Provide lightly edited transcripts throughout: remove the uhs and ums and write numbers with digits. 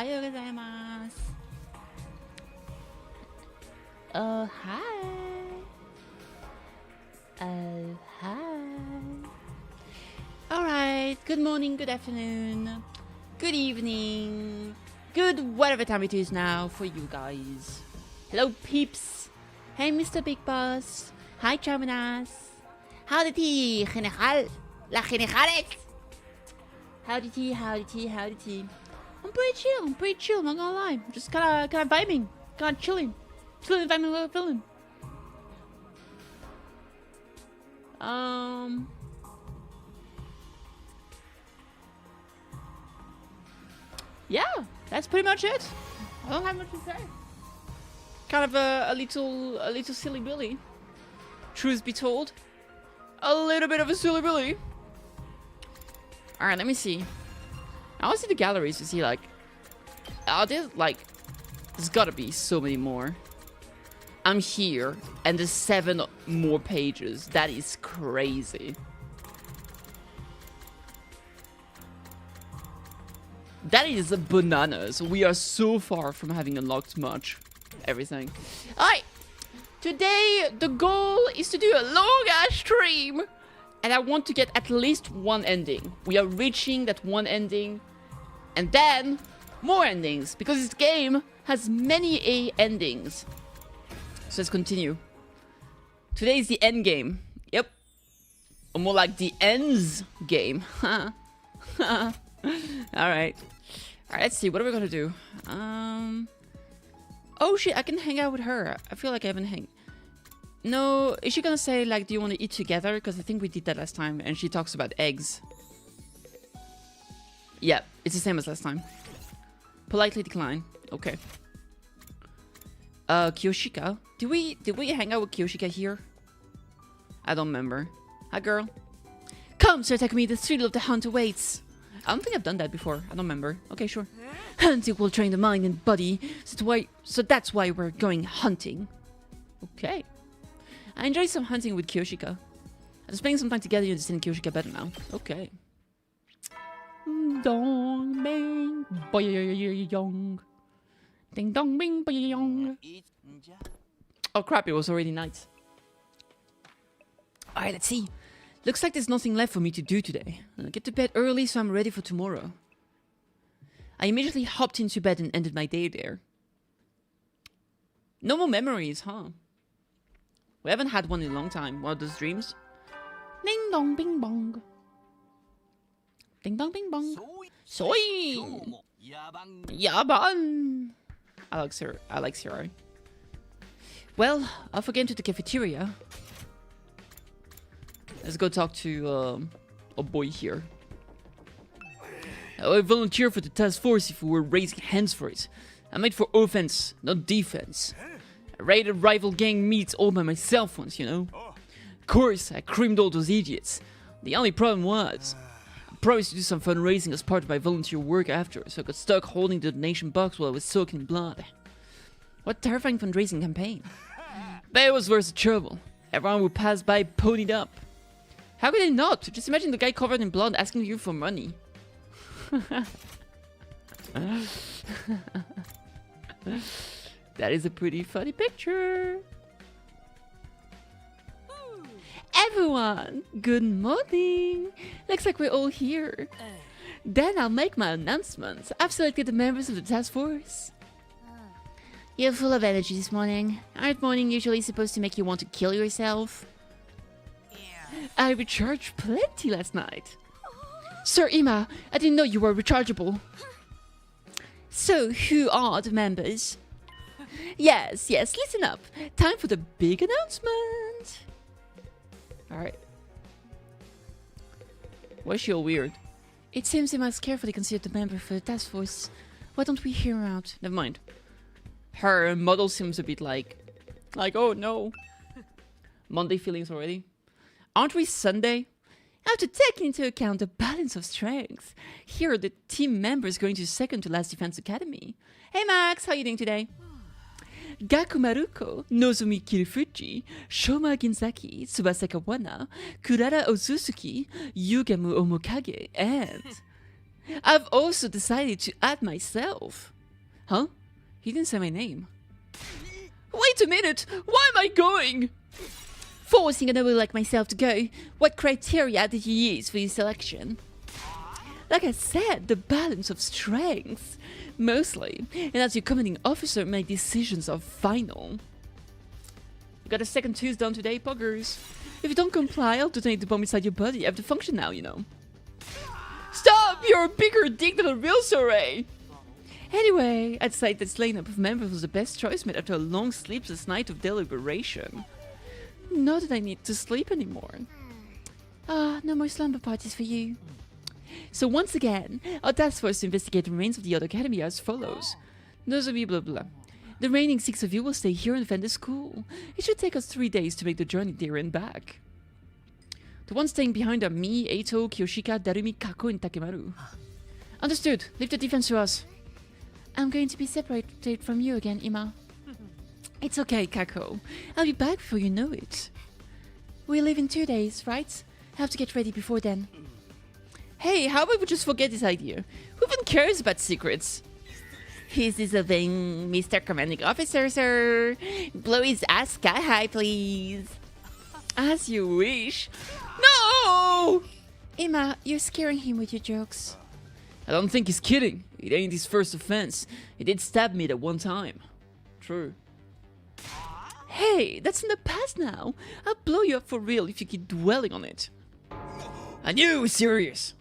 Ohayou gozaimasu. Hi. Hi. Alright, good morning, good afternoon, good evening, good whatever time it is now for you guys. Hello, peeps. Hey, Mr. Big Boss. Hi, Charminas. Howdy tea, general. La generales. Howdy tea, howdy tea, howdy tea. I'm pretty chill, I'm not gonna lie. I'm just kinda vibing, kinda chilling. Chilling, vibing, feeling. Yeah, that's pretty much it. I don't have much to say. Kind of a little silly Billy. Truth be told, a little bit of a silly Billy. All right, let me see. I want to see the galleries to see like, are there like, there's gotta be so many more. I'm here, and there's 7 more pages. That is crazy. That is bananas. We are so far from having unlocked much. Everything. Alright. Today, the goal is to do a long-ass stream. And I want to get at least one ending. We are reaching that one ending. And then, more endings. Because this game has many endings. So let's continue. Today is the end game. Yep. Or more like the ends game. Alright. Alright, let's see. What are we gonna do? Oh shit, I can hang out with her. I feel like I haven't hang... No, is she gonna say like, do you want to eat together? Because I think we did that last time. And she talks about eggs. Yeah, it's the same as last time. Politely decline. Okay. Kiyoshika? Did we hang out with Kiyoshika here? I don't remember. Hi, girl. Come, Sir Takumi, the thrill of the hunt awaits. I don't think I've done that before. I don't remember. Okay, sure. Hunting will train the mind and body, so that's why we're going hunting. Okay. I enjoyed some hunting with Kiyoshika. I'm spending some time together, you understand Kiyoshika better now. Okay. Dong bing boyong. Ding dong bing boyong. Oh crap, it was already night. Alright, let's see. Looks like there's nothing left for me to do today. I'll get to bed early so I'm ready for tomorrow. I immediately hopped into bed and ended my day there. No more memories, huh? We haven't had one in a long time. One of those dreams. Ding dong bing bong. Ding dong bing bong. Soy! Yaban! I like Sarah. Well, off again to the cafeteria. Let's go talk to a boy here. I volunteer for the task force if we were raising hands for it. I made for offense, not defense. I raided rival gang meets all by myself once, you know. Of course, I creamed all those idiots. The only problem was, I promised to do some fundraising as part of my volunteer work after, so I got stuck holding the donation box while I was soaking in blood. What a terrifying fundraising campaign. But it was worth the trouble. Everyone who passed by ponied up. How could they not? Just imagine the guy covered in blood asking you for money. That is a pretty funny picture. Everyone, good morning. Looks like we're all here. Then I'll make my announcement. I've selected the members of the task force. You're full of energy this morning. Aren't morning usually supposed to make you want to kill yourself? I recharged plenty last night. Sir Ima, I didn't know you were rechargeable. So, who are the members? Yes, listen up. Time for the big announcement. Alright. Why is she all weird? It seems they must carefully consider the member for the task force. Why don't we hear her out? Never mind. Her model seems a bit like, oh no. Monday feelings already. Aren't we Sunday? Now to take into account the balance of strength, here are the team members going to second to last defense academy. Hey Max, how you doing today? Gaku Maruko, Nozomi Kirifuji, Shoma Ginzaki, Tsubasa Kawana, Kurara Ozusuki, Yugemu Omokage, and I've also decided to add myself. Huh? He didn't say my name. Wait a minute! Why am I going? Forcing a noble like myself to go. What criteria did you use for your selection? Like I said, the balance of strengths. Mostly. And as your commanding officer, my decisions are final. You got a second tooth done today, poggers. If you don't comply, I'll detonate the bomb inside your body. You have to function now, you know. Stop! You're a bigger dick than a real Soray! Anyway, I'd say this lineup of members was the best choice made after a long sleepless night of deliberation. Not that I need to sleep anymore. No more slumber parties for you. So once again, our task force to investigate the remains of the other academy as follows. Nozomi blah blah. The remaining 6 of you will stay here and defend the school. It should take us 3 days to make the journey there and back. The ones staying behind are me, Eito, Kiyoshika, Darumi, Kako, and Takemaru. Understood. Leave the defense to us. I'm going to be separated from you again, Ima. It's okay, Kako. I'll be back before you know it. We leave in 2 days, right? Have to get ready before then. Hey, how about we just forget this idea? Who even cares about secrets? He's deserving, Mr. Commanding Officer, sir. Blow his ass sky high, please. As you wish. No! Ima, you're scaring him with your jokes. I don't think he's kidding. It ain't his first offense. He did stab me that one time. True. Hey, that's in the past now. I'll blow you up for real if you keep dwelling on it. I knew it was serious.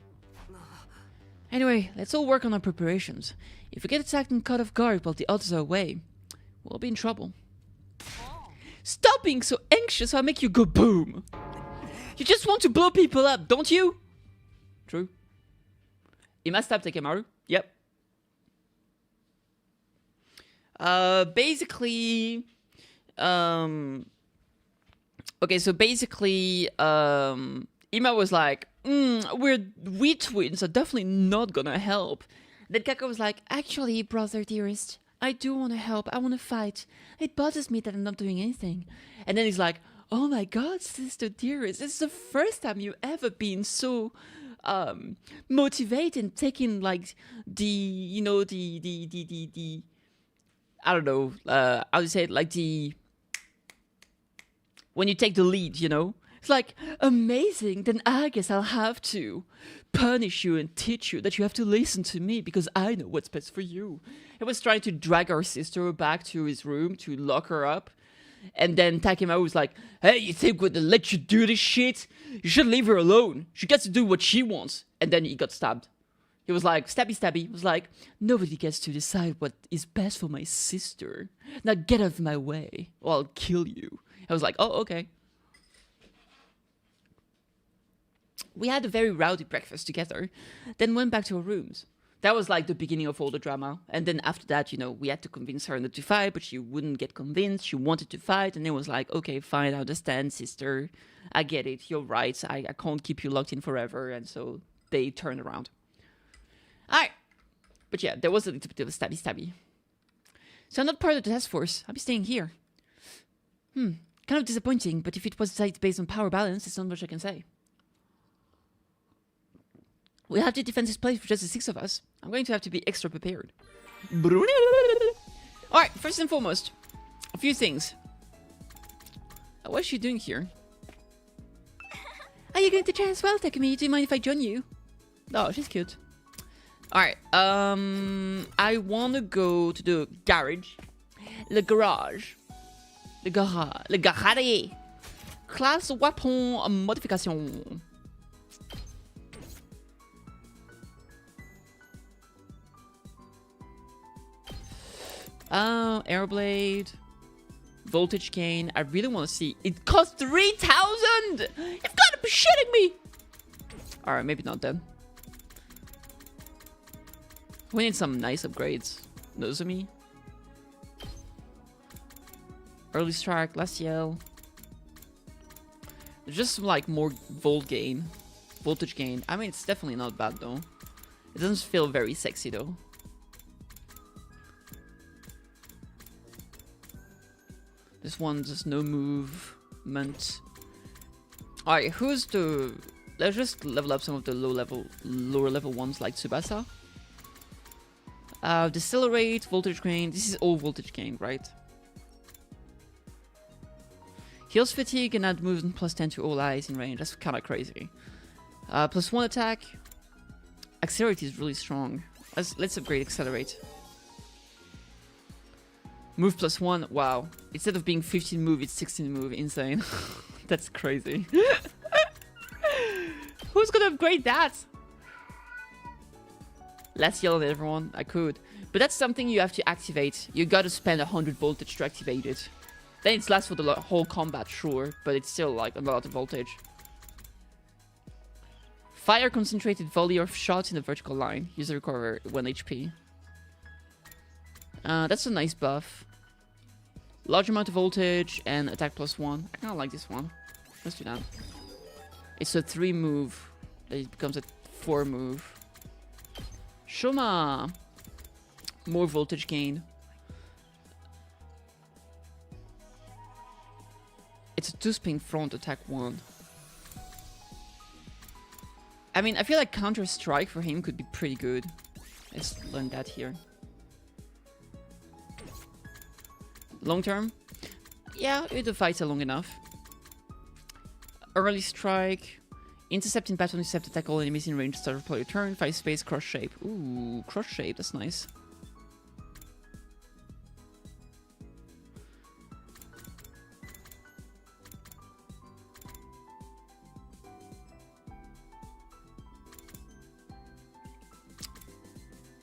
Anyway, let's all work on our preparations. If we get attacked and caught off guard while the others are away, we'll be in trouble. Stop being so anxious, I'll make you go boom. You just want to blow people up, don't you? True. Ima stab Takemaru? Yep. Basically... Okay, so basically, Ima was like, we twins are definitely not gonna help. Then Kako was like, actually, brother dearest, I do want to help. I want to fight. It bothers me that I'm not doing anything. And then he's like, oh my god, sister dearest, this is the first time you've ever been so motivated, taking like the I don't know, how to say it, like when you take the lead, you know? It's like, amazing, then I guess I'll have to punish you and teach you that you have to listen to me because I know what's best for you. He was trying to drag our sister back to his room to lock her up. And then Takemaru was like, hey, you think we're gonna let you do this shit? You should leave her alone. She gets to do what she wants. And then he got stabbed. He was like, stabby stabby. He was like, nobody gets to decide what is best for my sister. Now get out of my way or I'll kill you. I was like, oh, okay. We had a very rowdy breakfast together, then went back to our rooms. That was like the beginning of all the drama. And then after that, you know, we had to convince her not to fight, but she wouldn't get convinced. She wanted to fight. And it was like, okay, fine, I understand, sister. I get it. You're right. I can't keep you locked in forever. And so they turned around. All right. But yeah, there was a little bit of a stabby. So I'm not part of the task force. I'll be staying here. Kind of disappointing, but if it was decided based on power balance, there's not much I can say. We have to defend this place for just the 6 of us. I'm going to have to be extra prepared. Alright, first and foremost, a few things. What is she doing here? Are you going to try as well, Takumi? Do you mind if I join you? Oh, she's cute. Alright, I want to go to the garage. Le garage. Le garage. Classe weapon modification. Airblade, voltage gain. I really want to see. It costs 3,000. You've got to be shitting me. All right, maybe not then. We need some nice upgrades. Nozomi. Early strike, glacial. Just like more voltage gain. I mean, it's definitely not bad though. It doesn't feel very sexy though. This one, just no movement. Alright, who's the let's just level up some of the lower level ones like Tsubasa. Decelerate, voltage gain. This is all voltage gain, right? Heals fatigue and add movement plus 10 to all allies in range. That's kind of crazy. Plus 1 attack. Accelerate is really strong. Let's upgrade Accelerate. Move plus 1. Wow. Instead of being 15 move, it's 16 move. Insane. That's crazy. Who's gonna upgrade that? Let's yell at everyone. I could. But that's something you have to activate. You gotta spend 100 voltage to activate it. Then it lasts for the whole combat, sure. But it's still like a lot of voltage. Fire concentrated volley of shots in a vertical line. User recover 1 HP. That's a nice buff. Large amount of voltage and attack plus 1. I kinda like this one. Let's do that. It's a 3 move. Then it becomes a 4 move. Shoma! More voltage gain. It's a 2-spin front, attack 1. I mean, I feel like Counter-Strike for him could be pretty good. Let's learn that here. Long term? Yeah, if the fights are long enough. Early strike. Intercept in battle, intercept attack all enemies in range, start play your turn. 5 space, cross shape. Ooh, cross shape, that's nice.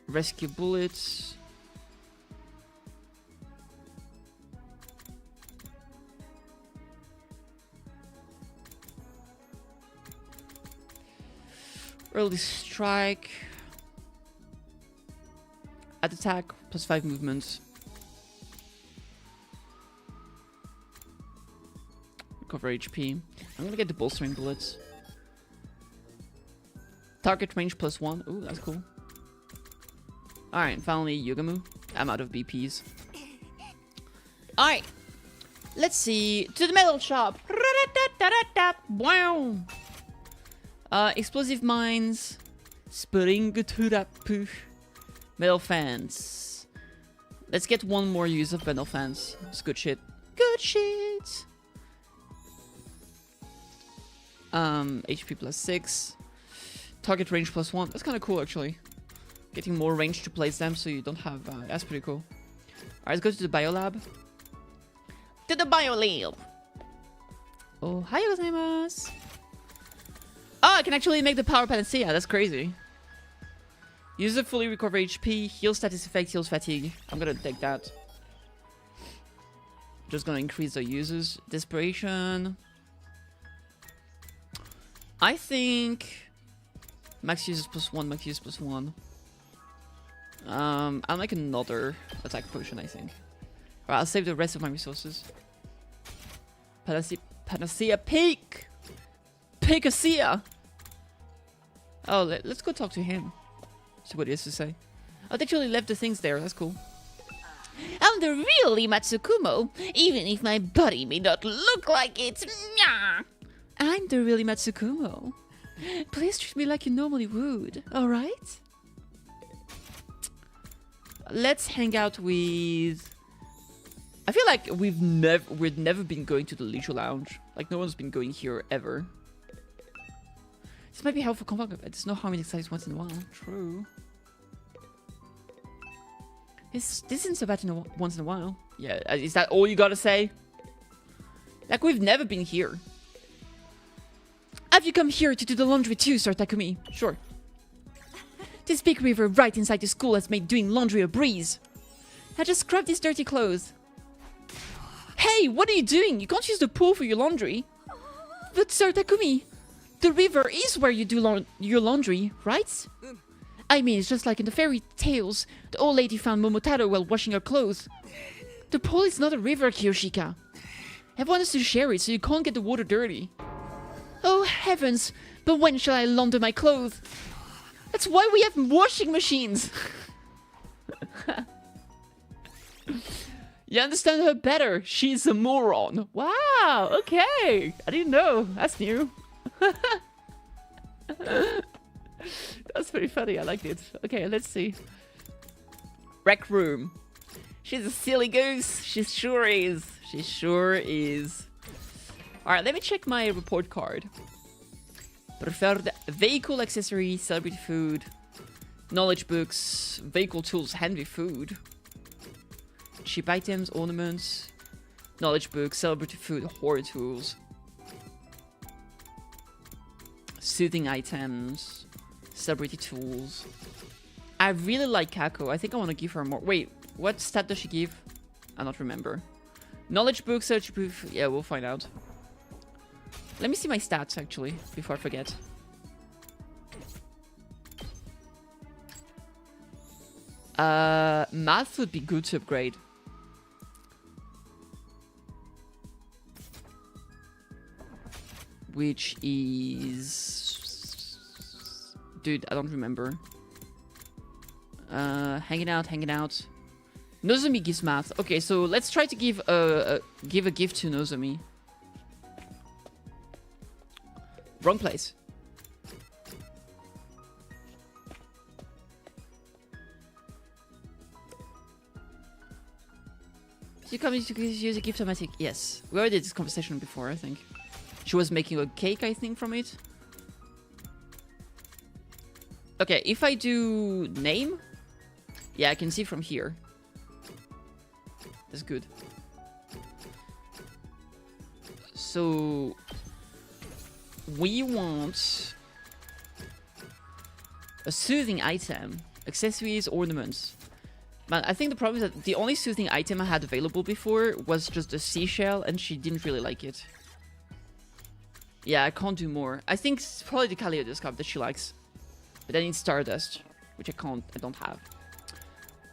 Rescue bullets. Early strike. At attack, plus 5 movements. Recover HP. I'm gonna get the bolstering bullets. Target range plus 1. Ooh, that's cool. Alright, finally, Yugamu. I'm out of BPs. Alright. Let's see. To the metal shop. Wow. Explosive mines. Springturapu. Metal fans. Let's get one more use of metal fans. It's good shit. Good shit. HP plus 6. Target range plus 1. That's kind of cool, actually. Getting more range to place them so you don't have... that's pretty cool. Alright, let's go to the biolab. To the biolab! Oh, hi gozaimasu! Oh, I can actually make the power panacea. That's crazy. User fully recover HP. Heal status effect, heals fatigue. I'm gonna take that. Just gonna increase the users. Desperation. I think... Max users plus 1, max users plus 1. I'll make another attack potion, I think. Alright, I'll save the rest of my resources. Panacea peak! Panacea! Oh, let's go talk to him. See what he has to say. Oh, they actually left the things there, that's cool. I'm the real Matsukumo, even if my body may not look like it. I'm the real Matsukumo. Please treat me like you normally would, alright? Let's hang out with... I feel like we've never been going to the Leisure Lounge. Like, no one's been going here ever. This might be helpful combat, but there's no harm in exercise once in a while. True. This isn't so bad once in a while. Yeah, is that all you gotta say? Like, we've never been here. Have you come here to do the laundry too, Sir Takumi? Sure. This big river right inside the school has made doing laundry a breeze. I just scrubbed these dirty clothes. Hey, what are you doing? You can't use the pool for your laundry. But Sir Takumi, the river is where you do your laundry, right? I mean, it's just like in the fairy tales. The old lady found Momotaro while washing her clothes. The pool is not a river, Kiyoshika. Everyone has to share it, so you can't get the water dirty. Oh heavens, but when shall I launder my clothes? That's why we have washing machines! You understand her better. She's a moron. Wow, okay. I didn't know. That's new. That's pretty funny. I liked it. Okay, let's see. Rec room. She's a silly goose. She sure is. She sure is. Alright, let me check my report card. Preferred vehicle accessory, celebrity food, knowledge books, vehicle tools, handy food, cheap items, ornaments, knowledge books, celebrity food, horror tools, soothing items, celebrity tools. I really like Kako. I think I want to give her more. Wait, what stat does she give? I don't remember. Knowledge book, search proof. Yeah, we'll find out. Let me see my stats, actually, before I forget. Math would be good to upgrade. Which is... Dude, I don't remember. Hanging out. Nozomi gives math. Okay, so let's try to give a gift to Nozomi. Wrong place. You come to use a gift automatic. Yes, we already did this conversation before. I think she was making a cake. I think from it. Okay, if I do name, yeah, I can see from here. That's good. So we want a soothing item, accessories, ornaments. But I think the problem is that the only soothing item I had available before was just a seashell, and she didn't really like it. Yeah, I can't do more. I think it's probably the kaleidoscope that she likes. But I need stardust, which I don't have.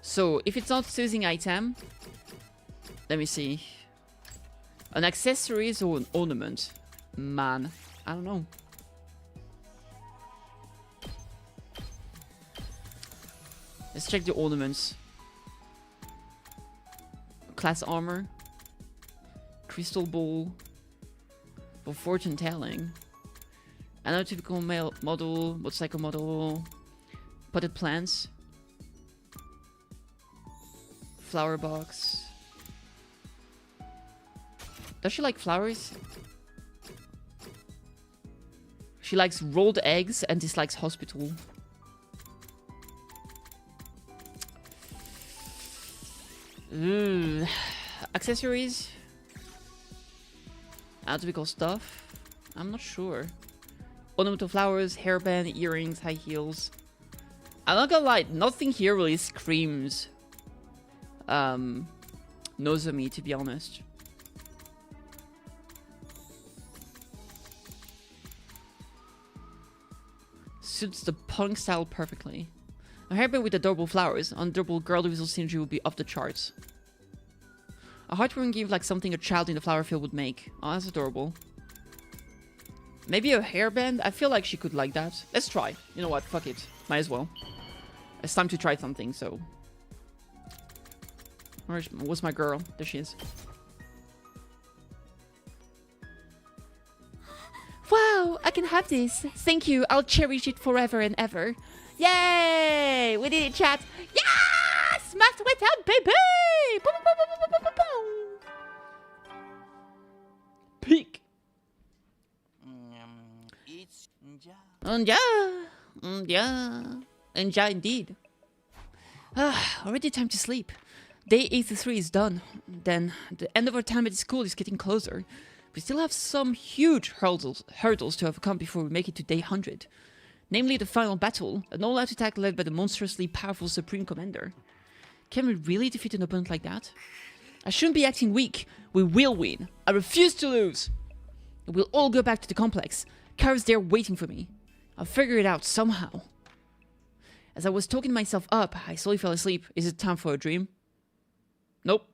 So, if it's not soothing item, let me see. An accessories or an ornament? Man, I don't know. Let's check the ornaments. Class armor. Crystal ball. For fortune telling. Another typical male model, motorcycle model. Potted plants. Flower box. Does she like flowers? She likes rolled eggs and dislikes hospital. Accessories? Atypical stuff? I'm not sure. Ornamental flowers, hairband, earrings, high heels. I'm not gonna lie, nothing here really screams Nozomi, to be honest. Suits the punk style perfectly. A hairband with adorable flowers. Adorable girl visual synergy would be off the charts. A heartwarming gift like something a child in the flower field would make. Oh, that's adorable. Maybe a hairband? I feel like she could like that. Let's try. You know what? Fuck it. Might as well. It's time to try something, so... Where's my girl? There she is. Wow! I can have this. Thank you. I'll cherish it forever and ever. Yay! We did it, chat. Yes! Math without baby! Boom, boom, boom, boom, boom, boom, boom. Peak. Yeah, indeed. Already time to sleep. Day 83 is done. Then the end of our time at the school is getting closer. We still have some huge hurdles to overcome before we make it to day 100. Namely the final battle, an all-out attack led by the monstrously powerful Supreme Commander. Can we really defeat an opponent like that? I shouldn't be acting weak. We will win. I refuse to lose. We'll all go back to the complex. Kara's there waiting for me. I'll figure it out somehow. As I was talking myself up, I slowly fell asleep. Is it time for a dream? Nope.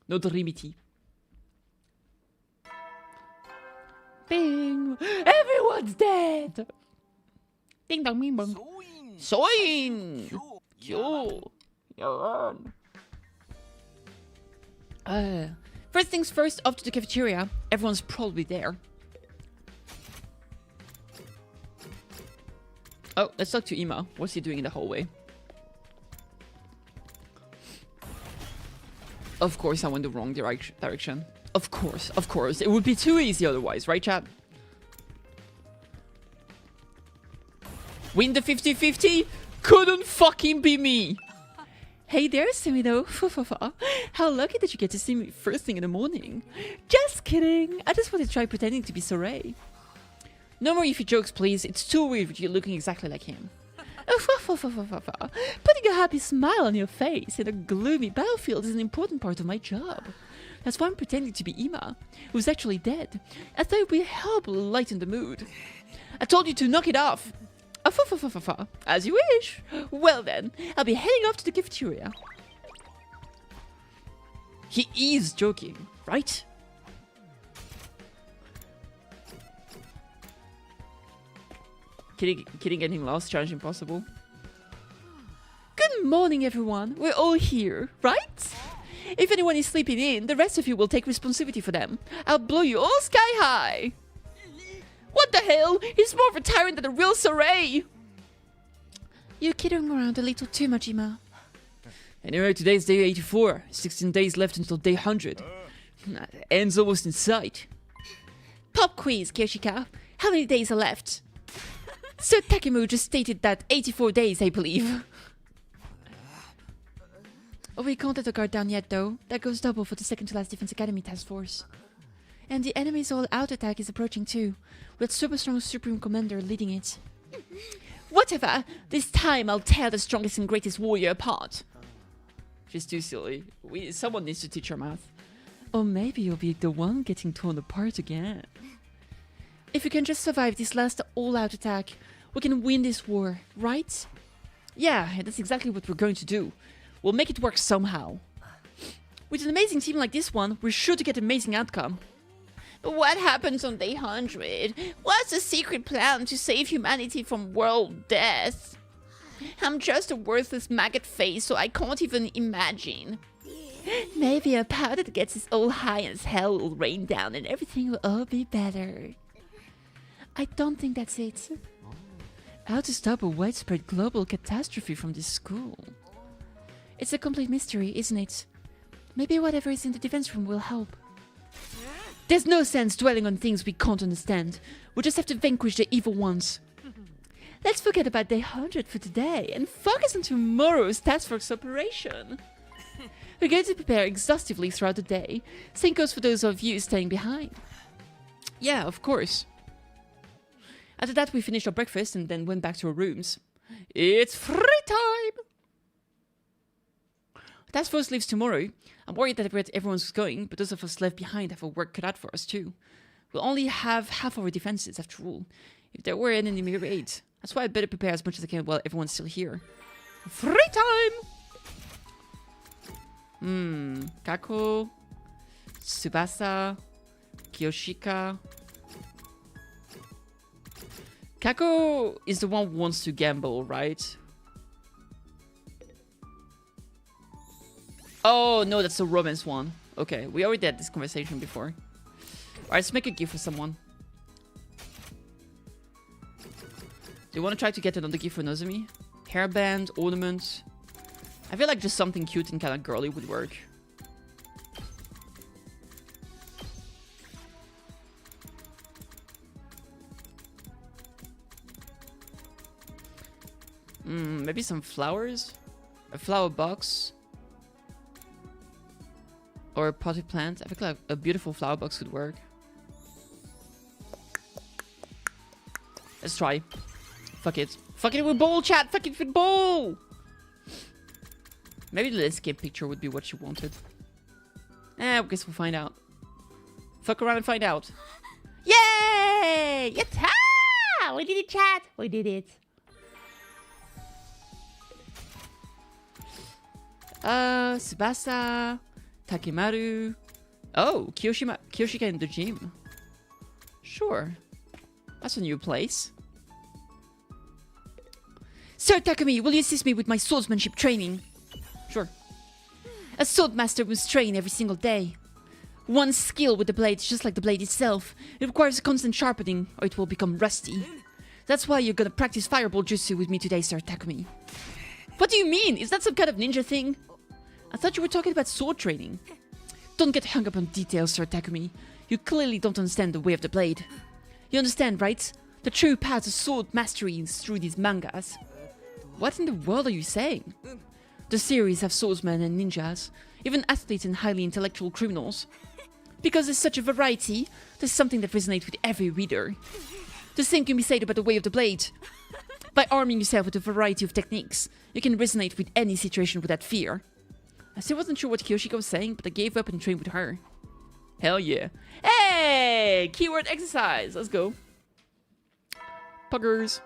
No dreamity. Bing! Everyone's dead! Ding dong bing bong. Soin! Yo! First things first, up to the cafeteria. Everyone's probably there. Oh, let's talk to Ima. What's he doing in the hallway? Of course, I went the wrong direction. Of course, of course. It would be too easy otherwise, right, chat? Win the 50-50? Couldn't fucking be me! Hey there, Sumido. How lucky that you get to see me first thing in the morning. Just kidding. I just want to try pretending to be Soray. No more Yuffie jokes, please. It's too weird with you looking exactly like him. Putting a happy smile on your face in a gloomy battlefield is an important part of my job. That's why I'm pretending to be Ima, who's actually dead. I thought it would help lighten the mood. I told you to knock it off. As you wish. Well then, I'll be heading off to the cafeteria. He is joking, right? Kitty getting lost, challenge impossible. Good morning, everyone. We're all here, right? If anyone is sleeping in, the rest of you will take responsibility for them. I'll blow you all sky high. What the hell? He's more of a tyrant than a real Soray. You're kidding around a little too much, Ima. Anyway, today's day 84. 16 days left until day 100. End's almost in sight. Pop quiz, Kyoshika. How many days are left? Sir Takemu just stated that 84 days, I believe. Oh, we can't let the guard down yet, though. That goes double for the second to last Defense Academy task force. And the enemy's all-out attack is approaching too, with super strong Supreme Commander leading it. Whatever! This time I'll tear the strongest and greatest warrior apart. She's too silly. Someone needs to teach her math. Or maybe you'll be the one getting torn apart again. If we can just survive this last all-out attack, we can win this war, right? Yeah, that's exactly what we're going to do. We'll make it work somehow. With an amazing team like this one, we're sure to get an amazing outcome. But what happens on day 100? What's the secret plan to save humanity from world death? I'm just a worthless maggot face, so I can't even imagine. Maybe a powder that gets us all high as hell will rain down and everything will all be better. I don't think that's it. How to stop a widespread global catastrophe from this school? It's a complete mystery, isn't it? Maybe whatever is in the defense room will help. There's no sense dwelling on things we can't understand. We just have to vanquish the evil ones. Let's forget about day 100 for today and focus on tomorrow's task force operation. We're going to prepare exhaustively throughout the day. Same goes for those of you staying behind. Yeah, of course. After that, we finished our breakfast and then went back to our rooms. It's free time! Task force leaves tomorrow. I'm worried that everyone's going, but those of us left behind have our work cut out for us too. We'll only have half our defenses after all, if there were an enemy raid. That's why I'd better prepare as much as I can while everyone's still here. Free time! Kako, Tsubasa, Kiyoshika. Kako is the one who wants to gamble, right? Oh, no, that's the romance one. Okay, we already had this conversation before. Alright, let's make a gift for someone. Do you want to try to get another gift for Nozomi? Hairband, ornament. I feel like just something cute and kind of girly would work. Maybe some flowers? A flower box? Or a potted plant? I think like a beautiful flower box could work. Let's try. Fuck it. Fuck it with ball, chat! Fuck it with ball! Maybe the landscape picture would be what you wanted. I guess we'll find out. Fuck around and find out. Yay! Yatta! We did it, chat! We did it. Tsubasa, Takemaru. Oh, Kiyoshika in the gym. Sure. That's a new place. Sir Takumi, will you assist me with my swordsmanship training? Sure. A swordmaster must train every single day. One skill with the blade is just like the blade itself. It requires constant sharpening, or it will become rusty. That's why you're gonna practice fireball jutsu with me today, Sir Takumi. What do you mean? Is that some kind of ninja thing? I thought you were talking about sword training. Don't get hung up on details, Sir Takumi. You clearly don't understand the way of the blade. You understand, right? The true path to sword mastery is through these mangas. What in the world are you saying? The series have swordsmen and ninjas, even athletes and highly intellectual criminals. Because there's such a variety, there's something that resonates with every reader. The same can be said about the way of the blade. By arming yourself with a variety of techniques, you can resonate with any situation without fear. I still wasn't sure what Kyoshika was saying, but I gave up and trained with her. Hell yeah. Hey! Keyword exercise. Let's go. Puggers.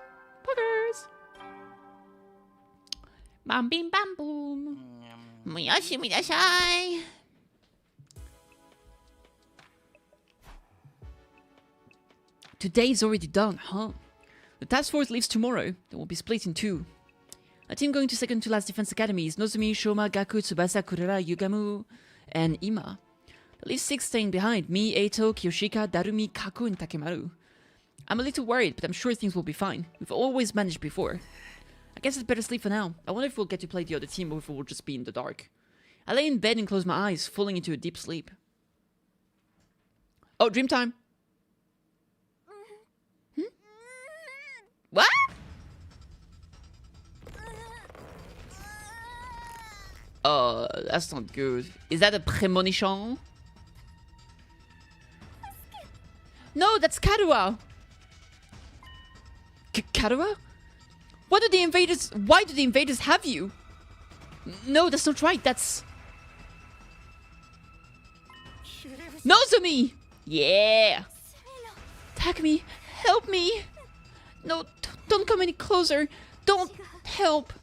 Puggers. Bam bim bam boom. Miyashi midashai. Today's already done, huh? The task force leaves tomorrow. They will be split in two. A team going to second to last defense academy is Nozomi, Shoma, Gaku, Tsubasa, Kurara, Yugamu, and Ima. There leaves 6 staying behind. Me, Eito, Kyoshika, Darumi, Kaku, and Takemaru. I'm a little worried, but I'm sure things will be fine. We've always managed before. I guess it's better sleep for now. I wonder if we'll get to play the other team or if we'll just be in the dark. I lay in bed and close my eyes, falling into a deep sleep. Oh, dream time. What? That's not good. Is that a premonition? No, that's Karuha. Karuha? Why do the invaders have you? No, that's not right. That's Nozomi. Yeah. Takumi, help me. No, don't come any closer. Don't help.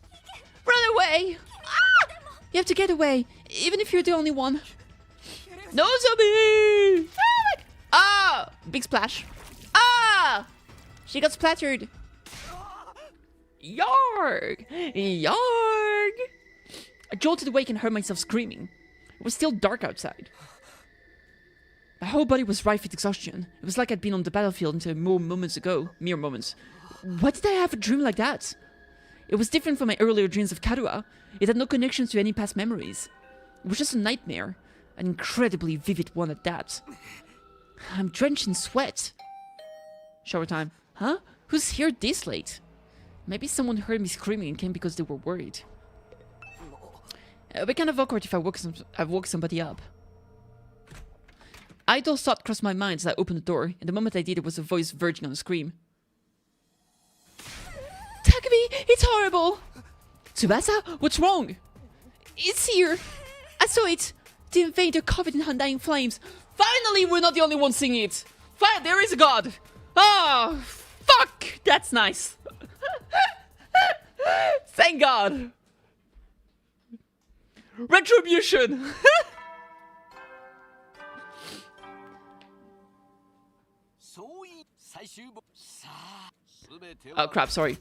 Run away. Ah! You have to get away, even if you're the only one. Nozomi! Ah! Big splash. Ah! She got splattered. Yarg! Yarg! I jolted awake and heard myself screaming. It was still dark outside. My whole body was rife with exhaustion. It was like I'd been on the battlefield until mere moments ago. Mere moments. Why did I have a dream like that? It was different from my earlier dreams of Karuha. It had no connections to any past memories. It was just a nightmare. An incredibly vivid one at that. I'm drenched in sweat. Shower time. Huh? Who's here this late? Maybe someone heard me screaming and came because they were worried. It would be kind of awkward if I woke somebody up. Idle thought crossed my mind as I opened the door, and the moment I did, it was a voice verging on a scream. Takumi, it's horrible! Tsubasa, what's wrong? It's here! I saw it! The invader covered in undying flames. Finally, we're not the only ones seeing it! Fine, there is a god! Ah, oh, fuck! That's nice! Thank God! Retribution! Oh crap, sorry.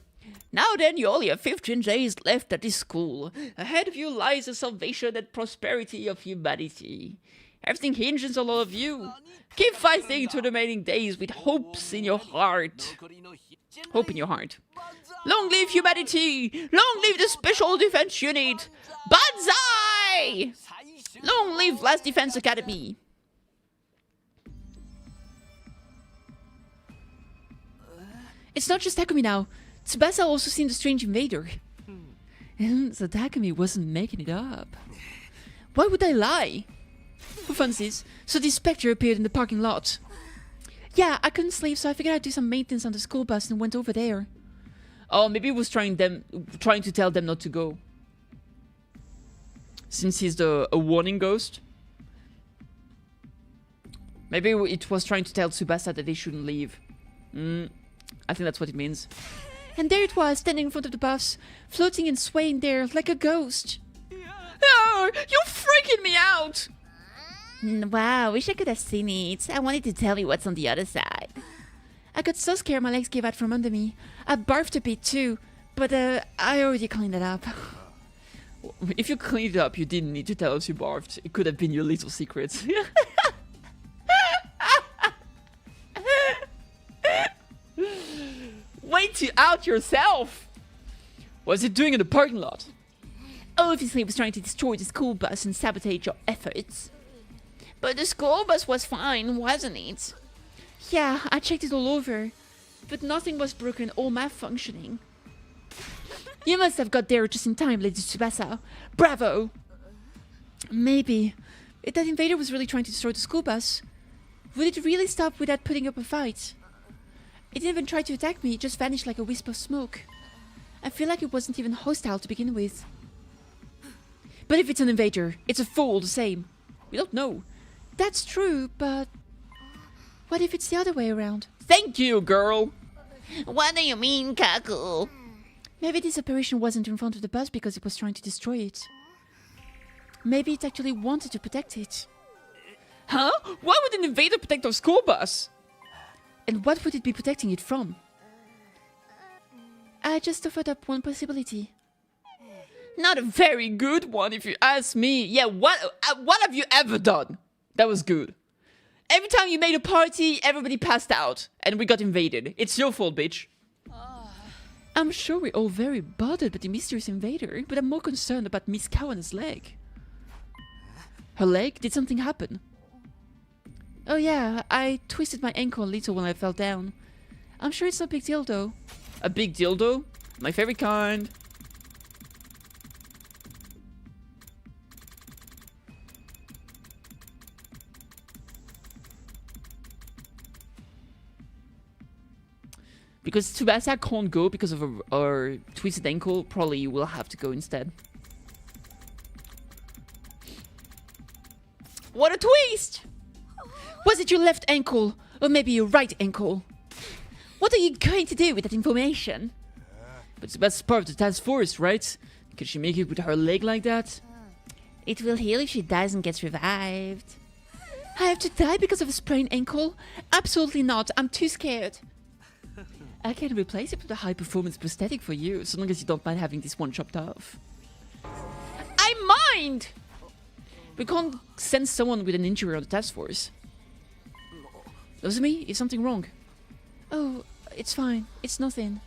Now then, you only have 15 days left at this school. Ahead of you lies the salvation and prosperity of humanity. Everything hinges on all of you. Keep fighting to the remaining days with hopes in your heart. Hope in your heart. Long live humanity! Long live the Special Defense Unit! Banzai! Long live Last Defense Academy! It's not just Takumi now. Tsubasa also seen the strange invader. And so Takumi wasn't making it up. Why would I lie? For funsies, so the spectre appeared in the parking lot. Yeah, I couldn't sleep, so I figured I'd do some maintenance on the school bus and went over there. Oh, maybe he was trying to tell them not to go. Since he's a warning ghost. Maybe it was trying to tell Tsubasa that they shouldn't leave. I think that's what it means. And there it was, standing in front of the bus, floating and swaying there like a ghost. Oh, you're freaking me out! Wow, wish I could have seen it. I wanted to tell you what's on the other side. I got so scared my legs gave out from under me. I barfed a bit too, but I already cleaned it up. If you cleaned it up, you didn't need to tell us you barfed. It could have been your little secret. Wait to out yourself. What's it doing in the parking lot? Obviously, it was trying to destroy the school bus and sabotage your efforts. But the school bus was fine, wasn't it? Yeah, I checked it all over. But nothing was broken or malfunctioning. You must have got there just in time, Lady Tsubasa. Bravo! Maybe. If that invader was really trying to destroy the school bus, would it really stop without putting up a fight? It didn't even try to attack me, it just vanished like a wisp of smoke. I feel like it wasn't even hostile to begin with. But if it's an invader, it's a fool all the same. We don't know. That's true, but... what if it's the other way around? Thank you, girl. What do you mean, Kaku? Maybe this apparition wasn't in front of the bus because it was trying to destroy it. Maybe it actually wanted to protect it. Huh? Why would an invader protect our school bus? And what would it be protecting it from? I just offered up one possibility. Not a very good one, if you ask me. Yeah, what have you ever done? That was good. Every time you made a party, everybody passed out, and we got invaded. It's your fault, bitch. I'm sure we're all very bothered by the mysterious invader, but I'm more concerned about Miss Kawan's leg. Her leg? Did something happen? Oh yeah, I twisted my ankle a little when I fell down. I'm sure it's no big deal though. A big dildo? My favorite kind. Because Tsubasa can't go because of her twisted ankle, probably you will have to go instead. What a twist! Was it your left ankle? Or maybe your right ankle? What are you going to do with that information? But Tsubasa's part of the task force, right? Can she make it with her leg like that? It will heal if she dies and gets revived. I have to die because of a sprained ankle? Absolutely not. I'm too scared. I can replace it with a high-performance prosthetic for you, so long as you don't mind having this one chopped off. I mind! We can't send someone with an injury on the task force. Nozomi, is something wrong? Oh, it's fine. It's nothing.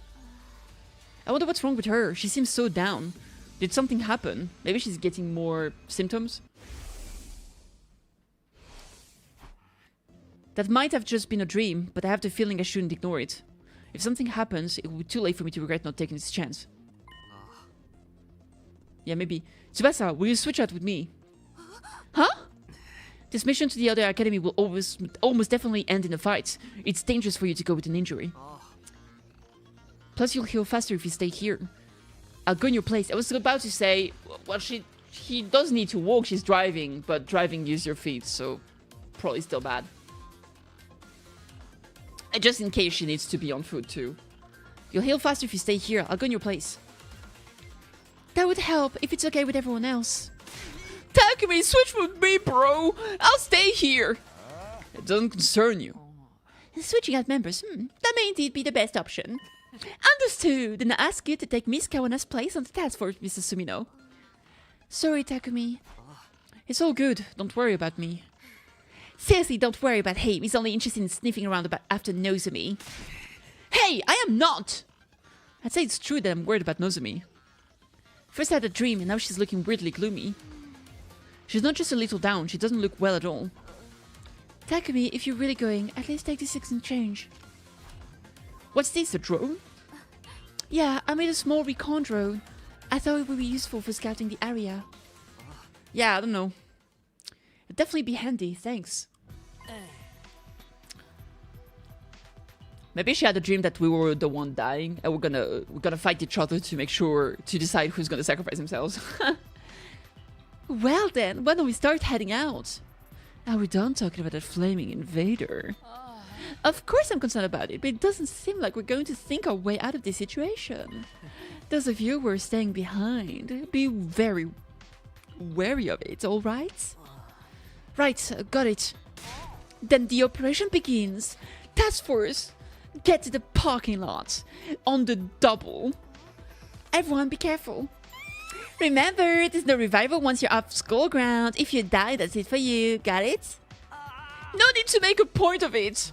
I wonder what's wrong with her. She seems so down. Did something happen? Maybe she's getting more symptoms? That might have just been a dream, but I have the feeling I shouldn't ignore it. If something happens, it will be too late for me to regret not taking this chance. Yeah, maybe. Tsubasa, will you switch out with me? Huh? This mission to the other academy will almost definitely end in a fight. It's dangerous for you to go with an injury. Plus, you'll heal faster if you stay here. I'll go in your place. I was about to say, well, she does need to walk. She's driving, but driving uses your feet, so probably still bad. And just in case she needs to be on foot too. You'll heal faster if you stay here. I'll go in your place. That would help if it's okay with everyone else. Takumi, switch with me, bro. I'll stay here. It doesn't concern you. Switching out members, that may indeed be the best option. Understood. Then I ask you to take Miss Kawana's place on the task force, Mr. Sumino. Sorry, Takumi. It's all good. Don't worry about me. Seriously, don't worry about him. He's only interested in sniffing around after Nozomi. Hey, I am not! I'd say it's true that I'm worried about Nozomi. First I had a dream, and now she's looking weirdly gloomy. She's not just a little down, she doesn't look well at all. Takumi, if you're really going, at least take the 6 and change. What's this, a drone? Yeah, I made a small recon drone. I thought it would be useful for scouting the area. Yeah, I don't know. It'd definitely be handy, thanks. Maybe she had a dream that we were the one dying, and we're gonna fight each other to make sure to decide who's gonna sacrifice themselves. Well then, why don't we start heading out? Are we done talking about that flaming invader? Of course I'm concerned about it, but it doesn't seem like we're going to think our way out of this situation. Those of you who are staying behind, be very wary of it, alright? Right, got it. Then the operation begins. Task force, get to the parking lot. On the double. Everyone be careful. Remember, there's no revival once you're off school ground. If you die, that's it for you. Got it? No need to make a point of it.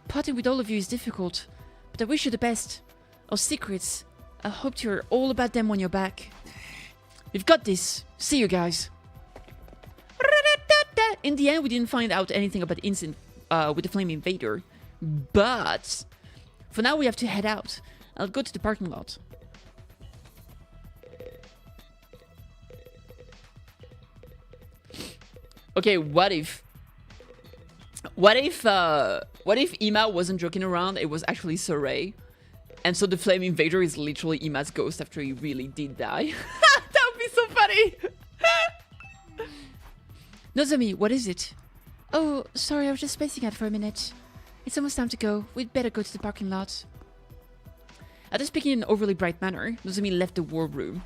Parting with all of you is difficult, but I wish you the best. Our secrets. I hoped you're all about them when you're back. We've got this. See you guys. In the end, we didn't find out anything about the incident with the Flame Invader. But for now, we have to head out. I'll go to the parking lot. Okay, what if Ima wasn't joking around? It was actually Saray, and so the Flame Invader is literally Ima's ghost after he really did die. That would be so funny. Nozomi, what is it? Oh, sorry, I was just spacing out for a minute. It's almost time to go. We'd better go to the parking lot. After speaking in an overly bright manner, Nozomi left the war room.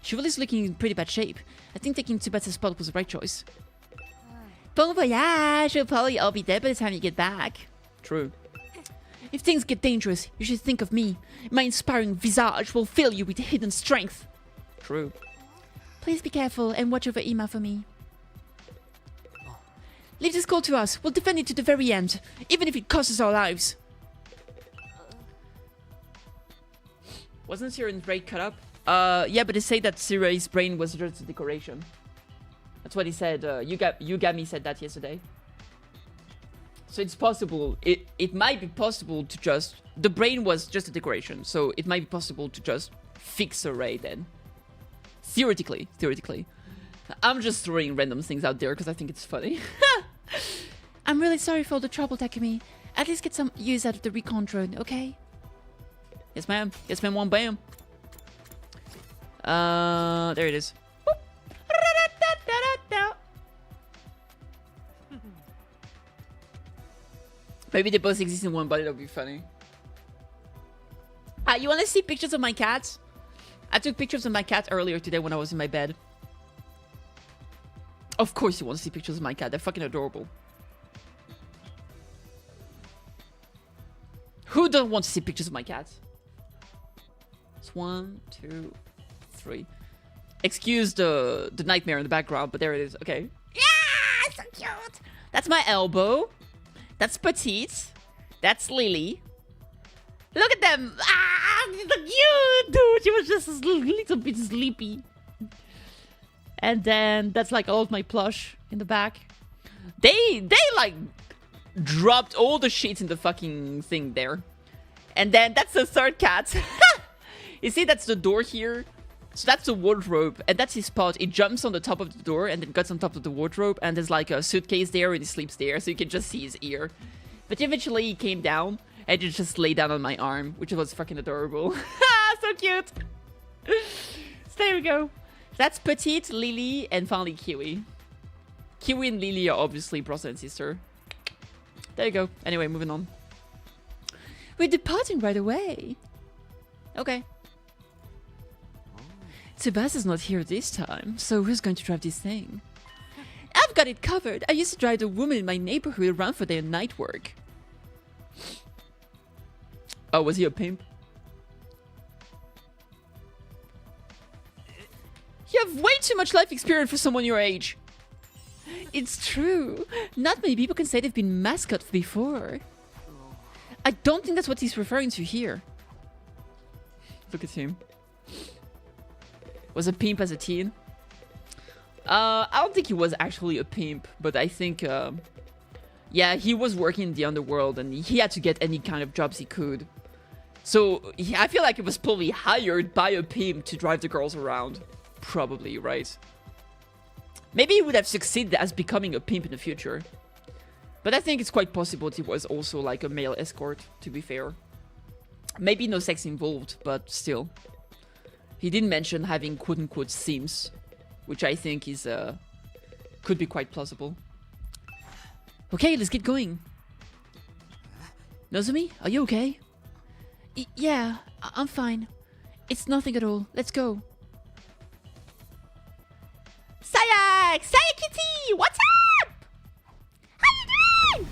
She was looking in pretty bad shape. I think taking Tsubasa's spot was the right choice. Bon voyage! You'll probably all be dead by the time you get back. True. If things get dangerous, you should think of me. My inspiring visage will fill you with hidden strength. True. Please be careful and watch over Ima for me. Leave this call to us. We'll defend it to the very end, even if it costs us our lives. Wasn't Siren's brain cut up? Yeah, but they say that Siray's brain was just a decoration. That's what he said. Yugami said that yesterday. So it's possible. It might be possible to just... The brain was just a decoration, so it might be possible to just fix Siray then. Theoretically. I'm just throwing random things out there because I think it's funny. I'm really sorry for all the trouble, Takumi. At least get some use out of the recon drone, okay? Yes, ma'am. Yes, ma'am. One bam. There it is. Maybe they both exist in one body. That would be funny. You want to see pictures of my cat? I took pictures of my cat earlier today when I was in my bed. Of course you want to see pictures of my cat. They're fucking adorable. Who doesn't want to see pictures of my cat? It's 1, 2, 3. Excuse the nightmare in the background, but there it is. Okay. Yeah, so cute. That's my elbow. That's Petite. That's Lily. Look at them. Ah, so cute, dude. She was just a little bit sleepy. And then that's like all of my plush in the back. They like dropped all the sheets in the fucking thing there. And then that's the third cat. You see, that's the door here. So that's the wardrobe, and that's his spot. He jumps on the top of the door and then gets on top of the wardrobe, and there's like a suitcase there and he sleeps there, so you can just see his ear. But eventually he came down and he just lay down on my arm, which was fucking adorable. So cute. So there we go. That's Petite, Lily, and finally Kiwi. Kiwi and Lily are obviously brother and sister. There you go. Anyway, moving on. We're departing right away. Okay. Tsubasa's not here this time, so who's going to drive this thing? I've got it covered. I used to drive the women in my neighborhood around for their night work. Oh, was he a pimp? You have way too much life experience for someone your age. It's true. Not many people can say they've been mascots before. I don't think that's what he's referring to here. Look at him. Was a pimp as a teen. I don't think he was actually a pimp, but I think, yeah, he was working in the underworld and he had to get any kind of jobs he could. So I feel like he was probably hired by a pimp to drive the girls around. Probably, right? Maybe he would have succeeded as becoming a pimp in the future. But I think it's quite possible that he was also like a male escort, to be fair. Maybe no sex involved, but still. He didn't mention having quote-unquote sims, which I think is, could be quite plausible. Okay, let's get going. Nozomi, are you okay? Yeah, I'm fine. It's nothing at all. Let's go. Sayak! Sayakitty! What's up? How you doing?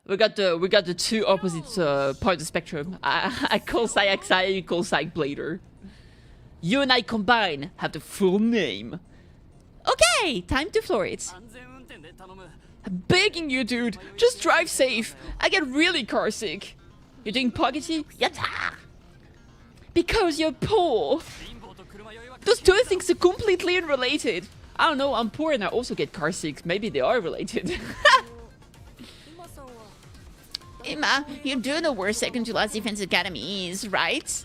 We got the two opposite part of the spectrum. I call Sayak Saya, you call Sayak Blader. You and I combine have the full name. Okay, time to floor it. I'm begging you, dude. Just drive safe. I get really car sick. You're doing pockety? Yatta! Because you're poor. Those two things are completely unrelated. I don't know, I'm poor and I also get car sick. Maybe they are related. Emma, you do know where second to last defense academy is, right?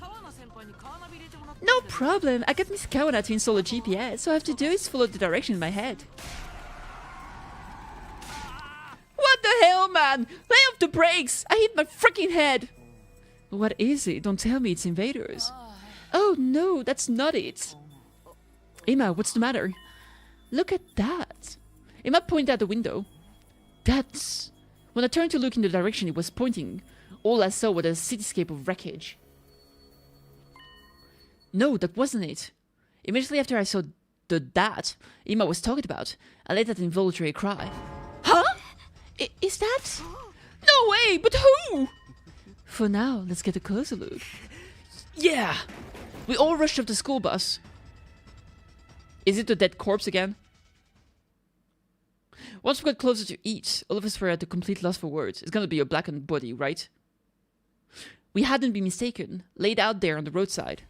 No problem. I got Miss Kawana to install a GPS, so all I have to do is follow the direction in my head. What the hell, man? Lay off the brakes! I hit my freaking head! What is it? Don't tell me it's invaders. Oh no, that's not it. Emma, what's the matter? Look at that. Emma pointed out the window. That's... When I turned to look in the direction it was pointing, all I saw was a cityscape of wreckage. No, that wasn't it. Immediately after I saw that Emma was talking about, I let out an involuntary cry. Huh? Is that... No way, but who? For now, let's get a closer look. Yeah! We all rushed off the school bus. Is it the dead corpse again? Once we got closer to each, all of us were at a complete loss for words. It's gonna be a blackened body, right? We hadn't been mistaken. Laid out there on the roadside.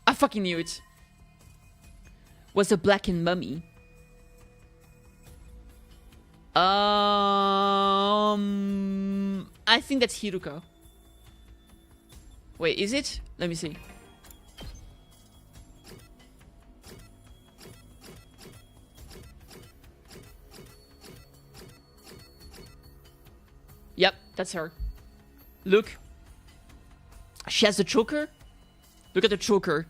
I fucking knew it. Was a blackened mummy. I think that's Hiruko. Wait, is it? Let me see. Yep, that's her. Look. She has the choker. Look at the choker.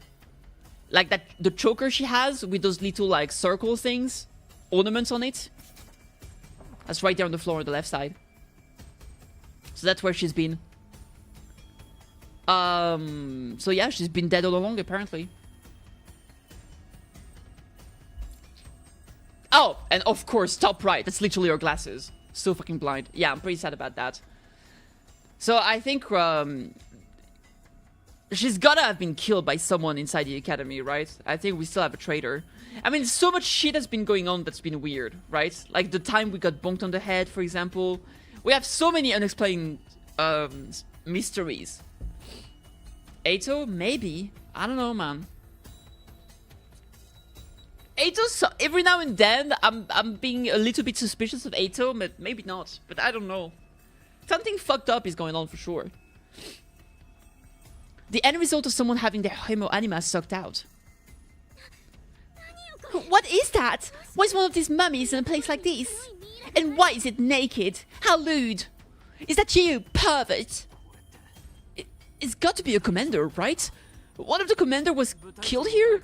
Like that, the choker she has with those little like circle things, ornaments on it. That's right there on the floor on the left side. So that's where she's been. So yeah, she's been dead all along apparently. Oh, and of course, top right. That's literally her glasses. So fucking blind. Yeah, I'm pretty sad about that. So I think she's gotta have been killed by someone inside the academy, right? I think we still have a traitor. I mean, so much shit has been going on that's been weird, right? Like the time we got bonked on the head, for example. We have so many unexplained mysteries. Eito? Maybe. I don't know, man. Eito, so every now and then, I'm being a little bit suspicious of Eito, but maybe not. But I don't know. Something fucked up is going on for sure. The end result of someone having their hemo anima sucked out. What is that? Why is one of these mummies in a place like this? And why is it naked? How lewd! Is that you, pervert? It's got to be a commander, right? One of the commander was killed here?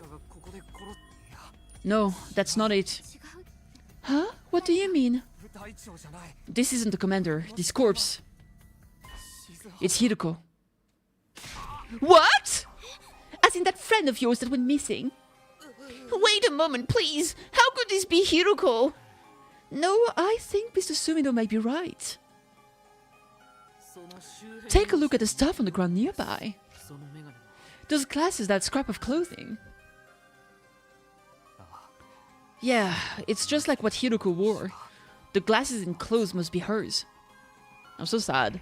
No, that's not it. Huh? What do you mean? This isn't the commander. This corpse. It's Hiruko. What? As in that friend of yours that went missing? Wait a moment, please. How could this be Hiruko? No, I think Mr. Sumino might be right. Take a look at the stuff on the ground nearby. Those glasses, that scrap of clothing. Yeah, it's just like what Hiruko wore. The glasses and clothes must be hers. I'm so sad.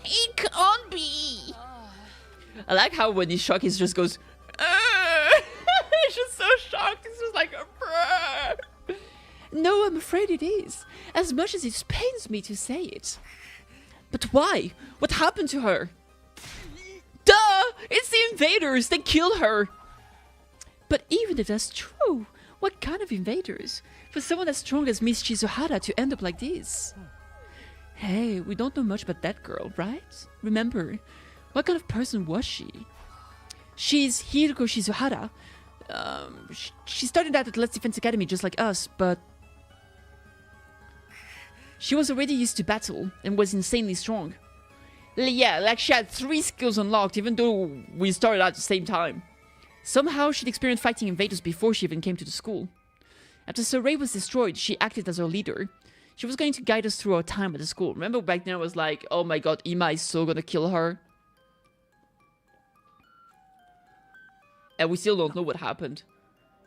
It can't be. I like how when he's shocked, he just goes, he's just so shocked. It's just like, bruh. No, I'm afraid it is. As much as it pains me to say it. But why? What happened to her? Duh! It's the invaders! They killed her! But even if that's true, what kind of invaders? For someone as strong as Miss Shizuhara to end up like this? Hey, we don't know much about that girl, right? Remember, what kind of person was she? She's Hiruko Shizuhara. She started out at Let's Defense Academy just like us, but she was already used to battle and was insanely strong. Yeah, like she had 3 skills unlocked even though we started at the same time. Somehow she'd experienced fighting invaders before she even came to the school. After Soray was destroyed, she acted as our leader. She was going to guide us through our time at the school. Remember back then I was like, oh my god, Ima is so gonna kill her. And we still don't know what happened.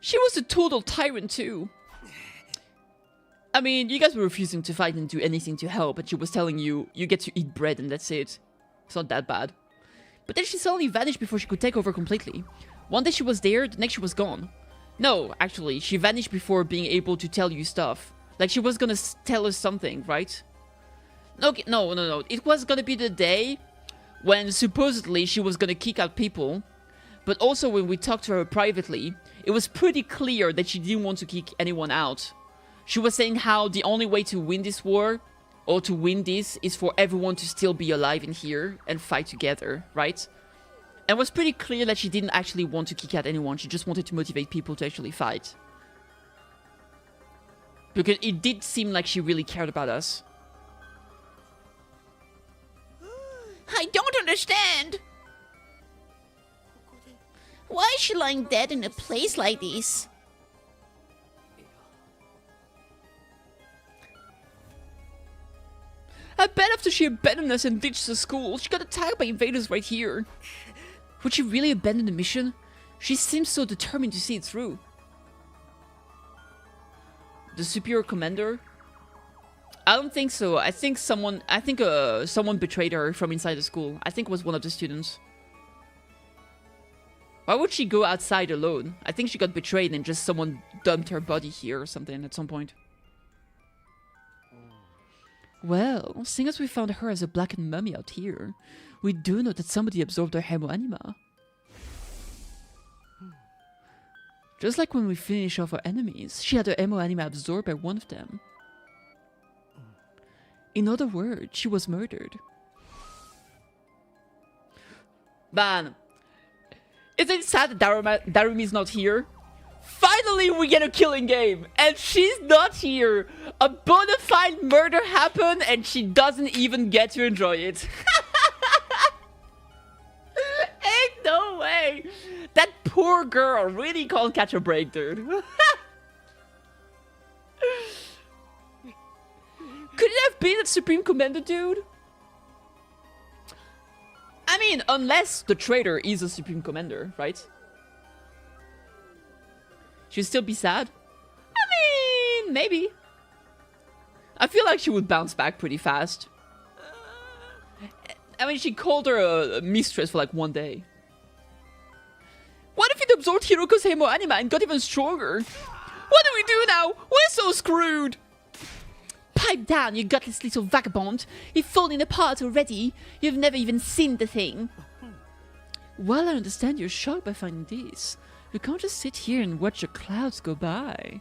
She was a total tyrant too. I mean, you guys were refusing to fight and do anything to help, and she was telling you, you get to eat bread and that's it. It's not that bad. But then she suddenly vanished before she could take over completely. One day she was there, the next she was gone. No, actually, she vanished before being able to tell you stuff. Like, she was gonna tell us something, right? Okay, no. It was gonna be the day when supposedly she was gonna kick out people. But also when we talked to her privately, it was pretty clear that she didn't want to kick anyone out. She was saying how the only way to win this war, or to win this, is for everyone to still be alive in here and fight together, right? And it was pretty clear that she didn't actually want to kick out anyone, she just wanted to motivate people to actually fight. Because it did seem like she really cared about us. I don't understand. Why is she lying dead in a place like this? I bet after she abandoned us and ditched the school, she got attacked by invaders right here. Would she really abandon the mission? She seems so determined to see it through. The superior commander? I don't think so. I think someone betrayed her from inside the school. I think it was one of the students. Why would she go outside alone? I think she got betrayed and just someone dumped her body here or something at some point. Well, seeing as we found her as a blackened mummy out here, we do know that somebody absorbed her hemo anima. Just like when we finished off our enemies, she had her hemo anima absorbed by one of them. In other words, she was murdered. Man, isn't it sad that Darumi's not here? Finally, we get a killing game, and she's not here. A bona fide murder happened, and she doesn't even get to enjoy it. Ain't no way. That poor girl really can't catch a break, dude. Could it have been that Supreme Commander dude? I mean, unless the traitor is a Supreme Commander, right? She'd still be sad? I mean, maybe. I feel like she would bounce back pretty fast. I mean, she called her a mistress for like one day. What if it absorbed Hiroko's hemo anima and got even stronger? What do we do now? We're so screwed! Pipe down, you gutless little vagabond. You've fallen apart already. You've never even seen the thing. Well, I understand you're shocked by finding this. You can't just sit here and watch the clouds go by.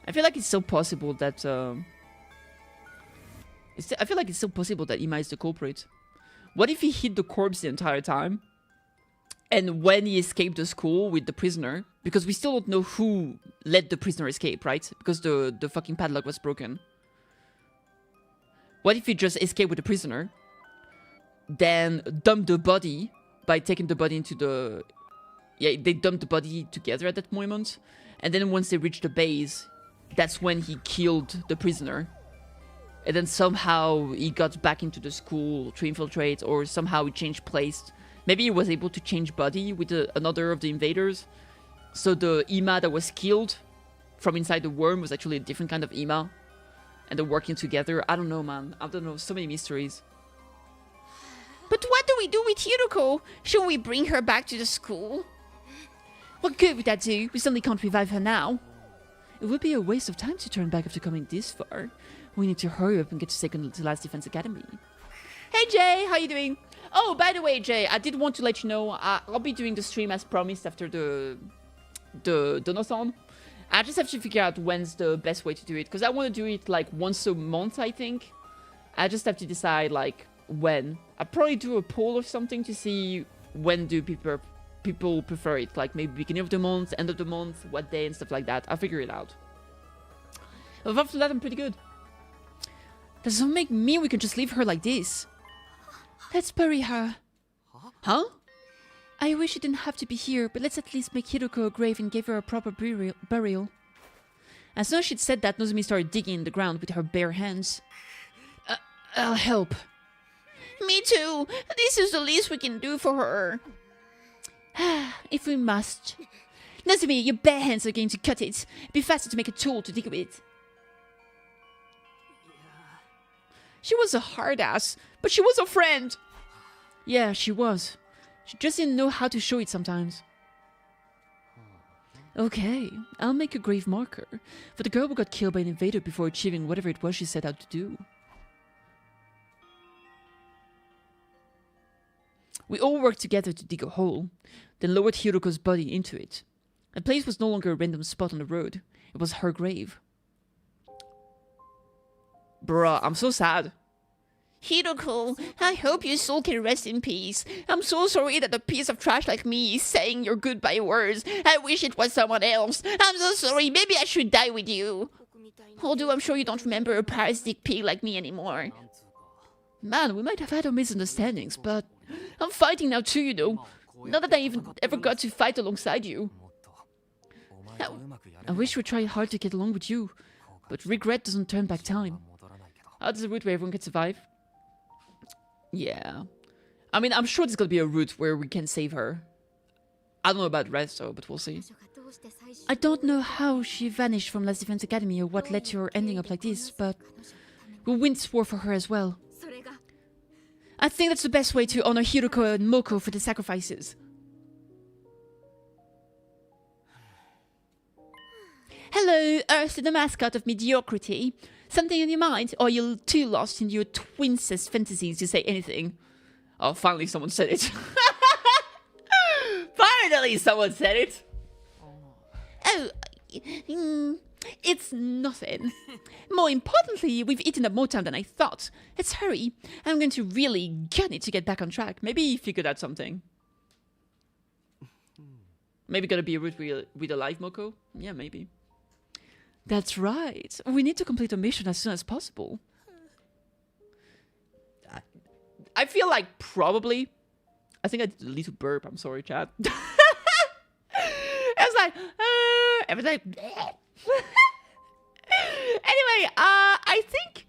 I feel like it's so possible that I feel like it's so possible that Ima is the culprit. What if he hid the corpse the entire time? And when he escaped the school with the prisoner, because we still don't know who let the prisoner escape, right? Because the fucking padlock was broken. What if he just escaped with the prisoner, then dumped the body by taking the body into the... Yeah, they dumped the body together at that moment. And then once they reached the base, that's when he killed the prisoner. And then somehow he got back into the school to infiltrate, or somehow he changed place. Maybe he was able to change body with another of the invaders. So the Ima that was killed from inside the worm was actually a different kind of Ima. And they're working together. I don't know, man. I don't know. So many mysteries. But what do we do with Hiroko? Should we bring her back to the school? What good would that do? We certainly can't revive her now. It would be a waste of time to turn back after coming this far. We need to hurry up and get to second to last defense academy. Hey Jay, how you doing? Oh, by the way, Jay, I did want to let you know I'll be doing the stream as promised after the donathon. I just have to figure out when's the best way to do it, because I want to do it like once a month, I think. I just have to decide like when. I'll probably do a poll or something to see when do people prefer it, like maybe beginning of the month, end of the month, what day and stuff like that. I'll figure it out. But after that, I'm pretty good. That doesn't make me we can just leave her like this. Let's bury her. Huh? I wish it didn't have to be here, but let's at least make Hiroko a grave and give her a proper burial. As soon as she'd said that, Nozomi started digging in the ground with her bare hands. I'll help. Me too. This is the least we can do for her. If we must. Nazumi, your bare hands are going to cut it. It'd be faster to make a tool to dig with. She was a hard ass, but she was a friend. Yeah, she was. She just didn't know how to show it sometimes. Okay, I'll make a grave marker for the girl who got killed by an invader before achieving whatever it was she set out to do. We all worked together to dig a hole, then lowered Hiroko's body into it. The place was no longer a random spot on the road. It was her grave. Bruh, I'm so sad. Hiroko, I hope your soul can rest in peace. I'm so sorry that a piece of trash like me is saying your goodbye words. I wish it was someone else. I'm so sorry. Maybe I should die with you. Although I'm sure you don't remember a parasitic pig like me anymore. Man, we might have had our misunderstandings, but I'm fighting now too, you know. Not that I even ever got to fight alongside you. I wish we tried hard to get along with you, but regret doesn't turn back time. That's a route where everyone can survive. Yeah. I mean, I'm sure there's gonna be a route where we can save her. I don't know about the rest though, but we'll see. I don't know how she vanished from Last Defense Academy or what led to her ending up like this, but we'll win this war for her as well. I think that's the best way to honor Hiroko and Moko for the sacrifices. Hello, Earth, the mascot of mediocrity. Something in your mind, or you're too lost in your twincest fantasies to say anything? Oh, finally someone said it. Finally someone said it. Oh, it's nothing. More importantly, we've eaten up more time than I thought. Let's hurry. I'm going to really gun it to get back on track. Maybe you figured out something. Maybe gonna be a route with a live Moko? Yeah, maybe. That's right. We need to complete a mission as soon as possible. I feel like probably... I think I did a little burp. I'm sorry, chat. It's like... everything... Anyway, I think...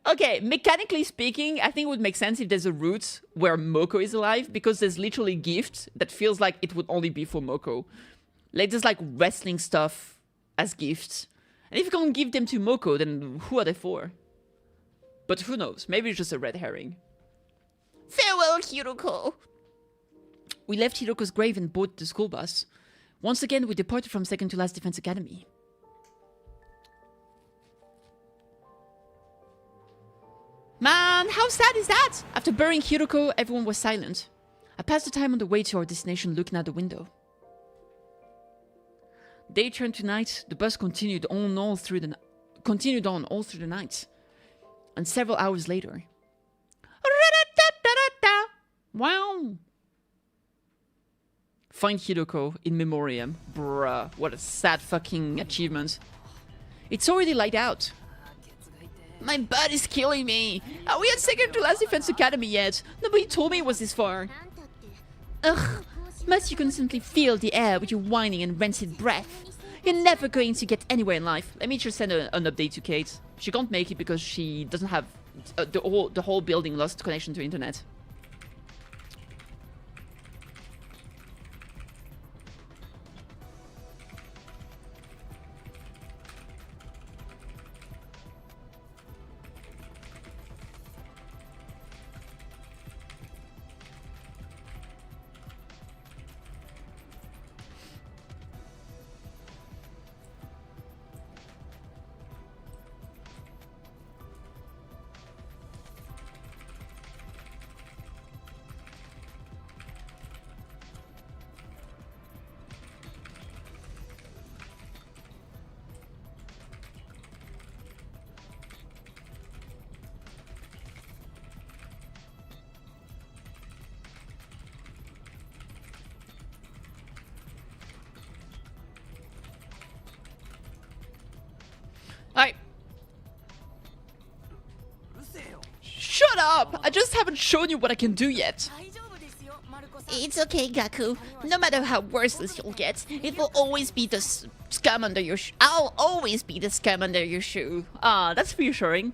Okay, mechanically speaking, I think it would make sense if there's a route where Moko is alive, because there's literally gifts that feels like it would only be for Moko. Like, there's like wrestling stuff as gifts. And if you can't give them to Moko, then who are they for? But who knows? Maybe it's just a red herring. Farewell, Hiroko. We left Hiroko's grave and boarded the school bus. Once again, we departed from Second to Last Defense Academy. Man, how sad is that? After burying Hiroko, everyone was silent. I passed the time on the way to our destination looking out the window. Day turned to night. The bus continued on all through the night. And several hours later... Wow! Find Hiroko in memoriam. Bruh, what a sad fucking achievement. It's already light out. My butt is killing me. Are we at Second to Last Defense Academy yet? Nobody told me it was this far. Ugh. Must you constantly fill the air with your whining and rancid breath? You're never going to get anywhere in life. Let me just send an update to Kate. She can't make it because she doesn't have... the whole building lost connection to internet. Shut up! I just haven't shown you what I can do yet. It's okay, Gaku. No matter how worthless you'll get, it will always be the scum under your shoe. I'll always be the scum under your shoe. Ah, that's reassuring.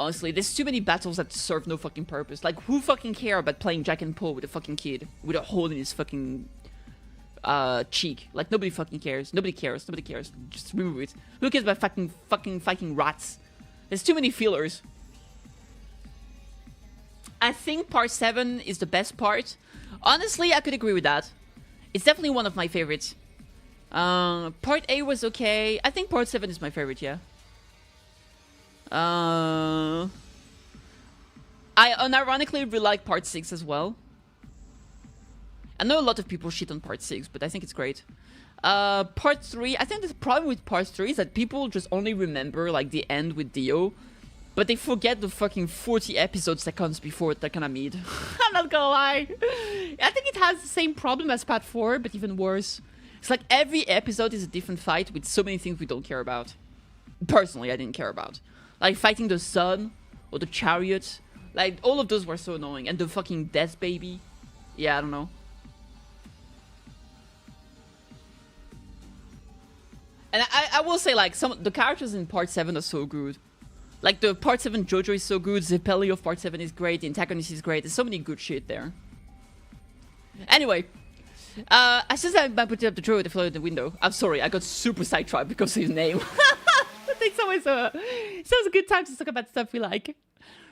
Honestly, there's too many battles that serve no fucking purpose. Like, who fucking care about playing Jack and Paul with a fucking kid with a hole in his fucking cheek? Like, nobody fucking cares. Nobody cares. Nobody cares. Just remove it. Who cares about fucking fighting rats? There's too many fillers. I think part 7 is the best part. Honestly, I could agree with that. It's definitely one of my favorites. Part 8 was okay. I think part 7 is my favorite, yeah. I unironically really like part 6 as well. I know a lot of people shit on part 6, but I think it's great. Part 3, I think the problem with part 3 is that people just only remember like the end with Dio, but they forget the fucking 40 episodes that comes before that kind of mid. I'm not gonna lie. I think it has the same problem as part 4, but even worse. It's like every episode is a different fight with so many things we don't care about. Personally, I didn't care about. Like fighting the sun or the chariot. Like all of those were so annoying. And the fucking death baby. Yeah, I don't know. And I will say like the characters in part 7 are so good. Like the part 7 Jojo is so good. Zeppeli of part 7 is great. The antagonist is great. There's so many good shit there. Anyway. As soon as I put up the droid that flew out the window. I'm sorry, I got super sidetracked because of his name. It's always a good time to talk about stuff we like.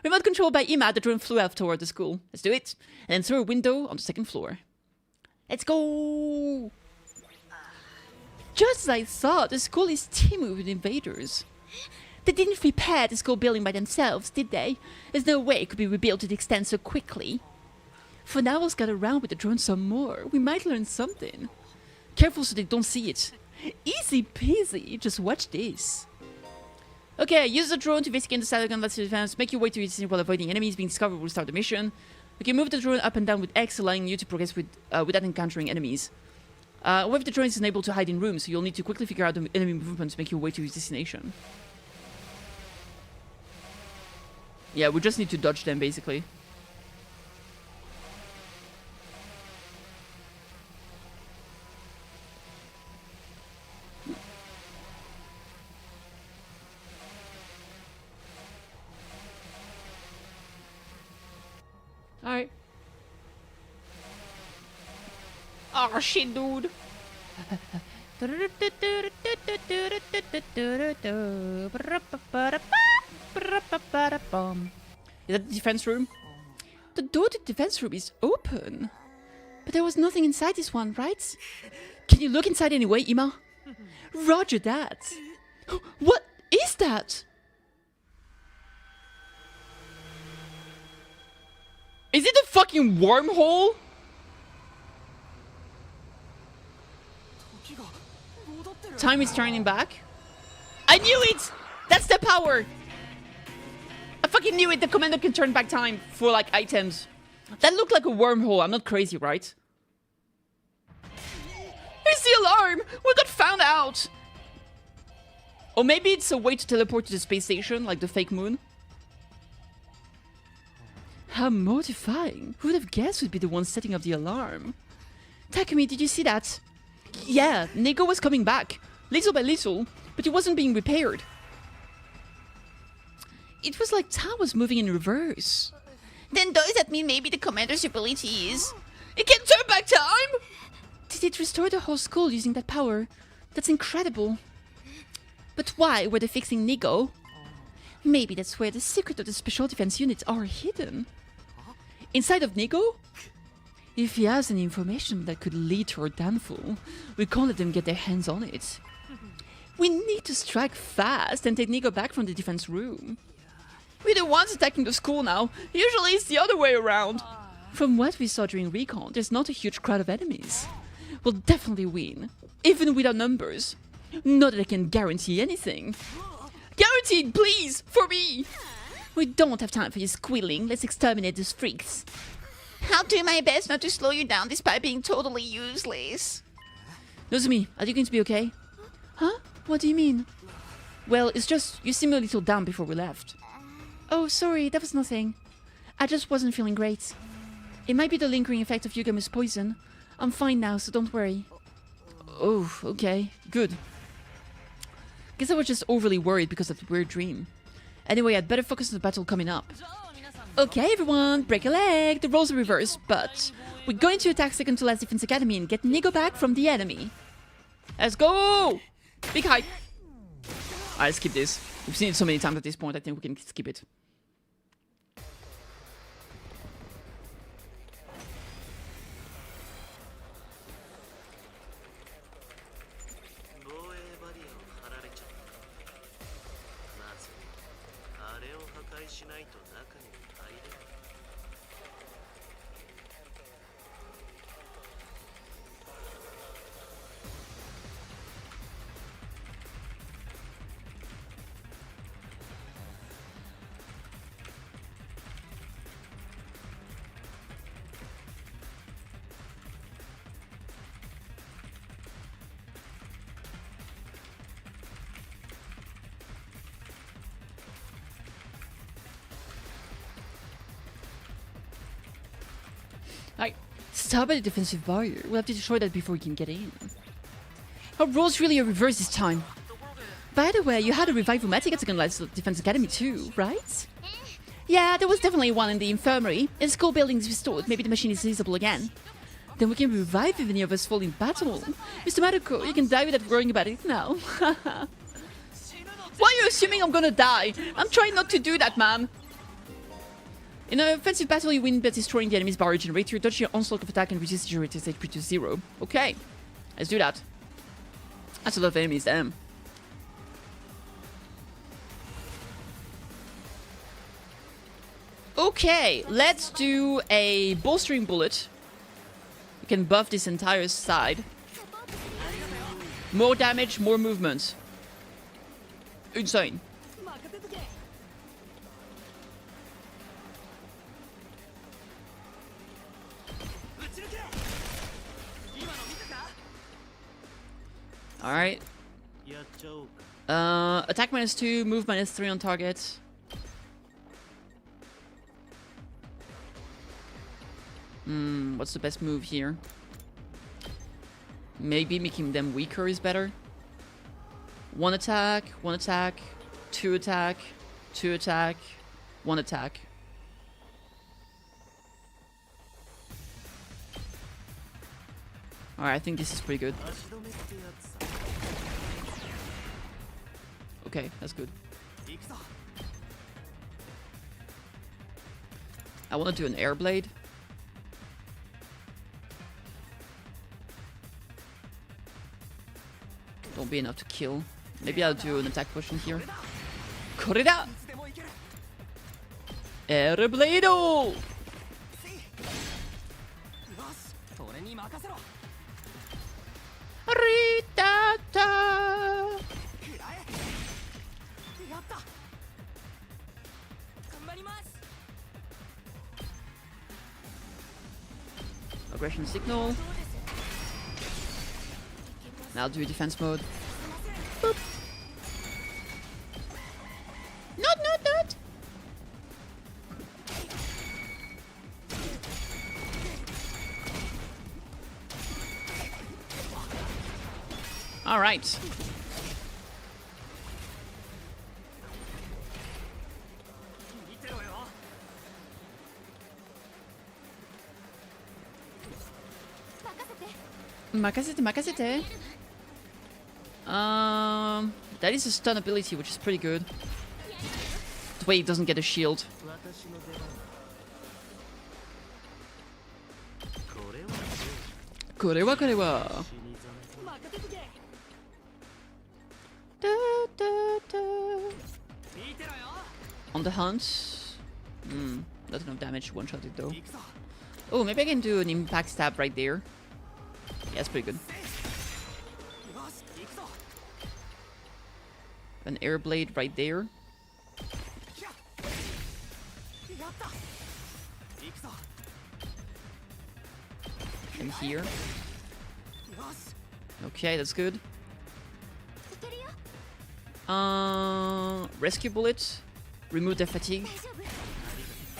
Remote control by Ima, the drone flew out toward the school. Let's do it. And then through a window on the 2nd floor. Let's go! Just as I thought, the school is teeming with invaders. They didn't repair the school building by themselves, did they? There's no way it could be rebuilt to the extent so quickly. For now, let's get around with the drone some more. We might learn something. Careful so they don't see it. Easy peasy, just watch this. Okay, use the drone to investigate the Shenanigans. Let's advance. Make your way to your destination while avoiding enemies being discovered. We'll start the mission. Okay, move the drone up and down with X, allowing you to progress without encountering enemies. What if the drone is unable to hide in rooms, so you'll need to quickly figure out the enemy movement to make your way to your destination. Yeah, we just need to dodge them, basically. Alright. Oh shit, dude. Is that the defense room? The door to the defense room is open. But there was nothing inside this one, right? Can you look inside anyway, Ima? Roger that. What is that? Is it a fucking wormhole? Time is turning back. I knew it! That's the power! I fucking knew it! The commander can turn back time for, like, items. That looked like a wormhole. I'm not crazy, right? Here's the alarm! We got found out! Or maybe it's a way to teleport to the space station, like the fake moon. How mortifying. Who would have guessed would be the one setting up the alarm? Takumi, did you see that? Yeah, Neko was coming back. Little by little, but it wasn't being repaired. It was like time was moving in reverse. Then does that mean maybe the commander's ability is... It can turn back time? Did it restore the whole school using that power? That's incredible. But why were they fixing Neko? Maybe that's where the secret of the special defense units are hidden. Inside of Neko? If he has any information that could lead to our downfall, we can't let them get their hands on it. We need to strike fast and take Neko back from the defense room. We're the ones attacking the school now. Usually it's the other way around. From what we saw during recon, there's not a huge crowd of enemies. We'll definitely win, even with our numbers. Not that I can guarantee anything. Guaranteed, please, for me. We don't have time for your squealing. Let's exterminate these freaks. I'll do my best not to slow you down despite being totally useless. Nozomi, are you going to be okay? Huh? What do you mean? Well, it's just, you seemed a little down before we left. Oh, sorry, that was nothing. I just wasn't feeling great. It might be the lingering effect of Yugamu's poison. I'm fine now, so don't worry. Oh, okay. Good. Guess I was just overly worried because of the weird dream. Anyway, I'd better focus on the battle coming up. Okay, everyone, break a leg. The roles are reversed, but we're going to attack second to last Defense Academy and get Nigo back from the enemy. Let's go! Big hype. Alright, skip this. We've seen it so many times at this point, I think we can skip it. Alright, stop at the defensive barrier. We'll have to destroy that before we can get in. Our role's really a reverse this time. By the way, you had a Revive-O-Matic at Second Life Defense Academy too, right? Yeah, there was definitely one in the infirmary. If school building is restored, maybe the machine is usable again. Then we can revive if any of us fall in battle. Mr. Maruko, you can die without worrying about it now. Why are you assuming I'm gonna die? I'm trying not to do that, man. In an offensive battle, you win by destroying the enemy's barrier generator, dodge your onslaught of attack, and reduce the generator's HP to 0. Okay, let's do that. That's a lot of enemies, damn. Okay, let's do a bolstering bullet. We can buff this entire side. More damage, more movement. Insane. Alright. Attack -2, move -3 on target. What's the best move here? Maybe making them weaker is better. 1 attack, 1 attack, 2 attack, 2 attack, 1 attack. Alright, I think this is pretty good. Okay, that's good. I want to do an air blade. Don't be enough to kill. Maybe I'll do an attack potion here. Korida! Air blade-o! Ritata! Aggression signal. Now I'll do defense mode. Boop. Not. All right. Makasete. That is a stun ability, which is pretty good. The way he doesn't get a shield. Korewa. On the hunt. Not enough damage to one-shot it though. Oh, maybe I can do an impact stab right there. Yeah, that's pretty good. An air blade right there. And here. Okay, that's good. Rescue bullet. Remove their fatigue.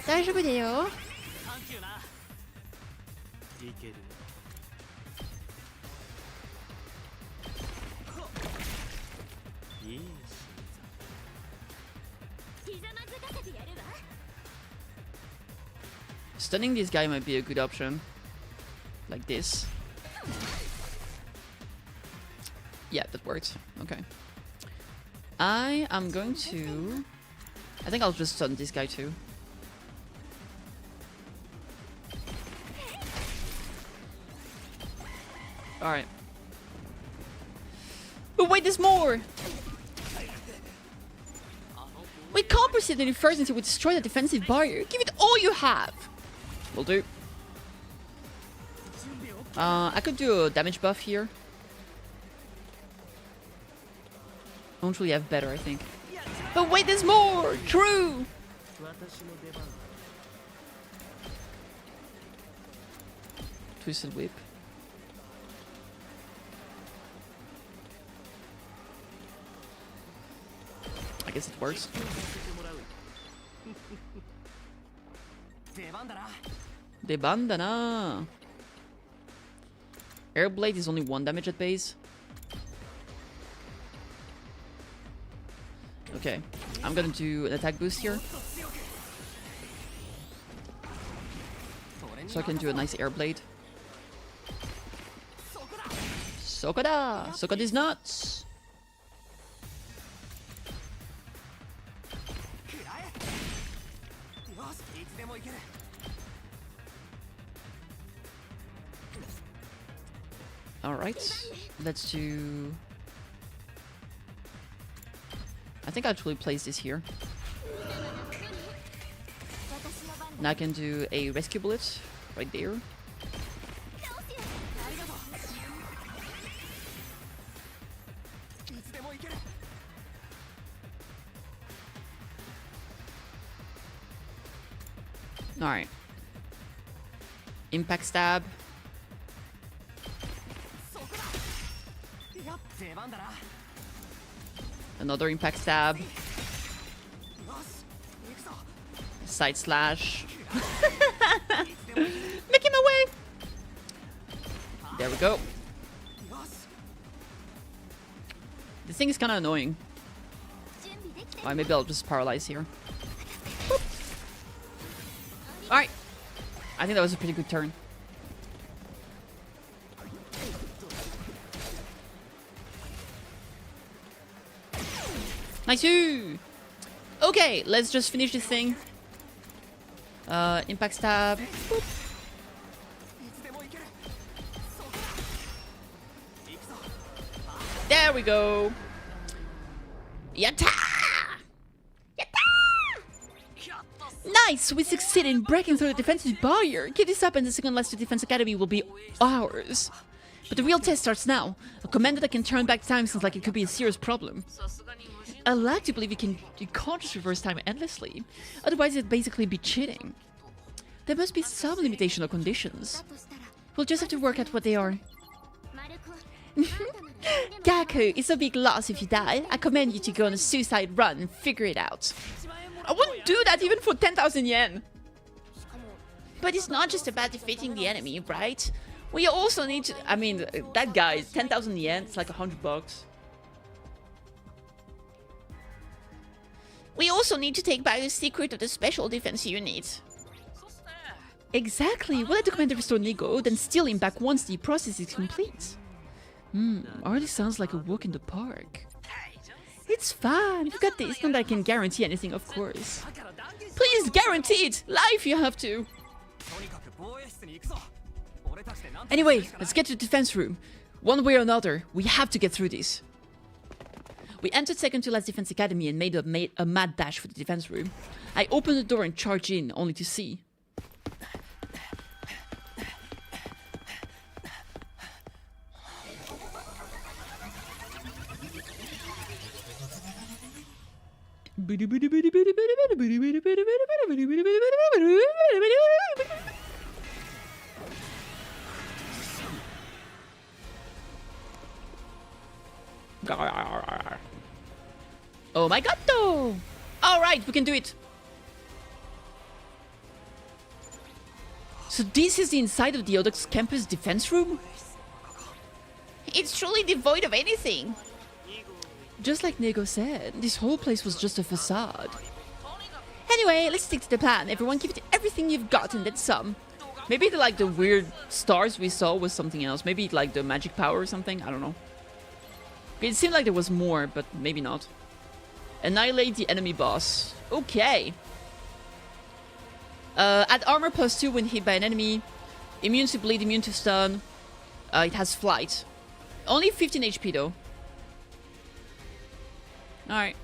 大丈夫だよ。Stunning this guy might be a good option. Like this. Yeah, that worked. Okay. I am going to... I think I'll just stun this guy too. Alright. But wait, there's more! We can't proceed any further until we destroy the defensive barrier. Give it all you have! Will do. I could do a damage buff here. I don't really have better, I think. But wait, there's more! True! Twisted whip. I guess it works. De bandana. Airblade is only 1 damage at base. Okay, I'm gonna do an attack boost here. So I can do a nice airblade. Sokoda! Sokoda is nuts! Alright, let's do... I think I'll actually place this here. Now I can do a rescue bullet right there. Alright. Impact stab. Another impact stab. Side slash. Making my way. There we go. This thing is kind of annoying. Alright, maybe I'll just paralyze here. Alright. I think that was a pretty good turn. Nice! Okay, let's just finish this thing. Impact stab. Boop. There we go. Yatta! Yatta! Nice! We succeeded in breaking through the defensive barrier. Keep this up and the second last defense academy will be ours. But the real test starts now. A commander that can turn back time sounds like it could be a serious problem. I like to believe you can't just reverse time endlessly. Otherwise it'd basically be cheating. There must be some limitation or conditions. We'll just have to work out what they are. Gaku, it's a big loss if you die. I commend you to go on a suicide run and figure it out. I wouldn't do that even for 10,000 yen. But it's not just about defeating the enemy, right? We also need to... I mean, that guy, 10,000 yen, it's like $100. We also need to take back the secret of the special defense unit. Exactly. We'll let the commander restore Nego, then steal him back once the process is complete. Already sounds like a walk in the park. It's fine. You got this. Not that I can guarantee anything, of course. Please guarantee it! Life, you have to! Anyway, let's get to the defense room. One way or another, we have to get through this. We entered second to last defense academy and made a mad dash for the defense room. I opened the door and charged in, only to see... Oh my god, though! Alright, we can do it! So this is the inside of the Odox campus defense room? It's truly devoid of anything. Just like Nego said, this whole place was just a facade. Anyway, let's stick to the plan. Everyone give it everything you've got and then some. Maybe the weird stars we saw was something else. Maybe like the magic power or something. I don't know. It seemed like there was more, but maybe not. Annihilate the enemy boss. Okay. Add armor +2 when hit by an enemy. Immune to bleed, immune to stun. It has flight. Only 15 HP though. Alright.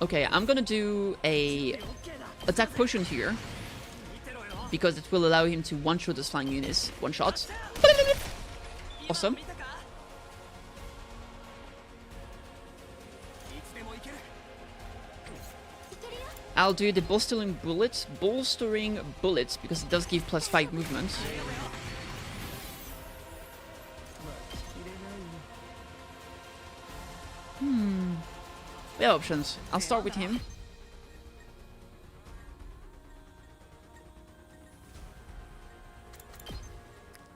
Okay, I'm gonna do a attack potion here. Because it will allow him to one-shot those flying units. One shot. Awesome. I'll do the bolstering bullet, because it does give +5 movement. We have options. I'll start with him.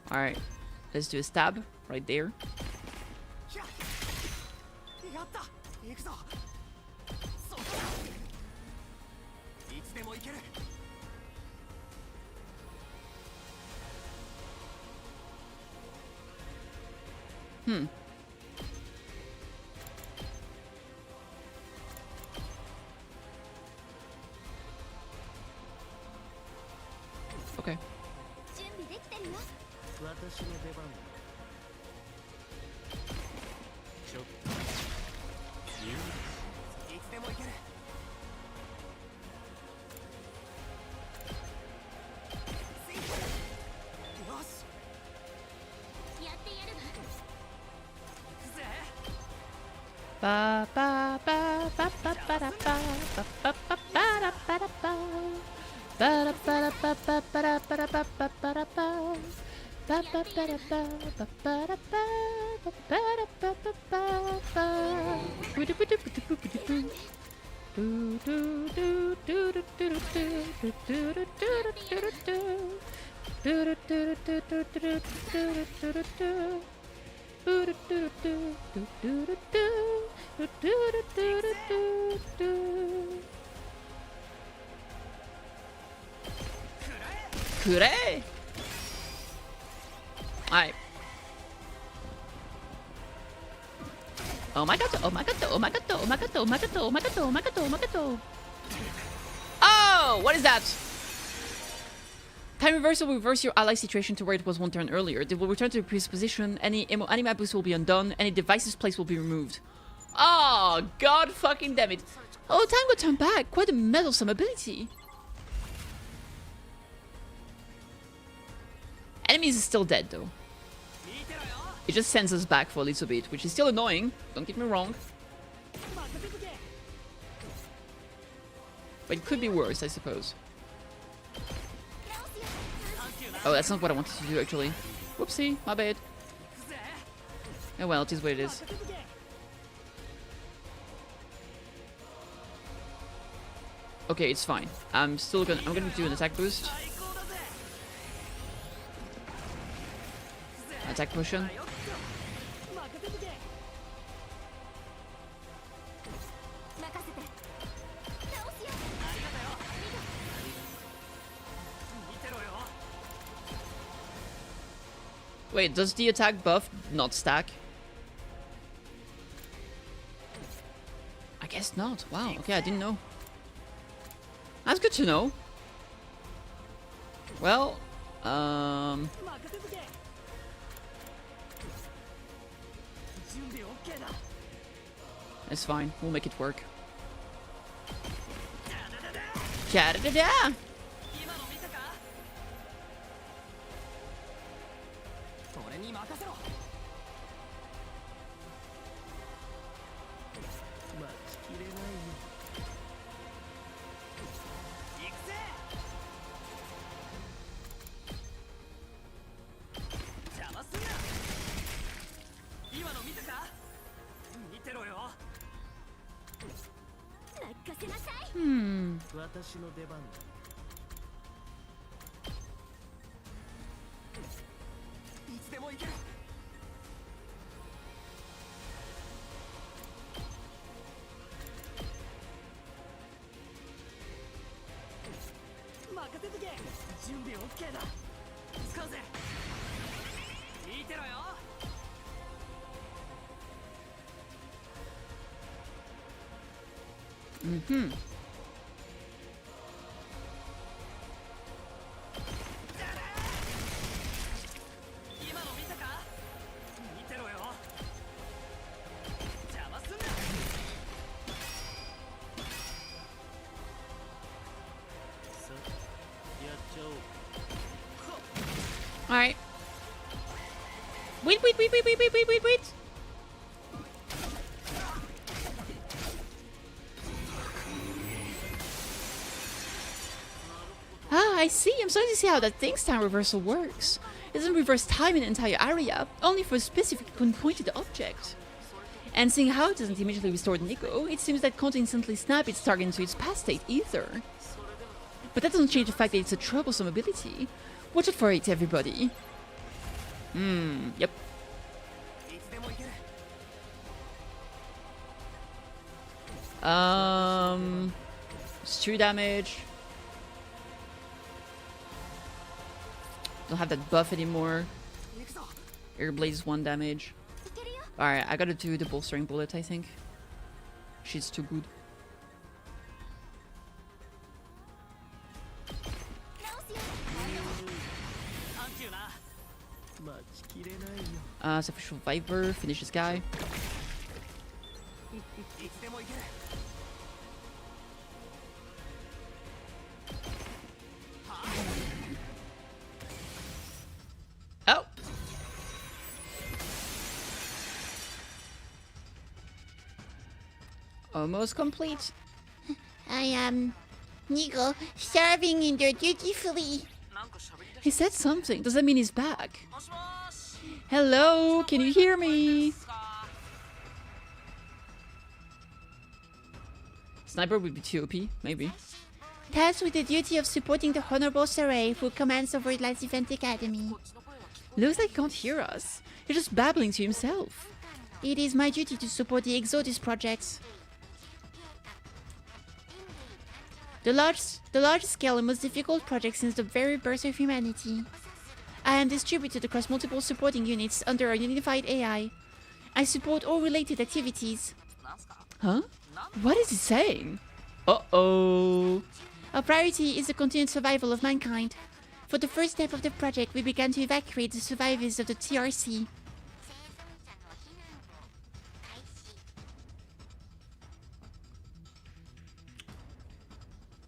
Alright, let's do a stab right there. Okay. Ba ba ba ba ba ba da ba ba ba ba ba da ba da ba ba da ba da ba ba ba da ba da ba ba ba da ba ba ba ba da ba ba ba da ba ba ba da ba ba ba ba boo doo boo doo boo doo boo doo boo doo doo doo doo doo doo doo doo doo doo 그래? Alright. Oh my god, oh my god, oh my god, oh my god, oh my god, oh my god, oh my god, oh my god. Oh, what is that? Time reversal will reverse your ally situation to where it was 1 turn earlier. They will return to the previous position. Any animat boost will be undone. Any devices placed will be removed. Oh, god fucking damn it. Oh, time got turned back. Quite a meddlesome ability. Enemies is still dead though. It just sends us back for a little bit, which is still annoying. Don't get me wrong. But it could be worse, I suppose. Oh, that's not what I wanted to do, actually. Whoopsie, my bad. Oh well, it is what it is. Okay, it's fine. I'm gonna do an attack boost. Attack potion. Wait, does the attack buff not stack? I guess not. Wow, okay, I didn't know. That's good to know. Well, it's fine. We'll make it work. Ka-da-da-da! Mm-hmm. Alright. Wait. Ah, I see. I'm starting to see how that thing's time reversal works. It doesn't reverse time in an entire area, only for a specific pinpointed object. And seeing how it doesn't immediately restore Neko, it seems that can't instantly snap its target into its past state either. But that doesn't change the fact that it's a troublesome ability. Watch out for it, everybody. Yep. It's 2 damage. Don't have that buff anymore. Airblade is 1 damage. Alright, I gotta do the bolstering bullet, I think. She's too good. Sacrificial Viper, finish this guy. Oh! Almost complete. I am Nico, serving in there dutifully. He said something. Does that mean he's back? Hello, can you hear me? Sniper would be too OP, maybe. Tasked with the duty of supporting the Honorable Saray, who commands over Last Event Academy. Looks like he can't hear us. He's just babbling to himself. It is my duty to support the Exodus project. The large-scale and most difficult project since the very birth of humanity. I am distributed across multiple supporting units under a unified AI. I support all related activities. Huh? What is he saying? Uh-oh. Our priority is the continued survival of mankind. For the first step of the project, we began to evacuate the survivors of the TRC.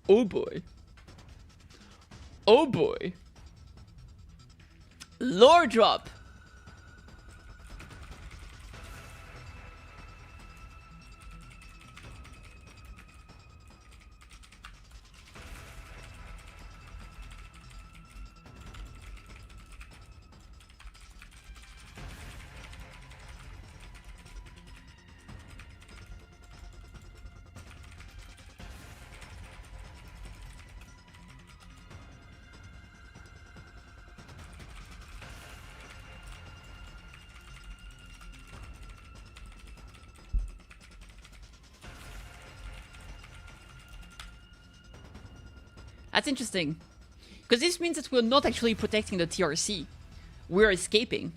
Oh boy. Oh boy. Lore drop. That's interesting. Because this means that we're not actually protecting the TRC. We're escaping.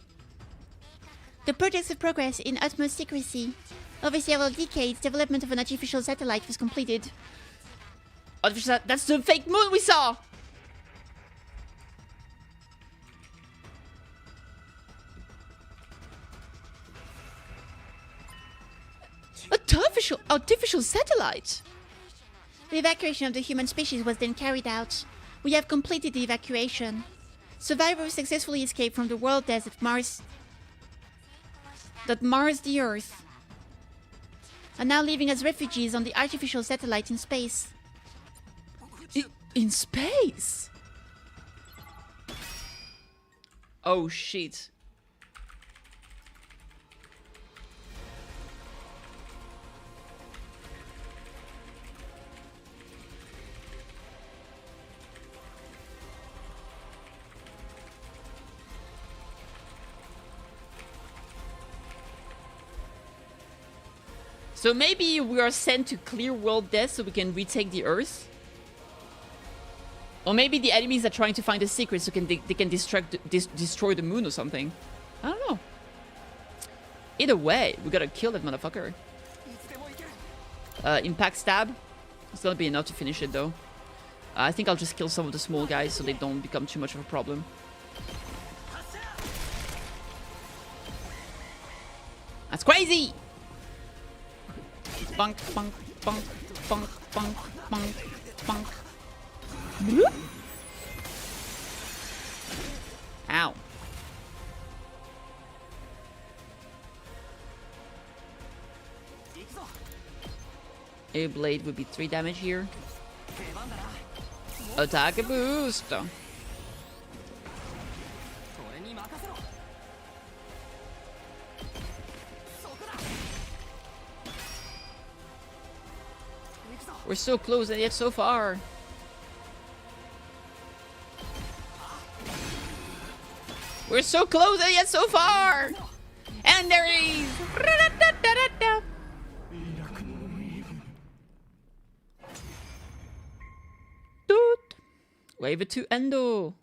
The projects have progressed in utmost secrecy. Over several decades, development of an artificial satellite was completed. That's the fake moon we saw! Artificial satellite! The evacuation of the human species was then carried out. We have completed the evacuation. Survivors successfully escaped from the world death that mars the Earth, are now living as refugees on the artificial satellite in space. In space? Oh shit. So maybe we are sent to clear world death so we can retake the Earth? Or maybe the enemies are trying to find the secret so they can destroy the moon or something. I don't know. Either way, we gotta kill that motherfucker. Impact stab. It's gonna be enough to finish it though. I think I'll just kill some of the small guys so they don't become too much of a problem. That's crazy! Bunk, bunk, bunk, bunk, bunk, bunk, bunk. Bloop. Ow. A blade would be 3 damage here. Attack a boost. We're so close and yet so far. We're so close and yet so far. And there he is. Doot. Wave it to Endo.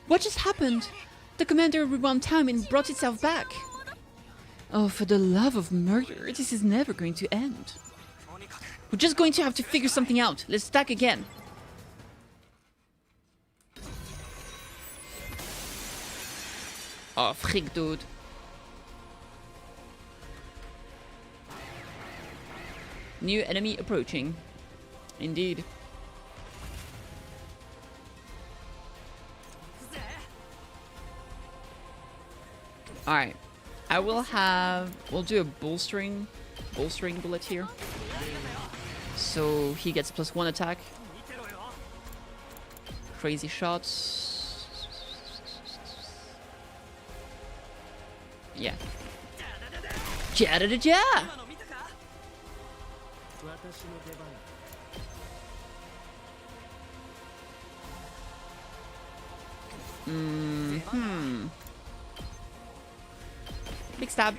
What just happened? The commander rewound time and brought itself back. Oh, for the love of murder, this is never going to end. We're just going to have to figure something out. Let's attack again. Oh, freak, dude. New enemy approaching. Indeed. Alright. We'll do a bolstering bullet here. So he gets +1 attack. Crazy shots. Yeah. Ja-da-da-ja! Big stab.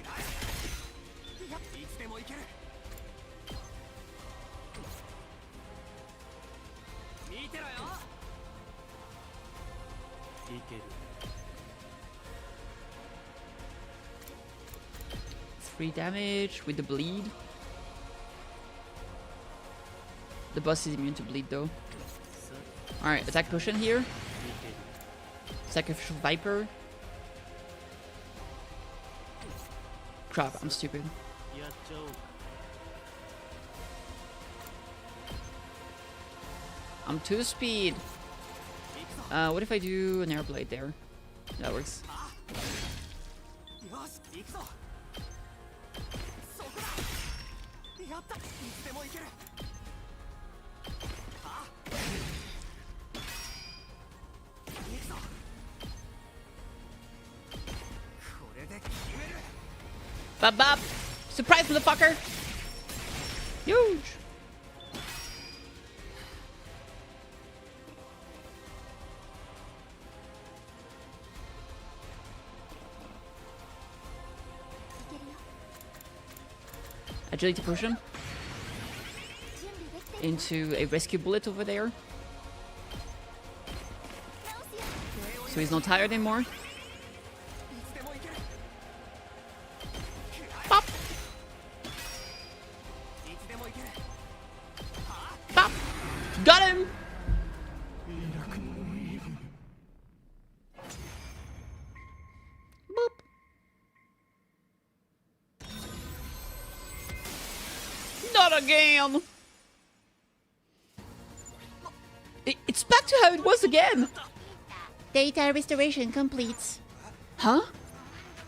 Three damage with the bleed. The boss is immune to bleed though. Alright, attack potion here. Sacrificial Viper. Crap, I'm stupid. I'm 2 speed. What if I do an air blade there? That works. Bop bop! Surprise, motherfucker! Huge! Agility potion into a rescue bullet over there. So he's not tired anymore. Pop! Pop! Got him! Boop. Not again! It's back to how it was again! Data restoration complete. Huh?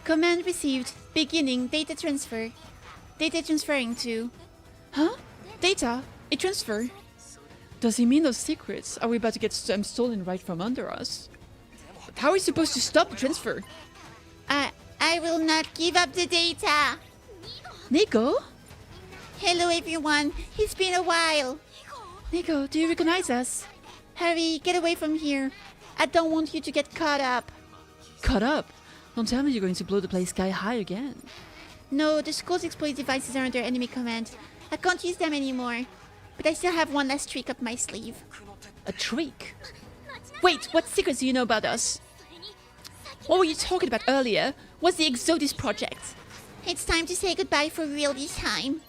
Command received. Beginning data transfer. Data transferring to. Huh? Data? A transfer? Does he mean those secrets? Are we about to get stolen right from under us? But how are we supposed to stop the transfer? I will not give up the data. Nico? Hello everyone. It's been a while. Nico, do you recognize us? Hurry, get away from here. I don't want you to get caught up. Caught up? Don't tell me you're going to blow the place sky high again. No, the school's exploit devices are under enemy command. I can't use them anymore. But I still have one last trick up my sleeve. A trick? Wait, what secrets do you know about us? What were you talking about earlier? What's the Exodus project? It's time to say goodbye for real this time.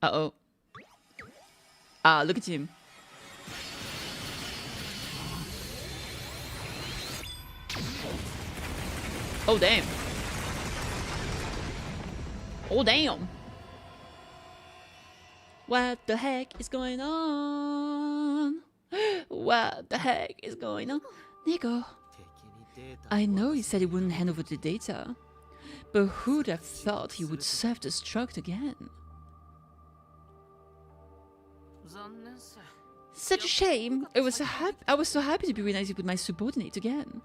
Uh-oh. Ah, look at him. Oh, damn. Oh, damn. What the heck is going on? What the heck is going on? Nico, I know he said he wouldn't hand over the data, but who'd have thought he would self-destruct again? Such a shame. I was so happy to be reunited with my subordinate again.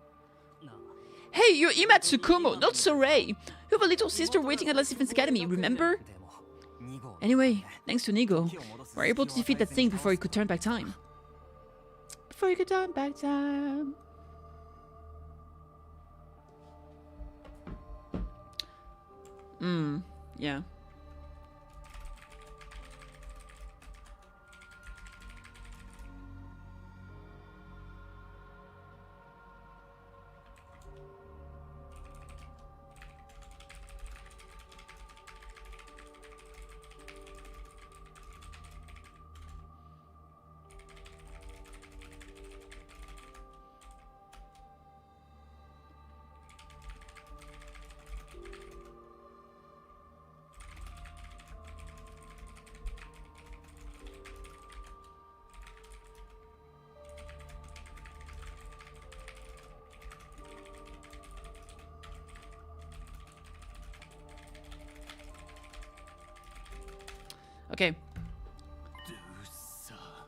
Hey, you're Ima Tsukumo, not Sorei. You have a little sister waiting at Last Defense Academy, remember? Anyway, thanks to Nigo, we're able to defeat that thing before he could turn back time. Before he could turn back time. Yeah. Okay.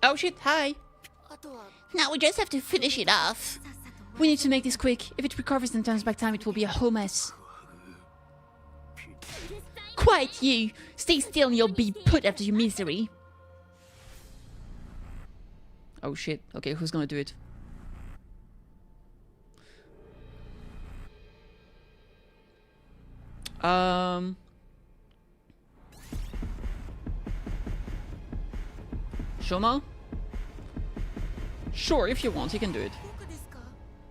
Oh shit, hi. Now we just have to finish it off. We need to make this quick. If it recovers and turns back time, it will be a whole mess. Quiet, you! Stay still and you'll be put out of your misery. Oh shit. Okay, who's gonna do it? Shoma? Sure, if you want, you can do it.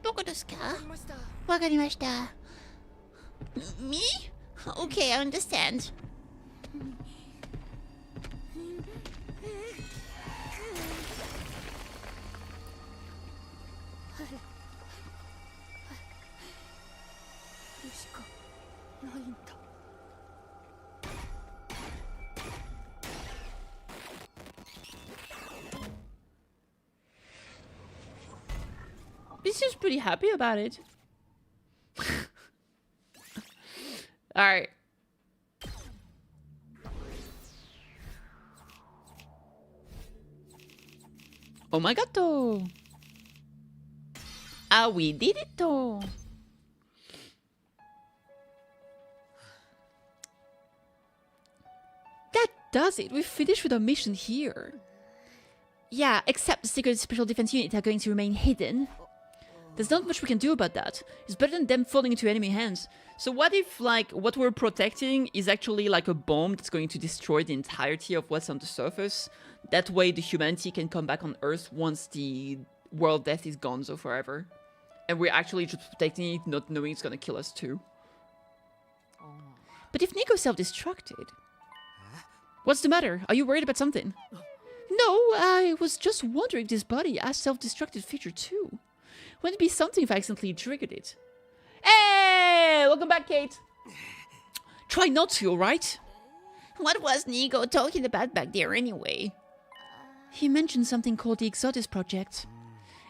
どこですか? わかりました. Me? Okay, I understand. He seems pretty happy about it. Alright. Oh my god, though. Ah, we did it, though. That does it. We've finished with our mission here. Yeah, except the secret special defense unit are going to remain hidden. There's not much we can do about that. It's better than them falling into enemy hands. So what if, like, what we're protecting is actually like a bomb that's going to destroy the entirety of what's on the surface? That way the humanity can come back on Earth once the world death is gone so forever. And we're actually just protecting it, not knowing it's gonna kill us too. But if Nico self-destructed... What's the matter? Are you worried about something? No, I was just wondering if this body has self-destructed feature too. Wouldn't it be something if I accidentally triggered it? Hey! Welcome back, Kate! Try not to, alright? What was Nigo talking about back there anyway? He mentioned something called the Exodus project.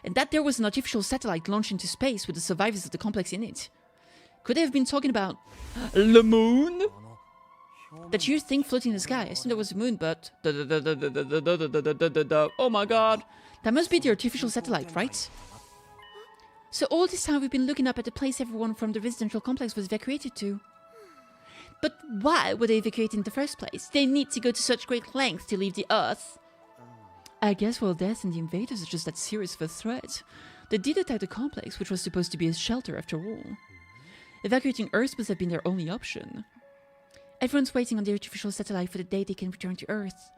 And that there was an artificial satellite launched into space with the survivors of the complex in it. Could they have been talking about... the moon? That huge thing floating in the sky. I assumed there was a moon, but... Oh my god. That must be the artificial satellite, right? So all this time we've been looking up at the place everyone from the residential complex was evacuated to. But why would they evacuate in the first place? They need to go to such great lengths to leave the Earth. I guess world death and the invaders are just that serious of a threat. They did attack the complex, which was supposed to be a shelter after all. Evacuating Earth must have been their only option. Everyone's waiting on the artificial satellite for the day they can return to Earth.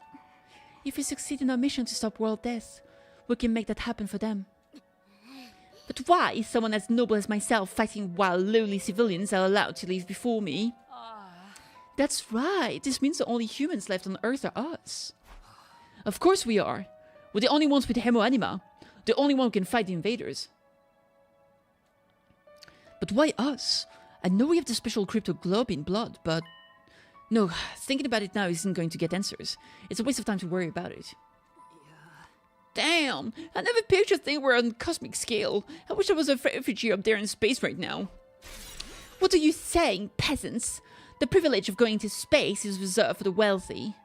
If we succeed in our mission to stop world death, we can make that happen for them. But why is someone as noble as myself fighting while lowly civilians are allowed to leave before me? That's right, this means the only humans left on Earth are us. Of course we are. We're the only ones with Hemo Anima. The only one who can fight the invaders. But why us? I know we have the special cryptoglobin blood, but... No, thinking about it now isn't going to get answers. It's a waste of time to worry about it. Damn! I never pictured things were on cosmic scale. I wish I was a refugee up there in space right now. What are you saying, peasants? The privilege of going to space is reserved for the wealthy.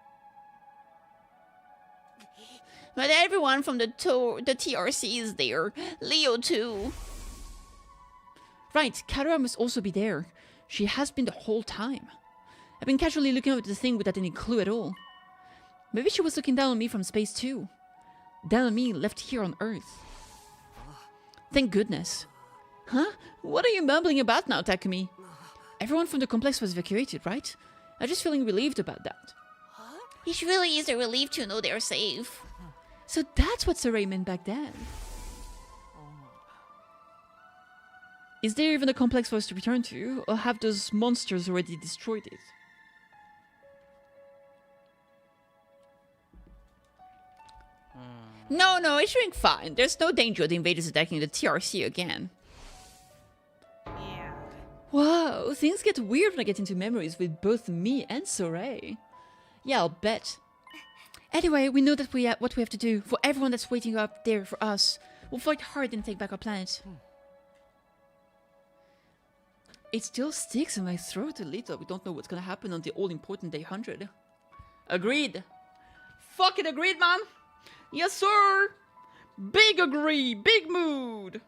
But everyone from the TRC is there. Leo too. Right, Kara must also be there. She has been the whole time. I've been casually looking at the thing without any clue at all. Maybe she was looking down on me from space too. Down on me left here on Earth. Thank goodness. Huh? What are you mumbling about now, Takumi? Everyone from the complex was evacuated, right? I'm just feeling relieved about that. It really is a relief to know they're safe. So that's what Saray meant back then. Is there even a complex for us to return to, or have those monsters already destroyed it? No, it's doing fine. There's no danger of the invaders attacking the TRC again. Yeah. Wow, things get weird when I get into memories with both me and Soray. Yeah, I'll bet. Anyway, we know that what we have to do. For everyone that's waiting up there for us, we'll fight hard and take back our planet. It still sticks in my throat a little. We don't know what's gonna happen on the all-important day 100. Agreed. Fucking agreed, man. Yes, sir. Big agree. Big mood.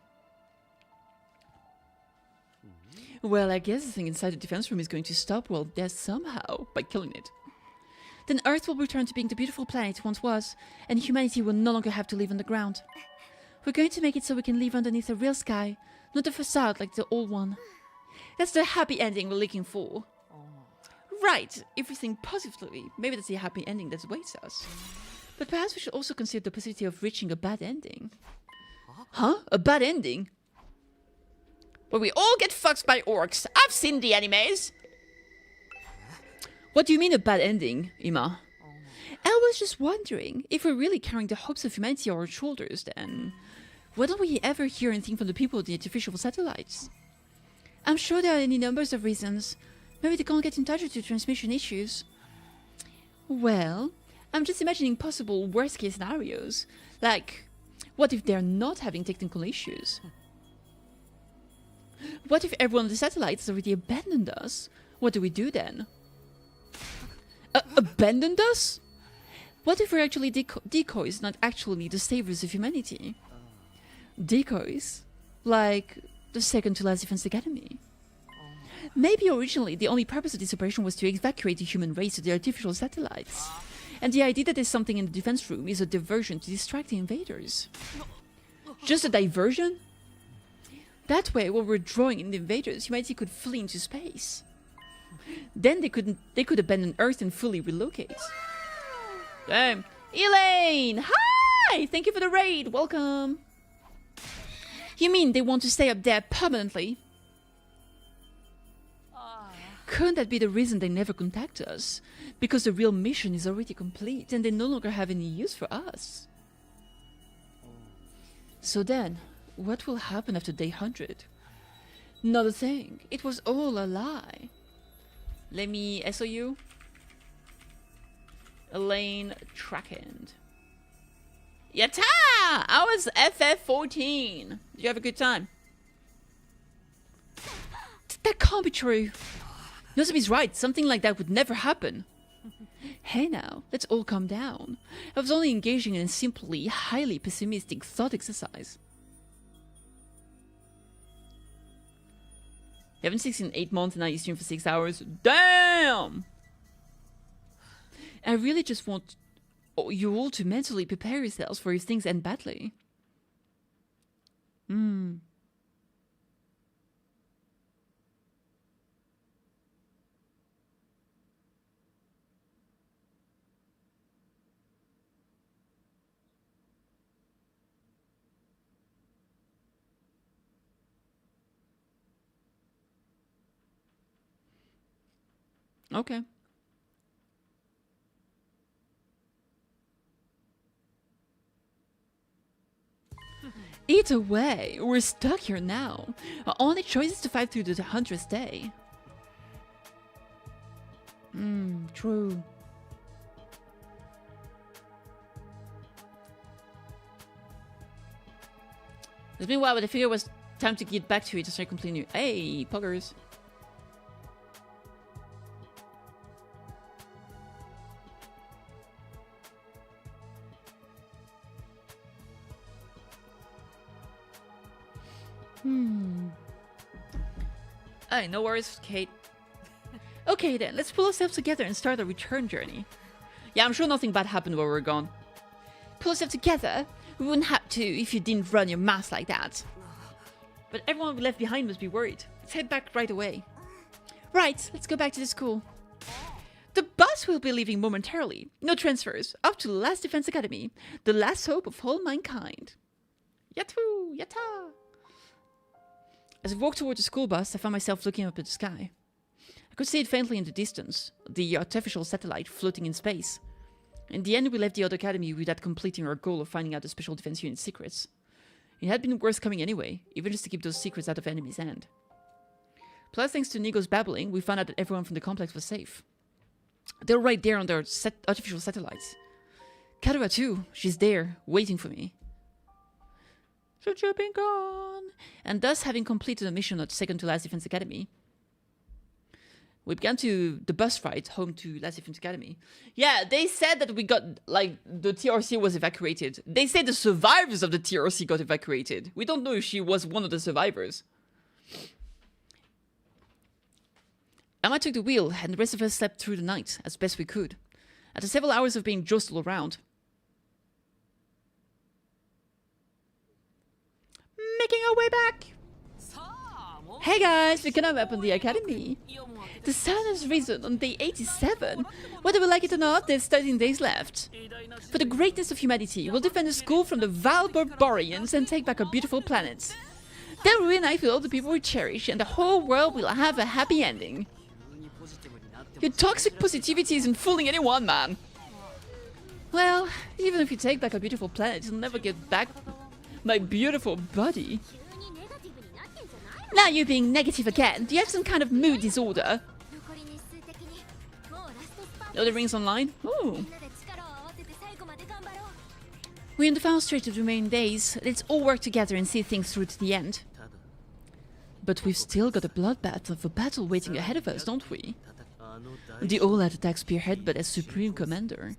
Well, I guess the thing inside the defense room is going to stop world death somehow by killing it. Then Earth will return to being the beautiful planet it once was, and humanity will no longer have to live on the ground. We're going to make it so we can live underneath a real sky, not a facade like the old one. That's the happy ending we're looking for. Right, if we think positively, maybe that's the happy ending that awaits us. But perhaps we should also consider the possibility of reaching a bad ending. Huh? A bad ending? Where we all get fucked by orcs. I've seen the animes. What do you mean a bad ending, Ima? I was just wondering, if we're really carrying the hopes of humanity on our shoulders, then why don't we ever hear anything from the people of the artificial satellites? I'm sure there are any numbers of reasons. Maybe they can't get in touch due to transmission issues. Well, I'm just imagining possible worst-case scenarios. Like, what if they're not having technical issues? What if everyone on the satellites has already abandoned us? What do we do then? Abandoned us? What if we're actually decoys, not actually the saviors of humanity? Decoys? Like the second to last Defense Academy? Maybe originally the only purpose of this operation was to evacuate the human race to the artificial satellites. And the idea that there's something in the defense room is a diversion to distract the invaders. Just a diversion? That way, while we're drawing in the invaders, humanity could flee into space. Then they could abandon Earth and fully relocate. Damn. Elaine! Hi! Thank you for the raid! Welcome! You mean they want to stay up there permanently? Couldn't that be the reason they never contact us? Because the real mission is already complete and they no longer have any use for us. So then, what will happen after day 100? Not a thing. It was all a lie. Let me SOU. Elaine Trackend. Yatta! I was FF14. Did you have a good time? That can't be true. Nozomi's right. Something like that would never happen. Hey now, let's all calm down. I was only engaging in a simply highly pessimistic thought exercise. You haven't seen in 8 months and now you stream for 6 hours? Damn! I really just want you all to mentally prepare yourselves for if things end badly. Okay. Either way, we're stuck here now. Our only choice is to fight through the 100th day. True. It's been a while, but I figured it was time to get back to it to start completely new. Hey, puggers. Hey, no worries, Kate. Okay then, let's pull ourselves together and start a return journey. Yeah, I'm sure nothing bad happened while we were gone. Pull yourself together? We wouldn't have to if you didn't run your mouth like that. But everyone we left behind must be worried. Let's head back right away. Right, let's go back to the school. The bus will be leaving momentarily. No transfers. Up to the last Defense Academy. The last hope of all mankind. Yatu! Yatta! As I walked toward the school bus, I found myself looking up at the sky. I could see it faintly in the distance, the artificial satellite floating in space. In the end, we left the other academy without completing our goal of finding out the Special Defense Unit's secrets. It had been worth coming anyway, even just to keep those secrets out of enemies' hand. Plus, thanks to Nigo's babbling, we found out that everyone from the complex was safe. They were right there on their artificial satellites. Karua too, she's there, waiting for me. Should you be gone? And thus, having completed a mission at second to last Defense Academy, we began the bus ride home to Last Defense Academy. Yeah, they said that we got, like, the TRC was evacuated. They said the survivors of the TRC got evacuated. We don't know if she was one of the survivors. Emma took the wheel, and the rest of us slept through the night as best we could. After several hours of being jostled around, making our way back. Hey guys, we're gonna up on the academy. The sun has risen on day 87. Whether we like it or not, there's 13 days left. For the greatness of humanity, we'll defend the school from the vile barbarians and take back our beautiful planet. Then we reunite with all the people we cherish, and the whole world will have a happy ending. Your toxic positivity isn't fooling anyone, man. Well, even if you take back our beautiful planet, you'll never get back my beautiful body. Now you're being negative again. Do you have some kind of mood disorder? Oh, the ring's online? Ooh. We're in the final stretch of the remaining days. Let's all work together and see things through to the end. But we've still got a bloodbath of a battle waiting ahead of us, don't we? The all-out attack spearhead, but as Supreme Commander.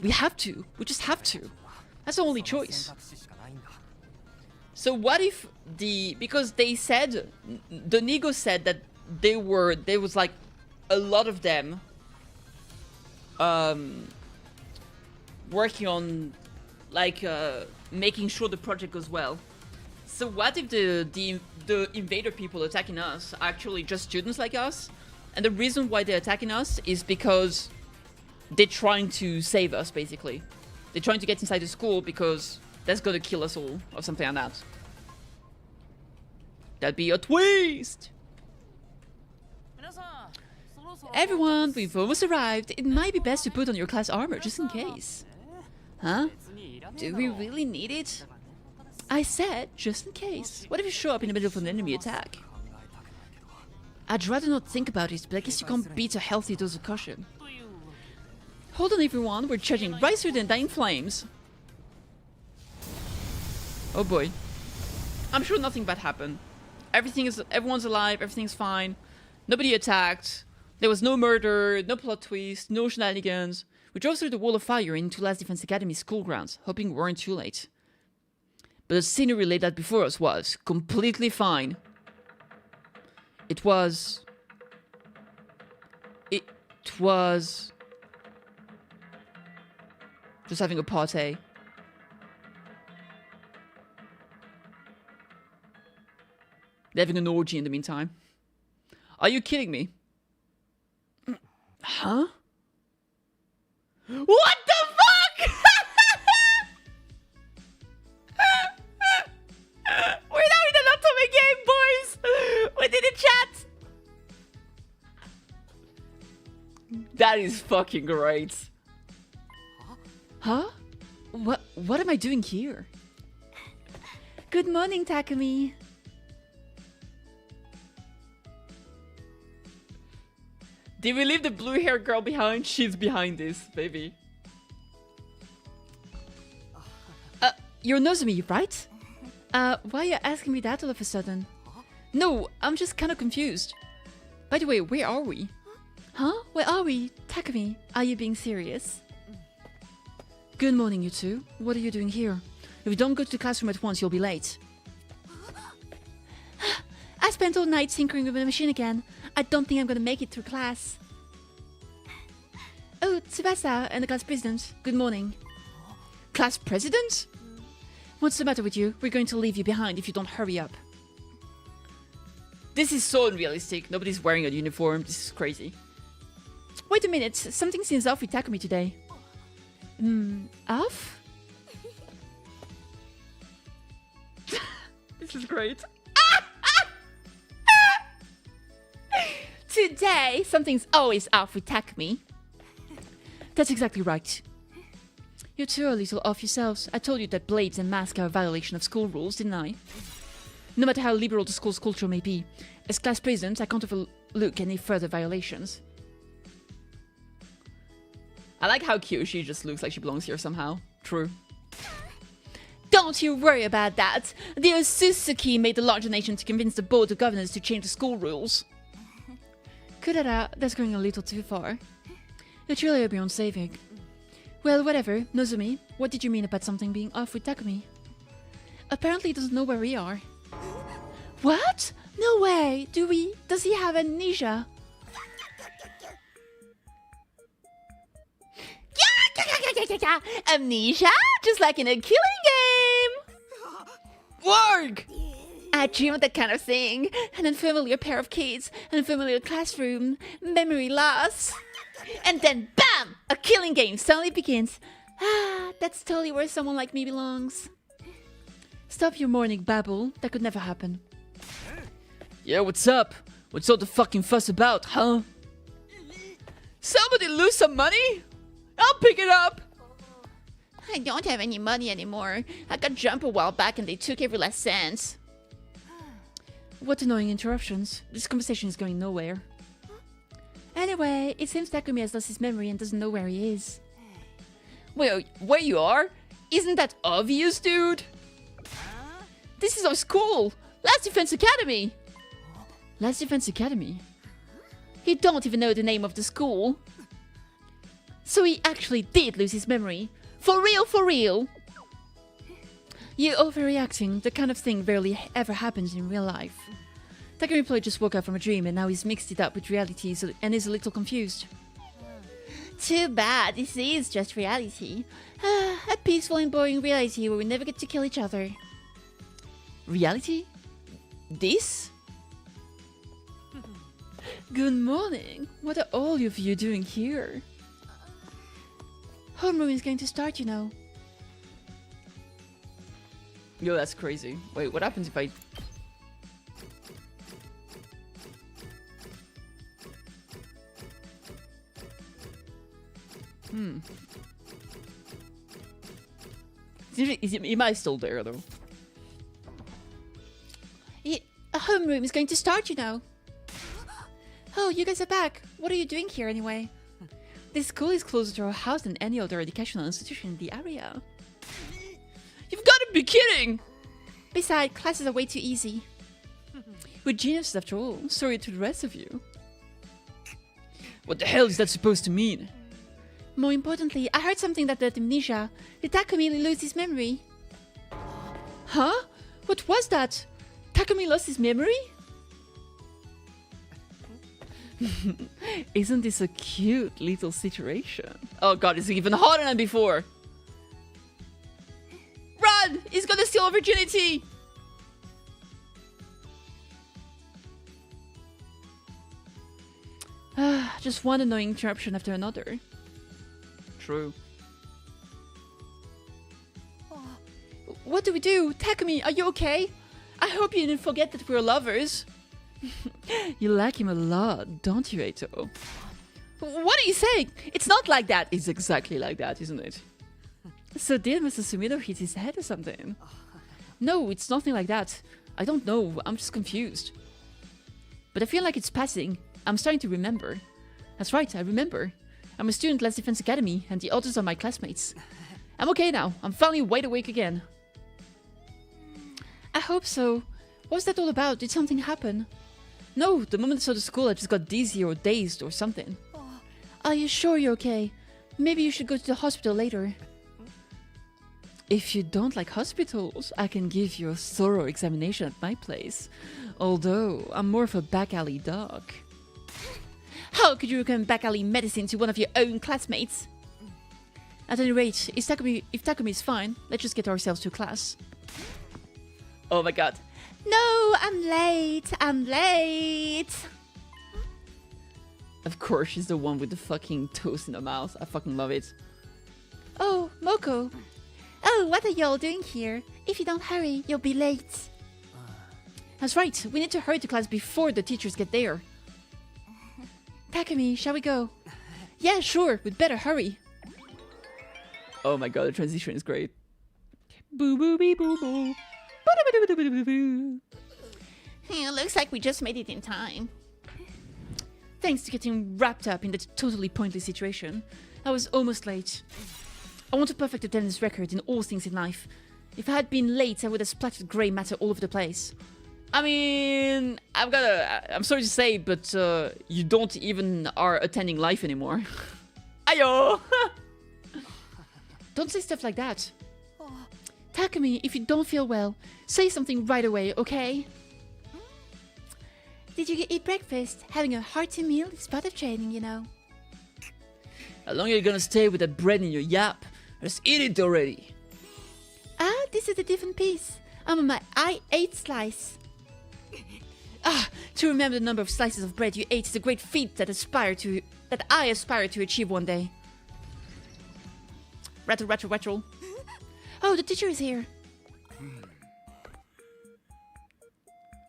We have to. We just have to. That's the only choice. So what if because they said, the Nigo said that there was like a lot of them working on like making sure the project goes well. So what if the invader people attacking us are actually just students like us? And the reason why they're attacking us is because they're trying to save us, basically. They're trying to get inside the school because that's gonna kill us all, or something like that. That'd be a twist! Everyone, we've almost arrived. It might be best to put on your class armor, just in case. Huh? Do we really need it? I said, just in case. What if you show up in the middle of an enemy attack? I'd rather not think about it, but I guess you can't beat a healthy dose of caution. Hold on everyone, we're charging right through the undying flames. Oh boy. I'm sure nothing bad happened. Everyone's alive, everything's fine. Nobody attacked. There was no murder, no plot twist, no shenanigans. We drove through the wall of fire into Last Defense Academy school grounds, hoping we weren't too late. But the scenery laid out before us was completely fine. It was just having a party. They're having an orgy in the meantime. Are you kidding me? Huh? What the fuck? We're now in an atomic game, boys! We did a chat! That is fucking great. Huh? What am I doing here? Good morning, Takumi. Did we leave the blue-haired girl behind? She's behind this, baby. You're Nozomi, right? Why are you asking me that all of a sudden? No, I'm just kind of confused. By the way, where are we? Huh? Where are we? Takumi, are you being serious? Good morning, you two. What are you doing here? If you don't go to the classroom at once, you'll be late. I spent all night tinkering with the machine again. I don't think I'm gonna make it through class. Oh, Tsubasa and the class president. Good morning. Class president? What's the matter with you? We're going to leave you behind if you don't hurry up. This is so unrealistic. Nobody's wearing a uniform. This is crazy. Wait a minute. Something seems off with Takumi today. Off? This is great. Today, something's always off with Takumi. That's exactly right. You two are a little off yourselves. I told you that blades and masks are a violation of school rules, didn't I? No matter how liberal the school's culture may be, as class president, I can't overlook any further violations. I like how cute she just looks like she belongs here somehow. True. Don't you worry about that. The Osusuki made a large donation to convince the board of governors to change the school rules. Kurara, that's going a little too far. You're truly beyond saving. Well, whatever. Nozomi, what did you mean about something being off with Takumi? Apparently he doesn't know where we are. What? No way! Does he have amnesia? Amnesia? Just like in a killing game! Work! I dream of that kind of thing. An unfamiliar pair of kids, an unfamiliar classroom, memory loss. And then BAM! A killing game suddenly begins. That's totally where someone like me belongs. Stop your morning babble. That could never happen. Yeah, what's up? What's all the fucking fuss about, huh? Somebody lose some money? I'll pick it up! I don't have any money anymore. I got jumped a while back and they took every last cent. What annoying interruptions. This conversation is going nowhere. Anyway, it seems Takumi has lost his memory and doesn't know where he is. Wait, where you are? Isn't that obvious, dude? This is our school! Last Defense Academy! Last Defense Academy? He don't even know the name of the school. So he actually did lose his memory. For real, for real! You're overreacting. The kind of thing rarely ever happens in real life. Takumi probably just woke up from a dream and now he's mixed it up with reality and is a little confused. Too bad, this is just reality. A peaceful and boring reality where we never get to kill each other. Reality? This? Good morning. What are all of you doing here? Homeroom is going to start, you know. Yo, that's crazy. Wait, what happens if I... Is Ima still there, though? A homeroom is going to start, you know. Oh, you guys are back. What are you doing here, anyway? This school is closer to our house than any other educational institution in the area. You've got to be kidding! Besides, classes are way too easy. We're geniuses after all. Sorry to the rest of you. What the hell is that supposed to mean? More importantly, I heard something that had amnesia. Did Takumi lose his memory? Huh? What was that? Takumi lost his memory? Isn't this a cute little situation? Oh god, it's even hotter than before. Run! He's gonna steal our virginity! Just one annoying interruption after another. True. What do we do? Takumi, are you okay? I hope you didn't forget that we're lovers. You like him a lot, don't you, Eito? What are you saying? It's not like that. It's exactly like that, isn't it? So did Mr. Sumino hit his head or something? No, it's nothing like that. I don't know. I'm just confused. But I feel like it's passing. I'm starting to remember. That's right, I remember. I'm a student at Let's Defense Academy, and the others are my classmates. I'm okay now. I'm finally wide awake again. I hope so. What was that all about? Did something happen? No, the moment I saw the school, I just got dizzy or dazed or something. Are you sure you're okay? Maybe you should go to the hospital later. If you don't like hospitals, I can give you a thorough examination at my place. Although, I'm more of a back alley doc. How could you recommend back alley medicine to one of your own classmates? At any rate, if Takumi is fine, let's just get ourselves to class. Oh my god. No, I'm late. Of course, she's the one with the fucking toast in her mouth. I fucking love it. Oh, Moko. Oh, what are y'all doing here? If you don't hurry, you'll be late. That's right, we need to hurry to class before the teachers get there. Takumi, shall we go? Yeah, sure, we'd better hurry. Oh my god, the transition is great. Boo boo bee boo boo. Looks like we just made it in time. Thanks to getting wrapped up in that totally pointless situation, I was almost late. I want a perfect attendance record in all things in life. If I had been late, I would have splattered grey matter all over the place. I mean, I'm sorry to say, but you don't even are attending life anymore. Ayo! Don't say stuff like that. Takumi, if you don't feel well, say something right away, okay? Did you eat breakfast? Having a hearty meal is part of training, you know. How long are you gonna stay with that bread in your yap? Just eat it already. Ah, this is a different piece. I'm on my I8 slice. To remember the number of slices of bread you ate is a great feat that I aspire to achieve one day. Rattle, rattle, rattle. Oh, the teacher is here.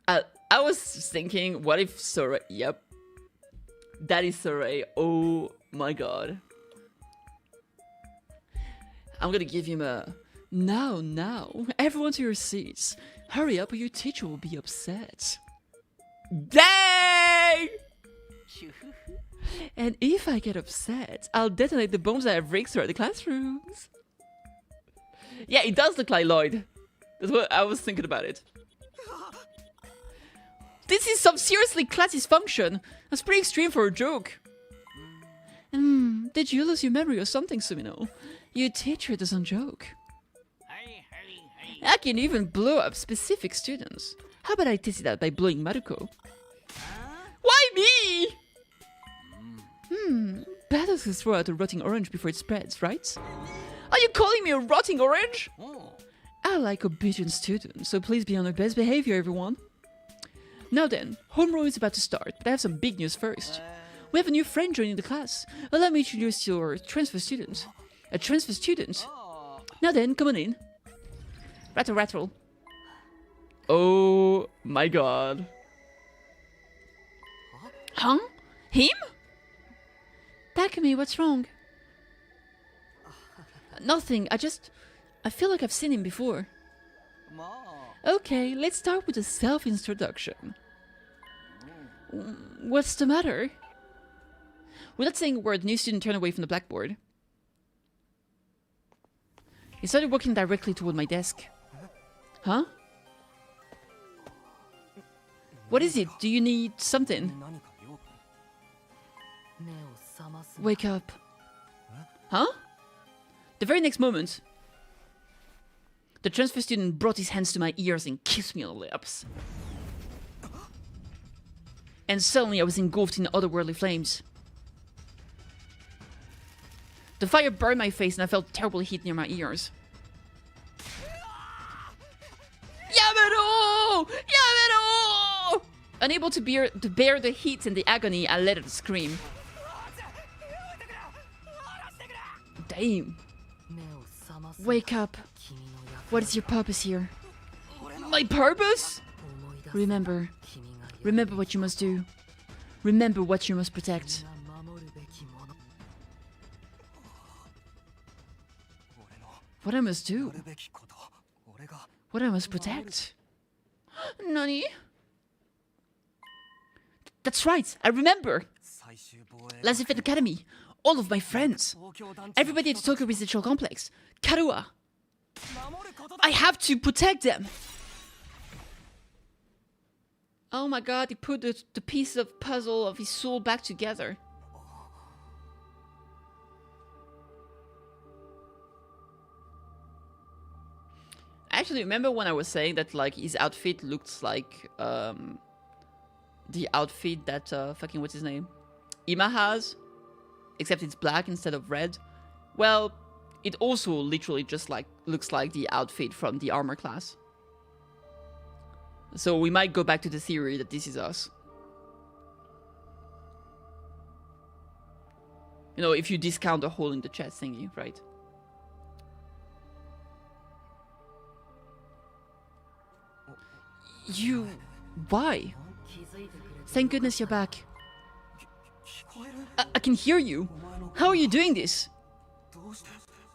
I was thinking, what if Sorey... Yep. That is Sorey. Oh my god. I'm gonna give him a... Now, everyone to your seats. Hurry up or your teacher will be upset. Dang! And if I get upset, I'll detonate the bombs I have rigged throughout the classrooms. Yeah, it does look like Lloyd. That's what I was thinking about it. This is some seriously classist function. That's pretty extreme for a joke. Did you lose your memory or something, Sumino? Your teacher doesn't joke. I can even blow up specific students. How about I test it out by blowing Maruko? Why me? Better to throw out a rotting orange before it spreads, right? Are you calling me a rotting orange? I like obedient students, so please be on your best behavior, everyone. Now then, homeroom is about to start, but I have some big news first. We have a new friend joining the class. Allow me to introduce your transfer student. A transfer student? Now then, come on in. Rattle, rattle. Oh my god. Huh? Him? Takumi, what's wrong? Nothing, I feel like I've seen him before. Okay, let's start with a self-introduction. What's the matter? Without saying a word, the new student turned away from the blackboard. He started walking directly toward my desk. Huh? What is it? Do you need something? Wake up. Huh? The very next moment, the transfer student brought his hands to my ears and kissed me on the lips. And suddenly I was engulfed in otherworldly flames. The fire burned my face and I felt terrible heat near my ears. Yamero! Yamero! Unable to bear the heat and the agony, I let out a scream. Damn. Wake up. What is your purpose here? My purpose? Remember. Remember what you must do. Remember what you must protect. What I must do? What I must protect? Nani? That's right, I remember! Last Defense Academy, all of my friends, everybody at the Tokyo Residential Complex, Karua. I have to protect them! Oh my god, he put the piece of puzzle of his soul back together. Actually, remember when I was saying that like his outfit looks like the outfit that fucking what's his name? Ima has, except it's black instead of red. Well, it also literally just like looks like the outfit from the armor class. So we might go back to the theory that this is us. You know, if you discount the hole in the chest thingy, right? You... Why? Thank goodness you're back. I can hear you. How are you doing this?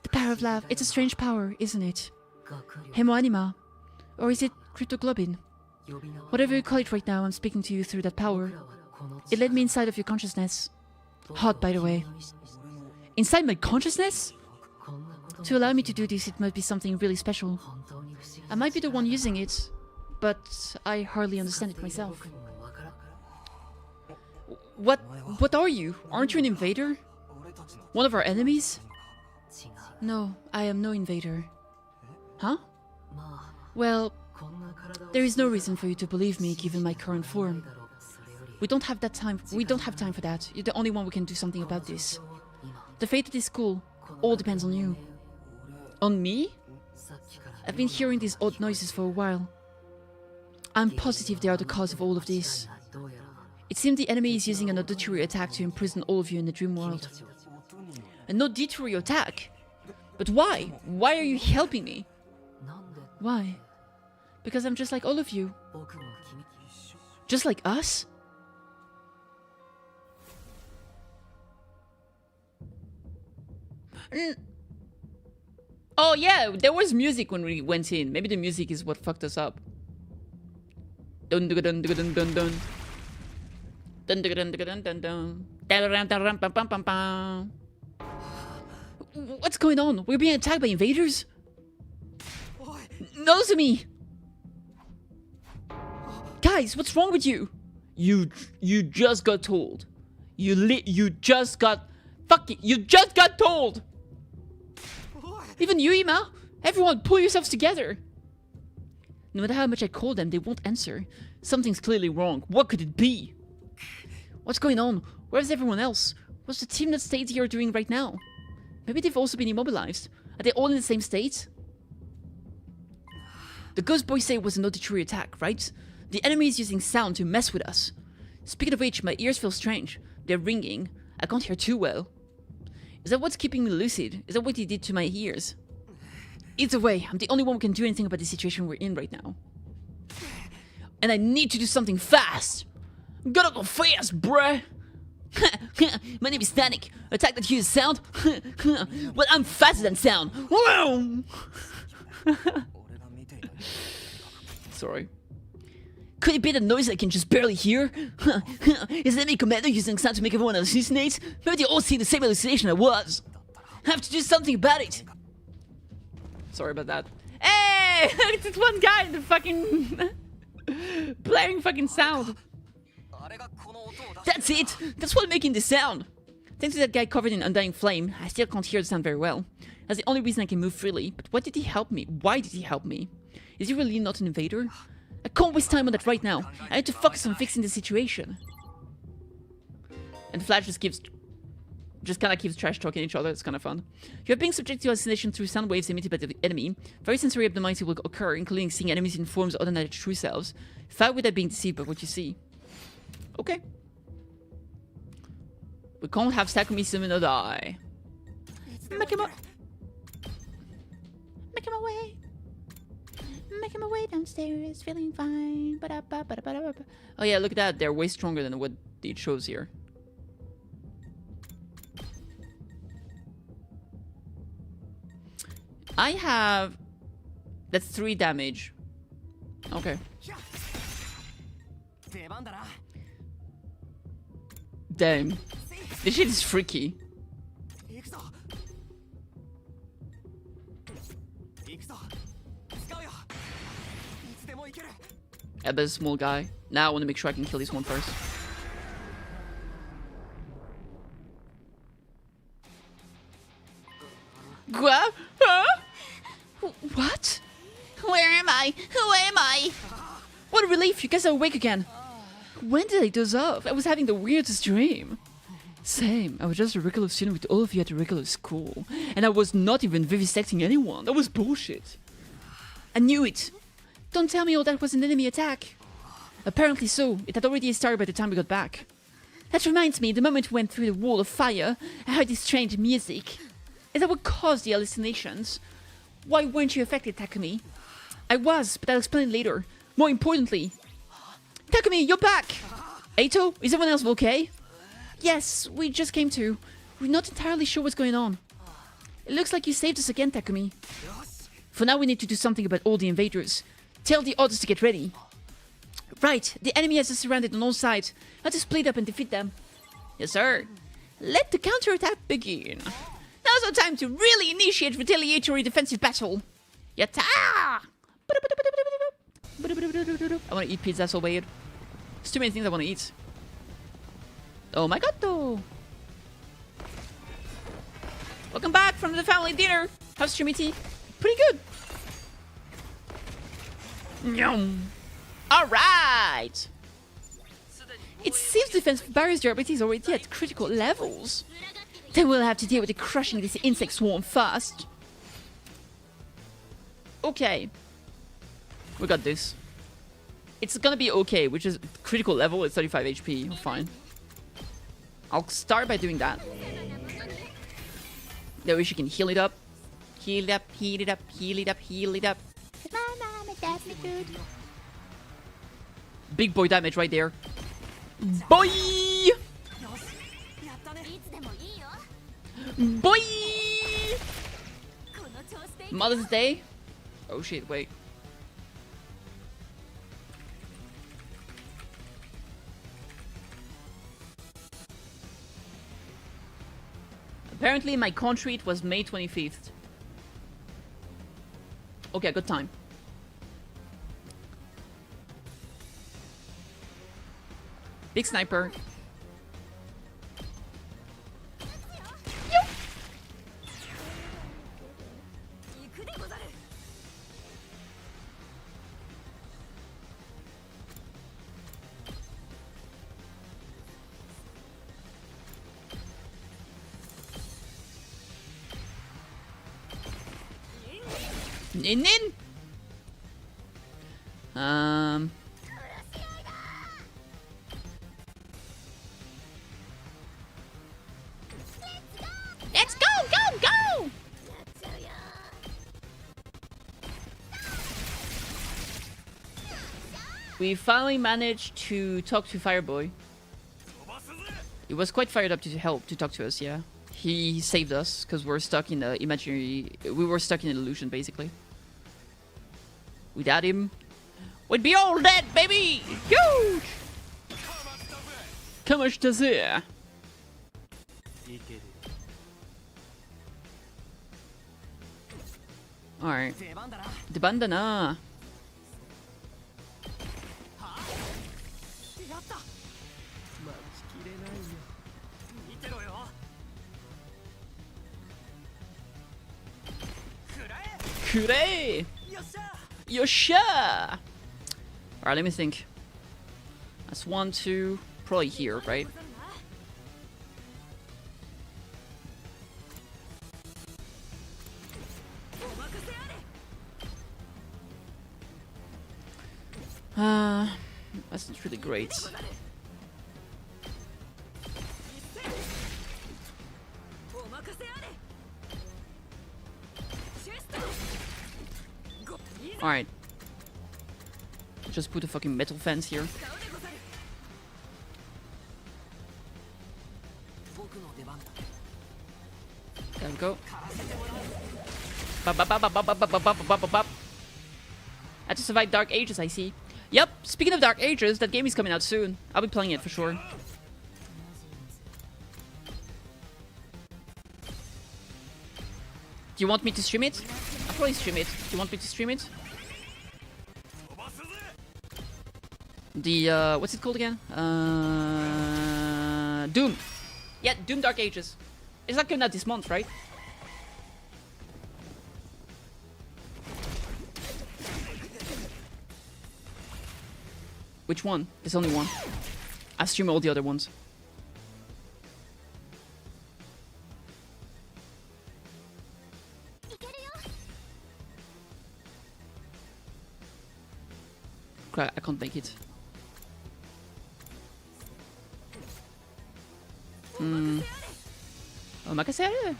The power of love. It's a strange power, isn't it? Hemoanima. Or is it cryptoglobin? Whatever you call it right now, I'm speaking to you through that power. It led me inside of your consciousness. Hot, by the way. Inside my consciousness? To allow me to do this, it must be something really special. I might be the one using it, but I hardly understand it myself. What are you? Aren't you an invader? One of our enemies? No, I am no invader. Huh? Well, there is no reason for you to believe me given my current form. We don't have time for that. You're the only one who can do something about this. The fate of this school all depends on you. On me? I've been hearing these odd noises for a while. I'm positive they are the cause of all of this. It seems the enemy is using an auditory attack to imprison all of you in the dream world. An auditory attack? But why? Why are you helping me? Why? Because I'm just like all of you. Just like us? Oh yeah, there was music when we went in. Maybe the music is what fucked us up. Dun dun dun dun dun dun dun. Dun dun dun dun dun dun. What's going on? We're being attacked by invaders? Nozomi! Guys, what's wrong with you? You just got told. You just got told! Even you, Ima? Everyone, pull yourselves together! No matter how much I call them, they won't answer. Something's clearly wrong. What could it be? What's going on? Where's everyone else? What's the team that stayed here doing right now? Maybe they've also been immobilized. Are they all in the same state? The ghost boy say it was an auditory attack, right? The enemy is using sound to mess with us. Speaking of which, my ears feel strange. They're ringing. I can't hear too well. Is that what's keeping me lucid? Is that what he did to my ears? Either way, I'm the only one who can do anything about the situation we're in right now. And I need to do something fast! Gotta go fast, bruh! My name is Static. Attack that hears sound? Well, I'm faster than sound! Sorry. Could it be the noise I can just barely hear? Is the enemy commander using sound to make everyone hallucinate? Maybe they all see the same hallucination I was. I have to do something about it. Sorry about that. Hey! It's this one guy in the fucking... playing fucking sound. That's it! That's what's making the sound! Thanks to that guy covered in undying flame, I still can't hear the sound very well. That's the only reason I can move freely. But why did he help me? Why did he help me? Is he really not an invader? I can't waste time on that right now. I need to focus on fixing the situation. And Flash just kind of keeps trash talking each other. It's kind of fun. You are being subject to hallucination through sound waves emitted by the enemy. Very sensory abnormality will occur, including seeing enemies in forms other than their true selves. Fight without being deceived by what you see. Okay. We can't have Sakumi summon or die. Making my way. Making my way downstairs, feeling fine. Ba-da-ba-ba-da-ba-da-ba. Oh yeah, look at that. They're way stronger than what it shows here. I have... That's 3 damage. Okay. Damn. This shit is freaky. Yeah, but a small guy. Now I want to make sure I can kill this one first. Huh? What? Where am I? Who am I? What a relief, you guys are awake again. When did I doze off? I was having the weirdest dream. Same, I was just a regular student with all of you at a regular school. And I was not even vivisecting anyone. That was bullshit. I knew it. Don't tell me all that was an enemy attack. Apparently so. It had already started by the time we got back. That reminds me, the moment we went through the wall of fire, I heard this strange music. Is that what caused the hallucinations? Why weren't you affected, Takumi? I was, but I'll explain later. More importantly... Takumi, you're back! Eito, is everyone else okay? Yes, we just came to. We're not entirely sure what's going on. It looks like you saved us again, Takumi. For now, we need to do something about all the invaders. Tell the others to get ready. Right, the enemy has us surrounded on all sides. Let us split up and defeat them. Yes, sir. Let the counterattack begin. Now's our time to really initiate retaliatory defensive battle. Yatta! I want to eat pizza so bad. There's too many things I want to eat. Oh my god, though. Welcome back from the family dinner. How's Trinity? Pretty good. Yum. Alright. It seems defense barriers jrpgs is already at critical levels. Then we'll have to deal with the crushing this insect swarm first. Okay. We got this. It's gonna be okay, which is critical level, it's 35 HP. Fine. I'll start by doing that. That way she can heal it up. Heal it up, heal it up, heal it up, heal it up. Big boy damage right there. Boy! Boy! Mother's Day? Oh shit, wait. Apparently my contract was May 25th. Okay, good time. Big sniper. Nin nin. Let's go, go, go! We finally managed to talk to Fireboy. He was quite fired up to talk to us, yeah. He saved us, because we're stuck in the imaginary... We were stuck in an illusion, basically. Without him, we'd be all dead, baby! Huge! Comment je te sais? Alright. The bandana. Kure! Yosha! Alright, let me think. That's 1, 2, probably here, right? That's not really great. Alright. Just put a fucking metal fence here. There we go. Had to survive Dark Ages, I see. Yep, speaking of Dark Ages, that game is coming out soon. I'll be playing it for sure. Do you want me to stream it? I'll probably stream it. Do you want me to stream it? The, what's it called again? Doom. Yeah, Doom Dark Ages. It's not coming out this month, right? Which one? There's only one. I stream all the other ones. Crap, I can't make it. Omakase.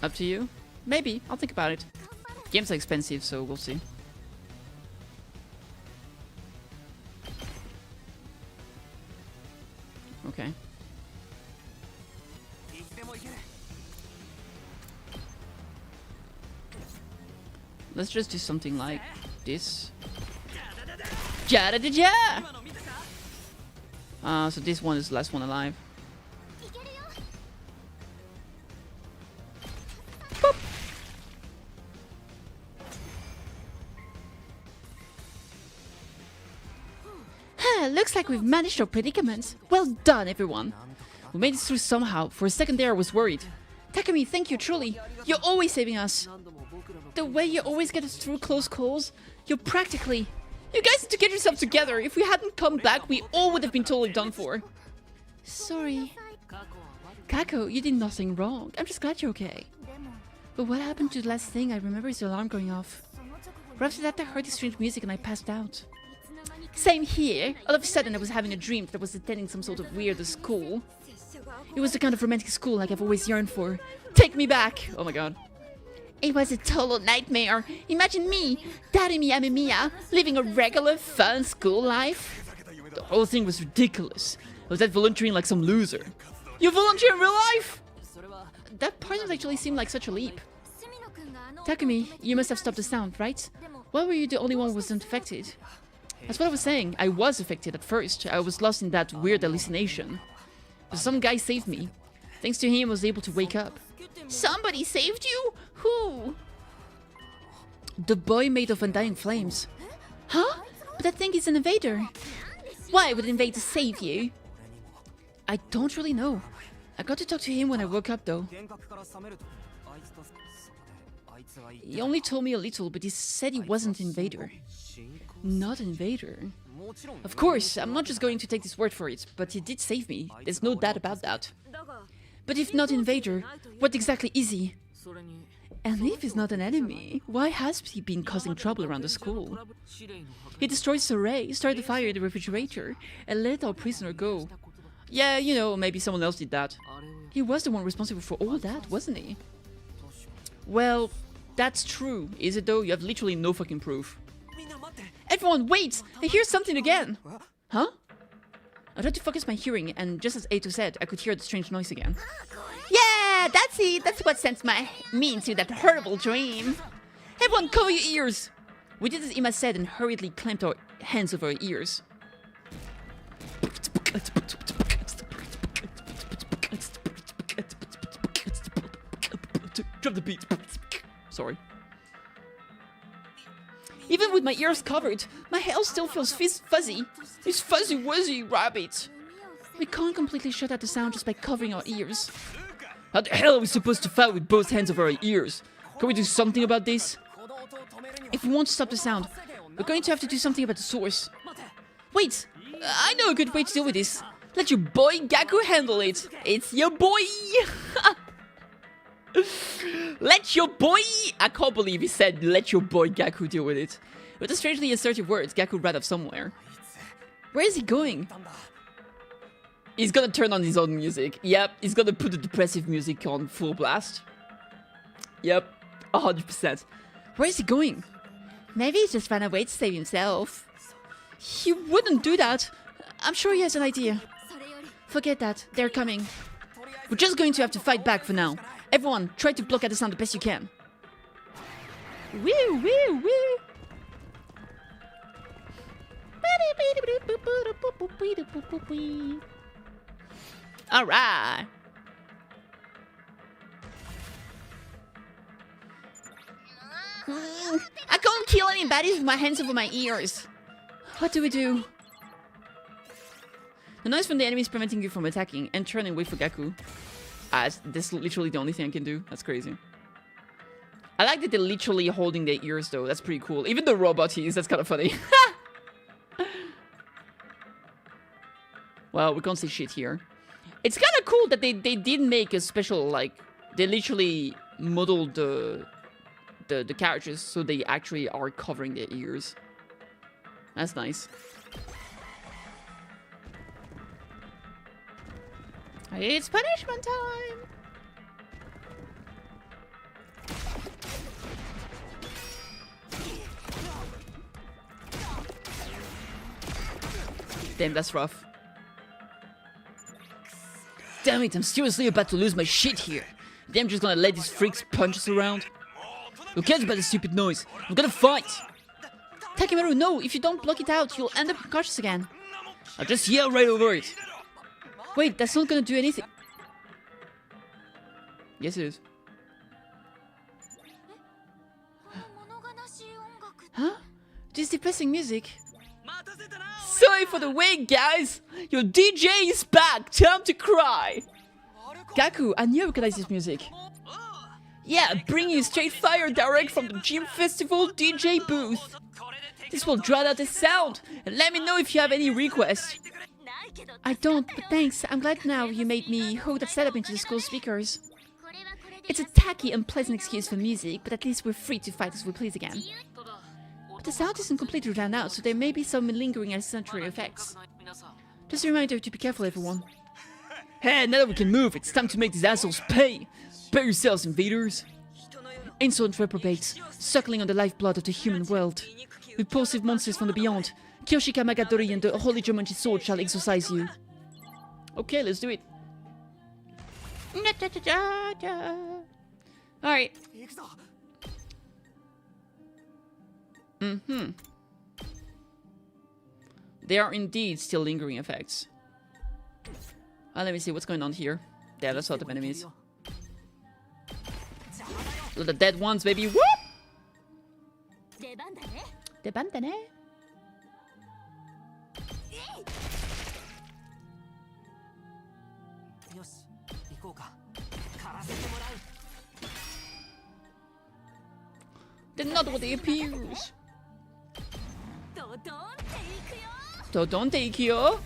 Up to you. Maybe. I'll think about it. Games are expensive, so we'll see. Okay. Let's just do something like this. Ja-da-da-ja! So this one is the last one alive. Boop. Looks like we've managed our predicament. Well done, everyone. We made it through somehow. For a second there, I was worried. Takumi, thank you, truly. You're always saving us. The way you always get us through close calls, you're practically... You guys need to get yourself together. If we hadn't come back, we all would have been totally done for. Sorry. Kako, you did nothing wrong. I'm just glad you're okay. But what happened to the last thing I remember is the alarm going off. Right after that, I heard this strange music and I passed out. Same here. All of a sudden, I was having a dream that I was attending some sort of weird school. It was the kind of romantic school like I've always yearned for. Take me back! Oh my god. It was a total nightmare. Imagine me, Darimi Amemiya, living a regular, fun school life. The whole thing was ridiculous. I was at volunteering like some loser. You volunteer in real life? That part doesn't actually seem like such a leap. Takumi, you must have stopped the sound, right? Why were you the only one who wasn't affected? That's what I was saying. I was affected at first. I was lost in that weird hallucination. But some guy saved me. Thanks to him, I was able to wake up. Somebody saved you? Who? The boy made of undying flames. Huh? But that thing is an invader. Why would an invader save you? I don't really know. I got to talk to him when I woke up, though. He only told me a little, but he said he wasn't an invader. Not an invader. Of course, I'm not just going to take his word for it, but he did save me. There's no doubt about that. But if not invader, what exactly is he? And if he's not an enemy, why has he been causing trouble around the school? He destroyed Saray, started a fire in the refrigerator, and let our prisoner go. Yeah, you know, maybe someone else did that. He was the one responsible for all that, wasn't he? Well, that's true. Is it though? You have literally no fucking proof. Everyone, wait! I hear something again! Huh? I tried to focus my hearing, and just as Eito said, I could hear the strange noise again. Yeah, that's it. That's what sent me into that horrible dream. Everyone, cover your ears! We did as Ima said and hurriedly clamped our hands over our ears. Drop the beat. Sorry. Even with my ears covered, my hair still feels fuzzy. This fuzzy-wuzzy rabbit. We can't completely shut out the sound just by covering our ears. How the hell are we supposed to fight with both hands over our ears? Can we do something about this? If we want to stop the sound, we're going to have to do something about the source. Wait! I know a good way to deal with this. Let your boy Gaku handle it. It's your boy! Let your boy... I can't believe he said, let your boy Gaku deal with it. With the strangely assertive words, Gaku read off somewhere. Where is he going? He's gonna turn on his own music. Yep, he's gonna put the depressive music on full blast. Yep, 100%. Where is he going? Maybe he's just found a way to save himself. He wouldn't do that. I'm sure he has an idea. Forget that. They're coming. We're just going to have to fight back for now. Everyone, try to block at the sound the best you can. Woo, woo, woo. Alright. I can't kill any baddies with my hands over my ears. What do we do? The noise from the enemy is preventing you from attacking and turning away for Gaku. This is literally the only thing I can do. That's crazy. I like that they're literally holding their ears though. That's pretty cool. Even the robot is. That's kind of funny. Well, we can't say shit here. It's kind of cool that they did make a special, like, they literally modeled the characters so they actually are covering their ears. That's nice. It's punishment time! Damn, that's rough. Damn it, I'm seriously about to lose my shit here. I'm just gonna let these freaks punch us around. Who cares about the stupid noise? I'm gonna fight! Takemaru, no! If you don't block it out, you'll end up unconscious again. I'll just yell right over it. Wait, that's not gonna do anything. Yes, it is. Huh? This depressing music. Sorry for the wait, guys! Your DJ is back! Time to cry! Gaku, I knew I recognized this music. Yeah, bring you straight fire direct from the gym festival DJ booth. This will drown out the sound, and let me know if you have any requests. I don't, but thanks. I'm glad now you made me hook that setup into the school speakers. It's a tacky, unpleasant excuse for music, but at least we're free to fight as we please again. But the sound isn't completely drowned out, so there may be some lingering ancillary effects. Just a reminder to be careful, everyone. Hey, now that we can move, it's time to make these assholes pay! Pay yourselves, invaders! Insolent reprobates, suckling on the lifeblood of the human world. Repulsive monsters from the beyond, Kyoshika Magadori and the Holy Jumanji Sword shall exorcise you. Okay, let's do it. Alright. There are indeed still lingering effects. Let me see what's going on here. Yeah, that's a lot of enemies. Look at the dead ones, baby. Whoop! Debandane. They're not what they appears. Don't take you.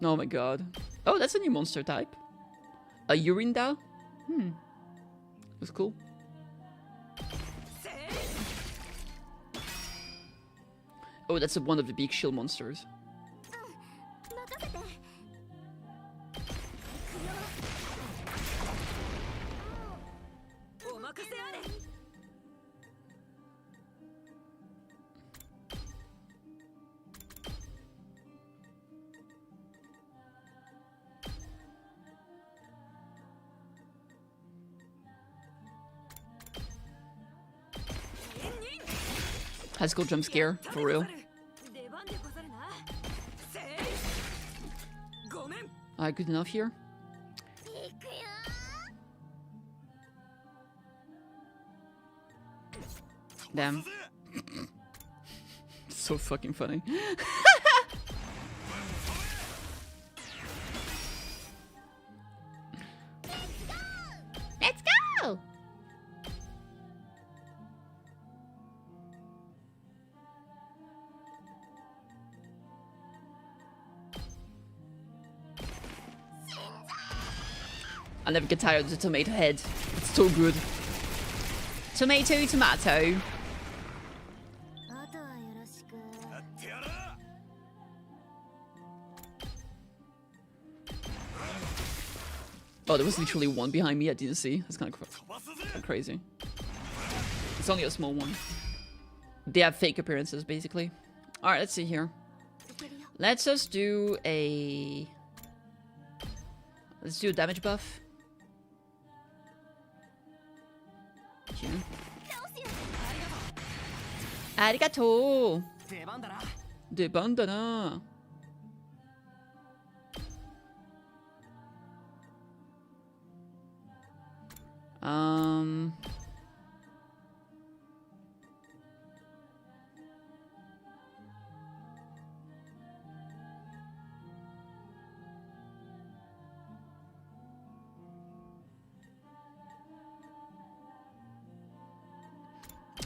Oh my god. Oh, that's a new monster type. A Urinda? That's cool. Oh, that's one of the big shield monsters. High school jump scare, for real. Alright, good enough here. Damn. So fucking funny. Let's go! I'll never get tired of the tomato head. It's so good. Tomato, tomato. Oh, there was literally one behind me I didn't see. That's kind of crazy. It's only a small one. They have fake appearances, basically. Alright, let's see here. Let's just do a... Let's do a damage buff. Okay. Arigato! Deban da na.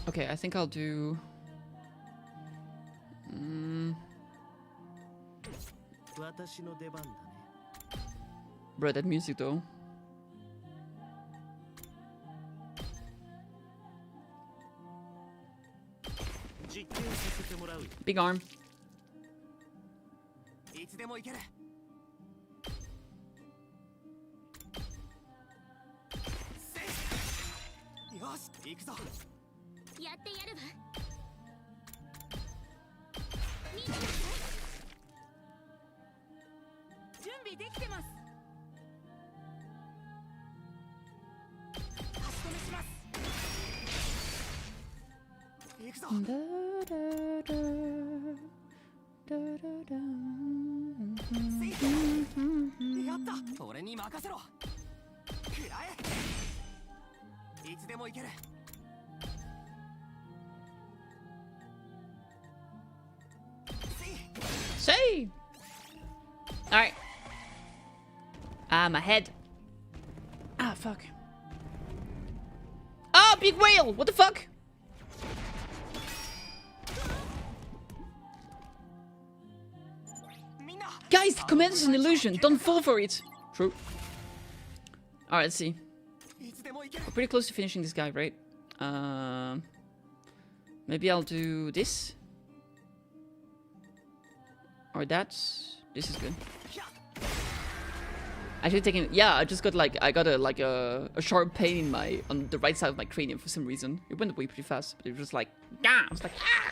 Okay, I think I'll do... Bro, that music though. Big arm. Say! Alright. My head. Ah, fuck. Ah, big whale! What the fuck? Guys, the command is an illusion. Don't fall for it. True. Alright, let's see. We're pretty close to finishing this guy, right? Maybe I'll do this. Or that. This is good. Actually taking... Yeah, I just got like... I got a sharp pain in my... On the right side of my cranium for some reason. It went away pretty fast. But it was just like... I was like... Ah!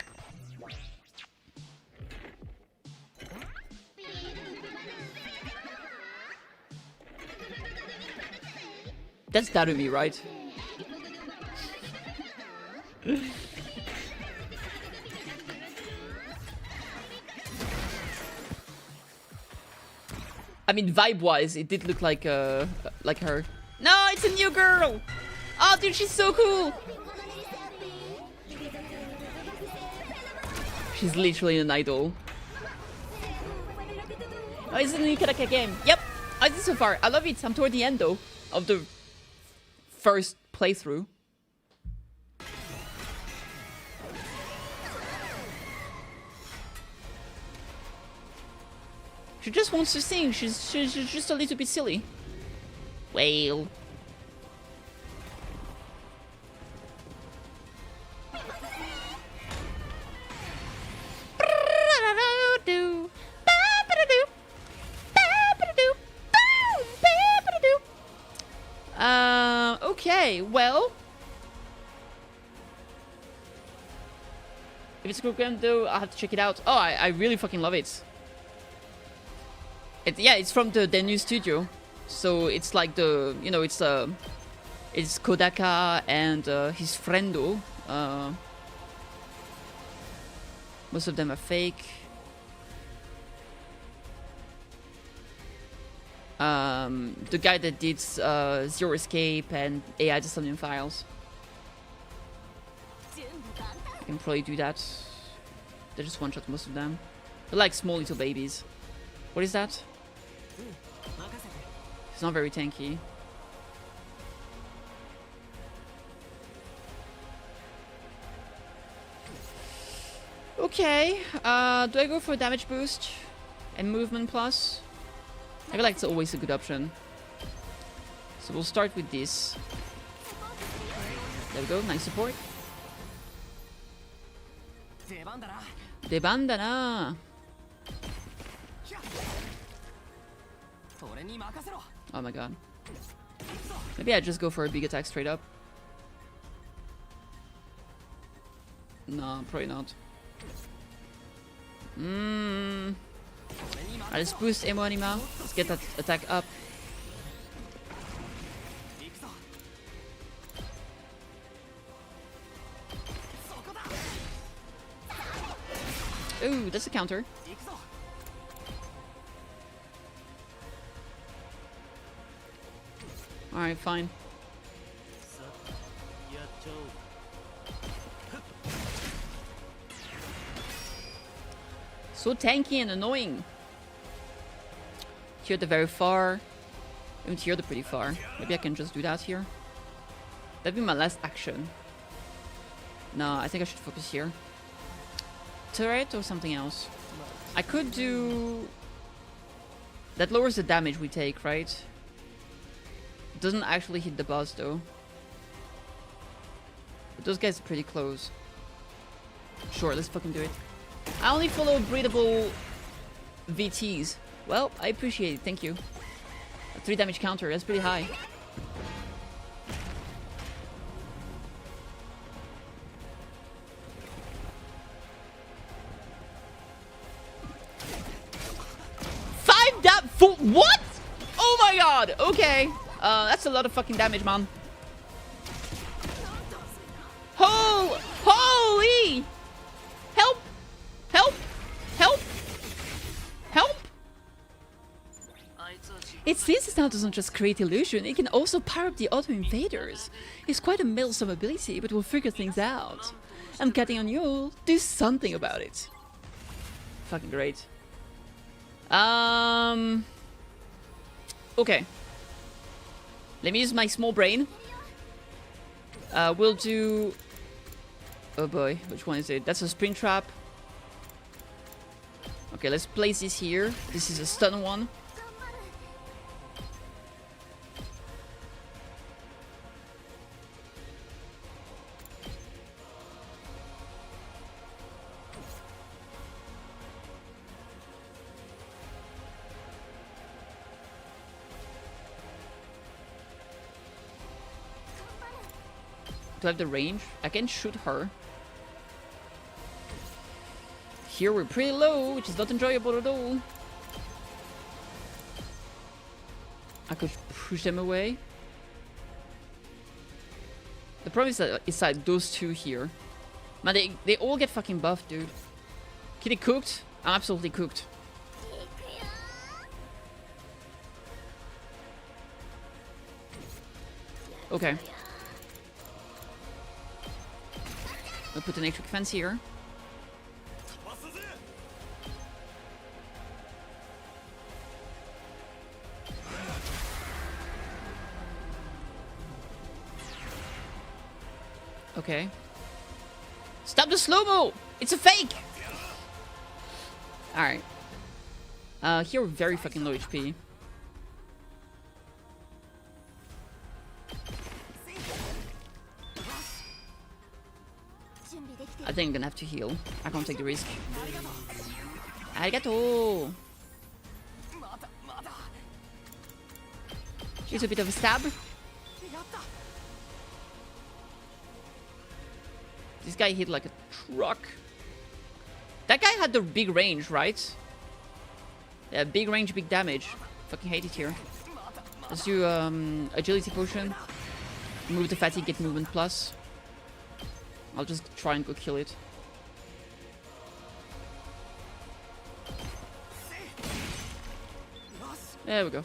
That's Darumi, right? I mean, vibe-wise, it did look like her. No, it's a new girl! Oh, dude, she's so cool! She's literally an idol. Oh, it's a new KittyKathee game. Yep, I did so far. I love it. I'm toward the end, though, of the first playthrough. She just wants to sing. She's just a little bit silly. Whale. Okay, well. If it's a good game though, I'll have to check it out. Oh, I really fucking love it. Yeah, it's from the new studio. So it's like the, you know, it's Kodaka and his friendo. Most of them are fake. The guy that did Zero Escape and AI Disunion Files. I can probably do that. They just one-shot most of them. They're like small little babies. What is that? It's not very tanky. Okay, do I go for damage boost and movement plus? I feel like it's always a good option. So we'll start with this. There we go, nice support. Debandana! Oh my god. Maybe I just go for a big attack straight up. No, probably not. Let's boost Emo Anima. Let's get that attack up. Ooh, that's a counter. Alright, fine. So tanky and annoying. Here they're very far. And here they're pretty far. Maybe I can just do that here. That'd be my last action. No, I think I should focus here. Turret or something else? I could do... That lowers the damage we take, right? It doesn't actually hit the boss though. But those guys are pretty close. Sure, let's fucking do it. I only follow breathable VTs. Well, I appreciate it, thank you. A 3 damage counter, that's pretty high. What? Oh my god! Okay. That's a lot of fucking damage, man. Holy! Help! Help! Help! Help! It seems this now doesn't just create illusion, it can also power up the auto invaders. It's quite a meddlesome ability, but we'll figure things out. I'm counting on you. Do something about it. Fucking great. Okay. Let me use my small brain. We'll do... Oh boy, which one is it? That's a sprint trap. Okay, let's place this here. This is a stun one. Do I have the range? I can shoot her. Here we're pretty low, which is not enjoyable at all. I could push them away. The problem is that it's like those two here. Man, they all get fucking buffed, dude. Kitty cooked? I'm absolutely cooked. Okay. We'll put an electric fence here. Okay. Stop the slow-mo! It's a fake! Alright. Here we're very fucking low HP. I think I'm gonna have to heal. I can't take the risk. Arigato! Here's a bit of a stab. This guy hit like a truck. That guy had the big range, right? Yeah, big range, big damage. Fucking hate it here. Let's do agility potion. Move the fatigue, get movement plus. I'll just try and go kill it. There we go.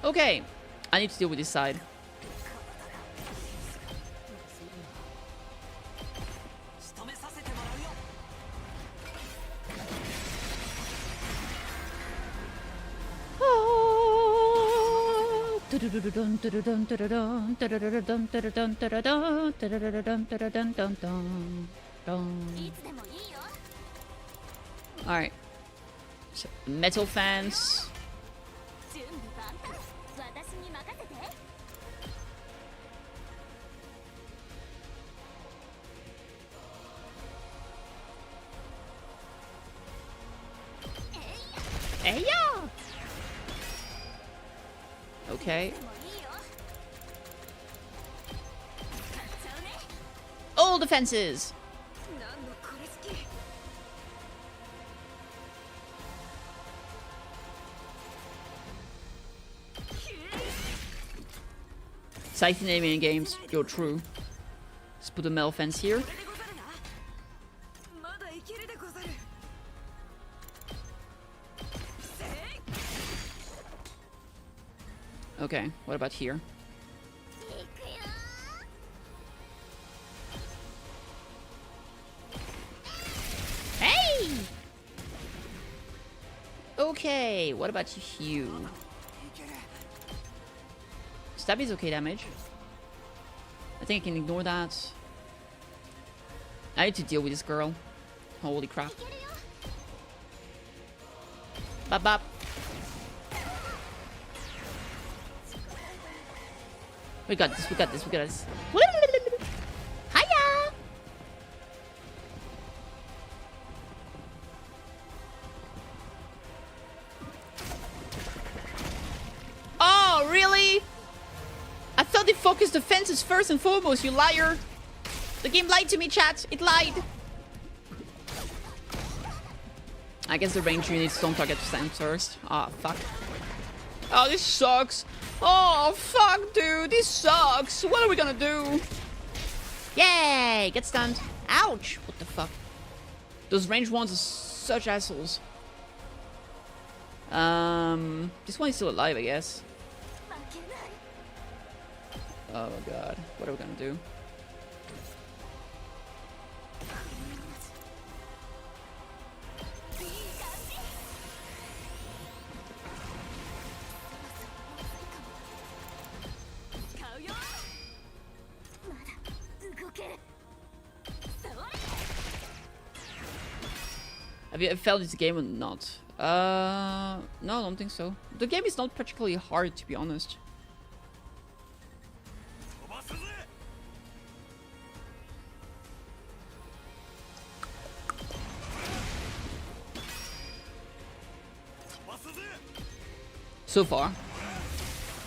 Okay. I need to deal with this side. Alright. So, metal fans. Hey, yeah. Okay. All defenses. Exciting naming games. You're true. Let's put a metal fence here. Okay, what about here? Hey! Okay, what about you? Stab is okay damage. I think I can ignore that. I need to deal with this girl. Holy crap. Bop bop. We got this, we got this, we got this. Hiya! Oh, really? I thought they focused the fences first and foremost, you liar. The game lied to me, chat. It lied. I guess the range units don't target the stand first. Ah, fuck. Oh, this sucks. Oh, fuck, dude. This sucks. What are we gonna do? Yay! Get stunned. Ouch! What the fuck? Those ranged ones are such assholes. This one is still alive, I guess. Oh, God. What are we gonna do? Have you ever felt this game or not? No, I don't think so. The game is not particularly hard, to be honest. So far,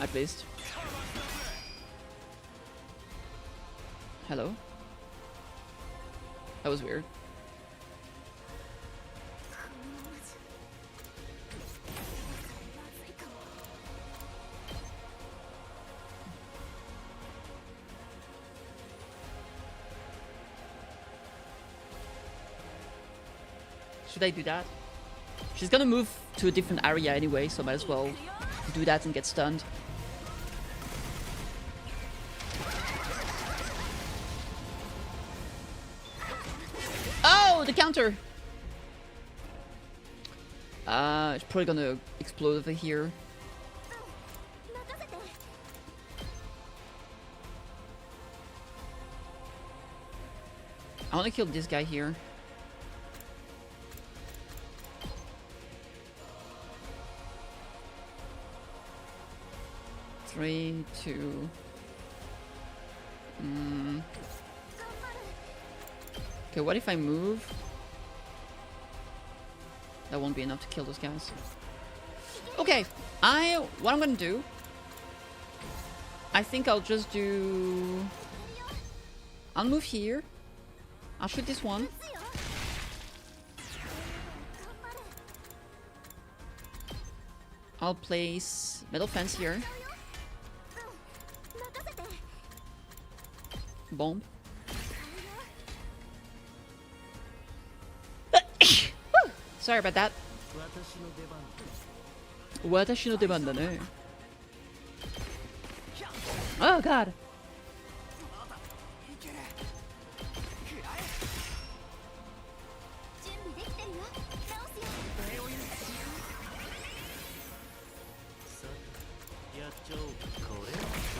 at least. Hello? That was weird. Should I do that? She's gonna move to a different area anyway, so might as well do that and get stunned. Oh, the counter! It's probably gonna explode over here. I wanna kill this guy here. Three, two. Okay, what if I move? That won't be enough to kill those guys. Okay, what I'm gonna do, I think I'll just do... I'll move here. I'll shoot this one. I'll place metal fence here. Bomb. Sorry about that. Watashi no deban da ne. Oh god.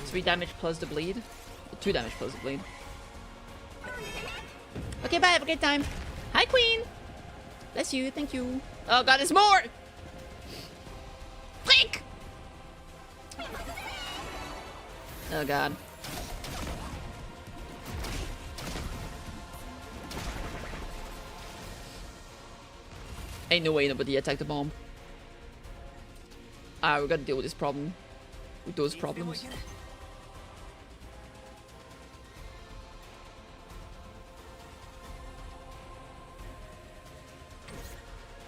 Three damage plus the bleed. 2 damage plus the bleed. Okay, bye. Have a great time. Hi, Queen. Bless you. Thank you. Oh god, there's more. Click. Oh god. Ain't no way nobody attacked the bomb. Ah, we gotta deal with this problem. With those problems.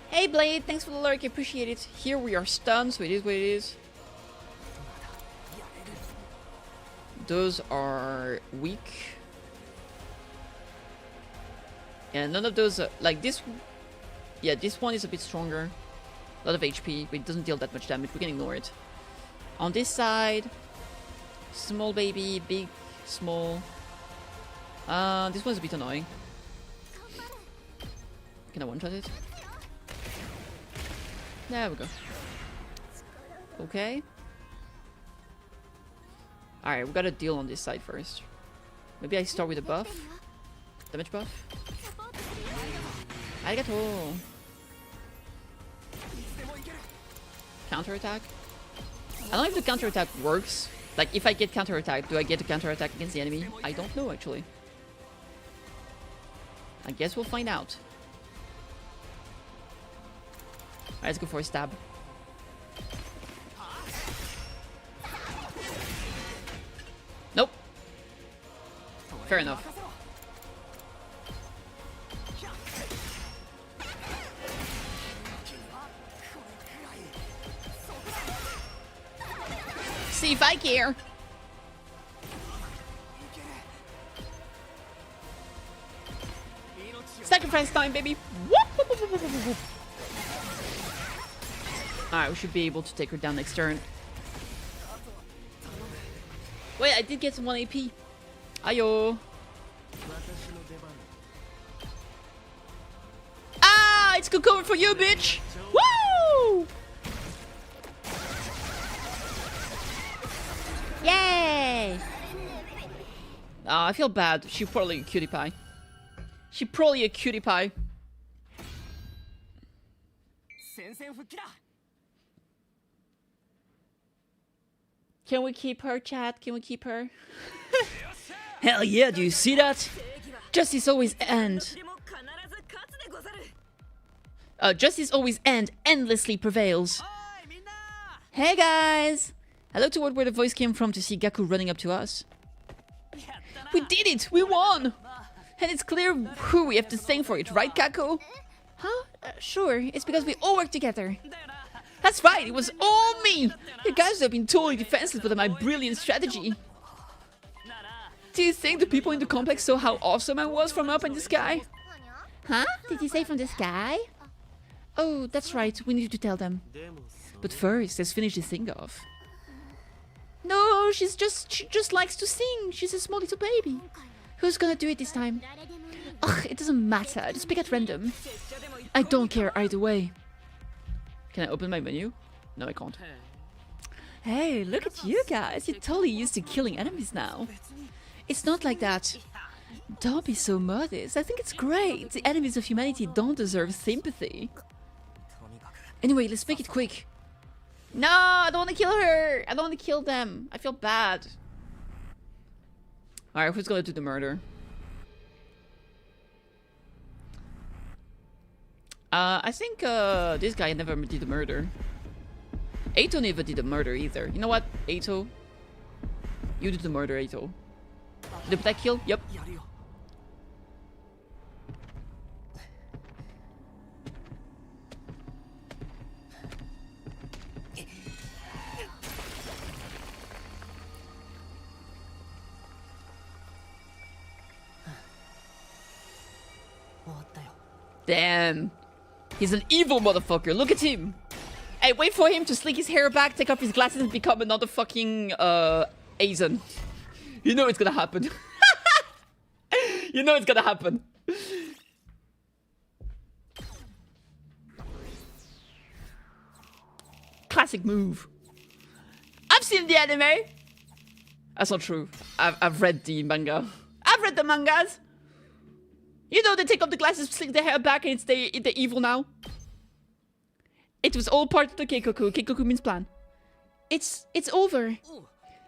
Hey Blade, thanks for the lurk, I appreciate it. Here we are stunned, so it is what it is. Those are weak. And none of those are, like this. Yeah, this one is a bit stronger. A lot of HP, but it doesn't deal that much damage. We can ignore it. On this side, small baby, big, small. This one's a bit annoying. Can I one-shot it? There we go. Okay. Alright, we gotta deal on this side first. Maybe I start with a buff. Damage buff. Arigato. Counter-attack. I don't know if the counter-attack works. Like, if I get counter-attack, do I get a counter-attack against the enemy? I don't know, actually. I guess we'll find out. Alright, let's go for a stab. Nope. Fair enough. See if I care. Sacrifice time, baby. Alright, we should be able to take her down next turn. Wait, I did get some 1 AP. Ayo. Ah, it's good cover for you, bitch. Woo! Yay! I feel bad. She's probably a cutie pie. She's probably a cutie pie. Can we keep her, chat? Can we keep her? Hell yeah, do you see that? Justice always end. Justice always end, endlessly prevails. Hey guys! I looked toward where the voice came from to see Gaku running up to us. We did it! We won! And it's clear who we have to thank for it, right, Gaku? Huh? Sure, it's because we all work together. That's right, it was all me! You guys have been totally defenseless with my brilliant strategy. Do you think the people in the complex saw how awesome I was from up in the sky? Huh? Did he say from the sky? Oh, that's right, we need to tell them. But first, let's finish this thing off. No, she just likes to sing. She's a small little baby. Who's gonna do it this time? Ugh, it doesn't matter. Just pick at random. I don't care either way. Can I open my menu? No, I can't. Hey, look at you guys. You're totally used to killing enemies now. It's not like that. Don't be so modest. I think it's great. The enemies of humanity don't deserve sympathy. Anyway, let's make it quick. No, I don't want to kill her. I don't want to kill them. I feel bad. Alright, who's gonna do the murder? I think this guy never did the murder. Aito never did the murder either. You know what, Aito? You did the murder, Aito. Did that kill? Yep. Damn. He's an evil motherfucker. Look at him. Hey, wait for him to slick his hair back, take off his glasses, and become another fucking Asian. You know it's gonna happen. You know it's gonna happen. Classic move. I've seen the anime. That's not true. I've read the manga. I've read the mangas. You know they take off the glasses, slick their hair back, and it's the evil now. It was all part of the Keikoku. Keikoku means plan. It's over.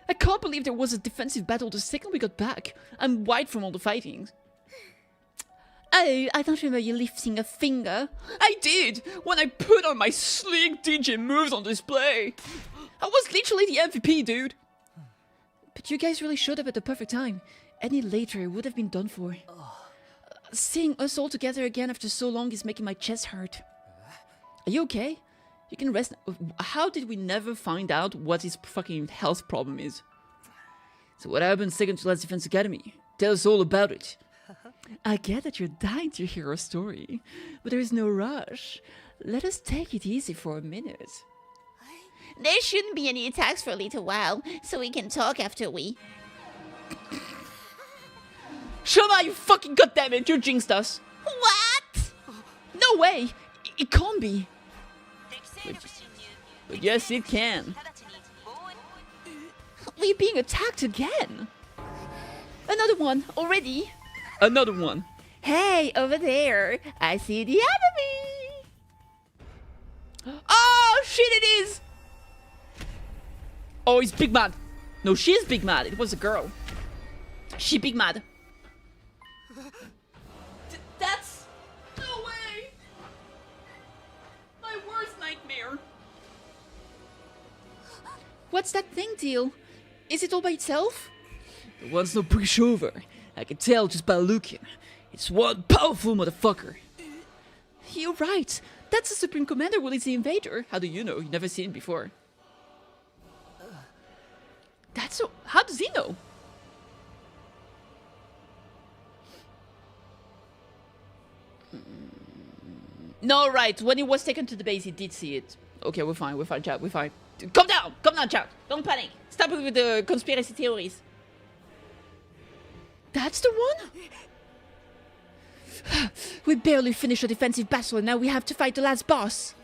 I can't believe there was a defensive battle the second we got back. I'm wide from all the fighting. Oh, I don't remember you lifting a finger. I did! When I put on my slick DJ moves on display. I was literally the MVP, dude. But you guys really showed up at the perfect time. Any later would have been done for. Seeing us all together again after so long is making my chest hurt. Are you okay? You can rest. How did we never find out what his fucking health problem is? So what happened second to last Defense Academy? Tell us all about it. I get that you're dying to hear a story, but there is no rush. Let us take it easy for a minute. There shouldn't be any attacks for a little while, so we can talk after we... Shoma, you fucking goddammit, you jinxed us. What? No way! It can't be. But yes, it can. We're being attacked again. Another one, already? Another one. Hey, over there, I see the enemy! Oh, shit, it is! Oh, he's big mad. No, she's big mad. It was a girl. She big mad. That's... No way! My worst nightmare. What's that thing, Teal? Is it all by itself? The one's no pushover. I can tell just by looking. It's one powerful motherfucker. You're right. That's the Supreme Commander Willie's the Invader. How do you know? You've never seen him before. That's so... How does he know? No, right. When he was taken to the base, he did see it. Okay, we're fine, chat, we're fine. Calm down, chat. Don't panic. Stop with the conspiracy theories. That's the one? We barely finished a defensive battle and now we have to fight the last boss.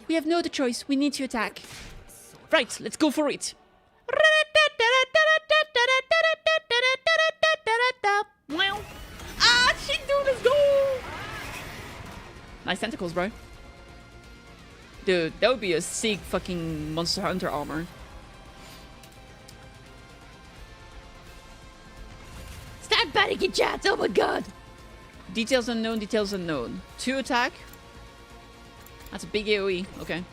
We have no other choice. We need to attack. Right, let's go for it. Ah, shit, dude, let's go! Nice tentacles, bro. Dude, that would be a sick fucking Monster Hunter armor. Stop panicking, chat! Oh my god! Details unknown, details unknown. 2 attack. That's a big AoE, okay.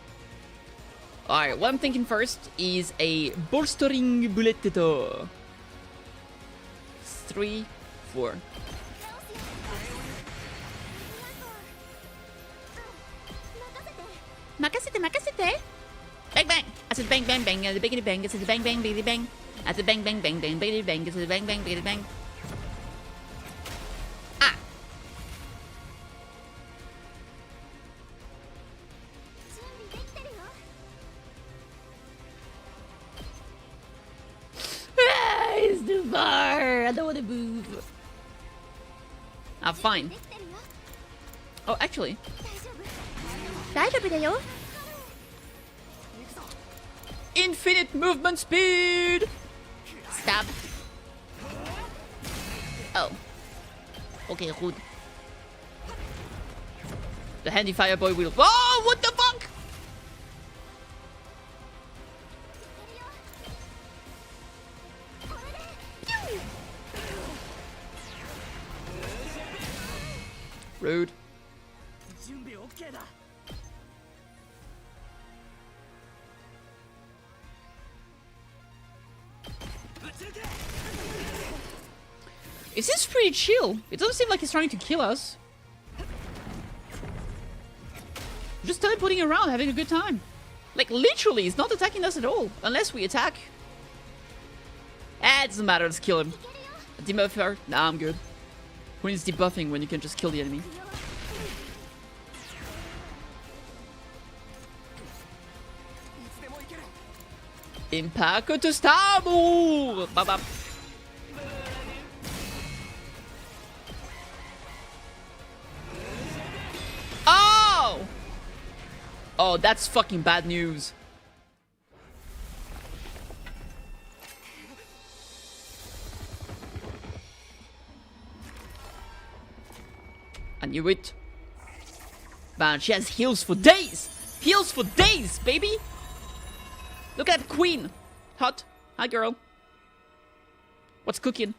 Alright, what I'm thinking first is a bolstering bullet. 3, 4. Makasete! Bang bang! I said bang bang bang, the biggity bang, I said bang bang biggity bang. I said bang bang bang bang biggity bang, I said bang bang biggity bang. Ah! Ah, it's too far! I don't want to move. Ah, fine. Oh, actually. 大丈夫だよ Infinite movement speed! Stop. Oh. Okay, good. The handy fire boy will. Oh, what the fuck? Rude. It seems pretty chill. It doesn't seem like he's trying to kill us. Just teleporting around, having a good time. Like, literally, he's not attacking us at all. Unless we attack. Ah, it doesn't matter, let's kill him. A debuffer? Nah, I'm good. Who needs debuffing when you can just kill the enemy? Impacto estamos! Bap. Oh! Oh, that's fucking bad news. I knew it. Man, she has heals for days! Heals for days, baby! Look at the queen! Hot. Hi, girl. What's cooking?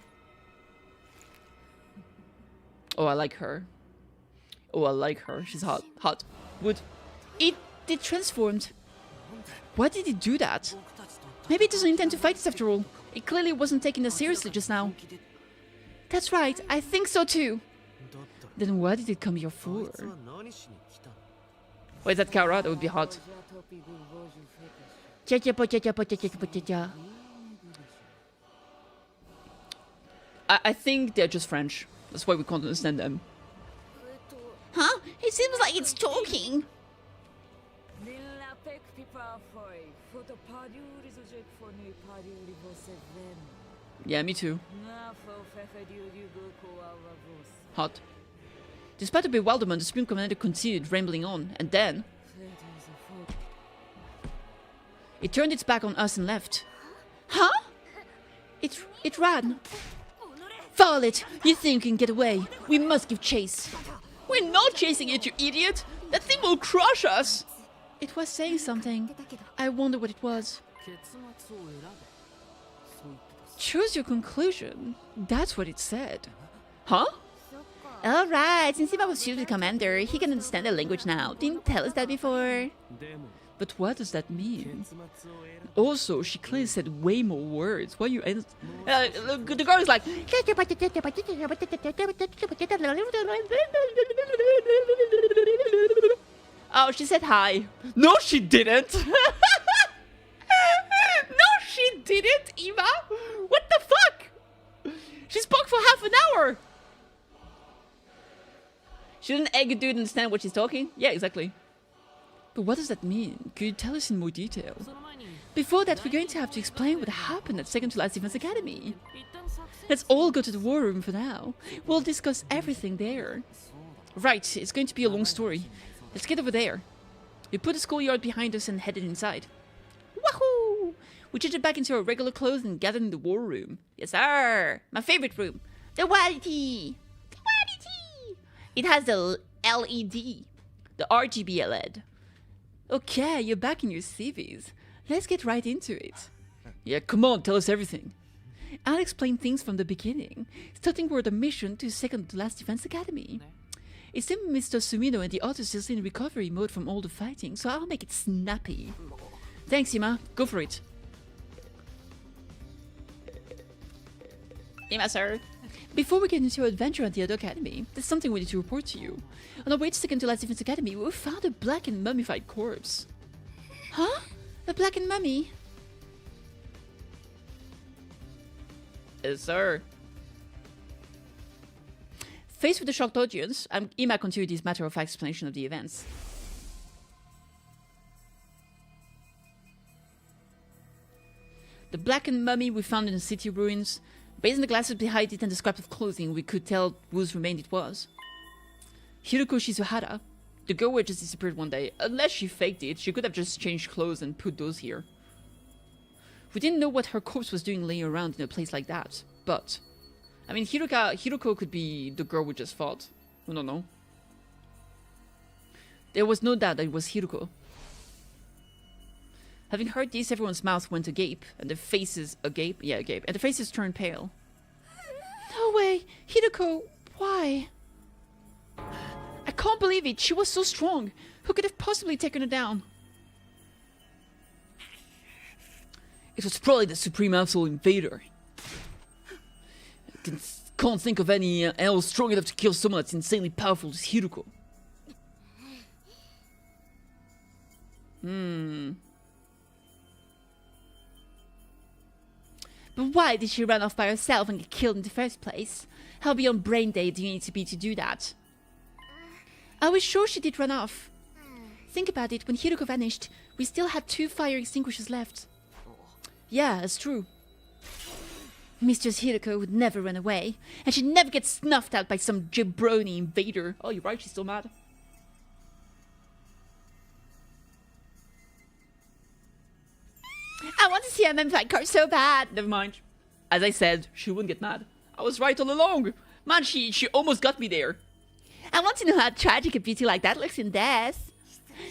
Oh, I like her. Oh, I like her. She's hot. Hot. Wood. It transformed. Why did it do that? Maybe it doesn't intend to fight us after all. It clearly wasn't taking us seriously just now. That's right, I think so too. Then why did it come here for? Oh, is that Kara? That would be hot. I think they're just French. That's why we can't understand them. Huh? It seems like it's talking. Yeah, me too. Hot. Despite the bewilderment, the Supreme Commander continued rambling on, and then... it turned its back on us and left. Huh? It ran. Violet, you think you can get away? We must give chase. We're not chasing it, you idiot! That thing will crush us! It was saying something. I wonder what it was. Choose your conclusion. That's what it said. Huh? Alright, since Ima was the commander, he can understand the language now. Didn't tell us that before. But what does that mean? Also, she clearly said way more words. Why are you... the girl is like... oh, she said hi. No, she didn't! No, she didn't, Eva! What the fuck? She spoke for half an hour! Shouldn't egg a dude understand what she's talking? Yeah, exactly. But what does that mean? Could you tell us in more detail? Before that, we're going to have to explain what happened at Second to Last Defense Academy. Let's all go to the war room for now. We'll discuss everything there. Right, it's going to be a long story. Let's get over there. We put the schoolyard behind us and headed inside. Wahoo! We changed back into our regular clothes and gathered in the war room. Yes, sir! My favorite room. The Wality! The Wality! It has the LED. The RGB LED. Okay, you're back in your CVs. Let's get right into it. Yeah, come on, tell us everything. I'll explain things from the beginning, starting with the mission to Second to Last Defense Academy. It seems Mr. Sumino and the others are still in recovery mode from all the fighting, so I'll make it snappy. Thanks, Ima. Go for it. Ima, sir. Before we get into our adventure at the other academy, there's something we need to report to you. On our way to Second to Last Defense Academy, we found a black and mummified corpse. Huh? A blackened mummy? Yes, sir. Faced with the shocked audience, Ima continued his matter-of-fact explanation of the events. The blackened mummy we found in the city ruins. Based on the glasses behind it and the scrap of clothing, we could tell whose remains it was. Hiroko Shizuhara. The girl who just disappeared one day. Unless she faked it, she could have just changed clothes and put those here. We didn't know what her corpse was doing laying around in a place like that, but... I mean, Hiroko could be the girl we just fought. We don't know. There was no doubt that it was Hiroko. Having heard this, everyone's mouth went agape, and their faces agape. Yeah, agape. And the faces turned pale. No way! Hiroko, why? I can't believe it! She was so strong! Who could have possibly taken her down? It was probably the Supreme Absol Invader. I can't think of any else strong enough to kill someone that's insanely powerful as Hiroko. But why did she run off by herself and get killed in the first place? How beyond brain dead do you need to be to do that? Are we sure she did run off? Think about it, when Hiroko vanished, we still had 2 fire extinguishers left. Yeah, that's true. Mistress Hiroko would never run away, and she'd never get snuffed out by some jabroni invader. Oh, you're right, she's still mad. I want to see her mummified corpse so bad. Never mind. As I said, she wouldn't get mad. I was right all along. Man, she almost got me there. I want to know how tragic a beauty like that looks in death.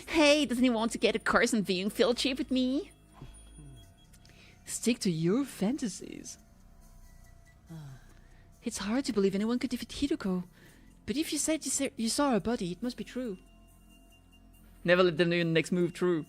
Hey, doesn't he want to get a Carson viewing field trip with me? Stick to your fantasies. It's hard to believe anyone could defeat Hiroko. But if you said you saw her body, it must be true. Never let them know your next move true.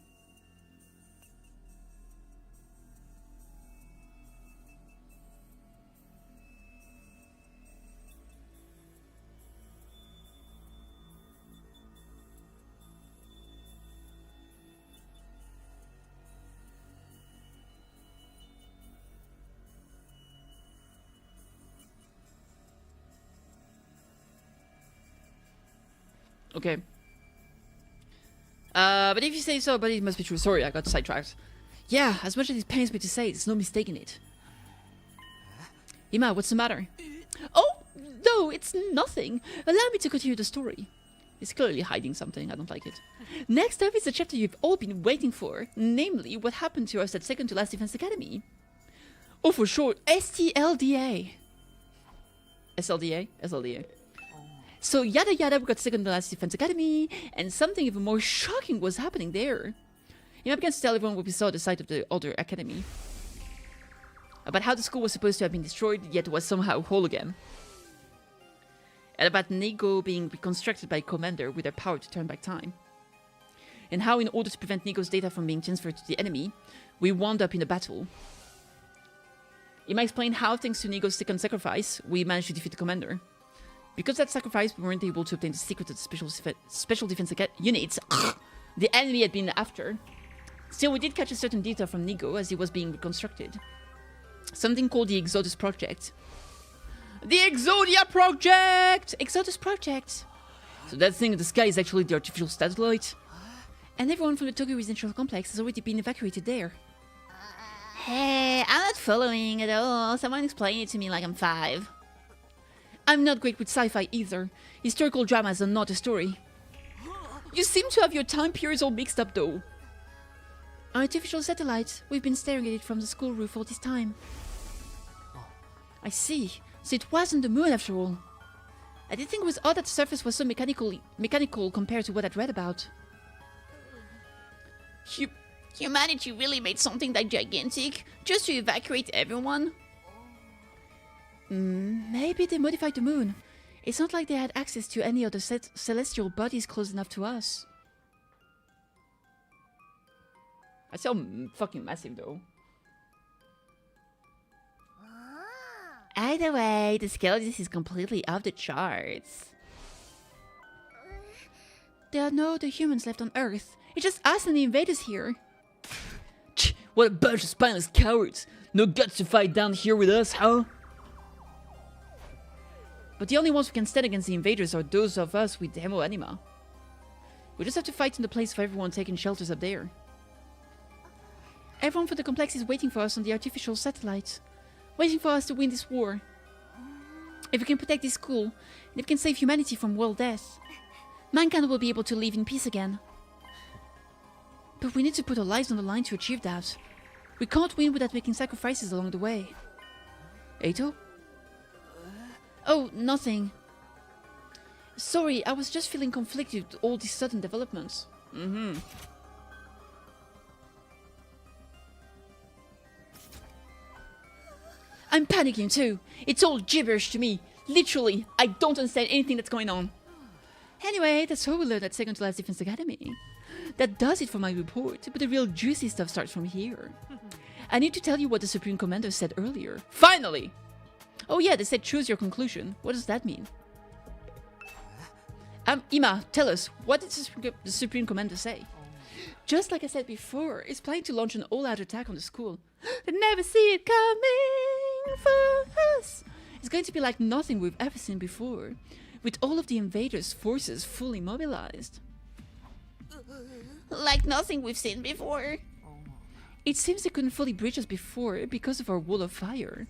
Okay. But if you say so, but it must be true. Sorry, I got sidetracked. Yeah, as much as it pains me to say, there's no mistaking it. Ima, what's the matter? Oh, no, it's nothing. Allow me to continue the story. It's clearly hiding something. I don't like it. Next up is the chapter you've all been waiting for, namely what happened to us at Second to Last Defense Academy. Oh, for sure. STLDA. SLDA? SLDA. So yada yada, we got Second to Last Defense Academy, and something even more shocking was happening there. Ima began to tell everyone what we saw at the site of the older academy. About how the school was supposed to have been destroyed, yet was somehow whole again. And about Nigo being reconstructed by Commander with their power to turn back time. And how, in order to prevent Nigo's data from being transferred to the enemy, we wound up in a battle. Ima explained how, thanks to Nigo's second sacrifice, we managed to defeat the Commander. Because of that sacrifice, we weren't able to obtain the secret of the special defense units the enemy had been after. Still, we did catch a certain data from Nigo as he was being reconstructed. Something called the Exodus Project. The Exodia Project! Exodus Project. So that thing in the sky is actually the artificial satellite? And everyone from the Tokyo Residential Complex has already been evacuated there. Hey, I'm not following at all. Someone explain it to me like I'm 5. I'm not great with sci-fi either. Historical dramas are not a story. You seem to have your time periods all mixed up though. Artificial satellite. We've been staring at it from the school roof all this time. I see. So it wasn't the moon after all. I did think it was odd that the surface was so mechanical compared to what I'd read about. Humanity really made something that gigantic just to evacuate everyone? Maybe they modified the moon. It's not like they had access to any other celestial bodies close enough to us. I sound fucking massive though. Either way, the scale of this is completely off the charts. There are no other humans left on Earth. It's just us and the invaders here. What a bunch of spineless cowards! No guts to fight down here with us, huh? But the only ones who can stand against the invaders are those of us with Demo Anima. We just have to fight in the place of everyone taking shelters up there. Everyone for the complex is waiting for us on the artificial satellite. Waiting for us to win this war. If we can protect this school, and if we can save humanity from world death, mankind will be able to live in peace again. But we need to put our lives on the line to achieve that. We can't win without making sacrifices along the way. Eito? Oh, nothing. Sorry, I was just feeling conflicted with all these sudden developments. I'm panicking too. It's all gibberish to me. Literally, I don't understand anything that's going on. Anyway, that's how we learned at Second to Last Defense Academy. That does it for my report, but the real juicy stuff starts from here. I need to tell you what the Supreme Commander said earlier. Finally! Oh yeah, they said choose your conclusion. What does that mean? Ima, tell us, what did the Supreme Commander say? Just like I said before, it's planning to launch an all-out attack on the school. They never see it coming for us. It's going to be like nothing we've ever seen before, with all of the invaders' forces fully mobilized. Like nothing we've seen before. It seems they couldn't fully breach us before because of our wall of fire.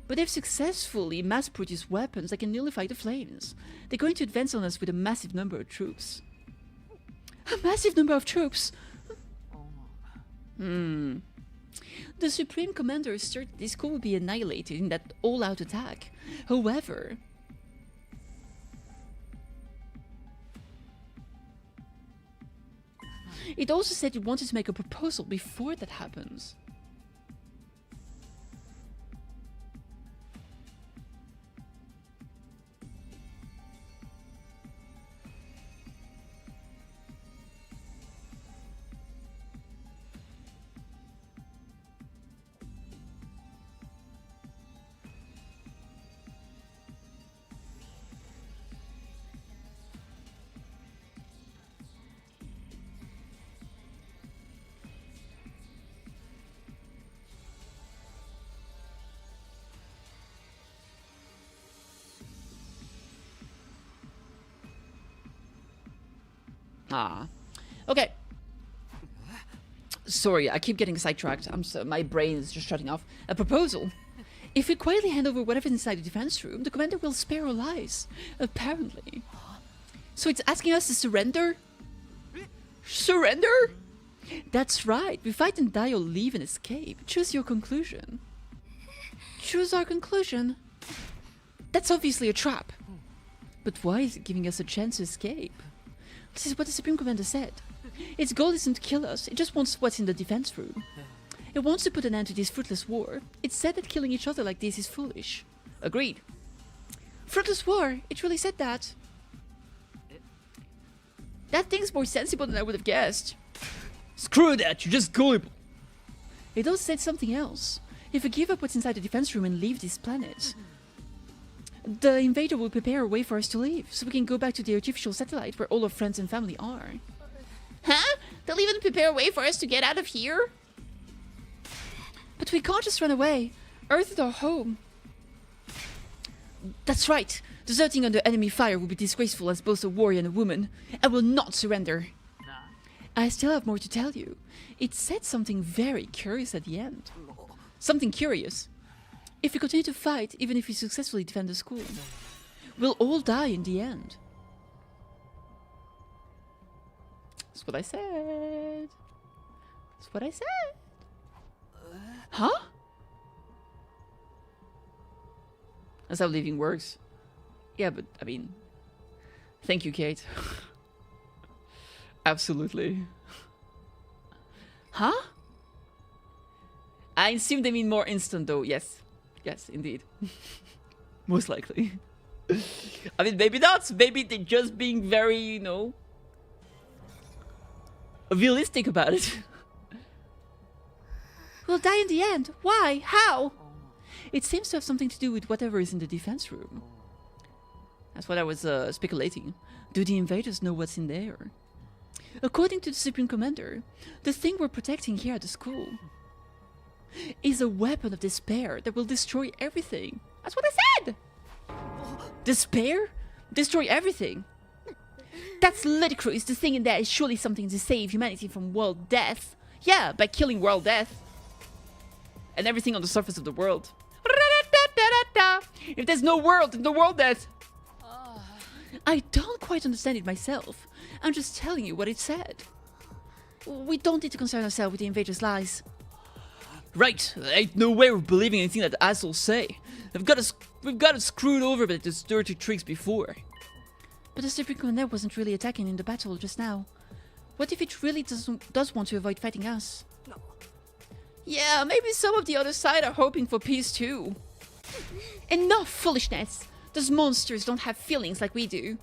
But they've successfully mass-produced weapons that can nullify the flames. They're going to advance on us with a massive number of troops. A massive number of troops? The Supreme Commander asserted this school will be annihilated in that all-out attack. However, it also said it wanted to make a proposal before that happens. Ah. Okay. Sorry, I keep getting sidetracked. My brain is just shutting off. A proposal. If we quietly hand over whatever's inside the defense room, the commander will spare our lives. Apparently. So it's asking us to surrender? Surrender? That's right. We fight and die or leave and escape. Choose your conclusion. Choose our conclusion. That's obviously a trap. But why is it giving us a chance to escape? This is what the Supreme Commander said. Its goal isn't to kill us, it just wants what's in the defense room. It wants to put an end to this fruitless war. It said that killing each other like this is foolish. Agreed. Fruitless war? It really said that. That thing's more sensible than I would have guessed. Screw that, you're just gullible. It also said something else. If we give up what's inside the defense room and leave this planet, the invader will prepare a way for us to leave, so we can go back to the artificial satellite where all our friends and family are. Huh? They'll even prepare a way for us to get out of here? But we can't just run away. Earth is our home. That's right. Deserting under enemy fire would be disgraceful as both a warrior and a woman. I will not surrender. I still have more to tell you. It said something very curious at the end. Something curious. If we continue to fight, even if we successfully defend the school, we'll all die in the end. That's what I said. That's what I said. Huh? That's how living works. Yeah, but, I mean... Thank you, Kate. Absolutely. Huh? I assume they mean more instant, though. Yes. Yes, indeed. Most likely. I mean, maybe not. Maybe they're just being very, you know... realistic about it. We'll die in the end. Why? How? It seems to have something to do with whatever is in the defense room. That's what I was speculating. Do the invaders know what's in there? According to the Supreme Commander, the thing we're protecting here at the school is a weapon of despair that will destroy everything. That's what I said! Despair? Destroy everything? That's ludicrous. The thing in there is surely something to save humanity from world death. Yeah, by killing world death. And everything on the surface of the world. If there's no world, there's no world death. I don't quite understand it myself. I'm just telling you what it said. We don't need to concern ourselves with the invaders' lies. Right, there ain't no way we're believing anything that the assholes say. We've got it screwed over by those dirty tricks before. But the Supreme Commander wasn't really attacking in the battle just now. What if it really does want to avoid fighting us? No. Yeah, maybe some of the other side are hoping for peace too. Enough foolishness! Those monsters don't have feelings like we do.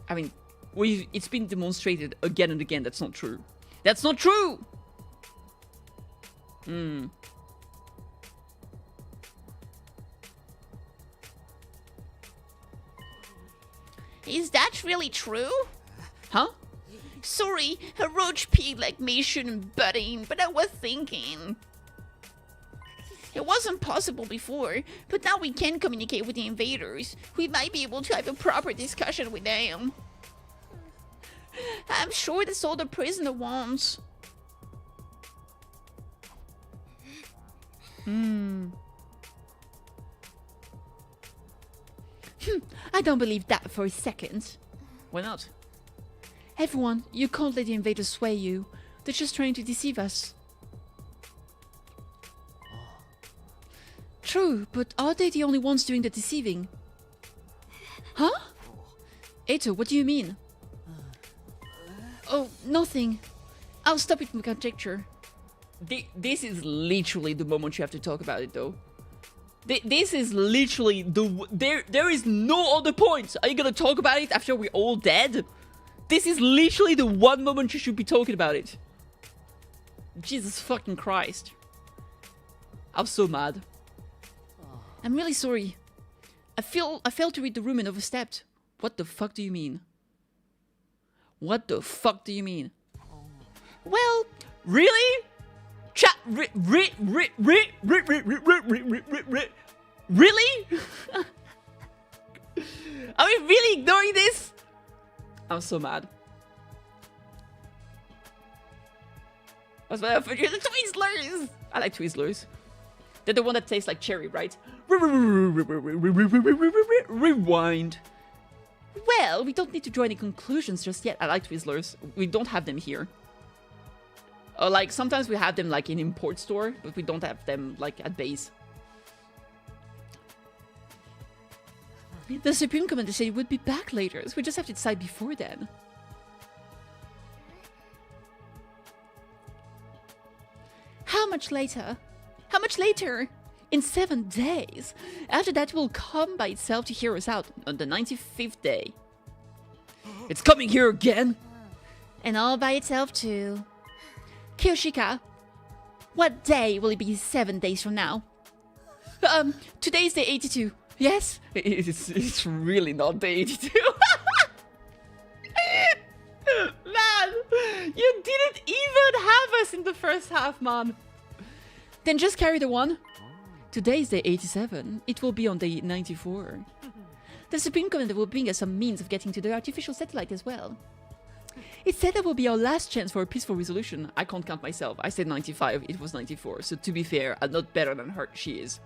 I mean, it's been demonstrated again and again that's not true. That's not true! Is that really true? Huh? Sorry, a roach pig like me shouldn't butt in, but I was thinking. It wasn't possible before, but now we can communicate with the invaders. We might be able to have a proper discussion with them. I'm sure that's all the prisoner wants. I don't believe that for a second. Why not? Everyone, you can't let the invaders sway you. They're just trying to deceive us. True, but are they the only ones doing the deceiving? Huh? Eto, what do you mean? Oh, nothing. I'll stop with my conjecture. This is literally the moment you have to talk about it, though. This is literally the... There is no other point. Are you gonna talk about it after we're all dead? This is literally the one moment you should be talking about it. Jesus fucking Christ. I'm so mad. I'm really sorry. I failed to read the room and overstepped. What the fuck do you mean? What the fuck do you mean? Well... Really? Really? Are we really ignoring this? I'm so mad. That's what I offered you. The Twizzlers! I like Twizzlers. They're the one that tastes like cherry, right? Rewind. Well, we don't need to draw any conclusions just yet. I like Twizzlers. We don't have them here. Like, sometimes we have them, like, in import store, but we don't have them, like, at base. The Supreme Commander said he would be back later, so we just have to decide before then. How much later? How much later? In 7 days. After that, it will come by itself to hear us out On the 95th day. It's coming here again! and all by itself too. Kiyoshika, what day will it be 7 days from now? Today's day 82. Yes? It's really not day 82. Man! You didn't even have us in the first half, man! Then just carry the one. Today's day 87. It will be on day 94. The Supreme Commander will bring us some means of getting to the artificial satellite as well. It said that will be our last chance for a peaceful resolution. I can't count myself. I said 95, it was 94. So to be fair, I'm not better than her. She is.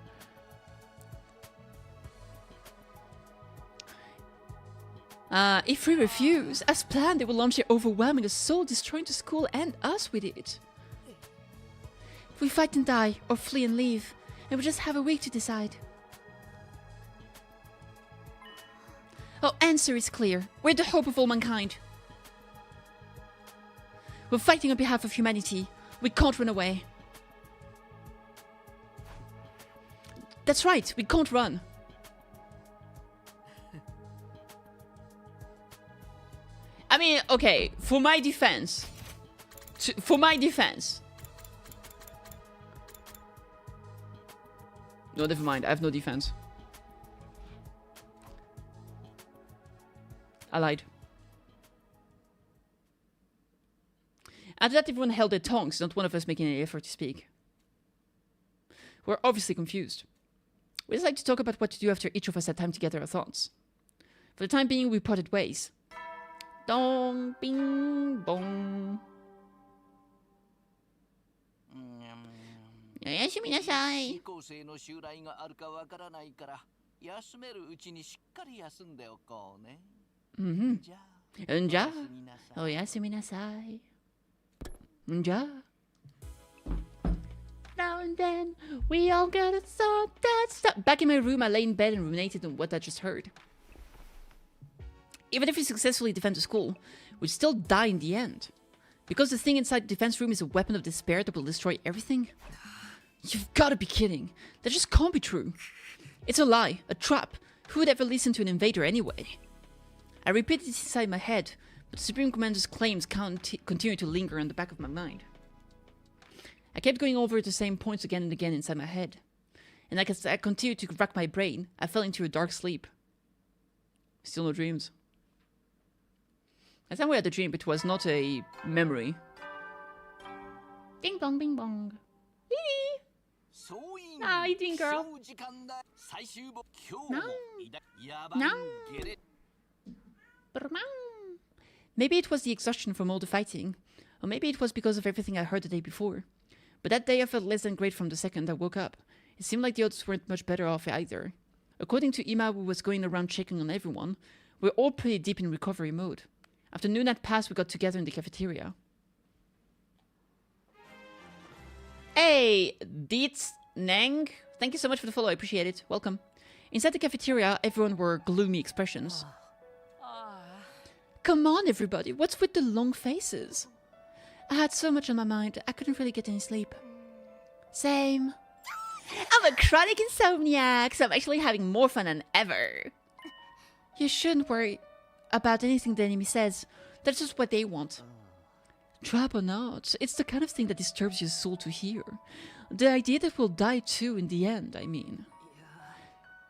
If we refuse, as planned, they will launch their overwhelming assault, destroying the school and us with it. If we fight and die, or flee and leave, and we just have a week to decide. Our answer is clear. We're the hope of all mankind. We're fighting on behalf of humanity. We can't run away. That's right, we can't run. I mean, okay, for my defense. No, never mind, I have no defense. I lied. After that, everyone held their tongues, not one of us making any effort to speak. We're obviously confused. We just like to talk about what to do after each of us had time to gather our thoughts. For the time being, we parted ways. Dong, bing, bong. おやすみなさい。高生の襲来があるかわからないから休めるうちにしっかり休んでおこうね。じゃあ、んじゃ、おやすみなさい。んじゃ。Now and then, we all got a thought that stuck. Back in my room, I lay in bed and ruminated on what I just heard. Even if we successfully defend the school, we'd still die in the end. Because the thing inside the defense room is a weapon of despair that will destroy everything? You've gotta be kidding. That just can't be true. It's a lie, a trap. Who would ever listen to an invader anyway? I repeated this inside my head, but the Supreme Commander's claims continued to linger in the back of my mind. I kept going over the same points again and again inside my head. And as I continued to rack my brain, I fell into a dark sleep. Still no dreams. Last time we had a dream, it was not a memory. Bing bong, bing bong. Lily! How are you doing, girl? No. Maybe it was the exhaustion from all the fighting, or maybe it was because of everything I heard the day before. But that day I felt less than great from the second I woke up. It seemed like the others weren't much better off either. According to Ima, who was going around checking on everyone, we're all pretty deep in recovery mode. After noon had passed, we got together in the cafeteria. Hey, Dietz Nang. Thank you so much for the follow, I appreciate it. Welcome. Inside the cafeteria, everyone wore gloomy expressions. Come on, everybody, what's with the long faces? I had so much on my mind, I couldn't really get any sleep. Same. I'm a chronic insomniac, so I'm actually having more fun than ever. You shouldn't worry about anything the enemy says. That's just what they want. Trap or not, it's the kind of thing that disturbs your soul to hear. The idea that we'll die too in the end, I mean.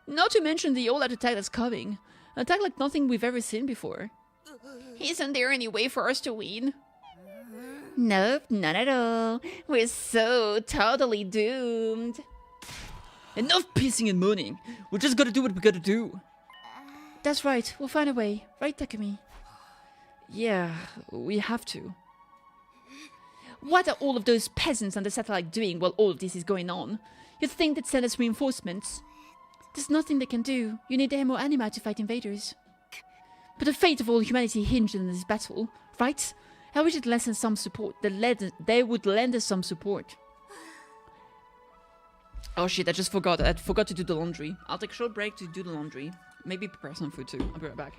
Not to mention the all-out attack that's coming. An attack like nothing we've ever seen before. Isn't there any way for us to win? Nope, not at all. We're so totally doomed. Enough pissing and moaning. We just gotta do what we gotta do. That's right, we'll find a way. Right, Takumi? Yeah, we have to. What are all of those peasants on the satellite doing while all of this is going on? You'd think they'd send us reinforcements. There's nothing they can do. You need the Hemo Anima to fight invaders. But the fate of all humanity hinged on this battle, right? I wish they'd lend us some support. They would lend us some support. Oh shit, I just forgot. I forgot to do the laundry. I'll take a short break to do the laundry. Maybe prepare some food too. I'll be right back.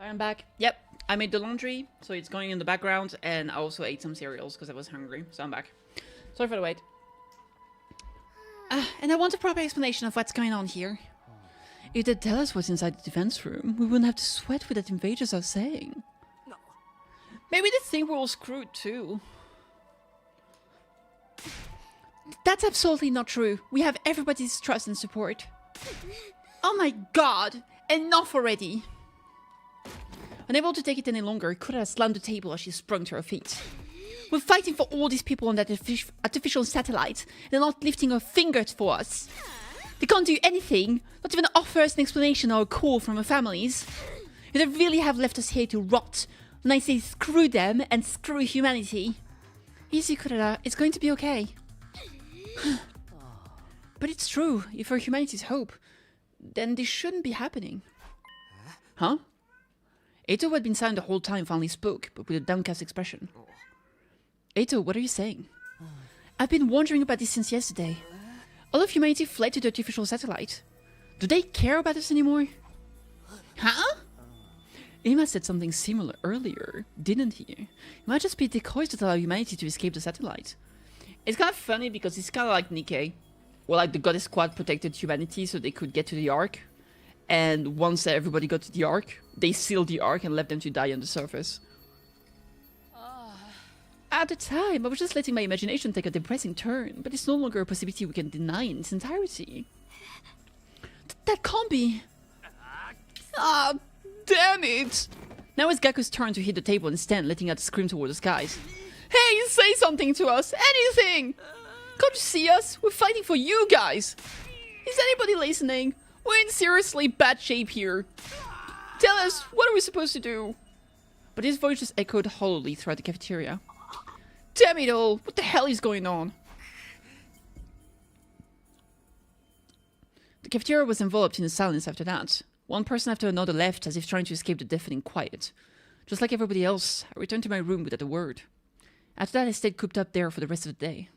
I'm back. Yep, I made the laundry, so it's going in the background, and I also ate some cereals because I was hungry, so I'm back. Sorry for the wait. And I want a proper explanation of what's going on here. If they tell us what's inside the defense room, we wouldn't have to sweat what the invaders are saying. Maybe they think we're all screwed too. That's absolutely not true. We have everybody's trust and support. Oh my god! Enough already! Unable to take it any longer, Kura slammed the table as she sprung to her feet. We're fighting for all these people on that artificial satellite. They're not lifting a finger for us. They can't do anything, not even offer us an explanation or a call from our families. They really have left us here to rot. When I say screw them and screw humanity. Easy, Kura, it's going to be okay. But it's true, if we're humanity's hope, then this shouldn't be happening. Huh? Eito, who had been silent the whole time, finally spoke, but with a downcast expression. Eito, what are you saying? I've been wondering about this since yesterday. All of humanity fled to the artificial satellite. Do they care about us anymore? Huh? Ima said something similar earlier, didn't he? It might just be decoys that allow humanity to escape the satellite. It's kind of funny because it's kind of like Nikkei. Well, like the goddess squad protected humanity so they could get to the Ark. And once everybody got to the Ark, they sealed the Ark and left them to die on the surface. At the time, I was just letting my imagination take a depressing turn, but it's no longer a possibility we can deny in its entirety. That can't be! Ah, damn it! Now it's Gaku's turn to hit the table and stand, letting out a scream toward the skies. Hey, say something to us! Anything! Can't you see us? We're fighting for you guys! Is anybody listening? We're in seriously bad shape here. Tell us, what are we supposed to do? But his voice just echoed hollowly throughout the cafeteria. Damn it all! What the hell is going on? The cafeteria was enveloped in a silence after that. One person after another left, as if trying to escape the deafening quiet. Just like everybody else, I returned to my room without a word. After that, I stayed cooped up there for the rest of the day.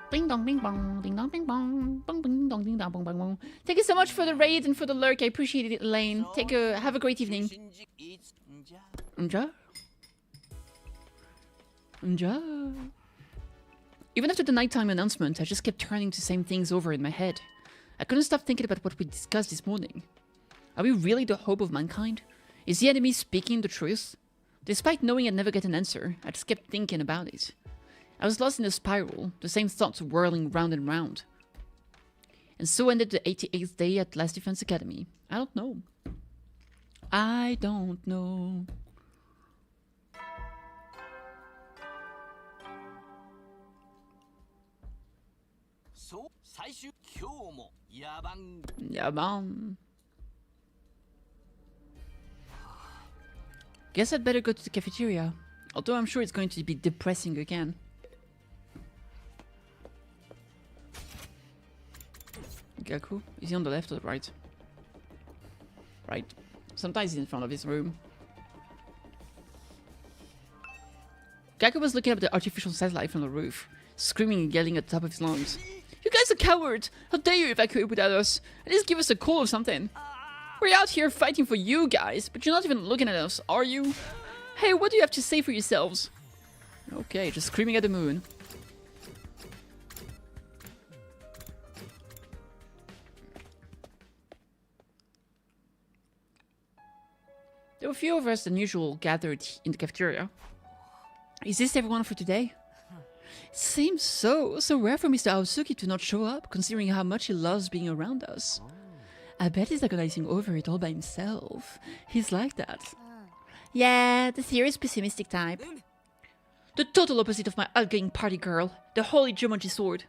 Bing dong bing bong, ding dong bing bong, bong bing dong ding dong bong bong bong. Thank you so much for the raid and for the lurk. I appreciate it, Elaine. Have a great evening. Nja? Nja? Even after the nighttime announcement, I just kept turning the same things over in my head. I couldn't stop thinking about what we discussed this morning. Are we really the hope of mankind? Is the enemy speaking the truth? Despite knowing I'd never get an answer, I just kept thinking about it. I was lost in a spiral, the same thoughts whirling round and round. And so ended the 88th day at Last Defense Academy. I don't know. I don't know. Yaban. Guess I'd better go to the cafeteria. Although I'm sure it's going to be depressing again. Gaku? Is he on the left or the right? Right. Sometimes he's in front of his room. Gaku was looking up at the artificial satellite from the roof, screaming and yelling at the top of his lungs. You guys are cowards! How dare you evacuate without us? At least give us a call or something. We're out here fighting for you guys, but you're not even looking at us, are you? Hey, what do you have to say for yourselves? Okay, just screaming at the moon. There were fewer of us than usual gathered in the cafeteria. Is this everyone for today? Seems so. So rare for Mr. Aosuki to not show up, considering how much he loves being around us. I bet he's agonizing over it all by himself. He's like that. Yeah, the serious pessimistic type. The total opposite of my outgoing party girl, the holy Jumanji sword.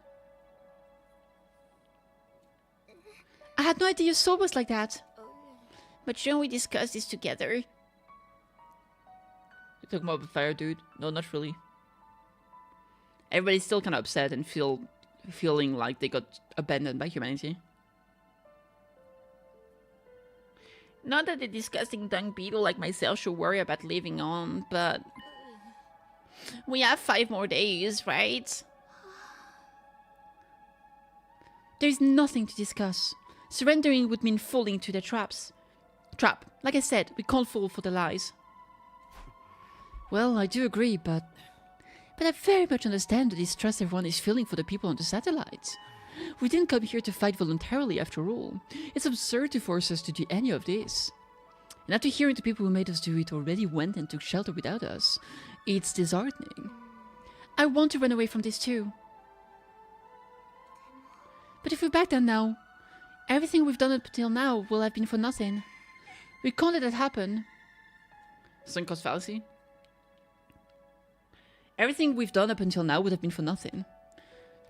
I had no idea your soul was like that. But shouldn't we discuss this together? You talking about the fire, dude? No, not really. Everybody's still kind of upset and feeling like they got abandoned by humanity. Not that a disgusting dung beetle like myself should worry about living on, but... we have 5 more days, right? There's nothing to discuss. Surrendering would mean falling into their traps. Trap. Like I said, we can't fall for the lies. Well, I do agree, but I very much understand the distrust everyone is feeling for the people on the satellites. We didn't come here to fight voluntarily after all. It's absurd to force us to do any of this. And after hearing the people who made us do it already went and took shelter without us, it's disheartening. I want to run away from this too. But if we back down now, everything we've done up until now will have been for nothing. We can't let that happen. Sunk cost fallacy. Everything we've done up until now would have been for nothing.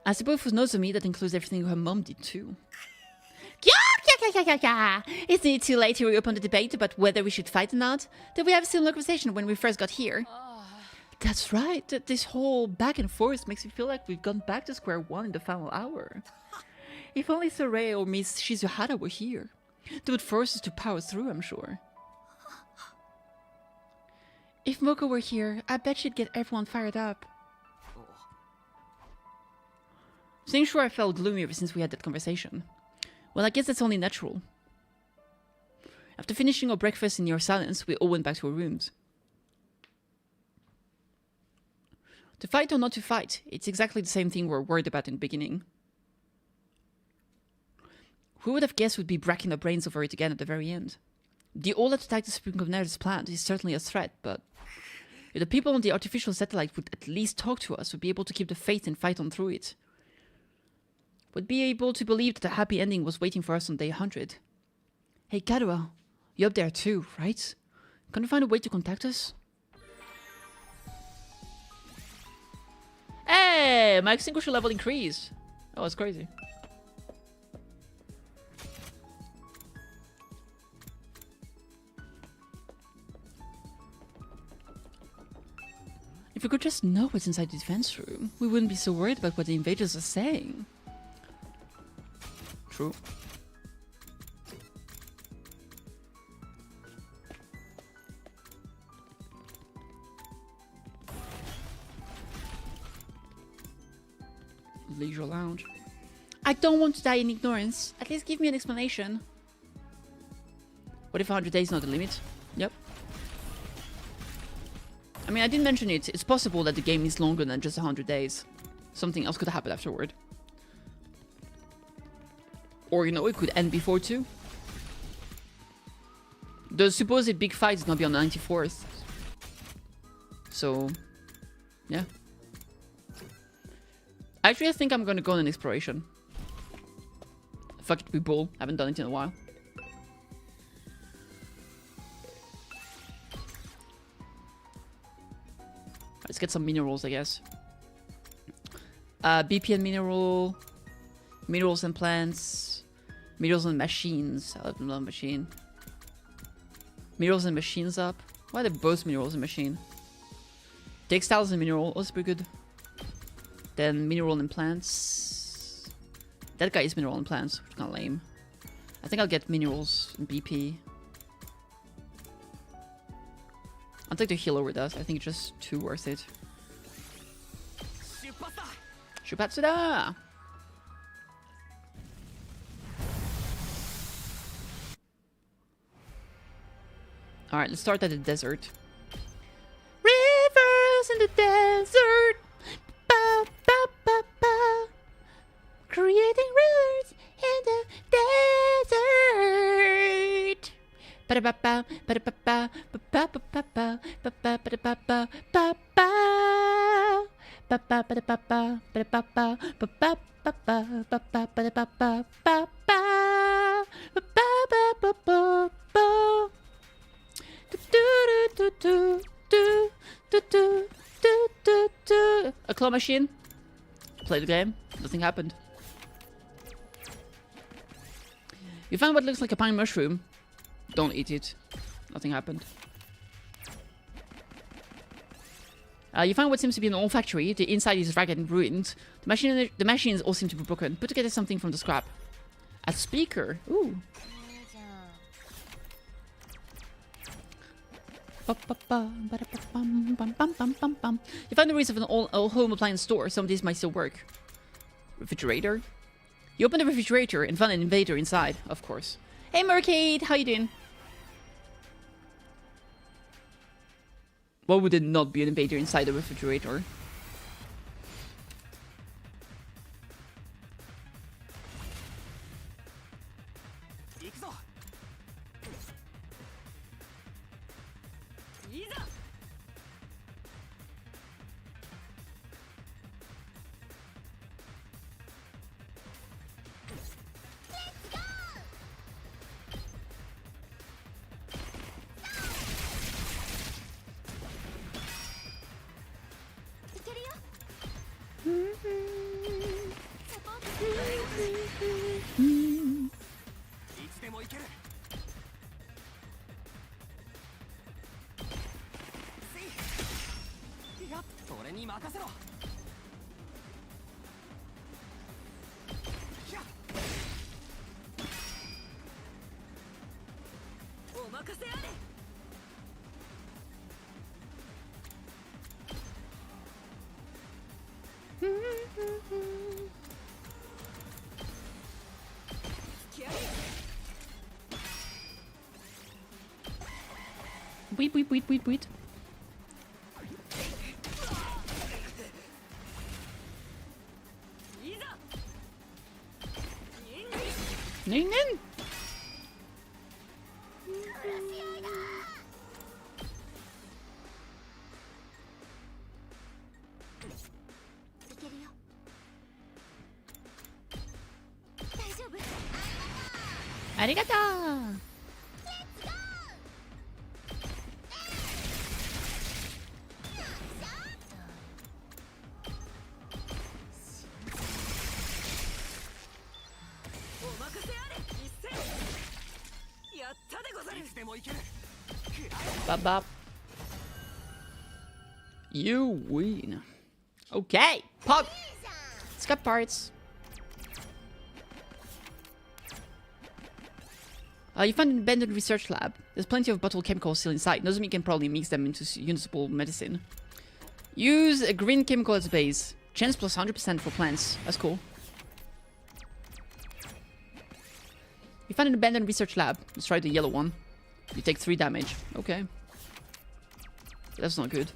I suppose for Nozomi, that includes everything her mom did too. Isn't it too late to reopen the debate about whether we should fight or not? Did we have a similar conversation when we first got here? That's right. This whole back and forth makes me feel like we've gone back to square one in the final hour. If only Sorei or Miss Shizuhara were here. They would force us to power through, I'm sure. If Moko were here, I bet she'd get everyone fired up. Saying sure I felt gloomy ever since we had that conversation. Well, I guess that's only natural. After finishing our breakfast in your silence, we all went back to our rooms. To fight or not to fight, it's exactly the same thing we were worried about in the beginning. Who would have guessed we'd be racking our brains over it again at the very end? The all-out attack the Supreme Commander's plant is certainly a threat, but if the people on the artificial satellite would at least talk to us, we'd be able to keep the faith and fight on through it. Would be able to believe that a happy ending was waiting for us on day 100. Hey, Kadoa, you're up there too, right? Can you find a way to contact us? Hey, my extinguisher level increased. Oh, that's crazy. If we could just know what's inside the defense room, we wouldn't be so worried about what the invaders are saying. True. Leisure lounge. I don't want to die in ignorance. At least give me an explanation. What if 100 days is not the limit? Yep. I mean, I didn't mention it. It's possible that the game is longer than just 100 days. Something else could happen afterward. Or, you know, it could end before too. The supposed big fight is gonna be on the 94th. So, yeah. Actually, I think I'm gonna go on an exploration. Fuck it, we bull. Haven't done it in a while. Let's get some minerals, I guess. BP and mineral. Minerals and plants. Minerals and machines. I love machine. Minerals and machines up. Why are they both minerals and machine? Textiles and mineral. Oh, that's pretty good. Then mineral and plants. That guy is mineral and plants, which is kind of lame. I think I'll get minerals and BP. I'll take the healer with us. I think it's just too worth it. Shupatsuda! Alright, let's start at the desert. Rivers in the desert. Ba, ba, ba, ba. Creating rivers in the desert. Ba-da-ba-ba, ba-da-ba-ba, ba-ba-ba-ba, ba-ba-ba-ba-ba, ba-ba. Ba-ba-ba-da-ba-ba, ba-da-ba-ba, ba-ba-ba-ba, ba-ba-ba-da-ba-ba, ba-ba. Ba-ba-ba-ba-ba. A claw machine. Play the game. Nothing happened. You found what looks like a pine mushroom. Don't eat it. Nothing happened. You find what seems to be an old factory. The inside is ragged and ruined. The machines all seem to be broken. Put together something from the scrap. A speaker. Ooh. You find the roots of an old home appliance store. Some of these might still work. Refrigerator. You open the refrigerator and find an invader inside, of course. Hey Mercade, how you doing? Why would there not be an invader inside the refrigerator? Wait. Nin. Arigato! Bop bop. You win. Okay, pop. It's got parts. You found an abandoned research lab. There's plenty of bottled chemicals still inside. Doesn't mean you can probably mix them into usable medicine. Use a green chemical as base. Chance plus 100% for plants. That's cool. You found an abandoned research lab. Let's try the yellow one. You take 3 damage. Okay. That's not good.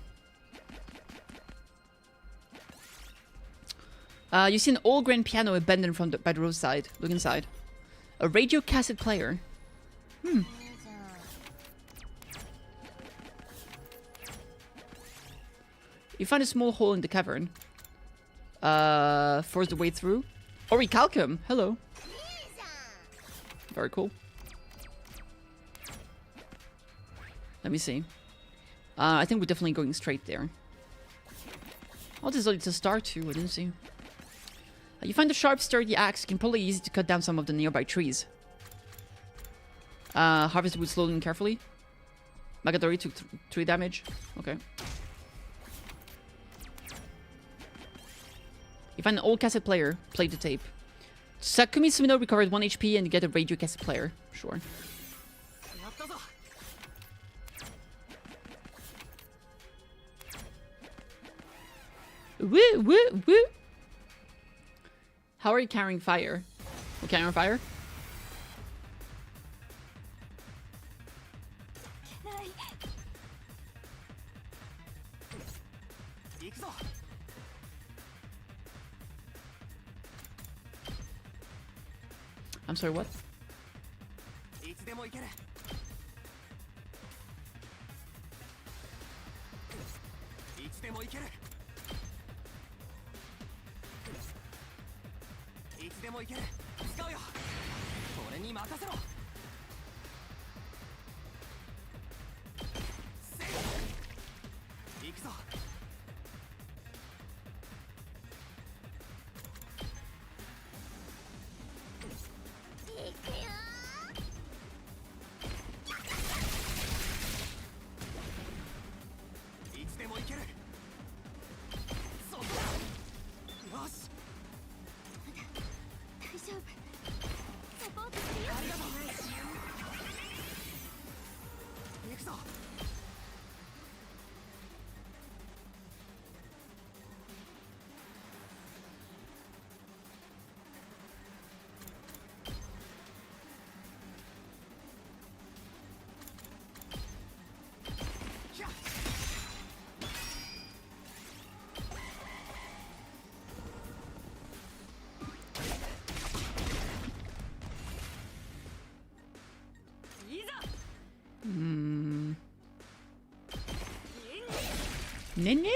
You see an old grand piano abandoned by the roadside. Look inside. A radio cassette player. You find a small hole in the cavern. Force the way through. Orichalcum. Hello. Very cool. Let me see. I think we're definitely going straight there. Oh, there's a star too. I didn't see. You find a sharp, sturdy axe. You can probably use it to cut down some of the nearby trees. Harvest wood slowly and carefully. Magadori took 3 damage. Okay. You find an old cassette player. Play the tape. Sakumi Sumino recovered 1 HP and get a radio cassette player. Sure. Woo! How are you carrying fire? We're carrying fire? I'm sorry, what? Nin nin.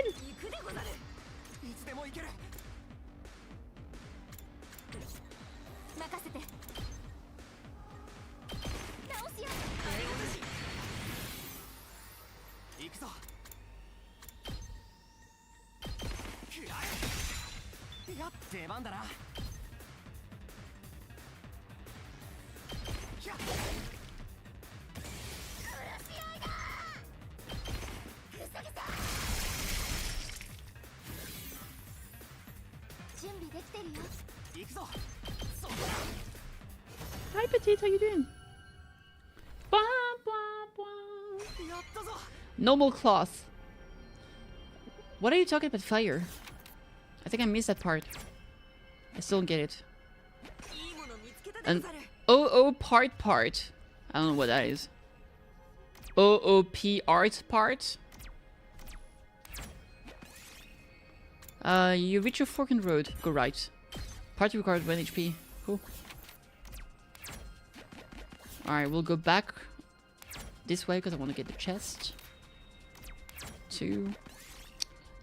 Hi, Petite, how you doing? Blah, blah, blah. Noble cloth. What are you talking about fire? I think I missed that part. I still don't get it. An OO part. I don't know what that is. OOP art part? You reach your fork in the road. Go right. Party required 1 HP. Cool. Alright, we'll go back this way because I want to get the chest. 2.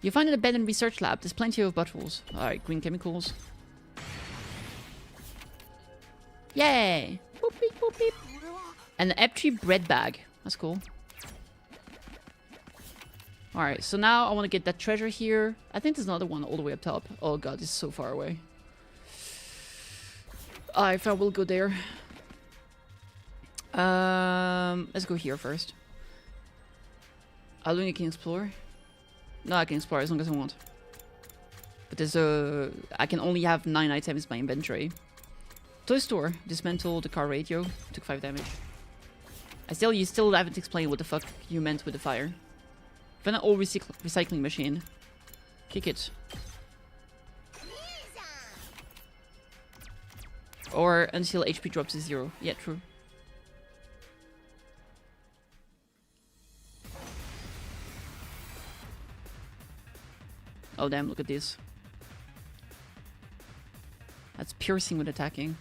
You find an abandoned research lab. There's plenty of bottles. Alright, green chemicals. Yay! Boop, beep, boop, beep. And an empty bread bag. That's cool. Alright, so now I want to get that treasure here. I think there's another one all the way up top. Oh god, this is so far away. If I will go there. Let's go here first. I can explore. No, I can explore as long as I want. But there's I can only have 9 items in my inventory. Toy store. Dismantle the car radio. Took 5 damage. You still haven't explained what the fuck you meant with the fire. Find an old recycling machine. Kick it. Or until HP drops to 0. Yeah, true. Oh damn, look at this. That's piercing with attacking.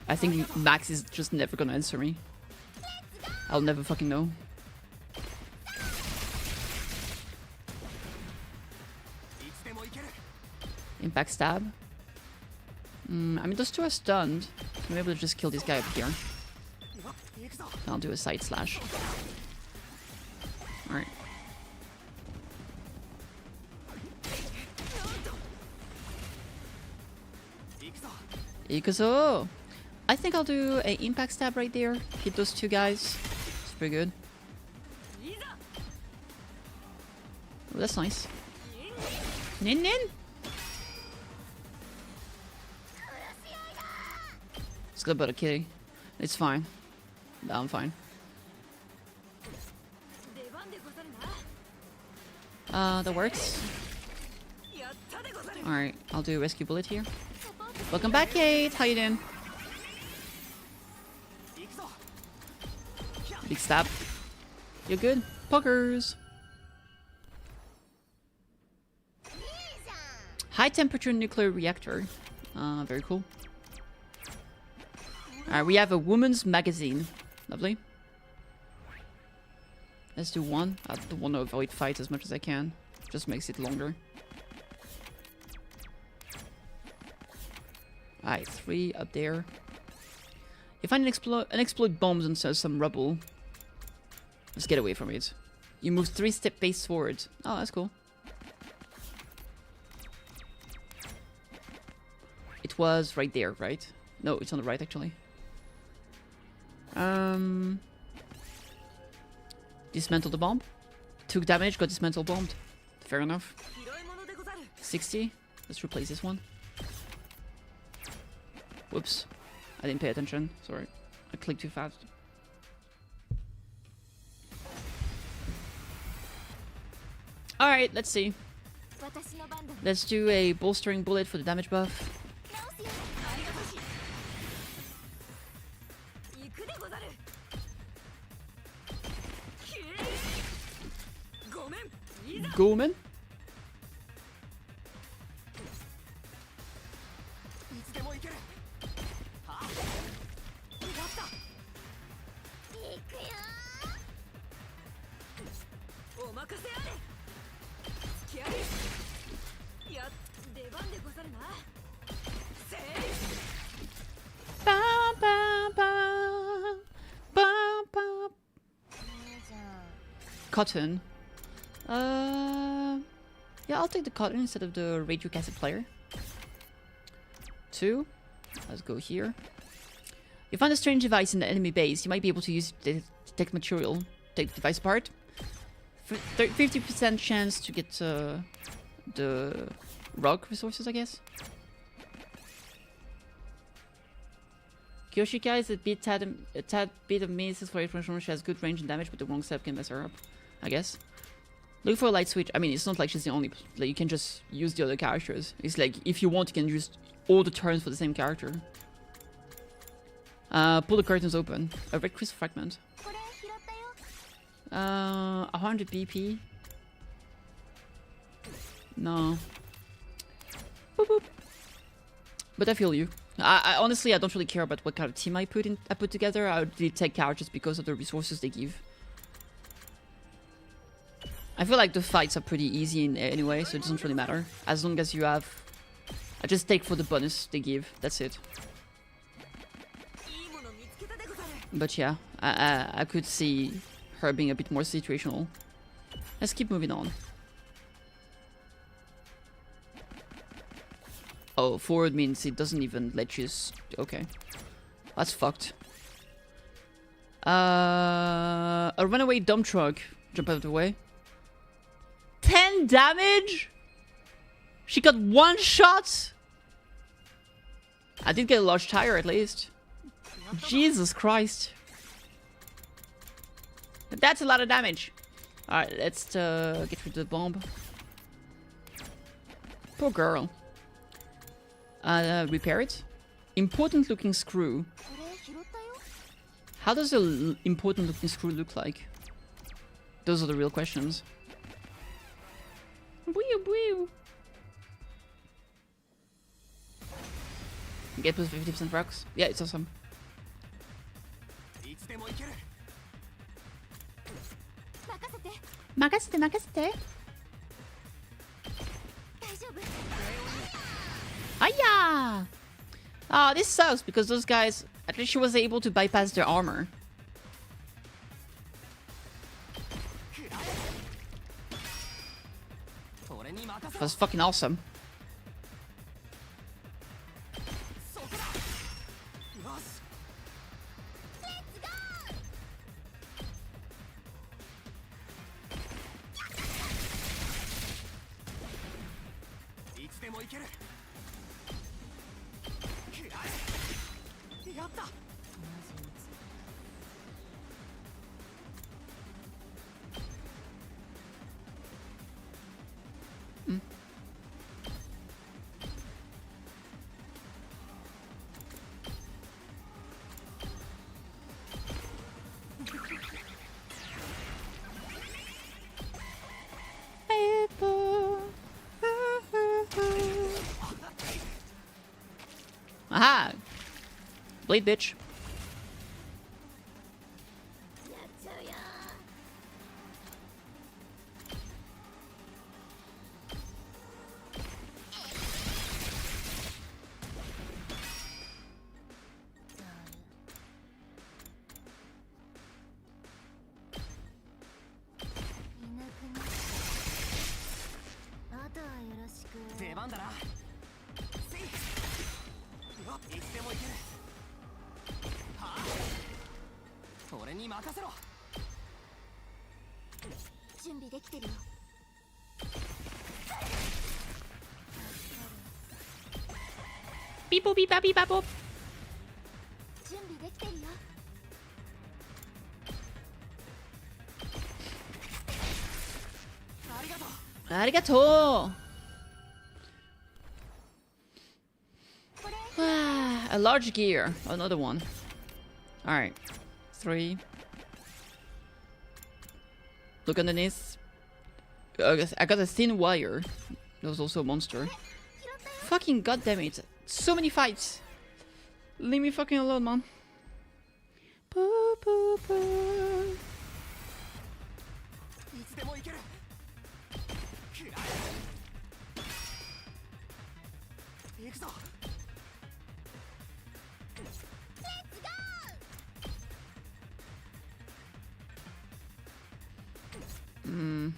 I think Max is just never gonna answer me. I'll never fucking know. Impact stab. I mean, those two are stunned. So maybe we'll just kill this guy up here. I'll do a side slash. Alright. Ikuzo! I think I'll do an impact stab right there. Hit those two guys. It's pretty good. Oh, that's nice. Nin nin! It's good about a kitty. It's fine. No, I'm fine. That works. Alright, I'll do a rescue bullet here. Welcome back, Kate! How you doing? Big stab. You're good? Pokers! High temperature nuclear reactor. Very cool. Alright, we have a woman's magazine. Lovely. Let's do one. I don't want to avoid fights as much as I can. Just makes it longer. Alright, 3 up there. You find an explode bombs and some rubble. Let's get away from it. You move 3 step pace forward. Oh, that's cool. It was right there, right? No, it's on the right actually. Dismantle the bomb. Took damage, got dismantle bombed. Fair enough. 60. Let's replace this one. Whoops. I didn't pay attention. Sorry. I clicked too fast. Alright, let's see. Let's do a bolstering bullet for the damage buff. Gomen? Ba, ba, ba, ba, ba. Cotton. Yeah, I'll take the cotton instead of the radio cassette player. 2. Let's go here. You find a strange device in the enemy base. You might be able to use the detect material. Take the device apart. 50% chance to get the rock resources, I guess. Kyoshika is a tad bit of misses for transformation. She has good range and damage, but the wrong step can mess her up, I guess. Look for a light switch. I mean, it's not like she's the only... Like, you can just use the other characters. It's like, if you want, you can use all the turns for the same character. Pull the curtains open. A red crystal fragment. 100 BP. No. Boop, boop. But I feel you. I honestly, I don't really care about what kind of team I put together. I would really take characters because of the resources they give. I feel like the fights are pretty easy anyway, so it doesn't really matter. As long as you have... I just take for the bonus they give, that's it. But yeah, I could see her being a bit more situational. Let's keep moving on. Oh, forward means it doesn't even let you... Okay. That's fucked. A runaway dump truck. Jump out of the way. 10 damage? She got 1 shot? I did get a large tire at least. Jesus Christ. That's a lot of damage. Alright, let's get rid of the bomb. Poor girl. Repair it. Important looking screw. How does an important looking screw look like? Those are the real questions. Wee wee. Get plus 50% rocks. Yeah, it's awesome. Makasete, makasete. Hiya! Ah, this sucks because those guys, at least she was able to bypass their armor. That's fucking awesome. Aha! Blade bitch. Beep boop beep bop beep bop boop. Arigato. A large gear. Another one. Alright. 3. Look underneath. I got a thin wire. There was also a monster. Fucking goddammit. So many fights. Leave me fucking alone, man. Boop. boop, boop. Hmm.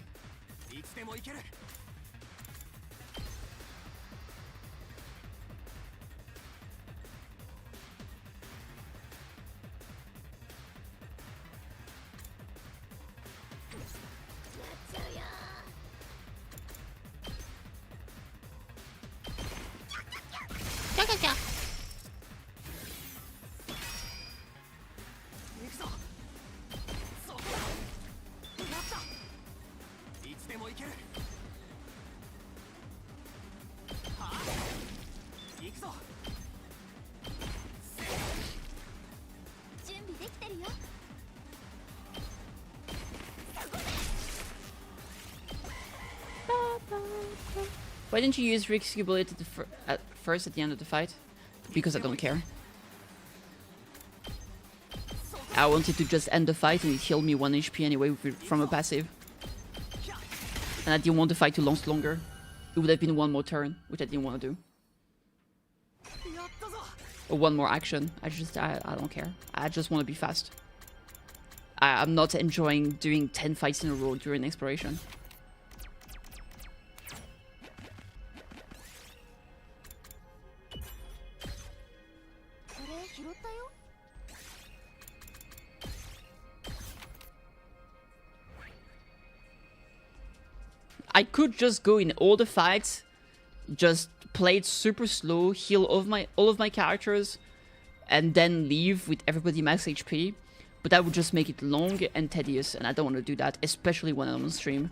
Why didn't you use Rick's ability at first at the end of the fight? Because I don't care. I wanted to just end the fight and it healed me 1 HP anyway from a passive. And I didn't want the fight to last longer. It would have been 1 more turn, which I didn't want to do. Or 1 more action. I don't care. I just want to be fast. I'm not enjoying doing 10 fights in a row during exploration. I could just go in all the fights, just play it super slow, heal all of my characters, and then leave with everybody max HP. But that would just make it long and tedious, and I don't want to do that, especially when I'm on stream,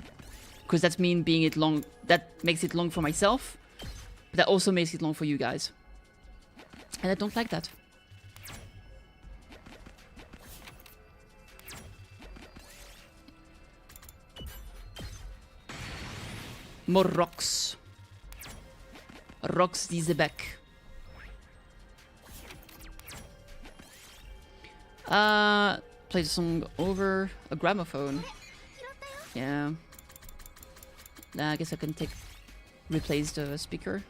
because that means being it long. That makes it long for myself, but that also makes it long for you guys, and I don't like that. More rocks. Rocks die back. Play the song over a gramophone. Yeah. Nah, I guess I can replace the speaker.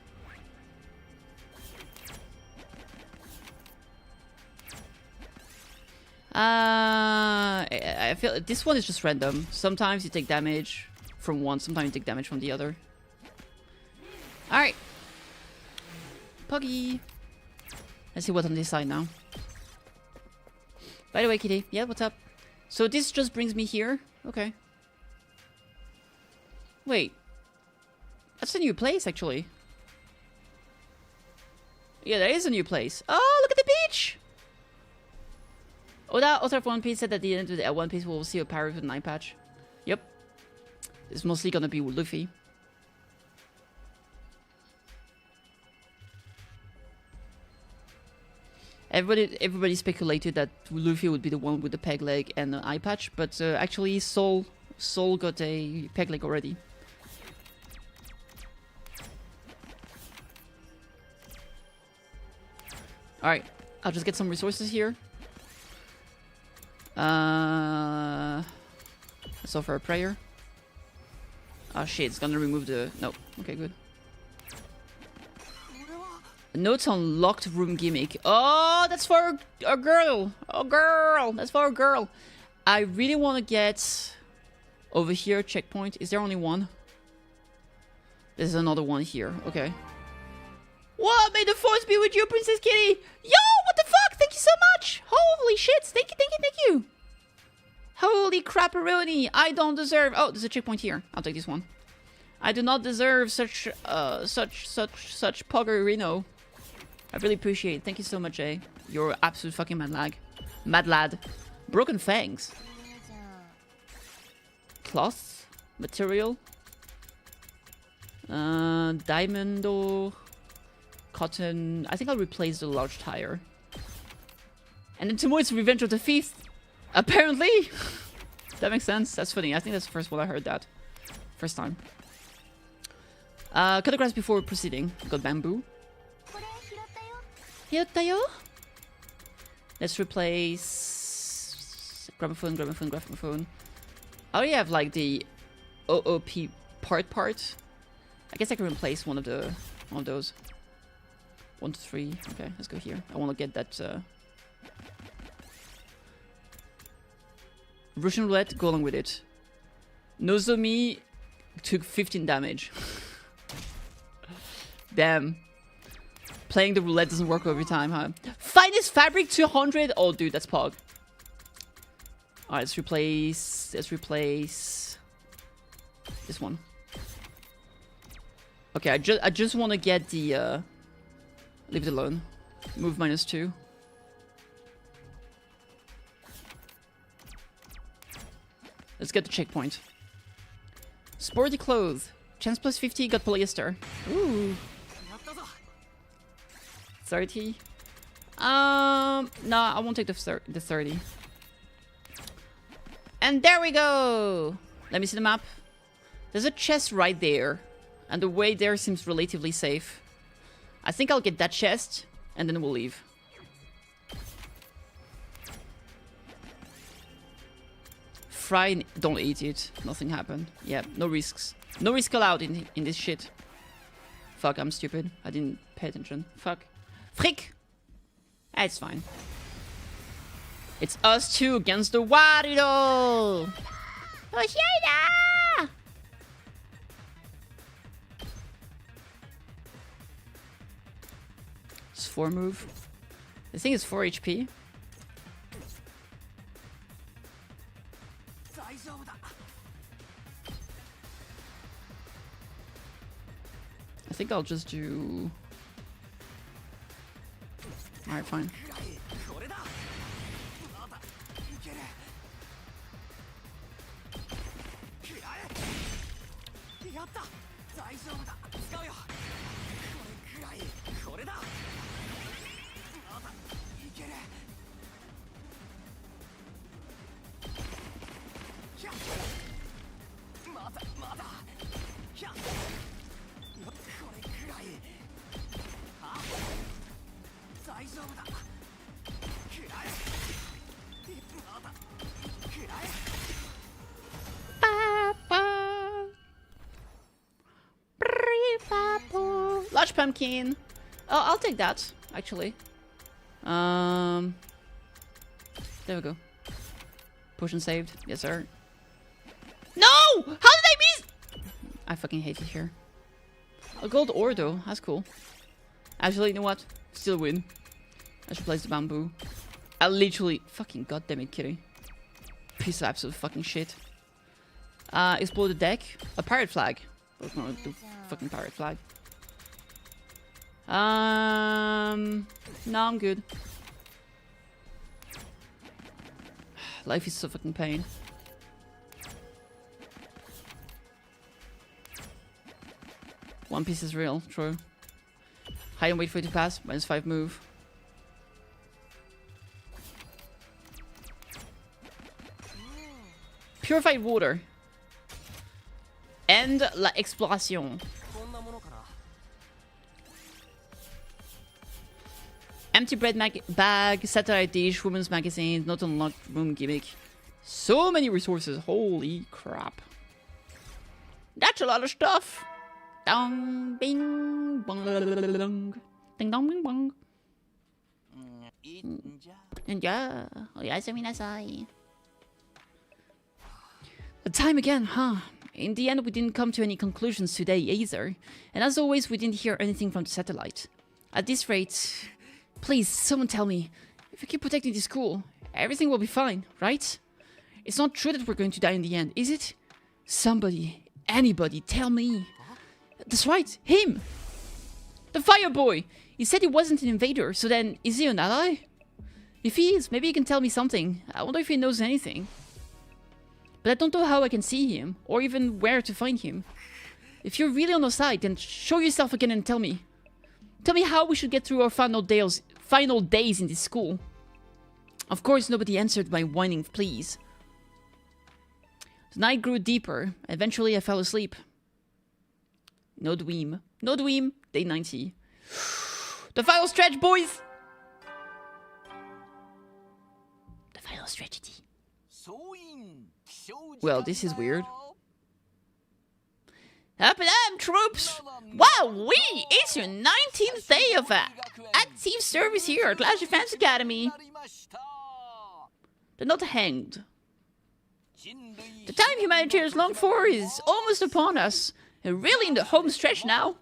I feel this one is just random. Sometimes you take damage from one, sometimes you take damage from the other. Alright. Puggy. Let's see what's on this side now. By the way, Kitty. Yeah, what's up? So this just brings me here. Okay. Wait. That's a new place, actually. Yeah, there is a new place. Oh, look at the beach! Oh, that author of One Piece said that the end of the One Piece will see a pirate with an eye patch. Yep. It's mostly gonna be with Luffy. Everybody speculated that Luffy would be the one with the peg leg and the eye patch, but actually Soul got a peg leg already. Alright, I'll just get some resources here. Let's offer a prayer. Oh shit, it's gonna remove the... No. Okay, good. Notes on locked room gimmick. Oh, that's for a girl. Oh, girl. That's for a girl. I really want to get over here, checkpoint. Is there only one? There's another one here. Okay. What? May the force be with you, Princess Kitty. Yo, what the fuck? Thank you so much. Holy shit. Thank you, thank you, thank you. Holy crapperoni. I don't deserve... Oh, there's a checkpoint here. I'll take this one. I do not deserve such poggerino. I really appreciate it. Thank you so much, Jay. You're absolute fucking mad lad. Broken fangs. Cloth. Material. Diamond or cotton. I think I'll replace the large tire. And then tomorrow it's Revenge of the Thief. Apparently. That makes sense. That's funny. I think that's the first one I heard that. First time. Cut the grass before proceeding. Got bamboo. Hirotayo. Let's replace Gramophone, gramophone, gramophone. I already have like the OOP part. I guess I can replace one of those. 1 to 3. Okay, let's go here. I want to get that Russian roulette. Go along with it. Nozomi took 15 damage. Damn. Playing the roulette doesn't work every time, huh? Finest fabric 200. Oh, dude, that's pog. All right, let's replace this one. Okay, I just want to get the leave it alone. Move -2. Let's get the checkpoint. Sporty clothes. Chance plus 50, got polyester. Ooh. 30. No, I won't take the 30. And there we go! Let me see the map. There's a chest right there. And the way there seems relatively safe. I think I'll get that chest, and then we'll leave. Fry, don't eat it. Nothing happened. Yeah, no risks. No risk allowed in this shit. Fuck, I'm stupid. I didn't pay attention. Fuck. Frick! It's fine. It's us two against the Wario! Oshida! It's 4 move. This thing is 4 HP. I think I'll just do... Alright, fine. Large pumpkin. Oh, I'll take that, actually. There we go. Potion saved. Yes, sir. No! How did I miss? I fucking hate it here. A gold ore, though. That's cool. Actually, you know what? Still win. I should place the bamboo. I literally... Fucking goddammit, Kitty. Piece of absolute fucking shit. Explore the deck. A pirate flag. Oh, no, the fucking pirate flag. No, I'm good. Life is so fucking pain. One Piece is real, true. Hide and wait for it to pass. -5 move. Purified water. End la exploration. Empty bread bag, satellite dish, women's magazine, not unlocked room gimmick. So many resources. Holy crap. That's a lot of stuff. Dong, bing, bong, ding, dong, bing, bong. Yeah. The time again, huh? In the end, we didn't come to any conclusions today either. And as always, we didn't hear anything from the satellite. At this rate... Please, someone tell me. If we keep protecting the school, everything will be fine, right? It's not true that we're going to die in the end, is it? Somebody, anybody, tell me. That's right, him! The fire boy! He said he wasn't an invader, so then, is he an ally? If he is, maybe he can tell me something. I wonder if he knows anything. But I don't know how I can see him, or even where to find him. If you're really on our side, then show yourself again and tell me. Tell me how we should get through our final days in this school. Of course, nobody answered my whining pleas. The night grew deeper. Eventually, I fell asleep. No dweem. No dweem. Day 90. The final stretch, boys! The final strategy. Well, this is weird. Up and up, troops! Wow, it's your 19th day of active service here at Clash Defense Academy. They're not hanged. The time humanity has longed for is almost upon us. We're really in the home stretch now.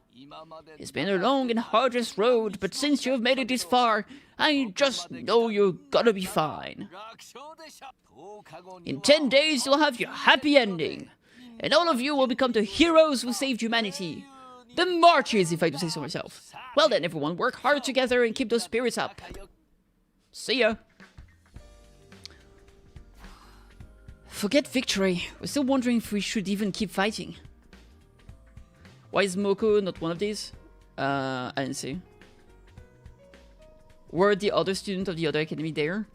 It's been a long and arduous road, but since you've made it this far, I just know you're gonna be fine. In 10 days, you'll have your happy ending. And all of you will become the heroes who saved humanity. The martyrs, if I do say so myself. Well then, everyone, work hard together and keep those spirits up. See ya. Forget victory. We're still wondering if we should even keep fighting. Why is Moko not one of these? I didn't see. Were the other students of the other academy there?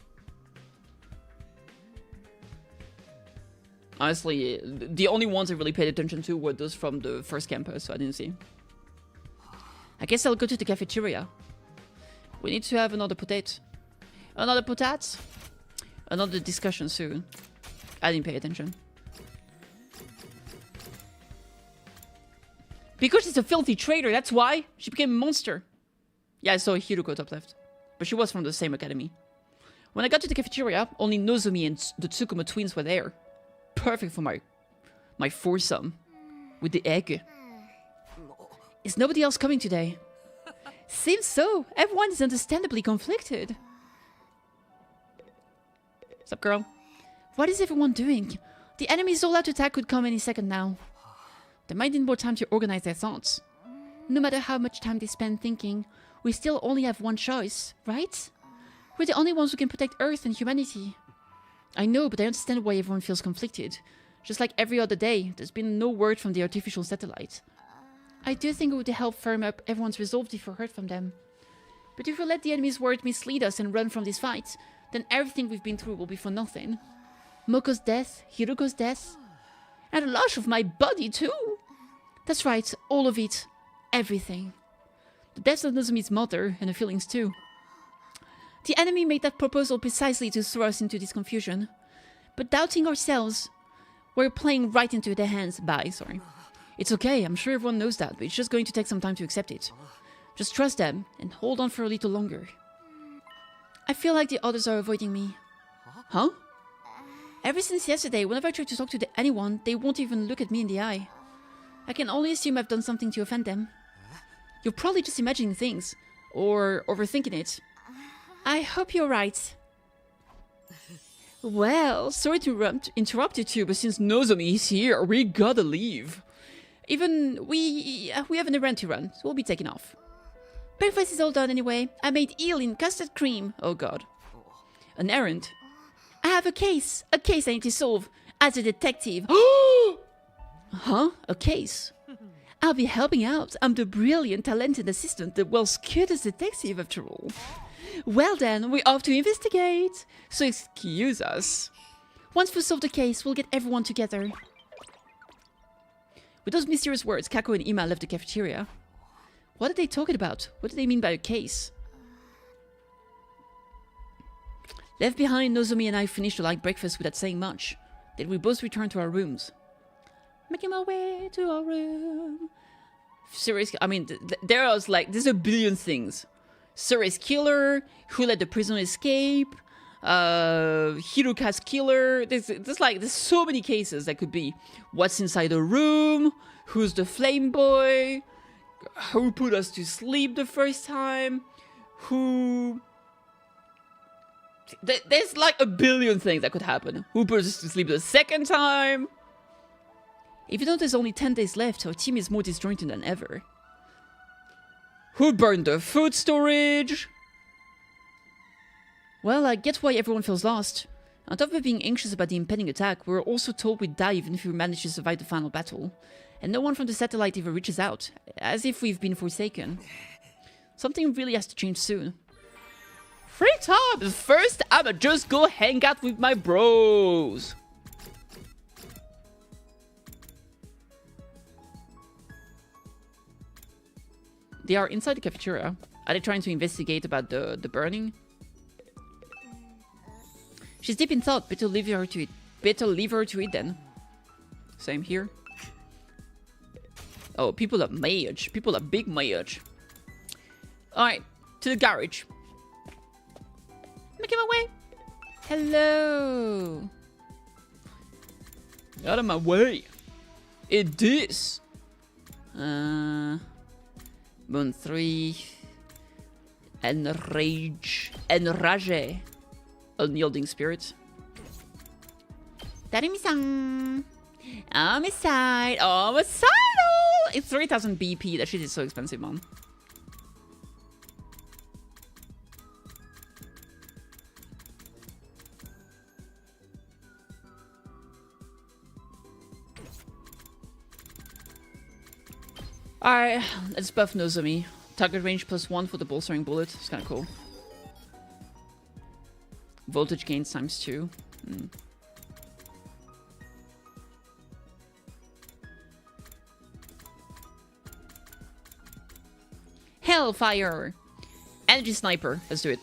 Honestly, the only ones I really paid attention to were those from the first campus, so I didn't see. I guess I'll go to the cafeteria. We need to have another potato. Another potat? Another discussion soon. I didn't pay attention. Because she's a filthy traitor, that's why she became a monster. Yeah, I saw Hiruko top left. But she was from the same academy. When I got to the cafeteria, only Nozomi and the Tsukumo twins were there. Perfect for my foursome. With the egg. Is nobody else coming today? Seems so. Everyone is understandably conflicted. What's up, girl? What is everyone doing? The enemy's all-out attack could come any second now. They might need more time to organize their thoughts. No matter how much time they spend thinking, we still only have one choice, right? We're the only ones who can protect Earth and humanity. I know, but I understand why everyone feels conflicted. Just like every other day, there's been no word from the artificial satellite. I do think it would help firm up everyone's resolve if we heard from them. But if we let the enemy's word mislead us and run from this fight, then everything we've been through will be for nothing. Moko's death, Hiruko's death, and the loss of my body too. That's right, all of it. Everything. The death of Nozomi's mother, and the feelings too. The enemy made that proposal precisely to throw us into this confusion. But doubting ourselves, we're playing right into their hands. Sorry. It's okay, I'm sure everyone knows that, but it's just going to take some time to accept it. Just trust them, and hold on for a little longer. I feel like the others are avoiding me. Huh? Ever since yesterday, whenever I try to talk to anyone, they won't even look at me in the eye. I can only assume I've done something to offend them. You're probably just imagining things, or overthinking it. I hope you're right. Well, sorry to interrupt you two, but since Nozomi is here, we gotta leave. Even we have an errand to run, so we'll be taking off. Breakfast is all done anyway. I made eel in custard cream. Oh god. An errand? I have a case I need to solve as a detective. Huh? A case? I'll be helping out. I'm the brilliant, talented assistant, the world's cutest detective after all. Well then, we're off to investigate. So excuse us. Once we solve the case, we'll get everyone together. With those mysterious words, Kako and Ima left the cafeteria. What are they talking about? What do they mean by a case? Left behind, Nozomi and I finished a light breakfast without saying much. Then we both returned to our rooms. Making my way to our room. Serious, I mean, there's a billion things. Serious killer, who let the prisoner escape, Hiruka's killer. There's so many cases that could be. What's inside the room? Who's the flame boy? Who put us to sleep the first time? Who... There's like a billion things that could happen. Who put us to sleep the second time? Even though there's only 10 days left, our team is more disjointed than ever. Who burned the food storage? Well, I get why everyone feels lost. On top of being anxious about the impending attack, we were also told we'd die even if we managed to survive the final battle. And no one from the satellite ever reaches out, as if we've been forsaken. Something really has to change soon. Free time! But first, I'ma just go hang out with my bros. They are inside the cafeteria. Are they trying to investigate about the burning? She's deep in thought, but to leave her to it better liver to eat then. Same here. Oh, people are mage. People are big mage. Alright, to the garage. Making my way. Hello. Out of my way. It is. Moon 3. Enrage. Unyielding spirit. Darimi-san. Homicide. Homicidal. It's 3000 BP. That shit is so expensive, man. Alright, let's buff Nozomi. Target range +1 for the bolstering bullet. It's kind of cool. Voltage gains ×2. Hellfire! Energy sniper. Let's do it.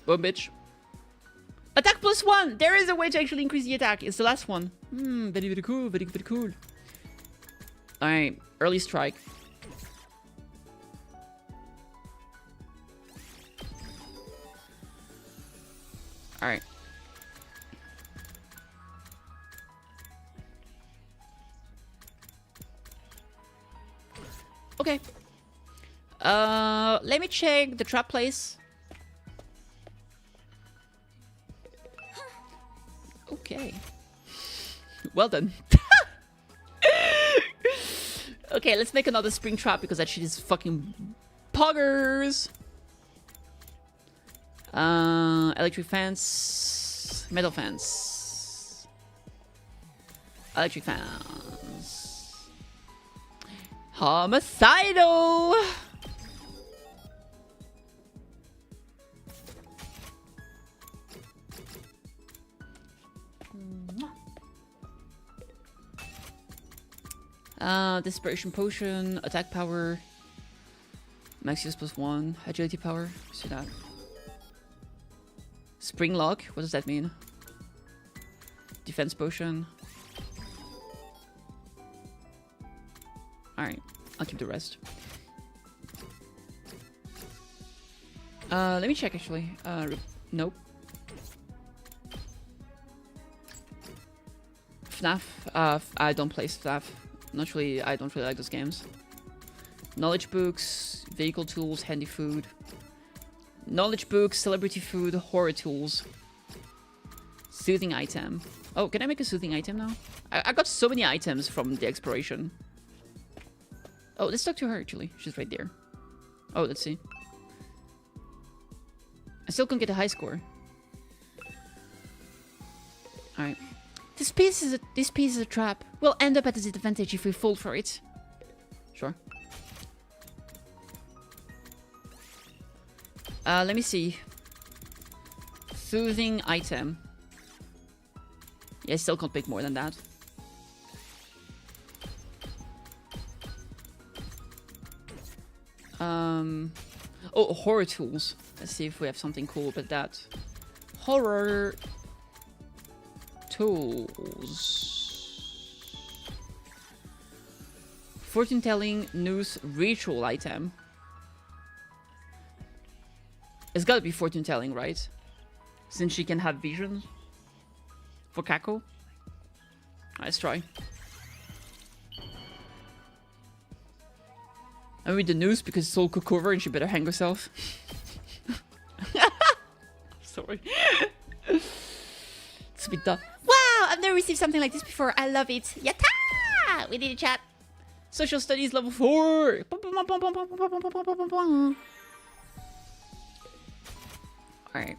Boom, bitch. Attack +1! There is a way to actually increase the attack. It's the last one. Very, very cool. Very, very cool. Alright. Early strike. Alright. Okay. Let me check the trap place. Okay. Well done. Okay, let's make another spring trap because that shit is fucking poggers. Electric fence, metal fence, electric fence, homicidal. Desperation potion, attack power, max use +1, agility power. See that? Spring lock. What does that mean? Defense potion. All right, I'll keep the rest. Let me check actually. Nope. FNAF. I don't play FNAF. I don't really like those games. Knowledge books, vehicle tools, handy food. Knowledge books, celebrity food, horror tools. Soothing item. Oh, can I make a soothing item now? I got so many items from the exploration. Oh, let's talk to her actually. She's right there. Oh, let's see. I still can't get a high score. Alright. This piece is a trap. We'll end up at a disadvantage if we fall for it. Sure. Let me see. Soothing item. Yeah, I still can't pick more than that. Oh, horror tools. Let's see if we have something cool about that. Horror tools. Fortune telling, news, ritual item. It's gotta be fortune telling, right? Since she can have visions. For Kako. Let's try. I read the news because it's all cooked and she better hang herself. Sorry. It's a bit dumb. Wow, I've never received something like this before. I love it. Yatta! We did a chat. Social studies level 4. Alright.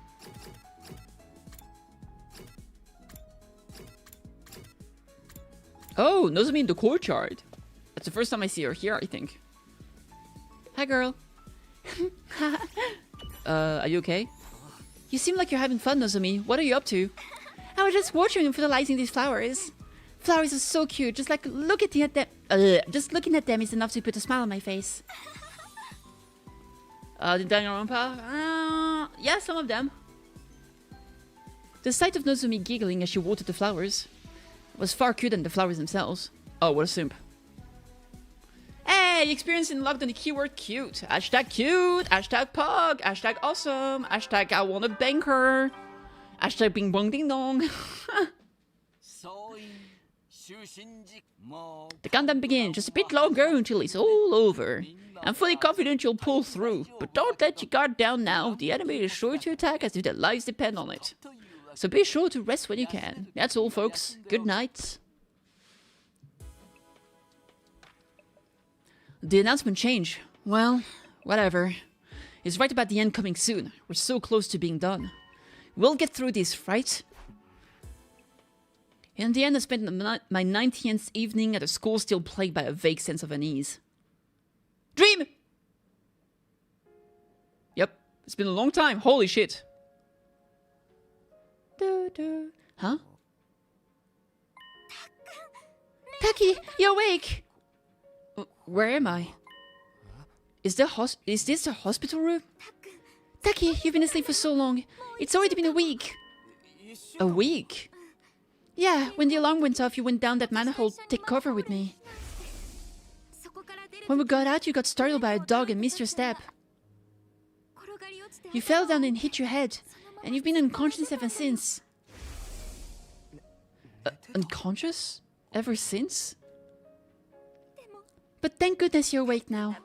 Oh, Nozomi in the courtyard. That's the first time I see her here, I think. Hi, girl. Are you okay? You seem like you're having fun, Nozomi. What are you up to? I was just watching and fertilizing these flowers. Flowers are so cute. Just like looking at them. Just looking at them is enough to put a smile on my face. The Danganronpa? Yeah, some of them. The sight of Nozomi giggling as she watered the flowers was far cuter than the flowers themselves. Oh, what a simp. Hey, experiencing logged on the keyword cute. Hashtag cute. Hashtag pug. Hashtag awesome. Hashtag I wanna bang her. Hashtag bing bong ding dong. The countdown begins just a bit longer until it's all over. I'm fully confident you'll pull through, but don't let your guard down now. The enemy is sure to attack as if their lives depend on it. So be sure to rest when you can. That's all, folks. Good night. The announcement change. Well, whatever. It's right about the end coming soon. We're so close to being done. We'll get through this, right? In the end, I spent my 90th evening at a school still plagued by a vague sense of unease. Dream! Yep, it's been a long time. Holy shit. Huh? Taki, you're awake. Where am I? Is this the hospital room? Taki, you've been asleep for so long. It's already been a week. A week? Yeah, when the alarm went off, you went down that manhole to take cover with me. When we got out, you got startled by a dog and missed your step. You fell down and hit your head, and you've been unconscious ever since. Unconscious? Ever since? But thank goodness you're awake now.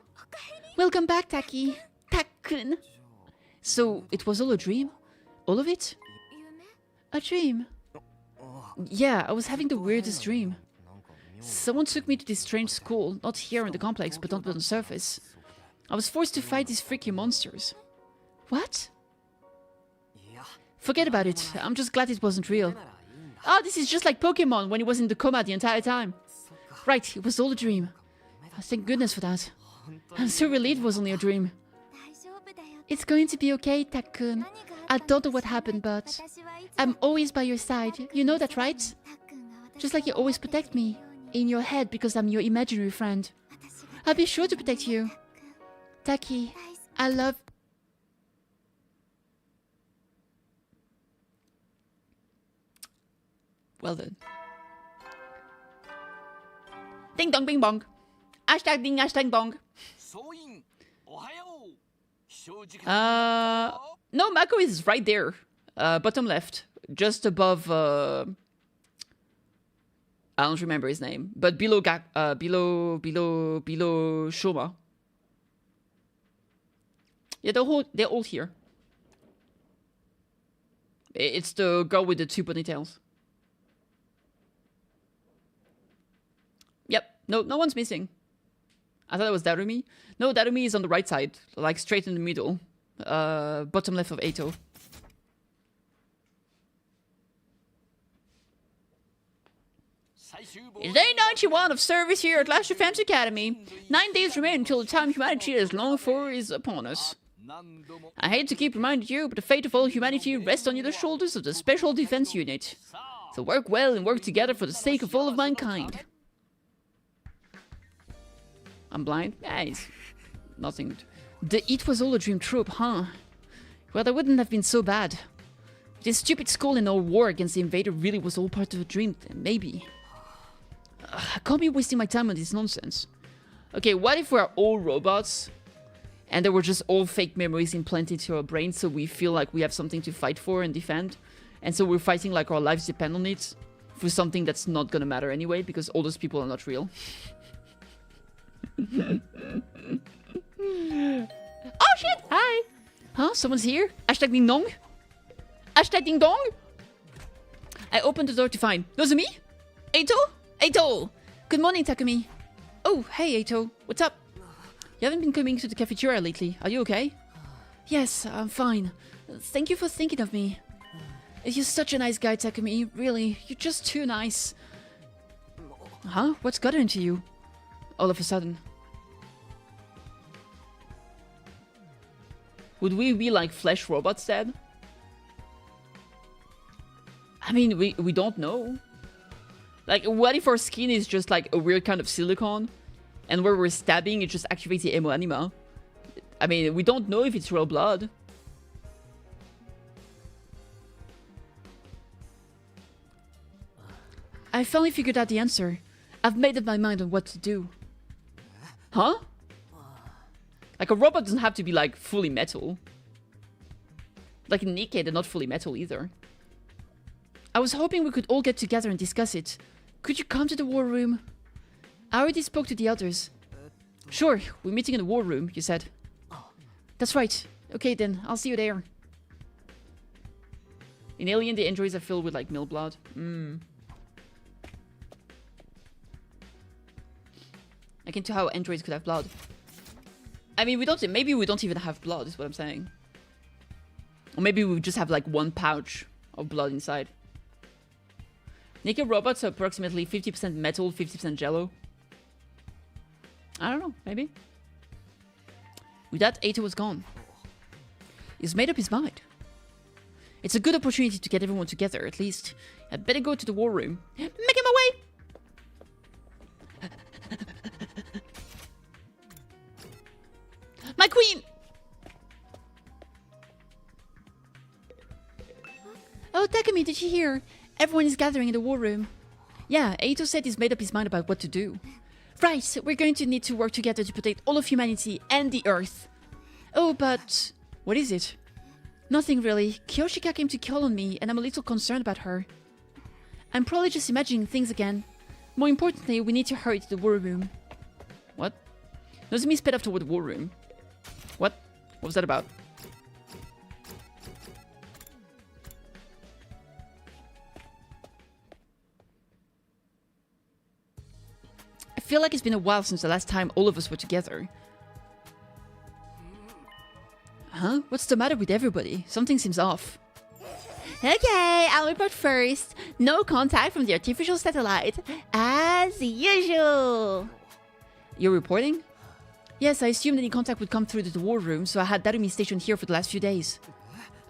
Welcome back, Taki. Takkun. So, it was all a dream? All of it? A dream. Yeah, I was having the weirdest dream. Someone took me to this strange school, not here in the complex, but on the surface. I was forced to fight these freaky monsters. What? Forget about it. I'm just glad it wasn't real. Oh, this is just like Pokemon when he was in the coma the entire time. Right, it was all a dream. Thank goodness for that. I'm so relieved it was only a dream. It's going to be okay, Takkun. I don't know what happened, but I'm always by your side. You know that, right? Just like you always protect me. In your head, because I'm your imaginary friend. I'll be sure to protect you. Taki, I love... Well then. Ding dong bing bong. Hashtag ding hashtag bong. No, Mako is right there. Bottom left. Just above I don't remember his name, but below Shoma. Yeah, they're all here. It's the girl with the two ponytails. Yep, no one's missing. I thought it was Darumi. No, Darumi is on the right side, like straight in the middle. Bottom left of Eito. It's day 91 of service here at Last Defense Academy. 9 days remain until the time humanity has longed for is upon us. I hate to keep reminding you, but the fate of all humanity rests on the shoulders of the Special Defense Unit. So work well and work together for the sake of all of mankind. I'm blind? Yeah, it's nothing. It was all a dream trope, huh? Well, that wouldn't have been so bad. This stupid school and our war against the invader really was all part of a dream, maybe. I can't be wasting my time on this nonsense. Okay, what if we're all robots and they were just all fake memories implanted to our brains so we feel like we have something to fight for and defend? And so we're fighting like our lives depend on it for something that's not gonna matter anyway because all those people are not real. Oh shit! Hi! Huh? Someone's here? Hashtag ding dong? Hashtag ding dong? I opened the door to find Nozomi? Eito? Eito! Good morning, Takumi. Oh, hey Eito. What's up? You haven't been coming to the cafeteria lately. Are you okay? Yes, I'm fine. Thank you for thinking of me. You're such a nice guy, Takumi. Really, you're just too nice. Huh? What's got into you? All of a sudden. Would we be like flesh robots then? I mean, we don't know. Like, what if our skin is just like a weird kind of silicone? And where we're stabbing, it just activates the emo anima? I mean, we don't know if it's real blood. I finally figured out the answer. I've made up my mind on what to do. Huh? Like, a robot doesn't have to be, like, fully metal. Like in Nikke, they're not fully metal either. I was hoping we could all get together and discuss it. Could you come to the war room? I already spoke to the others. Sure, we're meeting in the war room, you said. That's right. Okay then, I'll see you there. In Alien, the androids are filled with, like, male blood. I can tell how androids could have blood. I mean, maybe we don't even have blood, is what I'm saying. Or maybe we just have, like, one pouch of blood inside. Nikke robots are approximately 50% metal, 50% jello. I don't know, maybe. With that, Ato was gone. He's made up his mind. It's a good opportunity to get everyone together, at least. I'd better go to the war room. Making my way! My queen! Oh, Takumi, did you hear? Everyone is gathering in the war room. Yeah, Ato said he's made up his mind about what to do. Right, we're going to need to work together to protect all of humanity and the Earth. Oh, but... what is it? Nothing really. Kyoshika came to call on me, and I'm a little concerned about her. I'm probably just imagining things again. More importantly, we need to hurry to the war room. What? Nozomi sped off toward the war room. What? What was that about? I feel like it's been a while since the last time all of us were together. Huh? What's the matter with everybody? Something seems off. Okay, I'll report first. No contact from the artificial satellite. As usual. You're reporting? Yes, I assumed any contact would come through to the war room, so I had Darumi stationed here for the last few days.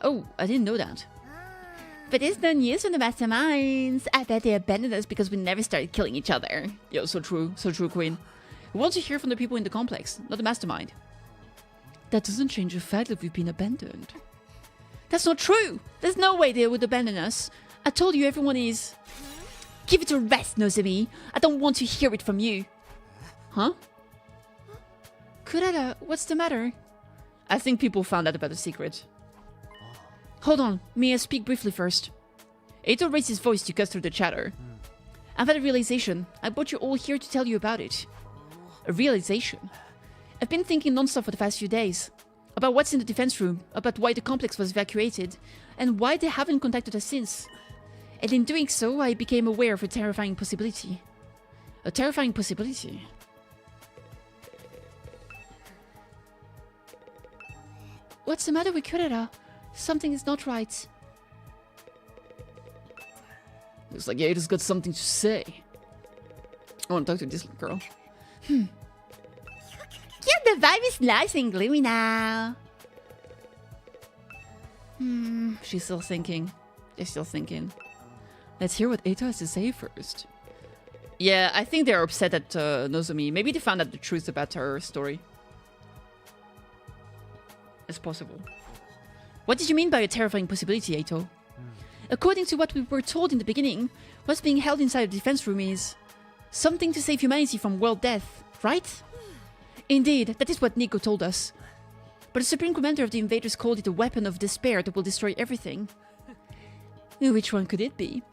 Oh, I didn't know that. But it's no news from the masterminds. I bet they abandoned us because we never started killing each other. Yo, so true, Queen. We want to hear from the people in the complex, not the mastermind. That doesn't change the fact that we've been abandoned. That's not true! There's no way they would abandon us. I told you everyone is... Give it a rest, Nozomi. I don't want to hear it from you. Huh? Kurara, what's the matter? I think people found out about the secret. Hold on, may I speak briefly first? Ato raised his voice to cut through the chatter. I've had a realization. I brought you all here to tell you about it. A realization? I've been thinking non-stop for the past few days. About what's in the defense room, about why the complex was evacuated, and why they haven't contacted us since. And in doing so, I became aware of a terrifying possibility. A terrifying possibility? What's the matter with Kurara? Something is not right. Looks like Ada's got something to say. I want to talk to this girl. Yeah, the vibe is nice and gloomy now. She's still thinking. They're still thinking. Let's hear what Ato has to say first. Yeah, I think they're upset at Nozomi. Maybe they found out the truth about her story. It's possible. What did you mean by a terrifying possibility, Ato? According to what we were told in the beginning, what's being held inside the defense room is something to save humanity from world death, right? Indeed, that is what Nico told us. But the Supreme Commander of the Invaders called it a weapon of despair that will destroy everything. Which one could it be?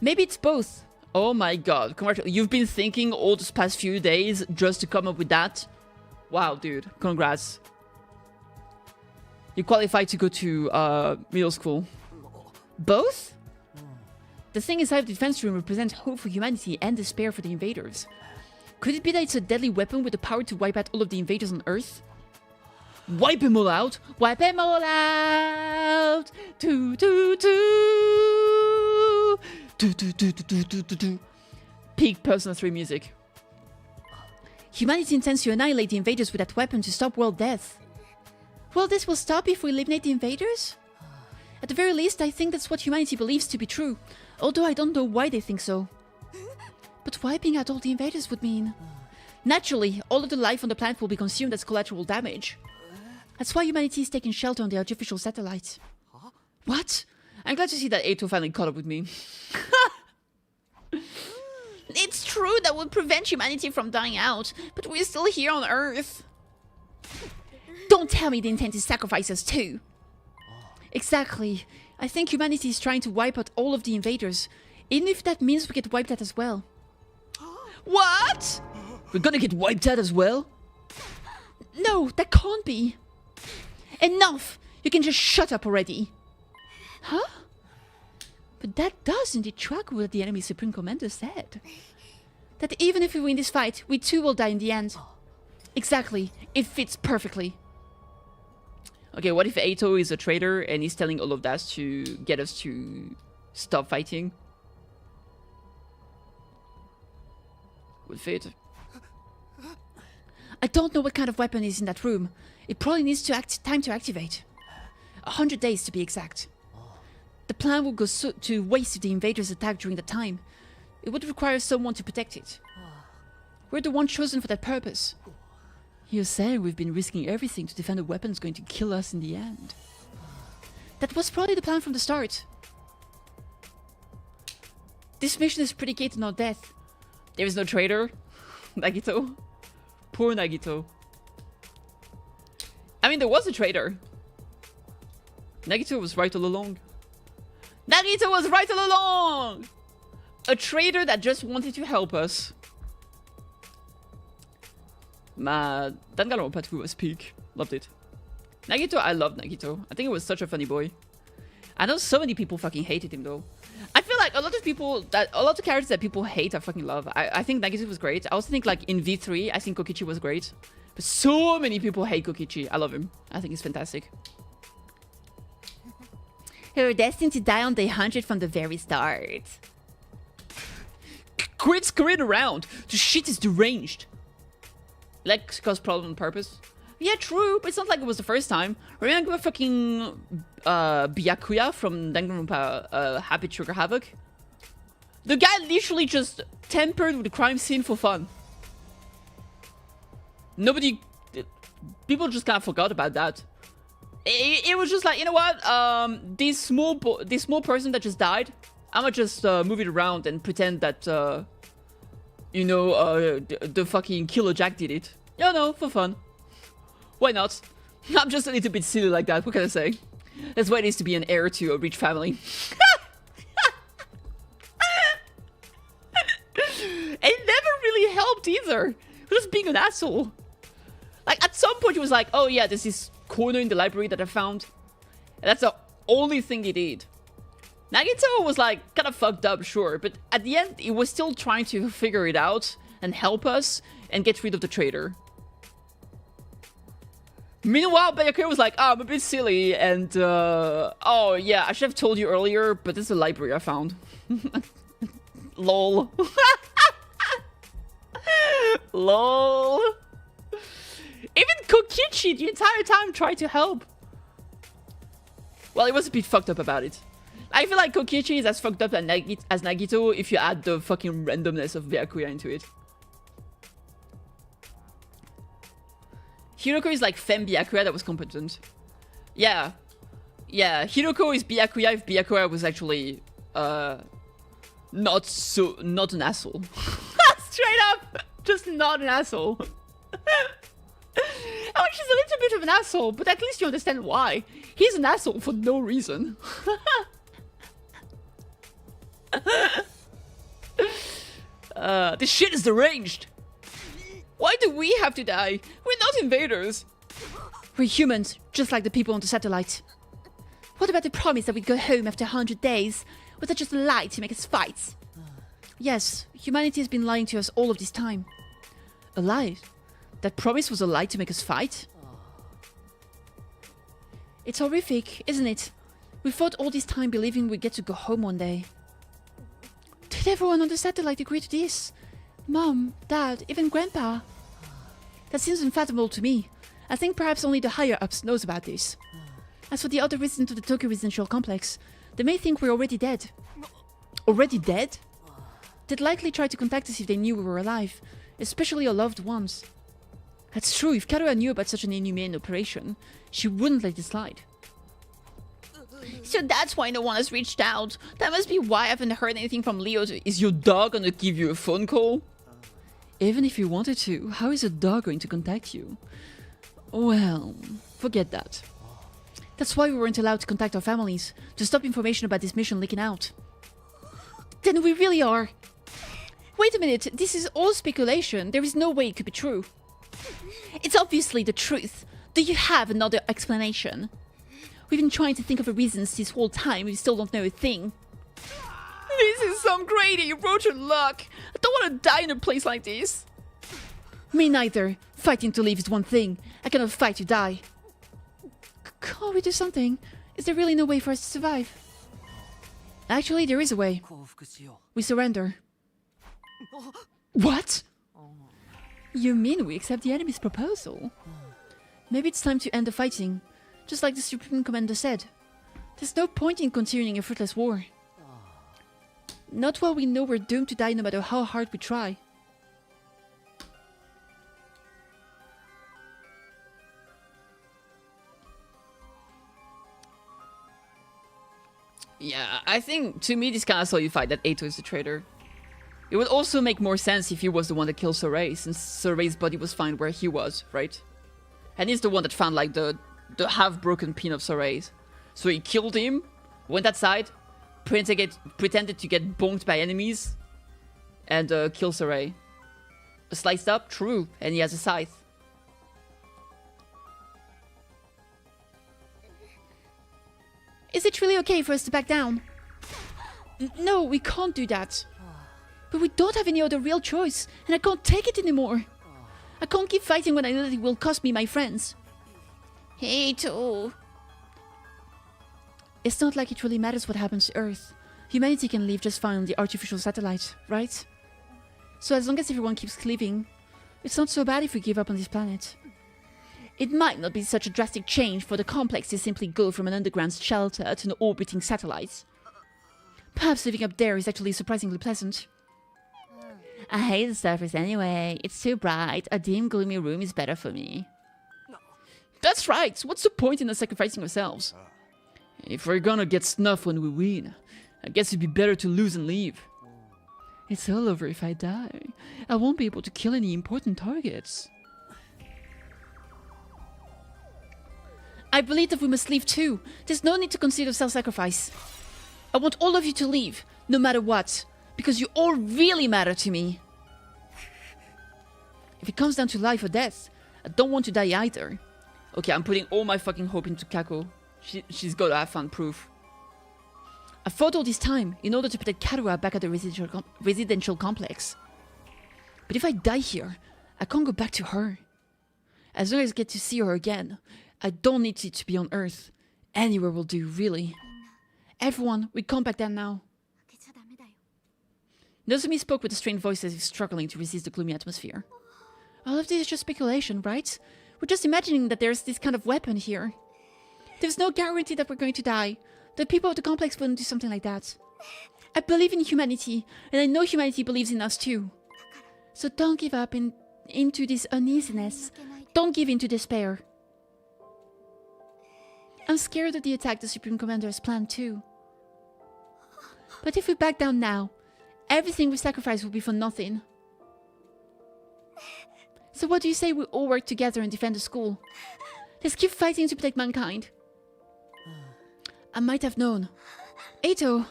Maybe it's both. Oh my god, you've been thinking all these past few days just to come up with that? Wow, dude, congrats. You qualified to go to middle school. Both? The thing inside the defense room represents hope for humanity and despair for the invaders. Could it be that it's a deadly weapon with the power to wipe out all of the invaders on Earth? Wipe them all out! Wipe them all out! Peak Persona 3 music. Humanity intends to annihilate the invaders with that weapon to stop world death. Well, this will stop if we eliminate the invaders? At the very least, I think that's what humanity believes to be true, although I don't know why they think so. But wiping out all the invaders would mean... Naturally, all of the life on the planet will be consumed as collateral damage. That's why humanity is taking shelter on the artificial satellite. What? I'm glad to see that Ato finally caught up with me. true, that would prevent humanity from dying out, but we're still here on Earth. Don't tell me they intend to sacrifice us too. Exactly. I think humanity is trying to wipe out all of the invaders, even if that means we get wiped out as well. What? We're gonna get wiped out as well? No, that can't be. Enough! You can just shut up already. Huh? But that does indeed track what the enemy Supreme Commander said. That even if we win this fight, we too will die in the end. Exactly. It fits perfectly. Okay, what if Ato is a traitor and he's telling all of that to get us to stop fighting? Would fit. I don't know what kind of weapon is in that room. It probably needs time to activate. 100 days to be exact. The plan will go to waste if the invaders attack during that time. It would require someone to protect it. We're the one chosen for that purpose. You're saying we've been risking everything to defend a weapon that's going to kill us in the end. That was probably the plan from the start. This mission is predicated on our death. There is no traitor? Nagito? Poor Nagito. I mean, there was a traitor. Nagito was right all along. Nagito was right all along! A traitor that just wanted to help us. Man, Danganronpa Part 2 was peak. Loved it. Nagito, I love Nagito. I think he was such a funny boy. I know so many people fucking hated him though. I feel like a lot of characters that people hate I fucking love. I think Nagito was great. I also think like in V3, I think Kokichi was great. But so many people hate Kokichi. I love him. I think he's fantastic. We were destined to die on day 100 from the very start. Quit screwing around. The shit is deranged. Like, cause problem on purpose. Yeah, true, but it's not like it was the first time. Remember fucking Byakuya from Danganronpa Happy Trigger Havoc? The guy literally just tampered with the crime scene for fun. People just kind of forgot about that. It was just like, you know what? This small person that just died, I'ma just move it around and pretend that you know, the fucking Killer Jack did it. Yeah, no, for fun. Why not? I'm just a little bit silly like that, what can I say? That's why it is to be an heir to a rich family. It never really helped either. He was just being an asshole. Like, at some point he was like, oh yeah, there's this corner in the library that I found. And that's the only thing he did. Nagito was like, kind of fucked up, sure. But at the end, he was still trying to figure it out and help us and get rid of the traitor. Meanwhile, Byakuya was like, oh, I'm a bit silly, and, oh, yeah, I should have told you earlier, but this is a library I found. Lol. Lol. Even Kokichi the entire time tried to help. Well, he was a bit fucked up about it. I feel like Kokichi is as fucked up as Nagito if you add the fucking randomness of Byakuya into it. Hiroko is like femme Byakuya that was competent. Yeah. Yeah, Hiroko is Byakuya if Byakuya was actually not an asshole. Straight up! Just not an asshole. Oh, she's a little bit of an asshole, but at least you understand why. He's an asshole for no reason. This shit is deranged. Why do we have to die? We're not invaders. We're humans, just like the people on the satellite. What about the promise that we'd go home after 100 days? Was that just a lie to make us fight? Yes, humanity has been lying to us all of this time. A lie? That promise was a lie to make us fight? It's horrific, isn't it? We fought all this time believing we'd get to go home one day. Did everyone on the satellite agree to this? Mom, Dad, even Grandpa? That seems unfathomable to me. I think perhaps only the higher-ups knows about this. As for the other residents of the Tokyo residential complex, they may think we're already dead. Already dead? They'd likely try to contact us if they knew we were alive, especially our loved ones. That's true, if Karua knew about such an inhumane operation, she wouldn't let it slide. So that's why no one has reached out. That must be why I haven't heard anything from Leo. Is your dog gonna give you a phone call? Even if you wanted to, how is a dog going to contact you? Well, forget that. That's why we weren't allowed to contact our families, to stop information about this mission leaking out. Then we really are. Wait a minute, this is all speculation. There is no way it could be true. It's obviously the truth. Do you have another explanation? We've been trying to think of a reasons this whole time. We still don't know a thing. This is some crazy rotten luck. I don't want to die in a place like this. Me neither. Fighting to live is one thing. I cannot fight to die. Can't we do something? Is there really no way for us to survive? Actually, there is a way. We surrender. What? You mean we accept the enemy's proposal? Maybe it's time to end the fighting, just like the Supreme Commander said. There's no point in continuing a fruitless war. Not while we know we're doomed to die no matter how hard we try. Yeah, I think, to me, this kind of solidified that Ato is the traitor. It would also make more sense if he was the one that killed Soray, since Soray's body was found where he was, right? And he's the one that found, like, the half-broken pin of Soray's. So he killed him, went outside, pretended to get bonked by enemies, and killed Soray. Sliced up? True. And he has a scythe. Is it really okay for us to back down? No, we can't do that. But we don't have any other real choice, and I can't take it anymore. I can't keep fighting when I know that it will cost me my friends. Hey, too. It's not like it really matters what happens to Earth. Humanity can live just fine on the artificial satellite, right? So as long as everyone keeps living, it's not so bad if we give up on this planet. It might not be such a drastic change for the complex to simply go from an underground shelter to an orbiting satellite. Perhaps living up there is actually surprisingly pleasant. I hate the surface anyway. It's too bright. A dim, gloomy room is better for me. That's right. What's the point in us sacrificing ourselves? If we're gonna get snuffed when we win, I guess it'd be better to lose and leave. It's all over if I die. I won't be able to kill any important targets. I believe that we must leave too. There's no need to consider self-sacrifice. I want all of you to leave, no matter what, because you all really matter to me. If it comes down to life or death, I don't want to die either. Okay, I'm putting all my fucking hope into Kako. She's gotta have found proof. I fought all this time in order to protect Karua back at the residential complex. But if I die here, I can't go back to her. As long as I get to see her again, I don't need it to be on Earth. Anywhere will do, really. Everyone, we can't back down now. Nozomi spoke with a strained voice as if struggling to resist the gloomy atmosphere. All of this is just speculation, right? We're just imagining that there's this kind of weapon here. There's no guarantee that we're going to die. The people of the complex wouldn't do something like that. I believe in humanity, and I know humanity believes in us too. So don't give up into this uneasiness. Don't give in to despair. I'm scared of the attack the Supreme Commander has planned too. But if we back down now, everything we sacrifice will be for nothing. So what do you say we all work together and defend the school? Let's keep fighting to protect mankind. I might have known. Ato,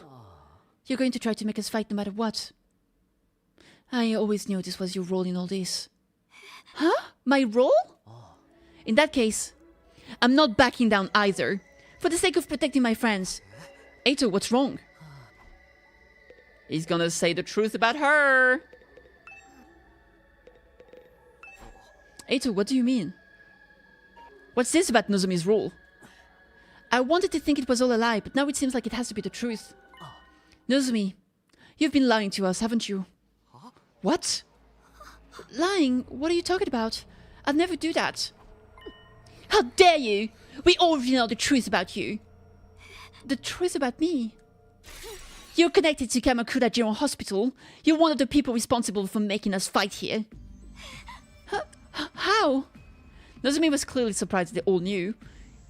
you're going to try to make us fight no matter what. I always knew this was your role in all this. Huh? My role? In that case, I'm not backing down either. For the sake of protecting my friends. Ato, what's wrong? He's gonna say the truth about her. Ato, what do you mean? What's this about Nozomi's rule? I wanted to think it was all a lie, but now it seems like it has to be the truth. Nozomi, you've been lying to us, haven't you? What? Lying? What are you talking about? I'd never do that. How dare you! We already know the truth about you. The truth about me? You're connected to Kamakura General Hospital. You're one of the people responsible for making us fight here. How? Nozomi was clearly surprised they all knew.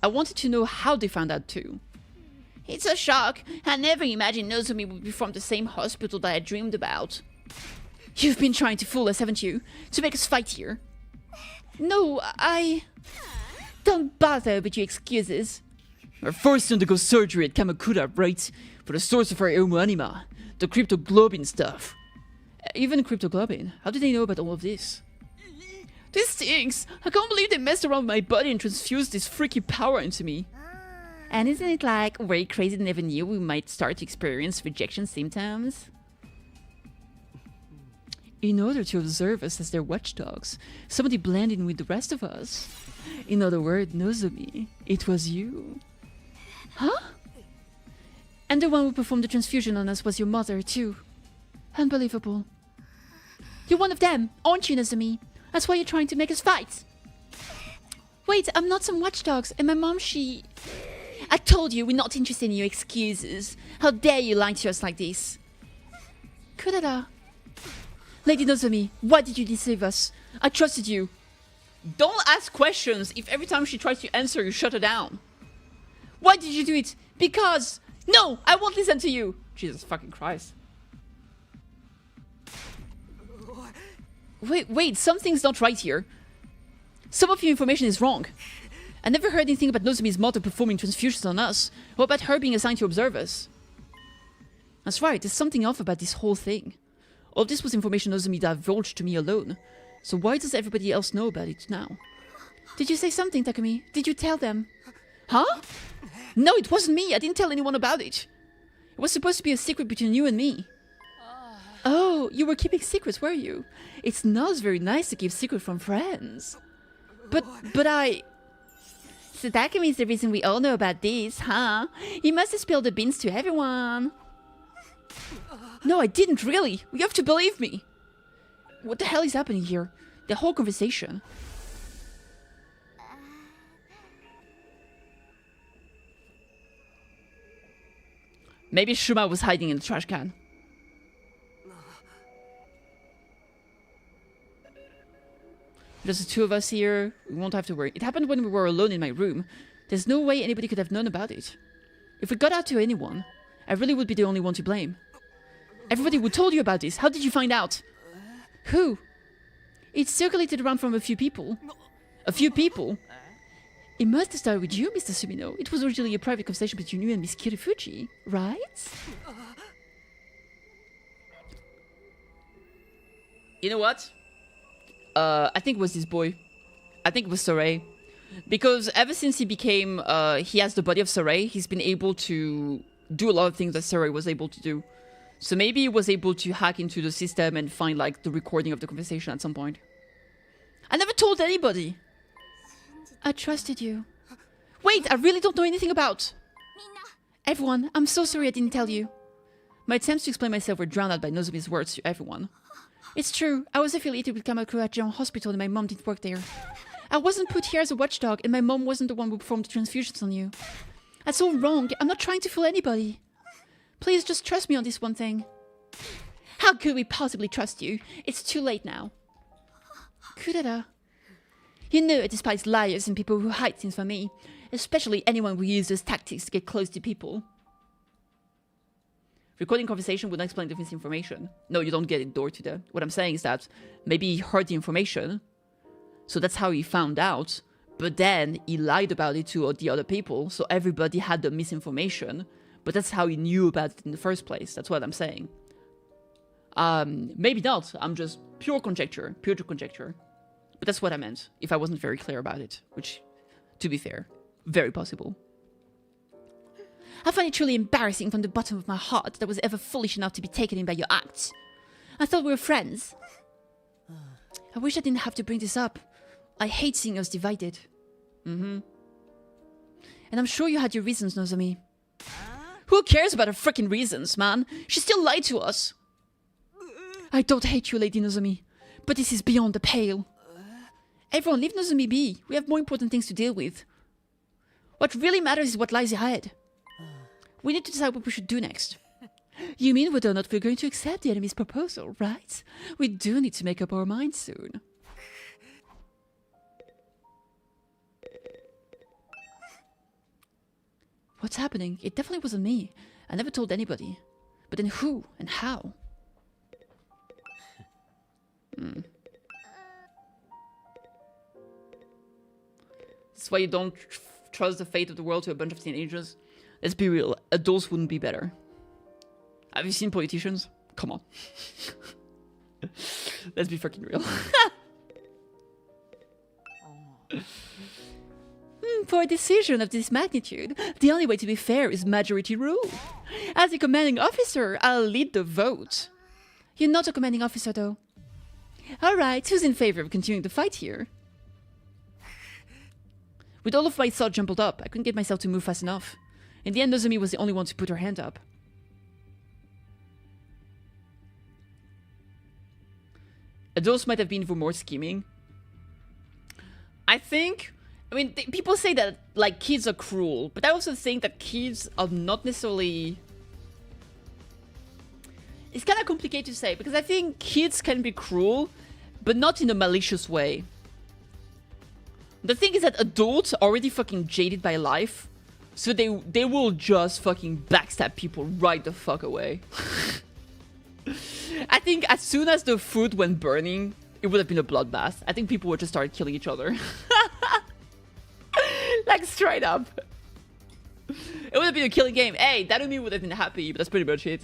I wanted to know how they found out too. It's a shock. I never imagined Nozomi would be from the same hospital that I dreamed about. You've been trying to fool us, haven't you? To make us fight here. No, Don't bother with your excuses. We're forced to undergo surgery at Kamakura, right? For the source of our Omo the cryptoglobin stuff. Even cryptoglobin? How do they know about all of this? This stinks! I can't believe they messed around with my body and transfused this freaky power into me. And isn't it like very crazy they never knew we might start to experience rejection symptoms? In order to observe us as their watchdogs, somebody blended in with the rest of us. In other words, Nozomi, it was you. Huh? And the one who performed the transfusion on us was your mother, too. Unbelievable. You're one of them, aren't you, Nozomi? That's why you're trying to make us fight. Wait, I'm not some watchdogs, and my mom, she... I told you we're not interested in your excuses. How dare you lie to us like this? Kurara. Lady Nozomi, why did you deceive us? I trusted you. Don't ask questions if every time she tries to answer, you shut her down. Why did you do it? Because... No, I won't listen to you. Jesus fucking Christ. Wait, something's not right here. Some of your information is wrong. I never heard anything about Nozomi's mother performing transfusions on us. What about her being assigned to observe us? That's right, there's something off about this whole thing. All this was information Nozomi divulged to me alone. So why does everybody else know about it now? Did you say something, Takumi? Did you tell them? Huh? No, it wasn't me. I didn't tell anyone about it. It was supposed to be a secret between you and me. Oh, you were keeping secrets, were you? It's not very nice to keep secrets from friends. But I... So Takumi is the reason we all know about this, huh? You must have spilled the beans to everyone. No, I didn't really. You have to believe me. What the hell is happening here? The whole conversation. Maybe Shuma was hiding in the trash can. There's the two of us here. We won't have to worry. It happened when we were alone in my room. There's no way anybody could have known about it. If we got out to anyone, I really would be the only one to blame. Everybody who told you about this. How did you find out? Who? It circulated around from a few people. A few people? It must have started with you, Mr. Sumino. It was originally a private conversation between you and Miss Kirifuji, right? You know what? I think it was this boy. I think it was Saray. Because ever since he became, he has the body of Saray, he's been able to do a lot of things that Saray was able to do. So maybe he was able to hack into the system and find, like, the recording of the conversation at some point. I never told anybody! I trusted you. Wait, I really don't know anything about... Everyone, I'm so sorry I didn't tell you. My attempts to explain myself were drowned out by Nozomi's words to everyone. It's true, I was affiliated with Kamakura General Hospital and my mom didn't work there. I wasn't put here as a watchdog and my mom wasn't the one who performed the transfusions on you. That's all wrong, I'm not trying to fool anybody. Please just trust me on this one thing. How could we possibly trust you? It's too late now. Kurara. You know it despises liars and people who hide things from me, especially anyone who uses tactics to get close to people. Recording conversation would not explain the misinformation. No, you don't get it door to door. What I'm saying is that maybe he heard the information, so that's how he found out, but then he lied about it to the other people, so everybody had the misinformation, but that's how he knew about it in the first place. That's what I'm saying. Maybe not. I'm just pure conjecture. But that's what I meant, if I wasn't very clear about it, which, to be fair, very possible. I find it truly embarrassing from the bottom of my heart that I was ever foolish enough to be taken in by your acts. I thought we were friends. I wish I didn't have to bring this up. I hate seeing us divided. Mm-hmm. And I'm sure you had your reasons, Nozomi. Who cares about her frickin' reasons, man? She still lied to us. I don't hate you, Lady Nozomi, but this is beyond the pale. Everyone, leave Nozomi be. We have more important things to deal with. What really matters is what lies ahead. We need to decide what we should do next. You mean whether or not we're going to accept the enemy's proposal, right? We do need to make up our minds soon. What's happening? It definitely wasn't me. I never told anybody. But then who and how? That's why you don't trust the fate of the world to a bunch of teenagers. Let's be real, adults wouldn't be better. Have you seen politicians? Come on. Let's be fucking real. For a decision of this magnitude, the only way to be fair is majority rule. As the commanding officer, I'll lead the vote. You're not a commanding officer, though. Alright, who's in favor of continuing the fight here? With all of my thoughts jumbled up, I couldn't get myself to move fast enough. In the end, Nozomi was the only one to put her hand up. Adults might have been for more scheming. I mean, people say that, like, kids are cruel, but I also think that kids are not necessarily... It's kind of complicated to say, because I think kids can be cruel, but not in a malicious way. The thing is that adults are already fucking jaded by life, so they will just fucking backstab people right the fuck away. I think as soon as the food went burning, it would have been a bloodbath. I think people would just start killing each other. Like, straight up. It would have been a killing game. Hey, Darumi would have been happy, but that's pretty much it.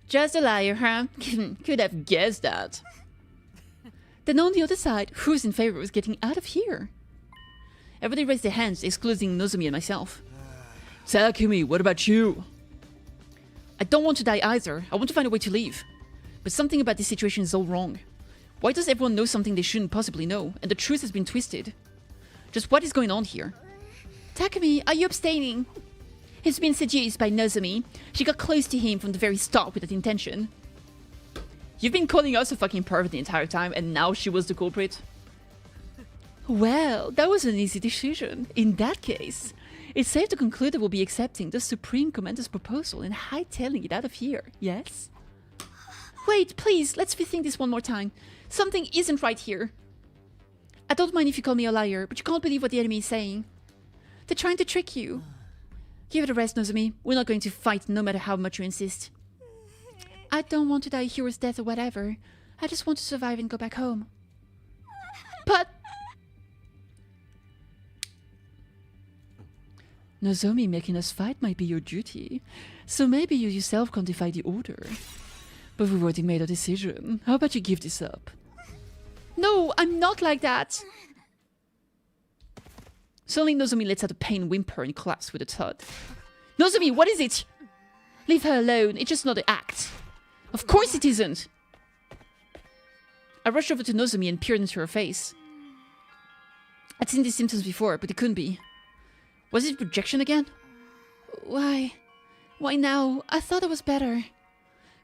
Just a liar, huh? Could have guessed that. Then on the other side, who's in favor of getting out of here? Everybody raised their hands, excluding Nozomi and myself. Takumi, what about you? I don't want to die either. I want to find a way to leave. But something about this situation is all wrong. Why does everyone know something they shouldn't possibly know, and the truth has been twisted? Just what is going on here? Takumi, are you abstaining? He's been seduced by Nozomi. She got close to him from the very start with that intention. You've been calling us a fucking pervert the entire time, and now she was the culprit? Well, that was an easy decision. In that case, it's safe to conclude that we'll be accepting the Supreme Commander's proposal and hightailing it out of here, yes? Wait, please, let's rethink this one more time. Something isn't right here. I don't mind if you call me a liar, but you can't believe what the enemy is saying. They're trying to trick you. Give it a rest, Nozomi. We're not going to fight no matter how much you insist. I don't want to die a hero's death or whatever. I just want to survive and go back home. But... Nozomi, making us fight might be your duty. So maybe you yourself can't defy the order. But we've already made a decision. How about you give this up? No, I'm not like that! Suddenly Nozomi lets out a pain whimper and collapses with a thud. Nozomi, what is it? Leave her alone. It's just another act. Of course it isn't! I rushed over to Nozomi and peered into her face. I'd seen these symptoms before, but it couldn't be. Was it rejection again? Why? Why now? I thought it was better.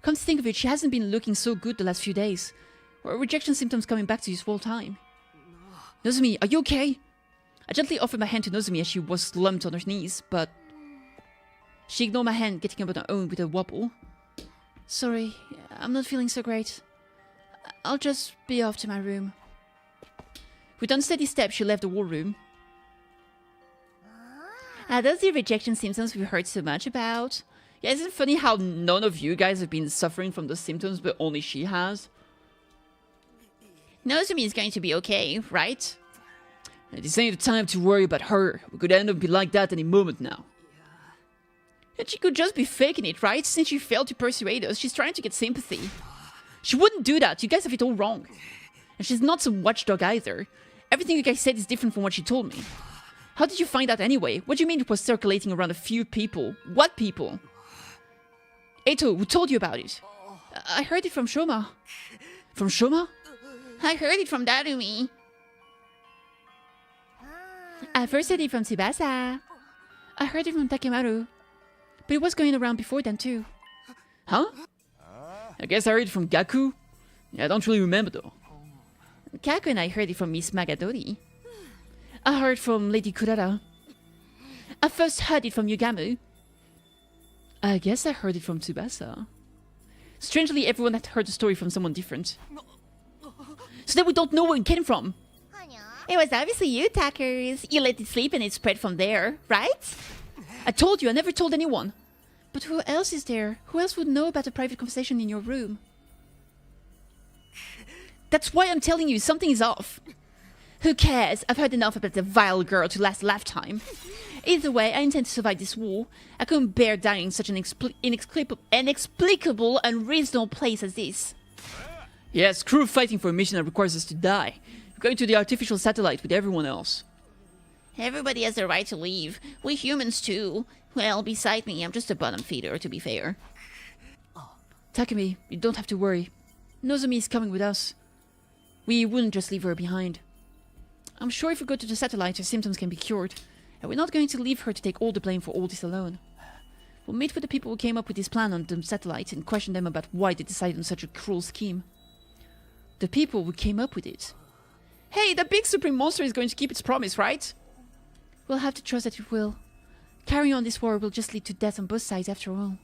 Come to think of it, she hasn't been looking so good the last few days. Or rejection symptoms coming back to this whole time. Nozomi, are you okay? I gently offered my hand to Nozomi as she was slumped on her knees, but... She ignored my hand, getting up on her own with a wobble. Sorry, I'm not feeling so great. I'll just be off to my room. With unsteady steps, she left the war room. Are those the rejection symptoms we've heard so much about? Yeah, isn't it funny how none of you guys have been suffering from the symptoms, but only she has? Nozomi is going to be okay, right? This ain't the time to worry about her. We could end up be like that any moment now. And she could just be faking it, right? Since she failed to persuade us, she's trying to get sympathy. She wouldn't do that. You guys have it all wrong. And she's not some watchdog either. Everything you guys said is different from what she told me. How did you find out anyway? What do you mean it was circulating around a few people? What people? Eito, who told you about it? I heard it from Shoma. From Shoma? I heard it from Darumi. I first heard it from Tsubasa. I heard it from Takemaru. But it was going around before then too. Huh? I guess I heard it from Gaku. I don't really remember though. Gaku and I heard it from Miss Magadori. I heard from Lady Kurara. I first heard it from Yugamu. I guess I heard it from Tsubasa. Strangely, everyone had heard the story from someone different. So then we don't know where it came from. It was obviously you, Tuckers. You let it sleep and it spread from there, right? I told you, I never told anyone. But who else is there? Who else would know about a private conversation in your room? That's why I'm telling you, something is off. Who cares? I've heard enough about the vile girl to last a lifetime. Either way, I intend to survive this war. I couldn't bear dying in such an inexplicable, unreasonable place as this. Yes, crew fighting for a mission that requires us to die. We're going to the artificial satellite with everyone else. Everybody has the right to leave. We humans too. Well, beside me, I'm just a bottom feeder, to be fair. Takumi, you don't have to worry. Nozomi is coming with us. We wouldn't just leave her behind. I'm sure if we go to the satellite, her symptoms can be cured. And we're not going to leave her to take all the blame for all this alone. We'll meet with the people who came up with this plan on the satellite and question them about why they decided on such a cruel scheme. The people who came up with it. Hey, the big supreme monster is going to keep its promise, right? We'll have to trust that it will. Carrying on this war will just lead to death on both sides after all.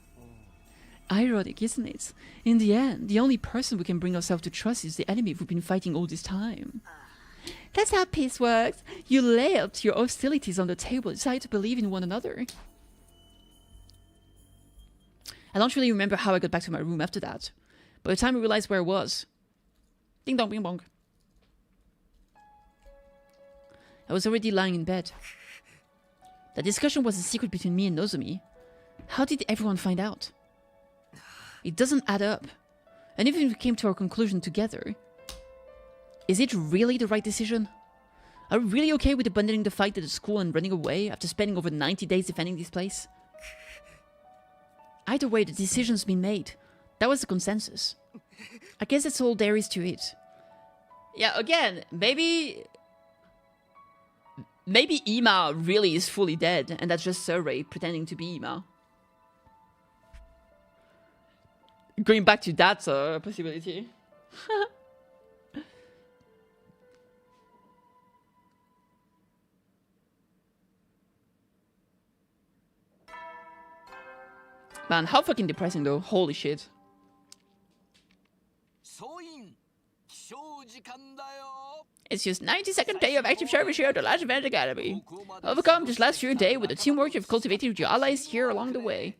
Ironic, isn't it? In the end, the only person we can bring ourselves to trust is the enemy we've been fighting all this time. That's how peace works. You lay out your hostilities on the table and decide to believe in one another. I don't really remember how I got back to my room after that. By the time I realized where I was. Ding dong, bing bong. I was already lying in bed. The discussion was a secret between me and Nozomi. How did everyone find out? It doesn't add up. And even if we came to our conclusion together, is it really the right decision? Are we really okay with abandoning the fight at the school and running away after spending over 90 days defending this place? Either way, the decision's been made. That was the consensus. I guess that's all there is to it. Yeah, again, maybe Ima really is fully dead, and that's just Surrey pretending to be Ima. Going back to that possibility. Man, how fucking depressing though. Holy shit. It's just 92nd day of active service here at the last event academy. Overcome this last few day with the teamwork you've cultivated with your allies here along the way.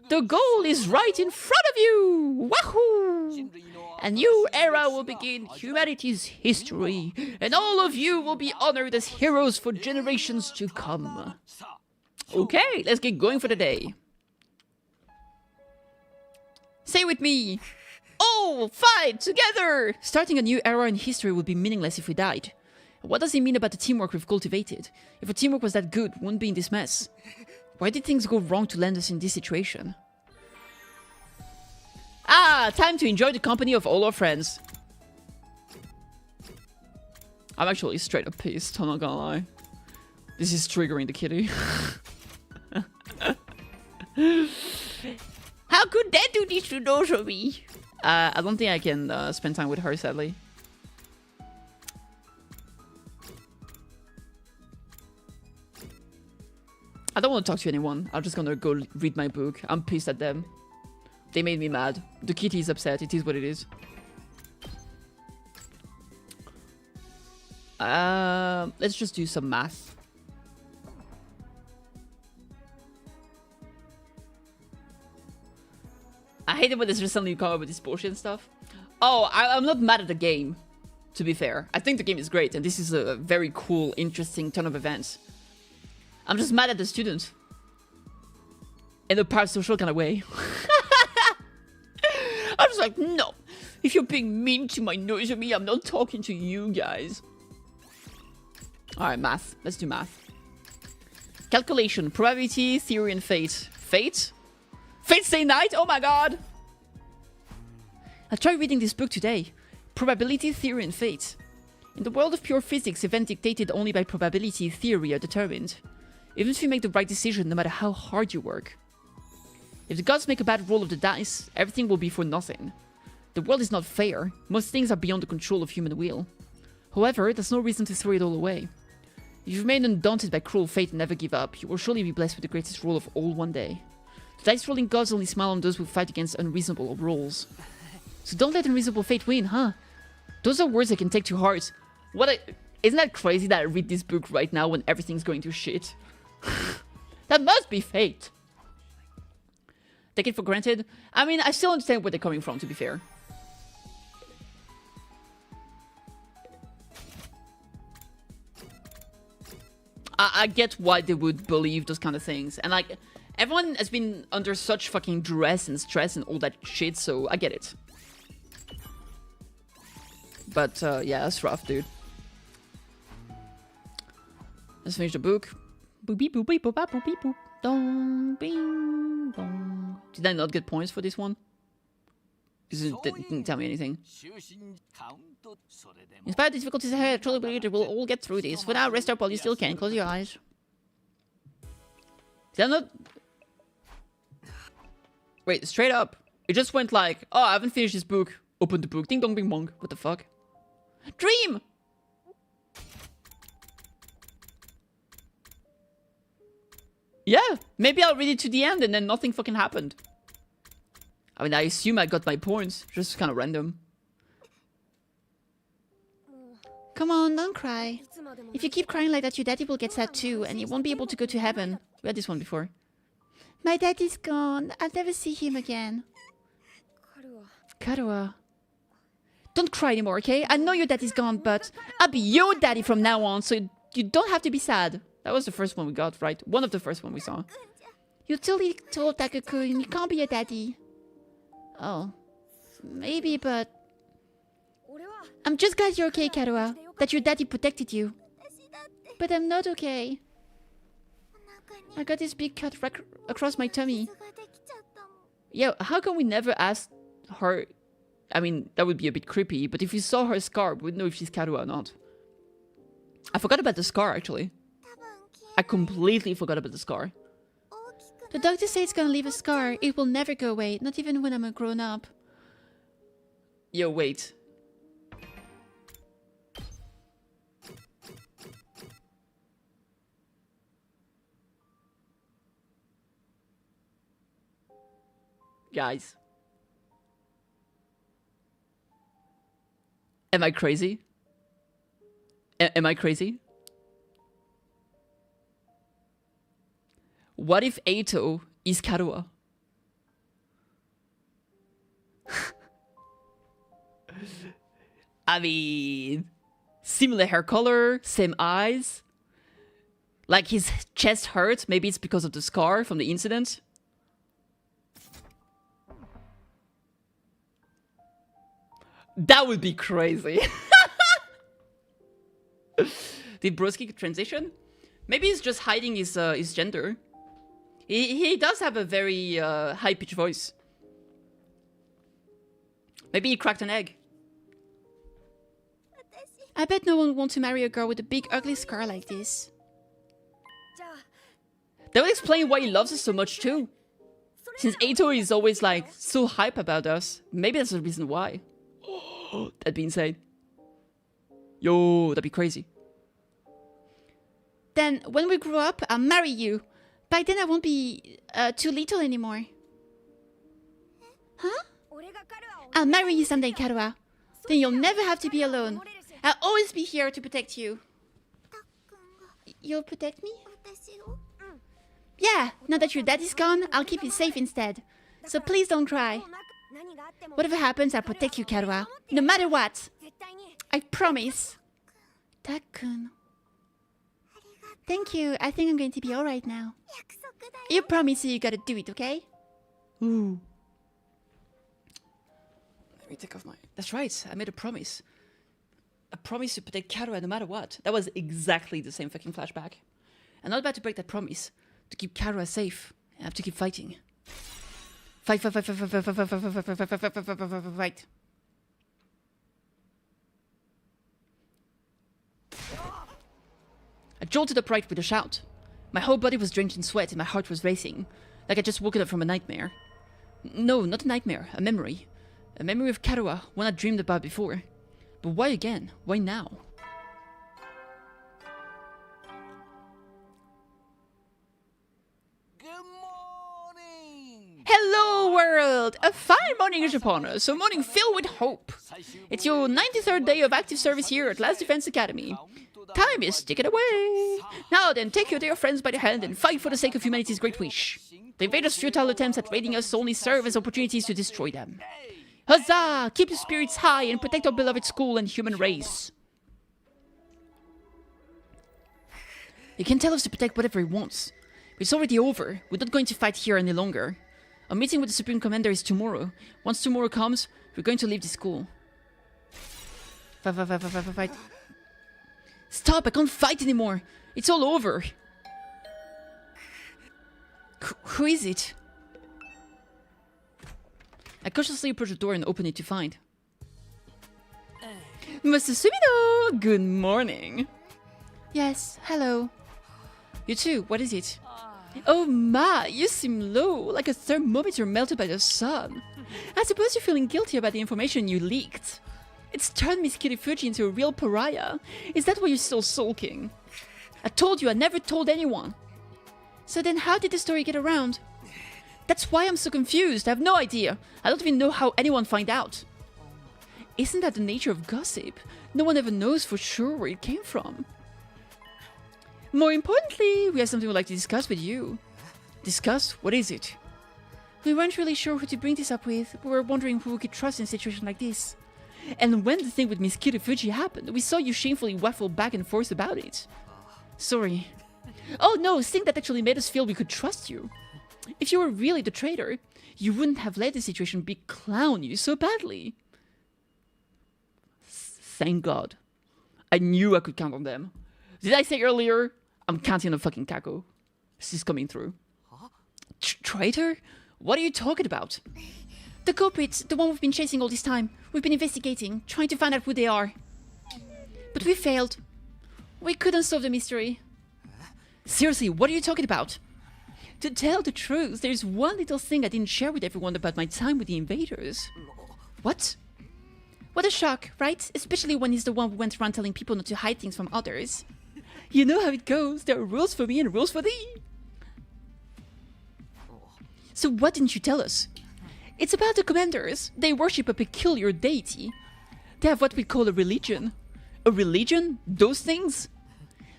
The goal is right in front of you! Wahoo! A new era will begin humanity's history, and all of you will be honored as heroes for generations to come. Okay, let's get going for the day. Say with me. All fight together! Starting a new era in history would be meaningless if we died. What does it mean about the teamwork we've cultivated? If our teamwork was that good, we wouldn't be in this mess. Why did things go wrong to land us in this situation? Ah, time to enjoy the company of all our friends. I'm actually straight up pissed, I'm not gonna lie. This is triggering the kitty. How could Dad do this to Nozomi? I don't think I can spend time with her, sadly. I don't want to talk to anyone. I'm just gonna go read my book. I'm pissed at them. They made me mad. The kitty is upset. It is what it is. Let's just do some math. I hate it when there's just suddenly come up with this bullshit stuff. Oh, I'm not mad at the game, to be fair. I think the game is great, and this is a very cool, interesting turn of events. I'm just mad at the student. In a parasocial kind of way. I'm just like, no. If you're being mean to my Nozomi, I'm not talking to you guys. Alright, math. Let's do math. Calculation, probability, theory, and fate. Fate? Fate stay night? Oh my god! I tried reading this book today. Probability, theory, and fate. In the world of pure physics, events dictated only by probability theory are determined. Even if you make the right decision, no matter how hard you work. If the gods make a bad roll of the dice, everything will be for nothing. The world is not fair. Most things are beyond the control of human will. However, there's no reason to throw it all away. If you remain undaunted by cruel fate and never give up, you will surely be blessed with the greatest roll of all one day. The dice rolling gods only smile on those who fight against unreasonable rolls. So don't let unreasonable fate win, huh? Those are words I can take to heart. Isn't that crazy that I read this book right now when everything's going to shit? That must be fate. Take it for granted. I mean, I still understand where they're coming from, to be fair. I get why they would believe those kind of things. And like, everyone has been under such fucking duress and stress and all that shit, so I get it. But yeah, that's rough, dude. Let's finish the book. Boopy boopy boop boopy boop. Dong bing dong. Did I not get points for this one? It didn't tell me anything. In spite of the difficulties ahead, I truly believe that we'll all get through this. For now, rest up while you still can. Close your eyes. Did I not... Wait, straight up. It just went like, oh, I haven't finished this book. Open the book. Ding dong bing bong. What the fuck? Dream! Yeah, maybe I'll read it to the end and then nothing fucking happened. I mean, I assume I got my points. Just kind of random. Come on, don't cry. If you keep crying like that, your daddy will get sad too, and you won't be able to go to heaven. We had this one before. My daddy's gone. I'll never see him again. Karuha. Don't cry anymore, okay? I know your daddy's gone, but I'll be your daddy from now on, so you don't have to be sad. That was the first one we got, right? One of the first one we saw. You totally told Takakun you can't be a daddy. Oh. Maybe, but... I'm just glad you're okay, Karuha. That your daddy protected you. But I'm not okay. I got this big cut across my tummy. Yeah, how come we never asked her... I mean, that would be a bit creepy, but if we saw her scar, we would know if she's Karuha or not. I forgot about the scar, actually. I completely forgot about the scar. The doctor says it's gonna leave a scar. It will never go away, not even when I'm a grown-up. Yo, wait. Guys. Am I crazy? Am I crazy? What if Eito is Karuha? I mean, similar hair color, same eyes. Like his chest hurt. Maybe it's because of the scar from the incident. That would be crazy. Did Broski transition? Maybe he's just hiding his gender. He does have a very high-pitched voice. Maybe he cracked an egg. I bet no one would want to marry a girl with a big ugly scar like this. That would explain why he loves us so much too. Since Eito is always like so hype about us, maybe that's the reason why. That'd be insane. Yo, that'd be crazy. Then, when we grow up, I'll marry you. By then I won't be too little anymore. Huh? I'll marry you someday, Karuha. Then you'll never have to be alone. I'll always be here to protect you. You'll protect me? Yeah, now that your daddy's gone, I'll keep you safe instead. So please don't cry. Whatever happens, I'll protect you, Karuha. No matter what. I promise. Takun. Thank you. I think I'm going to be alright now. You promise you gotta do it, okay? Ooh. Let me take off my... That's right, I made a promise. A promise to protect Karuha no matter what. That was exactly the same fucking flashback. I'm not about to break that promise. To keep Karuha safe, I have to keep fighting. Fight. I jolted upright with a shout. My whole body was drenched in sweat and my heart was racing, like I'd just woken up from a nightmare. No, not a nightmare, a memory. A memory of Karuha, one I dreamed about before. But why again? Why now? Good morning! Hello world! A fine morning morning is upon us, a morning filled with hope. It's your 93rd day of active service here at Last Defense Academy. Time is ticking away. Now then, take your dear friends by the hand and fight for the sake of humanity's great wish. The invaders' futile attempts at raiding us only serve as opportunities to destroy them. Huzzah! Keep your spirits high and protect our beloved school and human race. He can tell us to protect whatever he wants. But it's already over. We're not going to fight here any longer. Our meeting with the Supreme Commander is tomorrow. Once tomorrow comes, we're going to leave the school. Fight. Stop, I can't fight anymore. It's all over. Who is it? I cautiously approach the door and open it to find. Mr. Sumino, good morning. Yes, hello. You too, what is it? Oh my, you seem low, like a thermometer melted by the sun. I suppose you're feeling guilty about the information you leaked. It's turned Miss KittyKathee into a real pariah. Is that why you're still sulking? I told you I never told anyone. So then how did the story get around? That's why I'm so confused. I have no idea. I don't even know how anyone found out. Isn't that the nature of gossip? No one ever knows for sure where it came from. More importantly, we have something we'd like to discuss with you. Discuss? What is it? We weren't really sure who to bring this up with. We were wondering who we could trust in a situation like this. And when the thing with Miss KittyKathee happened, we saw you shamefully waffle back and forth about it. Sorry. Oh no, think that actually made us feel we could trust you. If you were really the traitor, you wouldn't have let the situation be clown you so badly. Thank God. I knew I could count on them. Did I say earlier? I'm counting on fucking Kako. This is coming through. Traitor? What are you talking about? The culprit, the one we've been chasing all this time. We've been investigating, trying to find out who they are. But we failed. We couldn't solve the mystery. Seriously, what are you talking about? To tell the truth, there's one little thing I didn't share with everyone about my time with the invaders. What? What a shock, right? Especially when he's the one who went around telling people not to hide things from others. You know how it goes. There are rules for me and rules for thee. So what didn't you tell us? It's about the commanders. They worship a peculiar deity. They have what we call a religion. A religion? Those things?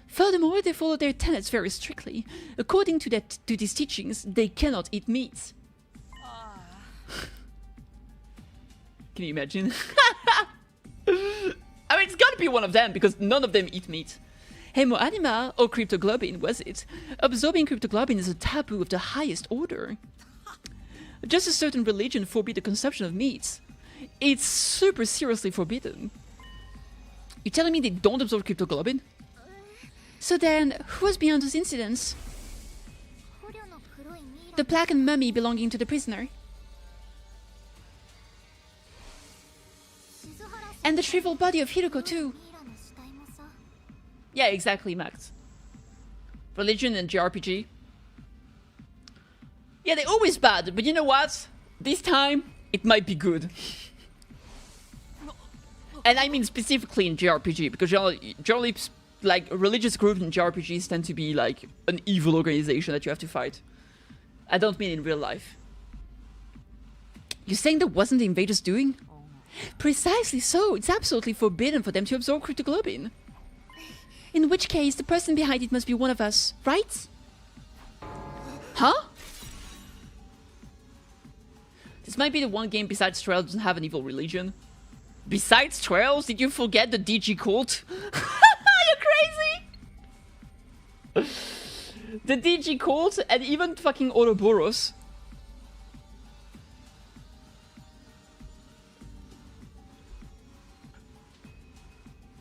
Furthermore, they follow their tenets very strictly. According to these teachings, they cannot eat meat. Can you imagine? I mean, it's gotta be one of them, because none of them eat meat. Hemoanima, or cryptoglobin, was it? Absorbing cryptoglobin is a taboo of the highest order. Just as certain religions forbid the consumption of meat, it's super seriously forbidden. You're telling me they don't absorb cryptoglobin? So then, who was behind those incidents? The plaque and mummy belonging to the prisoner. And the shriveled body of Hiroko too. Yeah, exactly, Max. Religion and JRPG. Yeah, they're always bad, but you know what? This time, it might be good. And I mean specifically in JRPG, because generally like, religious groups in JRPGs tend to be, like, an evil organization that you have to fight. I don't mean in real life. You're saying that wasn't the invaders doing? Precisely so. It's absolutely forbidden for them to absorb cryptoglobin. In which case, the person behind it must be one of us, right? Huh? This might be the one game besides Trails doesn't have an evil religion. Besides Trails, did you forget the DG cult? Crazy! The DG cult and even fucking Ouroboros.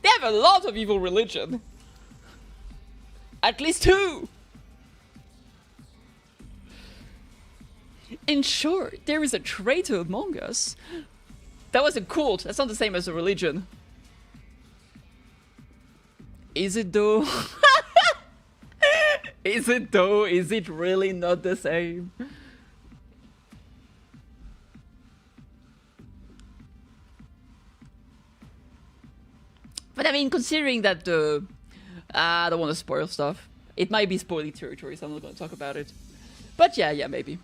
They have a lot of evil religion. At least 2. In short, there is a traitor among us. That was a cult. That's not the same as a religion. Is it though? Is it though? Is it really not the same? But I mean, considering that the... I don't want to spoil stuff. It might be spoiling territory, so I'm not going to talk about it. But yeah, maybe.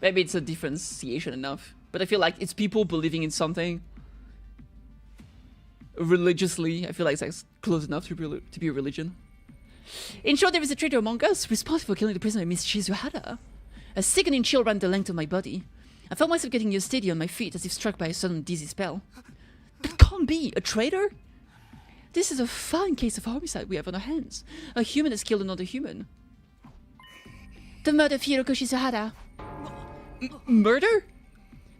Maybe it's a differentiation enough. but I feel like it's people believing in something religiously. I feel like that's close enough to be a religion. In short, there is a traitor among us responsible for killing the prisoner Miss Shizuhara. A sickening chill ran the length of my body. I felt myself getting unsteady on my feet as if struck by a sudden dizzy spell. That can't be! A traitor? This is a fine case of homicide we have on our hands. A human has killed another human. The murder of Hiroko Shizuhara. Murder?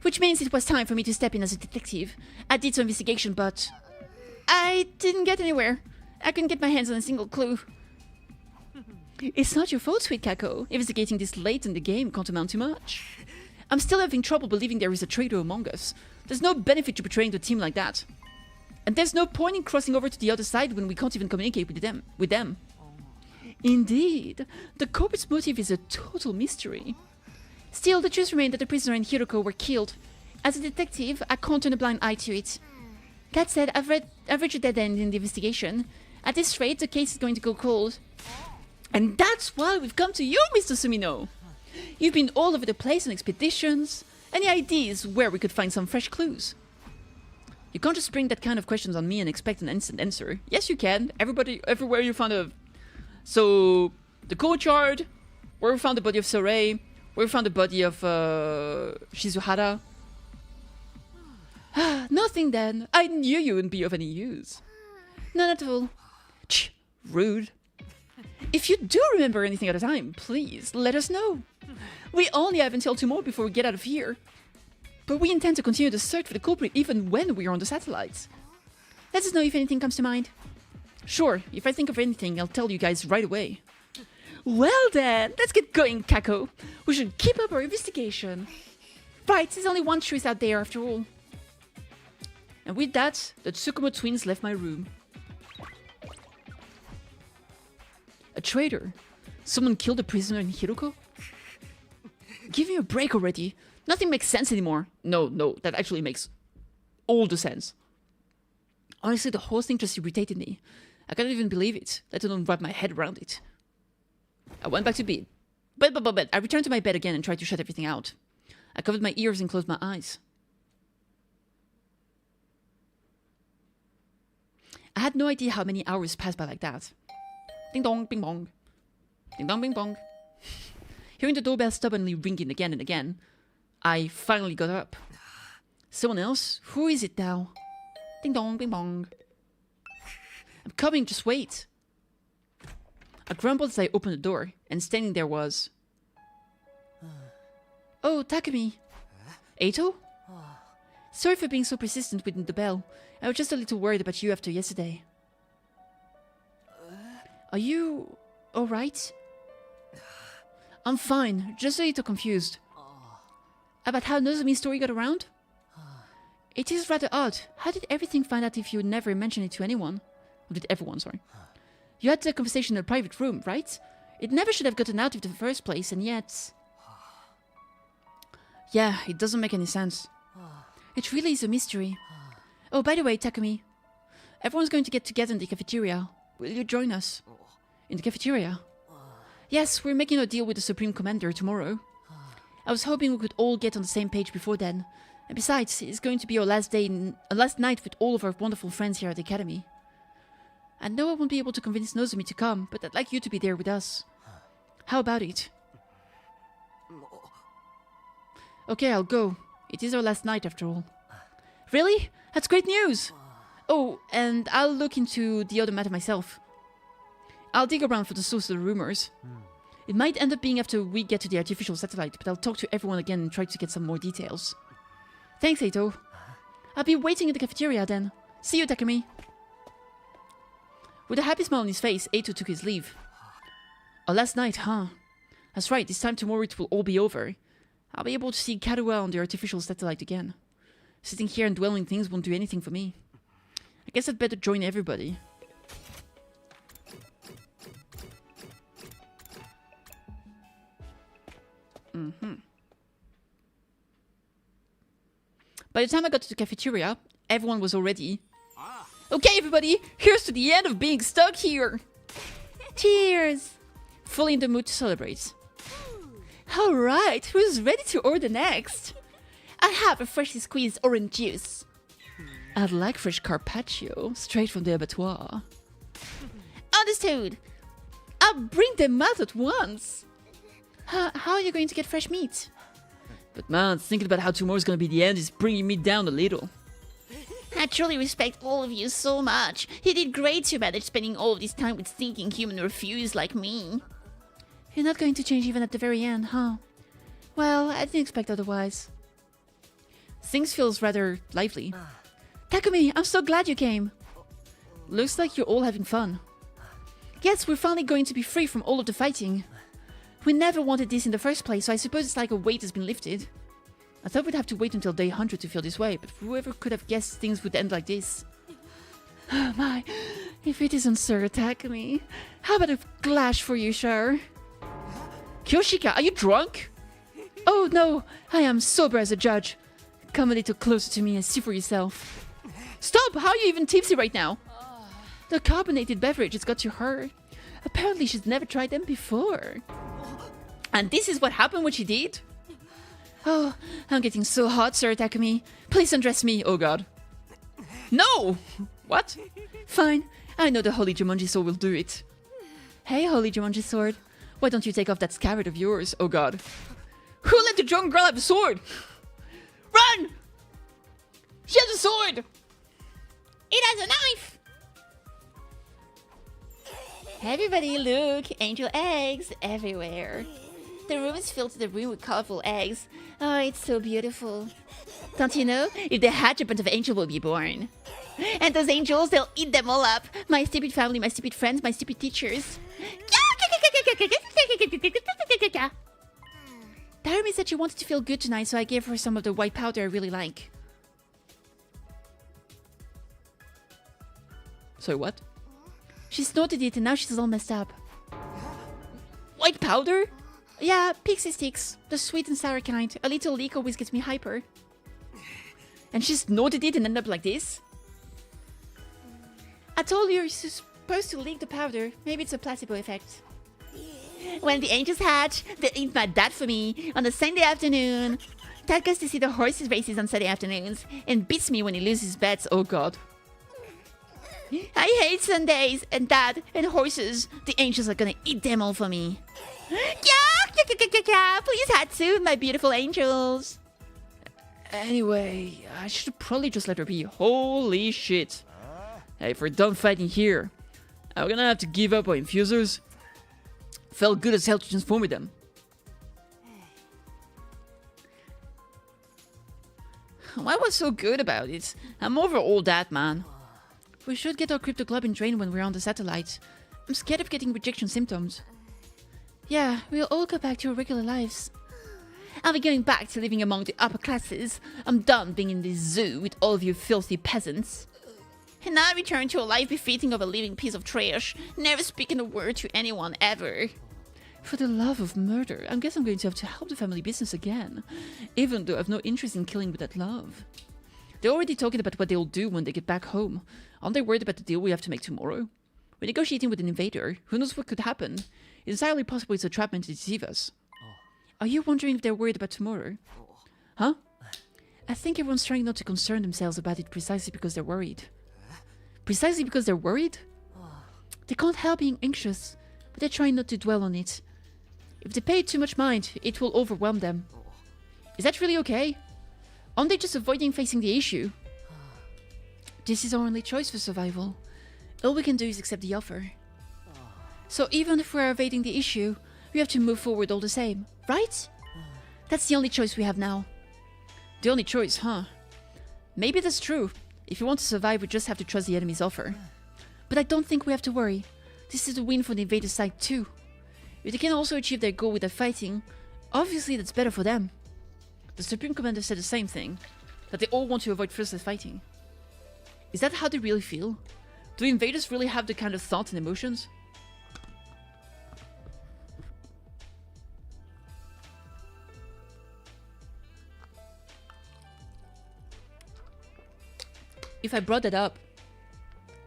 Which means it was time for me to step in as a detective. I did some investigation, but I didn't get anywhere. I couldn't get my hands on a single clue. It's not your fault, sweet Kako. Investigating this late in the game can't amount to much. I'm still having trouble believing there is a traitor among us. There's no benefit to betraying the team like that. And there's no point in crossing over to the other side when we can't even communicate with them. Indeed. The culprit's motive is a total mystery. Still, the truth remains that the prisoner and Hiroko were killed. As a detective, I can't turn a blind eye to it. That said, I've reached a dead end in the investigation. At this rate, the case is going to go cold. And that's why we've come to you, Mr. Sumino. You've been all over the place on expeditions. Any ideas where we could find some fresh clues? You can't just spring that kind of questions on me and expect an instant answer. Yes, you can. Everywhere you found a... So, the courtyard, where we found the body of Sorei, where we found the body of Shizuhara. Nothing then. I knew you wouldn't be of any use. None at all. Ch, rude. If you do remember anything at a time, please let us know. We only have until tomorrow before we get out of here. But we intend to continue the search for the culprit even when we are on the satellites. Let us know if anything comes to mind. Sure, if I think of anything, I'll tell you guys right away. Well then, let's get going, Kako. We should keep up our investigation. Right, there's only one truth out there after all. And with that, the Tsukumo twins left my room. A traitor? Someone killed a prisoner in Hiroko? Give me a break already. Nothing makes sense anymore. No, that actually makes all the sense. Honestly, the whole thing just irritated me. I can't even believe it, let alone wrap my head around it. I went back to bed. But I returned to my bed again and tried to shut everything out. I covered my ears and closed my eyes. I had no idea how many hours passed by like that. Ding dong, bing bong. Ding dong, bing bong. Hearing the doorbell stubbornly ringing again and again, I finally got up. Someone else? Who is it now? Ding dong, bing bong. I'm coming, just wait. I grumbled as I opened the door, and standing there was... Oh, Takumi. Eito? Sorry for being so persistent with the bell. I was just a little worried about you after yesterday. Are you... alright? I'm fine, just a little confused. About how Nozomi's story got around? It is rather odd. How did everything find out if you never mentioned it to anyone? Or did everyone, sorry. You had the conversation in a private room, right? It never should have gotten out in the first place, and yet... Yeah, it doesn't make any sense. It really is a mystery. Oh, by the way, Takumi. Everyone's going to get together in the cafeteria. Will you join us? In the cafeteria? Yes, we're making a deal with the Supreme Commander tomorrow. I was hoping we could all get on the same page before then. And besides, it's going to be our last night with all of our wonderful friends here at the Academy. I know I won't be able to convince Nozomi to come, but I'd like you to be there with us. How about it? Okay, I'll go. It is our last night after all. Really? That's great news! Oh, and I'll look into the other matter myself. I'll dig around for the source of the rumors. It might end up being after we get to the artificial satellite, but I'll talk to everyone again and try to get some more details. Thanks, Eito. I'll be waiting in the cafeteria then. See you, Takumi. With a happy smile on his face, Eito took his leave. Our last night, huh? That's right, this time tomorrow it will all be over. I'll be able to see Karuwa on the artificial satellite again. Sitting here and dwelling things won't do anything for me. I guess I'd better join everybody. By the time I got to the cafeteria, everyone was already... Okay, everybody, here's to the end of being stuck here! Cheers! Fully in the mood to celebrate. Alright, who's ready to order next? I'll have a freshly squeezed orange juice. I'd like fresh carpaccio, straight from the abattoir. Understood. I'll bring them out at once. How are you going to get fresh meat? But man, thinking about how tomorrow's gonna be the end is bringing me down a little. I truly respect all of you so much. You did great to manage spending all of this time with stinking human refuse like me. You're not going to change even at the very end, huh? Well, I didn't expect otherwise. Things feels rather lively. Takumi, I'm so glad you came. Looks like you're all having fun. Yes, we're finally going to be free from all of the fighting. We never wanted this in the first place, so I suppose it's like a weight has been lifted. I thought we'd have to wait until day 100 to feel this way, but whoever could have guessed things would end like this? Oh my, if it isn't Sir Takumi. How about a glass for you, sir? Kyoshika, are you drunk? Oh no, I am sober as a judge. Come a little closer to me and see for yourself. Stop! How are you even tipsy right now? The carbonated beverage has got to her. Apparently she's never tried them before. And this is what happened when she did? Oh, I'm getting so hot, Sir Takumi. Please undress me, oh god. No! What? Fine, I know the Holy Jumanji Sword will do it. Hey, Holy Jumanji Sword. Why don't you take off that scabbard of yours, oh god? Who let the drunk girl have a sword? Run! She has a sword! It has a knife! Everybody look, angel eggs everywhere. The room is filled to the brim with colorful eggs. Oh, it's so beautiful. Don't you know? If they hatch, a bunch of angels will be born. And those angels, they'll eat them all up. My stupid family, my stupid friends, my stupid teachers. Darumi said she wanted to feel good tonight, so I gave her some of the white powder I really like. So what? She snorted it and now she's all messed up. White powder? Yeah, pixie sticks. The sweet and sour kind. A little leak always gets me hyper. And she snorted it and ended up like this? I told you you're supposed to leak the powder. Maybe it's a placebo effect. When the angels hatch, they eat my dad for me on a Sunday afternoon. Dad goes to see the horses races on Sunday afternoons and beats me when he loses bets. Oh god. I hate Sundays and Dad and horses. The angels are gonna eat them all for me. Please Hatsu, my beautiful angels. Anyway, I should probably just let her be. Holy shit. Hey, if we're done fighting here, I'm gonna have to give up our infusers. Felt good as hell to transform with them. What was so good about it? I'm over all that, man. We should get our cryptoglobin drained when we're on the satellite. I'm scared of getting rejection symptoms. Yeah, we'll all go back to our regular lives. I'll be going back to living among the upper classes. I'm done being in this zoo with all of you filthy peasants. And I return to a life befitting of a living piece of trash, never speaking a word to anyone ever. For the love of murder, I guess I'm going to have to help the family business again, even though I've no interest in killing with that love. They're already talking about what they'll do when they get back home. Aren't they worried about the deal we have to make tomorrow? We're negotiating with an invader. Who knows what could happen? It's entirely possible it's a trap meant to deceive us. Are you wondering if they're worried about tomorrow? Huh? I think everyone's trying not to concern themselves about it precisely because they're worried. Precisely because they're worried? They can't help being anxious, but they're trying not to dwell on it. If they pay too much mind, it will overwhelm them. Is that really okay? Aren't they just avoiding facing the issue? This is our only choice for survival. All we can do is accept the offer. So even if we're evading the issue, we have to move forward all the same, right? That's the only choice we have now. The only choice, huh? Maybe that's true. If we want to survive, we just have to trust the enemy's offer. But I don't think we have to worry. This is a win for the invader's side too. If they can also achieve their goal without fighting, obviously that's better for them. The Supreme Commander said the same thing, that they all want to avoid fruitless fighting. Is that how they really feel? Do invaders really have the kind of thoughts and emotions? If I brought that up,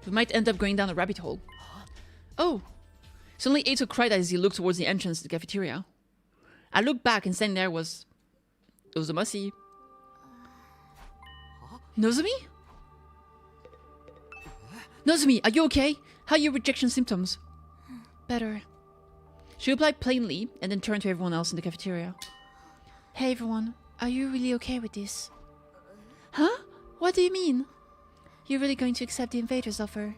we might end up going down a rabbit hole. Oh! Suddenly Eito cried as he looked towards the entrance to the cafeteria. I looked back and standing there was Uzumaki. Nozomi? Nozomi, are you okay? How are your rejection symptoms? Better. She replied plainly and then turned to everyone else in the cafeteria. Hey everyone, are you really okay with this? Huh? What do you mean? You're really going to accept the invader's offer?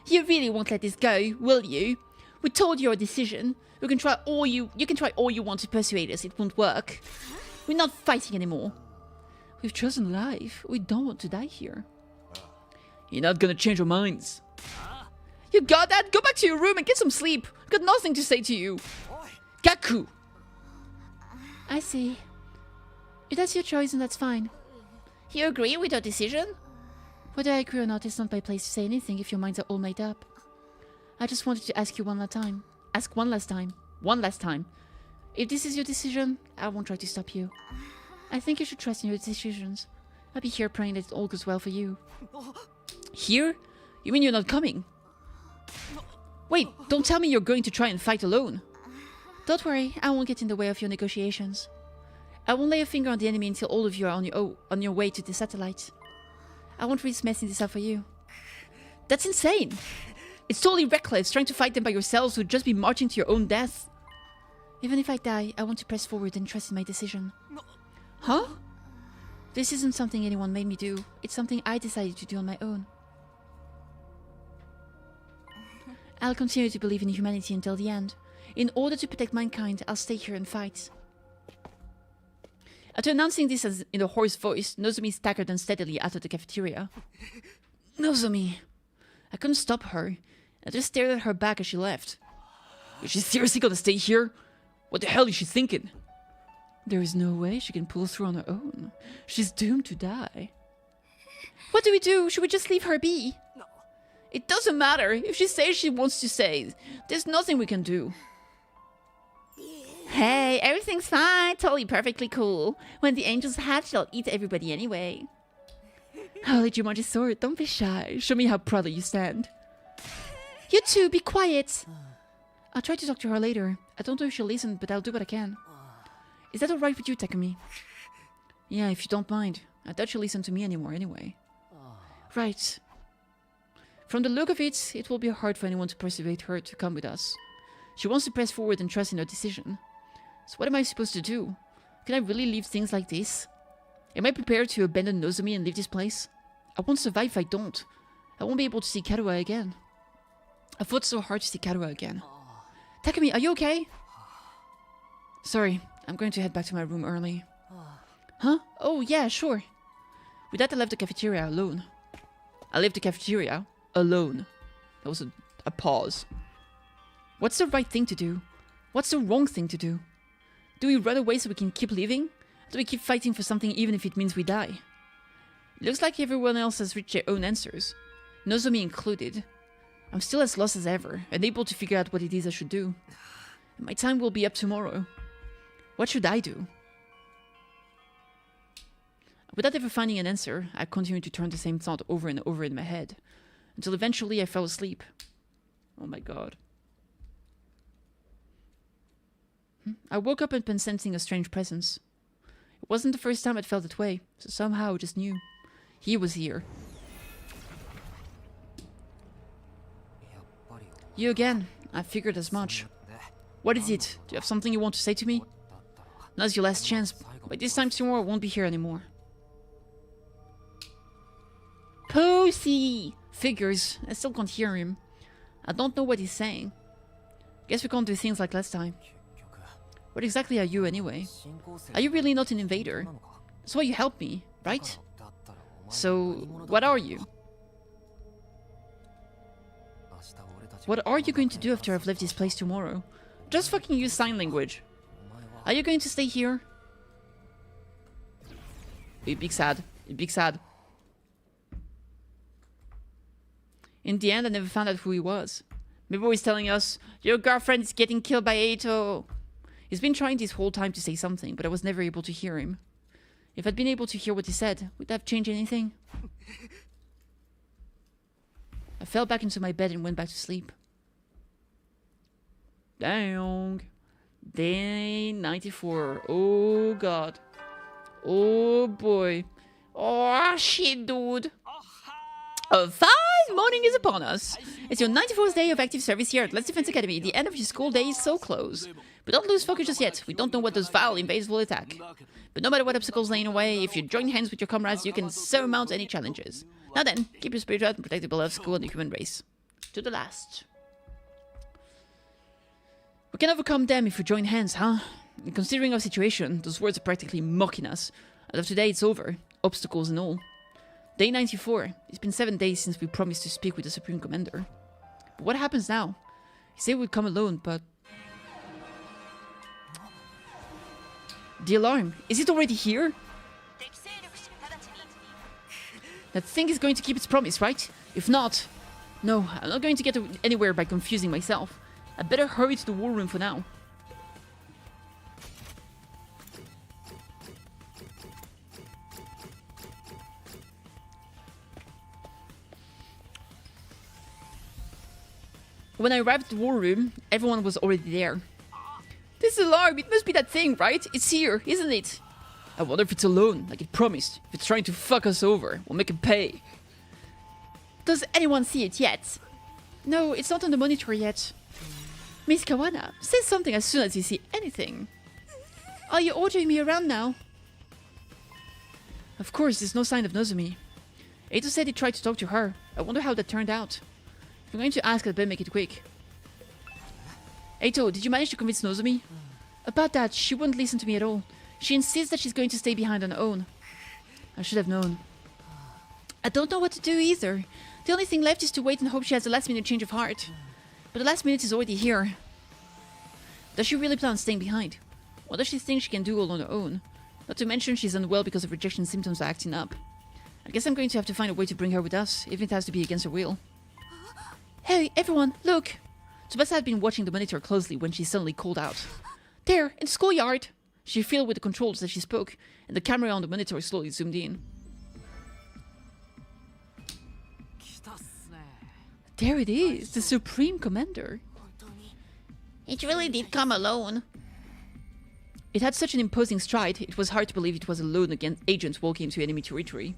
You really won't let this go, will you? We told you our decision. You can try all you want to persuade us. It won't work. We're not fighting anymore. We've chosen life. We don't want to die here. You're not gonna change our minds. You got that? Go back to your room and get some sleep. I've got nothing to say to you. Gaku! I see. If that's your choice, and that's fine. You agree with our decision? Whether I agree or not, it's not my place to say anything if your minds are all made up. I just wanted to ask you one last time. Ask one last time. One last time. If this is your decision, I won't try to stop you. I think you should trust in your decisions. I'll be here praying that it all goes well for you. Here? You mean you're not coming? Wait, don't tell me you're going to try and fight alone. Don't worry, I won't get in the way of your negotiations. I won't lay a finger on the enemy until all of you are on your way to the satellite. I won't risk messing this up for you. That's insane. It's totally reckless trying to fight them by yourselves who'd just be marching to your own death. Even if I die, I want to press forward and trust in my decision. Huh? This isn't something anyone made me do. It's something I decided to do on my own. I'll continue to believe in humanity until the end. In order to protect mankind, I'll stay here and fight. After announcing this in a hoarse voice, Nozomi staggered unsteadily out of the cafeteria. Nozomi! I couldn't stop her. I just stared at her back as she left. Is she seriously gonna stay here? What the hell is she thinking? There is no way she can pull through on her own. She's doomed to die. What do we do? Should we just leave her be? It doesn't matter. If she says she wants to stay, there's nothing we can do. Hey, everything's fine. Totally perfectly cool. When the angels hatch, they'll eat everybody anyway. Holy Jumanji sword, don't be shy. Show me how proudly you stand. You two, be quiet. I'll try to talk to her later. I don't know if she'll listen, but I'll do what I can. Is that alright with you, Takumi? Yeah, if you don't mind. I doubt she'll listen to me anymore anyway. Right. From the look of it, it will be hard for anyone to persuade her to come with us. She wants to press forward and trust in her decision. So what am I supposed to do? Can I really leave things like this? Am I prepared to abandon Nozomi and leave this place? I won't survive if I don't. I won't be able to see Karuha again. I fought so hard to see Karuha again. Takumi, are you okay? Sorry, I'm going to head back to my room early. Huh? Oh, yeah, sure. With that, I left the cafeteria alone. I left the cafeteria alone. That was a pause. What's the right thing to do? What's the wrong thing to do? Do we run away so we can keep living? Or do we keep fighting for something even if it means we die? It looks like everyone else has reached their own answers. Nozomi included. I'm still as lost as ever, unable to figure out what it is I should do. And my time will be up tomorrow. What should I do? Without ever finding an answer, I continued to turn the same thought over and over in my head, until eventually I fell asleep. Oh my god. I woke up and been sensing a strange presence. It wasn't the first time I'd felt that way, so somehow I just knew. He was here. You again. I figured as much. What is it? Do you have something you want to say to me? Now's your last chance, but this time tomorrow I won't be here anymore. Pussy! Figures. I still can't hear him. I don't know what he's saying. Guess we can't do things like last time. What exactly are you anyway? Are you really not an invader? That's why you helped me, right? So, what are you? What are you going to do after I've left this place tomorrow? Just fucking use sign language. Are you going to stay here? You'd be sad. You'd be sad. In the end, I never found out who he was. Maybe he's telling us, your girlfriend is getting killed by Eito. He's been trying this whole time to say something, but I was never able to hear him. If I'd been able to hear what he said, would that have changed anything? I fell back into my bed and went back to sleep. Dang. Day 94. Oh god. Oh boy. Oh, shit, dude. A fine morning is upon us. It's your 94th day of active service here at Let's Defense Academy. The end of your school day is so close. But don't lose focus just yet. We don't know what those vile invaders will attack. But no matter what obstacles lay in the way, if you join hands with your comrades, you can surmount any challenges. Now then, keep your spirit up and protect the beloved school and the human race. To the last. We can overcome them if we join hands, huh? And considering our situation, those words are practically mocking us. As of today, it's over. Obstacles and all. Day 94. It's been 7 days since we promised to speak with the Supreme Commander. But what happens now? He said we'd come alone, but... The alarm. Is it already here? That thing is going to keep its promise, right? If not... No, I'm not going to get anywhere by confusing myself. I'd better hurry to the war room for now. When I arrived at the war room, everyone was already there. This alarm, it must be that thing, right? It's here, isn't it? I wonder if it's alone, like it promised. If it's trying to fuck us over, we'll make it pay. Does anyone see it yet? No, it's not on the monitor yet. Miss Kawana, say something as soon as you see anything. Are you ordering me around now? Of course, there's no sign of Nozomi. Eito said he tried to talk to her. I wonder how that turned out. If I'm going to ask, I'd better make it quick. Eito, did you manage to convince Nozomi? About that, she wouldn't listen to me at all. She insists that she's going to stay behind on her own. I should have known. I don't know what to do either. The only thing left is to wait and hope she has a last-minute change of heart. But the last minute is already here. Does she really plan on staying behind? What does she think she can do all on her own? Not to mention she's unwell because of rejection symptoms are acting up. I guess I'm going to have to find a way to bring her with us, even if it has to be against her will. Hey, everyone, look! Tsubasa had been watching the monitor closely when she suddenly called out. There, in the schoolyard! She fiddled with the controls as she spoke, and the camera on the monitor slowly zoomed in. There it is, the Supreme Commander. It really did come alone. It had such an imposing stride, it was hard to believe it was a lone agent walking into enemy territory.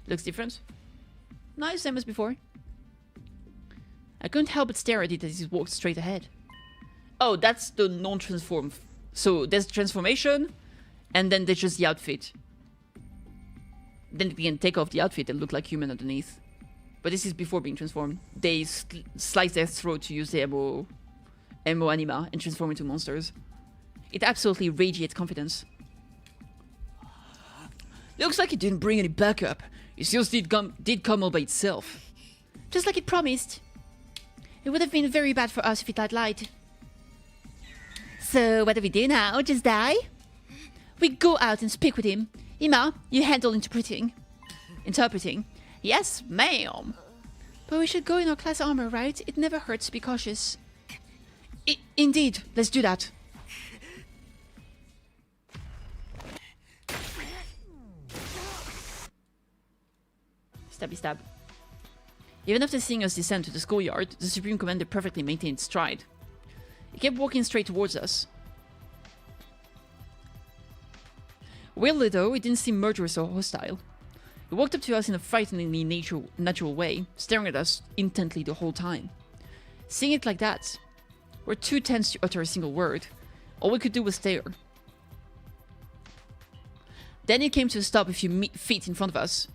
Looks different. Nice, same as before. I couldn't help but stare at it as it walked straight ahead. Oh, that's the non-transform. So there's transformation, and then there's just the outfit. Then you can take off the outfit and look like human underneath. But this is before being transformed. They slice their throat to use the emo anima and transform into monsters. It absolutely radiates confidence. Looks like it didn't bring any backup. It still did come all by itself. Just like it promised. It would have been very bad for us if it had lied. So what do we do now? Just die? We go out and speak with him. Ima, you handle interpreting. Interpreting? Yes, ma'am. But we should go in our class armor, right? It never hurts to be cautious. Indeed, let's do that. Stabby stab. Even after seeing us descend to the schoolyard, the Supreme Commander perfectly maintained stride. He kept walking straight towards us. Weirdly though, it didn't seem murderous or hostile. He walked up to us in a frighteningly natural way, staring at us intently the whole time. Seeing it like that, we're too tense to utter a single word. All we could do was stare. Then it came to a stop a few feet in front of us.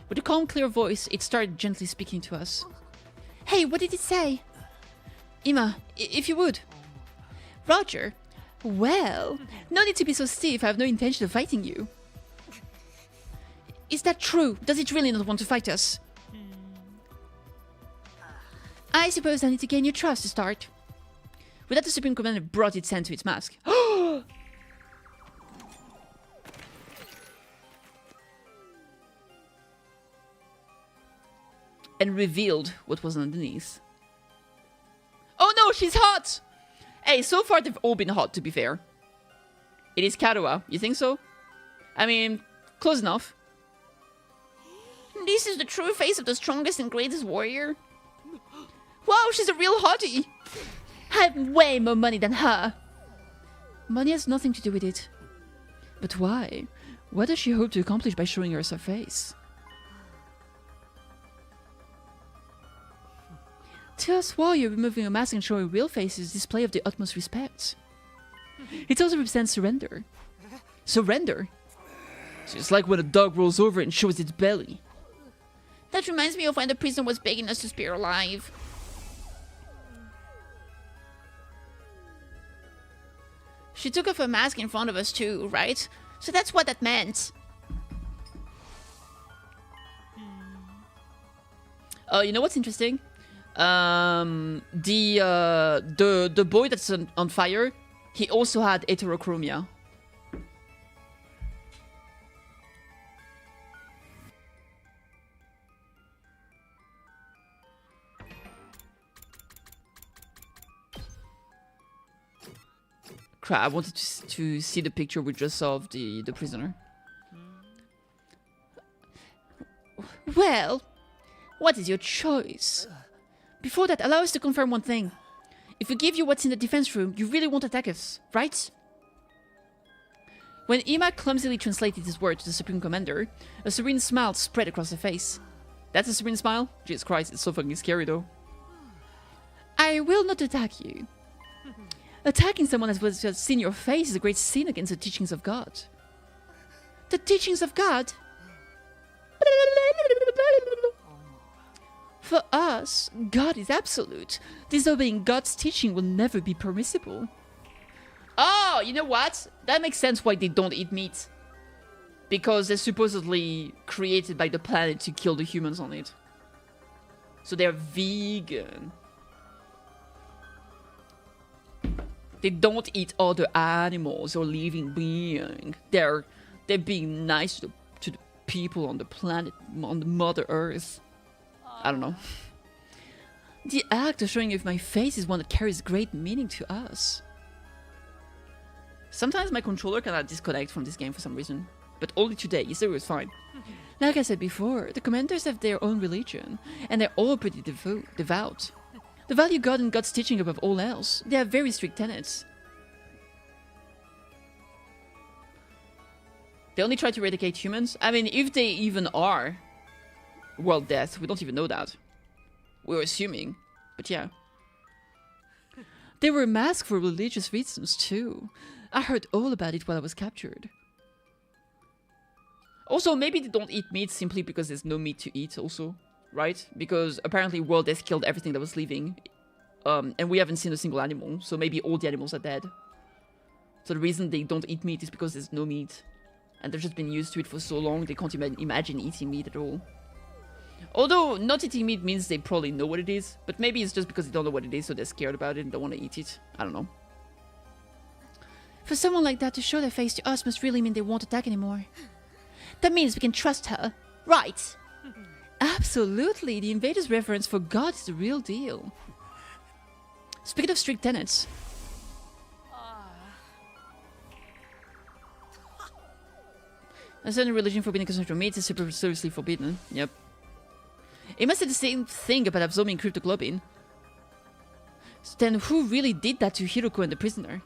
With a calm, clear voice, it started gently speaking to us. Hey, what did it say? Ima, if you would. Roger. Well, no need to be so stiff, I have no intention of fighting you. Is that true? Does it really not want to fight us? I suppose I need to gain your trust to start. With that, the Supreme Commander brought its hand to its mask. And revealed what was underneath. Oh no, she's hot! Hey, so far they've all been hot, to be fair. It is Karuha, you think so? I mean, close enough. This is the true face of the strongest and greatest warrior. Wow, she's a real hottie! I have way more money than her. Money has nothing to do with it. But why? What does she hope to accomplish by showing us her face? To us, while you're removing a mask and showing real face is a display of the utmost respect. It also represents surrender. Surrender? So it's like when a dog rolls over and shows its belly. That reminds me of when the prisoner was begging us to spare her alive. She took off her mask in front of us too, right? So that's what that meant. You know what's interesting? The boy that's on fire, he also had heterochromia. Crap, I wanted to see the picture we just saw of the prisoner. Well, what is your choice? Before that, allow us to confirm one thing. If we give you what's in the defense room, you really won't attack us, right? When Ima clumsily translated his word to the Supreme Commander, a serene smile spread across her face. That's a serene smile? Jesus Christ, it's so fucking scary though. I will not attack you. Attacking someone who has seen your face is a great sin against the teachings of God. The teachings of God? For us, God is absolute. Disobeying God's teaching will never be permissible. Oh, you know what? That makes sense why they don't eat meat. Because they're supposedly created by the planet to kill the humans on it. So they're vegan. They don't eat other animals or living beings. They're being nice to the people on the planet, on the Mother Earth. I don't know. The act of showing you my face is one that carries great meaning to us. Sometimes my controller cannot disconnect from this game for some reason. But only today, yesterday was fine. Like I said before, the commanders have their own religion, and they're all pretty devout. They value God and God's teaching above all else. They have very strict tenets. They only try to eradicate humans. I mean, if they even are world death, we don't even know that. We're assuming. But yeah. They were masked for religious reasons too. I heard all about it while I was captured. Also, maybe they don't eat meat simply because there's no meat to eat also. Right? Because apparently world death killed everything that was living. And we haven't seen a single animal. So maybe all the animals are dead. So the reason they don't eat meat is because there's no meat. And they've just been used to it for so long, they can't imagine eating meat at all. Although, not eating meat means they probably know what it is. But maybe it's just because they don't know what it is, so they're scared about it and don't want to eat it. I don't know. For someone like that to show their face to us must really mean they won't attack anymore. That means we can trust her, right? Absolutely, the invader's reverence for God is the real deal. Speaking of strict tenets. A certain religion forbidding consumption of meat is super seriously forbidden. Yep. It must say the same thing about absorbing cryptoglobin. So then who really did that to Hiroko and the prisoner?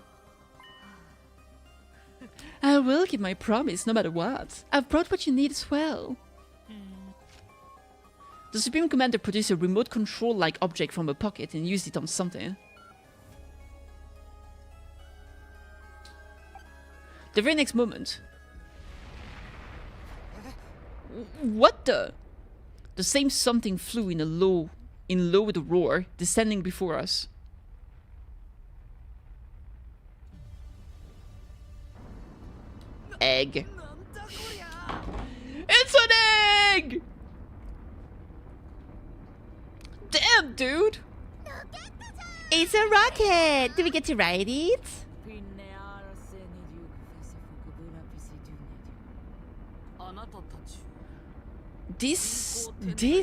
I will keep my promise no matter what. I've brought what you need as well. The Supreme Commander produced a remote control-like object from a pocket and used it on something. The very next moment... What the? The same something flew in low with a roar, descending before us. Egg. It's an egg! Damn, dude! It's a rocket! Do we get to ride it? This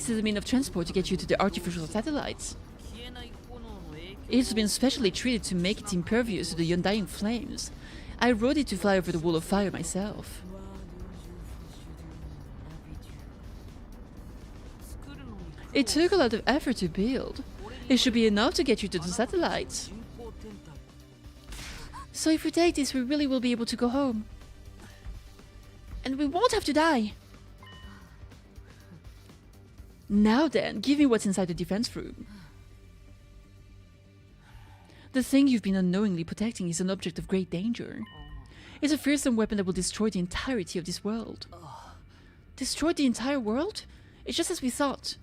is a mean of transport to get you to the artificial satellites. It's been specially treated to make it impervious to the undying flames. I rode it to fly over the wall of fire myself. It took a lot of effort to build. It should be enough to get you to the satellites. So if we take this, we really will be able to go home. And we won't have to die. Now then, give me what's inside the defense room. The thing you've been unknowingly protecting is an object of great danger. It's a fearsome weapon that will destroy the entirety of this world. Destroy the entire world? It's just as we thought.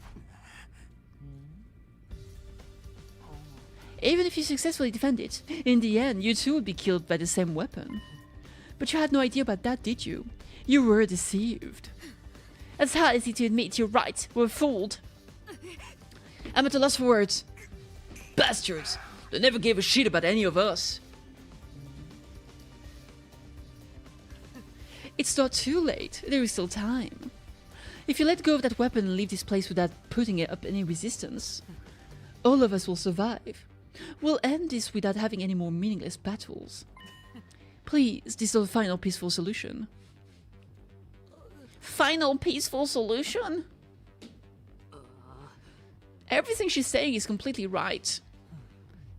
Even if you successfully defend it, in the end, you too would be killed by the same weapon. But you had no idea about that, did you? You were deceived. As hard as it to admit you're right, we're fooled. I'm at a loss for words. Bastards! They never gave a shit about any of us. It's not too late. There is still time. If you let go of that weapon and leave this place without putting it up any resistance, all of us will survive. We'll end this without having any more meaningless battles. Please, this is the final peaceful solution. Final peaceful solution? Everything she's saying is completely right.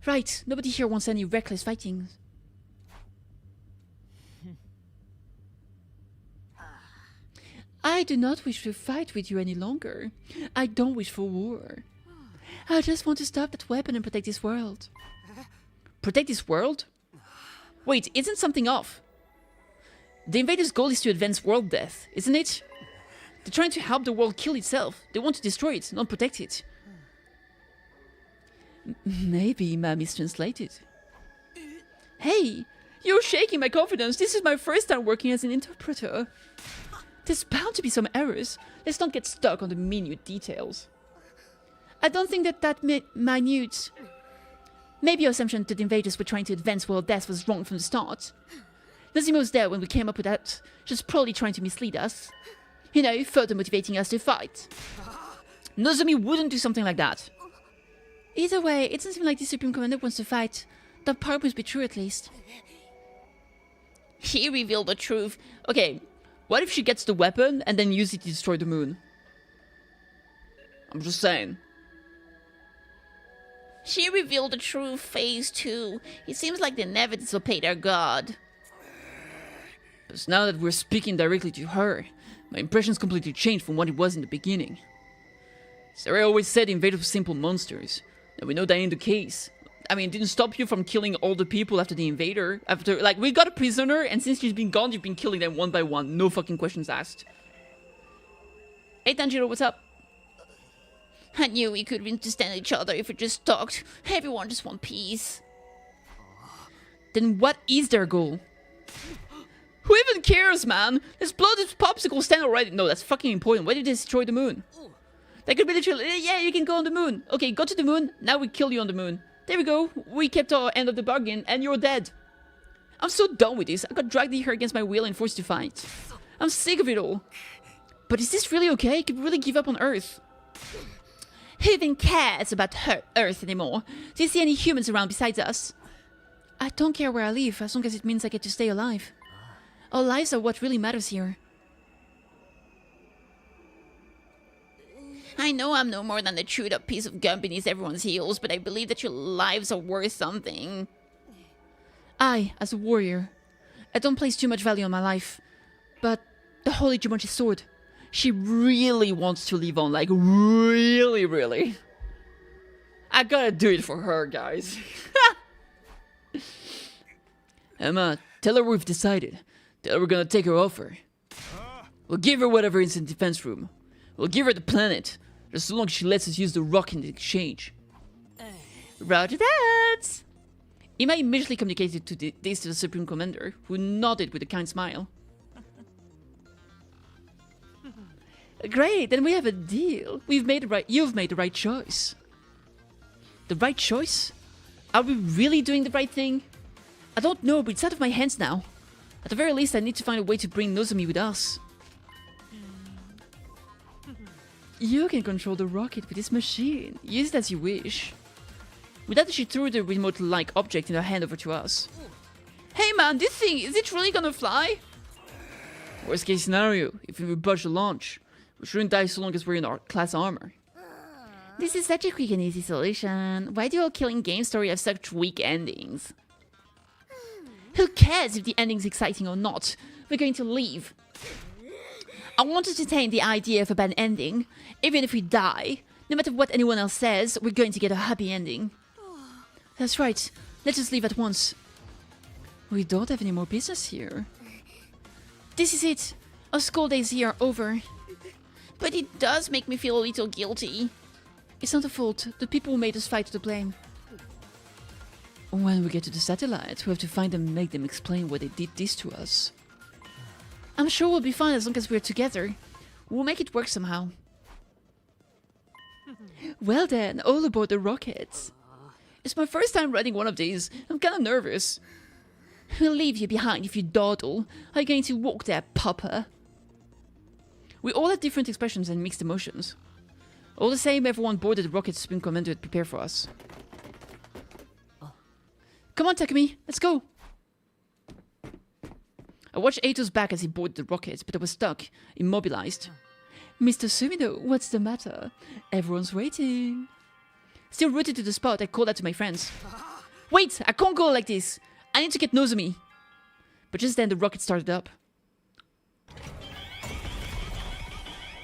Right, nobody here wants any reckless fighting. I do not wish to fight with you any longer. I don't wish for war. I just want to stop that weapon and protect this world. Protect this world? Wait, isn't something off? The invaders' goal is to advance world death, isn't it? They're trying to help the world kill itself. They want to destroy it, not protect it. Maybe my mistranslated. Hey, you're shaking my confidence. This is my first time working as an interpreter. There's bound to be some errors. Let's not get stuck on the minute details. I don't think that minute. Maybe your assumption that the invaders were trying to advance world death was wrong from the start. Nazima was there when we came up with that. She's probably trying to mislead us. You know, further motivating us to fight. Nozomi wouldn't do something like that. Either way, it doesn't seem like the Supreme Commander wants to fight. That part must be true at least. He revealed the truth. Okay, what if she gets the weapon and then uses it to destroy the moon? I'm just saying. She revealed the truth, phase 2. It seems like they never disobey their god. But now that we're speaking directly to her, my impression's completely changed from what it was in the beginning. Sarah always said invaders were simple monsters. Now we know that ain't the case. I mean, it didn't stop you from killing all the people after the invader. After, like, we got a prisoner, and since she's been gone, you've been killing them one by one. No fucking questions asked. Hey, Tanjiro, what's up? I knew we could understand each other if we just talked. Everyone just wants peace. Then what is their goal? Who even cares, man? Let's blow this popsicle stand already. No, that's fucking important. Why did they destroy the moon? That could be literally, yeah, you can go on the moon. Okay, go to the moon. Now we kill you on the moon. There we go. We kept our end of the bargain, and you're dead. I'm so done with this. I got dragged here against my will and forced to fight. I'm sick of it all. But is this really okay? Could we really give up on Earth? Who even cares about Earth anymore? Do you see any humans around besides us? I don't care where I live, as long as it means I get to stay alive. Our lives are what really matters here. I know I'm no more than a chewed up piece of gum beneath everyone's heels, but I believe that your lives are worth something. I, as a warrior, I don't place too much value on my life. But the Holy Jumanji sword, she really wants to live on, like really, really. I gotta do it for her, guys. Emma, tell her we've decided. Tell her we're gonna take her offer. We'll give her whatever is in the defense room. We'll give her the planet, just so long as she lets us use the rock in exchange. Roger that! Ima immediately communicated this to the Supreme Commander, who nodded with a kind smile. Great, then we have a deal. You've made the right choice. The right choice? Are we really doing the right thing? I don't know, but it's out of my hands now. At the very least, I need to find a way to bring Nozomi with us. You can control the rocket with this machine. Use it as you wish. With that, she threw the remote-like object in her hand over to us. Hey man, this thing, is it really gonna fly? Worst case scenario, if we budge the launch. We shouldn't die so long as we're in our class armor. This is such a quick and easy solution. Why do all killing game stories have such weak endings? Who cares if the ending's exciting or not? We're going to leave. I want to entertain the idea of a bad ending. Even if we die, no matter what anyone else says, we're going to get a happy ending. That's right. Let us leave at once. We don't have any more business here. This is it. Our school days here are over. But it does make me feel a little guilty. It's not the fault. The people who made us fight to blame. When we get to the satellite, we have to find them and make them explain why they did this to us. I'm sure we'll be fine as long as we're together. We'll make it work somehow. Well then, all aboard the rockets. It's my first time riding one of these. I'm kind of nervous. We'll leave you behind if you dawdle. Are you going to walk there, Papa? We all had different expressions and mixed emotions. All the same, everyone boarded the rocket's Supreme Commander had prepared for us. Come on, Takumi, let's go. I watched Ato's back as he boarded the rocket, but I was stuck, immobilized. Mr. Sumino, what's the matter? Everyone's waiting. Still rooted to the spot, I called out to my friends. Wait, I can't go like this. I need to get Nozomi. But just then the rocket started up.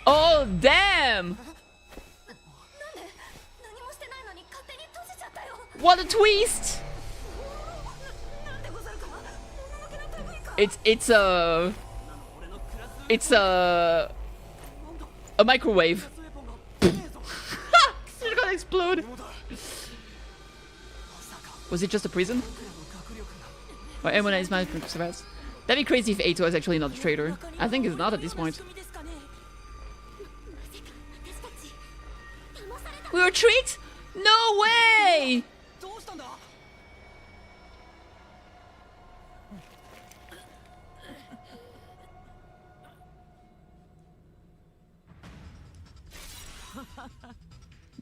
Oh, damn! What a twist! It's a microwave. It's gonna explode. Was it just a prison? Or M1 is management surveillance? That'd be crazy if Ato is actually not a traitor. I think he's not at this point. We were tricked? No way!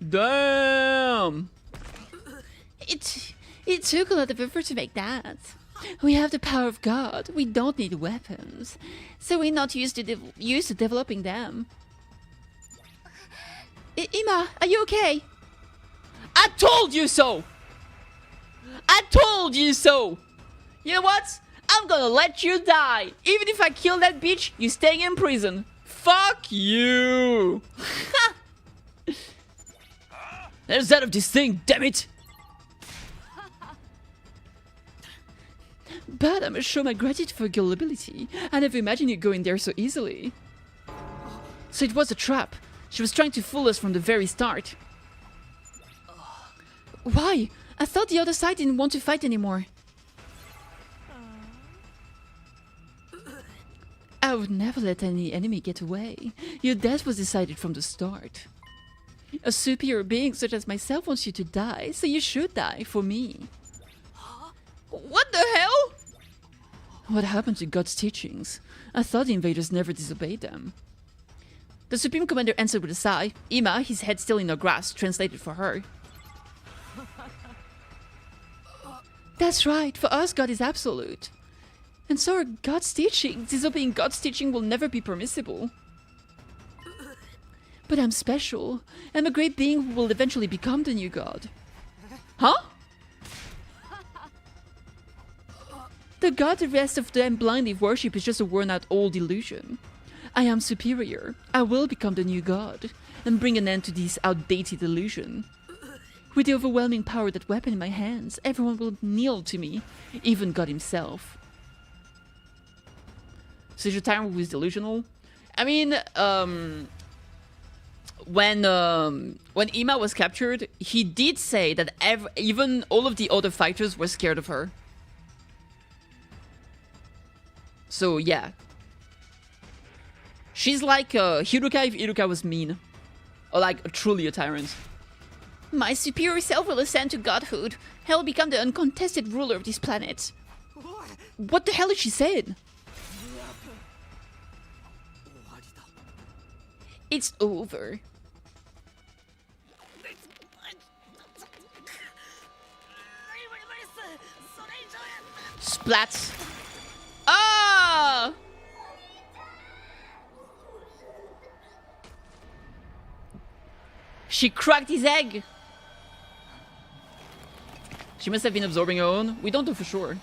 Damn! It took a lot of effort to make that. We have the power of God. We don't need weapons. So we're not used to developing them. Ima, are you okay? I told you so! I told you so! You know what? I'm gonna let you die! Even if I kill that bitch, you're staying in prison. Fuck you! There's that of this thing, damn it! But I must show my gratitude for your ability. I never imagined you going there so easily. So it was a trap. She was trying to fool us from the very start. Why? I thought the other side didn't want to fight anymore. I would never let any enemy get away. Your death was decided from the start. A superior being such as myself wants you to die, so you should die for me. What the hell? What happened to God's teachings? I thought the invaders never disobeyed them. The Supreme Commander answered with a sigh. Ima, his head still in her grasp, translated for her. That's right, for us God is absolute. And so are God's teachings. Disobeying God's teaching will never be permissible. But I'm special. I'm a great being who will eventually become the new God. Huh? The God the rest of them blindly worship is just a worn-out old illusion. I am superior. I will become the new God and bring an end to this outdated illusion. With the overwhelming power of that weapon in my hands, everyone will kneel to me, even God himself. So your time was delusional? I mean, when Ima was captured, he did say that even all of the other fighters were scared of her. So yeah. She's like Hiruka if Hiruka was mean. Or like truly a tyrant. My superior self will ascend to godhood. I will become the uncontested ruler of this planet. What the hell is she saying? It's over. Splat. Ah! She cracked his egg. She must have been absorbing her own. We don't know for sure.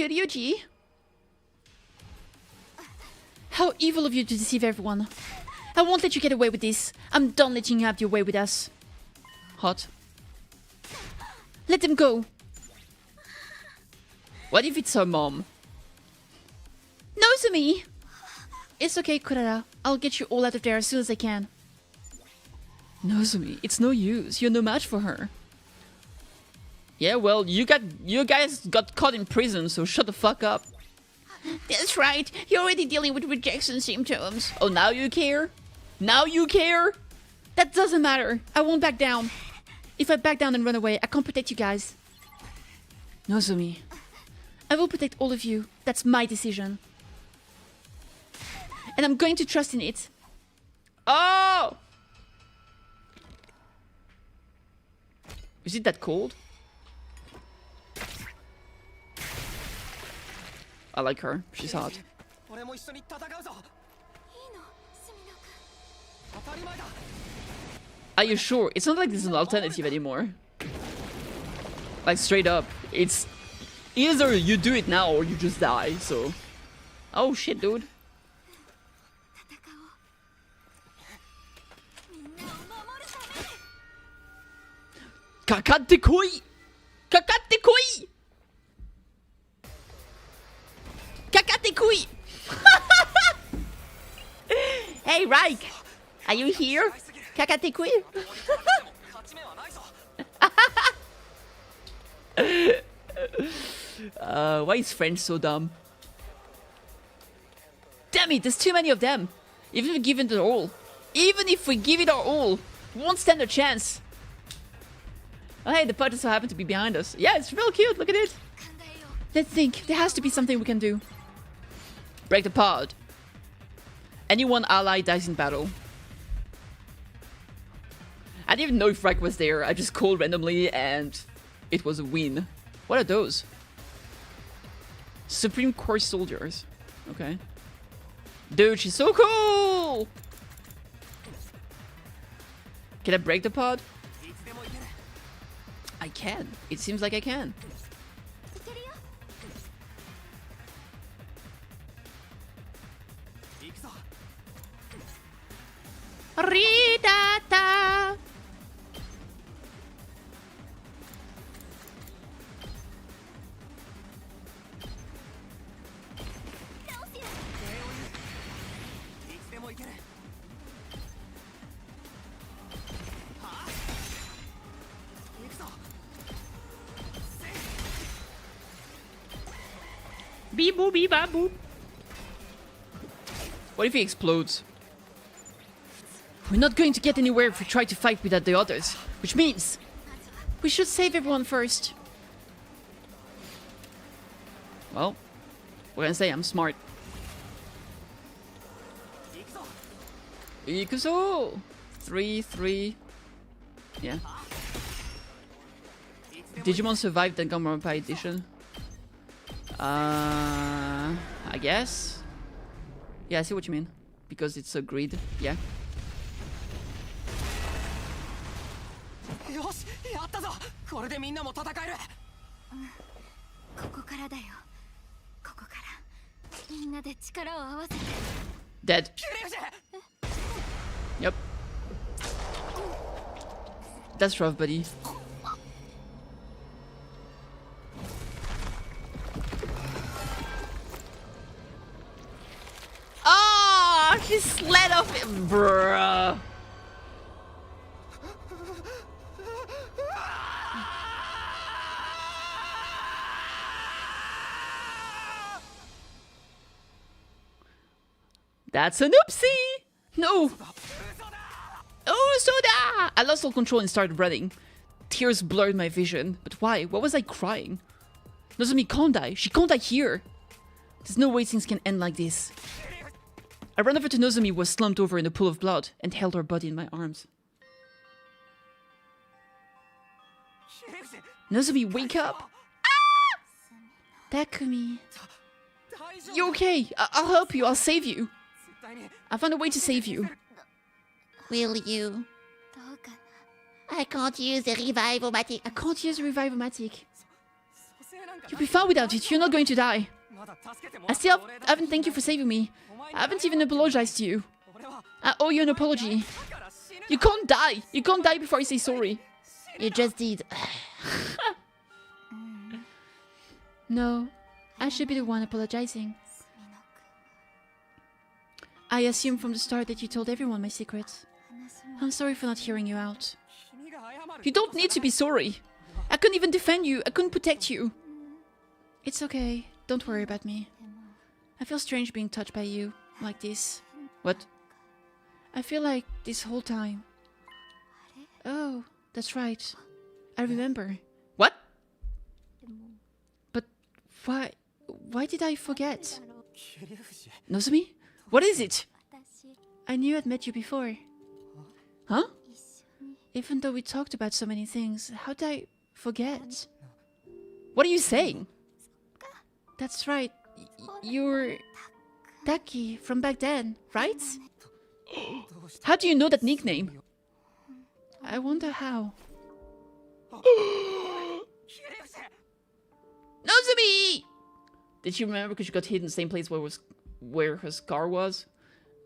Ryuji. How evil of you to deceive everyone. I won't let you get away with this. I'm done letting you have your way with us. Hot. Let them go. What if it's her mom? Nozomi! It's okay, Kurara. I'll get you all out of there as soon as I can. Nozomi, it's no use. You're no match for her. Yeah, well, you guys got caught in prison, so shut the fuck up. That's right. You're already dealing with rejection symptoms. Oh, now you care? Now you care? That doesn't matter. I won't back down. If I back down and run away, I can't protect you guys. Nozomi. I will protect all of you. That's my decision. And I'm going to trust in it. Oh! Is it that cold? I like her. She's hot. Are you sure? It's not like there's an alternative anymore. Like straight up. It's either you do it now or you just die, so. Oh shit, dude. Kakate koi! Kakate koi! Kakate koi! Hey, Raik! Are you here? Kakate koi? Why is French so dumb? Damn it, there's too many of them. Even if we give it our all. Even if we give it our all, we won't stand a chance. Oh, hey, the purchaser happened to be behind us. Yeah, it's real cute. Look at it. Let's think. There has to be something we can do. Break the pod. Any one ally dies in battle. I didn't even know if Frank was there. I just called randomly and it was a win. What are those? Supreme Core Soldiers. Okay. Dude, she's so cool! Can I break the pod? I can. It seems like I can. Ridata! Beep boop beep bop boop. What if he explodes? We're not going to get anywhere if we try to fight without the others. Which means we should save everyone first. Well, what can I say? I'm smart. Ikuzo! 3-3. Yeah. Digimon survived the Gamma edition. I guess. Yeah, I see what you mean. Because it's a grid. Yeah. Dead. Yep. That's rough, buddy. Ah, she slid off it, bruh. That's an oopsie! No! Oh, Soda! I lost all control and started running. Tears blurred my vision. But why? What was I crying? Nozomi can't die. She can't die here. There's no way things can end like this. I ran over to Nozomi, who was slumped over in a pool of blood, and held her body in my arms. Nozomi, wake up! Ah! Takumi. You okay? I'll help you. I'll save you. I found a way to save you. Will you? I can't use the revive-o-matic. I can't use the revive-o-matic. You'll be fine without it. You're not going to die. I still haven't thanked you for saving me. I haven't even apologized to you. I owe you an apology. You can't die. You can't die before you say sorry. You just did. No, I should be the one apologizing. I assumed from the start that you told everyone my secrets. I'm sorry for not hearing you out. You don't need to be sorry. I couldn't even defend you. I couldn't protect you. It's okay. Don't worry about me. I feel strange being touched by you like this. What? I feel like this whole time. Oh, that's right. I remember. What? But why did I forget? Nozomi? What is it? I knew I'd met you before. Huh? Even though we talked about so many things, how did I forget? What are you saying? That's right. You're Taki from back then, right? How do you know that nickname? I wonder how. Nozomi! Did she remember because she got hit in the same place where her scar was?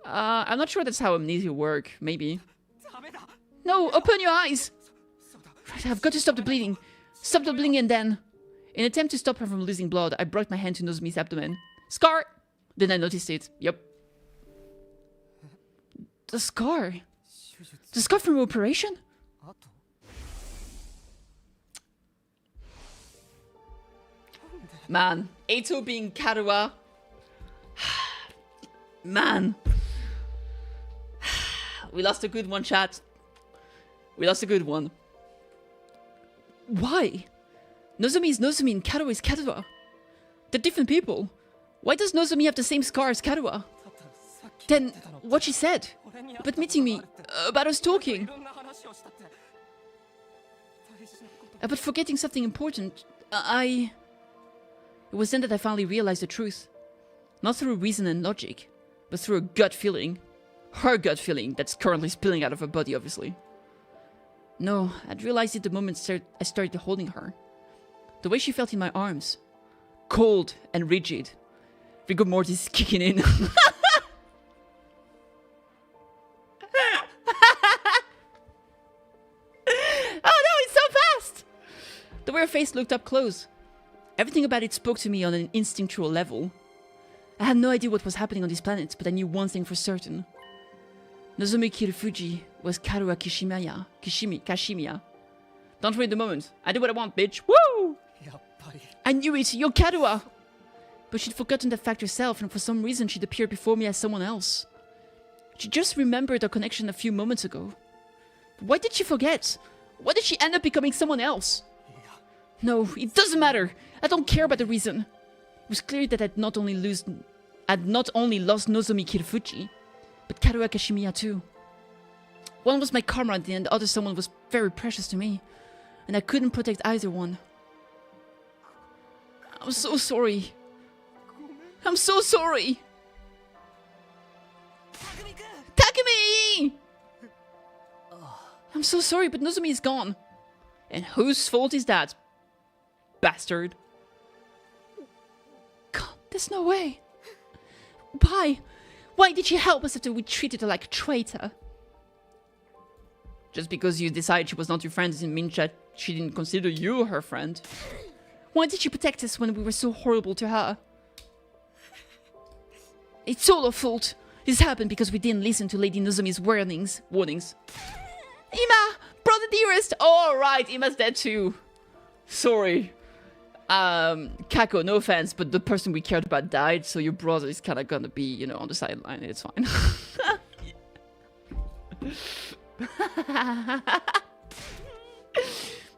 I'm not sure that's how amnesia works. Maybe. No, open your eyes! Right, I've got to stop the bleeding. Stop the bleeding and then... In an attempt to stop her from losing blood, I brought my hand to Nozomi's abdomen. Scar! Then I noticed it. Yep. The scar? The scar from her operation? Man, Eito being Karuha. Man. We lost a good one, chat. We lost a good one. Why? Nozomi is Nozomi and Karuha is Karuha. They're different people. Why does Nozomi have the same scar as Karuha? Then, what she said about meeting me, about us talking, about forgetting something important, It was then that I finally realized the truth. Not through reason and logic, but through a gut feeling. Her gut feeling that's currently spilling out of her body, obviously. No, I'd realized it the moment I started holding her. The way she felt in my arms. Cold and rigid. Rigor mortis is kicking in. Oh no, it's so fast! The way her face looked up close. Everything about it spoke to me on an instinctual level. I had no idea what was happening on this planet, but I knew one thing for certain. Nozomi Kirufuji was Karuha Kashimiya. Don't read the moment. I do what I want, bitch. Woo! I knew it, you're Karuha! But she'd forgotten that fact herself, and for some reason she'd appeared before me as someone else. She just remembered our connection a few moments ago. But why did she forget? Why did she end up becoming someone else? No, it doesn't matter. I don't care about the reason. It was clear that I'd not only lost Nozomi Kirufuji, but Karuha Kashimiya too. One was my comrade and the other someone was very precious to me, and I couldn't protect either one. I'm so sorry. I'm so sorry! Takumi! I'm so sorry, but Nozomi is gone. And whose fault is that? Bastard. God, there's no way. Why? Why did she help us after we treated her like a traitor? Just because you decided she was not your friend doesn't mean that she didn't consider you her friend. Why did she protect us when we were so horrible to her? It's all our fault. This happened because we didn't listen to Lady Nozomi's warnings. Ima! Brother dearest! Oh, right, Ima's dead too. Sorry. Kako, no offense, but the person we cared about died, so your brother is kind of gonna be, you know, on the sideline. It's fine.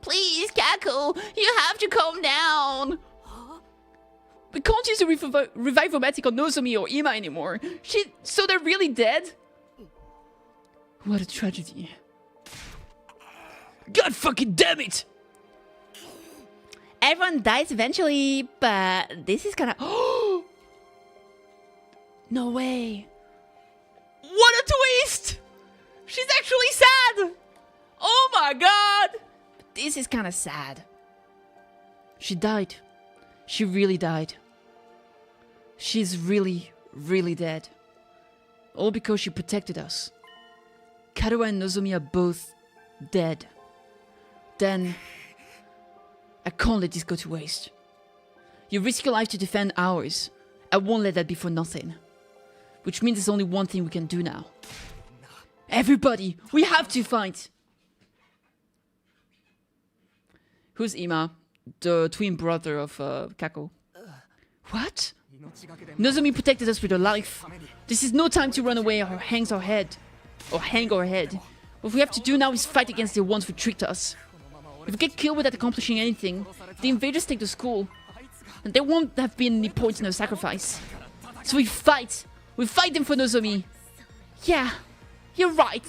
Please, Kako, you have to calm down. We can't use a revivomatic on Nozomi or Ima anymore. So they're really dead? What a tragedy. God fucking damn it! Everyone dies eventually, but this is kind of... No way. What a twist! She's actually sad! Oh my god! This is kind of sad. She died. She really died. She's really, really dead. All because she protected us. Karuha and Nozomi are both dead. Then I can't let this go to waste. You risk your life to defend ours. I won't let that be for nothing. Which means there's only one thing we can do now. Everybody, we have to fight! Who's Ima? The twin brother of Kako. What? Nozomi protected us with her life. This is no time to run away or hang our head. What we have to do now is fight against the ones who tricked us. If we get killed without accomplishing anything, the invaders take the school. And there won't have been any points in our sacrifice. So we fight! We fight them for Nozomi! Yeah, you're right!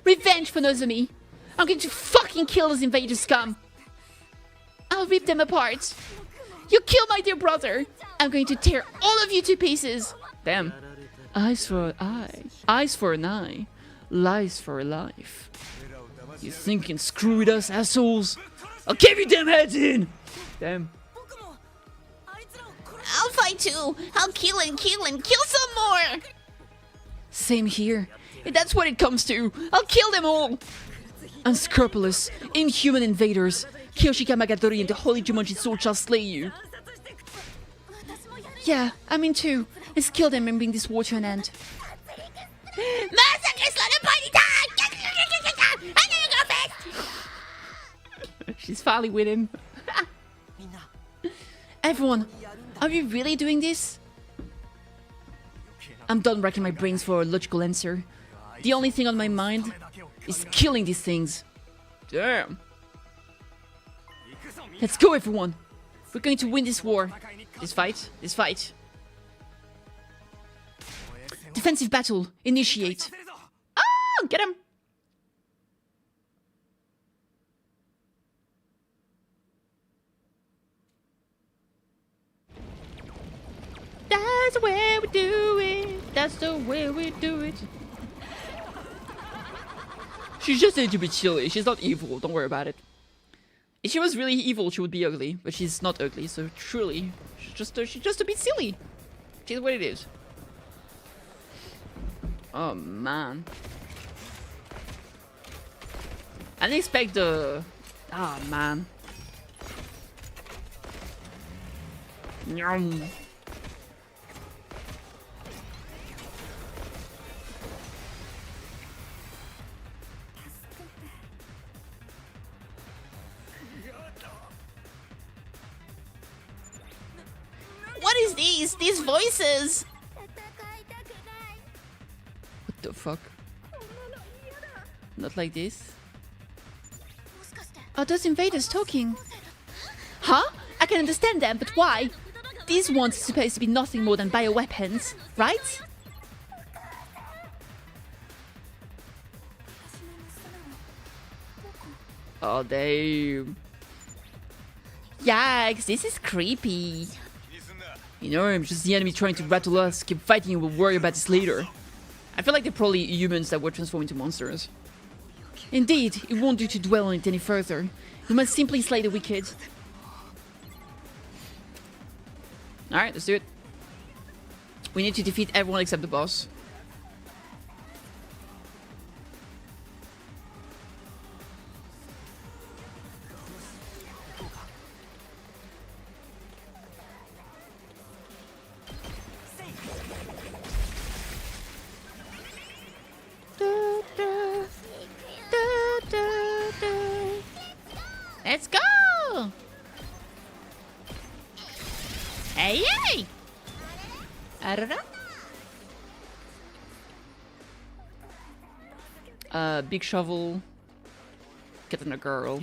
Revenge for Nozomi! I'm going to fucking kill those invader scum! I'll rip them apart! You killed my dear brother! I'm going to tear all of you to pieces! Damn. Eyes for an eye, eyes for an eye, lies for a life. You think you can screw with us, assholes? I'll cave your damn heads in! Damn. I'll fight too. I'll kill and kill and kill some more. Same here. If that's what it comes to, I'll kill them all! Unscrupulous, inhuman invaders. Kiyoshika Magadori and the Holy Jumonji Sword shall slay you. Yeah, I mean too. Let's kill them and bring this war to an end. Massacre, slaughter, party time! She's finally with him. Everyone, are we really doing this? I'm done racking my brains for a logical answer. The only thing on my mind is killing these things. Damn. Let's go, everyone. We're going to win this war. This fight. Defensive battle. Initiate. Ah, get him. That's the way we do it. That's the way we do it. She's just a little bit chilly. She's not evil. Don't worry about it. If she was really evil, she would be ugly. But she's not ugly, so truly, she's just a bit silly. She's what it is. Oh man. I didn't expect the... Ah man. Yum. What is these? These voices? What the fuck? Not like this. Are those invaders talking? Huh? I can understand them, but why? These ones are supposed to be nothing more than bioweapons, right? Oh, they... Yikes, this is creepy. You know, I'm just the enemy trying to rattle us. Keep fighting and we'll worry about this later. I feel like they're probably humans that were transformed into monsters. Indeed, it won't do to dwell on it any further. We must simply slay the wicked. Alright, let's do it. We need to defeat everyone except the boss. Let's go! Hey, hey! Big shovel. Getting a girl.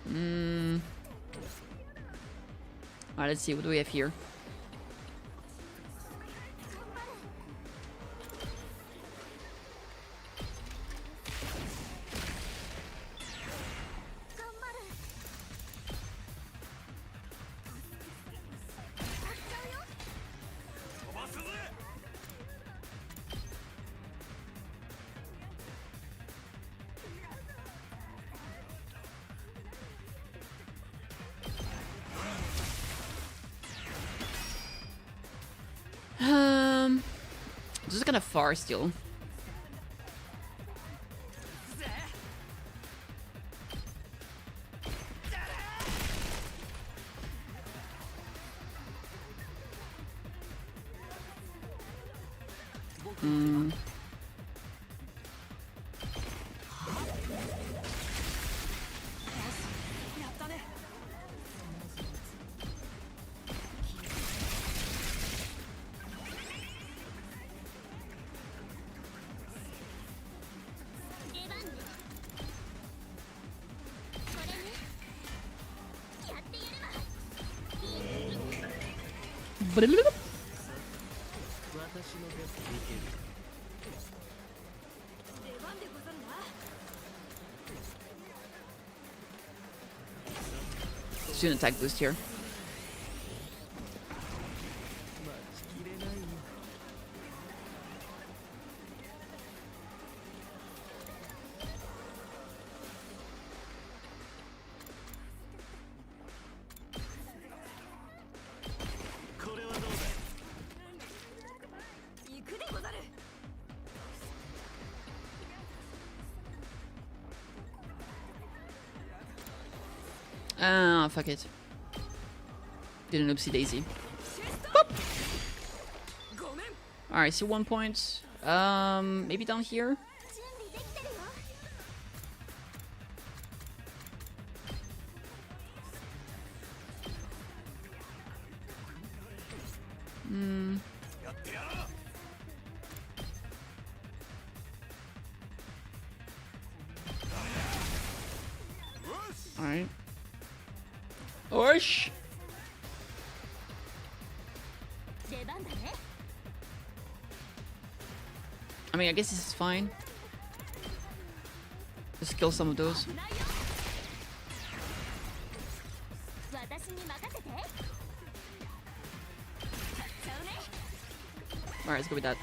Alright, let's see, what do we have here? This is kind of far still. Student attack boost here. Ah, fuck it. Did an oopsie daisy. Alright, so 1 point. Maybe down here? Alright. Osh! I mean, I guess this is fine. Just kill some of those. Alright, let's go with that.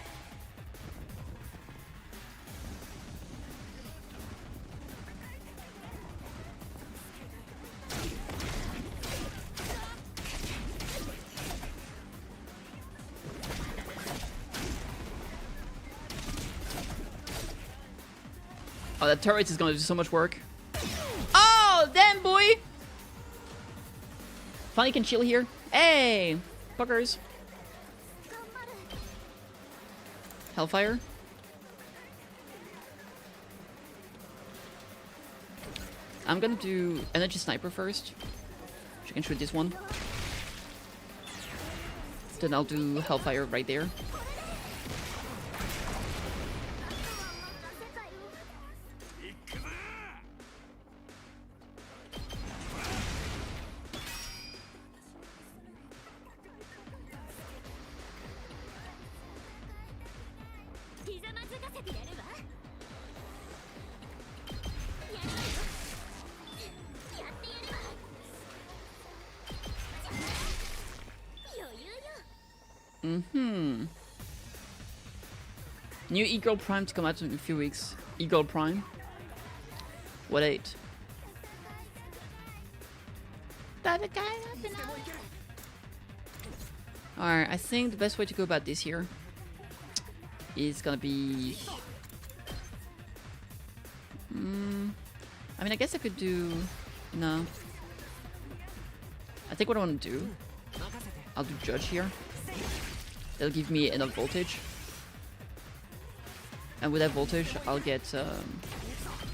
Oh, that turret is gonna do so much work. Oh, damn, boy! Finally can chill here. Hey! Fuckers. Hellfire. I'm gonna do energy sniper first. She can shoot this one. Then I'll do hellfire right there. New E-Girl Prime to come out in a few weeks. E-Girl Prime. What 8? Alright, I think the best way to go about this here is gonna be... I mean, I guess I could do... No. I think what I want to do... I'll do Judge here. That'll give me enough voltage. And with that voltage, I'll get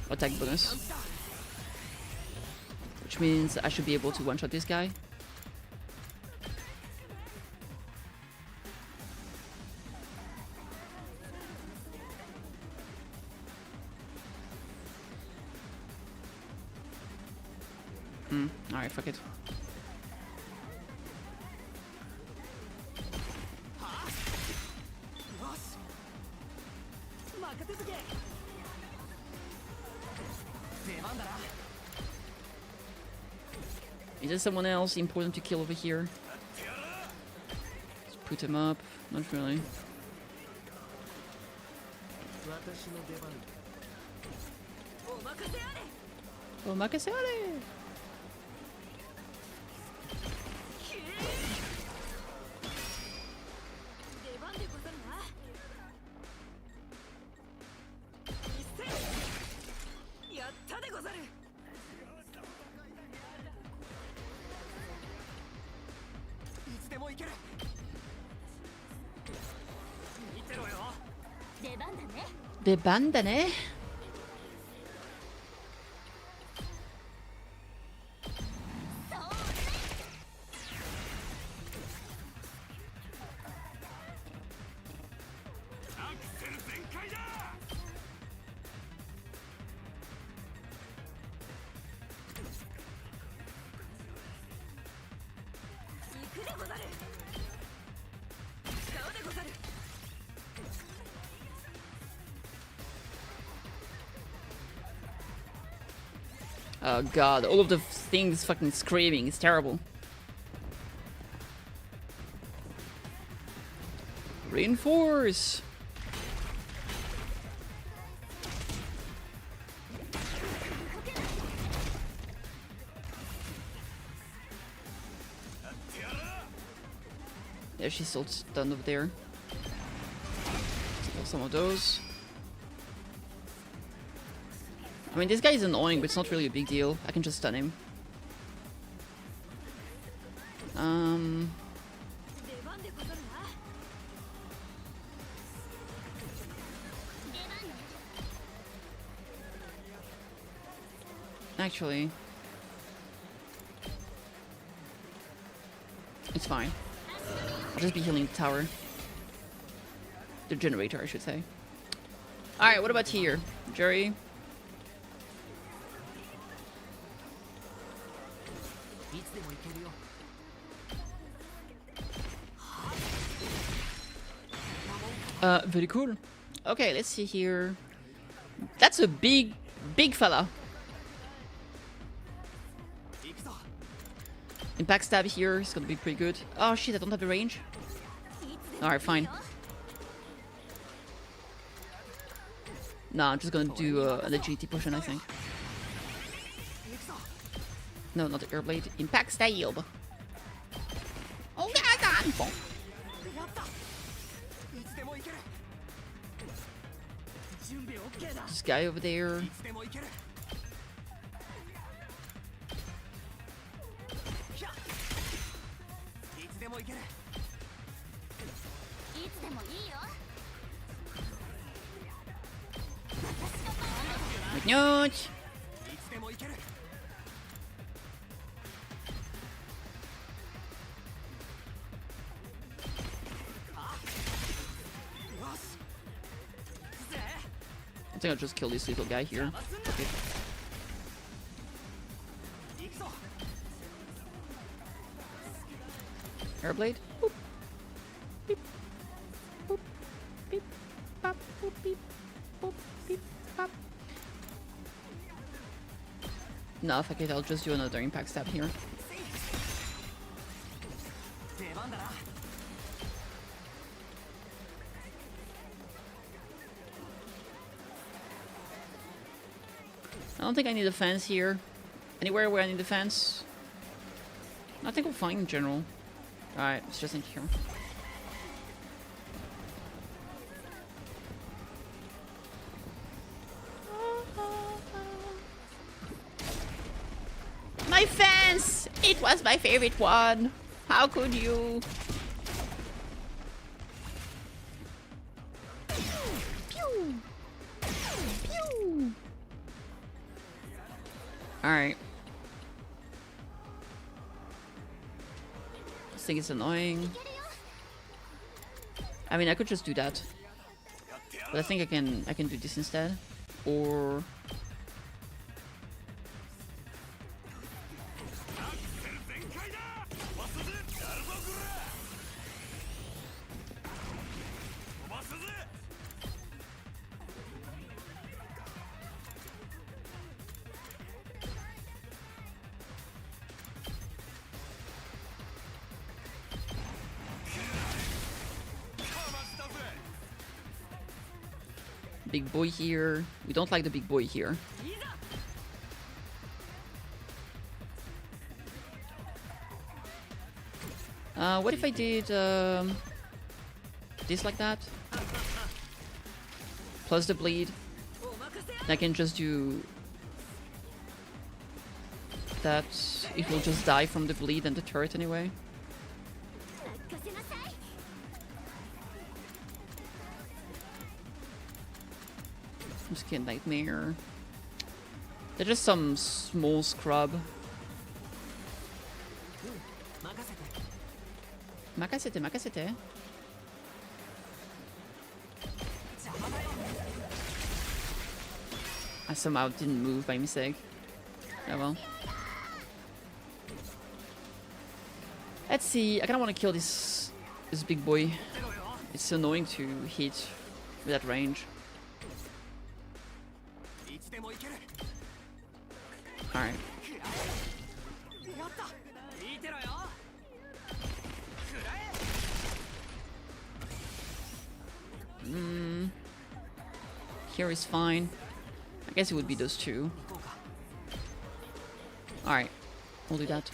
attack bonus. Which means I should be able to one-shot this guy. Alright, fuck it. Is there someone else important to kill over here? Let's put him up. Not really. Omakase are! The bandane. Oh god, all of the things fucking screaming. It's terrible. Reinforce! Yeah, she's still stunned over there. Kill some of those. I mean, this guy is annoying, but it's not really a big deal. I can just stun him. Actually, it's fine. I'll just be healing the tower. The generator, I should say. Alright, what about here? Jerry? Very cool. Okay, let's see here. That's a big fella. Impact stab here is gonna be pretty good. Oh shit, I don't have the range. Alright, fine. Nah, I'm just gonna do an agility potion, I think. No, not the air blade. Impact stab. Oh god! This guy over there. Notch. I think I'll just kill this little guy here. Okay. Airblade. Boop. Beep. Boop. Beep. Bop. Boop. Beep. Boop. Beep. Bop. No, fuck it, I'll just do another impact stab here. I don't think I need a fence here. Anywhere where I need a fence? I think we're fine in general. Alright, it's just in here. My fence! It was my favorite one. How could you? Pew! Pew! Alright. This thing is annoying. I mean, I could just do that. But I think I can do this instead. Or... big boy here. We don't like the big boy here. What if I did this like that? Plus the bleed. I can just do that. It will just die from the bleed and the turret anyway. from Skin Nightmare. They're just some small scrub. Makasete, makasete. I somehow didn't move by mistake. Oh well. Let's see. I kind of want to kill this big boy. It's annoying to hit with that range. Alright. Here is fine. I guess it would be those two. Alright. We'll do that.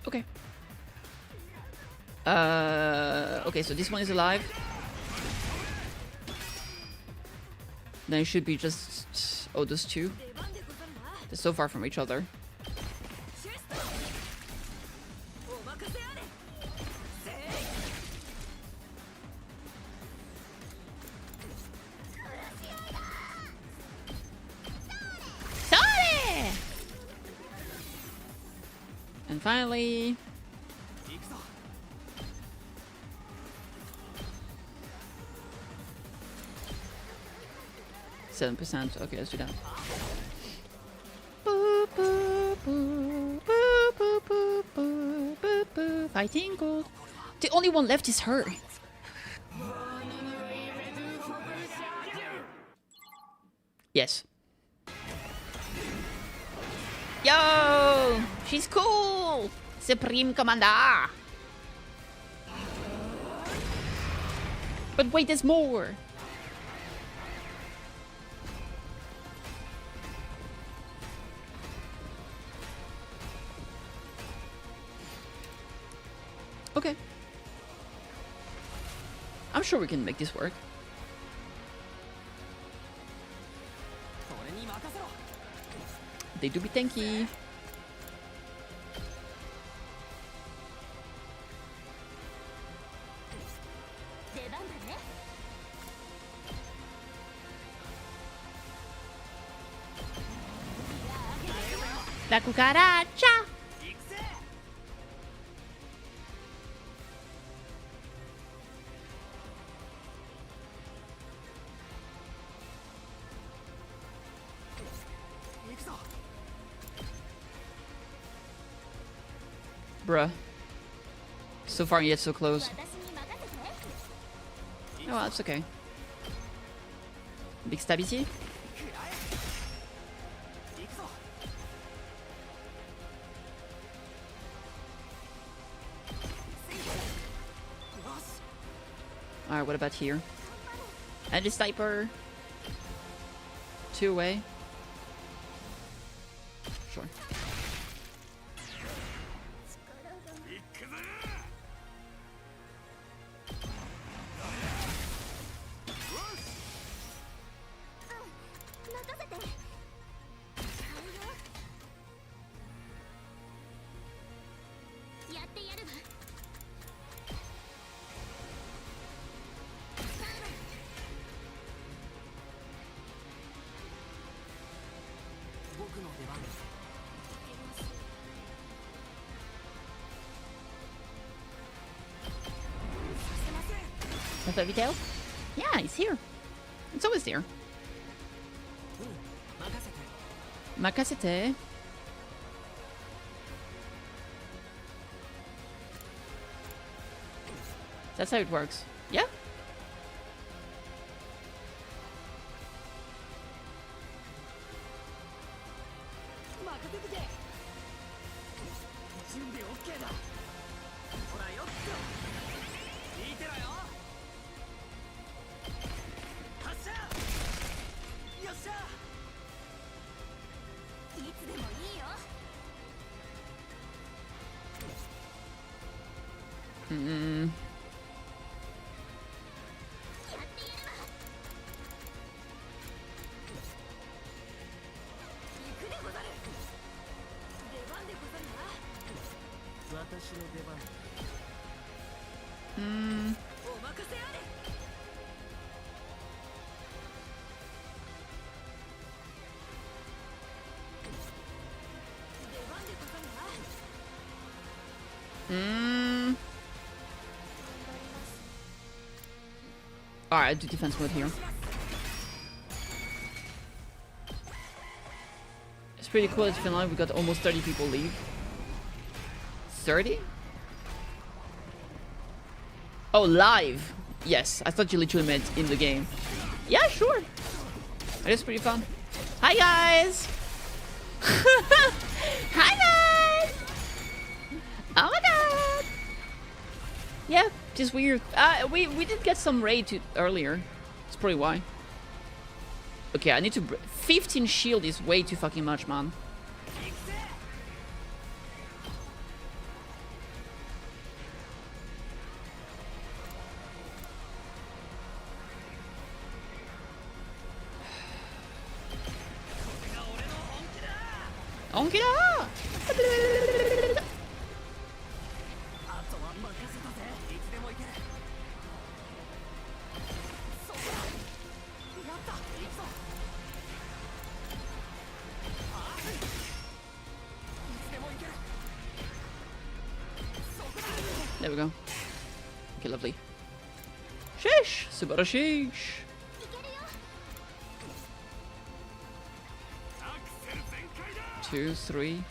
Okay. Okay, so this one is alive. Then it should be just... Oh, those two. They're so far from each other. And finally... %. Okay, let's do that. Fighting gold. The only one left is her. Yes. Yo! She's cool! Supreme Commander! But wait, there's more! Okay. I'm sure we can make this work. They do be tanky. La cucaracha. Bruh. So far yet so close. Oh well, that's okay. Big stabby. Alright, what about here? And a sniper. 2 away. Sure. The fairy tale? Yeah, he's here. It's always here. Makasete. That's how it works. Yeah? Mm. Mm. Mm. Alright, do defense mode here. It's pretty cool that Finland we got almost 30 people leave. 30? Oh, live! Yes, I thought you literally meant in the game. Yeah, sure. It is pretty fun. Hi guys! Hi guys! Oh my god! Yeah, just weird. We did get some raid earlier. That's probably why. Okay, I need to... 15 shield is way too fucking much, man. Onkida! There we go. Okay, lovely. Sheesh! Subarashish! 2, 3.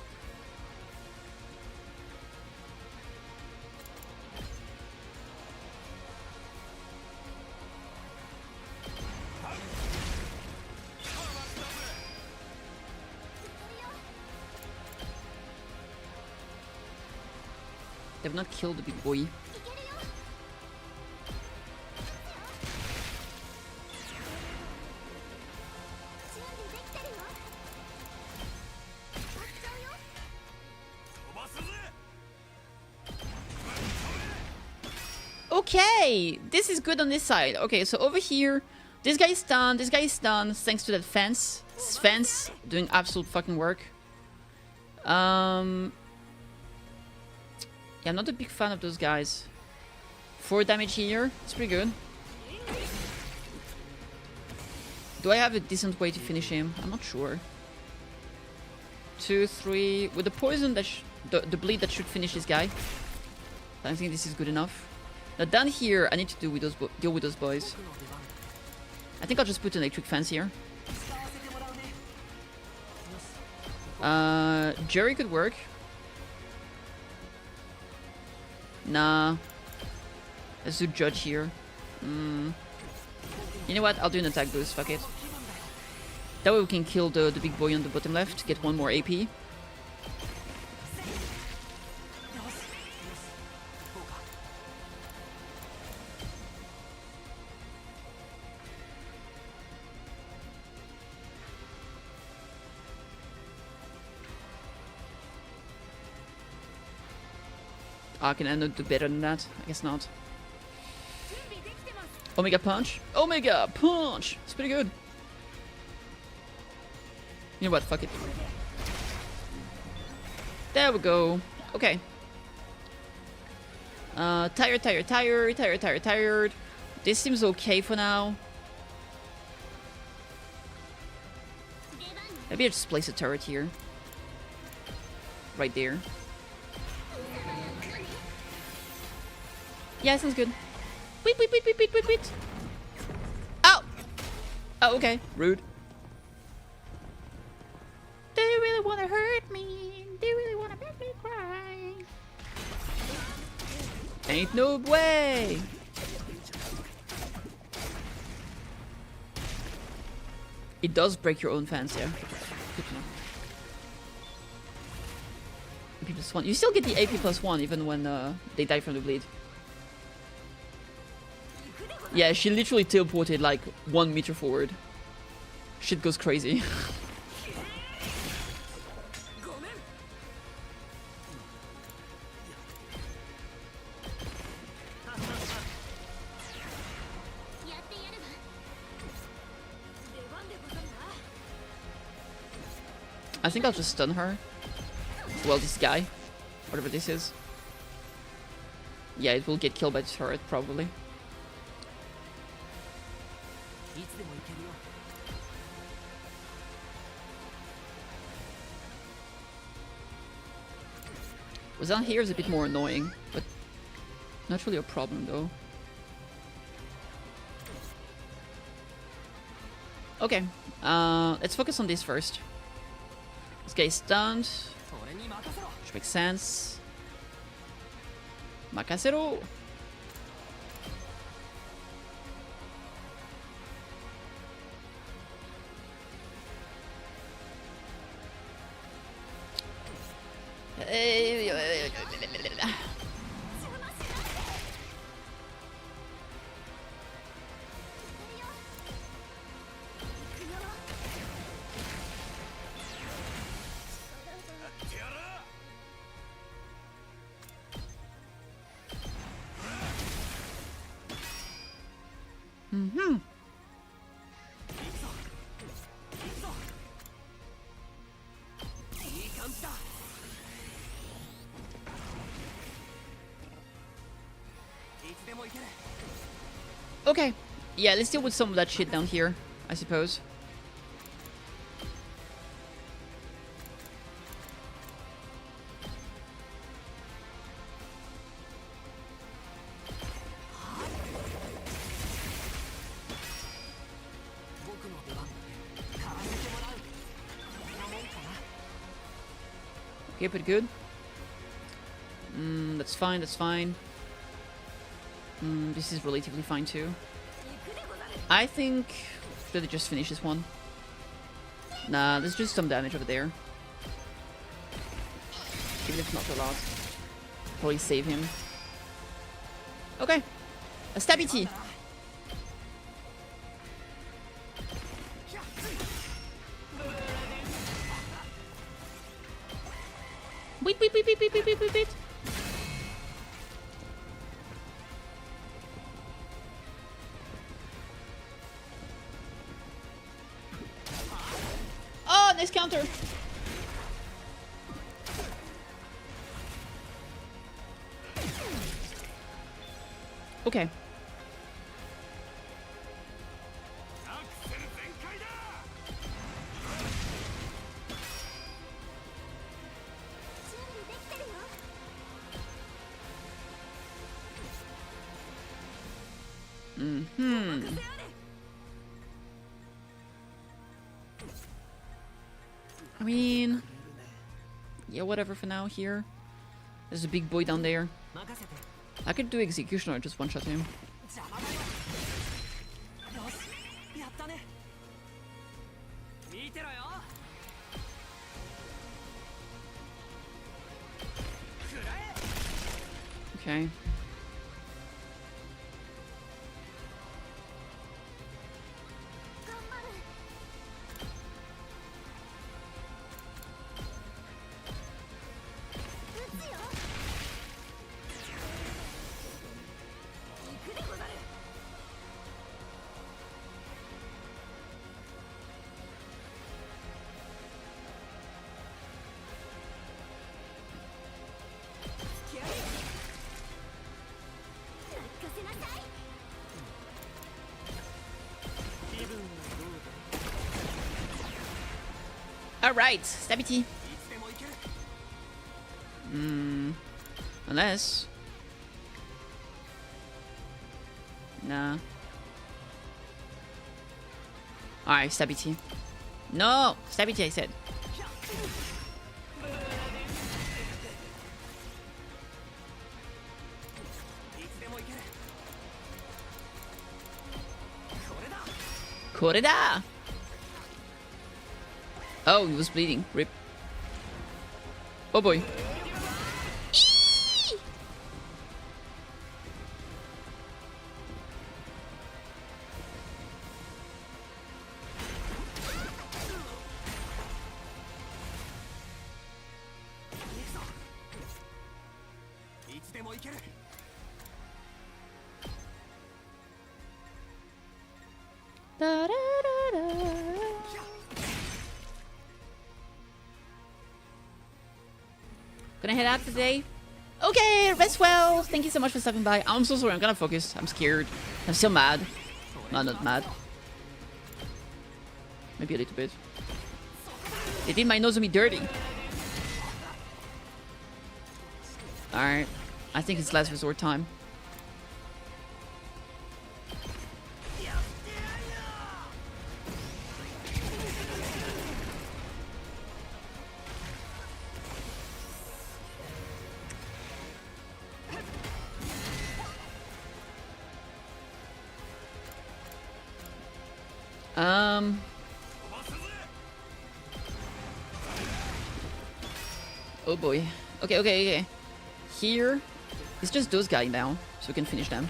They've not killed the big boy. Okay, this is good on this side. Okay, so over here, this guy is stunned, this guy is stunned, thanks to that fence. This fence doing absolute fucking work. Yeah, I'm not a big fan of those guys. 4 damage here, it's pretty good. Do I have a decent way to finish him? I'm not sure. 2, 3, with the poison that the bleed that should finish this guy. I think this is good enough. Now down here, I need to deal with those boys. I think I'll just put an electric fence here. Jerry could work. Nah. Let's do Judge here. You know what? I'll do an attack boost. Fuck it. That way we can kill the big boy on the bottom left. Get 1 more AP. Can I not do better than that? I guess not. Omega Punch? Omega Punch! It's pretty good. You know what? Fuck it. There we go. Okay. Tired. This seems okay for now. Maybe I just place a turret here. Right there. Yeah, sounds good. Wait. Ow! Oh, okay. Rude. They really want to hurt me. They really want to make me cry. Ain't no way! It does break your own fence, yeah. Good to know. AP +1. You still get the AP +1 even when they die from the bleed. Yeah, she literally teleported like 1 meter forward. Shit goes crazy. I think I'll just stun her. Well, this guy. Whatever this is. Yeah, it will get killed by the turret, probably. Was down here is a bit more annoying, but not really a problem though. Okay, let's focus on this first. This guy is stunned, which makes sense. Makasero! Okay, yeah, let's deal with some of that shit down here, I suppose. Okay, pretty good. That's fine, that's fine. This is relatively fine too. I think that I just finish this one. Nah, there's just some damage over there. Even if not a lot. Probably save him. Okay. A stabby T. Wait, wait, wait, wait, wait, wait, wait, wait, wait. Oh, nice counter. Okay. I mean, yeah, whatever for now here. There's a big boy down there. I could do executioner, just one-shot him. Okay. Alright, stabby T. Unless... Nah. Alright, stabby T. No! Stabby T, I said. Koreda! Oh, he was bleeding. Rip. Oh boy. Eee! Da, da, da, da. Gonna head out today. Okay, rest well. Thank you so much for stopping by. I'm so sorry. I'm gonna focus. I'm scared. I'm still mad. No, not mad. Maybe a little bit. They did my nose on me dirty. Alright. I think it's last resort time. Oh boy. Okay. Here, it's just those guys now, so we can finish them.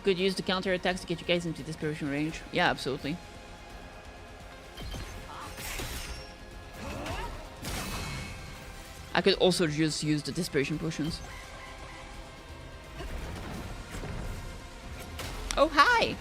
Could use the counter attacks to get you guys into desperation range. Yeah, absolutely. I could also just use the desperation potions. Oh, hi!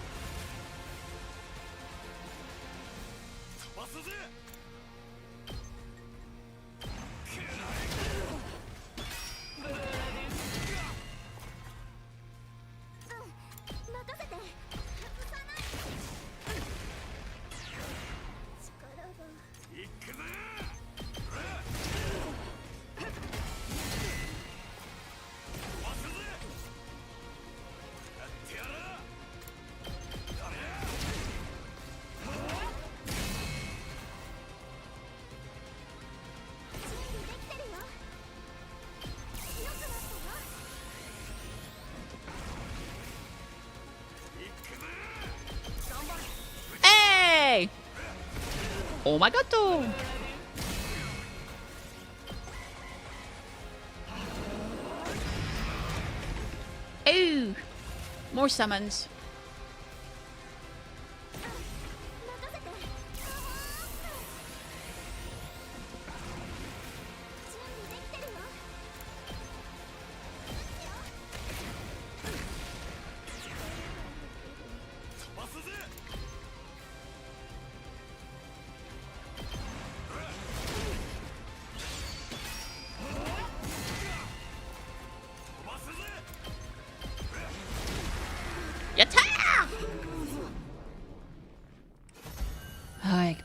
Oh my god, though! Oh! More summons.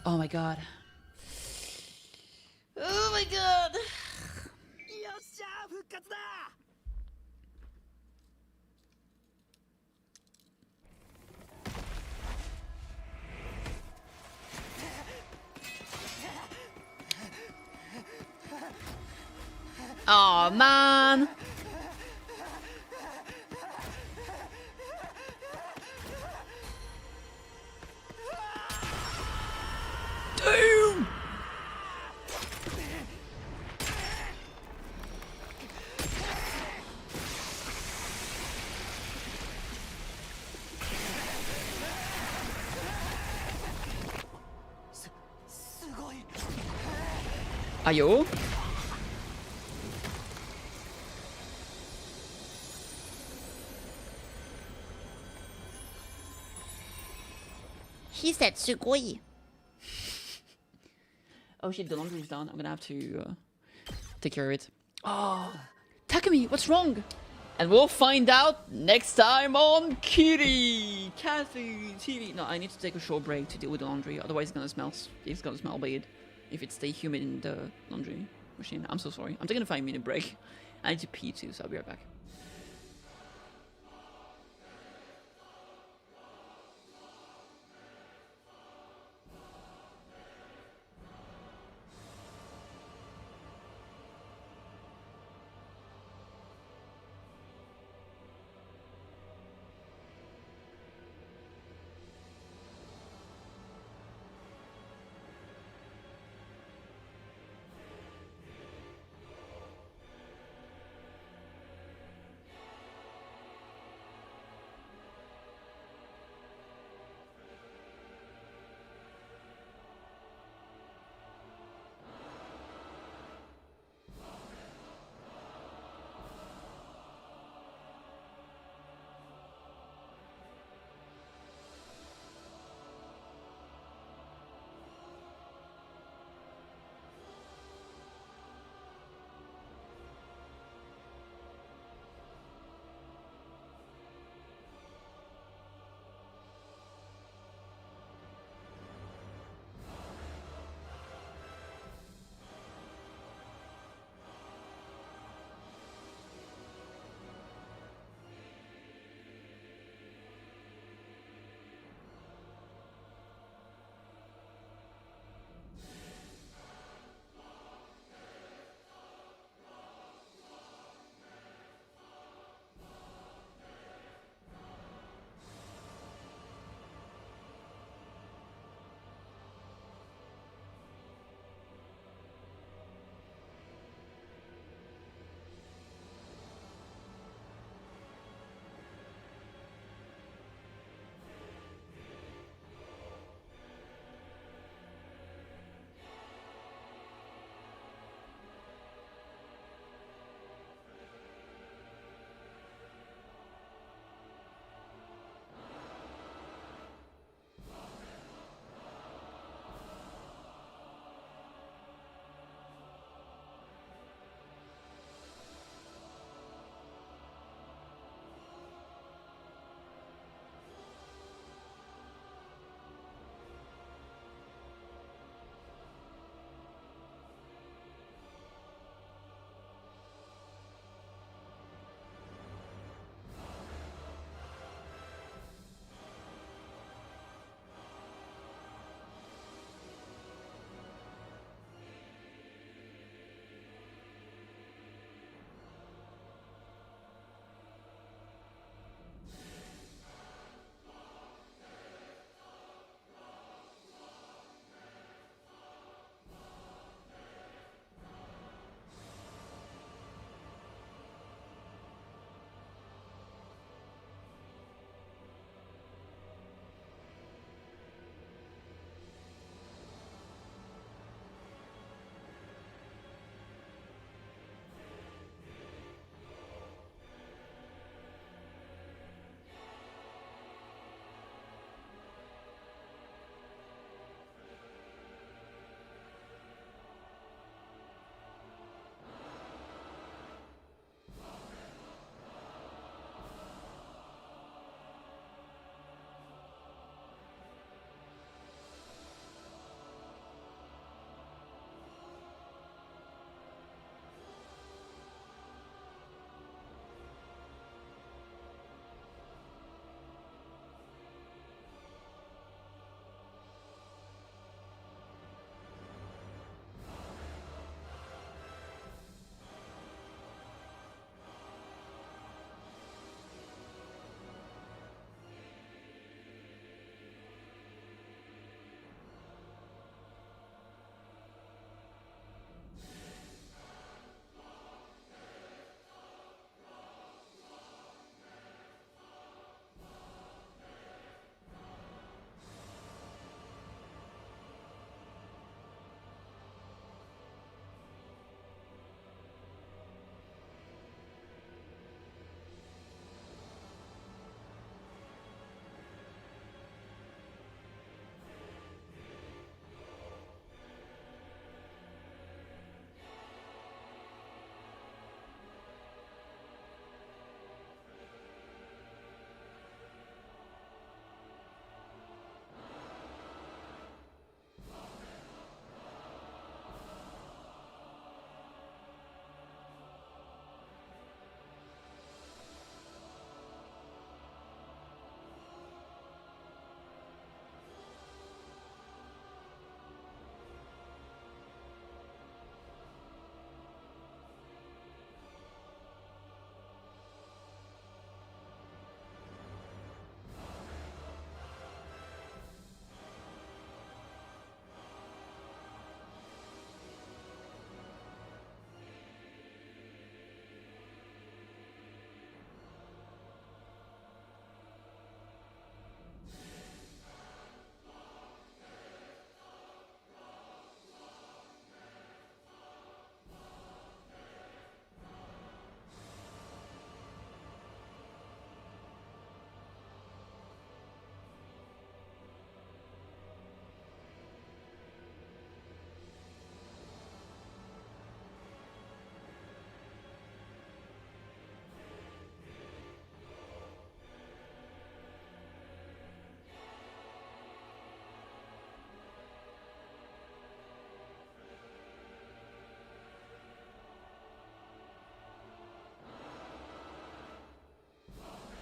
Oh my god. Oh my god. Oh man. Damn. Ayo. He said sugoi. Oh shit, the laundry's done. I'm gonna have to take care of it. Oh, Takumi, what's wrong? And we'll find out next time on KittyKathee TV. No, I need to take a short break to deal with the laundry. Otherwise, it's gonna smell bad if it stays humid in the laundry machine. I'm so sorry. I'm taking a 5-minute break. I need to pee too, so I'll be right back.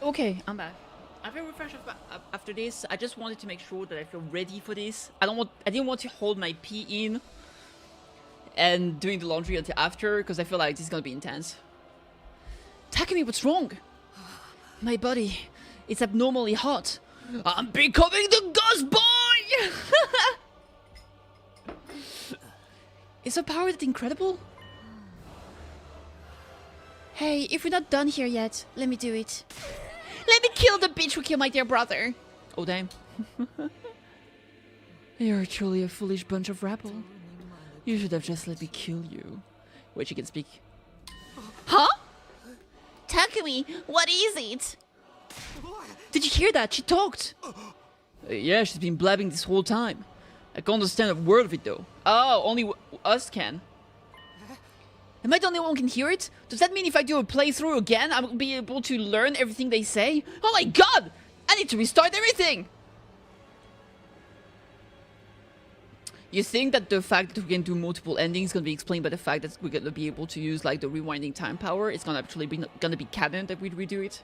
Okay, I'm back. I feel refreshed after this. I just wanted to make sure that I feel ready for this. I didn't want to hold my pee in and doing the laundry until after, because I feel like this is gonna be intense. Takumi, what's wrong? My body, it's abnormally hot. I'm becoming the ghost boy! Is her power that incredible? Hey, if we're not done here yet, let me do it. Let me kill the bitch who killed my dear brother. Oh, damn. You're truly a foolish bunch of rabble. You should have just let me kill you. Wait, she can speak. Huh? Takumi, what is it? Did you hear that? She talked. Yeah, she's been blabbing this whole time. I can't understand a word of it, though. Oh, only us can. Am I the only one who can hear it? Does that mean if I do a playthrough again, I will be able to learn everything they say? Oh my god! I need to restart everything! You think that the fact that we can do multiple endings is gonna be explained by the fact that we're gonna be able to use like the rewinding time power? It's gonna actually be gonna be canon that we redo it.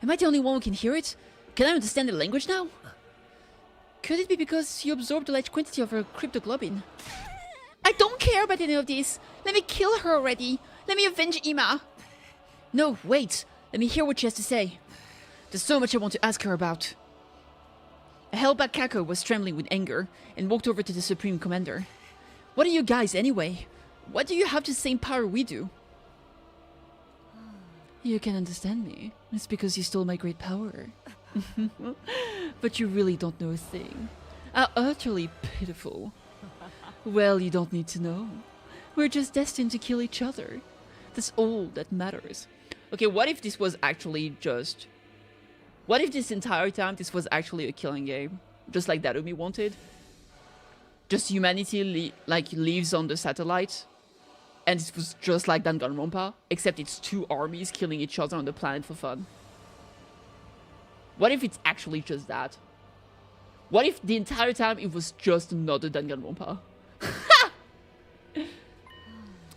Am I the only one who can hear it? Can I understand the language now? Could it be because you absorbed a large quantity of her cryptoglobin? I don't care about any of this. Let me kill her already. Let me avenge Ima. No, wait. Let me hear what she has to say. There's so much I want to ask her about. A hellback Kako was trembling with anger and walked over to the Supreme Commander. What are you guys anyway? What do you have the same power we do? You can understand me. It's because you stole my great power. But you really don't know a thing. How utterly pitiful. Well, you don't need to know. We're just destined to kill each other. That's all that matters. Okay, what if this was actually just... What if this entire time this was actually a killing game? Just like Darumi wanted? Just humanity lives on the satellite? And it was just like Danganronpa? Except it's two armies killing each other on the planet for fun. What if it's actually just that? What if the entire time it was just another Danganronpa?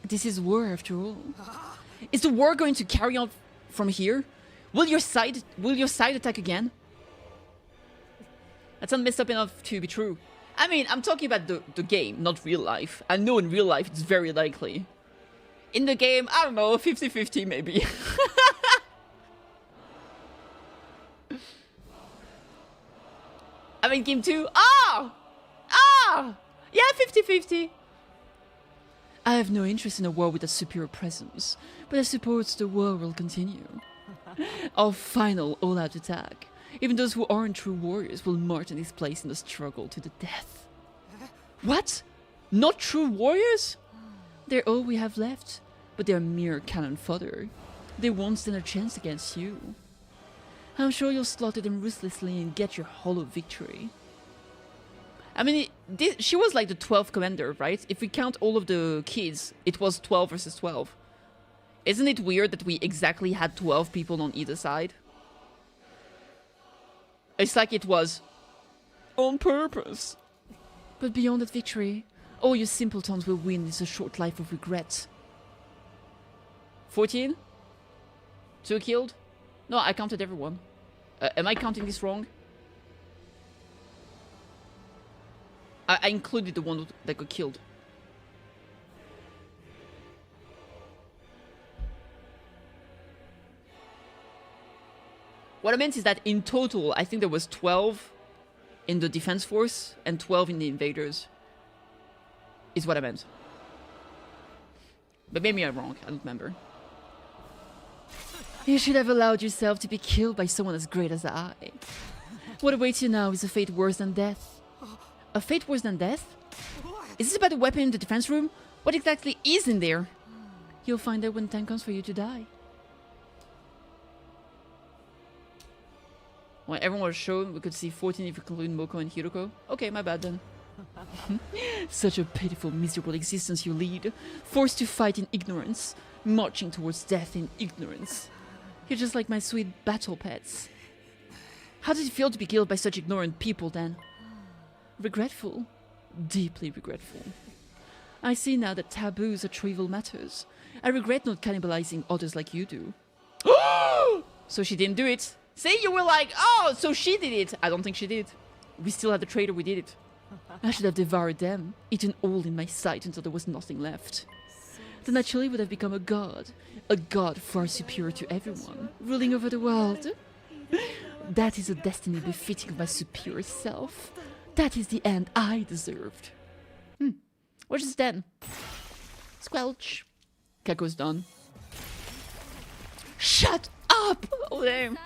This is war after all. Is the war going to carry on from here? Will your side attack again? That's not messed up enough to be true. I mean, I'm talking about the game, not real life. I know in real life it's very likely. In the game, I don't know, 50-50 maybe. I mean, game 2, yeah, 50-50. I have no interest in a war with a superior presence, but I suppose the war will continue. Our final all-out attack. Even those who aren't true warriors will march in this place in the struggle to the death. What? Not true warriors? They're all we have left, but they're mere cannon fodder. They won't stand a chance against you. I'm sure you'll slaughter them ruthlessly and get your hollow victory. I mean, she was like the 12th commander, right? If we count all of the kids, it was 12 versus 12. Isn't it weird that we exactly had 12 people on either side? It's like it was on purpose. But beyond that victory, all you simpletons will win is a short life of regret. 14? 2 killed? No, I counted everyone. Am I counting this wrong? I included the one that got killed. What I meant is that in total, I think there was 12 in the defense force and 12 in the invaders. Is what I meant. But maybe I'm wrong, I don't remember. You should have allowed yourself to be killed by someone as great as I. What awaits you now is a fate worse than death. A fate worse than death? Is this about a weapon in the defense room? What exactly is in there? You'll find out when time comes for you to die. When everyone was shown, we could see 14 if you include Moko and Hiroko. Okay, my bad then. Such a pitiful, miserable existence you lead. Forced to fight in ignorance. Marching towards death in ignorance. You're just like my sweet battle pets. How does it feel to be killed by such ignorant people then? Regretful. Deeply regretful. I see now that taboos are trivial matters. I regret not cannibalizing others like you do. So she didn't do it. See, you were like, oh, so she did it. I don't think she did. We still had the traitor, we did it. I should have devoured them, eaten all in my sight until there was nothing left. Then I truly would have become a god far superior to everyone, ruling over the world. That is a destiny befitting of my superior self. That is the end I deserved. Where's his den? Squelch. Kako's done. Shut up! Oh, damn.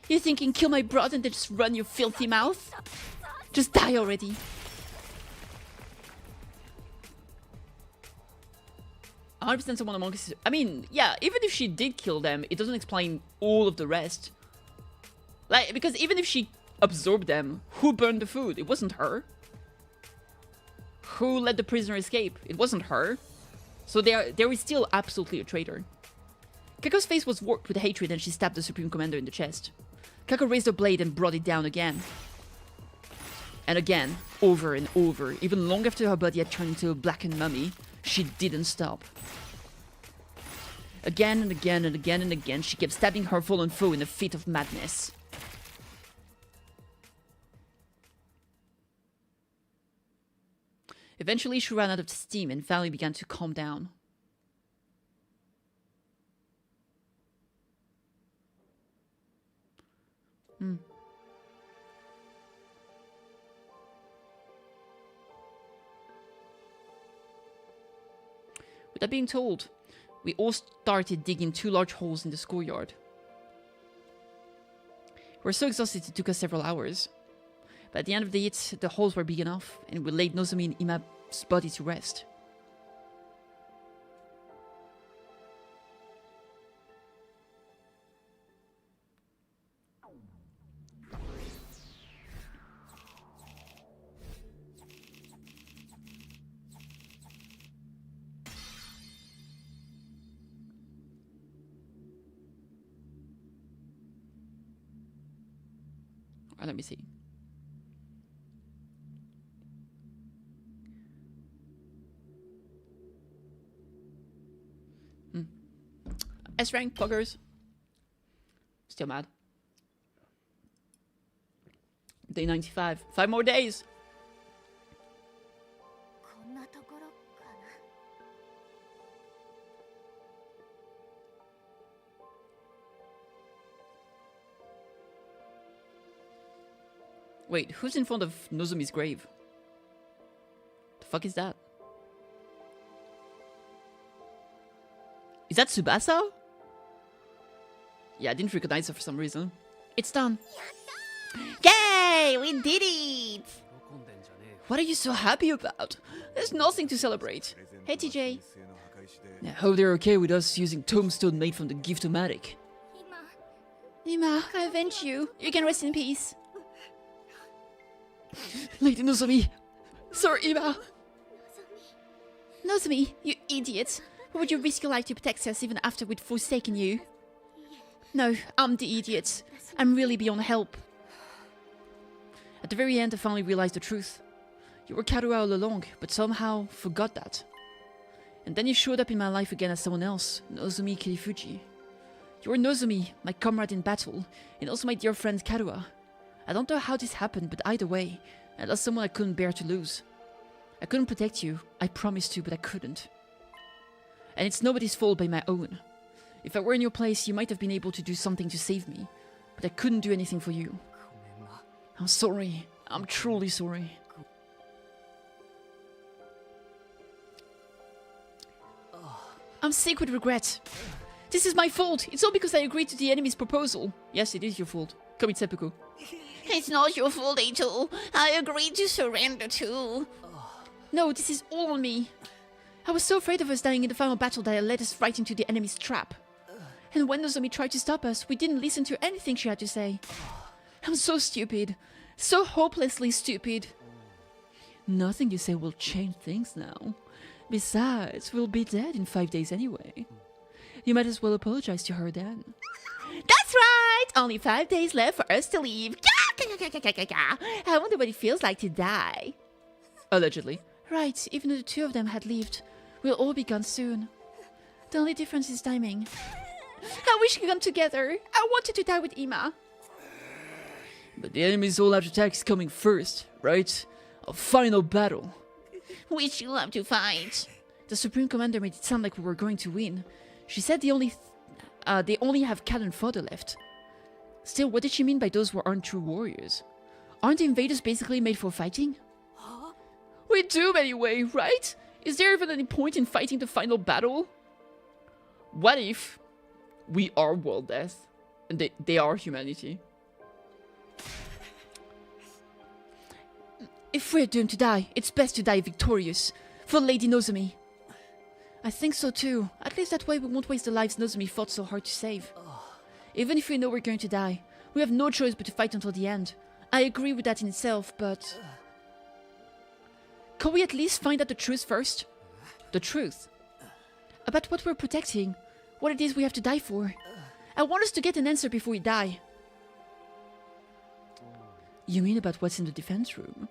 You're thinking kill my brother and then just run your filthy mouth? Just die already. 100% someone among us. I mean, yeah, even if she did kill them, it doesn't explain all of the rest. Like, because even if she absorbed them, who burned the food? It wasn't her. Who let the prisoner escape? It wasn't her. So there is still absolutely a traitor. Kako's face was warped with hatred and she stabbed the Supreme Commander in the chest. Kako raised her blade and brought it down again. And again, over and over, even long after her body had turned into a blackened mummy, she didn't stop. Again and again and again and again, she kept stabbing her fallen foe in a fit of madness. Eventually, she ran out of steam and finally began to calm down. Without being told, we all started digging 2 large holes in the schoolyard. We were so exhausted it took us several hours. But at the end of it, the holes were big enough, and we laid Nozomi and Ima's body to rest. Let me see. S rank pluggers. Still mad. Day 95. 5 more days. Wait, who's in front of Nozomi's grave? The fuck is that? Is that Tsubasa? Yeah, I didn't recognize her for some reason. It's done. Yay! We did it! What are you so happy about? There's nothing to celebrate. Hey, TJ. I hope they're okay with us using tombstone made from the gift-o-matic. Ima, I avenge you. You can rest in peace. Lady Nozomi. Sir Ima. Nozomi, you idiot. Why would you risk your life to protect us even after we'd forsaken you? No, I'm the idiot. I'm really beyond help. At the very end, I finally realized the truth. You were Karua all along, but somehow forgot that. And then you showed up in my life again as someone else, Nozomi Kirifuji. You were Nozomi, my comrade in battle, and also my dear friend Karua. I don't know how this happened, but either way, I lost someone I couldn't bear to lose. I couldn't protect you, I promised to, but I couldn't. And it's nobody's fault but my own. If I were in your place, you might have been able to do something to save me, but I couldn't do anything for you. I'm sorry. I'm truly sorry. I'm sick with regret. This is my fault. It's all because I agreed to the enemy's proposal. Yes, it is your fault. Come seppuku. It's not your fault, Angel. I agreed to surrender too. No, this is all on me. I was so afraid of us dying in the final battle that I led us right into the enemy's trap. And when Nozomi tried to stop us, we didn't listen to anything she had to say. I'm so stupid. So hopelessly stupid. Nothing you say will change things now. Besides, we'll be dead in 5 days anyway. You might as well apologize to her then. That's right! Only 5 days left for us to leave. I wonder what it feels like to die. Allegedly. Right, even though the 2 of them had left, we'll all be gone soon. The only difference is timing. I wish we could come together. I wanted to die with Ima. But the enemy's all-out attack is coming first, right? A final battle. Which you love to fight. The Supreme Commander made it sound like we were going to win. She said they only have cannon fodder left. Still, what did she mean by those who aren't true warriors? Aren't the invaders basically made for fighting? We do anyway, right? Is there even any point in fighting the final battle? What if we are world death and they are humanity? If we're doomed to die, it's best to die victorious. For Lady Nozomi. I think so too. At least that way we won't waste the lives Nozomi fought so hard to save. Even if we know we're going to die, we have no choice but to fight until the end. I agree with that in itself, but... Can we at least find out the truth first? The truth? About what we're protecting. What it is we have to die for. I want us to get an answer before we die. You mean about what's in the defense room?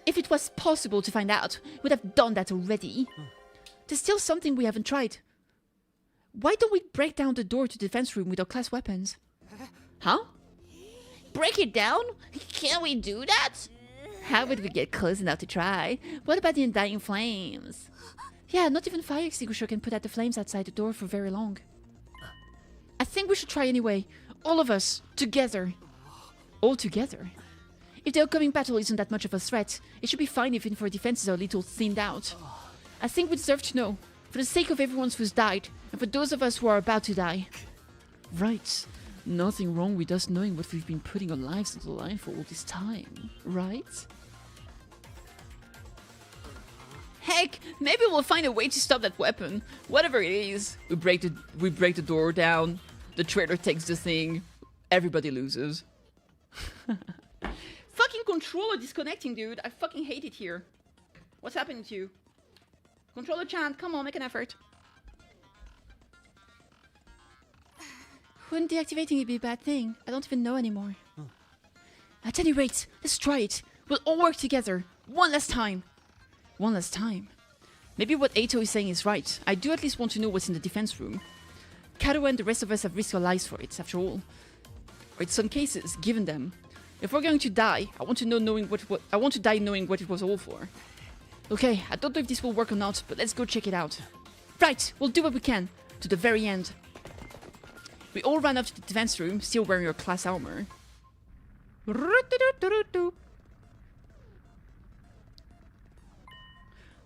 If it was possible to find out, we'd have done that already. There's still something we haven't tried. Why don't we break down the door to the defense room with our class weapons? Huh? Break it down? Can we do that? How would we get close enough to try? What about the undying flames? Yeah, not even fire extinguisher can put out the flames outside the door for very long. I think we should try anyway. All of us, together. All together? If the upcoming battle isn't that much of a threat, it should be fine if our defenses are a little thinned out. I think we deserve to know, for the sake of everyone who's died, and for those of us who are about to die. Right. Nothing wrong with us knowing what we've been putting our lives on the line for all this time, right? Heck, maybe we'll find a way to stop that weapon. Whatever it is. We break the door down, the traitor takes the thing, everybody loses. Fucking controller disconnecting, dude. I fucking hate it here. What's happening to you? Controller Chan, come on, make an effort. Wouldn't deactivating it be a bad thing? I don't even know anymore. At any rate, let's try it. We'll all work together. One last time. One last time. Maybe what Eito is saying is right. I do at least want to know what's in the defense room. Kato and the rest of us have risked our lives for it, after all. Or in some cases, given them. If we're going to die, I want to die knowing what it was all for. Okay, I don't know if this will work or not, but let's go check it out. Right, we'll do what we can. To the very end. We all ran up to the defense room, still wearing our class armor.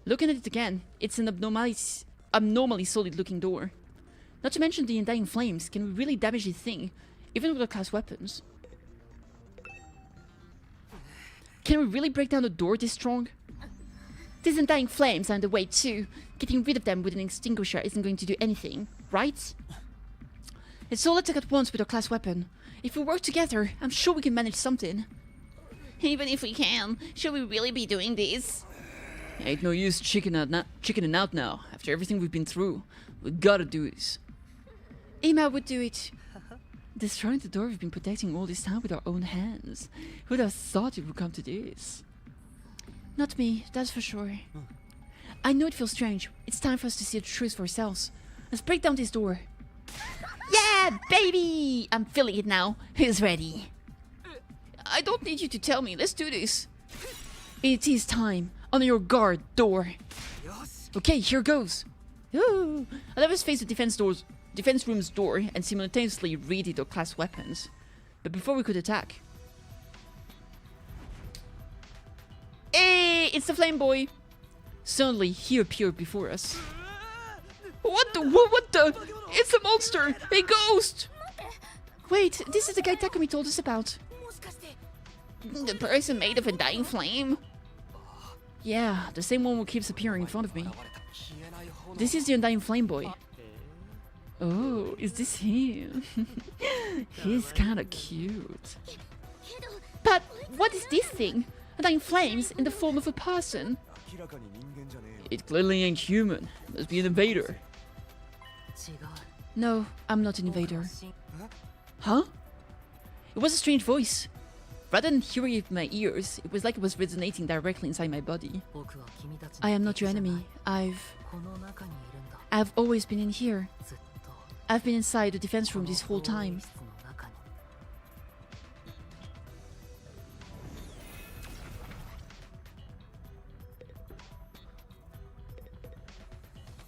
Looking at it again, it's an abnormally solid-looking door. Not to mention the undying flames. Can we really damage this thing, even with our class weapons? Can we really break down the door this strong? These undying flames are in the way too. Getting rid of them with an extinguisher isn't going to do anything, right? Let's all attack at once with our class weapon. If we work together, I'm sure we can manage something. Even if we can, should we really be doing this? Ain't no use chickening out now. After everything we've been through, we gotta do this. Ima would do it. Destroying the door we've been protecting all this time with our own hands. Who'd have thought it would come to this? Not me, that's for sure. I know it feels strange. It's time for us to see the truth for ourselves. Let's break down this door. Yeah, baby! I'm feeling it now. Who's ready? I don't need you to tell me. Let's do this. It is time. On your guard, door. Okay, here goes. Ooh. I'll have us face the defense room's door and simultaneously read it our class weapons. But before we could attack... Hey, it's the flame boy. Suddenly, he appeared before us. What the? It's a monster! A ghost! Wait, this is the guy Takumi told us about. The person made of a dying flame? Yeah, the same one who keeps appearing in front of me. This is the undying flame boy. Oh, is this him? He's kinda cute. But what is this thing? Undying flames in the form of a person? It clearly ain't human. It must be an invader. No, I'm not an invader. Huh? It was a strange voice. Rather than hearing it with my ears, it was like it was resonating directly inside my body. I am not your enemy. I've always been in here. I've been inside the defense room this whole time.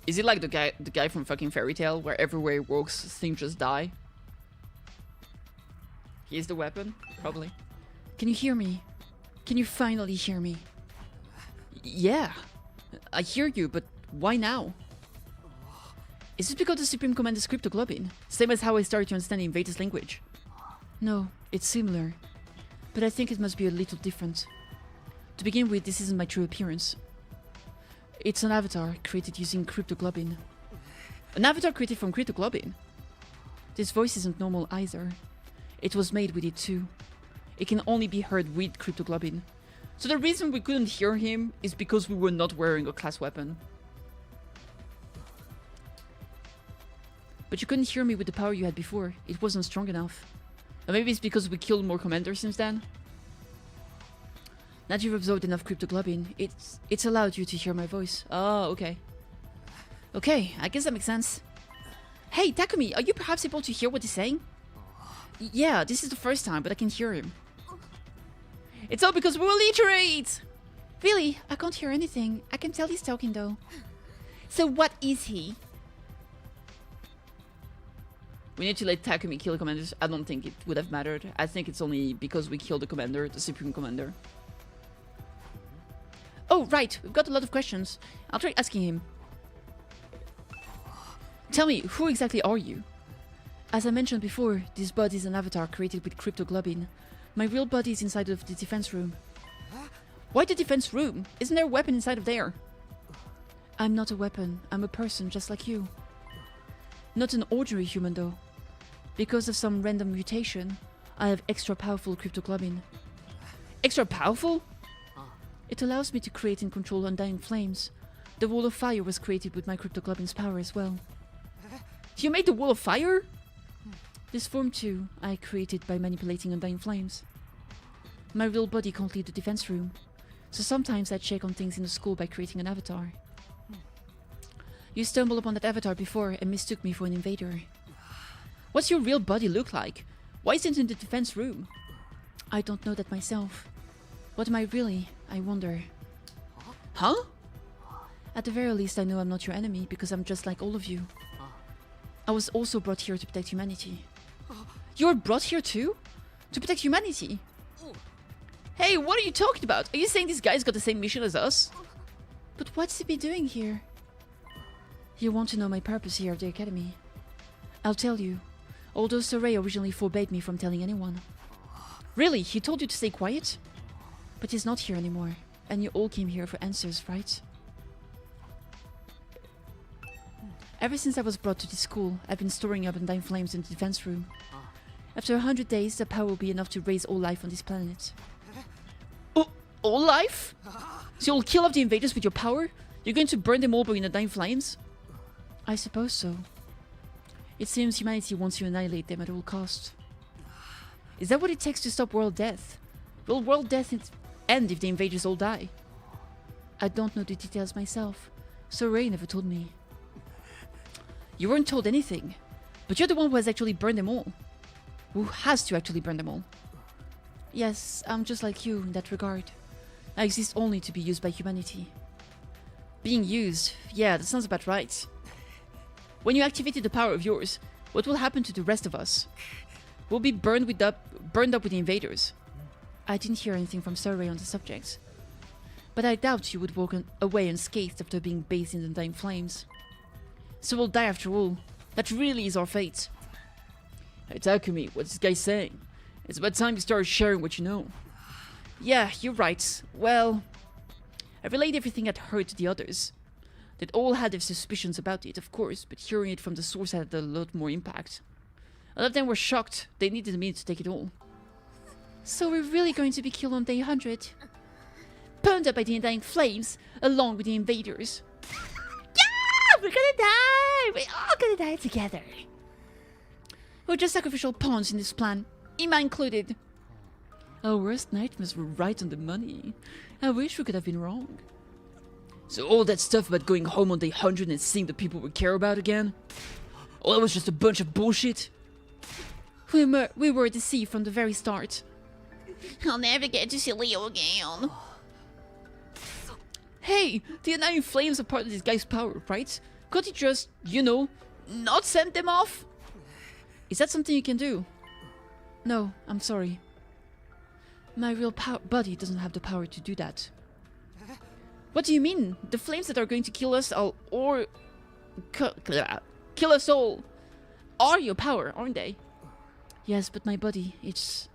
Is it like the guy from fucking Fairy Tale, where everywhere he walks, things just die? He's the weapon? Probably. Can you hear me? Can you finally hear me? Yeah. I hear you, but why now? Is it because the Supreme Commander's cryptoglobin? Same as how I started to understand the invaders' language? No, it's similar. But I think it must be a little different. To begin with, this isn't my true appearance. It's an avatar created using cryptoglobin. An avatar created from cryptoglobin? This voice isn't normal either. It was made with it too. It can only be heard with cryptoglobin. So the reason we couldn't hear him is because we were not wearing a class weapon. But you couldn't hear me with the power you had before. It wasn't strong enough. Or maybe it's because we killed more commanders since then? Now that you've absorbed enough cryptoglobin, it's allowed you to hear my voice. Oh, okay. Okay, I guess that makes sense. Hey, Takumi, are you perhaps able to hear what he's saying? Yeah, this is the first time, but I can hear him. It's all because we're literate! Really? I can't hear anything. I can tell he's talking though. So what is he? We need to let Takumi kill the commanders. I don't think it would have mattered. I think it's only because we killed the commander, the Supreme Commander. Oh, right. We've got a lot of questions. I'll try asking him. Tell me, who exactly are you? As I mentioned before, this body is an avatar created with cryptoglobin. My real body is inside of the defense room. Why the defense room? Isn't there a weapon inside of there? I'm not a weapon. I'm a person just like you. Not an ordinary human though. Because of some random mutation, I have extra powerful cryptoglobin. Extra powerful? It allows me to create and control undying flames. The wall of fire was created with my cryptoglobin's power as well. You made the wall of fire? This form too, I created by manipulating undying flames. My real body can't leave the defense room, so sometimes I check on things in the school by creating an avatar. You stumbled upon that avatar before and mistook me for an invader. What's your real body look like? Why isn't it in the defense room? I don't know that myself. What am I really? I wonder. Huh? At the very least, I know I'm not your enemy because I'm just like all of you. I was also brought here to protect humanity. You were brought here too? To protect humanity? Hey, what are you talking about? Are you saying this guy's got the same mission as us? But what's he be doing here? You want to know my purpose here at the academy? I'll tell you. Although Saray originally forbade me from telling anyone. Really? He told you to stay quiet? But he's not here anymore. And you all came here for answers, right? Ever since I was brought to this school, I've been storing up undying flames in the defense room. After 100 days, the power will be enough to raise all life on this planet. Oh, all life? So you'll kill off the invaders with your power? You're going to burn them all in undying flames? I suppose so. It seems humanity wants to annihilate them at all costs. Is that what it takes to stop world death? Will world death end if the invaders all die? I don't know the details myself, so Ray never told me. You weren't told anything, but you're the one who has actually burned them all. Who has to actually burn them all? Yes, I'm just like you in that regard. I exist only to be used by humanity. Being used? Yeah, that sounds about right. When you activated the power of yours, what will happen to the rest of us? We'll be burned up with the invaders. I didn't hear anything from Survey on the subject. But I doubt you would walk away unscathed after being bathed in the dying flames. So we'll die after all. That really is our fate. Hey Takumi, what's this guy saying? It's about time you started sharing what you know. Yeah, you're right. Well, I relayed everything I'd heard to the others. They'd all had their suspicions about it, of course, but hearing it from the source had a lot more impact. A lot of them were shocked. They needed me to take it all. So we're really going to be killed on day 100? Burned up by the undying flames, along with the invaders. Yeah! We're gonna die! We're all gonna die together. We're just sacrificial pawns in this plan, Ima included. Our worst nightmares were right on the money. I wish we could have been wrong. So all that stuff about going home on day 100 and seeing the people we care about again? All that was just a bunch of bullshit? We were deceived from the very start. I'll never get to see Leo again. Hey, the Undying Flames are part of this guy's power, right? Could he just, you know, not send them off? Is that something you can do? No, I'm sorry. My real body doesn't have the power to do that. What do you mean? The flames that are going to kill us all, or kill us all, are your power, aren't they? Yes, but my body, it's...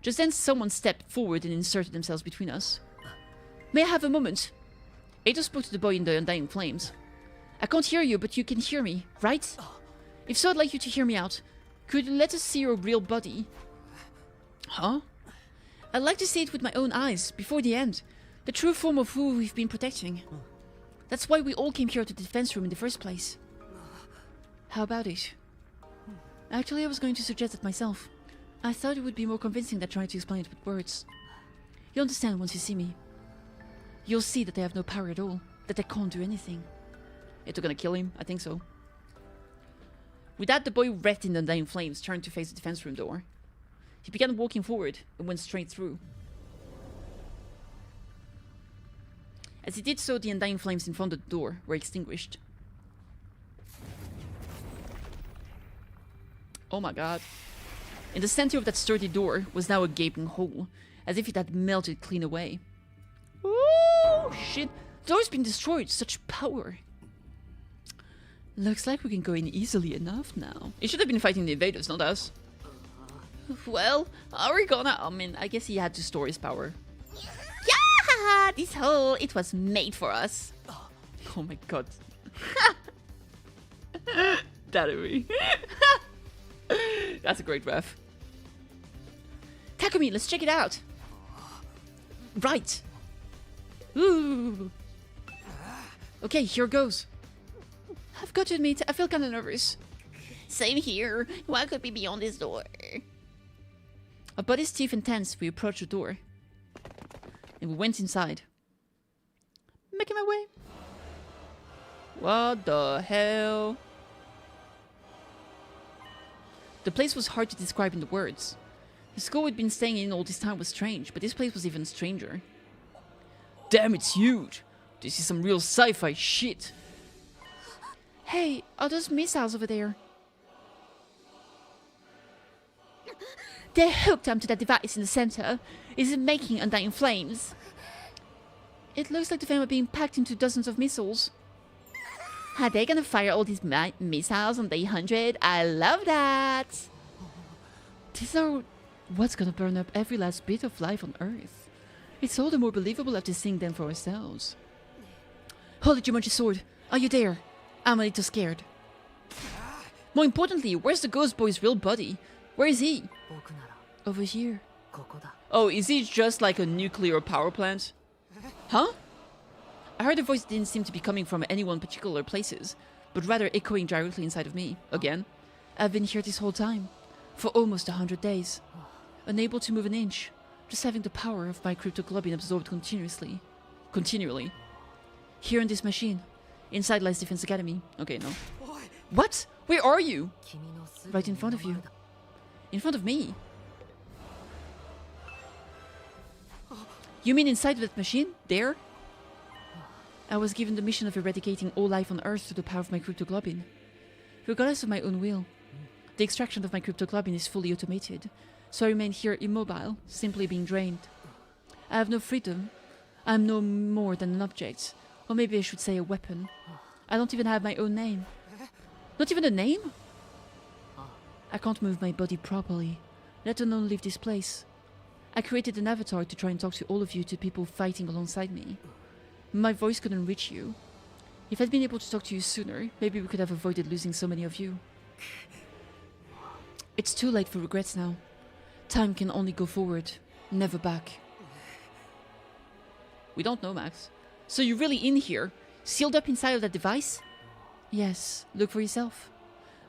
Just then someone stepped forward and inserted themselves between us. May I have a moment? Ada spoke to the boy in the Undying Flames. I can't hear you, but you can hear me, right? If so, I'd like you to hear me out. Could you let us see your real body? Huh? I'd like to see it with my own eyes, before the end. The true form of who we've been protecting. That's why we all came here to the defense room in the first place. How about it? Actually, I was going to suggest it myself. I thought it would be more convincing than trying to explain it with words. You'll understand once you see me. You'll see that they have no power at all, that they can't do anything. It's gonna kill him? I think so. With that, the boy wrapped in the Undying Flames turned to face the defense room door. He began walking forward and went straight through. As he did so, the Undying Flames in front of the door were extinguished. Oh my god. In the center of that sturdy door was now a gaping hole, as if it had melted clean away. Oh shit! The door's been destroyed, such power! Looks like we can go in easily enough now. He should have been fighting the invaders, not us. Well, are we gonna... I mean, I guess he had to store his power. Yeah! This hole, it was made for us. Oh my god. That'll That's a great ref. Takumi, let's check it out. Right. Ooh. Okay, here goes. I've got to admit, I feel kind of nervous. Same here. What could be beyond this door? Our bodies stiff and tense, we approached the door. And we went inside. Making my way. What the hell? The place was hard to describe in the words. The school we'd been staying in all this time was strange, but this place was even stranger. Damn, it's huge! This is some real sci-fi shit! Hey, are those missiles over there? They're hooked onto that device in the center. Is it making Undying Flames? It looks like the flame are being packed into dozens of missiles. Are they gonna fire all these missiles on day 100? I love that! These are what's gonna burn up every last bit of life on Earth. It's all the more believable after seeing them for ourselves. Holy Jumanji sword! Are you there? I'm a little scared. More importantly, where's the ghost boy's real body? Where is he? Over here. Oh, is he just like a nuclear power plant? Huh? I heard a voice that didn't seem to be coming from any one particular places, but rather echoing directly inside of me. Again. I've been here this whole time. For almost 100 days. Unable to move an inch. Just having the power of my cryptoglobin absorbed continuously. Continually. Here in this machine. Inside lies Defense Academy. Okay, no. What? Where are you? Right in front of you. In front of me? You mean inside of that machine? There? I was given the mission of eradicating all life on Earth through the power of my cryptoglobin. Regardless of my own will. The extraction of my cryptoglobin is fully automated, so I remain here immobile, simply being drained. I have no freedom. I am no more than an object, or maybe I should say a weapon. I don't even have my own name. Not even a name? I can't move my body properly, let alone leave this place. I created an avatar to try and talk to all of you, to people fighting alongside me. My voice couldn't reach you. If I'd been able to talk to you sooner, maybe we could have avoided losing so many of you. It's too late for regrets now. Time can only go forward, never back. We don't know, Max. So you're really in here, sealed up inside of that device? Yes, look for yourself.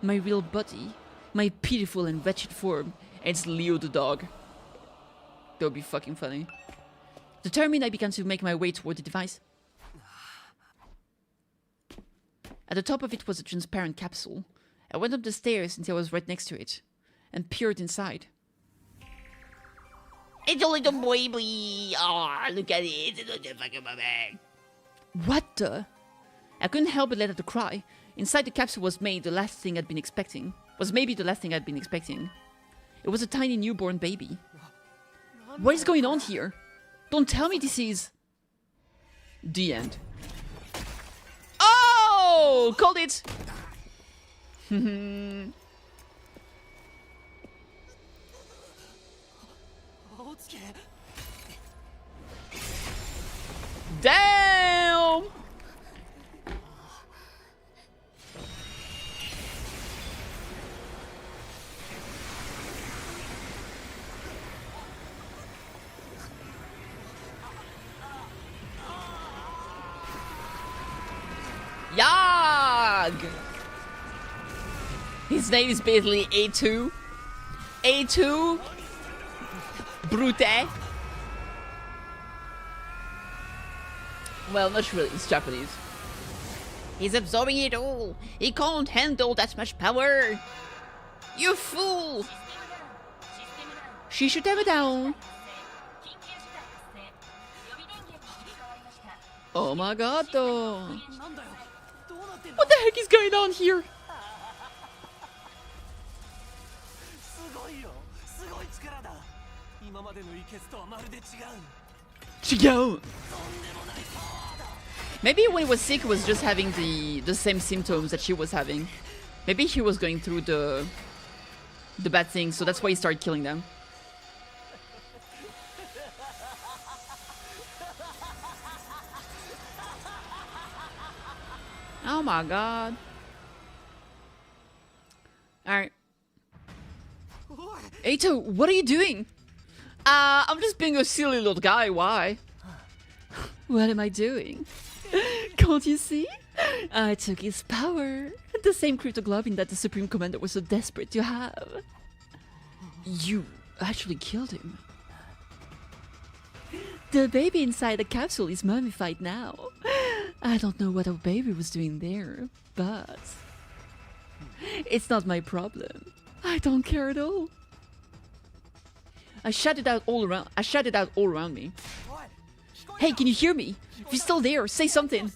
My real body, my pitiful and wretched form, and it's Leo the dog. That would be fucking funny. Determined, I began to make my way toward the device. At the top of it was a transparent capsule. I went up the stairs until I was right next to it, and peered inside. It's a little baby. Oh, look at it. It's a little fucking baby. What the? I couldn't help but let out a cry. Inside the capsule was maybe the last thing I'd been expecting. It was a tiny newborn baby. What is going on here? Don't tell me this is... The end. Oh! Called it! Damn! Yag! His name is basically A2. A2 Brute. Well, not really, it's Japanese. He's absorbing it all. He can't handle that much power. You fool! She should have it down. Oh my god, though. What the heck is going on here? Maybe when he was sick, he was just having the same symptoms that she was having. Maybe he was going through the bad things, so that's why he started killing them. Oh my god. Alright. Eito, what are you doing? I'm just being a silly little guy, why? What am I doing? Can't you see? I took his power. The same cryptoglobin that the Supreme Commander was so desperate to have. You actually killed him. The baby inside the capsule is mummified now. I don't know what our baby was doing there, but... it's not my problem. I don't care at all. I shouted out all around me. Hey, can you hear me? If you're still there, say something.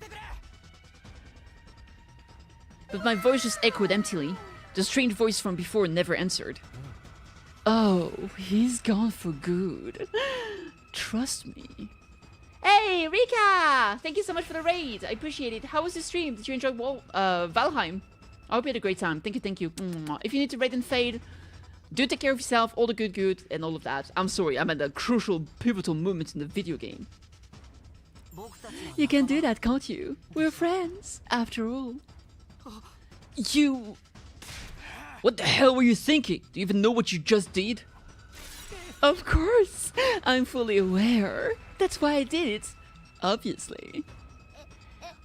But my voice just echoed emptily. The strange voice from before never answered. Oh, he's gone for good. Trust me. Hey, Rika! Thank you so much for the raid. I appreciate it. How was the stream? Did you enjoy Valheim? I hope you had a great time. Thank you. If you need to raid and fade, do take care of yourself, all the good, and all of that. I'm sorry, I'm at a crucial, pivotal moment in the video game. You can do that, can't you? We're friends, after all. You... What the hell were you thinking? Do you even know what you just did? Of course, I'm fully aware. That's why I did it. Obviously.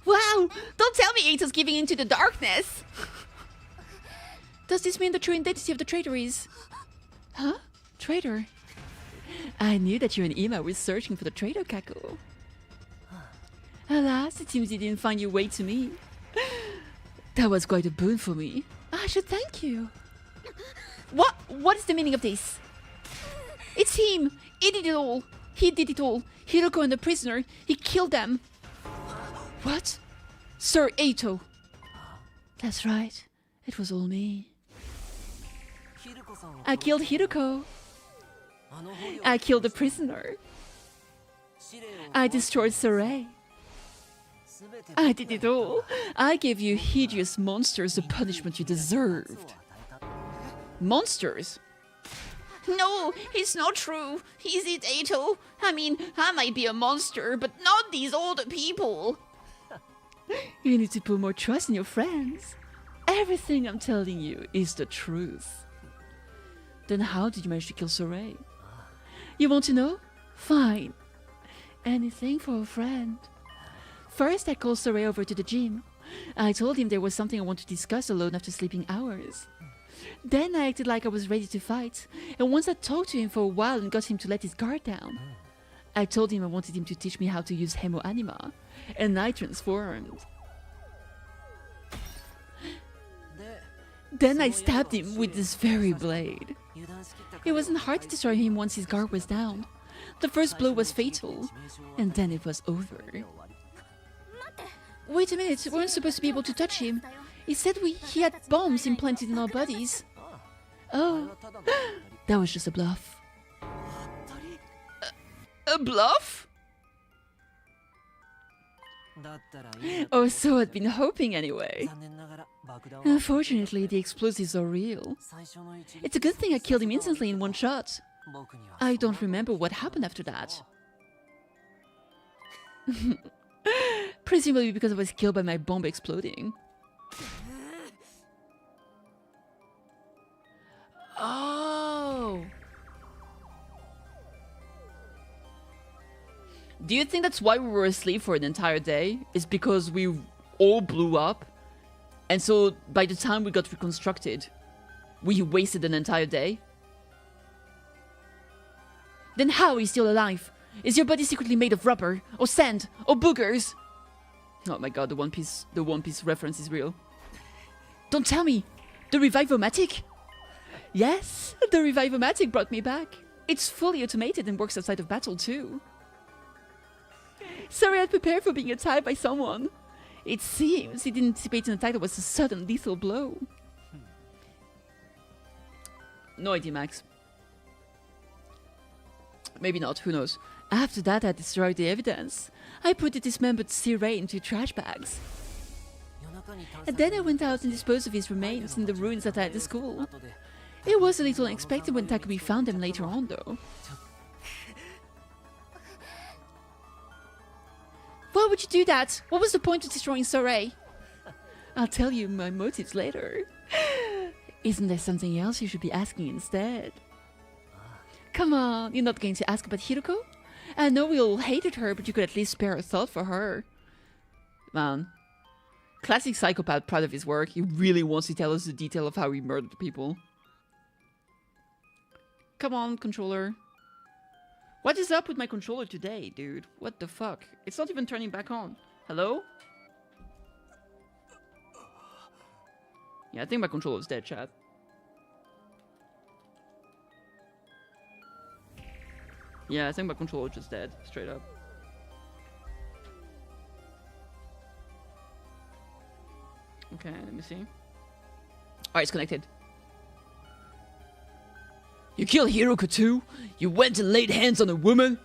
Wow! Don't tell me Eito's giving into the darkness! Does this mean the true identity of the traitor is... Huh? Traitor? I knew that you and Ima were searching for the traitor, Kako. Alas, it seems you didn't find your way to me. That was quite a boon for me. I should thank you. What is the meaning of this? It's him! He did it all! He did it all! Hiroko and the prisoner, he killed them! What? Sir Eito! That's right. It was all me. I killed Hiroko. I killed the prisoner. I destroyed Sarai. I did it all. I gave you hideous monsters the punishment you deserved. Monsters? No, it's not true. Is it, Eito? I mean, I might be a monster, but not these older people. You need to put more trust in your friends. Everything I'm telling you is the truth. Then how did you manage to kill Sarai? You want to know? Fine. Anything for a friend. First, I called Sarai over to the gym. I told him there was something I wanted to discuss alone after sleeping hours. Then I acted like I was ready to fight, and once I talked to him for a while and got him to let his guard down, I told him I wanted him to teach me how to use Hemo Anima, and I transformed. Then I stabbed him with this very blade. It wasn't hard to destroy him once his guard was down. The first blow was fatal, and then it was over. Wait a minute, we weren't supposed to be able to touch him. He said he had bombs implanted in our bodies. Oh, that was just a bluff. A bluff? Or so I'd been hoping anyway. Unfortunately, the explosives are real. It's a good thing I killed him instantly in one shot. I don't remember what happened after that. Presumably because I was killed by my bomb exploding. Oh! Do you think that's why we were asleep for an entire day? Is because we all blew up? And so by the time we got reconstructed, we wasted an entire day? Then how are you still alive? Is your body secretly made of rubber, or sand, or boogers? Oh my god, the One Piece reference is real. Don't tell me! The Revivomatic? Yes, the Revivomatic brought me back. It's fully automated and works outside of battle too. Sorry, I'd prepared for being attacked by someone. It seems he didn't anticipate an attack that was a sudden lethal blow. No idea, Max. Maybe not, who knows. After that, I destroyed the evidence. I put the dismembered Sirei into trash bags. And then I went out and disposed of his remains in the ruins outside the school. It was a little unexpected when Takumi found them later on, though. Why would you do that? What was the point of destroying Sirei? I'll tell you my motives later. Isn't there something else you should be asking instead? Come on, you're not going to ask about Hiroko? I know we all hated her, but you could at least spare a thought for her. Man. Classic psychopath, proud of his work. He really wants to tell us the detail of how he murdered people. Come on, controller. What is up with my controller today, dude? What the fuck? It's not even turning back on. Hello? Yeah, I think my controller's dead, chat. Yeah, I think my controller's just dead, straight up. Okay, let me see. Alright, it's connected. You killed Hiroko too? You went and laid hands on a woman?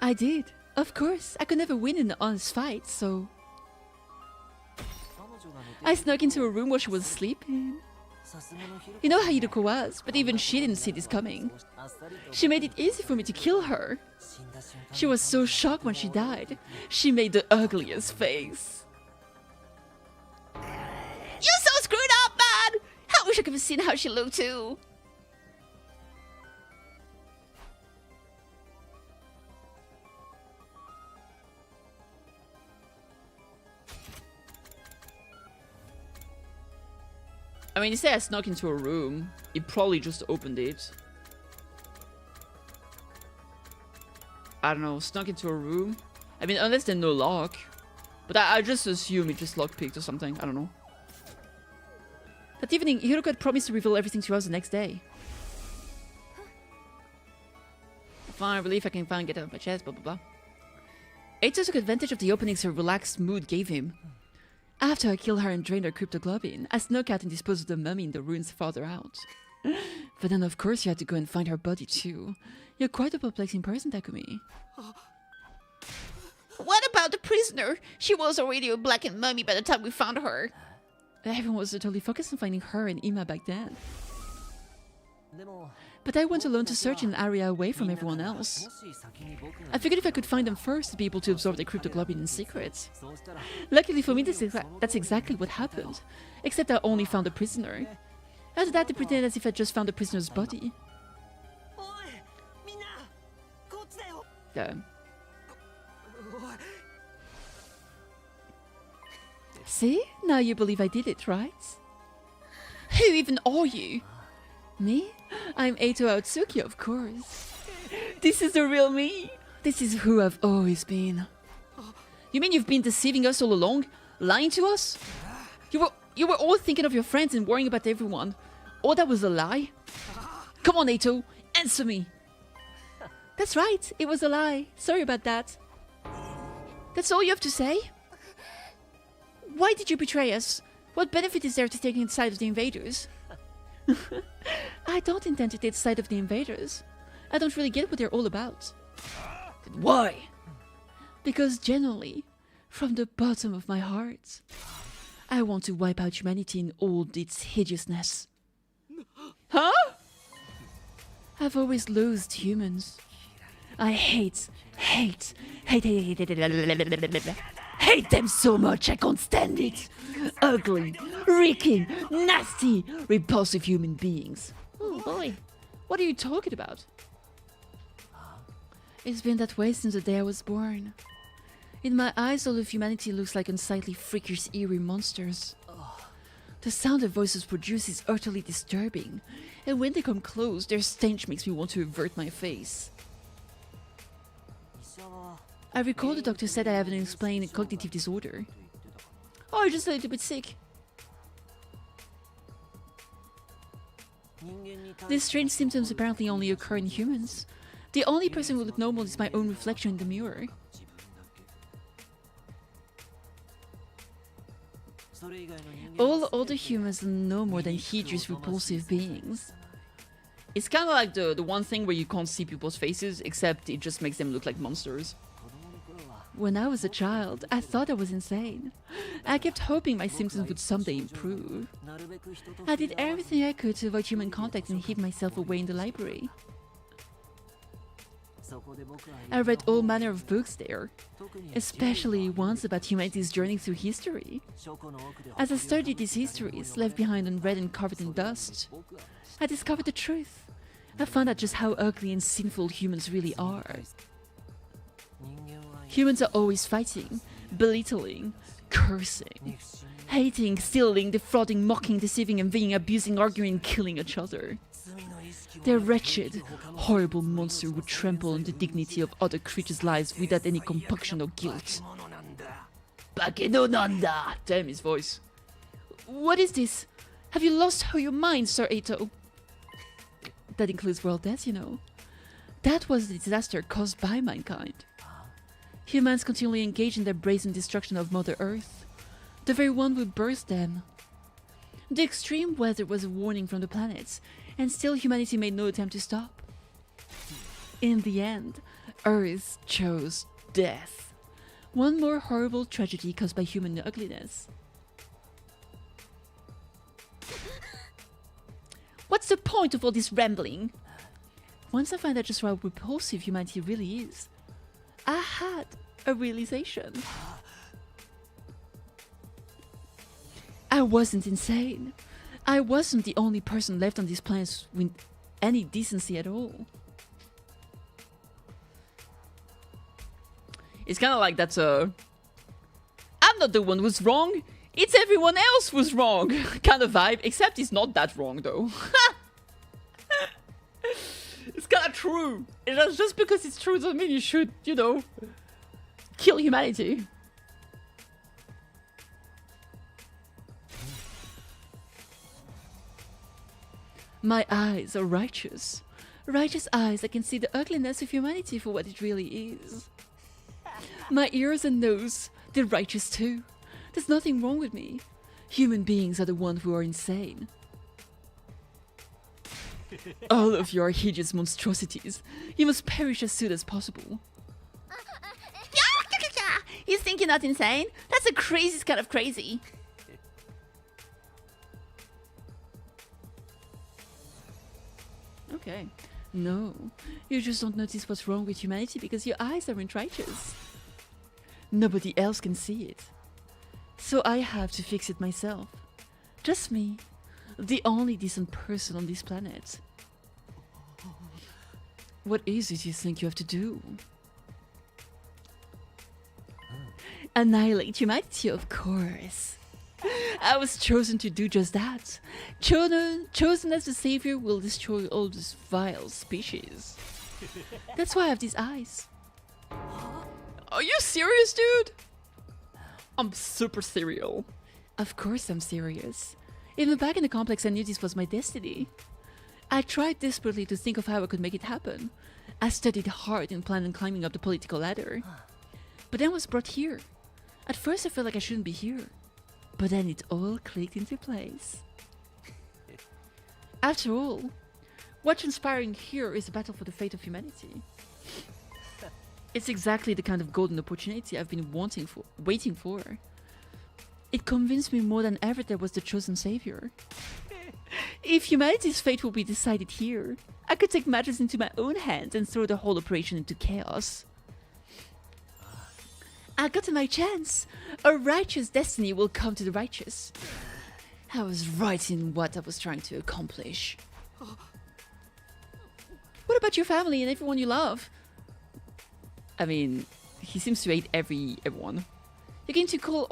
I did. Of course. I could never win in an honest fight, so... I snuck into her room while she was sleeping. You know how Hiroko was, but even she didn't see this coming. She made it easy for me to kill her. She was so shocked when she died. She made the ugliest face. You're so screwed up, man! I wish I could have seen how she looked too. I mean, you say I snuck into a room. He probably just opened it. I don't know, snuck into a room? I mean, unless there's no lock. But I just assume it just lockpicked or something. I don't know. That evening, Hiroko had promised to reveal everything to us the next day. Fine, relief I can finally get it off my chest, blah blah blah. Eito took advantage of the openings her relaxed mood gave him. After I killed her and drained her cryptoglobin, I snuck out and disposed of the mummy in the ruins farther out. But then of course you had to go and find her body too. You're quite a perplexing person, Takumi. What about the prisoner? She was already a blackened mummy by the time we found her. Everyone was totally focused on finding her and Ima back then. But I went alone to search in an area away from everyone else. I figured if I could find them first, to be able to absorb the cryptoglobin in secret. Luckily for me, that's exactly what happened. Except I only found the prisoner. After that, they pretended as if I just found the prisoner's body. Damn. See? Now you believe I did it, right? Who even are you? Me? I'm Eito Aotsuki, of course. This is the real me. This is who I've always You mean you've been deceiving us all along? Lying to us? You You were all thinking of your friends and worrying about everyone. All that was a lie? Come on, Ato, answer me. That's right, it was a lie. Sorry about that. That's all you have to say? Why did you betray us? What benefit is there to taking the side of the invaders? I don't intend to take the side of the invaders. I don't really get what they're all about. Then why? Because genuinely, from the bottom of my heart, I want to wipe out humanity in all its hideousness. Huh? I've always loathed humans. I hate them so much I can't stand it. Ugly, reeking, nasty, repulsive human beings. Oh boy. What are you talking about? It's been that way since the day I was born. In my eyes, all of humanity looks like unsightly, freakish, eerie monsters. The sound their voices produce is utterly disturbing, and when they come close, their stench makes me want to avert my face. I recall the doctor said I have an unexplained cognitive disorder. Oh, I'm just a little bit sick. These strange symptoms apparently only occur in humans. The only person who look normal is my own reflection in the mirror. All other humans are no more than hideous, repulsive beings. It's kind of like the one thing where you can't see people's faces, except it just makes them look like monsters. When I was a child, I thought I was insane. I kept hoping my symptoms would someday improve. I did everything I could to avoid human contact and hid myself away in the library. I read all manner of books there, especially ones about humanity's journey through history. As I studied these histories, left behind unread and covered in dust, I discovered the truth. I found out just how ugly and sinful humans really are. Humans are always fighting, belittling, cursing, hating, stealing, defrauding, mocking, deceiving, envying, abusing, arguing, and killing each other. They're wretched, horrible monsters who trample on the dignity of other creatures' lives without any compunction or guilt. Bakenonanda! Damn his voice. What is this? Have you lost your mind, Sir Ato? That includes world death, you know. That was the disaster caused by mankind. Humans continually engage in their brazen destruction of Mother Earth, the very one who birthed them. The extreme weather was a warning from the planets, and still humanity made no attempt to stop. In the end, Earth chose death. One more horrible tragedy caused by human ugliness. What's the point of all this rambling? Once I found out just how repulsive humanity really is, I had a realization. I wasn't insane. I wasn't the only person left on this planet with any decency at all. It's kind of like that's I'm not the one who's wrong. It's everyone else who's wrong kind of vibe, except he's not that wrong though. It's kind of true. It's just because it's true doesn't mean you should, you know, kill humanity. My eyes are righteous. Righteous eyes that can see the ugliness of humanity for what it really is. My ears and nose, they're righteous too. There's nothing wrong with me. Human beings are the ones who are insane. All of you are hideous monstrosities. You must perish as soon as possible. You think you're not insane? That's the craziest kind of crazy. Okay. No, you just don't notice what's wrong with humanity because your eyes aren't righteous. Nobody else can see it. So I have to fix it myself. Just me. The only decent person on this planet. What is it you think you have to do? Annihilate humanity, of course. I was chosen to do just that. Chosen as the savior will destroy all this vile species. That's why I have these eyes. Are you serious, dude? I'm super serial. Of course I'm serious. Even back in the complex, I knew this was my destiny. I tried desperately to think of how I could make it happen. I studied hard and planned on climbing up the political ladder. But then I was brought here. At first I felt like I shouldn't be here. But then it all clicked into place. After all, what's transpiring here is a battle for the fate of humanity. It's exactly the kind of golden opportunity I've been waiting for. It convinced me more than ever that I was the chosen savior. If humanity's fate will be decided here, I could take matters into my own hands and throw the whole operation into chaos. I got my chance. A righteous destiny will come to the righteous. I was right in what I was trying to accomplish. What about your family and everyone you love? I mean, he seems to hate everyone. You're going to kill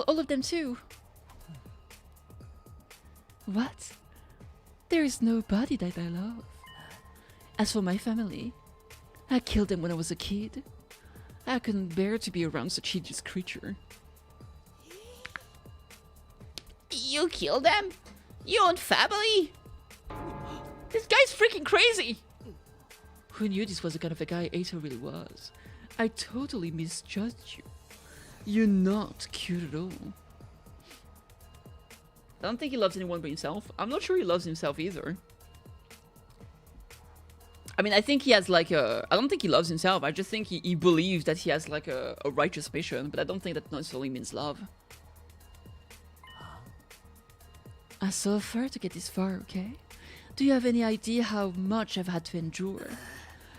all of them too. What? There is nobody that I love. As for my family, I killed them when I was a kid. I couldn't bear to be around such a hideous creature. You killed them? Your own family? This guy's freaking crazy! Who knew this was the kind of a guy Ato really was? I totally misjudged you. You're not cute at all. I don't think he loves anyone but himself. I'm not sure he loves himself either. I mean, I think he has like a... I don't think he loves himself. I just think he believes that he has like a righteous mission. But I don't think that necessarily means love. I saw far to get this far, okay? Do you have any idea how much I've had to endure?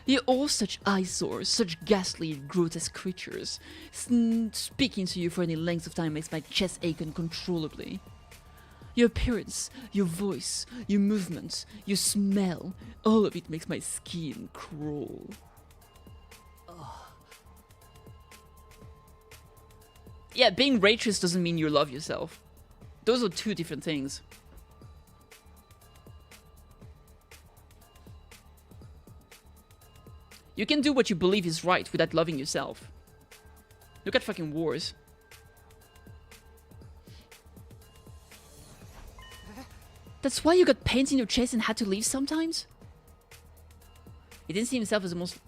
You're all such eyesores, such ghastly, grotesque creatures. Speaking to you for any length of time makes my chest ache uncontrollably. Your appearance, your voice, your movements, your smell, all of it makes my skin crawl. Yeah, being righteous doesn't mean you love yourself. Those are two different things. You can do what you believe is right without loving yourself. Look at fucking wars. That's why you got pains in your chest and had to leave sometimes? He didn't see himself as a monster.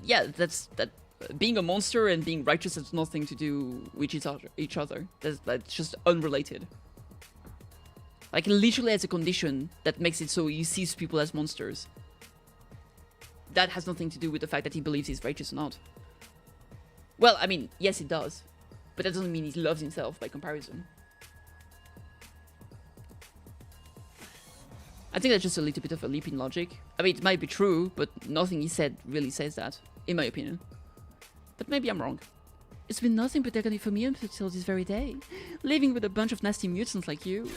Yeah, that's that. Being a monster and being righteous has nothing to do with each other. That's just unrelated. Like, literally has a condition that makes it so he sees people as monsters. That has nothing to do with the fact that he believes he's righteous or not. Well, I mean, yes it does. But that doesn't mean he loves himself by comparison. I think that's just a little bit of a leap in logic. I mean, it might be true, but nothing he said really says that, in my opinion. But maybe I'm wrong. It's been nothing but agony for me until this very day. Living with a bunch of nasty mutants like you.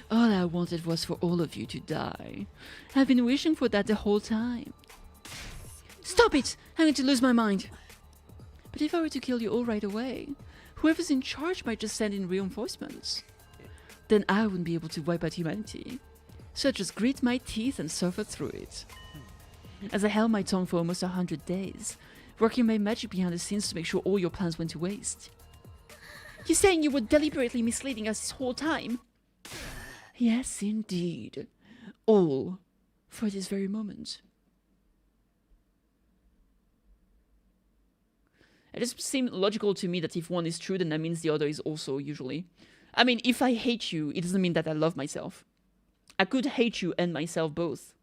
All I wanted was for all of you to die. I've been wishing for that the whole time. Stop it! I'm going to lose my mind. But if I were to kill you all right away, whoever's in charge might just send in reinforcements. Then I wouldn't be able to wipe out humanity. So I just grit my teeth and suffer through it. As I held my tongue for almost 100 days, working my magic behind the scenes to make sure all your plans went to waste. You're saying you were deliberately misleading us this whole time? Yes, indeed. All for this very moment. It just seemed logical to me that if one is true, then that means the other is also, usually. I mean, if I hate you, it doesn't mean that I love myself. I could hate you and myself both.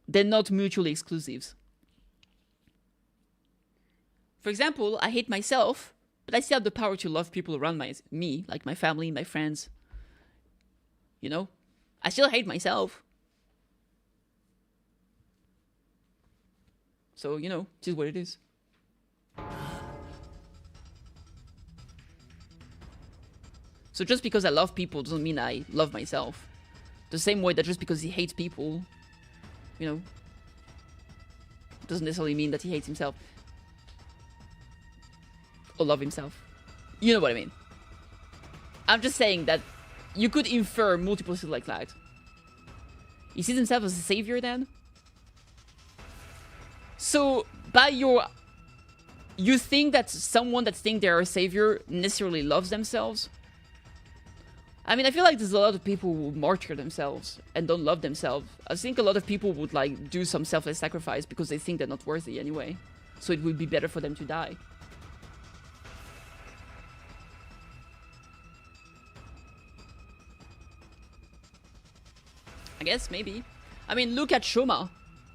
They're not mutually exclusive. For example, I hate myself, but I still have the power to love people around me, like my family, my friends. You know? I still hate myself. So, you know, it is what it is. So just because I love people doesn't mean I love myself. The same way that just because he hates people, you know, doesn't necessarily mean that he hates himself. Or love himself. You know what I mean. I'm just saying that you could infer multiple things like that. He sees himself as a savior then? So, by your... You think that someone that thinks they're a savior necessarily loves themselves? I mean, I feel like there's a lot of people who martyr themselves and don't love themselves. I think a lot of people would like do some selfless sacrifice because they think they're not worthy anyway. So it would be better for them to die. I guess, maybe. I mean, look at Shoma.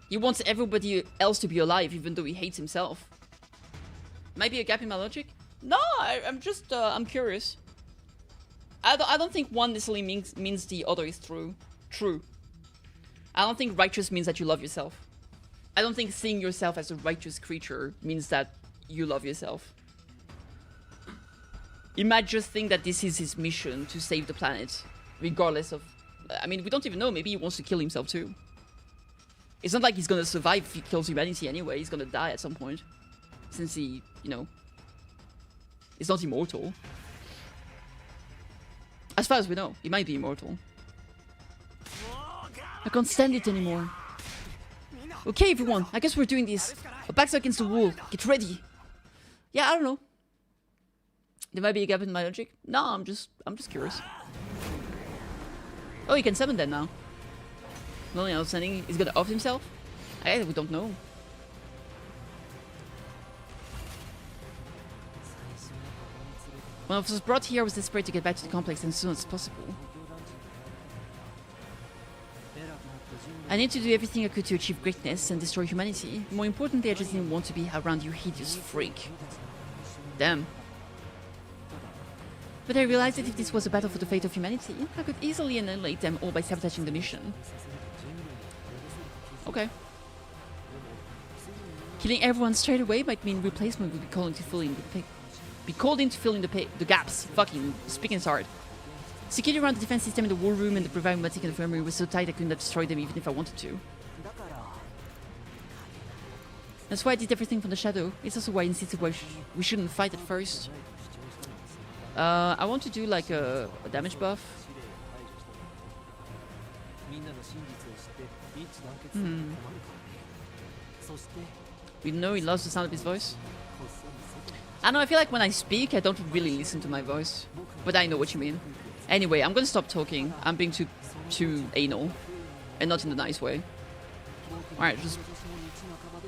He wants everybody else to be alive, even though he hates himself. Might be a gap in my logic? No, I'm just, I'm curious. I don't think one necessarily means the other is true. I don't think righteous means that you love yourself. I don't think seeing yourself as a righteous creature means that you love yourself. He might just think that this is his mission to save the planet, regardless of... I mean, we don't even know. Maybe he wants to kill himself too. It's not like he's gonna survive if he kills humanity anyway. He's gonna die at some point. Since he, you know... is not immortal. As far as we know, he might be immortal. I can't stand it anymore. Okay, everyone, I guess we're doing this. Our backs are against the wall. Get ready. Yeah, I don't know. There might be a gap in my logic. No, I'm just curious. Oh, he can summon them now. Only outstanding. He's gonna off himself? I guess we don't know. When I was brought here, I was desperate to get back to the complex as soon as possible. I need to do everything I could to achieve greatness and destroy humanity. More importantly, I just didn't want to be around you hideous freak. Damn. But I realized that if this was a battle for the fate of humanity, I could easily annihilate them all by sabotaging the mission. Okay. Killing everyone straight away might mean replacement would be called into filling the gaps. Fucking speaking is hard. Security around the defense system in the war room and the pneumatic infirmary was so tight I could not destroy them even if I wanted to. That's why I did everything from the shadow. It's also why I insisted we shouldn't fight at first. I want to do like a damage buff. We know he loves the sound of his voice. I don't know, I feel like when I speak, I don't really listen to my voice. But I know what you mean. Anyway, I'm gonna stop talking. I'm being too anal. And not in the nice way. Alright, just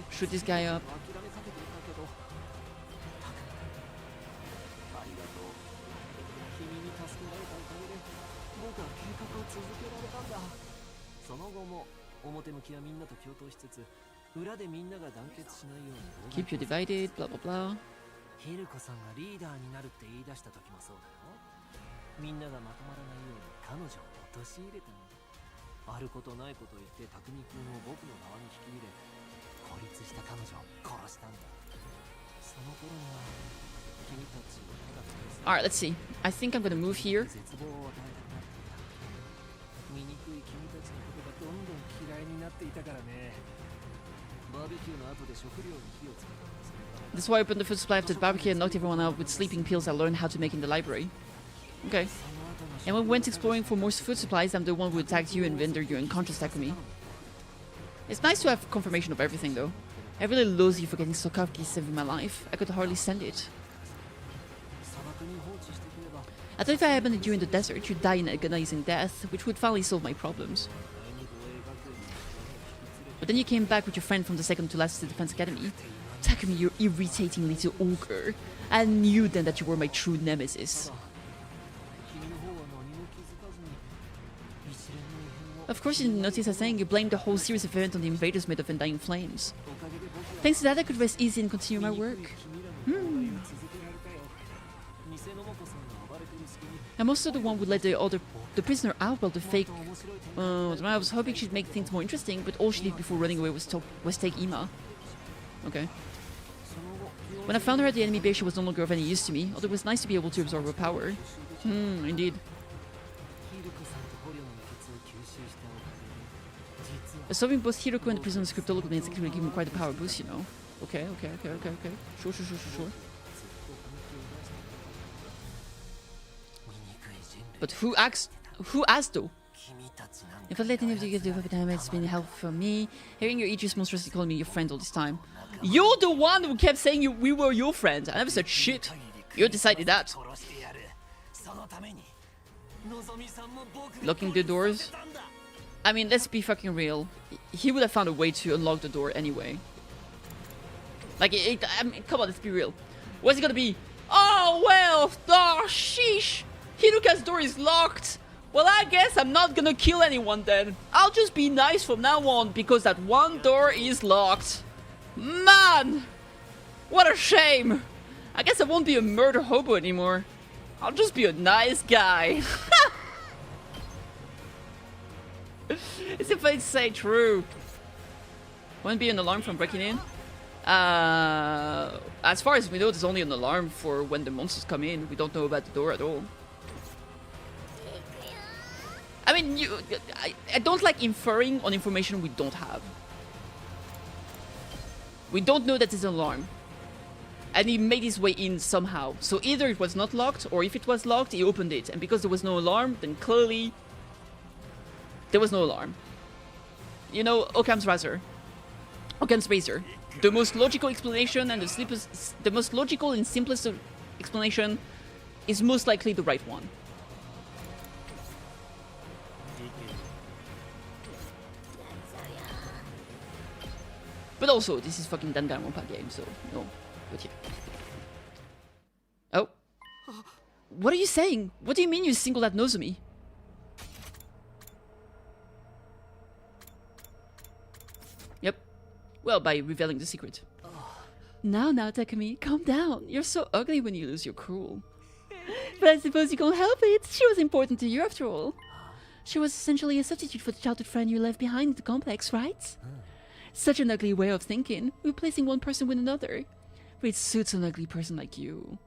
shoot this guy up. Keep you divided, blah blah blah. Alright, let's see. I think I'm gonna move here. That's why I opened the food supply after the barbecue and knocked everyone out with sleeping pills I learned how to make in the library. Okay. And when we went exploring for more food supplies, I'm the one who attacked you and rendered you unconscious, Takumi. It's nice to have confirmation of everything, though. I really loathe you for getting so cocky saving my life. I could hardly stand it. I thought if I abandoned you in the desert, you'd die an agonizing death, which would finally solve my problems. But then you came back with your friend from the second to last defense academy. Takumi, you irritating little ogre. I knew then that you were my true nemesis. Of course you didn't notice us saying you blamed the whole series of events on the invaders made of undying flames. Thanks to that I could rest easy and continue my work. I'm also the one who let the prisoner out while the fake... I was hoping she'd make things more interesting, but all she did before running away was take Ima. Okay. When I found her at the enemy base, she was no longer of any use to me, although it was nice to be able to absorb her power. Indeed. Absorbing both Hiroko and the prisoner's cryptological instinct will give him quite a power boost, you know. Okay. Sure. But who asked though? If I let any of you get the time, it's been helpful for me. Hearing your Aegis monstrously calling me your friend all this time. You're the one who kept saying we were your friends. I never said shit. You decided that. Locking the doors. I mean, let's be fucking real. He would have found a way to unlock the door anyway. Like, I mean, come on, let's be real. What's it gonna be? Oh, well, oh, sheesh. Hiruka's door is locked. Well, I guess I'm not gonna kill anyone then. I'll just be nice from now on because that one door is locked. Man! What a shame. I guess I won't be a murder hobo anymore. I'll just be a nice guy. As if I'd say true. Won't be an alarm from breaking in? As far as we know, there's only an alarm for when the monsters come in. We don't know about the door at all. I mean, I don't like inferring on information we don't have. We don't know that there's an alarm. And he made his way in somehow. So either it was not locked, or if it was locked, he opened it. And because there was no alarm, then clearly there was no alarm. You know, Occam's razor. The most logical explanation and the most logical and simplest explanation is most likely the right one. But also, this is fucking Danganronpa game, so no. But yeah. Oh. What are you saying? What do you mean you singled out Nozomi? Yep. Well, by revealing the secret. Now, Takumi, calm down. You're so ugly when you lose your cool. But I suppose you can't help it. She was important to you after all. She was essentially a substitute for the childhood friend you left behind in the complex, right? Such an ugly way of thinking, replacing one person with another. But it suits an ugly person like you.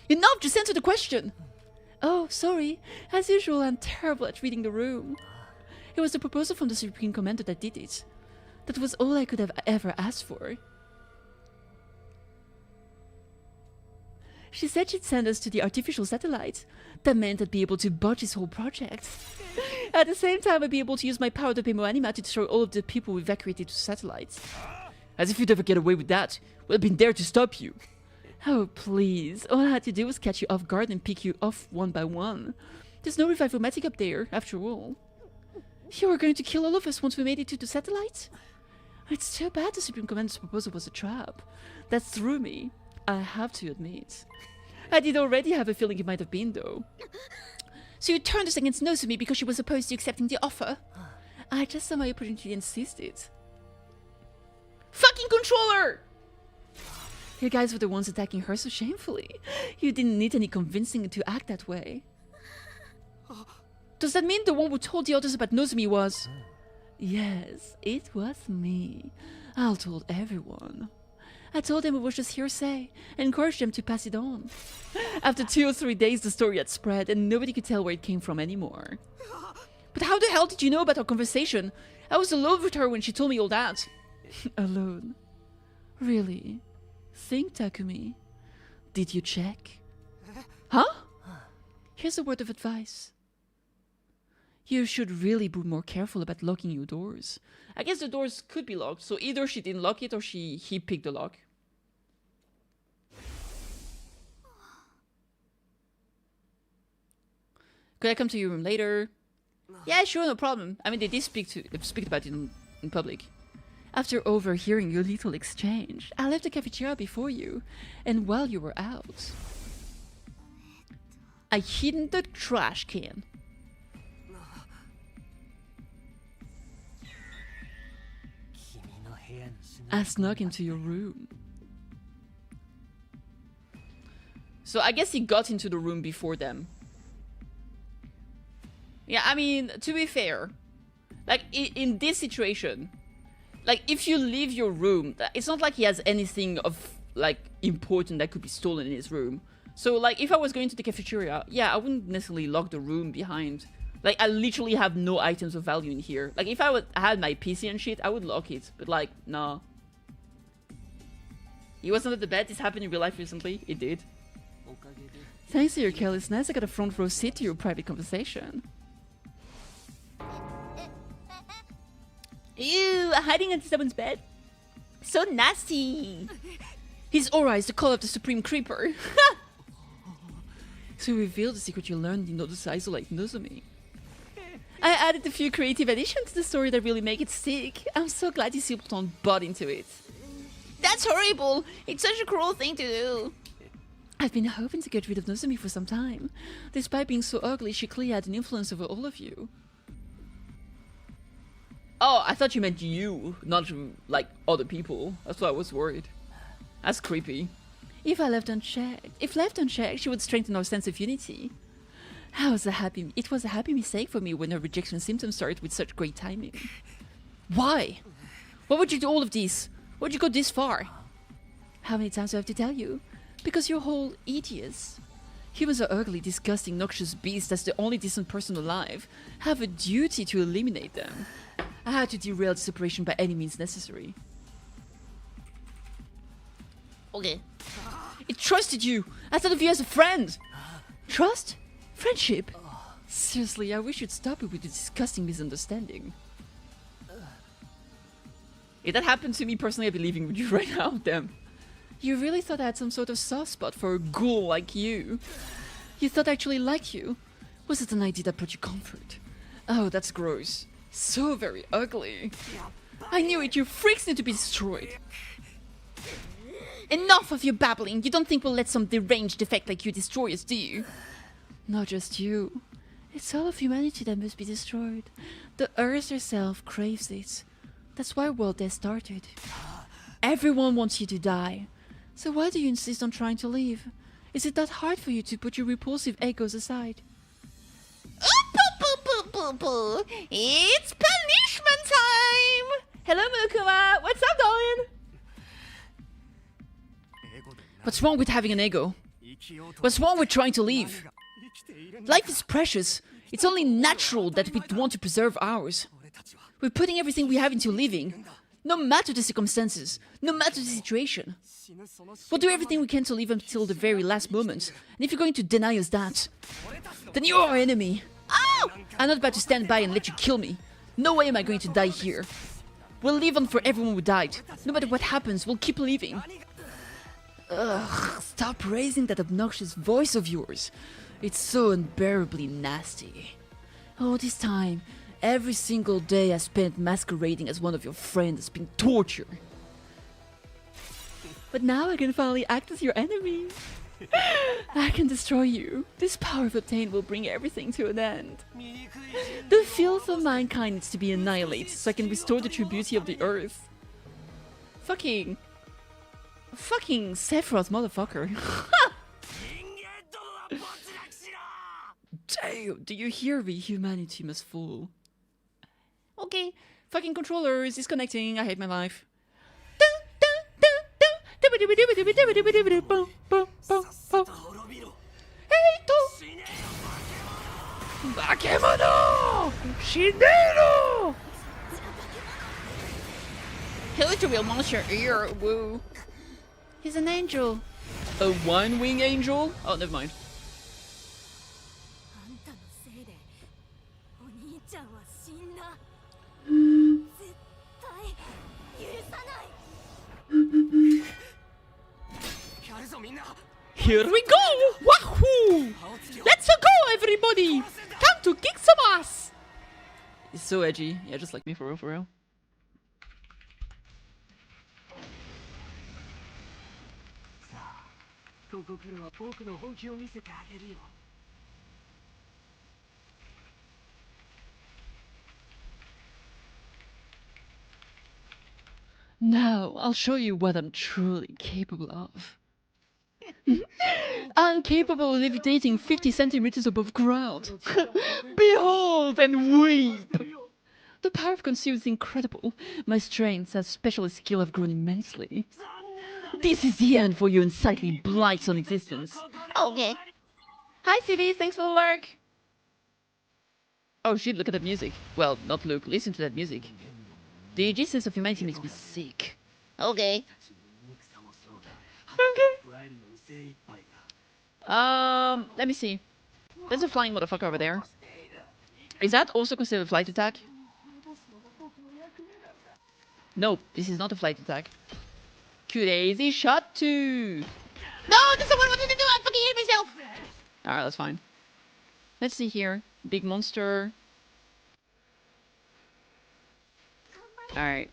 Enough! Just answer the question! Oh, sorry. As usual, I'm terrible at reading the room. It was the proposal from the Supreme Commander that did it. That was all I could have ever asked for. She said she'd send us to the artificial satellite. That meant I'd be able to botch this whole project. At the same time, I'd be able to use my power to Pemo Anima to destroy all of the people we evacuated to satellites. As if you'd ever get away with that. We'd have been there to stop you. Oh, please. All I had to do was catch you off guard and pick you off one by one. There's no revivomatic up there, after all. You were going to kill all of us once we made it to the satellite? It's too bad the Supreme Commander's proposal was a trap. That threw me, I have to admit. I did already have a feeling it might have been, though. So you turned us against Nozomi because she was opposed to accepting the offer? I just saw my opportunity and insisted. Fucking controller! You guys were the ones attacking her so shamefully. You didn't need any convincing to act that way. Does that mean the one who told the others about Nozomi was... Yes, it was me. I told everyone. I told them it was just hearsay and encouraged them to pass it on. After 2 or 3 days, the story had spread and nobody could tell where it came from anymore. But how the hell did you know about our conversation? I was alone with her when she told me all that. Alone? Really? Think, Takumi. Did you check? Huh? Here's a word of advice. You should really be more careful about locking your doors. I guess the doors could be locked, so either she didn't lock it or he picked the lock. Could I come to your room later? Yeah, sure, no problem. I mean, they did speak about it in public. After overhearing your little exchange, I left the cafeteria before you, and while you were out, I hid in the trash can. I snuck into your room. So I guess he got into the room before them. Yeah, I mean, to be fair, like, in this situation, like, if you leave your room, it's not like he has anything of, like, important that could be stolen in his room. So, like, if I was going to the cafeteria, yeah, I wouldn't necessarily lock the room behind. Like, I literally have no items of value in here. Like, if I had my PC and shit, I would lock it. But, like, nah. He wasn't at the bed. This happened in real life recently. It did. Thanks to your carelessness, I got a front row seat to your private conversation. Ew, hiding under someone's bed. So nasty. His aura is the call of the Supreme Creeper. to reveal the secret you learned in order to isolate Nozomi. I added a few creative additions to the story that really make it stick. I'm so glad you Silverton bought into it. That's horrible! It's such a cruel thing to do! I've been hoping to get rid of Nozomi for some time. Despite being so ugly, she clearly had an influence over all of you. Oh, I thought you meant you, not like other people. That's why I was worried. That's creepy. If left unchecked, she would strengthen our sense of unity. It was a happy mistake for me when her rejection symptoms started with such great timing. Why? Why would you do all of this? Why'd you go this far? How many times do I have to tell you? Because you're whole idiots. Humans are ugly, disgusting, noxious beasts that's the only decent person alive. Have a duty to eliminate them. I had to derail this operation by any means necessary. Okay. It trusted you! I thought of you as a friend! Trust? Friendship? Seriously, I wish you'd stop it with the disgusting misunderstanding. If that happened to me personally, I'd be leaving with you right now, damn. You really thought I had some sort of soft spot for a ghoul like you? You thought I actually liked you? Was it an idea that brought you comfort? Oh, that's gross. So very ugly. I knew it, you freaks need to be destroyed. Enough of your babbling! You don't think we'll let some deranged defect like you destroy us, do you? Not just you. It's all of humanity that must be destroyed. The Earth herself craves it. That's why World Death started. Everyone wants you to die. So why do you insist on trying to leave? Is it that hard for you to put your repulsive egos aside? It's punishment time! Hello, Mukuma! What's up, darling? What's wrong with having an ego? What's wrong with trying to leave? Life is precious. It's only natural that we'd want to preserve ours. We're putting everything we have into living. No matter the circumstances, no matter the situation. We'll do everything we can to live until the very last moment. And if you're going to deny us that, then you're our enemy. Oh! I'm not about to stand by and let you kill me. No way am I going to die here. We'll live on for everyone who died. No matter what happens, we'll keep living. Ugh, stop raising that obnoxious voice of yours. It's so unbearably nasty. All this time, every single day I spent masquerading as one of your friends has been torture. But now I can finally act as your enemy. I can destroy you. This power I've obtained will bring everything to an end. The filth of mankind needs to be annihilated so I can restore the true beauty of the earth. Fucking Sephiroth, motherfucker. Damn, do you hear me? Humanity must fall. Okay, fucking controller is disconnecting. I hate my life. Bakemono! Shineru! Who's the real monster here? Woo. He's an angel. A one-wing angel? Oh, never mind. Here we go! Wahoo! Let's go, everybody! Time to kick some ass! He's so edgy. Yeah, just like me, for real, for real. Now, I'll show you what I'm truly capable of. I'm capable of levitating 50 centimeters above ground. Behold and weep! The power I've conceived is incredible. My strengths and specialist skill have grown immensely. This is the end for your unsightly blights on existence. Okay. Hi, CVs, thanks for the lurk. Oh shit, look at that music. Well, not look, listen to that music. The existence of humanity makes me sick. Okay. Okay. Let me see. There's a flying motherfucker over there. Is that also considered a flight attack? No, this is not a flight attack. Crazy shot too. No, that's not what I wanted to do. I fucking hate myself. Alright, that's fine. Let's see here. Big monster. Alright.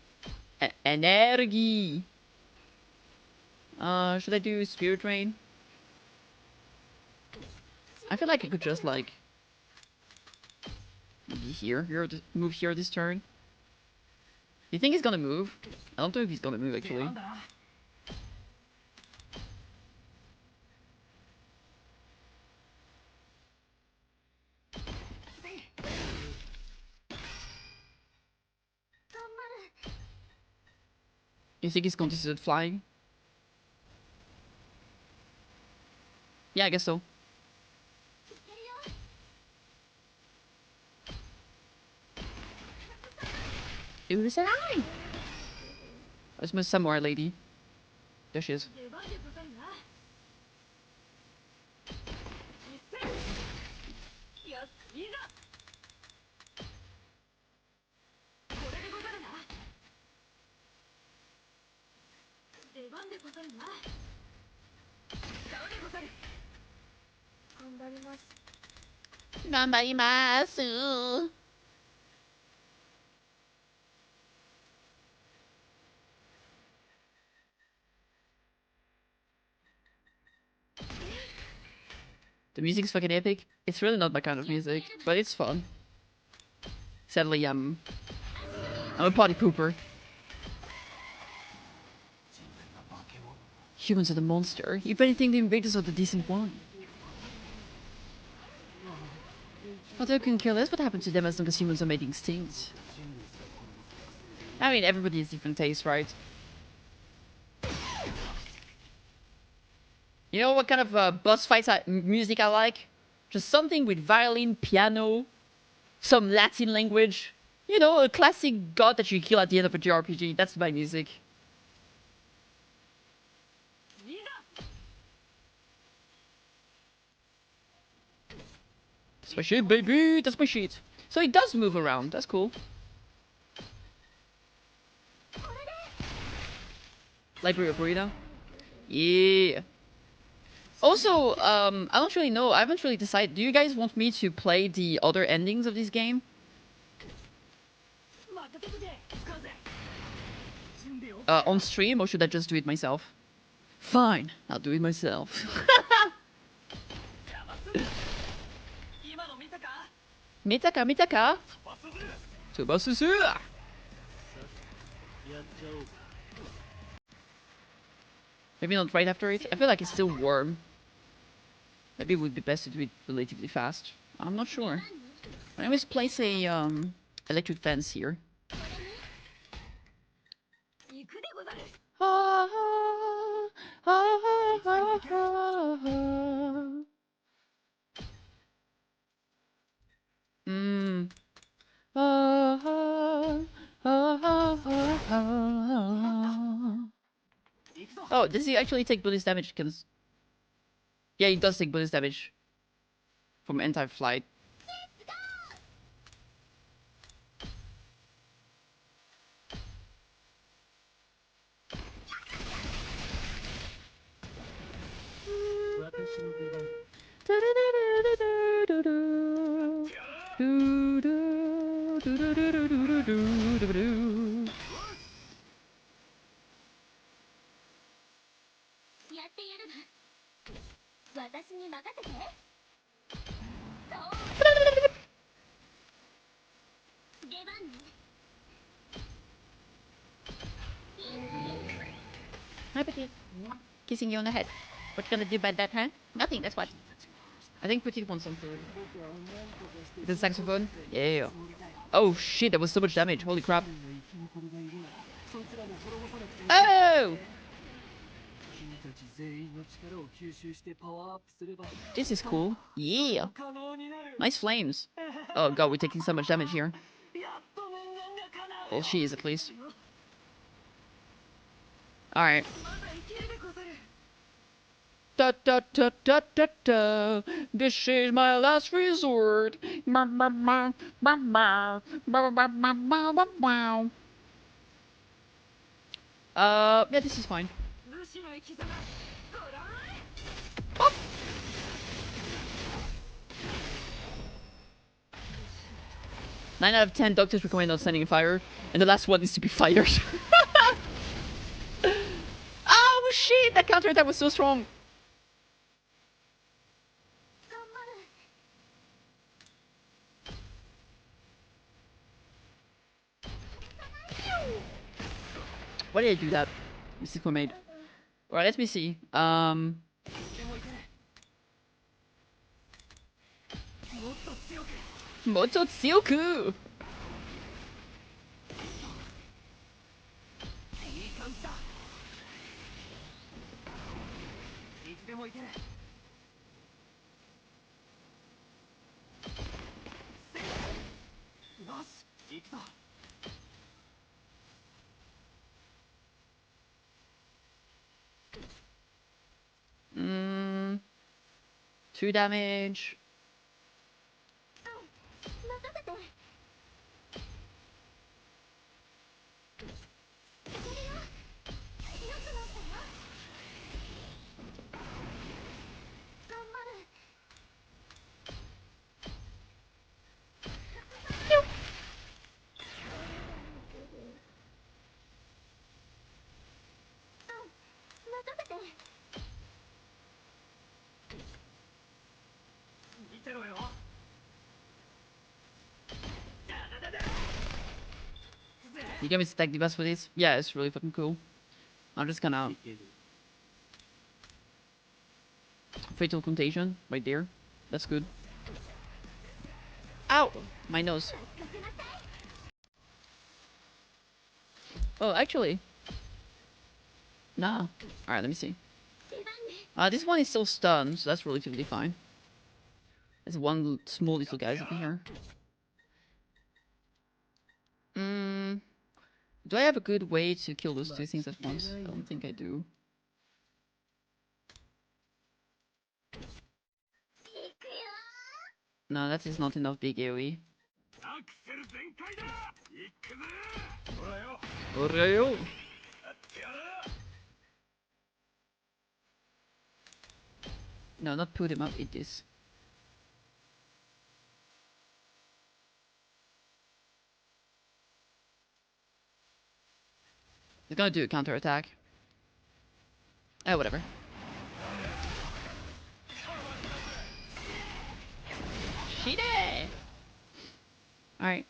Energy. Should I do Spirit Rain? I feel like I could just like be here, move here this turn. Do you think he's gonna move? I don't know if he's gonna move actually. You think he's going to start flying? Yeah, I guess so. Who's that? Where's my samurai lady? There she is. Ganbarimasu. The music's fucking epic. It's really not my kind of music, but it's fun. Sadly, I'm a party pooper. Humans are the monster. If anything, the invaders are the decent one. Although I can kill us, what happened to them as long as humans are made extinct? I mean, everybody has different tastes, right? You know what kind of boss fights music I like? Just something with violin, piano, some Latin language. You know, a classic god that you kill at the end of a jrpg. That's my music. That's my shit, baby! That's my shit! So it does move around, that's cool. Library of Burrito? Yeah. Also, I don't really know. I haven't really decided. Do you guys want me to play the other endings of this game? On stream, or should I just do it myself? Fine, I'll do it myself. Mitaka, Mitaka! Tsubasusu! Maybe not right after it. I feel like it's still warm. Maybe it would be best to do it relatively fast. I'm not sure. I always place a electric fence here. Mm. Oh, does he actually take bonus damage? Cause yeah, he does take bonus damage from anti-flight. Hi, Petite. Kissing you on the head. What you gonna do about that, huh? Nothing, that's what. I think Petite wants some food. The saxophone? Yeah. Oh shit, that was so much damage. Holy crap. Oh! This is cool. Yeah. Nice flames. Oh god, we're taking so much damage here. Well, she is at least. Alright. Da da da da da da. This is my last resort. Yeah, this is fine. 9 out of 10 doctors recommend not sending fire, and the last one is to be fired. Oh shit! That counterattack was so strong. Why did I do that? Mistake were made. Alright, let me see. Mototsuyoku! Mm, 2 damage. You get me stack divas for this? Yeah, it's really fucking cool. I'm just gonna... Fatal Contagion, right there. That's good. Ow! My nose. Oh, actually. Nah. Alright, let me see. This one is still stunned, so that's relatively fine. There's one small little guy over here. Do I have a good way to kill those two things at once? I don't think I do. No, that is not enough big AoE. No, not put him up, eat this. He's gonna do a counter attack. Oh, whatever. Shit! Alright.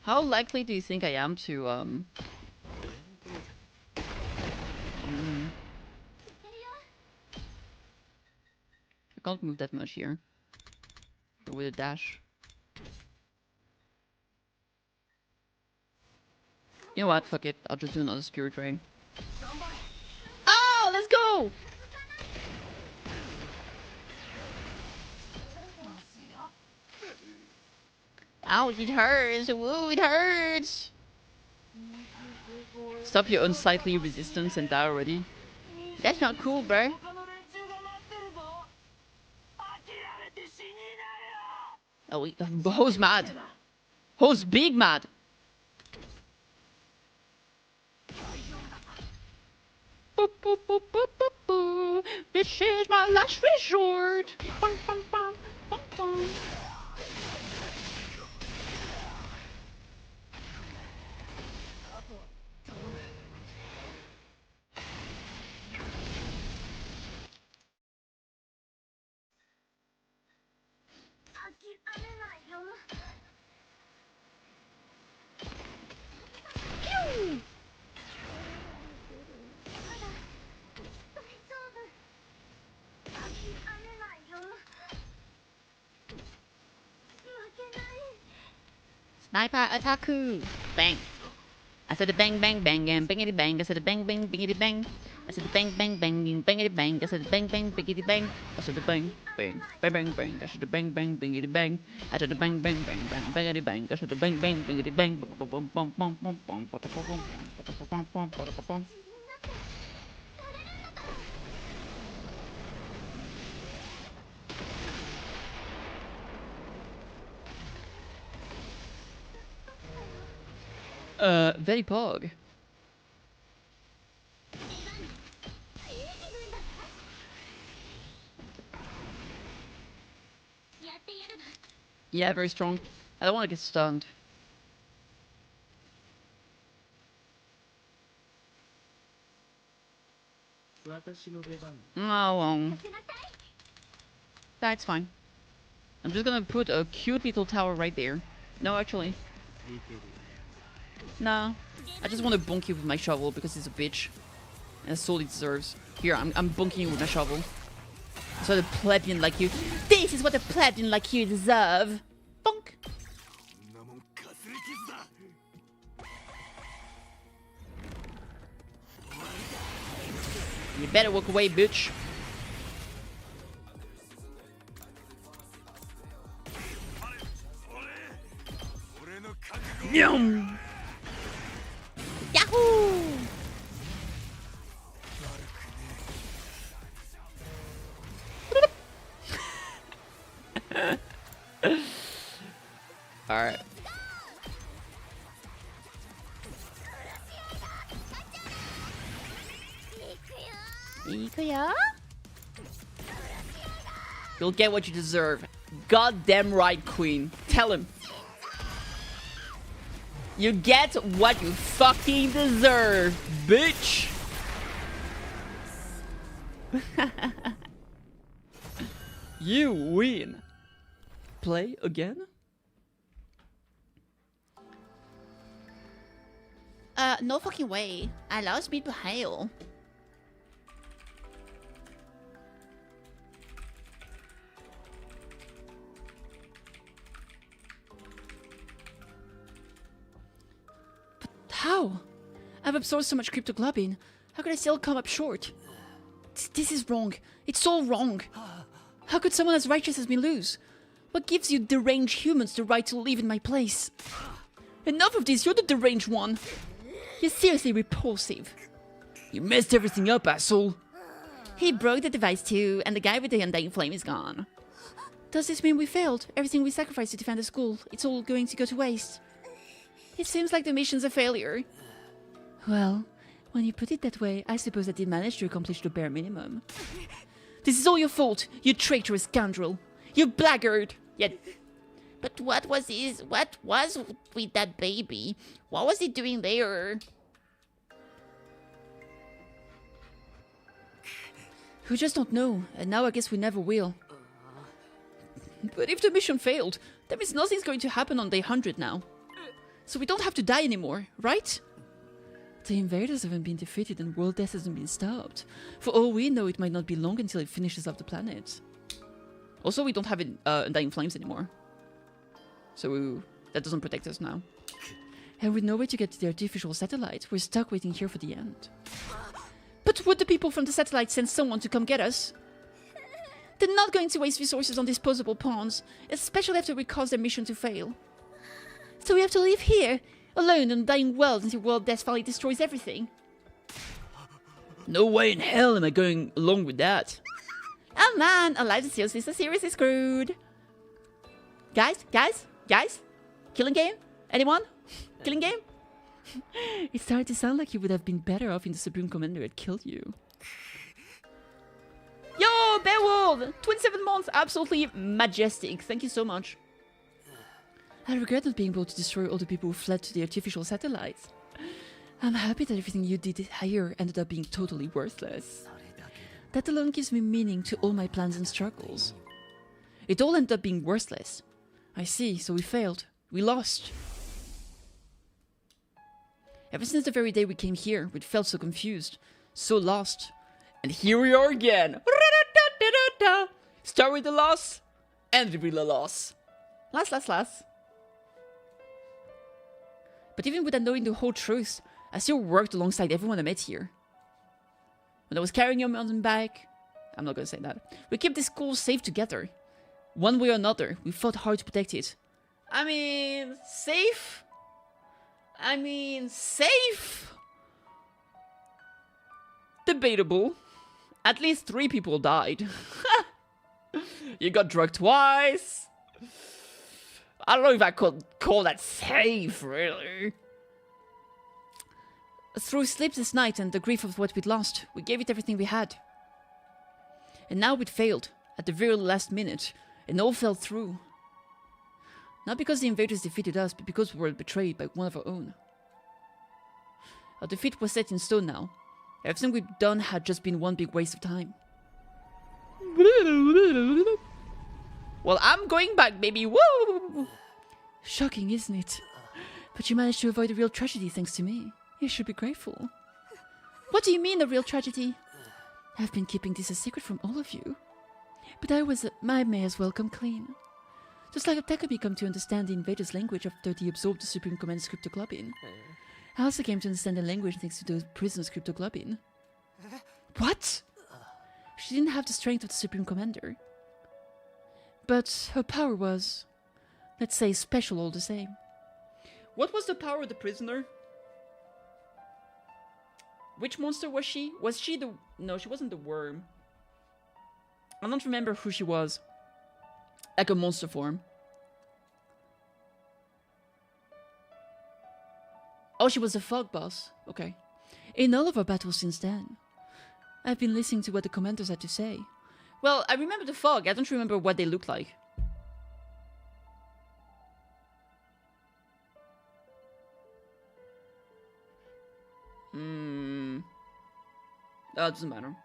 How likely do you think I am to, I can't move that much here. But with a dash. You know what? Fuck it. I'll just do another Spirit Ray. Oh, let's go! Ouch, it hurts! Woo, it hurts! Stop your unsightly resistance and die already. That's not cool, bro. Oh, Ho's mad. Ho's big mad. Boop, boop, boop, boop, boop, boop. This is my last resort. Bum, bum, bum, bum, bum. Sniper attack! Bang! I said a bang bang bang and bangity bang. I said a bang bang bangity bang. I said a bang bang bang bangity bang. I said a bang bang bangity bang. I said a bang bang bang bang bang. I said a bang bang bangity bang. I said a bang bang bang bang bangity bang. I said a bang bang bangity bang. Bum bum bum bum bum bum bum bum bum bum bum bum. Very pog. Yeah, very strong. I don't want to get stunned. Oh, that's fine. I'm just gonna put a cute little tower right there. No, actually. No. I just want to bonk you with my shovel because he's a bitch. And that's all he deserves. Here, I'm bonking you with my shovel. So the plebeian like you. This is what a plebeian like you deserve. Bonk. You better walk away, bitch. Yum! Yahoo! Alright. You'll get what you deserve. Goddamn right, queen. Tell him. You get what you fucking deserve, bitch. You win. Play again? No fucking way. I lost speed to hail. How? I've absorbed so much cryptoglobin. How could I still come up short? This is wrong. It's all wrong. How could someone as righteous as me lose? What gives you deranged humans the right to live in my place? Enough of this, you're the deranged one. You're seriously repulsive. You messed everything up, asshole. He broke the device too, and the guy with the undying flame is gone. Does this mean we failed? Everything we sacrificed to defend the school, it's all going to go to waste? It seems like the mission's a failure. Well, when you put it that way, I suppose I did manage to accomplish the bare minimum. This is all your fault, you traitorous scoundrel. You blackguard! Yeah. But what was with that baby? What was he doing there? We just don't know, and now I guess we never will. But if the mission failed, that means nothing's going to happen on day 100 now. So we don't have to die anymore, right? The invaders haven't been defeated and world death hasn't been stopped. For all we know, it might not be long until it finishes off the planet. Also, we don't have Undying Flames anymore. So that doesn't protect us now. And with no way to get to the artificial satellite, we're stuck waiting here for the end. But would the people from the satellite send someone to come get us? They're not going to waste resources on disposable pawns, especially after we caused their mission to fail. So we have to live here, alone in a dying world until world death finally destroys everything. No way in hell am I going along with that. Oh man, our lives are seriously screwed. Guys? Killing game? Anyone? Killing game? It started to sound like you would have been better off if the Supreme Commander had killed you. Yo, Beowulf! 27 months, absolutely majestic. Thank you so much. I regret not being able to destroy all the people who fled to the artificial satellites. I'm happy that everything you did here ended up being totally worthless. That alone gives me meaning to all my plans and struggles. It all ended up being worthless. I see, so we failed. We lost. Ever since the very day we came here, we felt so confused, so lost. And here we are again. Start with the loss, end with the loss. Last. But even without knowing the whole truth, I still worked alongside everyone I met here. When I was carrying your mountain bike, I'm not gonna say that. We kept this school safe together. One way or another, we fought hard to protect it. I mean, safe? Debatable. At least 3 people died. You got drugged twice. I don't know if I could call that safe, really. Through sleepless night and the grief of what we'd lost, we gave it everything we had. And now we'd failed, at the very last minute, and all fell through. Not because the invaders defeated us, but because we were betrayed by one of our own. Our defeat was set in stone now. Everything we'd done had just been one big waste of time. Well, I'm going back, baby. Woo! Shocking, isn't it? But you managed to avoid a real tragedy thanks to me. You should be grateful. What do you mean, a real tragedy? I've been keeping this a secret from all of you. But I may as well come clean. Just like Takumi come to understand the invaders' language after they absorbed the Supreme Commander's cryptoglobin. I also came to understand the language thanks to the prisoners' cryptoglobin. What? She didn't have the strength of the Supreme Commander. But her power was, let's say, special all the same. What was the power of the prisoner? Which monster was she? Was she the... No, she wasn't the worm. I don't remember who she was. Like a monster form. Oh, she was the fog boss. Okay. In all of our battles since then, I've been listening to what the commanders had to say. Well, I remember the fog. I don't remember what they looked like. That doesn't matter.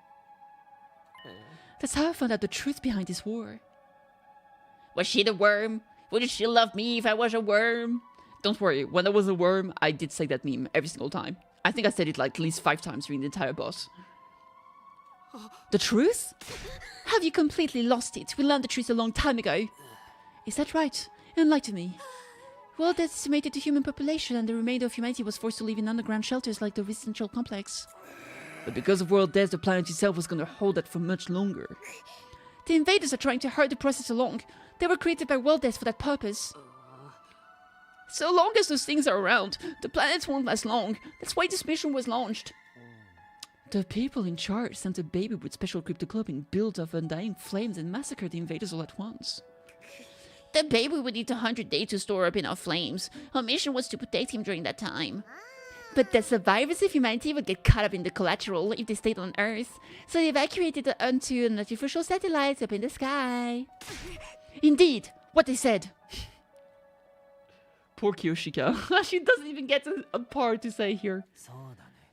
That's how I found out the truth behind this war. Was she the worm? Wouldn't she love me if I was a worm? Don't worry, when I was a worm, I did say that meme every single time. I think I said it like at least 5 times during the entire boss. The truth? Have you completely lost it? We learned the truth a long time ago. Is that right? Enlighten me. Well, that estimated the human population and the remainder of humanity was forced to live in underground shelters like the residential complex. But because of world death, the planet itself was gonna hold that for much longer. The invaders are trying to hurry the process along. They were created by world death for that purpose. So long as those things are around, the planets won't last long. That's why this mission was launched. The people in charge sent a baby with special cryptoglobin built of undying flames and massacred the invaders all at once. The baby would need 100 days to store up enough flames. Our mission was to protect him during that time. But the survivors of humanity would get caught up in the collateral if they stayed on Earth, so they evacuated onto an artificial satellite up in the sky. Indeed, what they said. Poor Kyoshika. She doesn't even get a part to say here.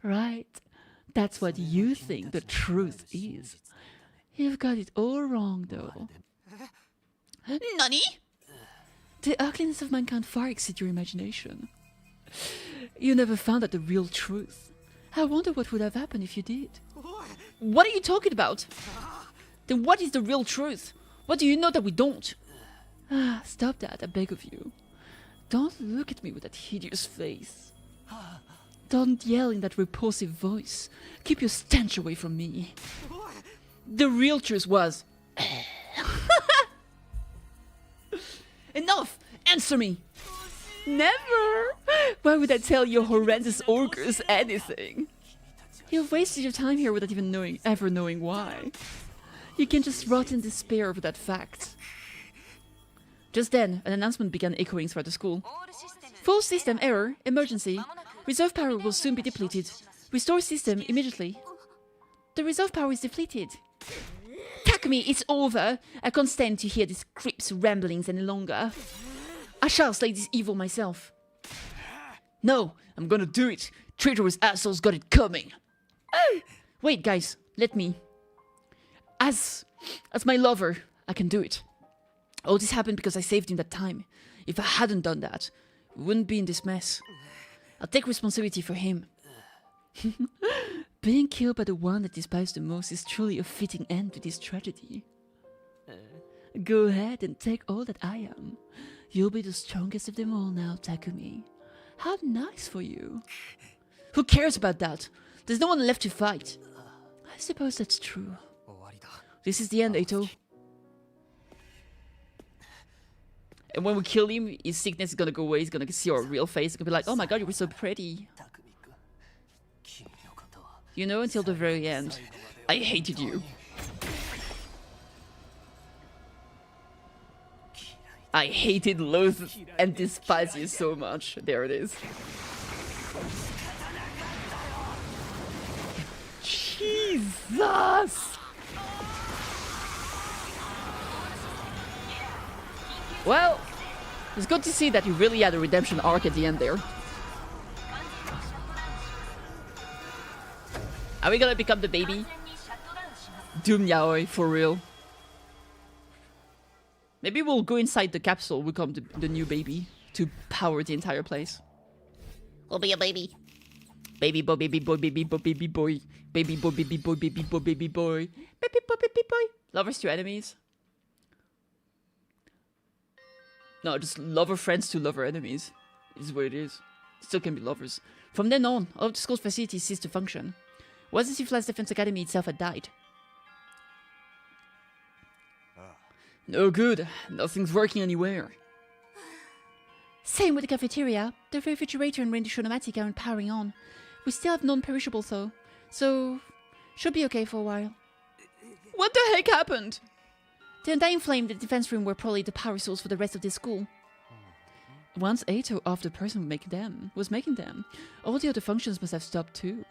Right. That's what you think the truth is. You've got it all wrong, though. Nani? The ugliness of mankind far exceeds your imagination. You never found out the real truth. I wonder what would have happened if you did. What are you talking about? Then what is the real truth? What do you know that we don't? Ah, stop that, I beg of you. Don't look at me with that hideous face. Don't yell in that repulsive voice. Keep your stench away from me. The real truth was... Enough! Answer me! Never! Why would I tell your horrendous ogres anything? You've wasted your time here without even ever knowing why. You can just rot in despair over that fact. Just then, an announcement began echoing throughout the school. Full system error, emergency. Reserve power will soon be depleted. Restore system immediately. The reserve power is depleted. Takumi, it's over. I can't stand to hear this creep's ramblings any longer. I shall slay this evil myself. No, I'm gonna do it. Traitorous assholes got it coming. Oh! Wait, guys, let me. As my lover, I can do it. All this happened because I saved him that time. If I hadn't done that, we wouldn't be in this mess. I'll take responsibility for him. Being killed by the one that despised the most is truly a fitting end to this tragedy. Go ahead and take all that I am. You'll be the strongest of them all now, Takumi. How nice for you. Who cares about that? There's no one left to fight. I suppose that's true. This is the end, Eito. And when we kill him, his sickness is gonna go away. He's gonna see our real face. He's gonna be like, oh my god, you were so pretty. You know, until the very end. I hated you. I hated, loathed, and despised you so much. There it is. Jesus! Well, it's good to see that you really had a redemption arc at the end there. Are we gonna become the baby? Doom Yaoi, for real. Maybe we'll go inside the capsule, become the new baby, to power the entire place. We'll be a baby. Baby boy, baby boy, baby boy, baby boy. Baby boy, baby boy, baby boy, baby boy. Baby boy, baby boy. Lovers to enemies. No, just lover friends to lover enemies. Is what it is. Still can be lovers. From then on, all of the school's facilities ceased to function. It was as if Last Defense Academy itself had died. No good. Nothing's working anywhere. Same with the cafeteria. The refrigerator and Shonomatic aren't powering on. We still have non-perishables though, so should be okay for a while. What the heck happened? The Undying Flame, the defense room, were probably the power source for the rest of this school. Once Ato, after the person was making them, all the other functions must have stopped too.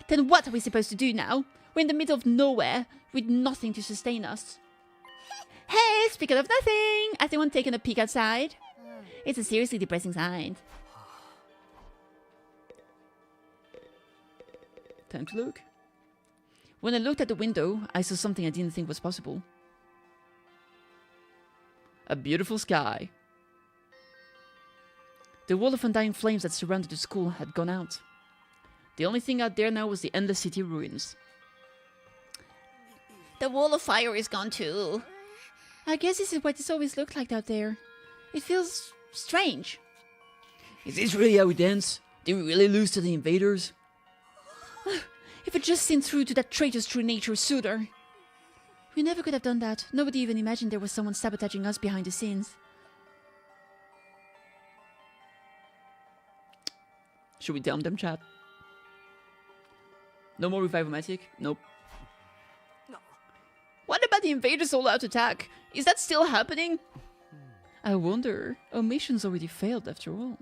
Then what are we supposed to do now? We're in the middle of nowhere, with nothing to sustain us. Hey, speaking of nothing, has anyone taken a peek outside? It's a seriously depressing sign. Time to look. When I looked at the window, I saw something I didn't think was possible. A beautiful sky. The wall of undying flames that surrounded the school had gone out. The only thing out there now was the endless city ruins. The wall of fire is gone too. I guess this is what it's always looked like out there. It feels strange. Is this really how we dance? Did we really lose to the invaders? If it just seen through to that traitor's true nature sooner. We never could have done that. Nobody even imagined there was someone sabotaging us behind the scenes. Should we dump them, chat? No more revivomatic? Nope. What about the invaders all-out attack? Is that still happening? I wonder. Our mission's already failed after all.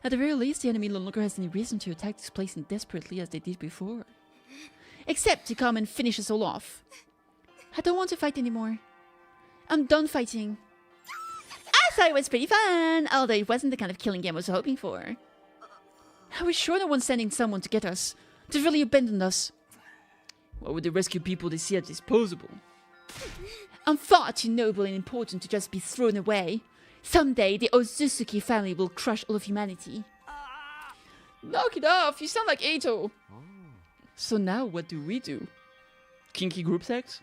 At the very least, the enemy no longer has any reason to attack this place desperately as they did before. Except to come and finish us all off. I don't want to fight anymore. I'm done fighting. I thought it was pretty fun, although it wasn't the kind of killing game I was hoping for. I was sure no one's sending someone to get us. They really abandoned us. Why would they rescue people they see as disposable? I'm far too noble and important to just be thrown away. Someday, the Ozusuki family will crush all of humanity. Knock it off! You sound like Ato! So now what do we do? Kinky group sex?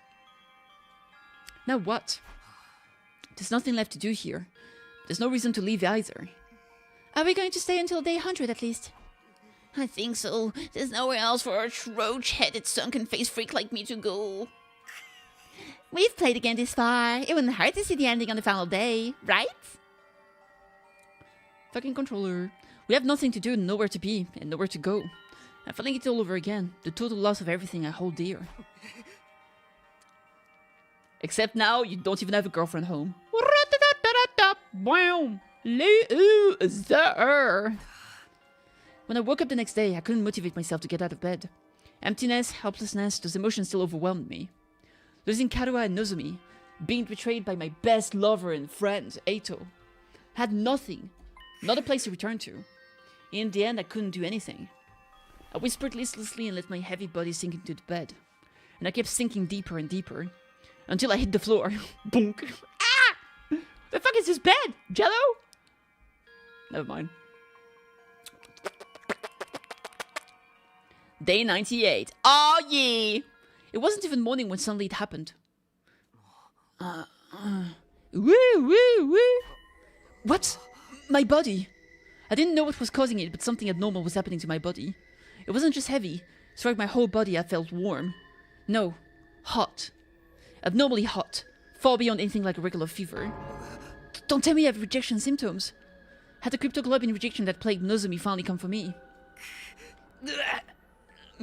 Now what? There's nothing left to do here. There's no reason to leave either. Are we going to stay until day 100 at least? I think so. There's nowhere else for a roach-headed sunken-faced freak like me to go. We've played again this far. It wouldn't hurt to see the ending on the final day, right? Fucking controller. We have nothing to do, nowhere to be, and nowhere to go. I'm feeling it all over again. The total loss of everything I hold dear. Except now, you don't even have a girlfriend home. When I woke up the next day, I couldn't motivate myself to get out of bed. Emptiness, helplessness, those emotions still overwhelmed me. Losing Karuha and Nozomi, being betrayed by my best lover and friend, Ato. Had nothing, not a place to return to. In the end, I couldn't do anything. I whispered listlessly and let my heavy body sink into the bed. And I kept sinking deeper and deeper, until I hit the floor. Bonk. Ah! The fuck is this bed? Jello? Never mind. Day 98. Oh yeah! It wasn't even morning when suddenly it happened. Woo, woo, woo. What? My body. I didn't know what was causing it, but something abnormal was happening to my body. It wasn't just heavy. Throughout my whole body, I felt warm. No, hot. Abnormally hot. Far beyond anything like a regular fever. Don't tell me I have rejection symptoms. Had the cryptoglobin rejection that plagued Nozomi finally come for me?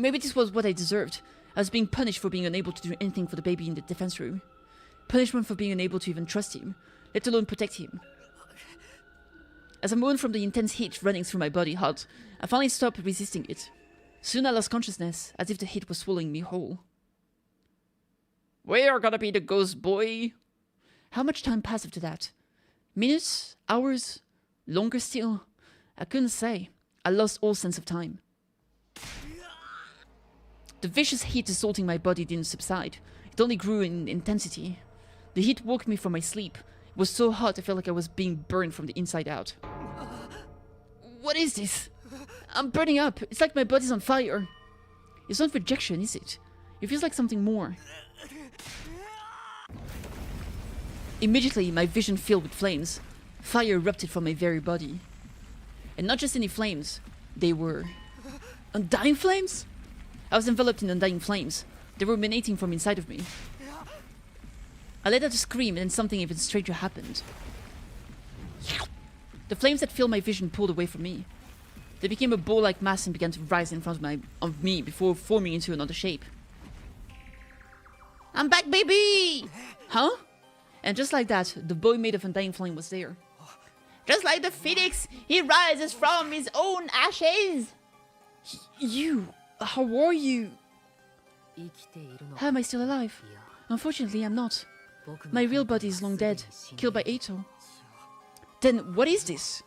Maybe this was what I deserved. I was being punished for being unable to do anything for the baby in the defense room. Punishment for being unable to even trust him, let alone protect him. As I moaned from the intense heat running through my body hot, I finally stopped resisting it. Soon I lost consciousness, as if the heat was swallowing me whole. We're gonna be the ghost boy. How much time passed after that? Minutes? Hours? Longer still? I couldn't say. I lost all sense of time. The vicious heat assaulting my body didn't subside. It only grew in intensity. The heat woke me from my sleep. It was so hot I felt like I was being burned from the inside out. What is this? I'm burning up. It's like my body's on fire. It's not rejection, is it? It feels like something more. Immediately, my vision filled with flames. Fire erupted from my very body. And not just any flames. They were... undying flames? I was enveloped in undying flames. They were emanating from inside of me. I let out a scream, and then something even stranger happened. The flames that filled my vision pulled away from me. They became a ball-like mass and began to rise in front of me before forming into another shape. I'm back, baby! Huh? And just like that, the boy made of undying flame was there. Just like the phoenix, he rises from his own ashes. You? How are you? How am I still alive? Unfortunately, I'm not. My real body is long dead, killed by Ato. Then what is this?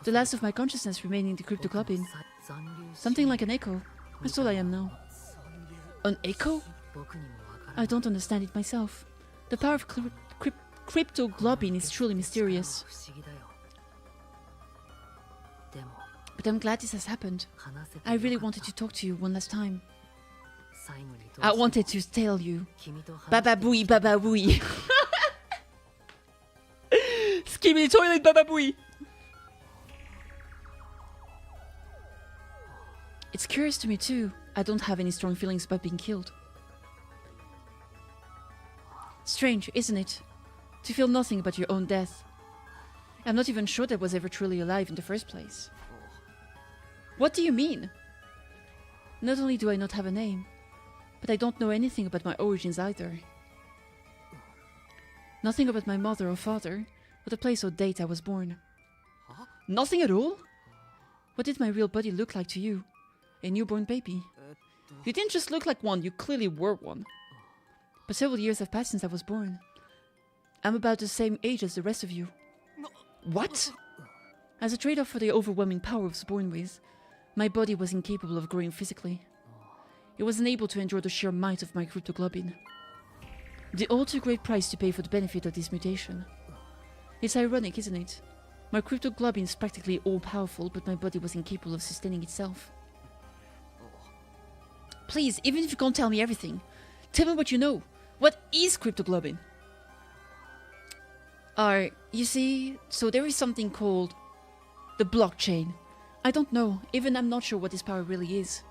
The last of my consciousness remaining in the cryptoglobin. Something like an echo. That's all I am now. An echo? I don't understand it myself. The power of cryptoglobin is truly mysterious. But I'm glad this has happened. I really wanted to talk to you one last time. I wanted to tell you. Baba booey, baba booey. Skimmy toilet, baba booey. It's curious to me too. I don't have any strong feelings about being killed. Strange, isn't it? To feel nothing but your own death. I'm not even sure that I was ever truly alive in the first place. What do you mean? Not only do I not have a name, but I don't know anything about my origins either. Nothing about my mother or father, or the place or date I was born. Nothing at all? What did my real body look like to you? A newborn baby? You didn't just look like one, you clearly were one. But several years have passed since I was born. I'm about the same age as the rest of you. What? As a trade-off for the overwhelming power I was born with, my body was incapable of growing physically. It was unable to endure the sheer might of my cryptoglobin. The all too great price to pay for the benefit of this mutation. It's ironic, isn't it? My cryptoglobin is practically all-powerful, but my body was incapable of sustaining itself. Please, even if you can't tell me everything, tell me what you know. What is cryptoglobin? You see, so there is something called the blockchain. I don't know, even I'm not sure what this power really is.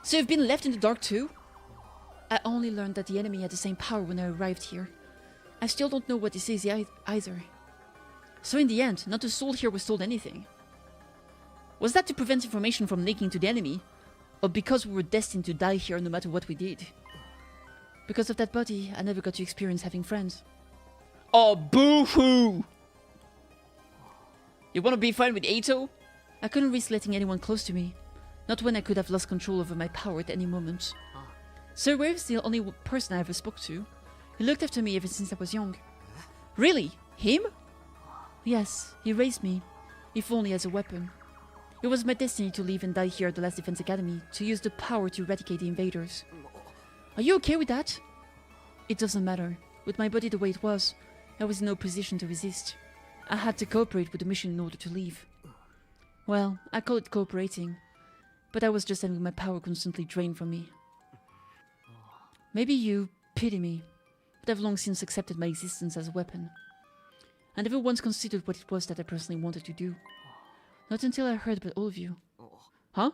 So you've been left in the dark too? I only learned that the enemy had the same power when I arrived here. I still don't know what this is either. So in the end, not a soul here was told anything. Was that to prevent information from leaking to the enemy? Or because we were destined to die here no matter what we did? Because of that body, I never got to experience having friends. Oh, boo-hoo! You wanna be friends with Ato? I couldn't risk letting anyone close to me. Not when I could have lost control over my power at any moment. Sir Wave's the only person I ever spoke to. He looked after me ever since I was young. Really? Him? Yes, he raised me, if only as a weapon. It was my destiny to live and die here at the last Defense Academy, to use the power to eradicate the invaders. Are you okay with that? It doesn't matter. With my body the way it was, I was in no position to resist. I had to cooperate with the mission in order to leave. Well, I call it cooperating, but I was just having my power constantly drained from me. Maybe you pity me, but I've long since accepted my existence as a weapon. I never once considered what it was that I personally wanted to do. Not until I heard about all of you. Huh?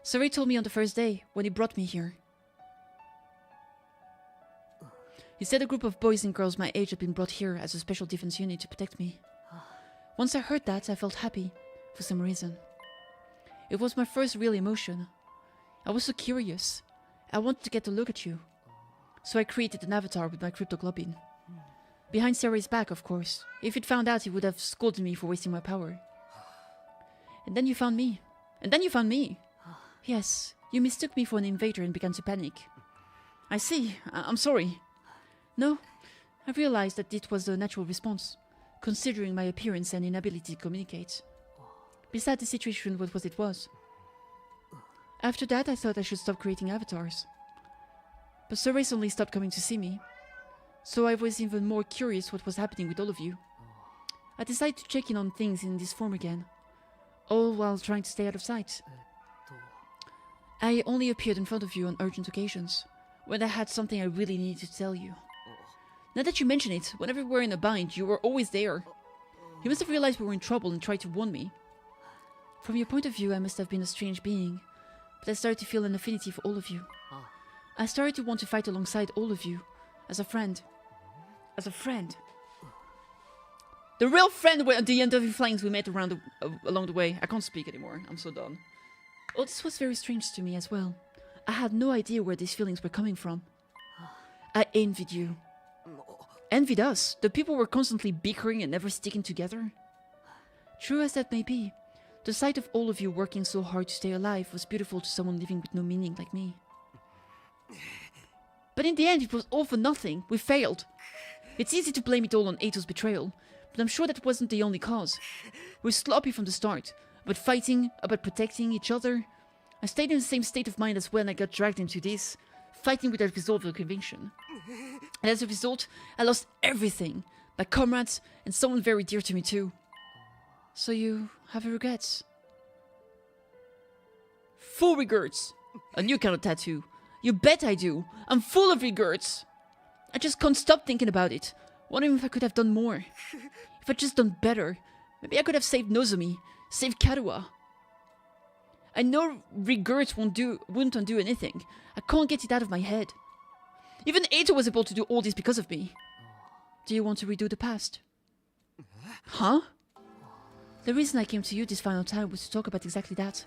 Suri told me on the first day, when he brought me here. He said a group of boys and girls my age had been brought here as a special defense unit to protect me. Once I heard that, I felt happy, for some reason. It was my first real emotion. I was so curious. I wanted to get a look at you. So I created an avatar with my cryptoglobin. Behind Sarah's back, of course. If he'd found out, he would have scolded me for wasting my power. And then you found me. And then you found me. Yes, you mistook me for an invader and began to panic. I see. I'm sorry. No, I realized that it was a natural response, considering my appearance and inability to communicate. Besides, the situation was what it was. After that, I thought I should stop creating avatars. But Sir recently stopped coming to see me, so I was even more curious what was happening with all of you. I decided to check in on things in this form again, all while trying to stay out of sight. I only appeared in front of you on urgent occasions, when I had something I really needed to tell you. Now that you mention it, whenever we were in a bind, you were always there. You must have realized we were in trouble and tried to warn me. From your point of view, I must have been a strange being, but I started to feel an affinity for all of you. I started to want to fight alongside all of you, as a friend. As a friend. The real friend were the end of the flames we met along the way. I can't speak anymore. I'm so done. Oh, this was very strange to me as well. I had no idea where these feelings were coming from. I envied you. Envied us. The people were constantly bickering and never sticking together. True as that may be, the sight of all of you working so hard to stay alive was beautiful to someone living with no meaning like me. But in the end, it was all for nothing. We failed. It's easy to blame it all on Ato's betrayal, but I'm sure that wasn't the only cause. We were sloppy from the start, about fighting, about protecting each other. I stayed in the same state of mind as when I got dragged into this, fighting without resolve or conviction. And as a result, I lost everything, my comrades, and someone very dear to me too. So you have regrets? Full regrets. A new kind of tattoo. You bet I do. I'm full of regrets. I just can't stop thinking about it. Wondering if I could have done more. If I'd just done better. Maybe I could have saved Nozomi. Saved Karuha. I know regrets wouldn't undo anything. I can't get it out of my head. Even Ato was able to do all this because of me. Do you want to redo the past? Huh? The reason I came to you this final time was to talk about exactly that.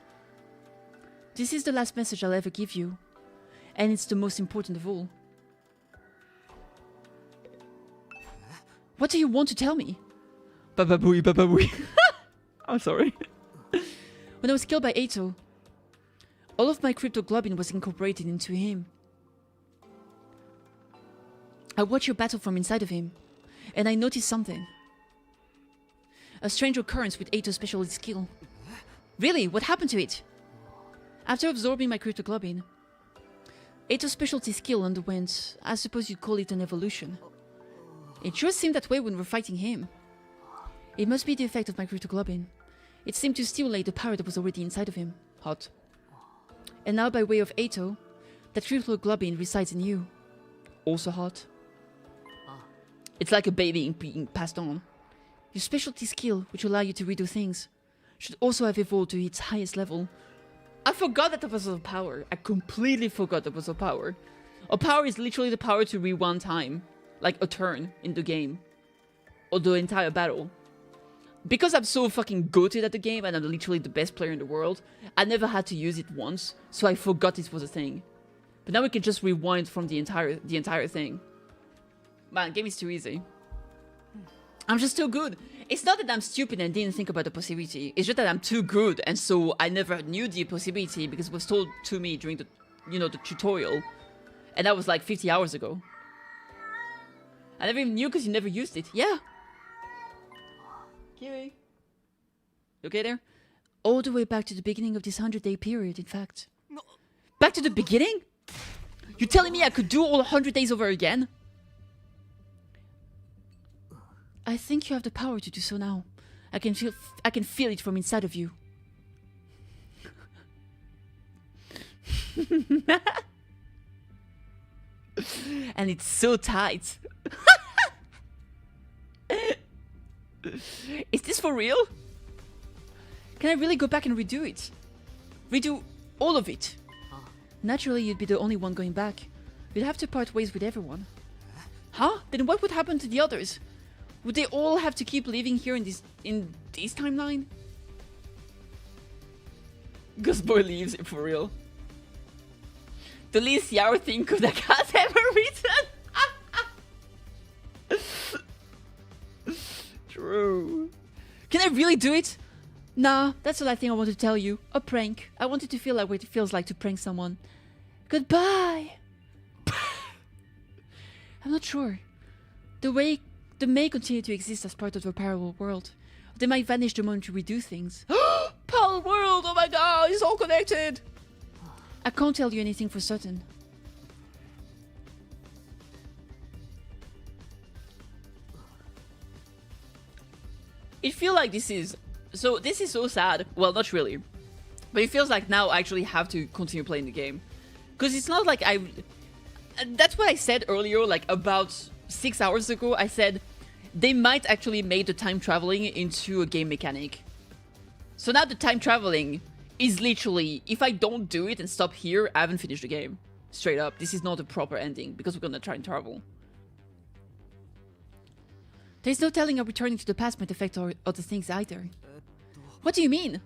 This is the last message I'll ever give you. And it's the most important of all. What do you want to tell me? Bababooey, bababooey. I'm sorry. When I was killed by Ato, all of my cryptoglobin was incorporated into him. I watched your battle from inside of him, and I noticed something. A strange occurrence with Ato's specialty skill. Really? What happened to it? After absorbing my cryptoglobin, Ato's specialty skill underwent, I suppose you'd call it an evolution. It sure seemed that way when we were fighting him. It must be the effect of my cryptoglobin. It seemed to stimulate the power that was already inside of him. Hot. And now by way of Ato, that cryptoglobin resides in you. Also hot. It's like a baby being passed on. Your specialty skill, which will allow you to redo things, should also have evolved to its highest level. I forgot that was a power. I completely forgot that was a power. A power is literally the power to rewind time. Like a turn in the game. Or the entire battle. Because I'm so fucking goated at the game and I'm literally the best player in the world, I never had to use it once, so I forgot it was a thing. But now we can just rewind from the entire thing. Man, game is too easy. I'm just too good. It's not that I'm stupid and didn't think about the possibility. It's just that I'm too good, and so I never knew the possibility because it was told to me during the, the tutorial. And that was like 50 hours ago. I never even knew because you never used it. Yeah. Kiwi. You okay there? All the way back to the beginning of this 100-day period, in fact. Back to the beginning? You telling me I could do all 100 days over again? I think you have the power to do so now. I can feel it from inside of you. And it's so tight. Is this for real? Can I really go back and redo it? Redo all of it? Naturally, you'd be the only one going back. You'd have to part ways with everyone. Huh? Then what would happen to the others? Would they all have to keep living here in this timeline? Ghost Boy leaves it for real. The least Yao thing Kodak has ever written. True. Can I really do it? Nah, that's the last thing I want to tell you. A prank. I wanted to feel like what it feels like to prank someone. Goodbye! I'm not sure. They may continue to exist as part of the parallel world. They might vanish the moment we do things. Parallel world! Oh my god, it's all connected! I can't tell you anything for certain. It feels like this is so sad. Well, not really. But it feels like now I actually have to continue playing the game. Because it's not like I... That's what I said earlier, like about 6 hours ago. I said they might actually make the time traveling into a game mechanic. So now the time traveling is literally, if I don't do it and stop here, I haven't finished the game. Straight up. This is not a proper ending because we're gonna try and travel. There's no telling how returning to the past might affect our other things either. What do you mean?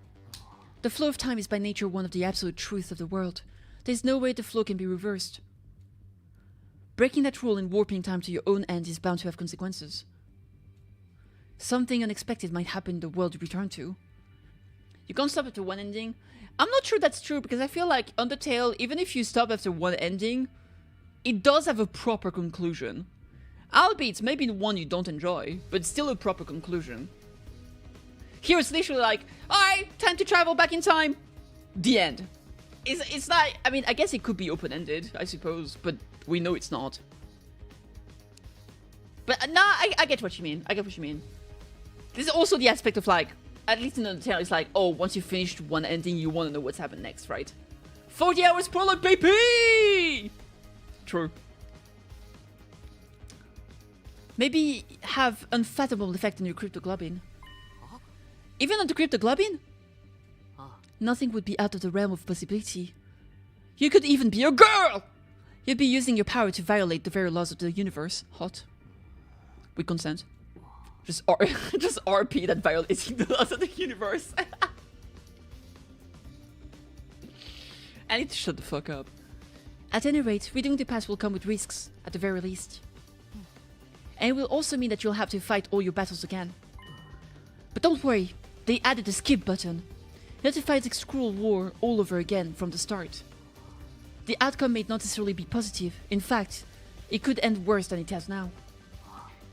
The flow of time is by nature one of the absolute truths of the world. There's no way the flow can be reversed. Breaking that rule and warping time to your own end is bound to have consequences. Something unexpected might happen in the world you return to. You can't stop after one ending? I'm not sure that's true because I feel like Undertale, even if you stop after one ending, it does have a proper conclusion. Albeit maybe one you don't enjoy, but still a proper conclusion. Here it's literally like, alright, time to travel back in time. The end. It's not, I mean, I guess it could be open-ended, I suppose, but we know it's not. But nah, I get what you mean. I get what you mean. There's also the aspect of like, at least in Undertale, it's like, oh, once you finished one ending, you want to know what's happened next, right? 40 hours prologue, baby! True. Maybe have unfathomable effect on your cryptoglobin. Even on the cryptoglobin? Nothing would be out of the realm of possibility. You could even be a girl! You'd be using your power to violate the very laws of the universe. Hot. With consent. Just RP that violating the laws of the universe. I need to shut the fuck up. At any rate, redoing the past will come with risks, at the very least. And it will also mean that you'll have to fight all your battles again. But don't worry, they added a skip button. You have to fight this cruel war all over again from the start. The outcome may not necessarily be positive. In fact, it could end worse than it has now.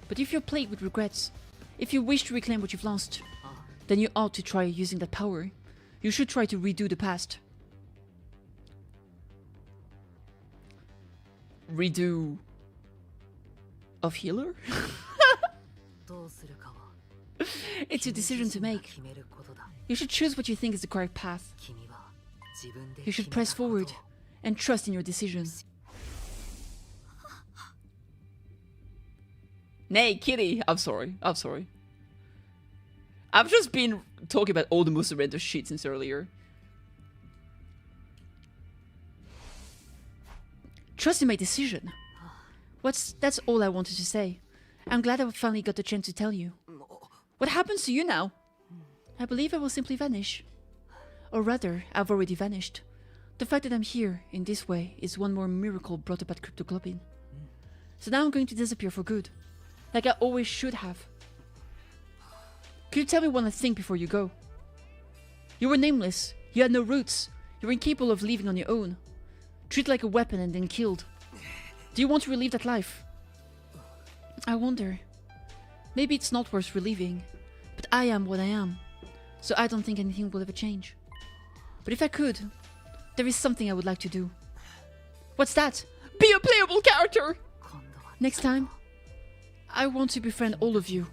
But if you're plagued with regrets, if you wish to reclaim what you've lost, then you ought to try using that power. You should try to redo the past. Redo... of healer? It's your decision to make. You should choose what you think is the correct path. You should press forward and trust in your decision. Nay, Kitty! I'm sorry. I've just been talking about all the most horrendous shit since earlier. Trust in my decision. That's all I wanted to say. I'm glad I finally got the chance to tell you. What happens to you now? I believe I will simply vanish. Or rather, I've already vanished. The fact that I'm here, in this way, is one more miracle brought about cryptoglobin. So now I'm going to disappear for good. Like I always should have. Could you tell me one last thing before you go? You were nameless. You had no roots. You were incapable of leaving on your own. Treated like a weapon and then killed. Do you want to relive that life? I wonder. Maybe it's not worth reliving. But I am what I am. So I don't think anything will ever change. But if I could, there is something I would like to do. What's that? Be a playable character! Next time, I want to befriend all of you.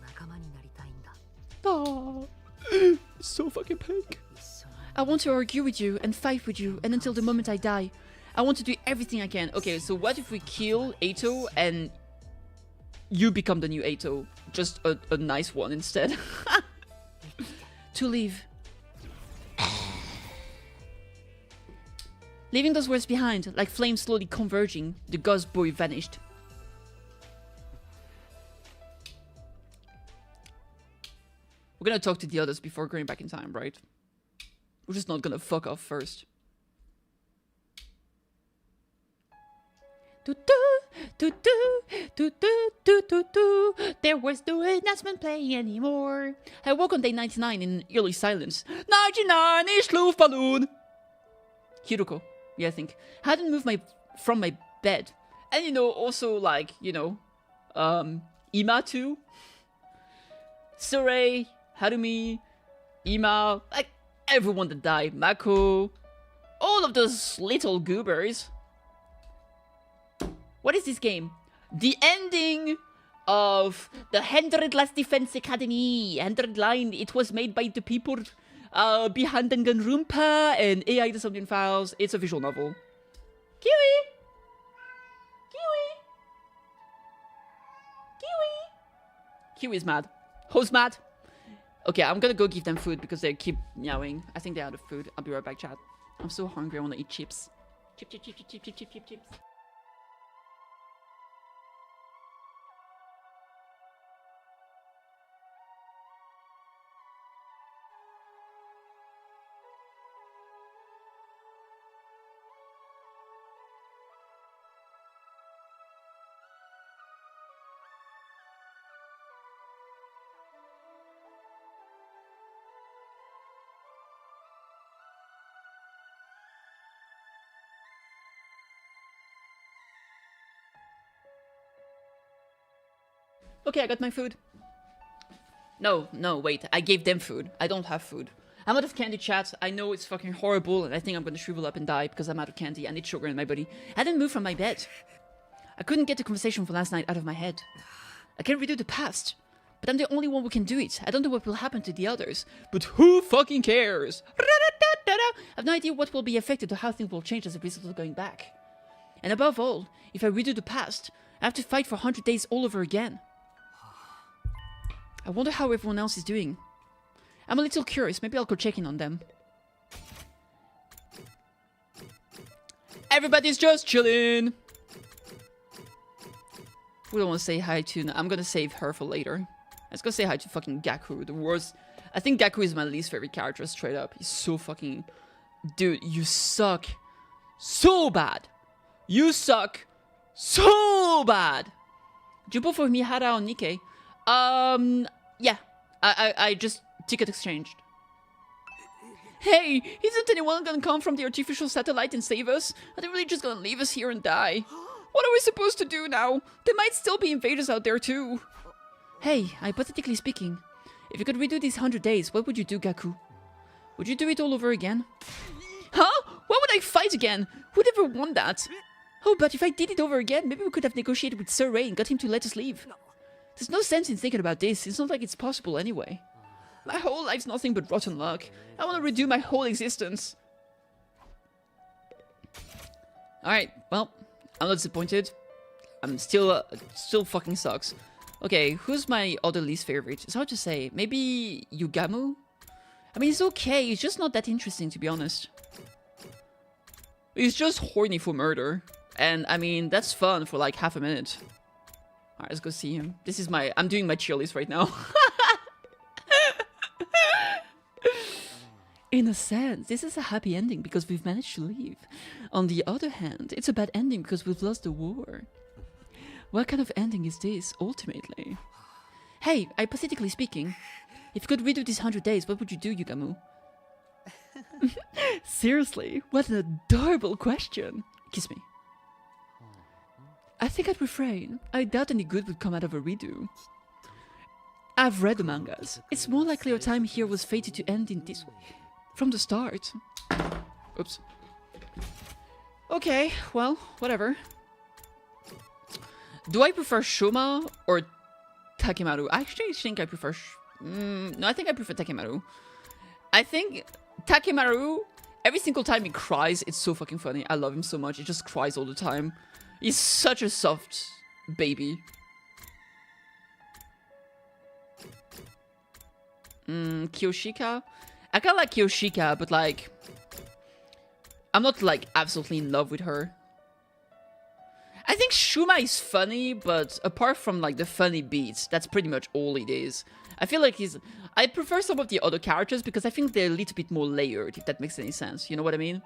Oh, so fucking pink. I want to argue with you and fight with you, and until the moment I die, I want to do everything I can. Okay, so what if we kill Ato and you become the new Ato? Just a nice one instead. To leave. Leaving those words behind, like flames slowly converging, the ghost boy vanished. We're gonna talk to the others before going back in time, right? We're just not gonna fuck off first. Do do do do do do do do. There was no announcement playing anymore. I woke on day 99 in eerie silence. 99 is Loof Balloon. Hiroko. Yeah, I think. Hadn't moved from my bed. And you know, also like, you know, Ima too. Surrey, Harumi, Ima, like everyone that died. Mako. All of those little goobers. What is this game? The ending of the 100 Last Defense Academy. 100 line. It was made by the people behind Danganronpa and AI the Something Files. It's a visual novel. Kiwi! Kiwi! Kiwi! Kiwi's mad. Who's mad? Okay, I'm gonna go give them food because they keep meowing. I think they're out of food. I'll be right back, chat. I'm so hungry. I want to eat chips. Chip, chip, chip, chip, chip, chip, chip, chip, chips. Okay, I got my food. No, wait. I gave them food. I don't have food. I'm out of candy, chat. I know it's fucking horrible, and I think I'm gonna shrivel up and die because I'm out of candy. I need sugar in my body. I didn't move from my bed. I couldn't get the conversation from last night out of my head. I can redo the past, but I'm the only one who can do it. I don't know what will happen to the others, but who fucking cares? I have no idea what will be affected or how things will change as a result of going back. And above all, if I redo the past, I have to fight for 100 days all over again. I wonder how everyone else is doing. I'm a little curious. Maybe I'll go check in on them. Everybody's just chilling. We don't want to say hi to... I'm gonna save her for later. Let's go say hi to fucking Gaku. The worst... I think Gaku is my least favorite character, straight up. He's so fucking... Dude, you suck so bad. You suck so bad. Did you vote for Mihara or Nikkei? Yeah. I just ticket exchanged. Hey, isn't anyone gonna come from the artificial satellite and save us? Are they really just gonna leave us here and die? What are we supposed to do now? There might still be invaders out there too. Hey, hypothetically speaking, if you could redo these 100 days, what would you do, Gaku? Would you do it all over again? Huh? Why would I fight again? Who'd ever want that? Oh, but if I did it over again, maybe we could have negotiated with Sir Ray and got him to let us leave. There's no sense in thinking about this. It's not like it's possible anyway. My whole life's nothing but rotten luck. I want to redo my whole existence. Alright, well, I'm not disappointed. I'm still fucking sucks. Okay, who's my other least favorite? It's hard to say. Maybe Yugamu? I mean, he's okay. He's just not that interesting, to be honest. He's just horny for murder. And, I mean, that's fun for like half a minute. Alright, let's go see him. This is my... I'm doing my cheer list right now. In a sense, this is a happy ending because we've managed to leave. On the other hand, it's a bad ending because we've lost the war. What kind of ending is this, ultimately? Hey, hypothetically speaking, if you could redo these 100 days, what would you do, Yugamu? Seriously, what an adorable question. Kiss me. I think I'd refrain. I doubt any good would come out of a redo. I've read the mangas. It's more likely our time here was fated to end in this way. From the start. Oops. Okay, well, whatever. Do I prefer Shoma or Takemaru? I actually think I prefer... no, I think I prefer Takemaru. I think Takemaru, every single time he cries, it's so fucking funny. I love him so much. He just cries all the time. He's such a soft baby. Kiyoshika? I kinda like Kiyoshika, but like... I'm not like absolutely in love with her. I think Shuma is funny, but apart from like the funny beats, that's pretty much all it is. I feel like he's... I prefer some of the other characters because I think they're a little bit more layered, if that makes any sense. You know what I mean?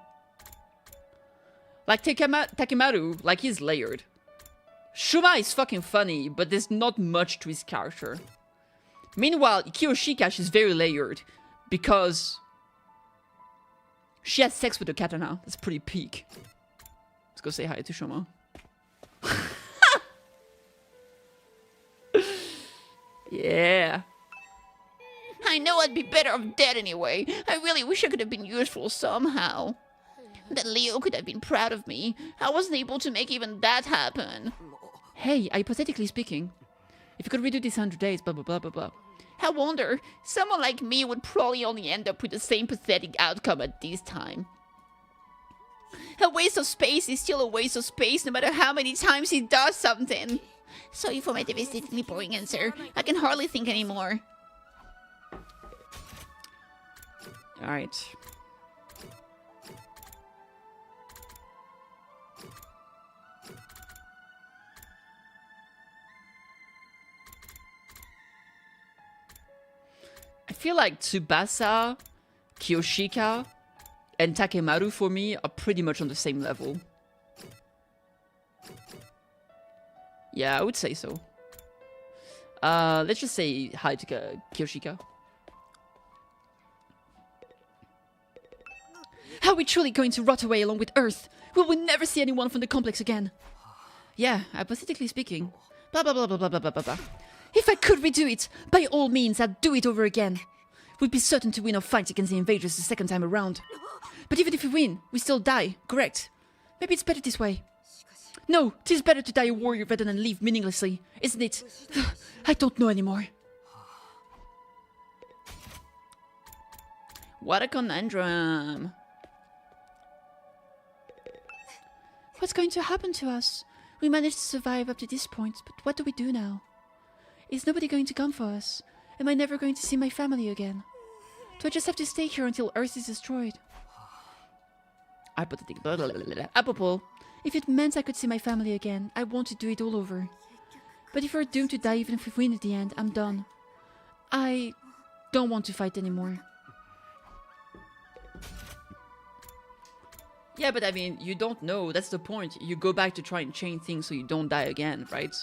Like Takemaru, like he's layered. Shuma is fucking funny, but there's not much to his character. Meanwhile, Kiyoshika, she's very layered because she has sex with the katana. That's pretty peak. Let's go say hi to Shuma. Yeah. I know I'd be better off dead anyway. I really wish I could have been useful somehow. That Leo could have been proud of me. I wasn't able to make even that happen. Hey, hypothetically speaking, if you could redo this 100 days, blah blah blah blah blah. I wonder, someone like me would probably only end up with the same pathetic outcome at this time. A waste of space is still a waste of space no matter how many times he does something. Sorry for my devastatingly boring answer. I can hardly think anymore. Alright. I feel like Tsubasa, Kiyoshika, and Takemaru for me are pretty much on the same level. Yeah, I would say so. Let's just say hi to Kiyoshika. How are we truly going to rot away along with Earth? Will we never see anyone from the complex again? Yeah, hypothetically speaking. Blah blah blah blah blah blah blah blah. If I could redo it, by all means, I'd do it over again. We'd be certain to win our fight against the invaders the second time around. But even if we win, we still die, correct? Maybe it's better this way. No, it is better to die a warrior rather than live meaninglessly, isn't it? I don't know anymore. What a conundrum. What's going to happen to us? We managed to survive up to this point, but what do we do now? Is nobody going to come for us? Am I never going to see my family again? Do I just have to stay here until Earth is destroyed? Hypothetic. Blah, blah, blah, blah. Apropos. If it meant I could see my family again, I want to do it all over. But if we're doomed to die even if we win at the end, I'm done. I don't want to fight anymore. Yeah, but I mean, you don't know. That's the point. You go back to try and change things so you don't die again, right?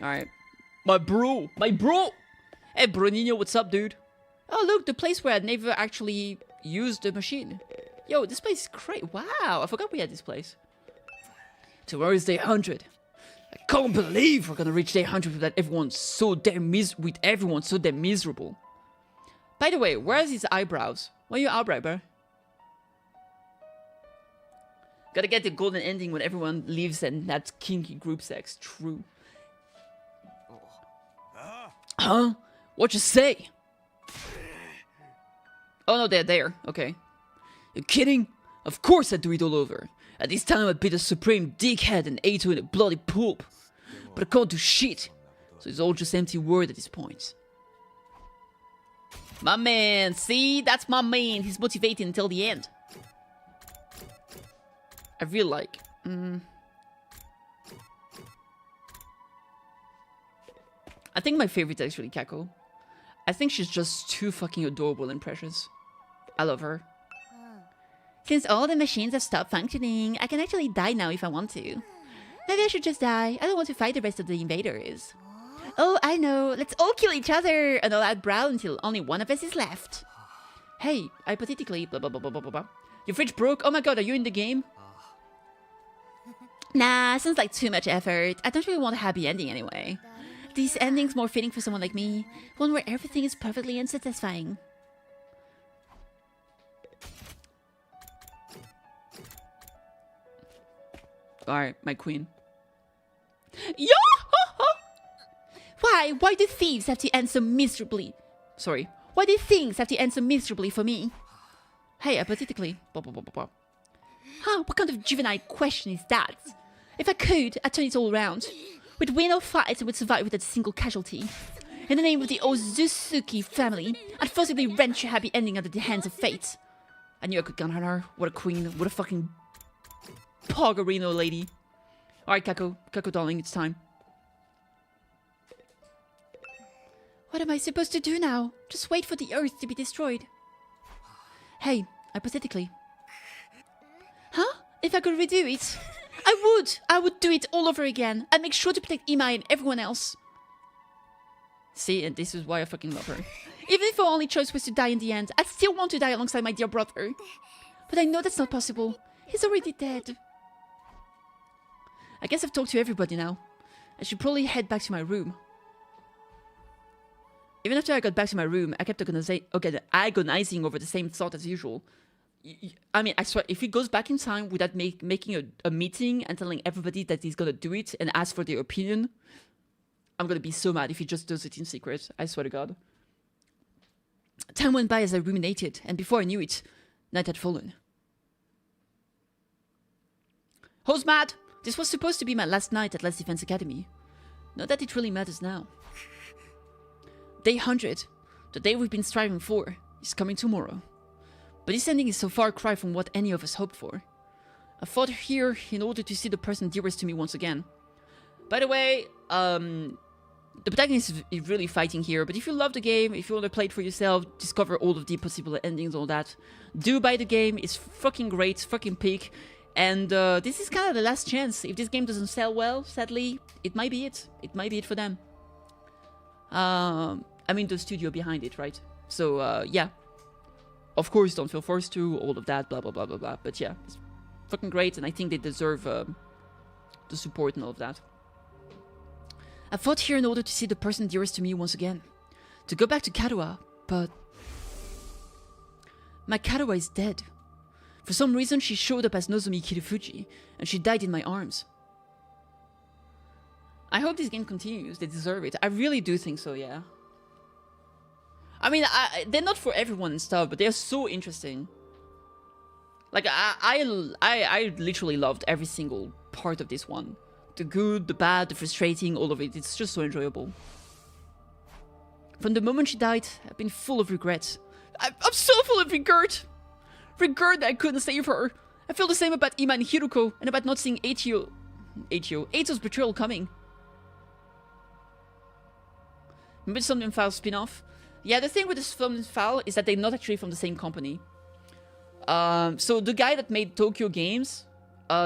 Alright. My bro! My bro! Hey, Bruninho, what's up, dude? Oh, look, the place where I never actually used the machine. Yo, this place is great. Wow, I forgot we had this place. Tomorrow's day 100. I can't believe we're gonna reach day 100 without everyone so damn miserable. By the way, where's his eyebrows? Where are your eyebrows, bro? Gotta get the golden ending when everyone leaves and that's kinky group sex. True. Huh? What you say? Oh no, they're there. Okay. You kidding? Of course I'd do it all over. At this time I'd be the supreme dickhead and ate with a bloody poop. But I can't do shit. So it's all just empty word at this point. My man, see? That's my man. He's motivated until the end. I feel like... I think my favorite is actually Kako. I think she's just too fucking adorable and precious. I love her. Since all the machines have stopped functioning, I can actually die now if I want to. Maybe I should just die. I don't want to fight the rest of the invaders. Oh, I know. Let's all kill each other and all out brawl until only one of us is left. Hey, hypothetically, blah blah blah blah blah blah. Your fridge broke? Oh my god, are you in the game? Nah, sounds like too much effort. I don't really want a happy ending anyway. This ending's more fitting for someone like me. One where everything is perfectly unsatisfying. Alright, my queen. Yo! Why do thieves have to end so miserably? Sorry. Why do things have to end so miserably for me? Hey, hypothetically. Blah, blah, blah, blah, blah. Huh, what kind of juvenile question is that? If I could, I'd turn it all around. We'd win our fight and would survive without a single casualty. In the name of the Ozusuki family, I'd forcibly wrench your happy ending out of the hands of fate. I knew I could count on her. What a queen. What a fucking Poggerino lady. Alright, Kako. Kako, darling, it's time. What am I supposed to do now? Just wait for the Earth to be destroyed. Hey, hypothetically. Huh? If I could redo it, I would do it all over again. I'd make sure to protect Ima and everyone else. See, and this is why I fucking love her. Even if our only choice was to die in the end, I'd still want to die alongside my dear brother. But I know that's not possible. He's already dead. I guess I've talked to everybody now. I should probably head back to my room. Even after I got back to my room, I kept agonizing over the same thought as usual. I mean, I swear, if he goes back in time without making a meeting and telling everybody that he's gonna do it and ask for their opinion, I'm gonna be so mad if he just does it in secret. I swear to God. Time went by as I ruminated, and before I knew it, night had fallen. Who's mad? This was supposed to be my last night at Last Defense Academy. Not that it really matters now. Day 100, the day we've been striving for, is coming tomorrow. But this ending is so far cry from what any of us hoped for. I fought here in order to see the person dearest to me once again. By the way, the protagonist is really fighting here, but if you love the game, if you want to play it for yourself, discover all of the possible endings, all that, do buy the game. It's fucking great, fucking peak. And this is kind of the last chance. If this game doesn't sell well, sadly, it might be it. It might be it for them. I mean, the studio behind it, right? So, yeah. Of course, don't feel forced to, all of that, blah, blah, blah, blah, blah. But yeah, it's fucking great, and I think they deserve the support and all of that. I fought here in order to see the person dearest to me once again. To go back to Kadoa, but... my Kadoa is dead. For some reason, she showed up as Nozomi Kirufuji, and she died in my arms. I hope this game continues. They deserve it. I really do think so, yeah. I mean, they're not for everyone and stuff, but they're so interesting. Like, I literally loved every single part of this one. The good, the bad, the frustrating, all of it. It's just so enjoyable. From the moment she died, I've been full of regret. I'm so full of regret! Regret that I couldn't save her. I feel the same about Ima and Hiruko, and about not seeing Eito's betrayal coming. Remember the Somnium Files spin-off? Yeah, the thing with the Somnium File is that they're not actually from the same company. So the guy that made Tokyo Games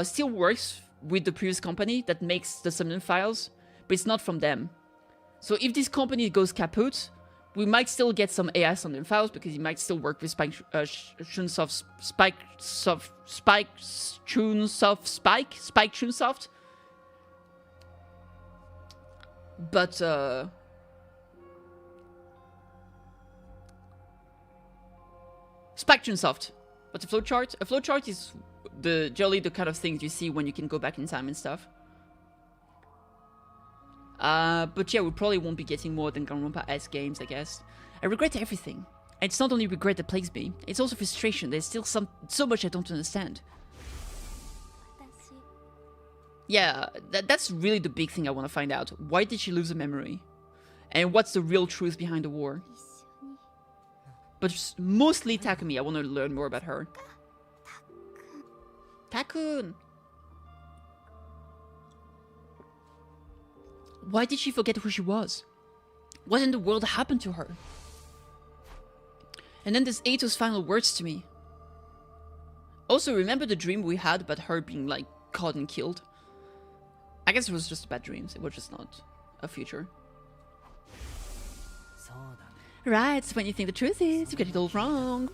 still works with the previous company that makes the Somnium Files, but it's not from them. So if this company goes kaput, we might still get some AI Somnium Files because he might still work with Spike Chunsoft. But Spike Chunsoft. What's a flowchart? A flowchart is generally the kind of things you see when you can go back in time and stuff. But yeah, we probably won't be getting more than Ganronpa-esque games, I guess. I regret everything. And it's not only regret that plagues me, it's also frustration. There's still so much I don't understand. Yeah, that's really the big thing I want to find out. Why did she lose her memory? And what's the real truth behind the war? But mostly Takumi, I want to learn more about her. Takun! Why did she forget who she was? What in the world happened to her? And then there's Eito's final words to me. Also, remember the dream we had about her being, like, caught and killed? I guess it was just bad dreams. It was just not a future. Right, so when you think the truth is, you get it all wrong.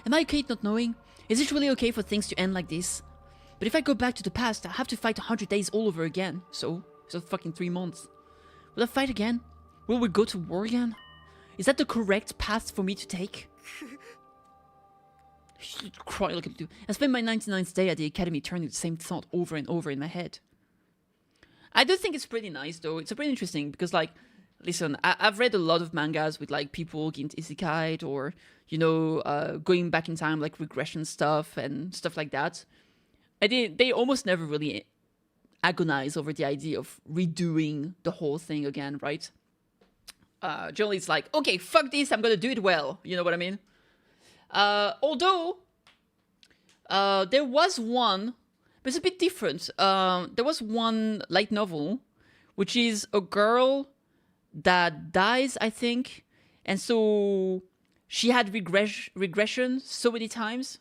Am I okay not knowing? Is it really okay for things to end like this? But if I go back to the past, I have to fight 100 days all over again. So fucking 3 months. Will I fight again? Will we go to war again? Is that the correct path for me to take? Cry like I do. I spent my 99th day at the academy turning the same thought over and over in my head. I do think it's pretty nice though. It's pretty interesting because, like, listen, I've read a lot of mangas with, like, people getting isekai or, you know, going back in time, like regression stuff and stuff like that. And they almost never really agonize over the idea of redoing the whole thing again, right? Generally it's like, okay, fuck this, I'm gonna do it well. You know what I mean? Although, there was one, but it's a bit different. There was one light novel, which is a girl that dies, I think, and so she had regression so many times,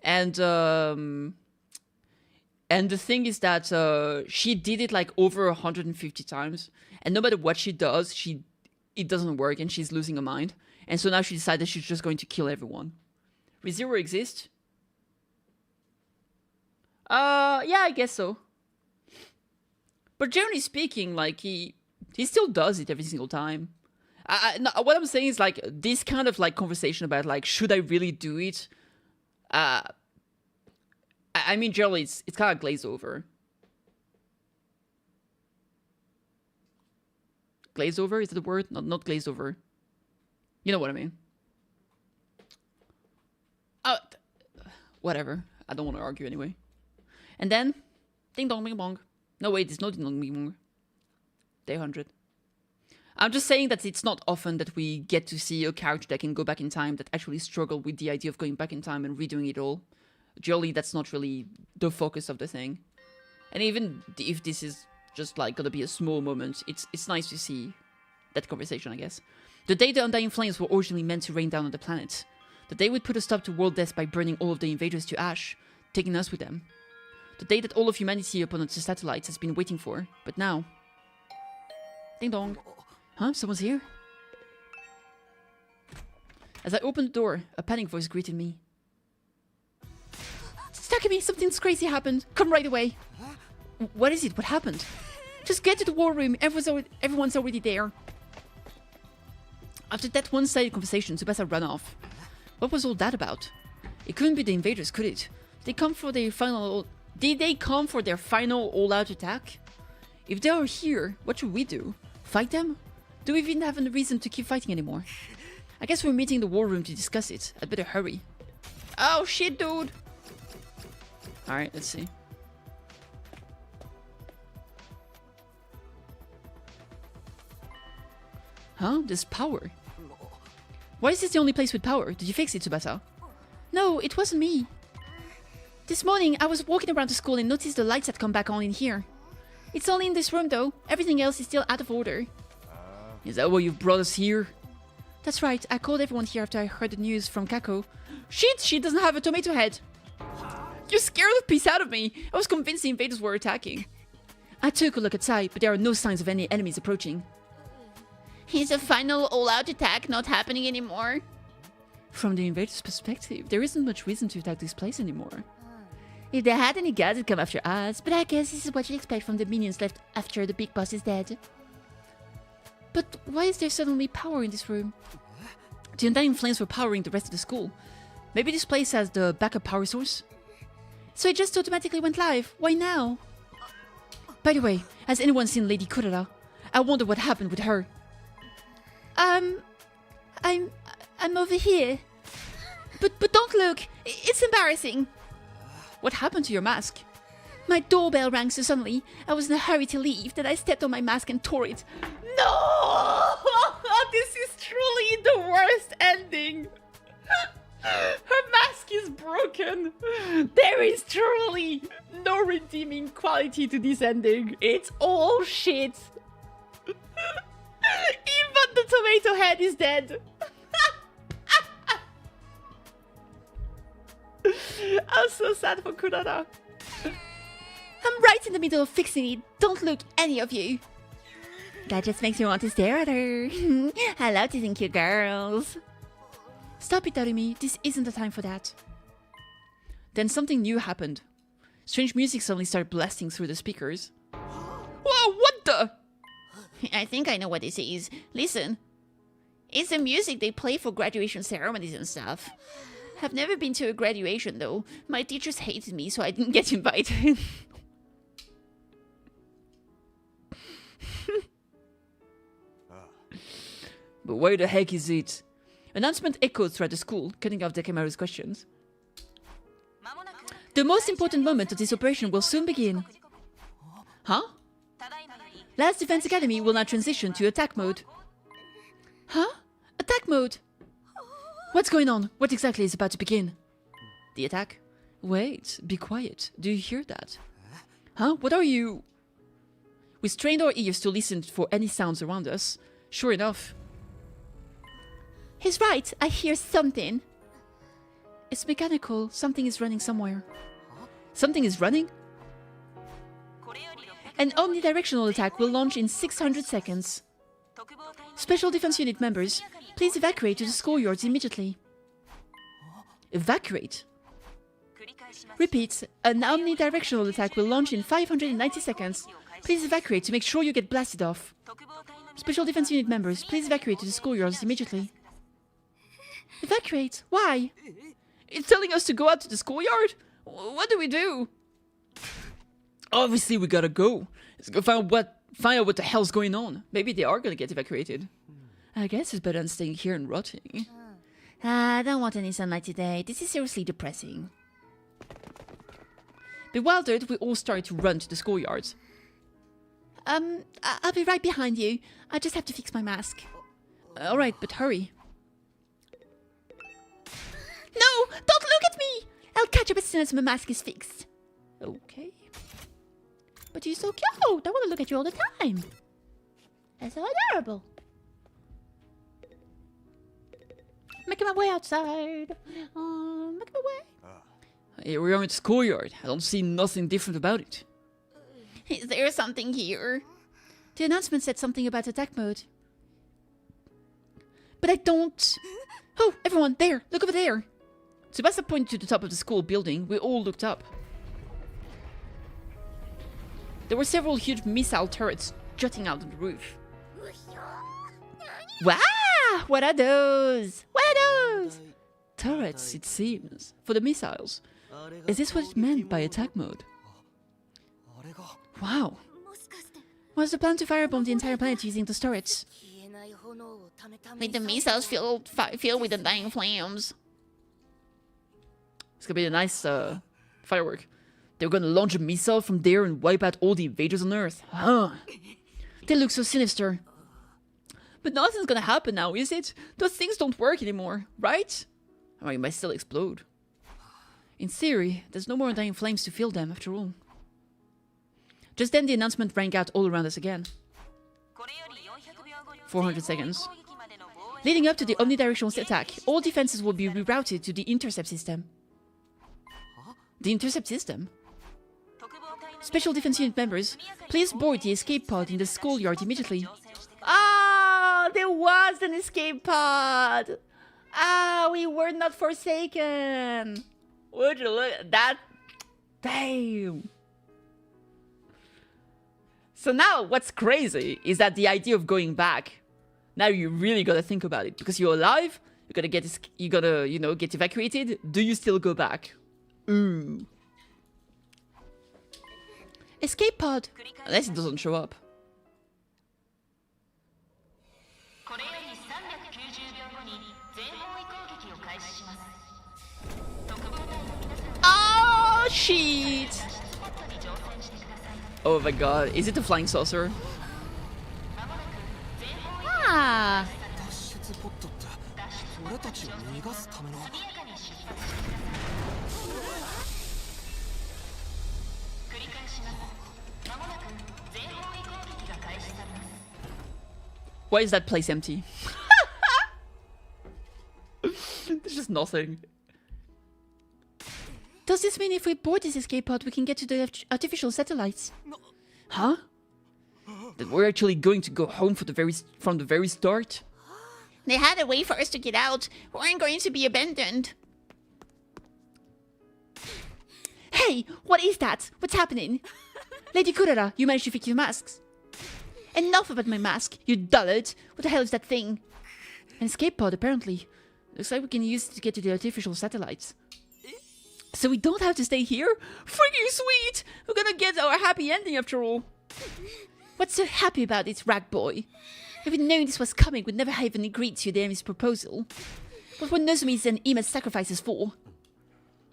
and And the thing is that she did it like over 150 times. And no matter what she does, it doesn't work and she's losing her mind. And so now she decided she's just going to kill everyone. ReZero exist? Yeah, I guess so. But generally speaking, like, he still does it every single time. No, what I'm saying is, like, this kind of, like, conversation about, like, should I really do it? I mean, generally, it's kind of glazed over. Glazed over? Is that the word? Not glazed over. You know what I mean. Whatever. I don't want to argue anyway. And then, ding dong, bing bong. No, wait, it's not ding dong, bing bong. Day 100. I'm just saying that it's not often that we get to see a character that can go back in time that actually struggle with the idea of going back in time and redoing it all. Generally, that's not really the focus of the thing. And even if this is just like gonna be a small moment, it's nice to see that conversation, I guess. The day the Undying Flames were originally meant to rain down on the planet. The day would put a stop to world death by burning all of the invaders to ash, taking us with them. The day that all of humanity upon its satellites has been waiting for, but now... Ding dong. Huh? Someone's here? As I opened the door, a panicked voice greeted me. Takumi, something's crazy happened. Come right away. What is it? What happened? Just get to the war room. Everyone's already there. After that one-sided conversation, Tsubasa ran off. What was all that about? It couldn't be the invaders, could it? Did they come for their final all-out attack? If they are here, what should we do? Fight them? Do we even have a reason to keep fighting anymore? I guess we're meeting in the war room to discuss it. I'd better hurry. Oh shit, dude! Alright, let's see. Huh? There's power. Why is this the only place with power? Did you fix it, Tsubasa? No, it wasn't me. This morning, I was walking around the school and noticed the lights had come back on in here. It's only in this room, though. Everything else is still out of order. Is that why you've brought us here? That's right. I called everyone here after I heard the news from Kako. Shit, she doesn't have a tomato head. You scared the piece out of me. I was convinced the invaders were attacking. I took a look outside, but there are no signs of any enemies approaching. Is a final all-out attack not happening anymore? From the invaders' perspective, there isn't much reason to attack this place anymore. If they had any guards, it'd come after us, but I guess this is what you'd expect from the minions left after the big boss is dead. But why is there suddenly power in this room? The Undying Flames were powering the rest of the school. Maybe this place has the backup power source? So it just automatically went live. Why now? By the way, has anyone seen Lady Kurara? I wonder what happened with her. I'm over here. But don't look. It's embarrassing. What happened to your mask? My doorbell rang so suddenly. I was in a hurry to leave that I stepped on my mask and tore it. No! This is truly the worst ending. Her mask is broken. There is truly no redeeming quality to this ending. It's all shit. Even the tomato head is dead. I'm so sad for Kurara. I'm right in the middle of fixing it. Don't look, any of you. That just makes me want to stare at her. I love teasing cute girls. Stop it, Darumi. This isn't the time for that. Then something new happened. Strange music suddenly started blasting through the speakers. Whoa, what the? I think I know what this is. Listen. It's the music they play for graduation ceremonies and stuff. I've never been to a graduation, though. My teachers hated me, so I didn't get invited. But where the heck is it? Announcement echoed throughout the school, cutting off Dekamaru's questions. The most important moment of this operation will soon begin. Huh? Last Defense Academy will now transition to attack mode. Huh? Attack mode? What's going on? What exactly is about to begin? The attack? Wait, be quiet. Do you hear that? Huh? What are you... We strained our ears to listen for any sounds around us. Sure enough. He's right. I hear something. It's mechanical. Something is running somewhere. Something is running? An omnidirectional attack will launch in 600 seconds. Special Defense Unit members, please evacuate to the schoolyards immediately. Evacuate? Repeat, an omnidirectional attack will launch in 590 seconds. Please evacuate to make sure you get blasted off. Special Defense Unit members, please evacuate to the schoolyards immediately. Evacuate? Why? It's telling us to go out to the schoolyard? What do we do? Obviously, we gotta go. Let's go find out what the hell's going on. Maybe they are gonna get evacuated. I guess it's better than staying here and rotting. I don't want any sunlight today. This is seriously depressing. Bewildered, we all started to run to the schoolyards. I'll be right behind you. I just have to fix my mask. Alright, but hurry. No! Don't look at me! I'll catch up as soon as my mask is fixed. Okay. But you're so cute! I want to look at you all the time. That's so adorable. Making my way outside. Making my way. Here we are in the schoolyard. I don't see nothing different about it. Is there something here? The announcement said something about attack mode. But I don't... Oh, everyone, there! Look over there! Tsubasa pointed to the top of the school building. We all looked up. There were several huge missile turrets jutting out of the roof. Wow! What are those? What are those? Turrets, it seems, for the missiles. Is this what it meant by attack mode? Wow. What's the plan to firebomb the entire planet using those turrets? Make the missiles filled with the dying flames. It's gonna be a nice firework. They're gonna launch a missile from there and wipe out all the invaders on Earth. Huh. They look so sinister. But nothing's gonna happen now, is it? Those things don't work anymore, right? Or it might still explode. In theory, there's no more dying flames to fill them, after all. Just then the announcement rang out all around us again. 400 seconds. Leading up to the omnidirectional attack, all defenses will be rerouted to the intercept system. The intercept system? Special Defense Unit members, please board the escape pod in the schoolyard immediately. Ah, there was an escape pod! Ah, we were not forsaken! Would you look at that? Damn! So now, what's crazy is that the idea of going back, now you really gotta think about it. Because you're alive, you gotta, you know, get evacuated. Do you still go back? Ooh. Escape pod! Unless it doesn't show up. Oh, shit! Oh my god, is it a flying saucer? Ah! Why is that place empty? There's just nothing. Does this mean if we board this escape pod, we can get to the artificial satellites? Huh? That we're actually going to go home from the very start? They had a way for us to get out. We weren't going to be abandoned. Hey, what is that? What's happening? Lady Kurara, you managed to fix your masks. Enough about my mask, you dullard. What the hell is that thing? An escape pod, apparently. Looks like we can use it to get to the artificial satellites. So we don't have to stay here? Freaking sweet! We're gonna get our happy ending after all. What's so happy about this, rag boy? If we'd known this was coming, we'd never have even agreed to Yudemi's proposal. What were Nozomi's and Ima's sacrifices for?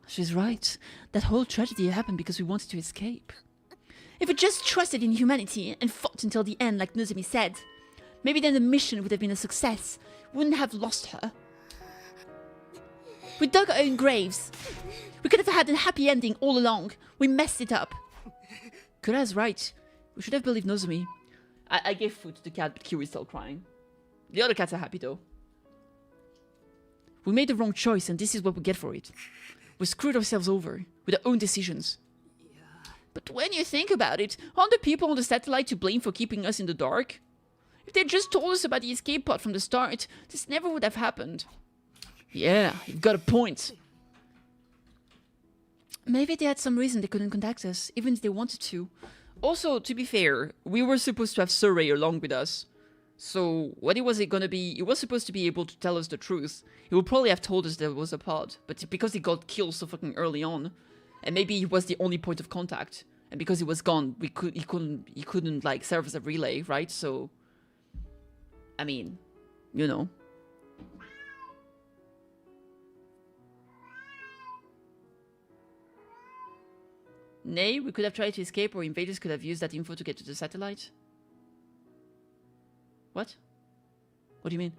She's right. That whole tragedy happened because we wanted to escape. If we just trusted in humanity and fought until the end like Nozomi said, maybe then the mission would have been a success. We wouldn't have lost her. We dug our own graves. We could have had a happy ending all along. We messed it up. Kura's right. We should have believed Nozomi. I gave food to the cat, but Kiri's still crying. The other cats are happy though. We made the wrong choice, and this is what we get for it. We screwed ourselves over with our own decisions. But when you think about it, aren't the people on the satellite to blame for keeping us in the dark? If they just told us about the escape pod from the start, this never would have happened. Yeah, you've got a point. Maybe they had some reason they couldn't contact us, even if they wanted to. Also, to be fair, we were supposed to have Surrey along with us. So, what was it gonna be? He was supposed to be able to tell us the truth. He would probably have told us there was a pod, but because he got killed so fucking early on, and maybe he was the only point of contact, and because he was gone, he couldn't like serve as a relay, right? So, I mean, you know. Nay, we could have tried to escape, or invaders could have used that info to get to the satellite. What? What do you mean?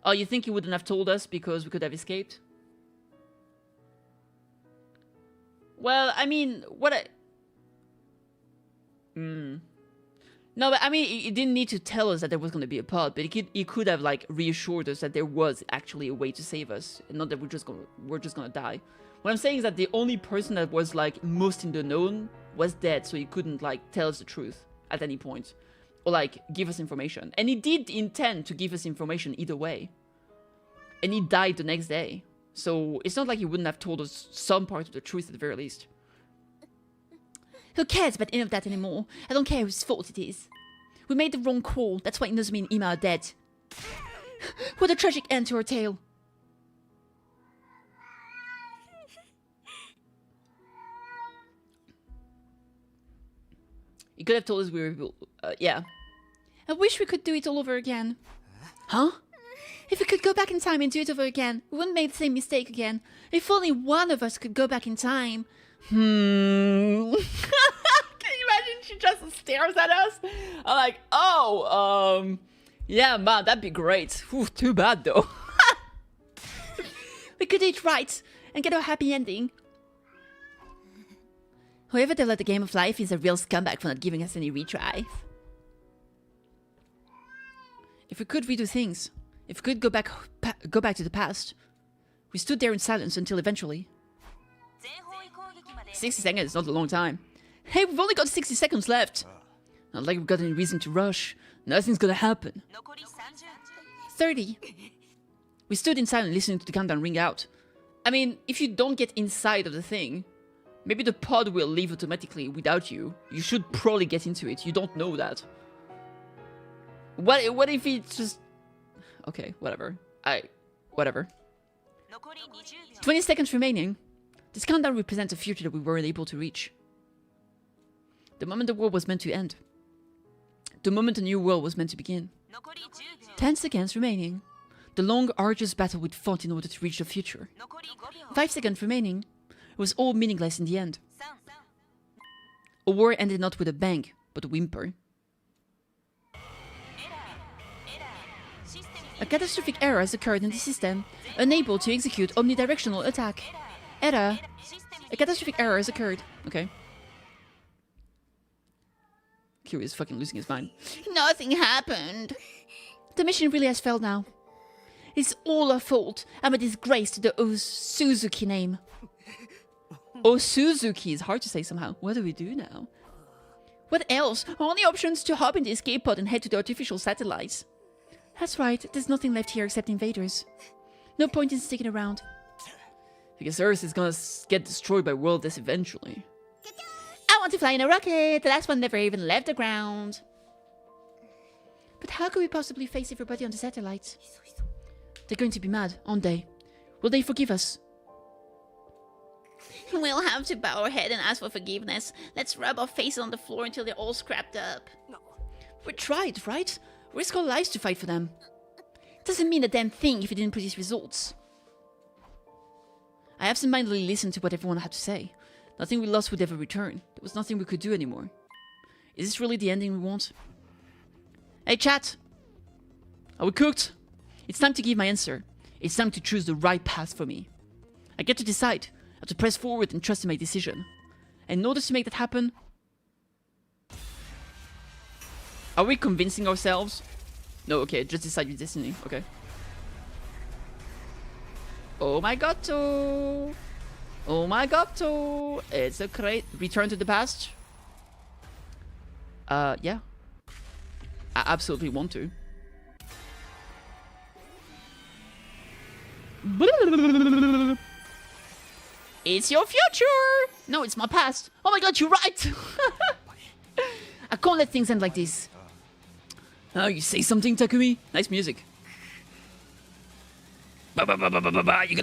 Oh, you think he wouldn't have told us because we could have escaped? Well, I mean, what I... No, but I mean, he didn't need to tell us that there was going to be a pod, but he could have, like, reassured us that there was actually a way to save us, and not that we're just gonna die. What I'm saying is that the only person that was, like, most in the known was dead, so he couldn't, like, tell us the truth at any point. Or, like, give us information. And he did intend to give us information either way. And he died the next day. So, it's not like he wouldn't have told us some part of the truth at the very least. Who cares about any of that anymore? I don't care whose fault it is. We made the wrong call. That's why Inazumi and Ima are dead. What a tragic end to our tale. He could have told us we were... yeah. I wish we could do it all over again. Huh? If we could go back in time and do it over again, we wouldn't make the same mistake again. If only one of us could go back in time. Can you imagine she just stares at us? I'm like, oh, yeah, man, that'd be great. Ooh, too bad, though. We could do it right and get a happy ending. Whoever developed the game of life is a real scumbag for not giving us any retries. If we could redo things, if we could go back to the past, we stood there in silence until eventually. 60 seconds is not a long time. Hey, we've only got 60 seconds left. Not like we've got any reason to rush. Nothing's gonna happen. 30. We stood in silence listening to the countdown ring out. I mean, if you don't get inside of the thing, maybe the pod will leave automatically without you. You should probably get into it. You don't know that. What if it's just... Okay, whatever. Whatever. 20 seconds remaining. This countdown represents a future that we weren't able to reach. The moment the war was meant to end. The moment a new world was meant to begin. 10 seconds remaining. The long, arduous battle we'd fought in order to reach the future. 5 seconds remaining. It was all meaningless in the end. A war ended not with a bang, but a whimper. A catastrophic error has occurred in the system, unable to execute omnidirectional attack. Error. A catastrophic error has occurred. Okay. Kiryu is fucking losing his mind. Nothing happened. The mission really has failed now. It's all our fault. I'm a disgrace to the Osuzuki name. Osuzuki is hard to say somehow. What do we do now? What else? Our only options to hop in the escape pod and head to the artificial satellites. That's right, there's nothing left here except invaders. No point in sticking around. Because Earth is gonna get destroyed by world death eventually. I want to fly in a rocket! The last one never even left the ground. But how could we possibly face everybody on the satellites? They're going to be mad, aren't they? Will they forgive us? We'll have to bow our head and ask for forgiveness. Let's rub our faces on the floor until they're all scrapped up. We tried, right? Risk our lives to fight for them. Doesn't mean a damn thing if it didn't produce results. I absentmindedly listened to what everyone had to say. Nothing we lost would ever return. There was nothing we could do anymore. Is this really the ending we want? Hey chat! Are we cooked? It's time to give my answer. It's time to choose the right path for me. I get to decide. I have to press forward and trust in my decision. And in order to make that happen... Are we convincing ourselves? No, okay, just decide your destiny. Okay. Oh my god, oh. Oh my god, so it's a great return to the past. Yeah. I absolutely want to. It's your future! No, it's my past. Oh my god, you're right! I can't let things end like this. Oh, you say something, Takumi? Nice music. You're gonna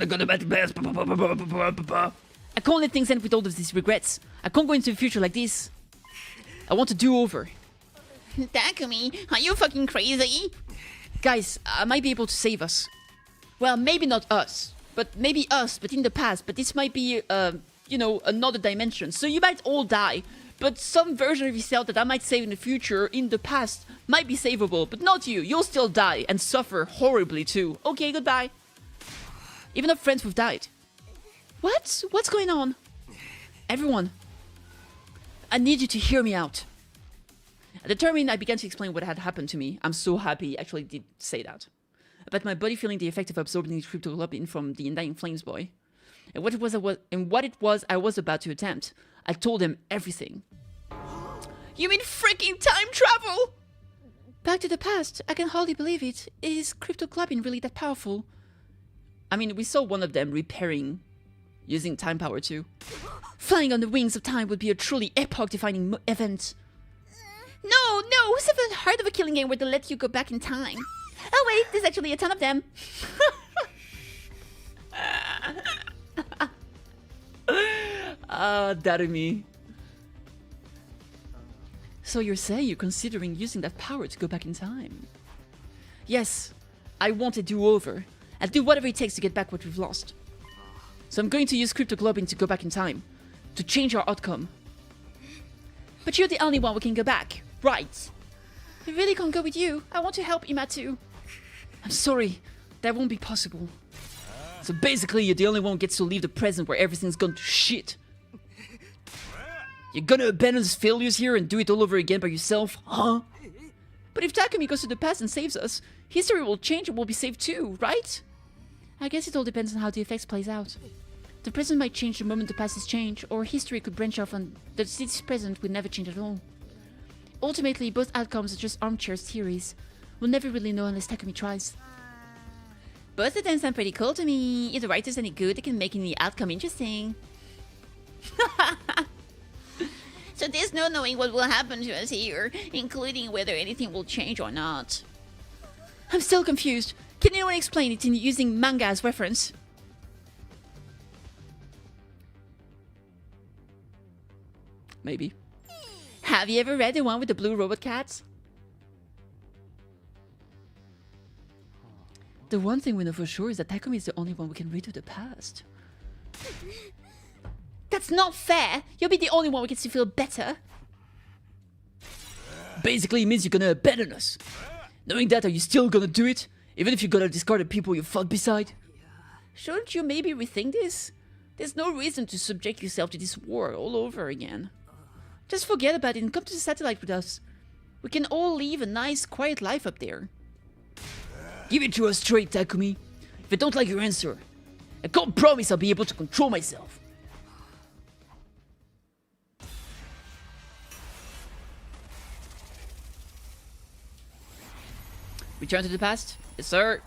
go to the past. I can't let things end with all of these regrets. I can't go into the future like this. I want to do over. Takumi, are you fucking crazy? Guys, I might be able to save us. Well, maybe not us, but maybe us, but in the past. But this might be, you know, another dimension. So you might all die, but some version of yourself that I might save in the future, in the past, might be savable. But not you. You'll still die and suffer horribly too. Okay, goodbye. Even our friends who've died. What? What's going on? Everyone, I need you to hear me out. Determined, I began to explain what had happened to me. I'm so happy he actually did say that. About my body feeling the effect of absorbing the cryptoglobin from the Undying Flames boy. And what it was I was about to attempt. I told him everything. You mean freaking time travel? Back to the past. I can hardly believe it. Is cryptoglobin really that powerful? I mean, we saw one of them repairing using time power too. Flying on the wings of time would be a truly epoch-defining event. No, who's ever heard of a killing game where they let you go back in time? Oh wait, there's actually a ton of them. Darumi. So you're saying you're considering using that power to go back in time? Yes, I want a do-over. I'll do whatever it takes to get back what we've lost. So I'm going to use cryptoglobin to go back in time. To change our outcome. But you're the only one who can go back, right? I really can't go with you. I want to help Ima too. I'm sorry, that won't be possible. So basically, you're the only one who gets to leave the present where everything's gone to shit. You're gonna abandon these failures here and do it all over again by yourself, huh? But if Takumi goes to the past and saves us, history will change and we'll be saved too, right? I guess it all depends on how the effects plays out. The present might change the moment the past is changed, or history could branch off and the city's present would never change at all. Ultimately, both outcomes are just armchair theories. We'll never really know unless Takumi tries. Both of them sound pretty cool to me. If the writer's any good, they can make the outcome interesting. So there's no knowing what will happen to us here, including whether anything will change or not. I'm still confused. Can anyone explain it in using manga as reference? Maybe. Have you ever read the one with the blue robot cats? The one thing we know for sure is that Takumi is the only one who can redo the past. That's not fair! You'll be the only one who gets to feel better. Basically, it means you're gonna abandon us. Knowing that, are you still gonna do it? Even if you gotta discard the people you fought beside? Shouldn't you maybe rethink this? There's no reason to subject yourself to this war all over again. Just forget about it and come to the satellite with us. We can all live a nice, quiet life up there. Give it to us straight, Takumi. If I don't like your answer, I can't promise I'll be able to control myself. Return to the past? Yes, sir.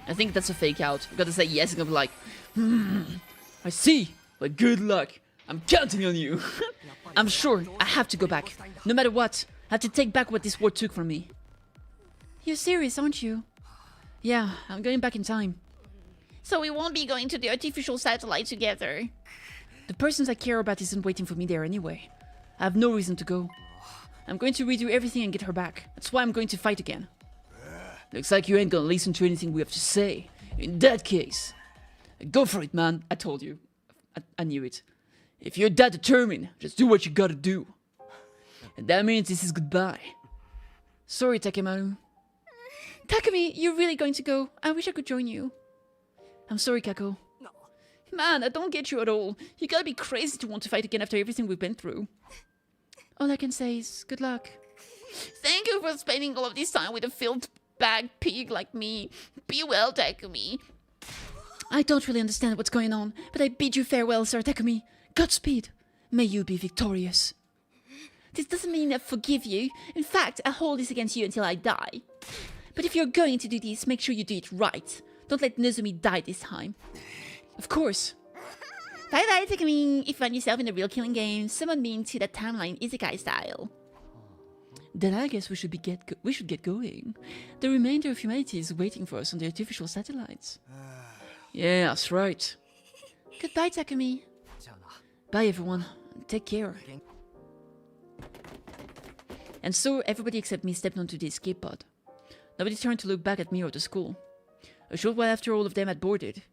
I think that's a fake out. I've got to say yes and I'm like, I see. But good luck. I'm counting on you. I'm sure I have to go back. No matter what, I have to take back what this war took from me. You're serious, aren't you? Yeah, I'm going back in time. So we won't be going to the artificial satellite together. The persons I care about isn't waiting for me there anyway. I have no reason to go. I'm going to redo everything and get her back. That's why I'm going to fight again. Looks like you ain't gonna listen to anything we have to say. In that case, go for it, man. I told you. I knew it. If you're that determined, just do what you gotta do. And that means this is goodbye. Sorry, Takemaru. Takumi, you're really going to go? I wish I could join you. I'm sorry, Kako. Man, I don't get you at all. You gotta be crazy to want to fight again after everything we've been through. All I can say is good luck. Thank you for spending all of this time with a filth bag pig like me. Be well, Takumi. I don't really understand what's going on, but I bid you farewell, Sir Takumi. Godspeed. May you be victorious. This doesn't mean I forgive you. In fact, I hold this against you until I die. But if you're going to do this, make sure you do it right. Don't let Nozomi die this time. Of course. Bye-bye, Takumi. If you find yourself in a real killing game, summon me into that timeline isekai style. Then I guess we should get going. The remainder of humanity is waiting for us on the artificial satellites. Yeah, that's right. Goodbye, Takumi. Bye, everyone. Take care. And so everybody except me stepped onto the escape pod. Nobody turned to look back at me or the school. A short while after all of them had boarded.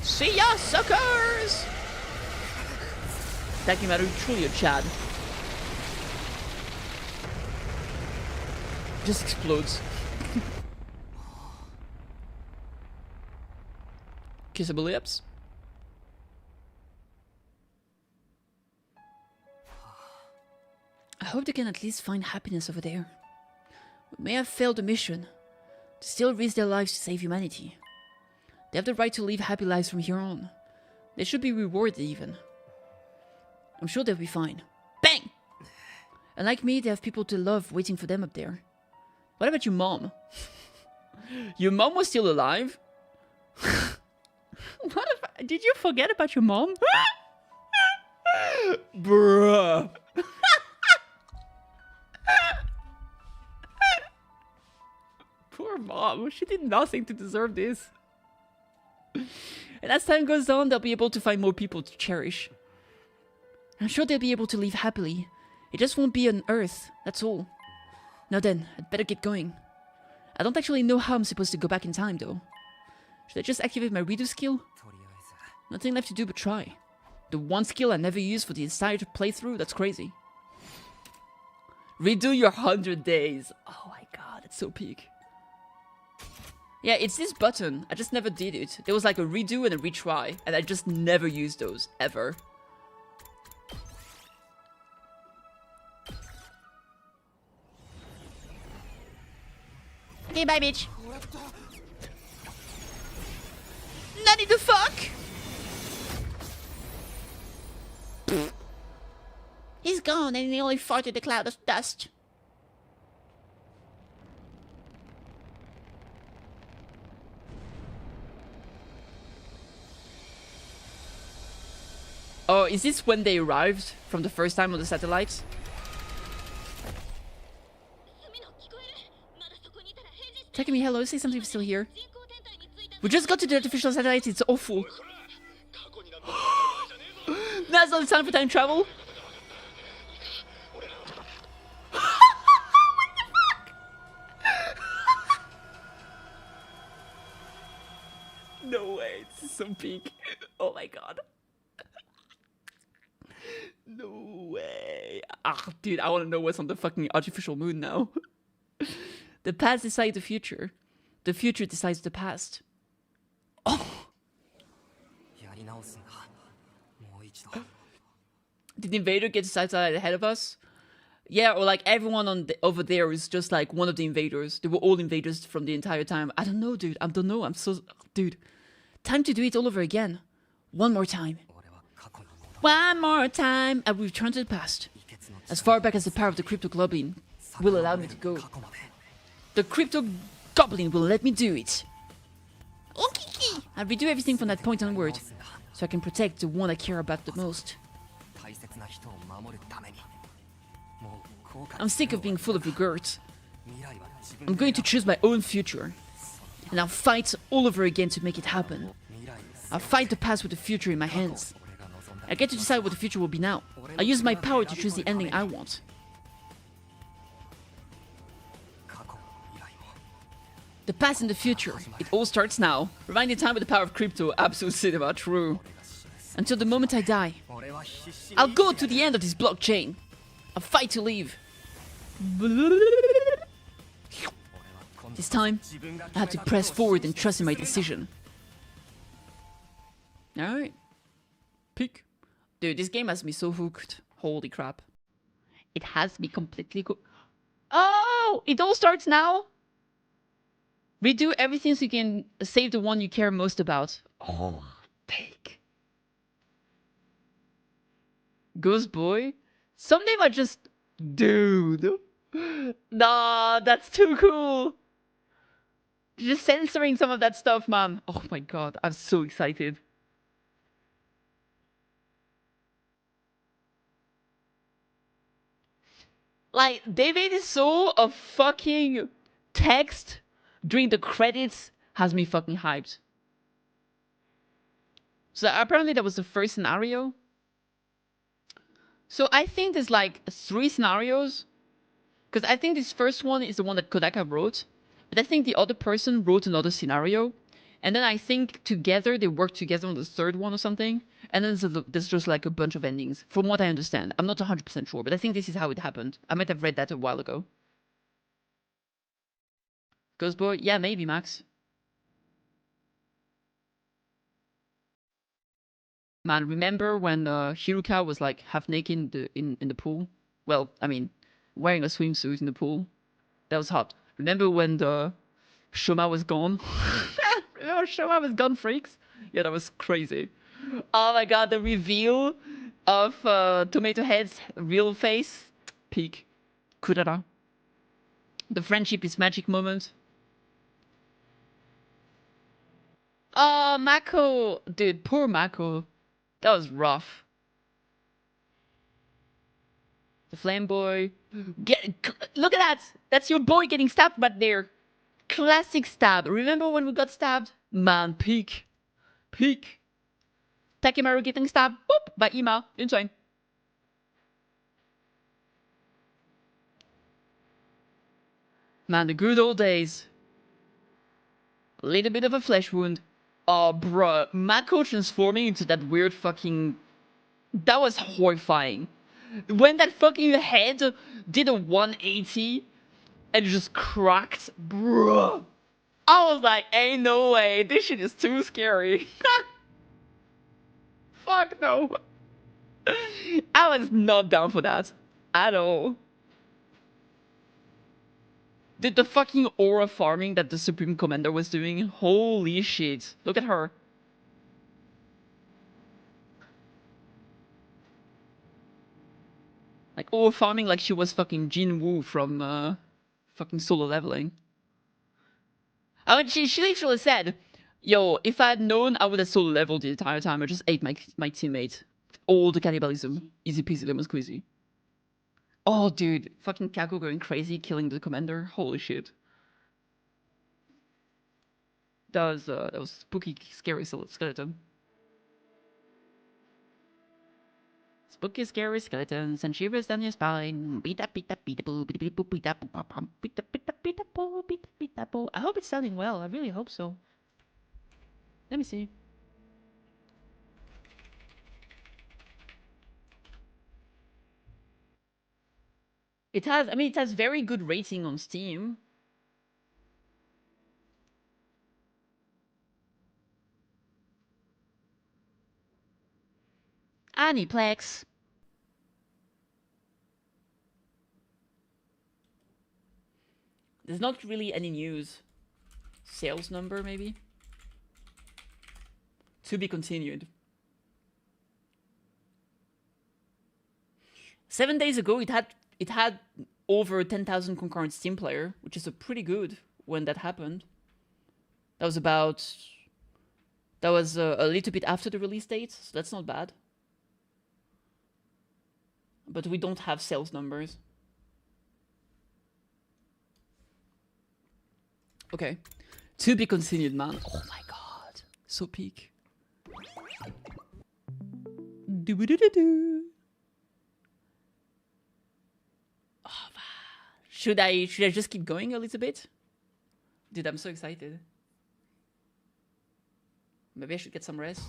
See ya, suckers! Takimaru, truly a Chad. Just explodes. Kissable lips. I hope they can at least find happiness over there. We may have failed the mission. They still risk their lives to save humanity. They have the right to live happy lives from here on. They should be rewarded even. I'm sure they'll be fine. Bang! And like me, they have people to love waiting for them up there. What about your mom? Your mom was still alive? What if, did you forget about your mom? Bruh. Poor mom. She did nothing to deserve this. And as time goes on, they'll be able to find more people to cherish. I'm sure they'll be able to live happily. It just won't be on Earth, that's all. Now then, I'd better get going. I don't actually know how I'm supposed to go back in time, though. Should I just activate my redo skill? Nothing left to do but try. The one skill I never used for the entire playthrough? That's crazy. Redo your 100 days. Oh my god, that's so peak. Yeah, it's this button. I just never did it. There was like a redo and a retry, and I just never used those, ever. Okay, bye, bitch. Nutty the fuck? He's gone and he only farted a cloud of dust. Oh, is this when they arrived from the first time on the satellites? Takumi, hello, say something if you're still here. We just got to the artificial satellites, it's awful. Now's not the time for time travel. No way, this is so peak. Oh my god. No way. Ah, dude, I want to know what's on the fucking artificial moon now. The past decides the future. The future decides the past. Oh! Did the invader get satellite ahead of us? Yeah, or like everyone on over there is just like one of the invaders. They were all invaders from the entire time. I don't know, dude. I don't know. I'm so... Dude. Time to do it all over again. One more time. One more time. I will return to the past. As far back as the power of the crypto goblin will allow me to go. The crypto goblin will let me do it. Okay. I'll redo everything from that point onward, so I can protect the one I care about the most. I'm sick of being full of regret. I'm going to choose my own future. And I'll fight all over again to make it happen. I'll fight the past with the future in my hands. I get to decide what the future will be now. I'll use my power to choose the ending I want. The past and the future. It all starts now. Rewinding time with the power of crypto. Absolute cinema. True. Until the moment I die. I'll go to the end of this blockchain. I'll fight to leave. This time, I have to press forward and trust in my decision. Alright. Peak. Dude, this game has me so hooked. Holy crap. It has to be completely cool. Oh, it all starts now? Redo everything so you can save the one you care most about. Oh, take. Ghost Boy? Some name are just... Dude. Nah, that's too cool. Just censoring some of that stuff, man. Oh my god, I'm so excited. Like, David is so a fucking text during the credits has me fucking hyped. So apparently that was the first scenario. So I think there's like 3 scenarios. Because I think this first one is the one that Kodaka wrote. But I think the other person wrote another scenario. And then I think together they worked together on the third one or something. And then there's just like a bunch of endings. From what I understand. I'm not 100% sure. But I think this is how it happened. I might have read that a while ago. Ghost Boy? Yeah, maybe, Max. Man, remember when Hiruka was like half naked in the pool? Well, I mean, wearing a swimsuit in the pool. That was hot. Remember when the Shoma was gone? Remember Shoma was gone, freaks? Yeah, that was crazy. Oh my god, the reveal of Tomato Head's real face. Peak. Kurara. The friendship is magic moment. Oh, Mako! Dude, poor Mako. That was rough. The flame boy. Look at that! That's your boy getting stabbed right there. Classic stab. Remember when we got stabbed? Man, peak. Peak. Takimaru getting stabbed. Boop! By Ima. Insane. Man, the good old days. A little bit of a flesh wound. Oh, bruh. Mako transforming into that weird fucking... That was horrifying. When that fucking head did a 180 and just cracked, bruh. I was like, ain't no way. This shit is too scary. Fuck no. I was not down for that. At all. Did the fucking aura farming that the Supreme Commander was doing? Holy shit. Look at her. Like aura farming like she was fucking Jin Woo from fucking Solo Leveling. I mean, she literally said, yo, if I had known I would have solo leveled the entire time, I just ate my teammate. All the cannibalism. Easy peasy lemon squeezy. Oh, dude. Fucking Kako going crazy, killing the commander. Holy shit. That was spooky, scary skeleton. Spooky, scary skeletons and shivers down your spine. Beat up, beat up, beat up, beat up, beat up, beat up, beat up, beat up, beat up, beat up, beat up. I hope it's sounding well. I really hope so. Let me see. It has, I mean, it has very good rating on Steam. Aniplex. There's not really any news. Sales number, maybe? To be continued. 7 days ago, it had over 10,000 concurrent Steam player, which is a pretty good when that happened. That was about... That was a little bit after the release date, so that's not bad. But we don't have sales numbers. Okay. To be continued, man. Oh my god. So peak. Do-do-do-do. Oh, should I just keep going a little bit? Dude, I'm so excited. Maybe I should get some rest.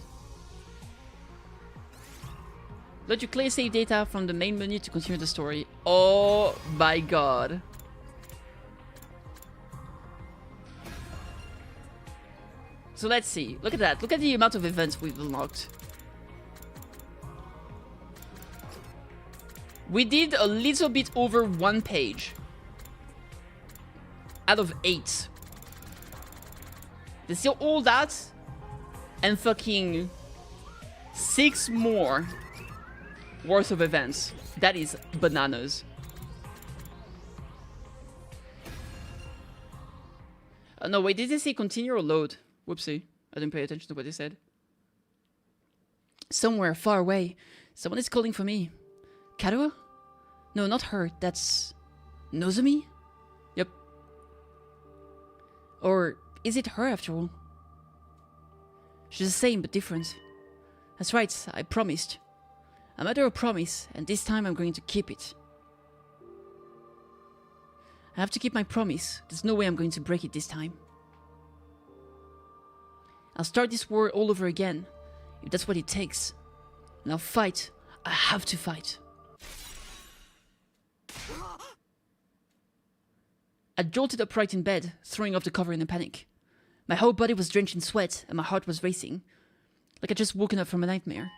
Let you clear save data from the main menu to continue the story. Oh my god. So let's see. Look at that. Look at the amount of events we've unlocked. We did a little bit over 1 page. Out of 8. There's still all that. And fucking 6 more worth of events. That is bananas. No, wait, did they say continue or load? Whoopsie. I didn't pay attention to what they said. Somewhere far away, someone is calling for me. Karuo? No, not her. That's... Nozomi? Yep. Or is it her after all? She's the same but different. That's right, I promised. I'm under a promise, and this time I'm going to keep it. I have to keep my promise. There's no way I'm going to break it this time. I'll start this war all over again, if that's what it takes. And I'll fight. I have to fight. I jolted upright in bed, throwing off the cover in a panic. My whole body was drenched in sweat, and my heart was racing, like I'd just woken up from a nightmare.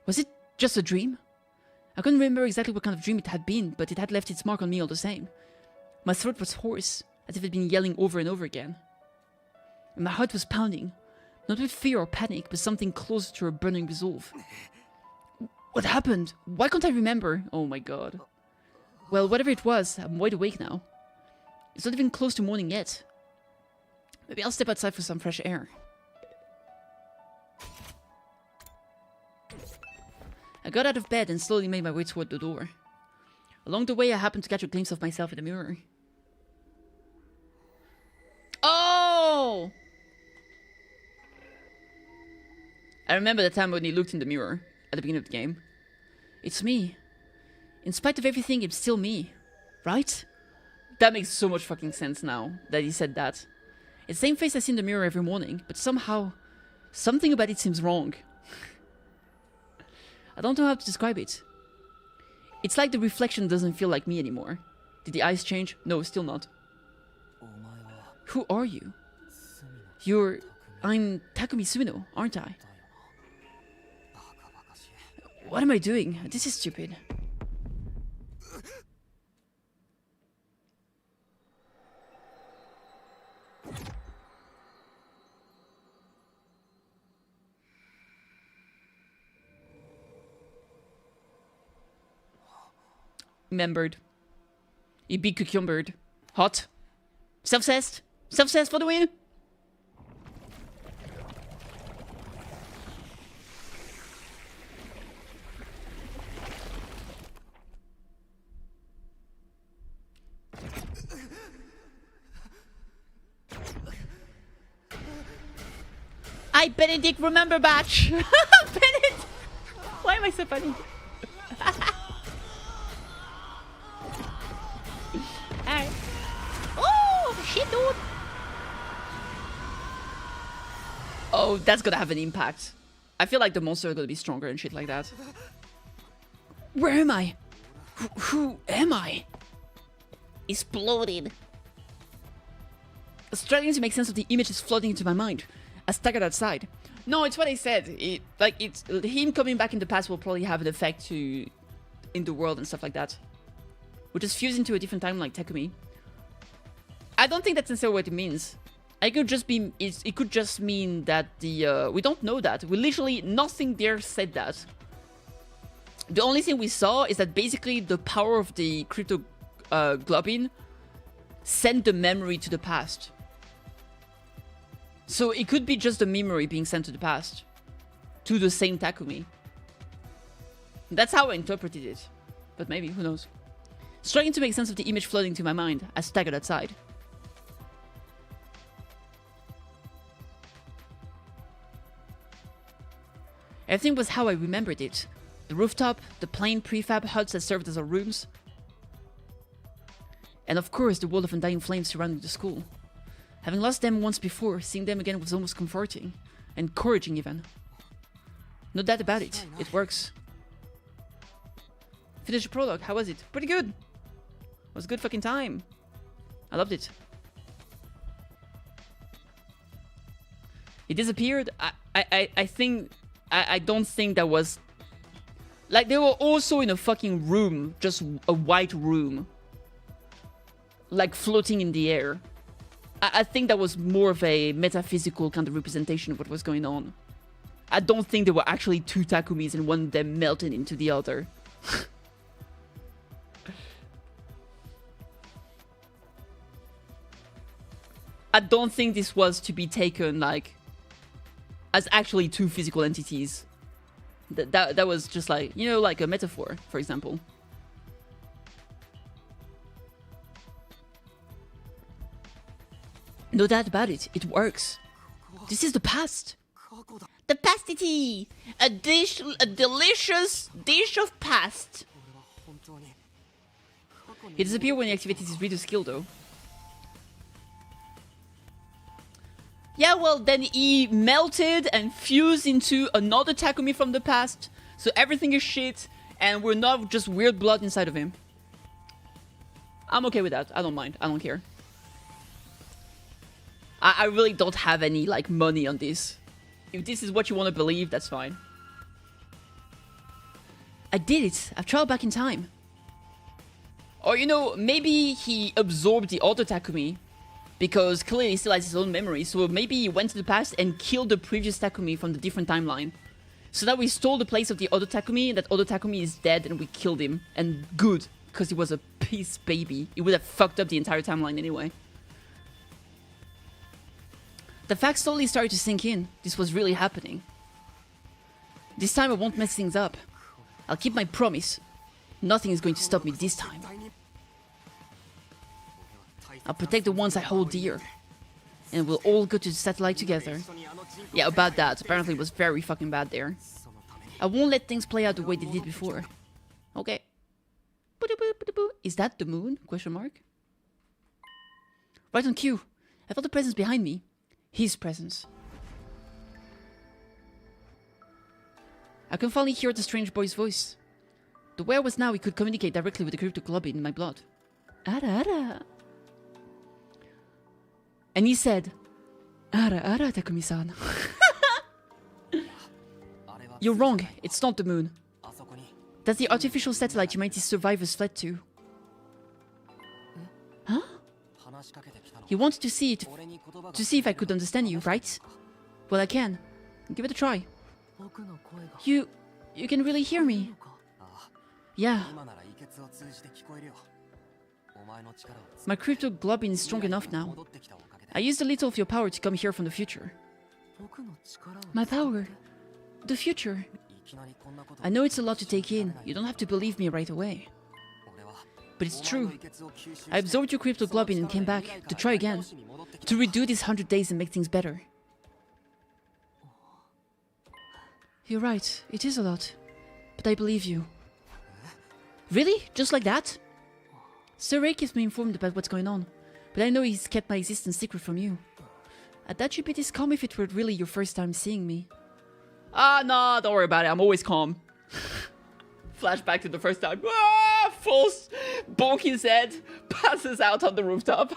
Was it just a dream? I couldn't remember exactly what kind of dream it had been, but it had left its mark on me all the same. My throat was hoarse, as if it had been yelling over and over again. And my heart was pounding, not with fear or panic, but something closer to a burning resolve. What happened? Why can't I remember? Oh my god. Well, whatever it was, I'm wide awake now. It's not even close to morning yet. Maybe I'll step outside for some fresh air. I got out of bed and slowly made my way toward the door. Along the way, I happened to catch a glimpse of myself in the mirror. Oh! I remember the time when he looked in the mirror at the beginning of the game. It's me. In spite of everything, it's still me. Right? That makes so much fucking sense now that he said that. It's the same face I see in the mirror every morning, but somehow, something about it seems wrong. I don't know how to describe it. It's like the reflection doesn't feel like me anymore. Did the eyes change? No, still not. Who are you? I'm Takumi Sumino, aren't I? What am I doing? This is stupid. Remembered. You big cucumbered. Hot. Self-cessed. Self-cessed for the win. I Benedict remember batch. Benedict. Why am I so funny? Alright. Oh shit, dude. Oh, that's gonna have an impact. I feel like the monster are gonna be stronger and shit like that. Where am I? Who am I? Exploded. Struggling to make sense of the images flooding into my mind. I staggered outside. No, it's what I said. It's him coming back in the past will probably have an effect in the world and stuff like that. We'll just fuse into a different time like Takumi. I don't think that's necessarily what it means. It could just be. It could just mean that the we don't know that. We literally nothing there said that. The only thing we saw is that basically the power of the crypto globin sent the memory to the past. So it could be just the memory being sent to the past, to the same Takumi. That's how I interpreted it, but maybe who knows. Struggling to make sense of the image flooding to my mind, I staggered outside. Everything was how I remembered it. The rooftop, the plain prefab huts that served as our rooms, and of course the world of undying flames surrounding the school. Having lost them once before, seeing them again was almost comforting. Encouraging even. No doubt about it, it works. Finished the prologue, how was it? Pretty good! It was a good fucking time. I loved it. He disappeared. I don't think that was... Like, they were also in a fucking room. Just a white room. Like, floating in the air. I think that was more of a metaphysical kind of representation of what was going on. I don't think there were actually two Takumis and one of them melted into the other. I don't think this was to be taken, like, as actually two physical entities. That was just like, you know, like a metaphor, for example. No doubt about it, it works. This is the past. The pastity! A delicious dish of past. He disappeared when he activated his reader skill, though. Yeah, well, then he melted and fused into another Takumi from the past. So everything is shit, and we're not just weird blood inside of him. I'm okay with that. I don't mind. I don't care. I really don't have any, like, money on this. If this is what you want to believe, that's fine. I did it. I've traveled back in time. Or, you know, maybe he absorbed the other Takumi. Because clearly he still has his own memory. So maybe he went to the past and killed the previous Takumi from the different timeline. So that we stole the place of the other Takumi. And that other Takumi is dead and we killed him. And good. Because he was a piece baby. He would have fucked up the entire timeline anyway. The facts slowly started to sink in. This was really happening. This time I won't mess things up. I'll keep my promise. Nothing is going to stop me this time. I'll protect the ones I hold dear. And we'll all go to the satellite together. Yeah, about that. Apparently it was very fucking bad there. I won't let things play out the way they did before. Okay. Is that the moon? Question mark. Right on cue. I felt a presence behind me. His presence. I can finally hear the strange boy's voice. The way I was now, he could communicate directly with the cryptoglobin in my blood. Ara ara. And he said, Ara ara, Takumi-san. You're wrong. It's not the moon. That's the artificial satellite humanity's survivors fled to. Huh? You wanted to see it, to see if I could understand you, right? Well, I can. Give it a try. You can really hear me. Yeah. My cryptoglobin is strong enough now. I used a little of your power to come here from the future. My power? The future? I know it's a lot to take in. You don't have to believe me right away. But it's true. I absorbed your cryptoglobin and came back to try again. To redo these 100 days and make things better. You're right. It is a lot. But I believe you. Really? Just like that? Sir Ray keeps me informed about what's going on. But I know he's kept my existence secret from you. That should be this calm if it were really your first time seeing me. Ah, no, don't worry about it. I'm always calm. Flashback to the first time. Ah, falls, bonk his head, passes out on the rooftop.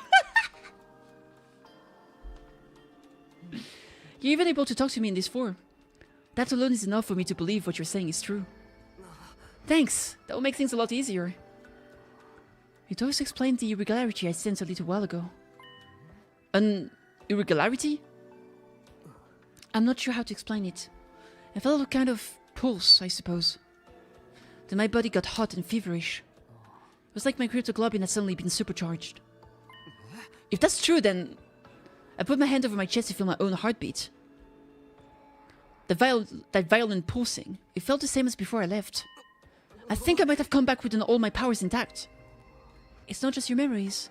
You're even able to talk to me in this form. That alone is enough for me to believe what you're saying is true. Thanks. That will make things a lot easier. It always explained the irregularity I sensed a little while ago. An irregularity? I'm not sure how to explain it. I felt a kind of pulse, I suppose. Then my body got hot and feverish. It was like my cryptoglobin had suddenly been supercharged. If that's true, then I put my hand over my chest to feel my own heartbeat. That violent pulsing, it felt the same as before I left. I think I might have come back with all my powers intact. It's not just your memories.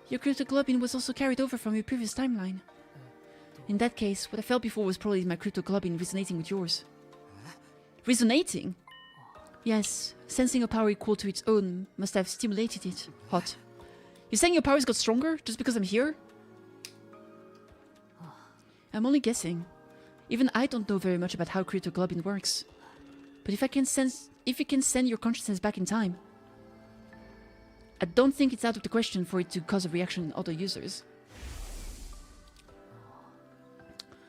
Your cryptoglobin was also carried over from your previous timeline. In that case, what I felt before was probably my cryptoglobin resonating with yours. Resonating? Yes, sensing a power equal to its own must have stimulated it. Hot. You're saying your powers got stronger just because I'm here? I'm only guessing. Even I don't know very much about how cryptoglobin works. But if it can send your consciousness back in time, I don't think it's out of the question for it to cause a reaction in other users.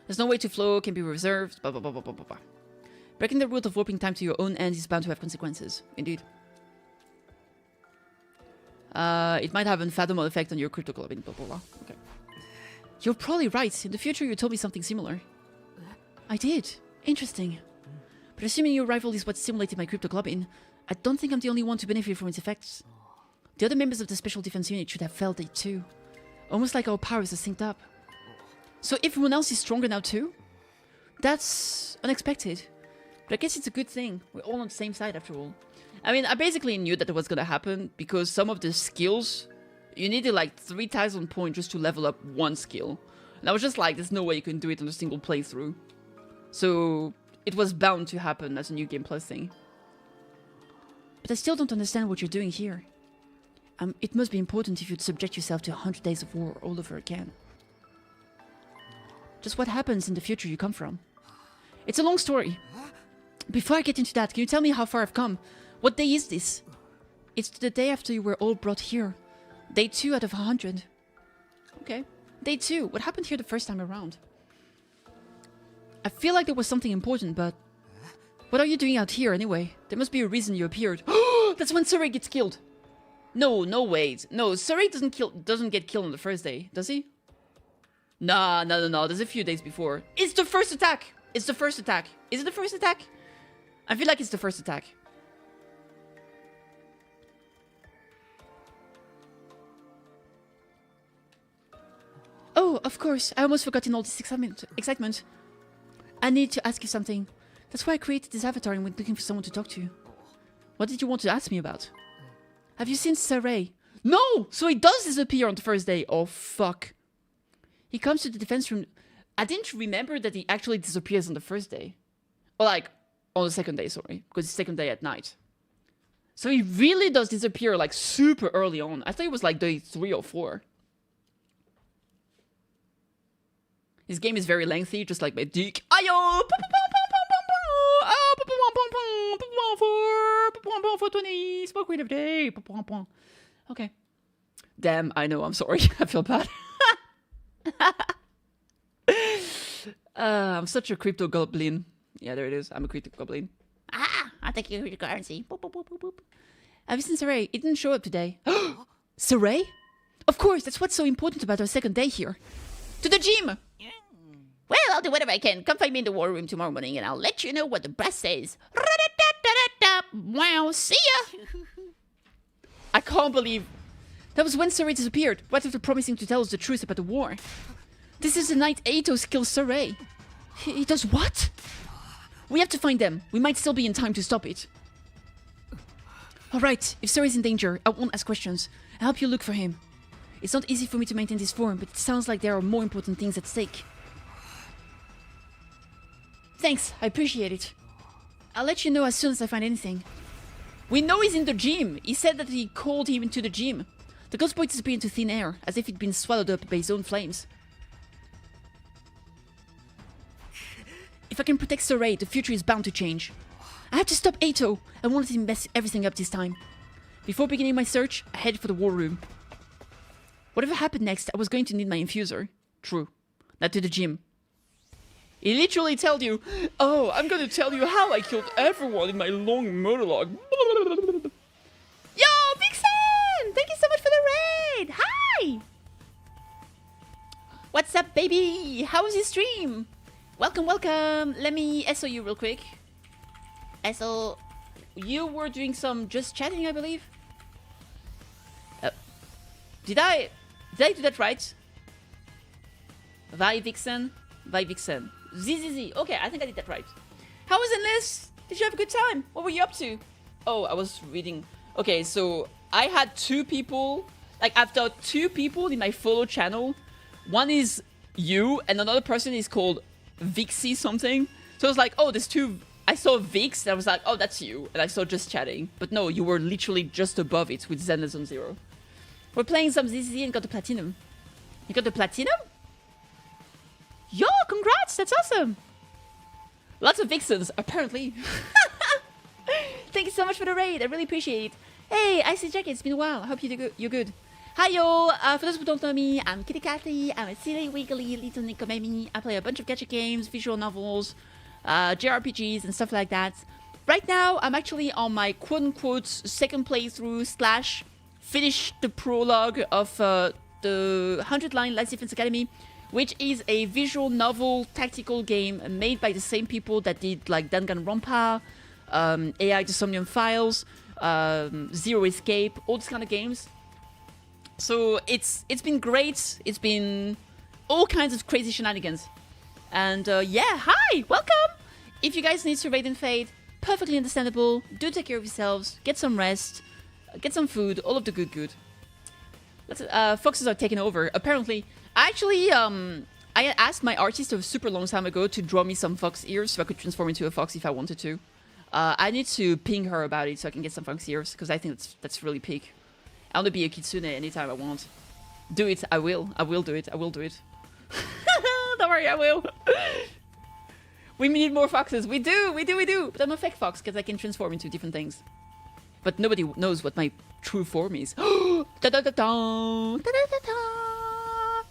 There's no way to flow, can be reserved, blah blah blah blah blah blah. Breaking the rule of warping time to your own end is bound to have consequences. Indeed. It might have an unfathomable effect on your cryptoglobin, blah blah blah. Okay. You're probably right. In the future, you told me something similar. I did. Interesting. But assuming your rival is what stimulated my cryptoglobin, I don't think I'm the only one to benefit from its effects. The other members of the Special Defense Unit should have felt it too. Almost like our powers are synced up. So everyone else is stronger now too? That's unexpected. But I guess it's a good thing. We're all on the same side after all. I mean, I basically knew that it was gonna happen because some of the skills, you needed like 3,000 points just to level up one skill. And I was just like, there's no way you can do it on a single playthrough. So it was bound to happen as a New Game Plus thing. But I still don't understand what you're doing here. It must be important if you'd subject yourself to 100 days of war all over again. Just what happens in the future you come from. It's a long story. Before I get into that, can you tell me how far I've come? What day is this? It's the day after you were all brought here. Day 2 out of 100. Okay. Day 2. What happened here the first time around? I feel like there was something important, but... What are you doing out here anyway? There must be a reason you appeared. That's when Saray gets killed. No, wait. No, Saray doesn't get killed on the first day, does he? Nah. There's a few days before. It's the first attack! It's the first attack. Is it the first attack? I feel like it's the first attack. Oh, of course. I almost forgot in all this excitement. I need to ask you something. That's why I created this avatar and went looking for someone to talk to. What did you want to ask me about? Have you seen Saray? No! So he does disappear on the first day. Oh, fuck. He comes to the defense room. I didn't remember that he actually disappears on the first day. Or like, on the second day, sorry. Because it's second day at night. So he really does disappear like super early on. I thought it was like day 3 or 4. This game is very lengthy, just like my dick. Ayo! 420. Smoke weed every day. Okay. Damn, I know, I'm sorry. I feel bad. I'm such a crypto goblin. Yeah, there it is. I'm a crypto goblin. I'll take your currency. Boop, boop, boop, boop, boop. Have you seen Saray? It didn't show up today. Saray? Of course, that's what's so important about our second day here. To the gym! Well, I'll do whatever I can. Come find me in the war room tomorrow morning and I'll let you know what the brass says. Wow, see ya! I can't believe... That was when Saray disappeared, right after promising to tell us the truth about the war. This is the night Atos kills Saray. He does what? We have to find them. We might still be in time to stop it. Alright, if Saray's in danger, I won't ask questions. I'll help you look for him. It's not easy for me to maintain this form, but it sounds like there are more important things at stake. Thanks, I appreciate it. I'll let you know as soon as I find anything. We know he's in the gym. He said that he called him into the gym. The ghost boy disappeared into thin air, as if he'd been swallowed up by his own flames. If I can protect Saray, the future is bound to change. I have to stop Ato. I won't let him mess everything up this time. Before beginning my search, I headed for the war room. Whatever happened next, I was going to need my infuser. True. Now to the gym. He literally tells you, oh, I'm going to tell you how I killed everyone in my long monologue. Yo, Vixen! Thank you so much for the raid! Hi! What's up, baby? How was your stream? Welcome, welcome. Let me SO you real quick. SO, you were doing some just chatting, I believe. Did I do that right? Vi Vixen. Z. Okay, I think I did that right. How was Enlist? Did you have a good time? What were you up to? Oh, I was reading. Okay, so I had 2 people. Like, I've got 2 people in my follow channel. One is you, and another person is called Vixie something. So I was like, oh, there's 2. I saw Vix, and I was like, oh, that's you. And I saw just chatting. But no, you were literally just above it with Zenless on 0. We're playing some ZZ and got the platinum. You got the platinum? Yo, congrats! That's awesome! Lots of Vixens, apparently. Thank you so much for the raid. I really appreciate it. Hey, Icy Jacket, it's been a while. I hope you're good. Hi, yo! For those who don't know me, I'm KittyKathee. I'm a silly, wiggly little nekomimi. I play a bunch of gacha games, visual novels, jrpgs and stuff like that. Right now, I'm actually on my quote-unquote second playthrough / finish the prologue of the 100-line Last Defense Academy, which is a visual novel tactical game made by the same people that did like Danganronpa, AI the Somnium Files, Zero Escape, all these kind of games. So it's been great. It's been all kinds of crazy shenanigans. And yeah, hi, welcome! If you guys need to raid and fade, perfectly understandable. Do take care of yourselves, get some rest, get some food, all of the good. Foxes are taking over. Apparently, actually, I asked my artist a super long time ago to draw me some fox ears so I could transform into a fox if I wanted to. I need to ping her about it so I can get some fox ears, because I think that's really peak. I want to be a kitsune anytime I want. Do it, I will. I will do it. I will do it. Don't worry, I will. We need more foxes. We do. But I'm a fake fox because I can transform into different things. But nobody knows what my true form is. Da da da da da da da da.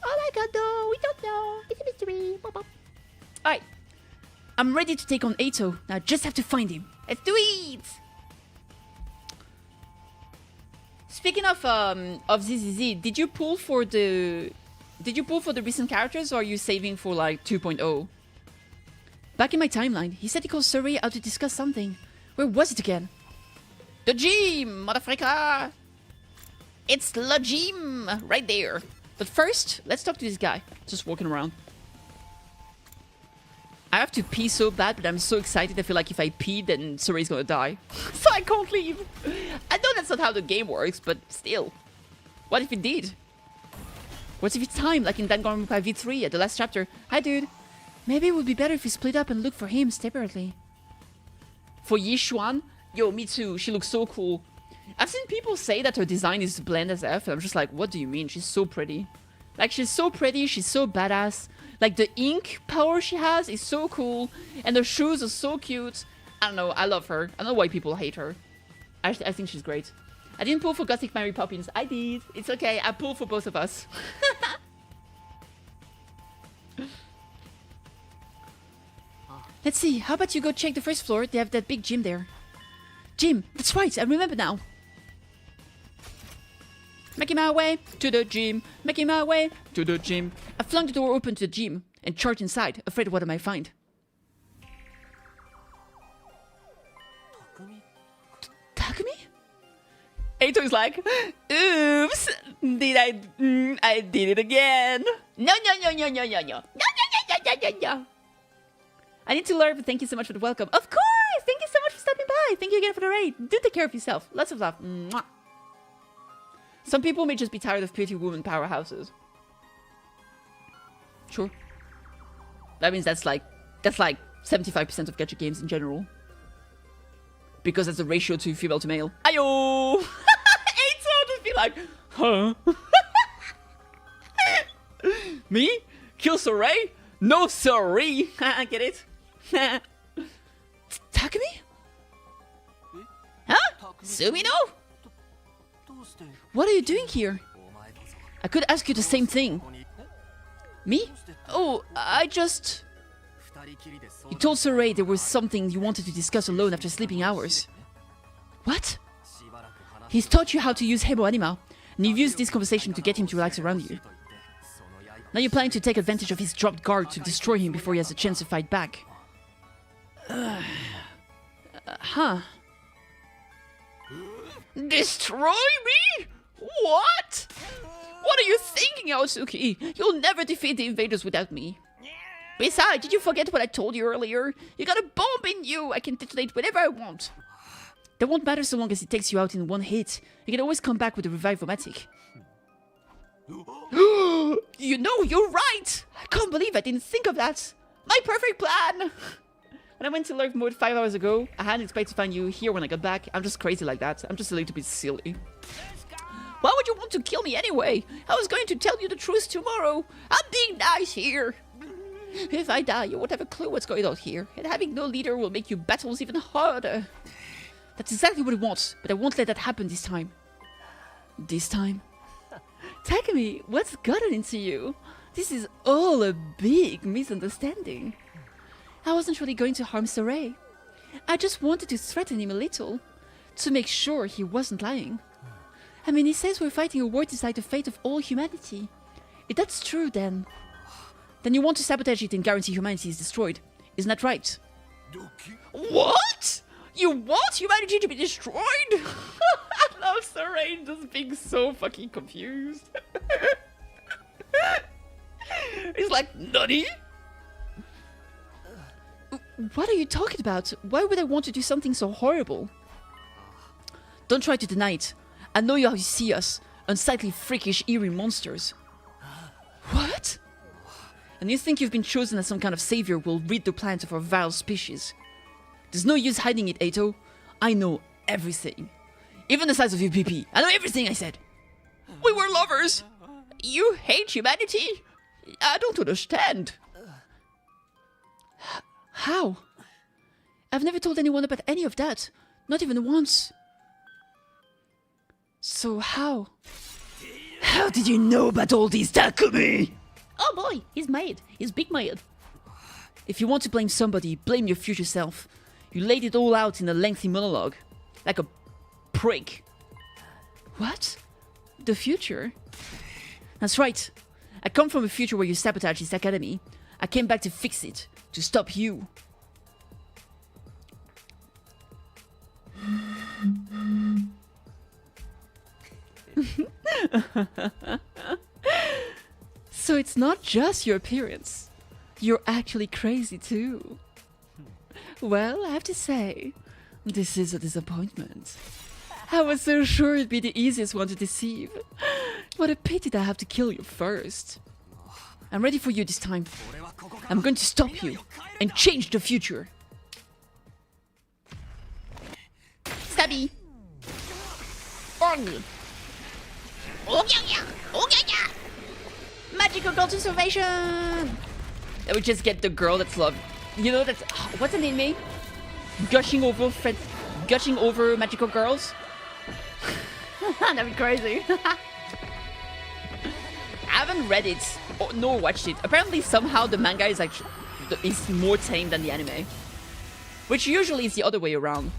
Oh my god, no, we don't know. It's a mystery. Alright. I'm ready to take on Ato. Now I just have to find him. Let's do it! Speaking of ZZZ, did you pull for the recent characters, or are you saving for like 2.0? Back in my timeline, he said he called Surrey out to discuss something. Where was it again? The gym, motherfucker! It's the gym, right there. But first, let's talk to this guy, just walking around. I have to pee so bad, but I'm so excited. I feel like if I pee, then Surrey's gonna die. So I can't leave. I know that's not how the game works, but still. What if it did? What if it's time, like in Danganronpa V3 at the last chapter? Hi, dude. Maybe it would be better if we split up and look for him separately. For Yishuan? Yo, me too. She looks so cool. I've seen people say that her design is bland as F, and I'm just like, what do you mean? She's so pretty. Like, she's so pretty, she's so badass. Like, the ink power she has is so cool, and her shoes are so cute. I don't know, I love her. I don't know why people hate her. I think she's great. I didn't pull for Gothic Mary Poppins. I did. It's okay, I pulled for both of us. Let's see, how about you go check the first floor? They have that big gym there. Gym, that's right, I remember now. Making my way to the gym, making my way to the gym. I flung the door open to the gym and charged inside, afraid of what I might find. Takumi? Ato's like, oops, I did it again. No. I need to learn, but thank you so much for the welcome. Of course! Thank you so much for stopping by. Thank you again for the raid. Do take care of yourself. Lots of love. Mwah. Some people may just be tired of pretty woman powerhouses. Sure. That means that's like 75% of gacha games in general. Because that's the ratio to female to male. Ayo! Ato just be like, huh? Me? Kill Soray? No, sorry. I get it. Takumi? Huh? Sumino? What are you doing here? I could ask you the same thing. Me? Oh, I just... You told Soray there was something you wanted to discuss alone after sleeping hours. What? He's taught you how to use Hebo Anima, and you've used this conversation to get him to relax around you. Now you're planning to take advantage of his dropped guard to destroy him before he has a chance to fight back. Huh. Destroy me? What? What are you thinking, Aosuki? You'll never defeat the invaders without me. Besides, did you forget what I told you earlier? You got a bomb in you! I can detonate whenever I want. That won't matter so long as it takes you out in one hit. You can always come back with a revive-o-matic. You know, you're right! I can't believe I didn't think of that! My perfect plan! When I went to Lurk mode 5 hours ago, I hadn't expected to find you here when I got back. I'm just crazy like that. I'm just a little bit silly. Why would you want to kill me anyway? I was going to tell you the truth tomorrow. I'm being nice here. If I die, you won't have a clue what's going on here. And having no leader will make your battles even harder. That's exactly what I want, but I won't let that happen this time. This time? Takumi, what's gotten into you? This is all a big misunderstanding. I wasn't really going to harm Saray. I just wanted to threaten him a little, to make sure he wasn't lying. I mean, he says we're fighting a war to decide the fate of all humanity. If that's true, then you want to sabotage it and guarantee humanity is destroyed. Isn't that right? What? You want humanity to be destroyed? I love Serene just being so fucking confused. He's like, nutty? What are you talking about? Why would I want to do something so horrible? Don't try to deny it. I know how you see us. Unsightly, freakish, eerie monsters. What? And you think you've been chosen as some kind of savior who will rid the planet of our vile species? There's no use hiding it, Ato. I know everything. Even the size of your PP. I know everything I said. We were lovers. You hate humanity? I don't understand. How? I've never told anyone about any of that. Not even once. So how? How did you know about all these, Takumi? Oh boy, he's mad. He's big mad. If you want to blame somebody, blame your future self. You laid it all out in a lengthy monologue. Like a prick. What? The future? That's right. I come from a future where you sabotaged this academy. I came back to fix it. To stop you. So it's not just your appearance. You're actually crazy too. Well, I have to say, this is a disappointment. I was so sure it'd be the easiest one to deceive. What a pity that I have to kill you first. I'm ready for you this time. I'm going to stop you and change the future. Stabby. Orgy. Oh yeah yeah. Oh yeah yeah. Magical girl to salvation. That would just get the girl that's loved. You know that's what's her name, mate? Gushing over magical girls. That'd be crazy. I haven't read it nor watched it. Apparently, somehow the manga is actually is more tame than the anime, which usually is the other way around.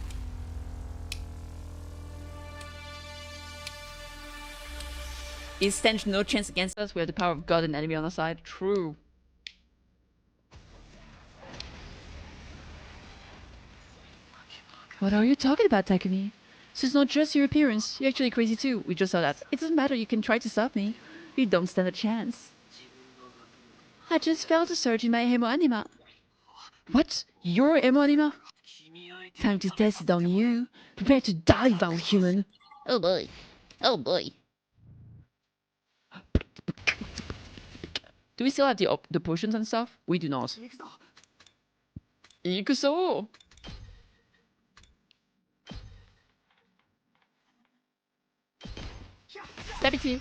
Is stands no chance against us? We have the power of God and enemy on our side. True. What are you talking about, Takumi? So it's not just your appearance. You're actually crazy too. We just saw that. It doesn't matter. You can try to stop me. You don't stand a chance. I just felt a surge in my hemoanima. What? Your hemoanima? Time to test it on you. Prepare to die, vile human. Oh boy. Oh boy. Do we still have the potions and stuff? We do not. Ikuso! Stab it. You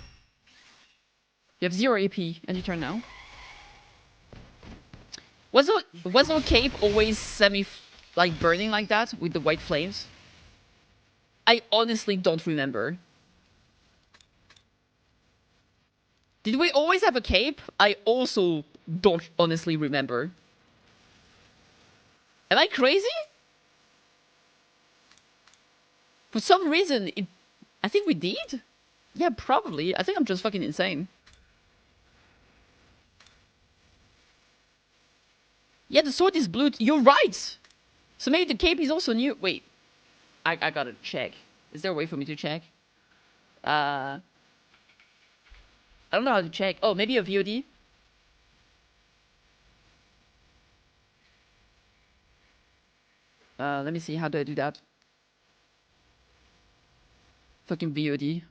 have 0 AP, and you turn now. Was our cape always like burning like that with the white flames? I honestly don't remember. Did we always have a cape? I also don't honestly remember. Am I crazy? For some reason, I think we did. Yeah, probably. I think I'm just fucking insane. Yeah, the sword is blue. You're right. So maybe the cape is also new. Wait, I gotta check. Is there a way for me to check? I don't know how to check. Oh, maybe a VOD. Let me see. How do I do that? Fucking VOD.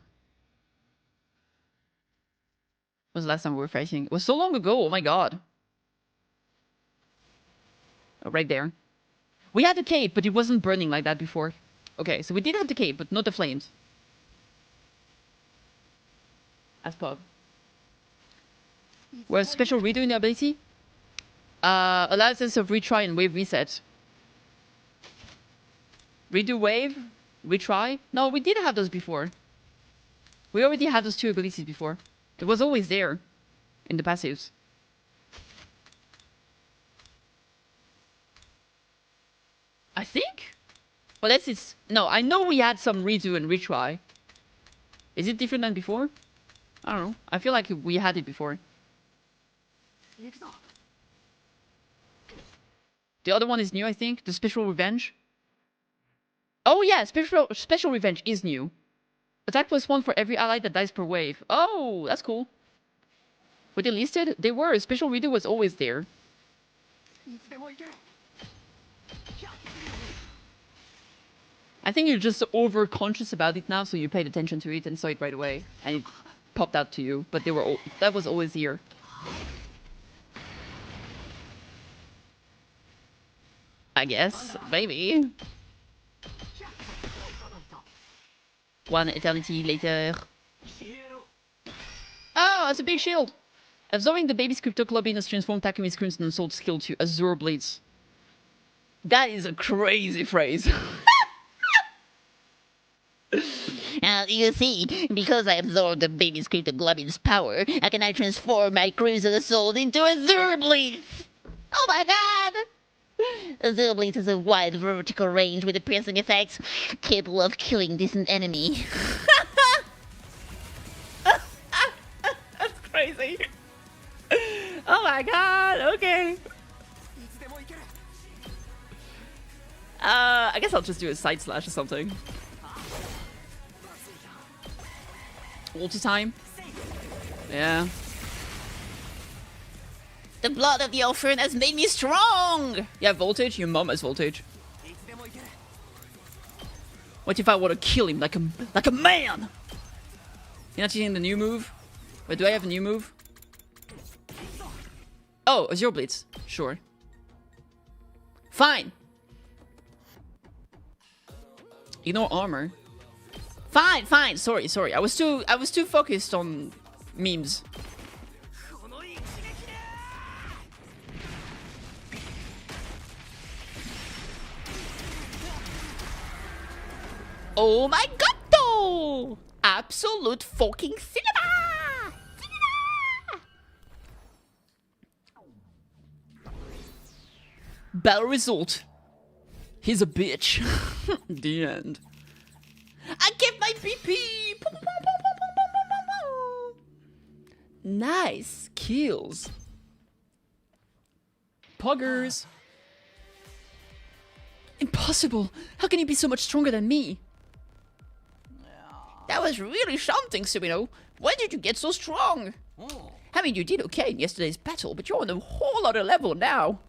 When was the last time we were fighting? It was so long ago. Oh my god. Oh, right there. We had the cape, but it wasn't burning like that before. Okay, so we did have the cape, but not the flames. As pub. Where's special redo in the ability? Allows us to retry and wave reset. Redo wave? Retry? No, we did have those before. We already had those 2 abilities before. It was always there. In the passives. I think? Well, that's it. No, I know we had some redo and retry. Is it different than before? I don't know. I feel like we had it before. The other one is new, I think. The Special Revenge. Oh yeah, Special Revenge is new. Attack +1 for every ally that dies per wave. Oh, that's cool. Were they listed? They were. Special Redo was always there. I think you're just over conscious about it now, so you paid attention to it and saw it right away, and it popped out to you. But they were that was always here. I guess, maybe. One eternity later. Oh, it's a big shield. Absorbing the baby's cryptoglobin has transformed Takumi's Crimson Sword skill to Azure Blades. That is a crazy phrase. You see, because I absorbed the baby's cryptoglobin's power, I can now transform my Crimson Sword into Azure Blades. Oh my god! Azure Blades has a wide vertical range with a piercing effect, capable of killing distant enemy. That's crazy. Oh my god, okay. I guess I'll just do a side slash or something. Ulti time. Yeah. The blood of the orphan has made me strong! Yeah, voltage. Your mom has voltage. What if I want to kill him like a man? You're not using the new move? Wait, do I have a new move? Oh, Azure Blitz. Sure. Fine. Ignore armor. Fine, fine. Sorry. I was too focused on memes. Oh my god, though! Absolute fucking cinema! Battle result. He's a bitch. The end. I get my PP! Nice kills. Poggers. Impossible! How can you be so much stronger than me? That was really something, Sumino. When did you get so strong? I mean, you did okay in yesterday's battle, but you're on a whole other level now.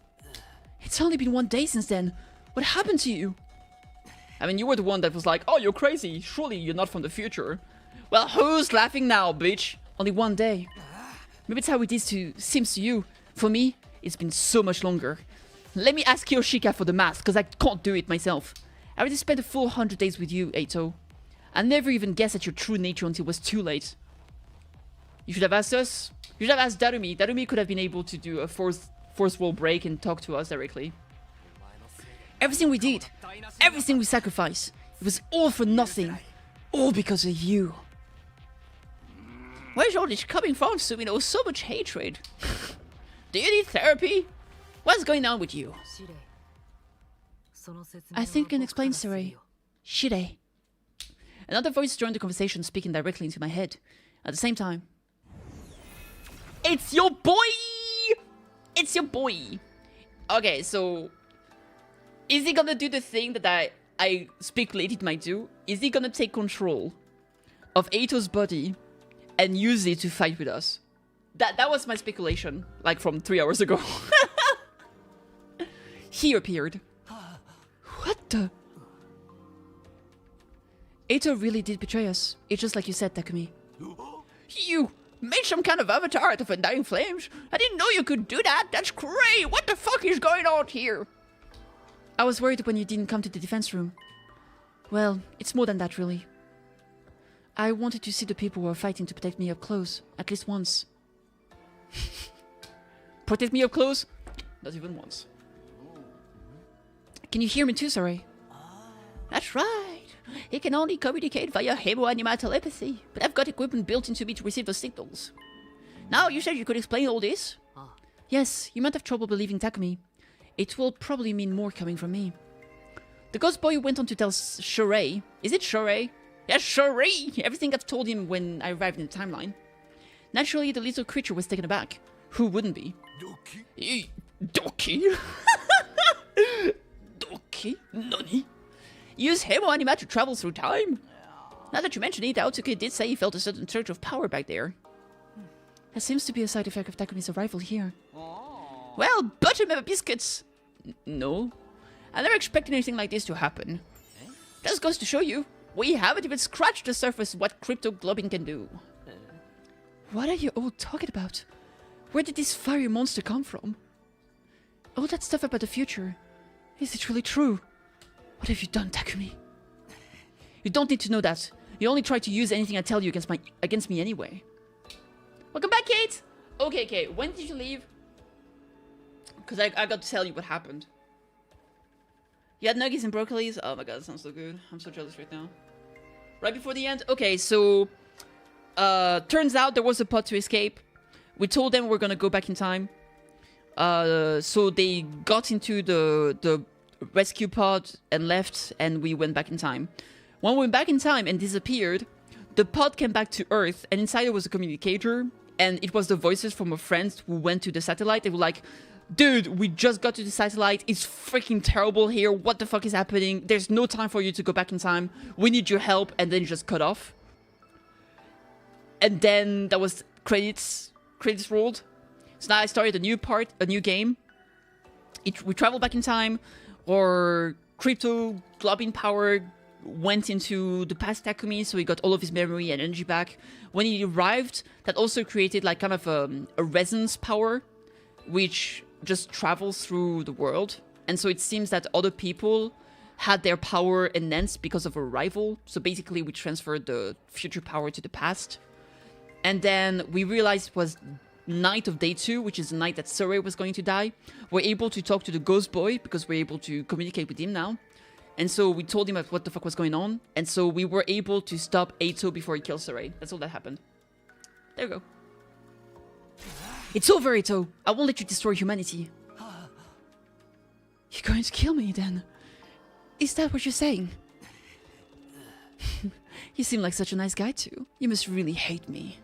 It's only been 1 day since then. What happened to you? I mean, you were the one that was like, oh, you're crazy. Surely you're not from the future. Well, who's laughing now, bitch? Only 1 day. Maybe it's how it seems to you. For me, it's been so much longer. Let me ask Yoshika for the math, because I can't do it myself. I already spent a full 100 days with you, Eito. I never even guessed at your true nature until it was too late. You should have asked us. You should have asked Darumi. Darumi could have been able to do a force wall break and talk to us directly. Everything we did, everything we sacrificed, it was all for nothing. All because of you. Where's all this coming from, Sumino? So much hatred. Do you need therapy? What's going on with you? I think I can explain, Sarai. Shire. Another voice joined the conversation, speaking directly into my head. At the same time. It's your boy! It's your boy! Okay, so... is he gonna do the thing that I speculated he might do? Is he gonna take control of Eito's body and use it to fight with us? That was my speculation, like from 3 hours ago. He appeared. What the? Eito really did betray us. It's just like you said, Takumi. You made some kind of avatar out of Undying Flames? I didn't know you could do that. That's crazy. What the fuck is going on here? I was worried when you didn't come to the defense room. Well, it's more than that, really. I wanted to see the people who are fighting to protect me up close, at least once. Protect me up close? Not even once. Can you hear me too, Sarai? That's right. He can only communicate via hemo-anima telepathy, but I've got equipment built into me to receive the signals. Now, you said you could explain all this? Yes, you might have trouble believing Takumi. It will probably mean more coming from me. The ghost boy went on to tell Sheree. Is it Sheree? Yes, Sheree! Everything I've told him when I arrived in the timeline. Naturally, the little creature was taken aback. Who wouldn't be? Doki? Doki? Doki? Nani? Use Hemo Anima to travel through time? Now that you mention it, Aotsuki did say he felt a certain surge of power back there. That seems to be a side effect of Takumi's arrival here. Well, buttermilk biscuits! No. I never expected anything like this to happen. Just goes to show you, we haven't even scratched the surface of what cryptoglobin can do. What are you all talking about? Where did this fiery monster come from? All that stuff about the future. Is it really true? What have you done, Takumi? You don't need to know that. You only try to use anything I tell you against me anyway. Welcome back, Kate! Okay, Kate, when did you leave? Because I got to tell you what happened. You had nuggets and broccolis? Oh my god, that sounds so good. I'm so jealous right now. Right before the end? Okay, so... turns out there was a pod to escape. We told them we're gonna go back in time. So they got into the rescue pod and left, and we went back in time. When we went back in time and disappeared, the pod came back to Earth, and inside there was a communicator, and it was the voices from our friends who went to the satellite. They were like, dude, we just got to the satellite. It's freaking terrible here. What the fuck is happening? There's no time for you to go back in time. We need your help. And then just cut off. And then that was credits rolled. So now I started a new game. We traveled back in time, or crypto globin power went into the past Takumi, so he got all of his memory and energy back. When he arrived, that also created like kind of a resonance power, which just travels through the world. And so it seems that other people had their power enhanced because of arrival. So basically we transferred the future power to the past. And then we realized it was night of day 2, which is the night that Surrey was going to die. We're able to talk to the ghost boy because we're able to communicate with him now. And so we told him what the fuck was going on. And so we were able to stop Eito before he killed Surrey. That's all that happened. There you go. It's over, Eito. I won't let you destroy humanity. You're going to kill me, then? Is that what you're saying? You seem like such a nice guy, too. You must really hate me.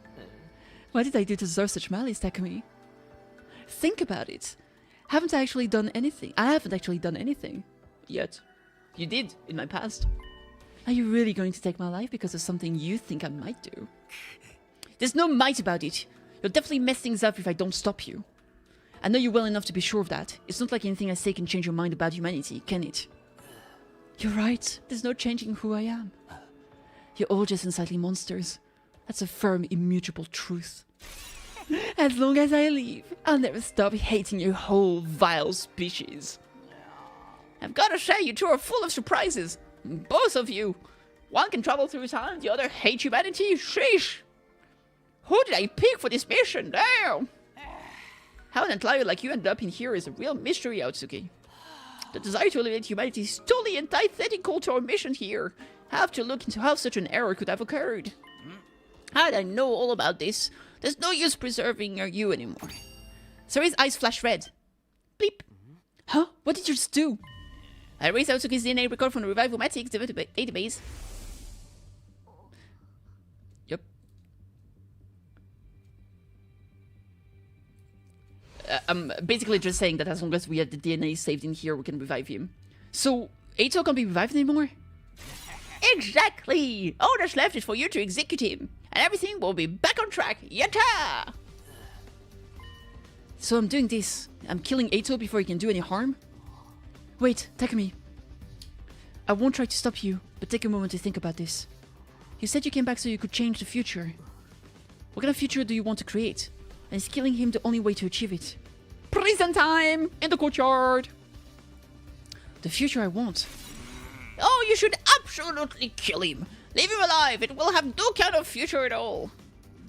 What did I do to deserve such malice, Takumi? Think about it. I haven't actually done anything. Yet. You did, in my past. Are you really going to take my life because of something you think I might do? There's no might about it. You'll definitely mess things up if I don't stop you. I know you well enough to be sure of that. It's not like anything I say can change your mind about humanity, can it? You're right. There's no changing who I am. You're all just unsightly monsters. That's a firm, immutable truth. As long as I live, I'll never stop hating your whole vile species. I've got to say, you two are full of surprises. Both of you. One can travel through time, the other hates humanity. Sheesh. Who did I pick for this mission? Damn. How an outlier like you ended up in here is a real mystery, Aotsuki. The desire to eliminate humanity is totally antithetical to our mission here. I have to look into how such an error could have occurred. How'd I know all about this? There's no use preserving you anymore. Sari's eyes flash red. Bleep. Huh? What did you just do? I erased Aotsuki's DNA record from the Revival-matics database. Yep. I'm basically just saying that as long as we have the DNA saved in here, we can revive him. So, Eito can't be revived anymore? Exactly! All that's left is for you to execute him, and everything will be back on track. Yatta! So I'm doing this. I'm killing Eito before he can do any harm? Wait, Takumi. I won't try to stop you, but take a moment to think about this. You said you came back so you could change the future. What kind of future do you want to create? And is killing him the only way to achieve it? Prison time! In the courtyard! The future I want. Oh, you should absolutely kill him! Leave him alive! It will have no kind of future at all!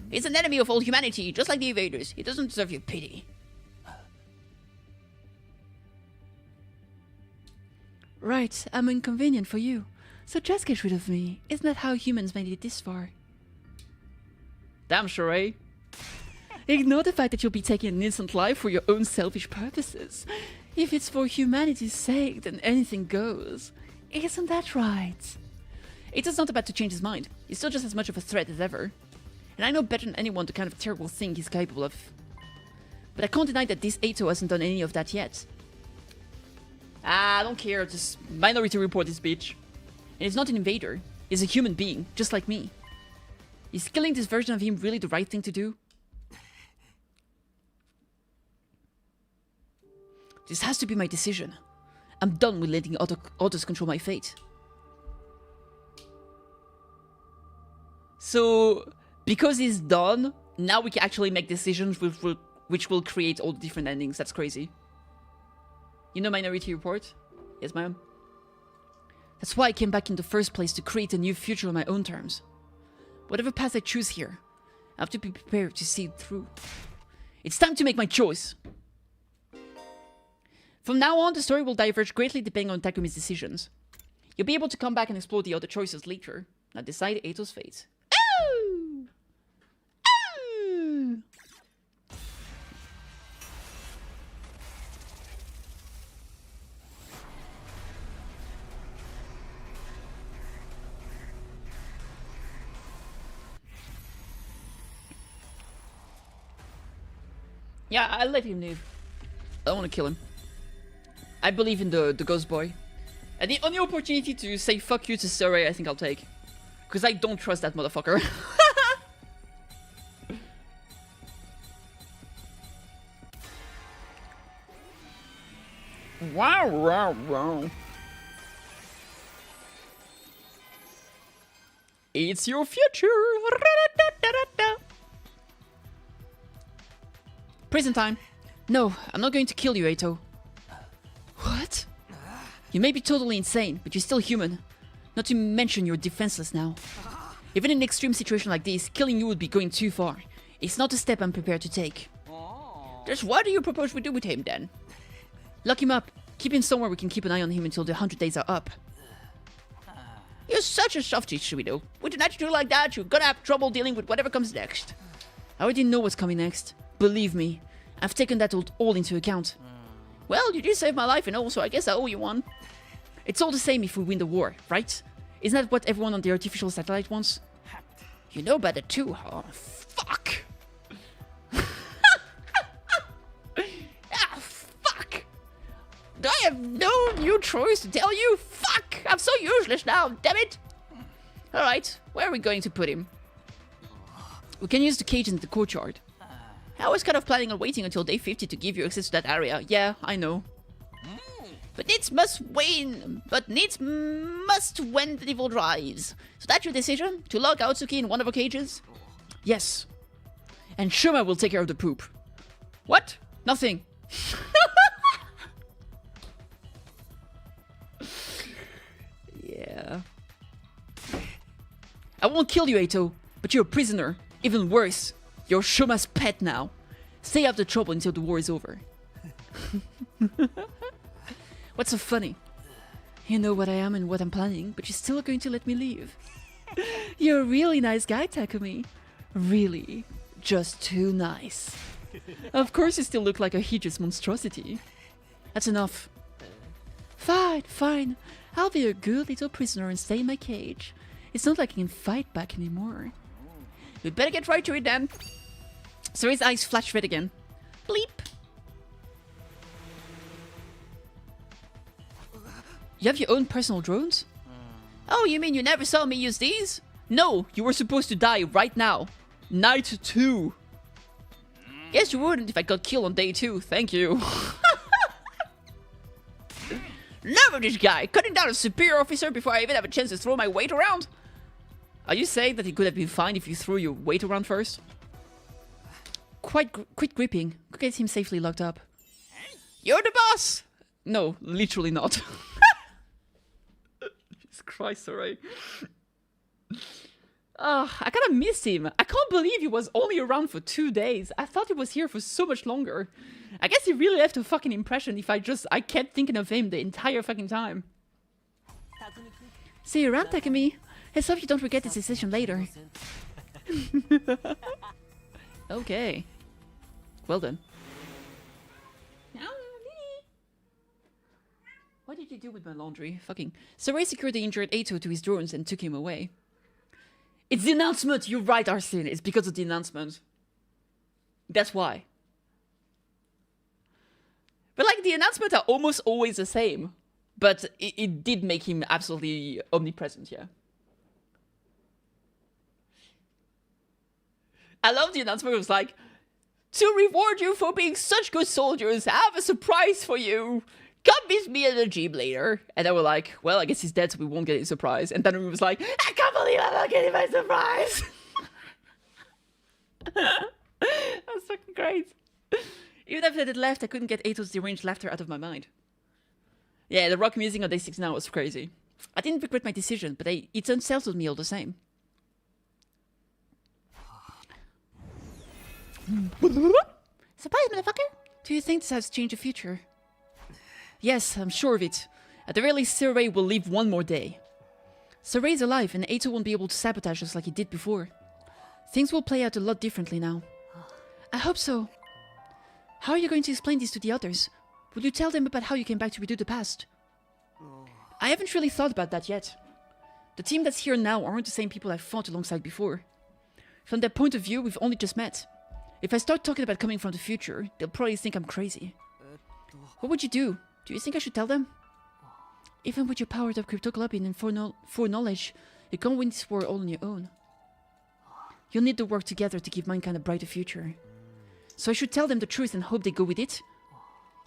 He's an enemy of all humanity, just like the invaders. He doesn't deserve your pity. Right, I'm inconvenient for you. So just get rid of me. Isn't that how humans made it this far? Damn, Sheree. Ignore the fact that you'll be taking an innocent life for your own selfish purposes. If it's for humanity's sake, then anything goes. Isn't that right? Ito's not about to change his mind. He's still just as much of a threat as ever. And I know better than anyone the kind of terrible thing he's capable of. But I can't deny that this Ito hasn't done any of that yet. I don't care, just Minority Report this bitch. And he's not an invader. He's a human being, just like me. Is killing this version of him really the right thing to do? This has to be my decision. I'm done with letting others control my fate. So, because he's done, now we can actually make decisions which will create all the different endings. That's crazy. You know Minority Report? Yes, ma'am. That's why I came back in the first place, to create a new future on my own terms. Whatever path I choose here, I have to be prepared to see it through. It's time to make my choice. From now on, the story will diverge greatly depending on Takumi's decisions. You'll be able to come back and explore the other choices later. Now decide Ito's fate. Ooh! Ooh! Yeah, I'll let him live. I don't want to kill him. I believe in the ghost boy. And the only opportunity to say fuck you to Sarai, I think I'll take. Because I don't trust that motherfucker. Wow, wow, wow. It's your future. Prison time. No, I'm not going to kill you, Eito. What? You may be totally insane, but you're still human. Not to mention you're defenseless now. Even in an extreme situation like this, killing you would be going too far. It's not a step I'm prepared to take. Just what do you propose we do with him then? Lock him up. Keep him somewhere we can keep an eye on him until the 100 days are up. You're such a softie, Shuido. With an attitude like that, you're gonna have trouble dealing with whatever comes next. I already know what's coming next. Believe me, I've taken that all into account. Well, you did save my life and all, so I guess I owe you one. It's all the same if we win the war, right? Isn't that what everyone on the artificial satellite wants? You know about it too, huh? Fuck! Ah, fuck! Do I have no new choice to tell you? Fuck! I'm so useless now, damn it! Alright, where are we going to put him? We can use the cage in the courtyard. I was kind of planning on waiting until day 50 to give you access to that area. Yeah, I know. But needs must wane. But needs must when the devil drives. So that's your decision? To lock Aotsuki in one of our cages? Yes. And Shuma will take care of the poop. What? Nothing. Yeah. I won't kill you, Eito, but you're a prisoner. Even worse, you're Shuma's pet now. Stay out of trouble until the war is over. What's so funny? You know what I am and what I'm planning, but you're still going to let me leave. You're a really nice guy, Takumi. Really. Just too nice. Of course you still look like a hideous monstrosity. That's enough. Fine, fine. I'll be a good little prisoner and stay in my cage. It's not like I can fight back anymore. We'd better get right to it then. So his eyes flash red again. Bleep. You have your own personal drones? Oh, you mean you never saw me use these? No, you were supposed to die right now. Night 2. Guess you wouldn't if I got killed on day 2, thank you. Never this guy, cutting down a superior officer before I even have a chance to throw my weight around. Are you saying that it could have been fine if you threw your weight around first? Quit gripping. Go get him safely locked up. You're the boss! No, literally not. Jesus Christ, alright. I kind of miss him. I can't believe he was only around for 2 days. I thought he was here for so much longer. I guess he really left a fucking impression if I kept thinking of him the entire fucking time. See you around, Takumi. Let's hope you don't regret this decision later. Okay. Well then. What did he do with my laundry? Fucking. Saray secured the injured Ato to his drones and took him away. It's the announcement! You're right, Arsene. It's because of the announcement. That's why. But like, the announcements are almost always the same. But it did make him absolutely omnipresent, yeah. I love the announcement. It was like, to reward you for being such good soldiers, I have a surprise for you. Come meet me at the gym later. And they were like, well, I guess he's dead, so we won't get a surprise. And then he was like, I can't believe I'm not getting my surprise. That's fucking great. Even after they left, I couldn't get Ato's deranged laughter out of my mind. Yeah, the rock music on day 6 now was crazy. I didn't regret my decision, but it unsettled me all the same. Surprise, motherfucker! Do you think this has changed the future? Yes, I'm sure of it. At the very least, Saray will live one more day. Saray's alive, and Ato won't be able to sabotage us like he did before. Things will play out a lot differently now. I hope so. How are you going to explain this to the others? Will you tell them about how you came back to redo the past? I haven't really thought about that yet. The team that's here now aren't the same people I fought alongside before. From their point of view, we've only just met. If I start talking about coming from the future, they'll probably think I'm crazy. What would you do? Do you think I should tell them? Even with your powered up cryptoglobin and foreknowledge, you can't win this war all on your own. You'll need to work together to give mankind a brighter future. So I should tell them the truth and hope they go with it?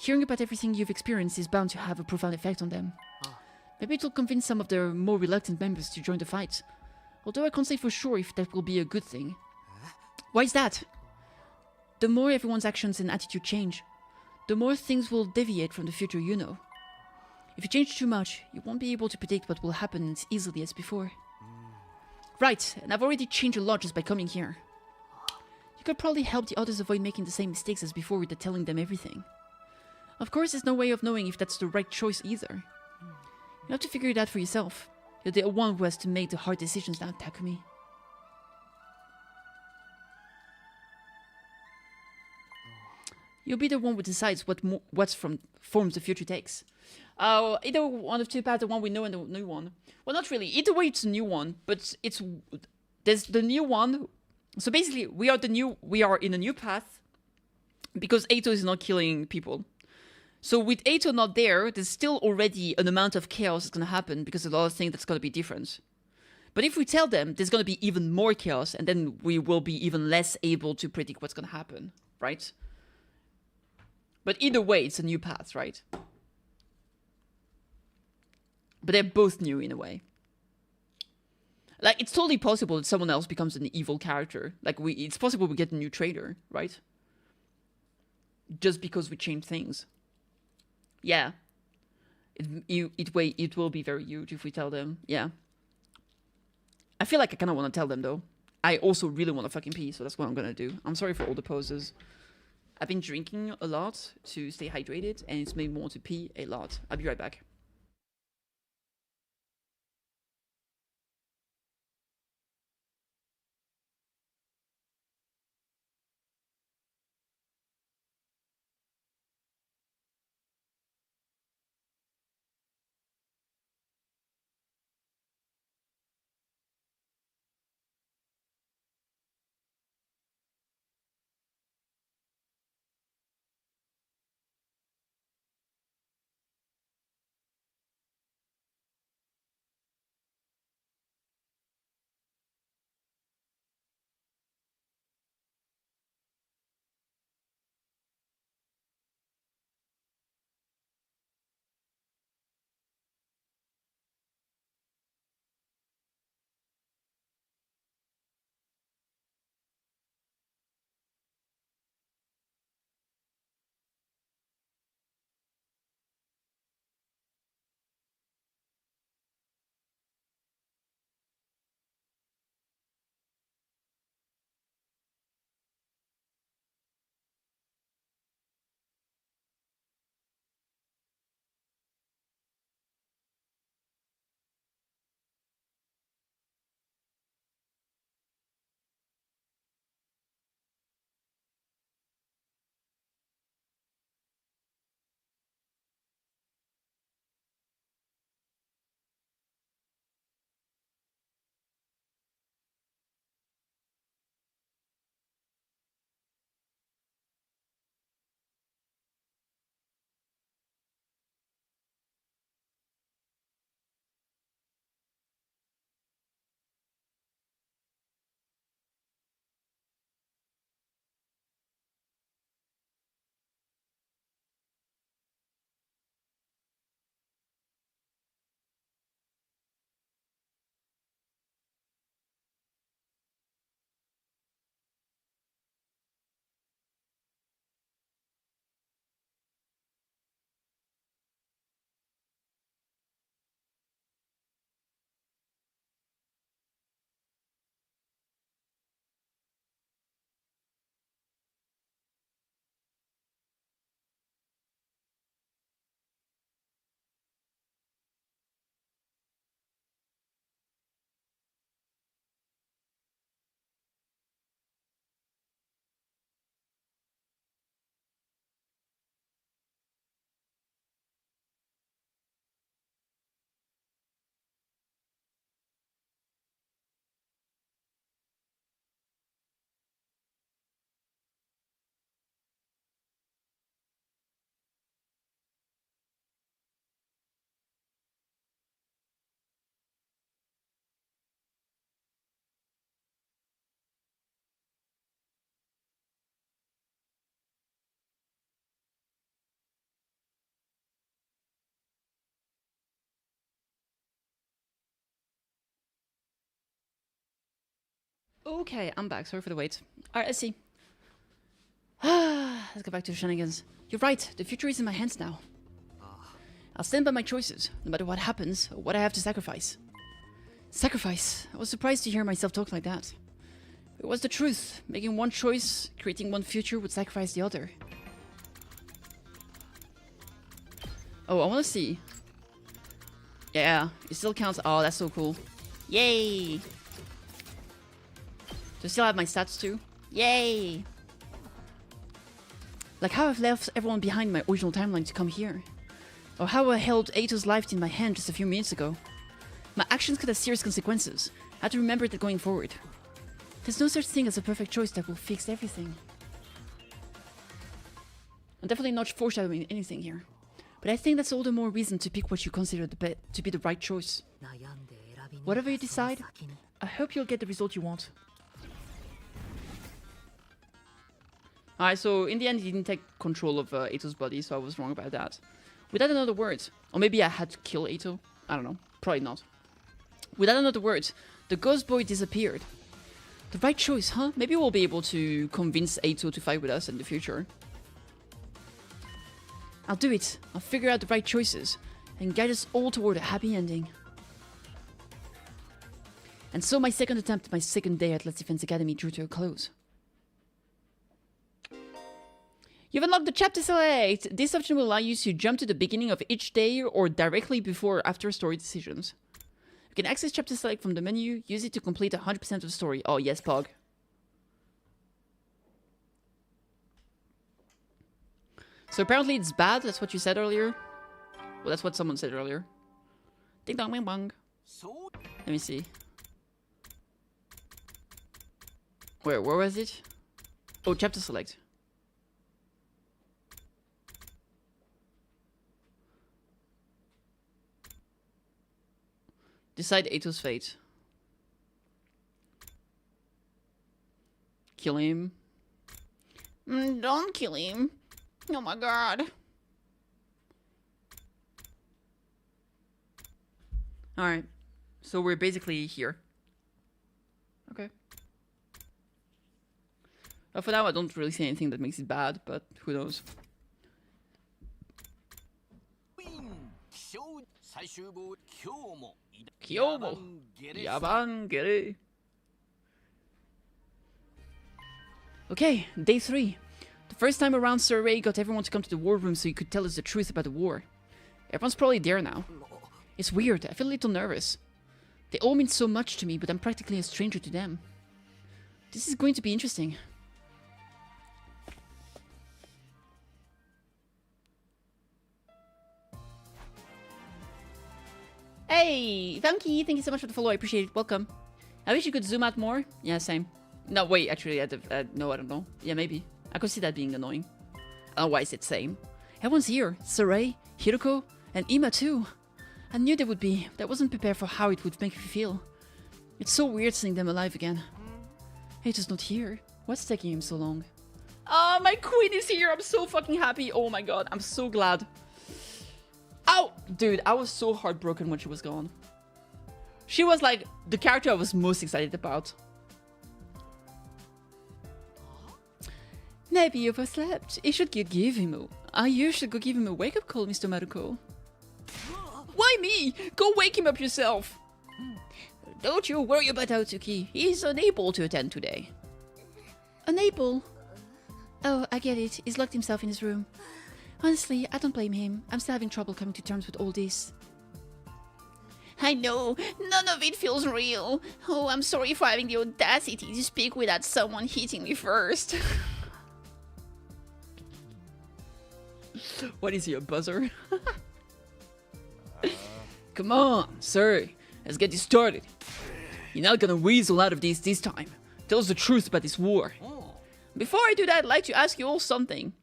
Hearing about everything you've experienced is bound to have a profound effect on them. Maybe it'll convince some of their more reluctant members to join the fight. Although I can't say for sure if that will be a good thing. Why is that? The more everyone's actions and attitude change, the more things will deviate from the future you know. If you change too much, you won't be able to predict what will happen as easily as before. Right, and I've already changed a lot just by coming here. You could probably help the others avoid making the same mistakes as before with telling them everything. Of course, there's no way of knowing if that's the right choice either. You have to figure it out for yourself. You're the one who has to make the hard decisions now, Takumi. You'll be the one who decides what forms the future takes. Either one of two paths, the one we know and the new one. Well, not really. Either way, it's a new one, but there's the new one. So basically, we are in a new path because Ato is not killing people. So with Ato not there, there's still already an amount of chaos that's going to happen because there's a lot of things that's going to be different. But if we tell them, there's going to be even more chaos, and then we will be even less able to predict what's going to happen, right? But either way, it's a new path, right? But they're both new in a way. Like, it's totally possible that someone else becomes an evil character. Like, it's possible we get a new trader, right? Just because we change things. Yeah. It will be very huge if we tell them. Yeah. I feel like I kind of want to tell them, though. I also really want to fucking pee, so that's what I'm going to do. I'm sorry for all the poses. I've been drinking a lot to stay hydrated, and it's made me want to pee a lot. I'll be right back. Okay, I'm back. Sorry for the wait. Alright, let's see. Let's go back to the shenanigans. You're right. The future is in my hands now. I'll stand by my choices, no matter what happens or what I have to sacrifice. Sacrifice. I was surprised to hear myself talk like that. It was the truth. Making one choice, creating one future would sacrifice the other. Oh, I want to see. Yeah, it still counts. Oh, that's so cool. Yay! Do I still have my stats too? Yay! Like how I've left everyone behind my original timeline to come here. Or how I held Ato's life in my hand just a few minutes ago. My actions could have serious consequences. I have to remember that going forward. There's no such thing as a perfect choice that will fix everything. I'm definitely not foreshadowing anything here. But I think that's all the more reason to pick what you consider to be the right choice. Whatever you decide, I hope you'll get the result you want. Alright, so in the end he didn't take control of Ato's body, so I was wrong about that. Without another word, or maybe I had to kill Ato. I don't know, probably not. Without another word, the ghost boy disappeared. The right choice, huh? Maybe we'll be able to convince Ato to fight with us in the future. I'll do it. I'll figure out the right choices and guide us all toward a happy ending. And so my second attempt, my second day at Let's Defense Academy drew to a close. You've unlocked the chapter select! This option will allow you to jump to the beginning of each day or directly before or after story decisions. You can access chapter select from the menu, use it to complete 100% of the story. Oh yes, Pog. So apparently it's bad, that's what you said earlier. Well, that's what someone said earlier. Ding dong bing bong. Let me see. Where was it? Oh, chapter select. Decide Ato's fate. Kill him. Don't kill him. Oh my god. Alright. So we're basically here. Okay. For now I don't really see anything that makes it bad, but who knows. Kyomo. Yabangere. Okay, day 3. The first time around, Sir Ray got everyone to come to the war room so he could tell us the truth about the war. Everyone's probably there now. It's weird, I feel a little nervous. They all mean so much to me, but I'm practically a stranger to them. This is going to be interesting. Hey, thank you so much for the follow, I appreciate it, welcome. I wish you could zoom out more. Yeah, same. No, wait, actually, no, I don't know. Yeah, maybe. I could see that being annoying. Oh, why is it same? Everyone's here. Sarai, Hiroko, and Ima too. I knew they would be, but I wasn't prepared for how it would make me feel. It's so weird seeing them alive again. Ato's not here. What's taking him so long? Ah, my queen is here. I'm so fucking happy. Oh my god, I'm so glad. Ow! Dude, I was so heartbroken when she was gone. She was like the character I was most excited about. Maybe you overslept. You should go give him a wake-up call, Mr. Maruko. Why me? Go wake him up yourself. Don't you worry about Aotsuki. He's unable to attend today. Unable? Oh, I get it. He's locked himself in his room. Honestly, I don't blame him. I'm still having trouble coming to terms with all this. I know. None of it feels real. Oh, I'm sorry for having the audacity to speak without someone hitting me first. What is he, a buzzer? Come on, sir. Let's get this started. You're not gonna weasel out of this time. Tell us the truth about this war. Before I do that, I'd like to ask you all something.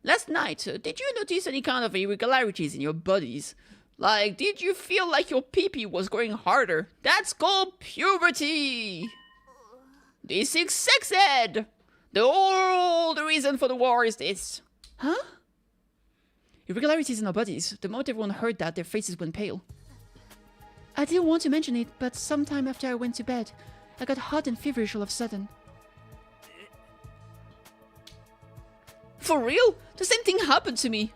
Last night, did you notice any kind of irregularities in your bodies? Like, did you feel like your pee-pee was going harder? That's called puberty! This is sex ed! The reason for the war is this. Huh? Irregularities in our bodies. The moment everyone heard that, their faces went pale. I didn't want to mention it, but sometime after I went to bed, I got hot and feverish all of a sudden. For real? The same thing happened to me.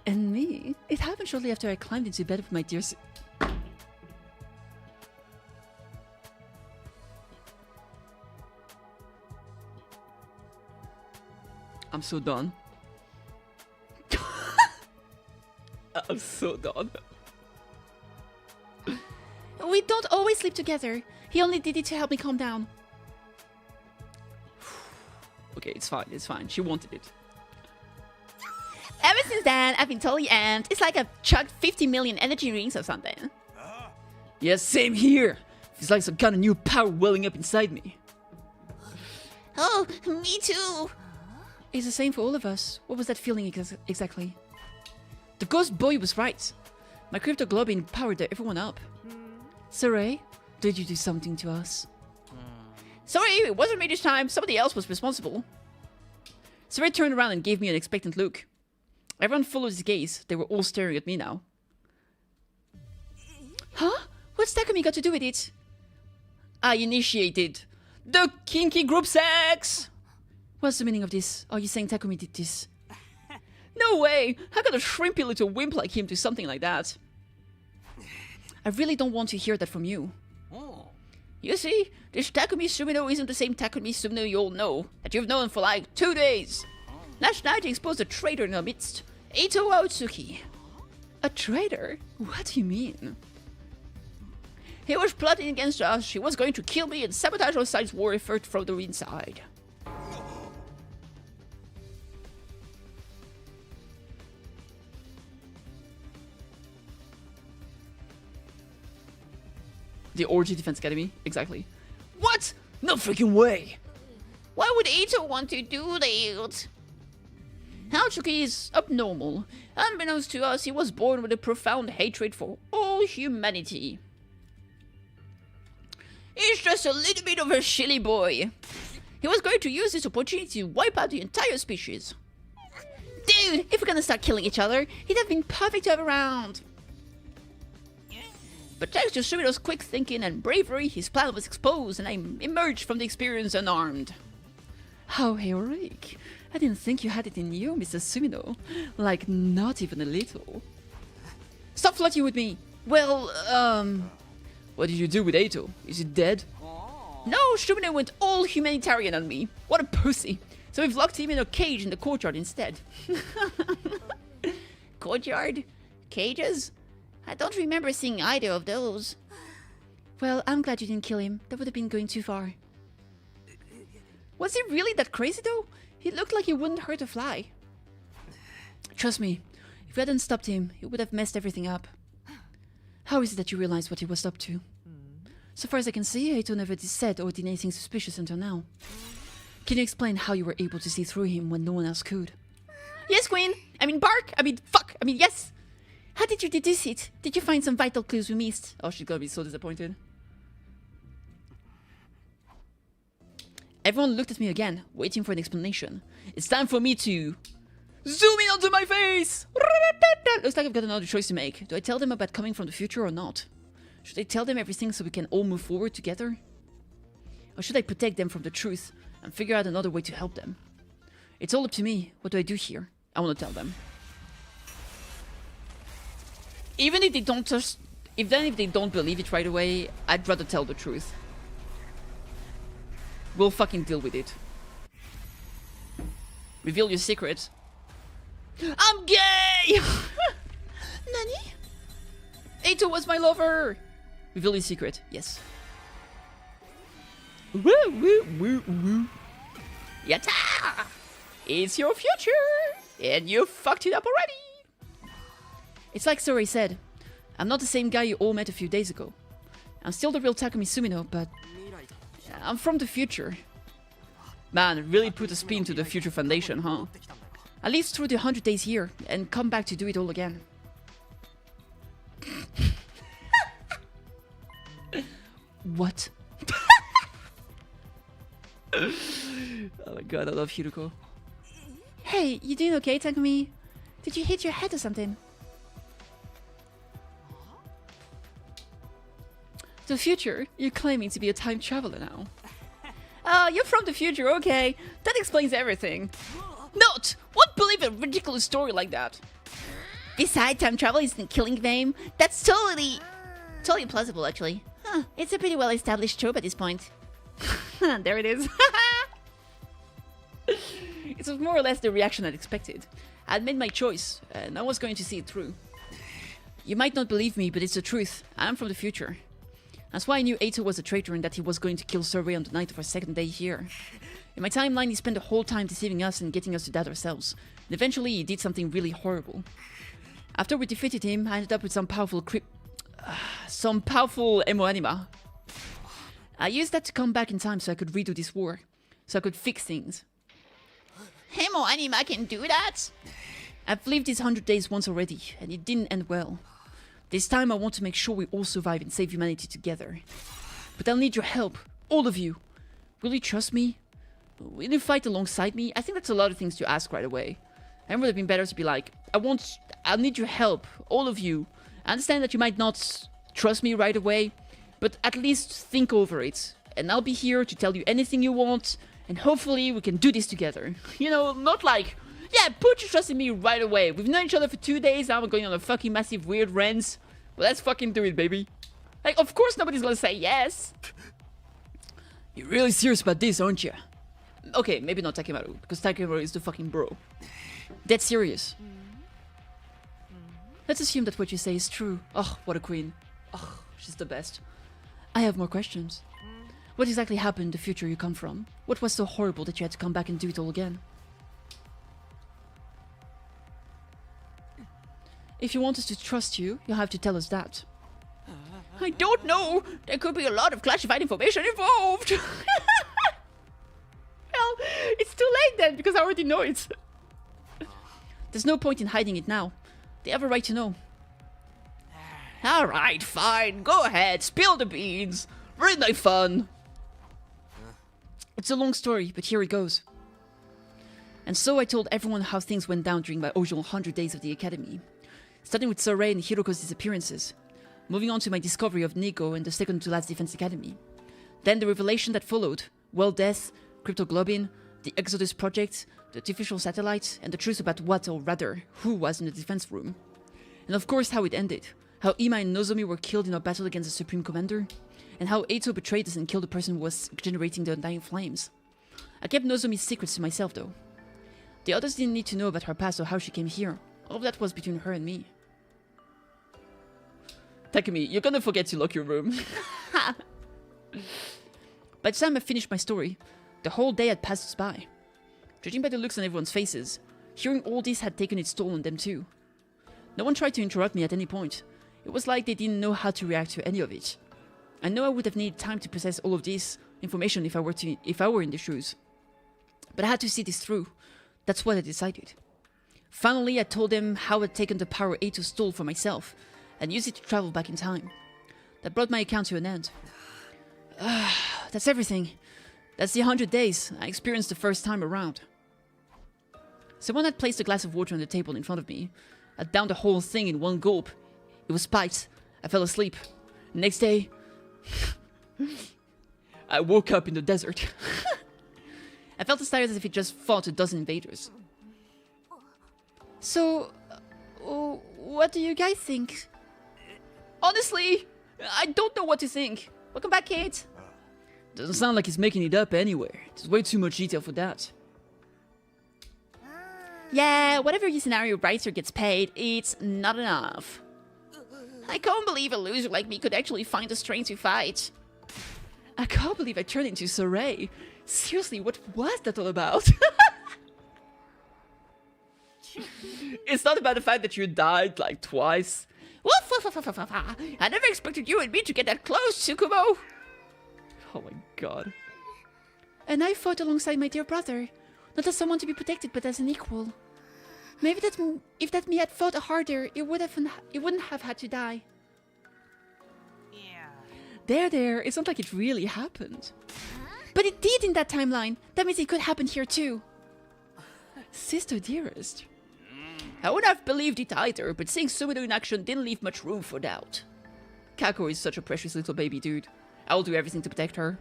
And me? It happened shortly after I climbed into bed with my dear I'm so done. I'm so done. We don't always sleep together. He only did it to help me calm down. Okay, it's fine, it's fine. She wanted it. Ever since then, I've been totally amped. It's like I've chugged 50 million energy rings or something. Yes, same here. It's like some kind of new power welling up inside me. Oh, me too. It's the same for all of us. What was that feeling exactly? The ghost boy was right. My cryptoglobin powered everyone up. Saray, did you do something to us? Sorry, it wasn't me this time. Somebody else was responsible. Saray turned around and gave me an expectant look. Everyone followed his gaze. They were all staring at me now. Huh? What's Takumi got to do with it? I initiated the kinky group sex! What's the meaning of this? Are you saying Takumi did this? No way! How could a shrimpy little wimp like him do something like that? I really don't want to hear that from you. You see, this Takumi Sumino isn't the same Takumi Sumino you all know, that you've known for like 2 days. Last night he exposed a traitor in our midst, Ito Aotsuki. A traitor? What do you mean? He was plotting against us. He was going to kill me and sabotage our side's war effort from the inside. The Orgy Defense Academy? Exactly. What? No freaking way! Why would Ito want to do that? Aotsuki is abnormal. Unbeknownst to us, he was born with a profound hatred for all humanity. He's just a little bit of a silly boy. He was going to use this opportunity to wipe out the entire species. Dude, if we're gonna start killing each other, he'd have been perfect to have around. But thanks to Sumino's quick thinking and bravery, his plan was exposed and I emerged from the experience unarmed. How heroic. I didn't think you had it in you, Mr. Sumino. Like, not even a little. Stop flirting with me! Well, what did you do with Eito? Is he dead? No, Sumino went all humanitarian on me. What a pussy. So we've locked him in a cage in the courtyard instead. Courtyard? Cages? I don't remember seeing either of those. Well, I'm glad you didn't kill him. That would have been going too far. Was he really that crazy though? He looked like he wouldn't hurt a fly. Trust me, if we hadn't stopped him, he would have messed everything up. How is it that you realized what he was up to? So far as I can see, Eito never said or did anything suspicious until now. Can you explain how you were able to see through him when no one else could? Yes, Queen. Fuck. Yes. How did you deduce it? Did you find some vital clues we missed? Oh, she's gonna be so disappointed. Everyone looked at me again, waiting for an explanation. It's time for me to zoom in onto my face! Looks like I've got another choice to make. Do I tell them about coming from the future or not? Should I tell them everything so we can all move forward together? Or should I protect them from the truth and figure out another way to help them? It's all up to me. What do I do here? I want to tell them. Even if they don't if they don't believe it right away, I'd rather tell the truth. We'll fucking deal with it. Reveal your secret. I'm gay! Nani? Eito was my lover! Reveal your secret. Yes. Woo woo woo woo. Yatta! It's your future! And you fucked it up already! It's like Sori said. I'm not the same guy you all met a few days ago. I'm still the real Takumi Sumino, but I'm from the future. Man, really put a spin to the future foundation, huh? At least through the 100 days here, and come back to do it all again. What? Oh my god, I love Hiruko. Hey, you doing okay, Takumi? Did you hit your head or something? The future? You're claiming to be a time traveler now. You're from the future, okay. That explains everything. Not! Won't believe a ridiculous story like that. Besides, time travel isn't a killing game. That's totally plausible, actually. Huh, it's a pretty well-established trope at this point. There it is. It was more or less the reaction I'd expected. I'd made my choice, and I was going to see it through. You might not believe me, but it's the truth. I'm from the future. That's why I knew Eito was a traitor and that he was going to kill Survey on the night of our second day here. In my timeline, he spent the whole time deceiving us and getting us to doubt ourselves. And eventually, he did something really horrible. After we defeated him, I ended up with some powerful emo anima. I used that to come back in time so I could redo this war. So I could fix things. Emo anima can do that? I've lived these 100 days once already, and it didn't end well. This time I want to make sure we all survive and save humanity together. But I'll need your help, all of you. Will you trust me? Will you fight alongside me? I think that's a lot of things to ask right away. I would have been better to be like, I'll need your help, all of you. I understand that you might not trust me right away, but at least think over it. And I'll be here to tell you anything you want, and hopefully we can do this together. You know, not like, yeah, put your trust in me right away. We've known each other for 2 days, now we're going on a fucking massive weird rant. Well, let's fucking do it, baby. Like, of course nobody's gonna say yes. You're really serious about this, aren't you? Okay, maybe not Takemaru, because Takemaru is the fucking bro. Dead serious. Let's assume that what you say is true. Oh, what a queen. Oh, she's the best. I have more questions. What exactly happened in the future you come from? What was so horrible that you had to come back and do it all again? If you want us to trust you, you'll have to tell us that. I don't know. There could be a lot of classified information involved. Well, it's too late then, because I already know it. There's no point in hiding it now. They have a right to know. Alright, fine. Go ahead. Spill the beans. Ruin my fun. It's a long story, but here it goes. And so I told everyone how things went down during my usual 100 days of the academy. Starting with Sorei and Hiroko's disappearances. Moving on to my discovery of Nico and the second to last defense academy. Then the revelation that followed. World death, cryptoglobin, the Exodus project, the artificial satellite, and the truth about what, or rather, who was in the defense room. And of course how it ended. How Ima and Nozomi were killed in our battle against the Supreme Commander. And how Eito betrayed us and killed the person who was generating the undying flames. I kept Nozomi's secrets to myself though. The others didn't need to know about her past or how she came here. All of that was between her and me. Takumi, you're gonna forget to lock your room. By the time I finished my story, the whole day had passed us by. Judging by the looks on everyone's faces, hearing all this had taken its toll on them too. No one tried to interrupt me at any point. It was like they didn't know how to react to any of it. I know I would have needed time to process all of this information if I were in the shoes. But I had to see this through. That's what I decided. Finally, I told them how I'd taken the power Eito stole for myself and used it to travel back in time. That brought my account to an end. That's everything. That's the 100 days I experienced the first time around. Someone had placed a glass of water on the table in front of me. I downed the whole thing in one gulp. It was spiked. I fell asleep. Next day, I woke up in the desert. I felt as tired as if it just fought a dozen invaders. So, what do you guys think? Honestly, I don't know what to think. Welcome back, Kate. Doesn't sound like he's making it up anywhere. There's way too much detail for that. Yeah, whatever your scenario writer gets paid, it's not enough. I can't believe a loser like me could actually find the strength to fight. I can't believe I turned into Sorei. Seriously, what was that all about? It's not about the fact that you died like twice. I never expected you and me to get that close, Tsukumo. Oh my god. And I fought alongside my dear brother. Not as someone to be protected, but as an equal. Maybe if that me had fought harder, it wouldn't have had to die. There, it's not like it really happened. But it did in that timeline. That means it could happen here too. Sister dearest. I would have believed it either, but seeing Sumino in action didn't leave much room for doubt. Kako is such a precious little baby, dude. I'll do everything to protect her.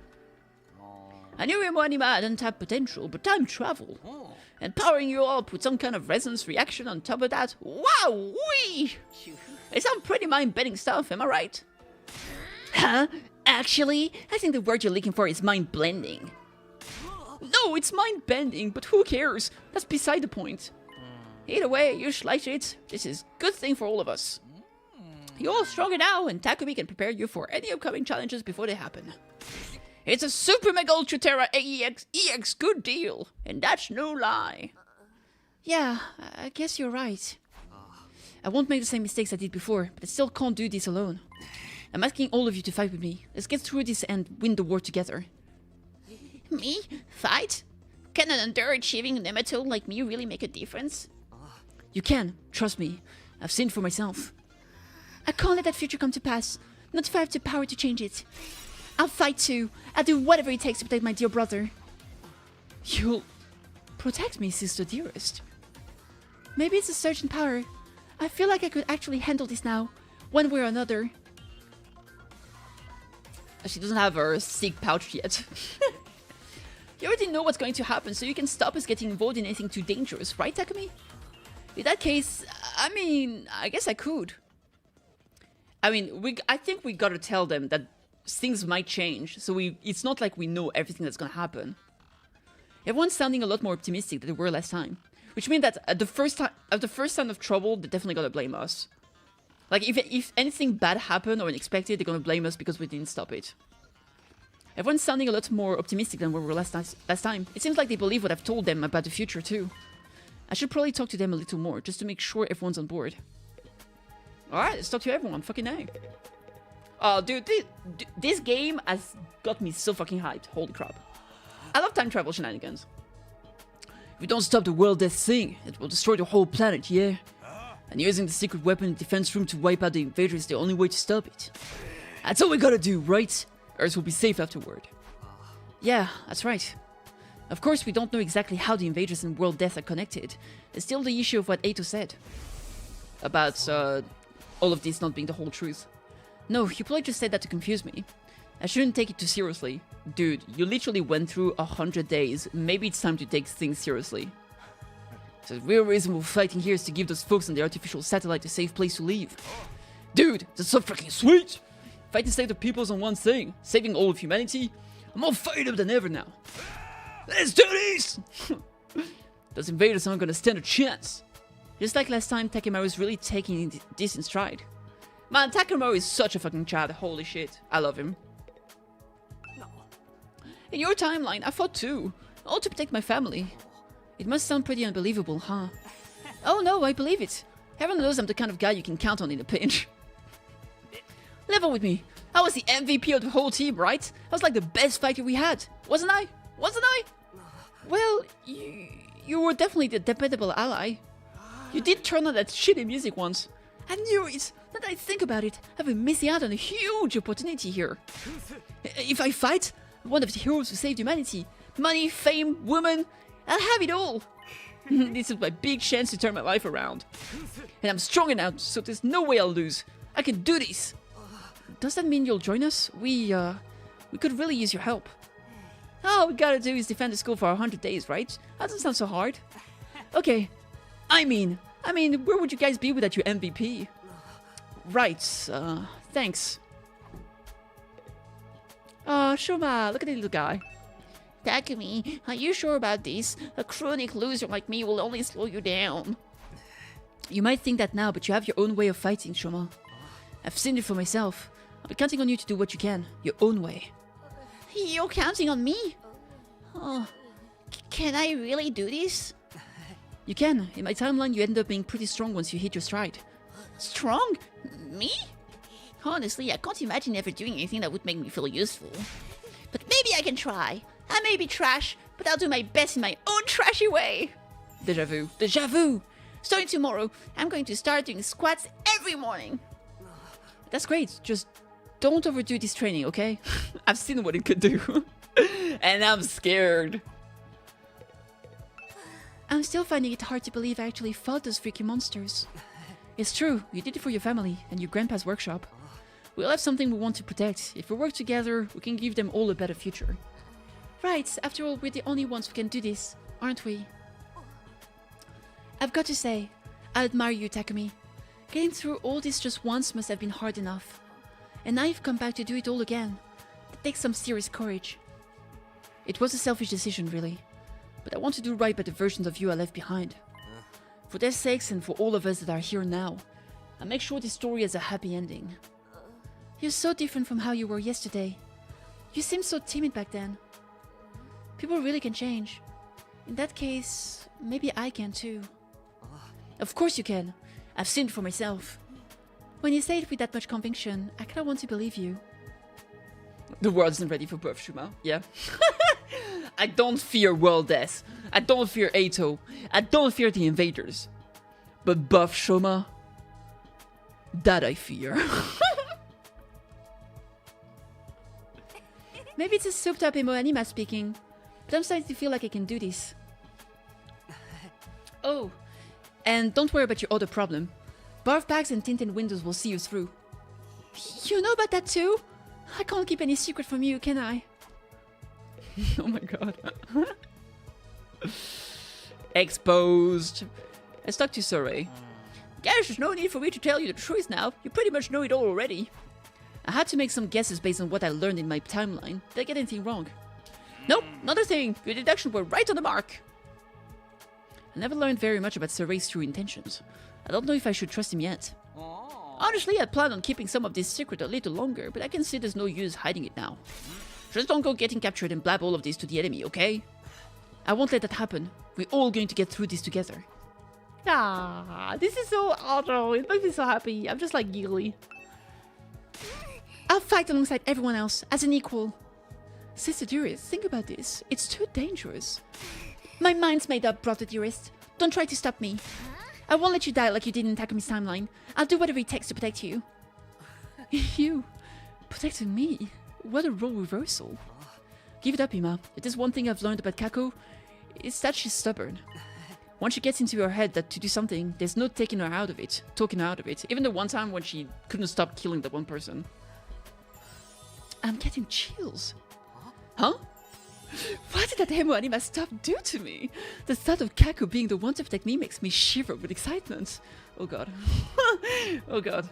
I knew Hermione had untapped potential, but time travel. Empowering you all put some kind of resonance reaction on top of that. Wow! Wee! It sounds pretty mind-bending stuff, am I right? Huh? Actually, I think the word you're looking for is mind-blending. No, it's mind-bending, but who cares? That's beside the point. Either way, you like it. This is a good thing for all of us. You're all stronger now, and Takumi can prepare you for any upcoming challenges before they happen. It's a Super Mega Ultra Terra EX good deal, and that's no lie. Yeah, I guess you're right. I won't make the same mistakes I did before, but I still can't do this alone. I'm asking all of you to fight with me. Let's get through this and win the war together. Me? Fight? Can an underachieving nematode like me really make a difference? You can, trust me. I've seen for myself. I can't let that future come to pass. Not if I have the power to change it. I'll fight too. I'll do whatever it takes to protect my dear brother. You'll protect me, sister dearest. Maybe it's a surge in power. I feel like I could actually handle this now, one way or another. She doesn't have her sick pouch yet. You already know what's going to happen, so you can stop us getting involved in anything too dangerous, right, Takumi? In that case, I guess I could. I think we gotta tell them that things might change, so it's not like we know everything that's gonna happen. Everyone's sounding a lot more optimistic than they were last time, which means that at the first sign of trouble, they're definitely gonna blame us. Like, if anything bad happened or unexpected, they're gonna blame us because we didn't stop it. Everyone's sounding a lot more optimistic than we were last time. It seems like they believe what I've told them about the future, too. I should probably talk to them a little more, just to make sure everyone's on board. Alright, let's talk to everyone. Fucking A. Oh, dude, this game has got me so fucking hyped. Holy crap. I love time travel shenanigans. If we don't stop the world death thing, it will destroy the whole planet, yeah? And using the secret weapon in the defense room to wipe out the invader is the only way to stop it. That's all we gotta do, right? Earth will be safe afterward. Yeah, that's right. Of course, we don't know exactly how the invaders and world death are connected. It's still the issue of what Ato said. About, all of this not being the whole truth. No, you probably just said that to confuse me. I shouldn't take it too seriously. Dude, you literally went through 100 days. Maybe it's time to take things seriously. So the real reason we're fighting here is to give those folks on the artificial satellite a safe place to live. Dude, that's so freaking sweet! Fighting save the people's on one thing, saving all of humanity. I'm more fired up than ever now. Let's do this! Those invaders aren't gonna stand a chance. Just like last time, Takemaru's really taking this in stride. Man, Takemaru is such a fucking chad, holy shit. I love him. In your timeline, I fought too. All to protect my family. It must sound pretty unbelievable, huh? Oh no, I believe it. Heaven knows I'm the kind of guy you can count on in a pinch. Level with me. I was the MVP of the whole team, right? I was like the best fighter we had. Wasn't I? Well, you were definitely the dependable ally. You did turn on that shitty music once. I knew it. Now that I think about it, I've been missing out on a huge opportunity here. If I fight, I'm one of the heroes who saved humanity. Money, fame, woman, I'll have it all. This is my big chance to turn my life around. And I'm strong enough, so there's no way I'll lose. I can do this. Does that mean you'll join us? We could really use your help. All we gotta do is defend the school for 100 days, right? That doesn't sound so hard. Okay. I mean, where would you guys be without your MVP? Right, thanks. Oh, Shoma, look at the little guy. Takumi, are you sure about this? A chronic loser like me will only slow you down. You might think that now, but you have your own way of fighting, Shoma. I've seen it for myself. I'll be counting on you to do what you can, your own way. You're counting on me? Oh, can I really do this? You can. In my timeline, you end up being pretty strong once you hit your stride. Strong? Me? Honestly, I can't imagine ever doing anything that would make me feel useful. But maybe I can try. I may be trash, but I'll do my best in my own trashy way. Deja vu. Deja vu! Starting tomorrow, I'm going to start doing squats every morning. That's great. Just don't overdo this training, okay? I've seen what it could do. And I'm scared. I'm still finding it hard to believe I actually fought those freaking monsters. It's true, you did it for your family and your grandpa's workshop. We'll have something we want to protect. If we work together, we can give them all a better future. Right, after all, we're the only ones who can do this, aren't we? I've got to say, I admire you, Takumi. Getting through all this just once must have been hard enough. And now you've come back to do it all again. That takes some serious courage. It was a selfish decision, really. But I want to do right by the versions of you I left behind. For their sakes and for all of us that are here now, I'll make sure this story has a happy ending. You're so different from how you were yesterday. You seemed so timid back then. People really can change. In that case, maybe I can too. Of course you can. I've seen it for myself. When you say it with that much conviction, I kinda want to believe you. The world isn't ready for birth, Shuma. Yeah. I don't fear world death. I don't fear Ato. I don't fear the invaders. But Buff Shoma, that I fear. Maybe it's a souped-up emo anima speaking, but I'm starting to feel like I can do this. Oh, and don't worry about your other problem. Barf bags and tinted windows will see you through. You know about that too? I can't keep any secret from you, can I? Oh my god. Exposed. Let's talk to Sorey. Guess there's no need for me to tell you the truth now. You pretty much know it all already. I had to make some guesses based on what I learned in my timeline. Did I get anything wrong? Nope, not a thing. Your deductions were right on the mark. I never learned very much about Sorey's true intentions. I don't know if I should trust him yet. Honestly, I plan on keeping some of this secret a little longer, but I can see there's no use hiding it now. Just don't go getting captured and blab all of this to the enemy, okay? I won't let that happen. We're all going to get through this together. Ah, this is so awesome. It makes me so happy. I'm just like giggly. I'll fight alongside everyone else, as an equal. Sister Dearest, think about this. It's too dangerous. My mind's made up, brother dearest. Don't try to stop me. I won't let you die like you did in Takumi's timeline. I'll do whatever it takes to protect you. You? Protecting me? What a role reversal. Give it up, Ima. If there's one thing I've learned about Kako, it's that she's stubborn. Once she gets into her head that to do something, there's no talking her out of it. Even the one time when she couldn't stop killing that one person. I'm getting chills. Huh? What did that emo anima stuff do to me? The thought of Kako being the one to protect me makes me shiver with excitement. Oh god. Oh god.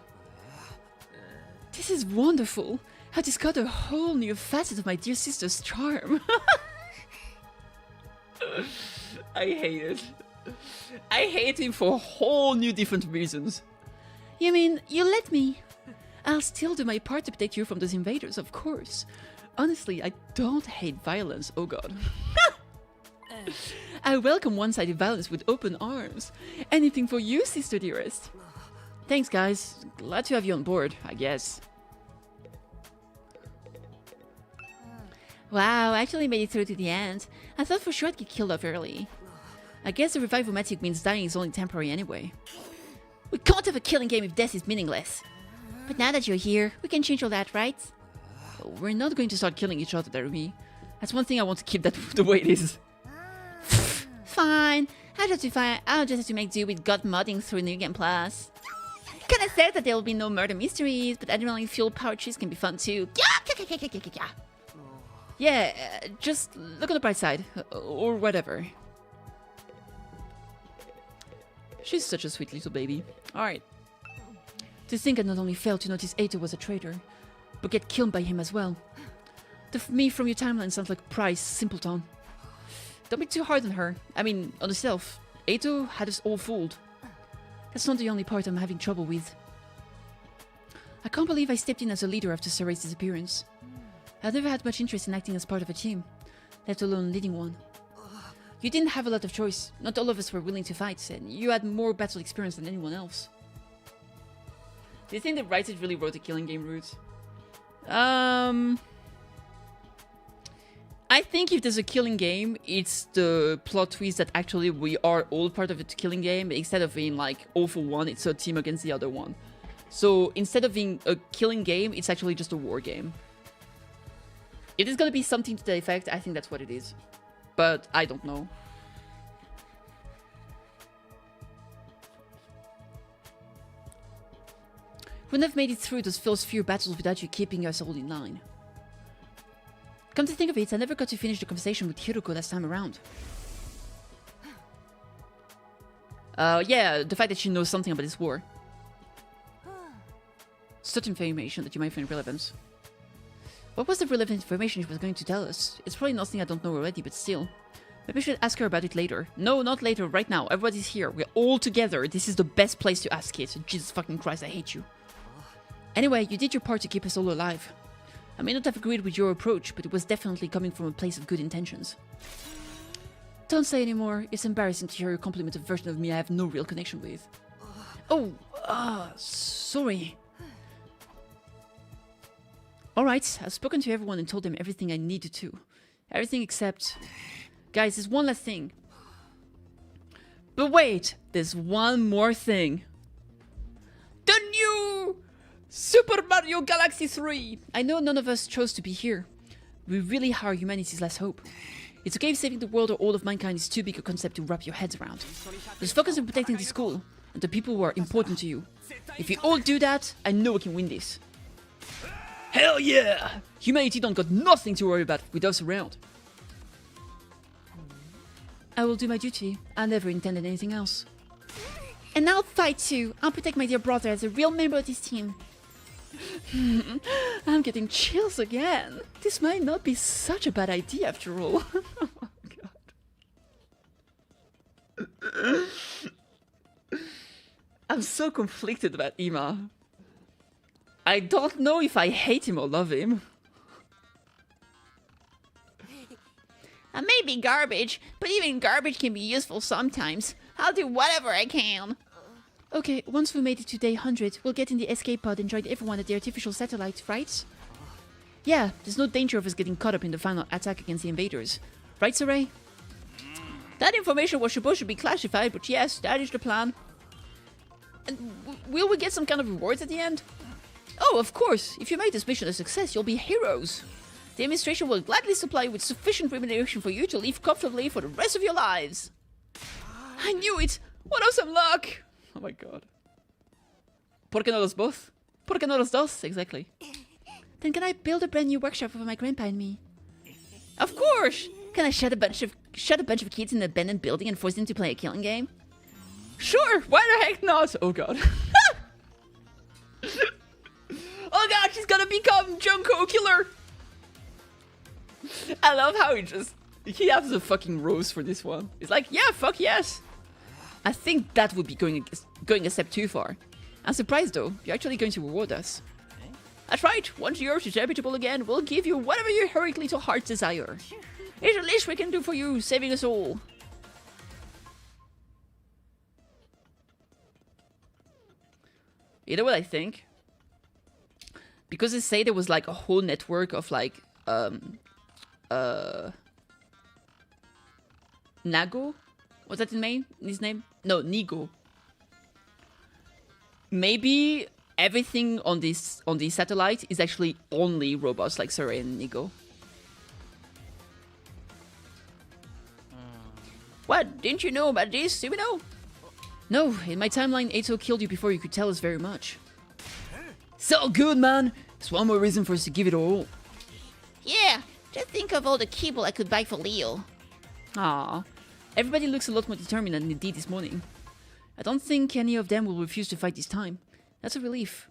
This is wonderful. I discovered a whole new facet of my dear sister's charm. I hate it. I hate him for whole new different reasons. You mean, you let me? I'll still do my part to protect you from those invaders, of course. Honestly, I don't hate violence, oh god. I welcome one-sided violence with open arms. Anything for you, sister dearest. Thanks, guys. Glad to have you on board, I guess. Wow, I actually made it through to the end. I thought for sure I'd get killed off early. I guess the revival-matic means dying is only temporary anyway. We can't have a killing game if death is meaningless. But now that you're here, we can change all that, right? We're not going to start killing each other, Darumi. That's one thing I want to keep that the way it is. Fine. I'll just have to make do with god modding through New Game Plus. Kinda sad that there will be no murder mysteries, but adrenaline fueled power cheese can be fun too. Yeah, just look on the bright side. Or whatever. She's such a sweet little baby. Alright. To think I not only failed to notice Ato was a traitor, but get killed by him as well. The me from your timeline sounds like Price, simpleton. Don't be too hard on her. I mean, on herself. Ato had us all fooled. That's not the only part I'm having trouble with. I can't believe I stepped in as a leader after Sorey's disappearance. I've never had much interest in acting as part of a team, let alone leading one. You didn't have a lot of choice. Not all of us were willing to fight, and you had more battle experience than anyone else. Do you think the writers really wrote the killing game route? I think if there's a killing game, it's the plot twist that actually we are all part of the killing game, instead of being like all for one, it's a team against the other one. So instead of being a killing game, it's actually just a war game. If there's gonna be something to the effect, I think that's what it is. But I don't know. Wouldn't have made it through those first few battles without you keeping us all in line. Come to think of it, I never got to finish the conversation with Hiroko last time around. Yeah, the fact that she knows something about this war. Such information that you might find relevant. What was the relevant information she was going to tell us? It's probably nothing I don't know already, but still. Maybe I should ask her about it later. No, not later, right now. Everybody's here. We're all together. This is the best place to ask it. Jesus fucking Christ, I hate you. Anyway, you did your part to keep us all alive. I may not have agreed with your approach, but it was definitely coming from a place of good intentions. Don't say anymore. It's embarrassing to hear a compliment a version of me I have no real connection with. Oh, sorry. Alright, I've spoken to everyone and told them everything I needed to. Everything except... Guys, there's one last thing. But wait, there's one more thing. The new Super Mario Galaxy 3! I know none of us chose to be here. We really are humanity's last hope. It's okay if saving the world or all of mankind is too big a concept to wrap your heads around. Just focus on protecting the school and the people who are important to you. If we all do that, I know we can win this. Hell yeah! Humanity don't got nothing to worry about with us around. I will do my duty. I never intended anything else. And I'll fight too. I'll protect my dear brother as a real member of this team. I'm getting chills again. This might not be such a bad idea after all. Oh god. I'm so conflicted about Ima. I don't know if I hate him or love him. I may be garbage, but even garbage can be useful sometimes. I'll do whatever I can. Okay, once we made it to day 100, we'll get in the escape pod and join everyone at the artificial satellite, right? Yeah, there's no danger of us getting caught up in the final attack against the invaders. Right, Saray? That information was supposed to be classified, but yes, that is the plan. And will we get some kind of rewards at the end? Oh, of course. If you make this mission a success, you'll be heroes. The administration will gladly supply you with sufficient remuneration for you to live comfortably for the rest of your lives. I knew it! What awesome luck! Oh my god. ¿Por qué no los dos? ¿Por qué no los dos? Exactly. Then can I build a brand new workshop for my grandpa and me? Of course! Can I shut a bunch of kids in an abandoned building and force them to play a killing game? Sure! Why the heck not? Oh god. Oh god, she's gonna become Junko Killer! I love how he has a fucking rose for this one. It's like, yeah, fuck yes. I think that would be going a step too far. I'm surprised though, you're actually going to reward us. That's right, once you're susceptible again, we'll give you whatever your heroically to heart desire. It's the least we can do for you, saving us all. You know what I think? Because they say there was like a whole network of like, Nago? Was that his name? No, Nigo. Maybe everything on this satellite is actually only robots like Saray and Nigo. What? Didn't you know about this, Subino? No, in my timeline, Eito killed you before you could tell us very much. It's all good, man. It's one more reason for us to give it all. Yeah, just think of all the kibble I could buy for Leo. Ah, everybody looks a lot more determined than they did this morning. I don't think any of them will refuse to fight this time. That's a relief.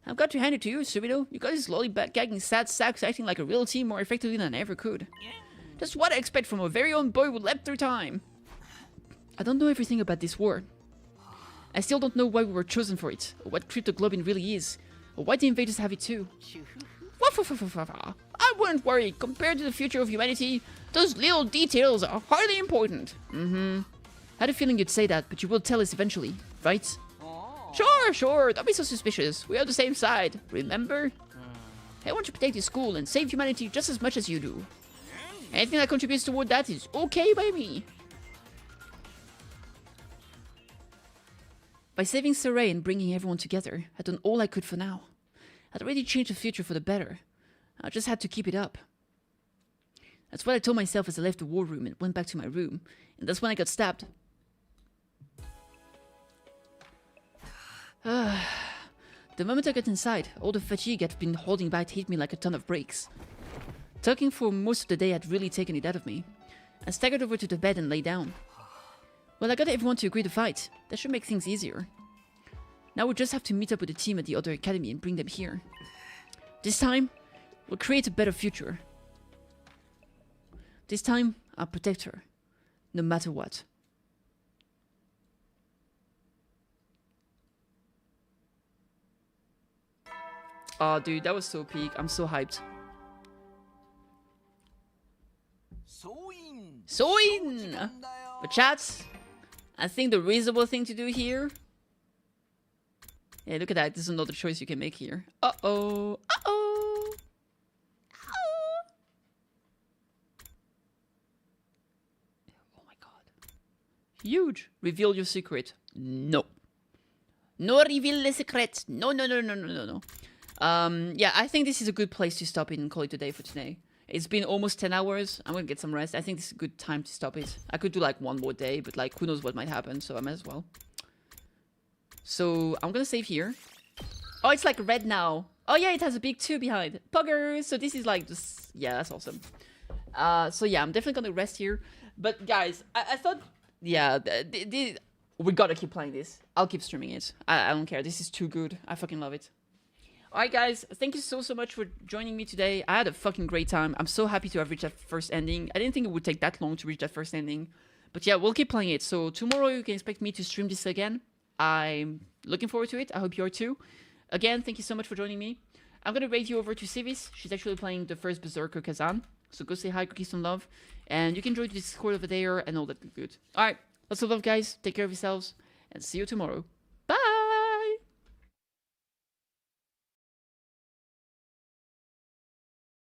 I've got to hand it to you, Subito. You got this lolly-gagging sad sacks acting like a real team more effectively than I ever could. Just what I expect from a very own boy who leapt through time. I don't know everything about this war. I still don't know why we were chosen for it, or what cryptoglobin really is, or why the invaders have it too. I wouldn't worry. Compared to the future of humanity, those little details are hardly important. I had a feeling you'd say that, but you will tell us eventually, right? Sure. Don't be so suspicious. We are on the same side, remember? I want to protect the school and save humanity just as much as you do. Anything that contributes toward that is okay by me. By saving Saray and bringing everyone together, I'd done all I could for now. I'd already changed the future for the better. I just had to keep it up. That's what I told myself as I left the war room and went back to my room. And that's when I got stabbed. The The moment I got inside, all the fatigue I'd been holding back hit me like a ton of bricks. Talking for most of the day had really taken it out of me. I staggered over to the bed and lay down. Well, I got everyone to agree to fight. That should make things easier. Now we just have to meet up with the team at the other academy and bring them here. This time, we'll create a better future. This time, I'll protect her. No matter what. Oh, dude, that was so peak. I'm so hyped. Soin! But chat, I think the reasonable thing to do here... Yeah, look at that. There's another choice you can make here. Uh-oh. Uh-oh. Oh my god. Huge. Reveal your secret. No. No reveal the secret. No, no, no, no, no, no, no. Yeah, I think this is a good place to stop it and call it a day for today. It's been almost 10 hours. I'm gonna get some rest. I think this is a good time to stop it. I could do like one more day, but like who knows what might happen, so I might as well. So I'm gonna save here. Oh, it's like red now. Oh yeah, it has a big 2 behind. Puggers! So this is like just... Yeah, that's awesome. So yeah, I'm definitely gonna rest here. But guys, I thought... Yeah, we gotta keep playing this. I'll keep streaming it. I don't care. This is too good. I fucking love it. Alright guys, thank you so much for joining me today. I had a fucking great time. I'm so happy to have reached that first ending. I didn't think it would take that long to reach that first ending. But yeah, we'll keep playing it. So tomorrow you can expect me to stream this again. I'm looking forward to it. I hope you are too. Again, thank you so much for joining me. I'm going to raid you over to Civis. She's actually playing the first Berserker Kazan. So go say hi, cookies some love. And you can join the Discord over there and all that good. Alright, lots of love guys. Take care of yourselves. And see you tomorrow.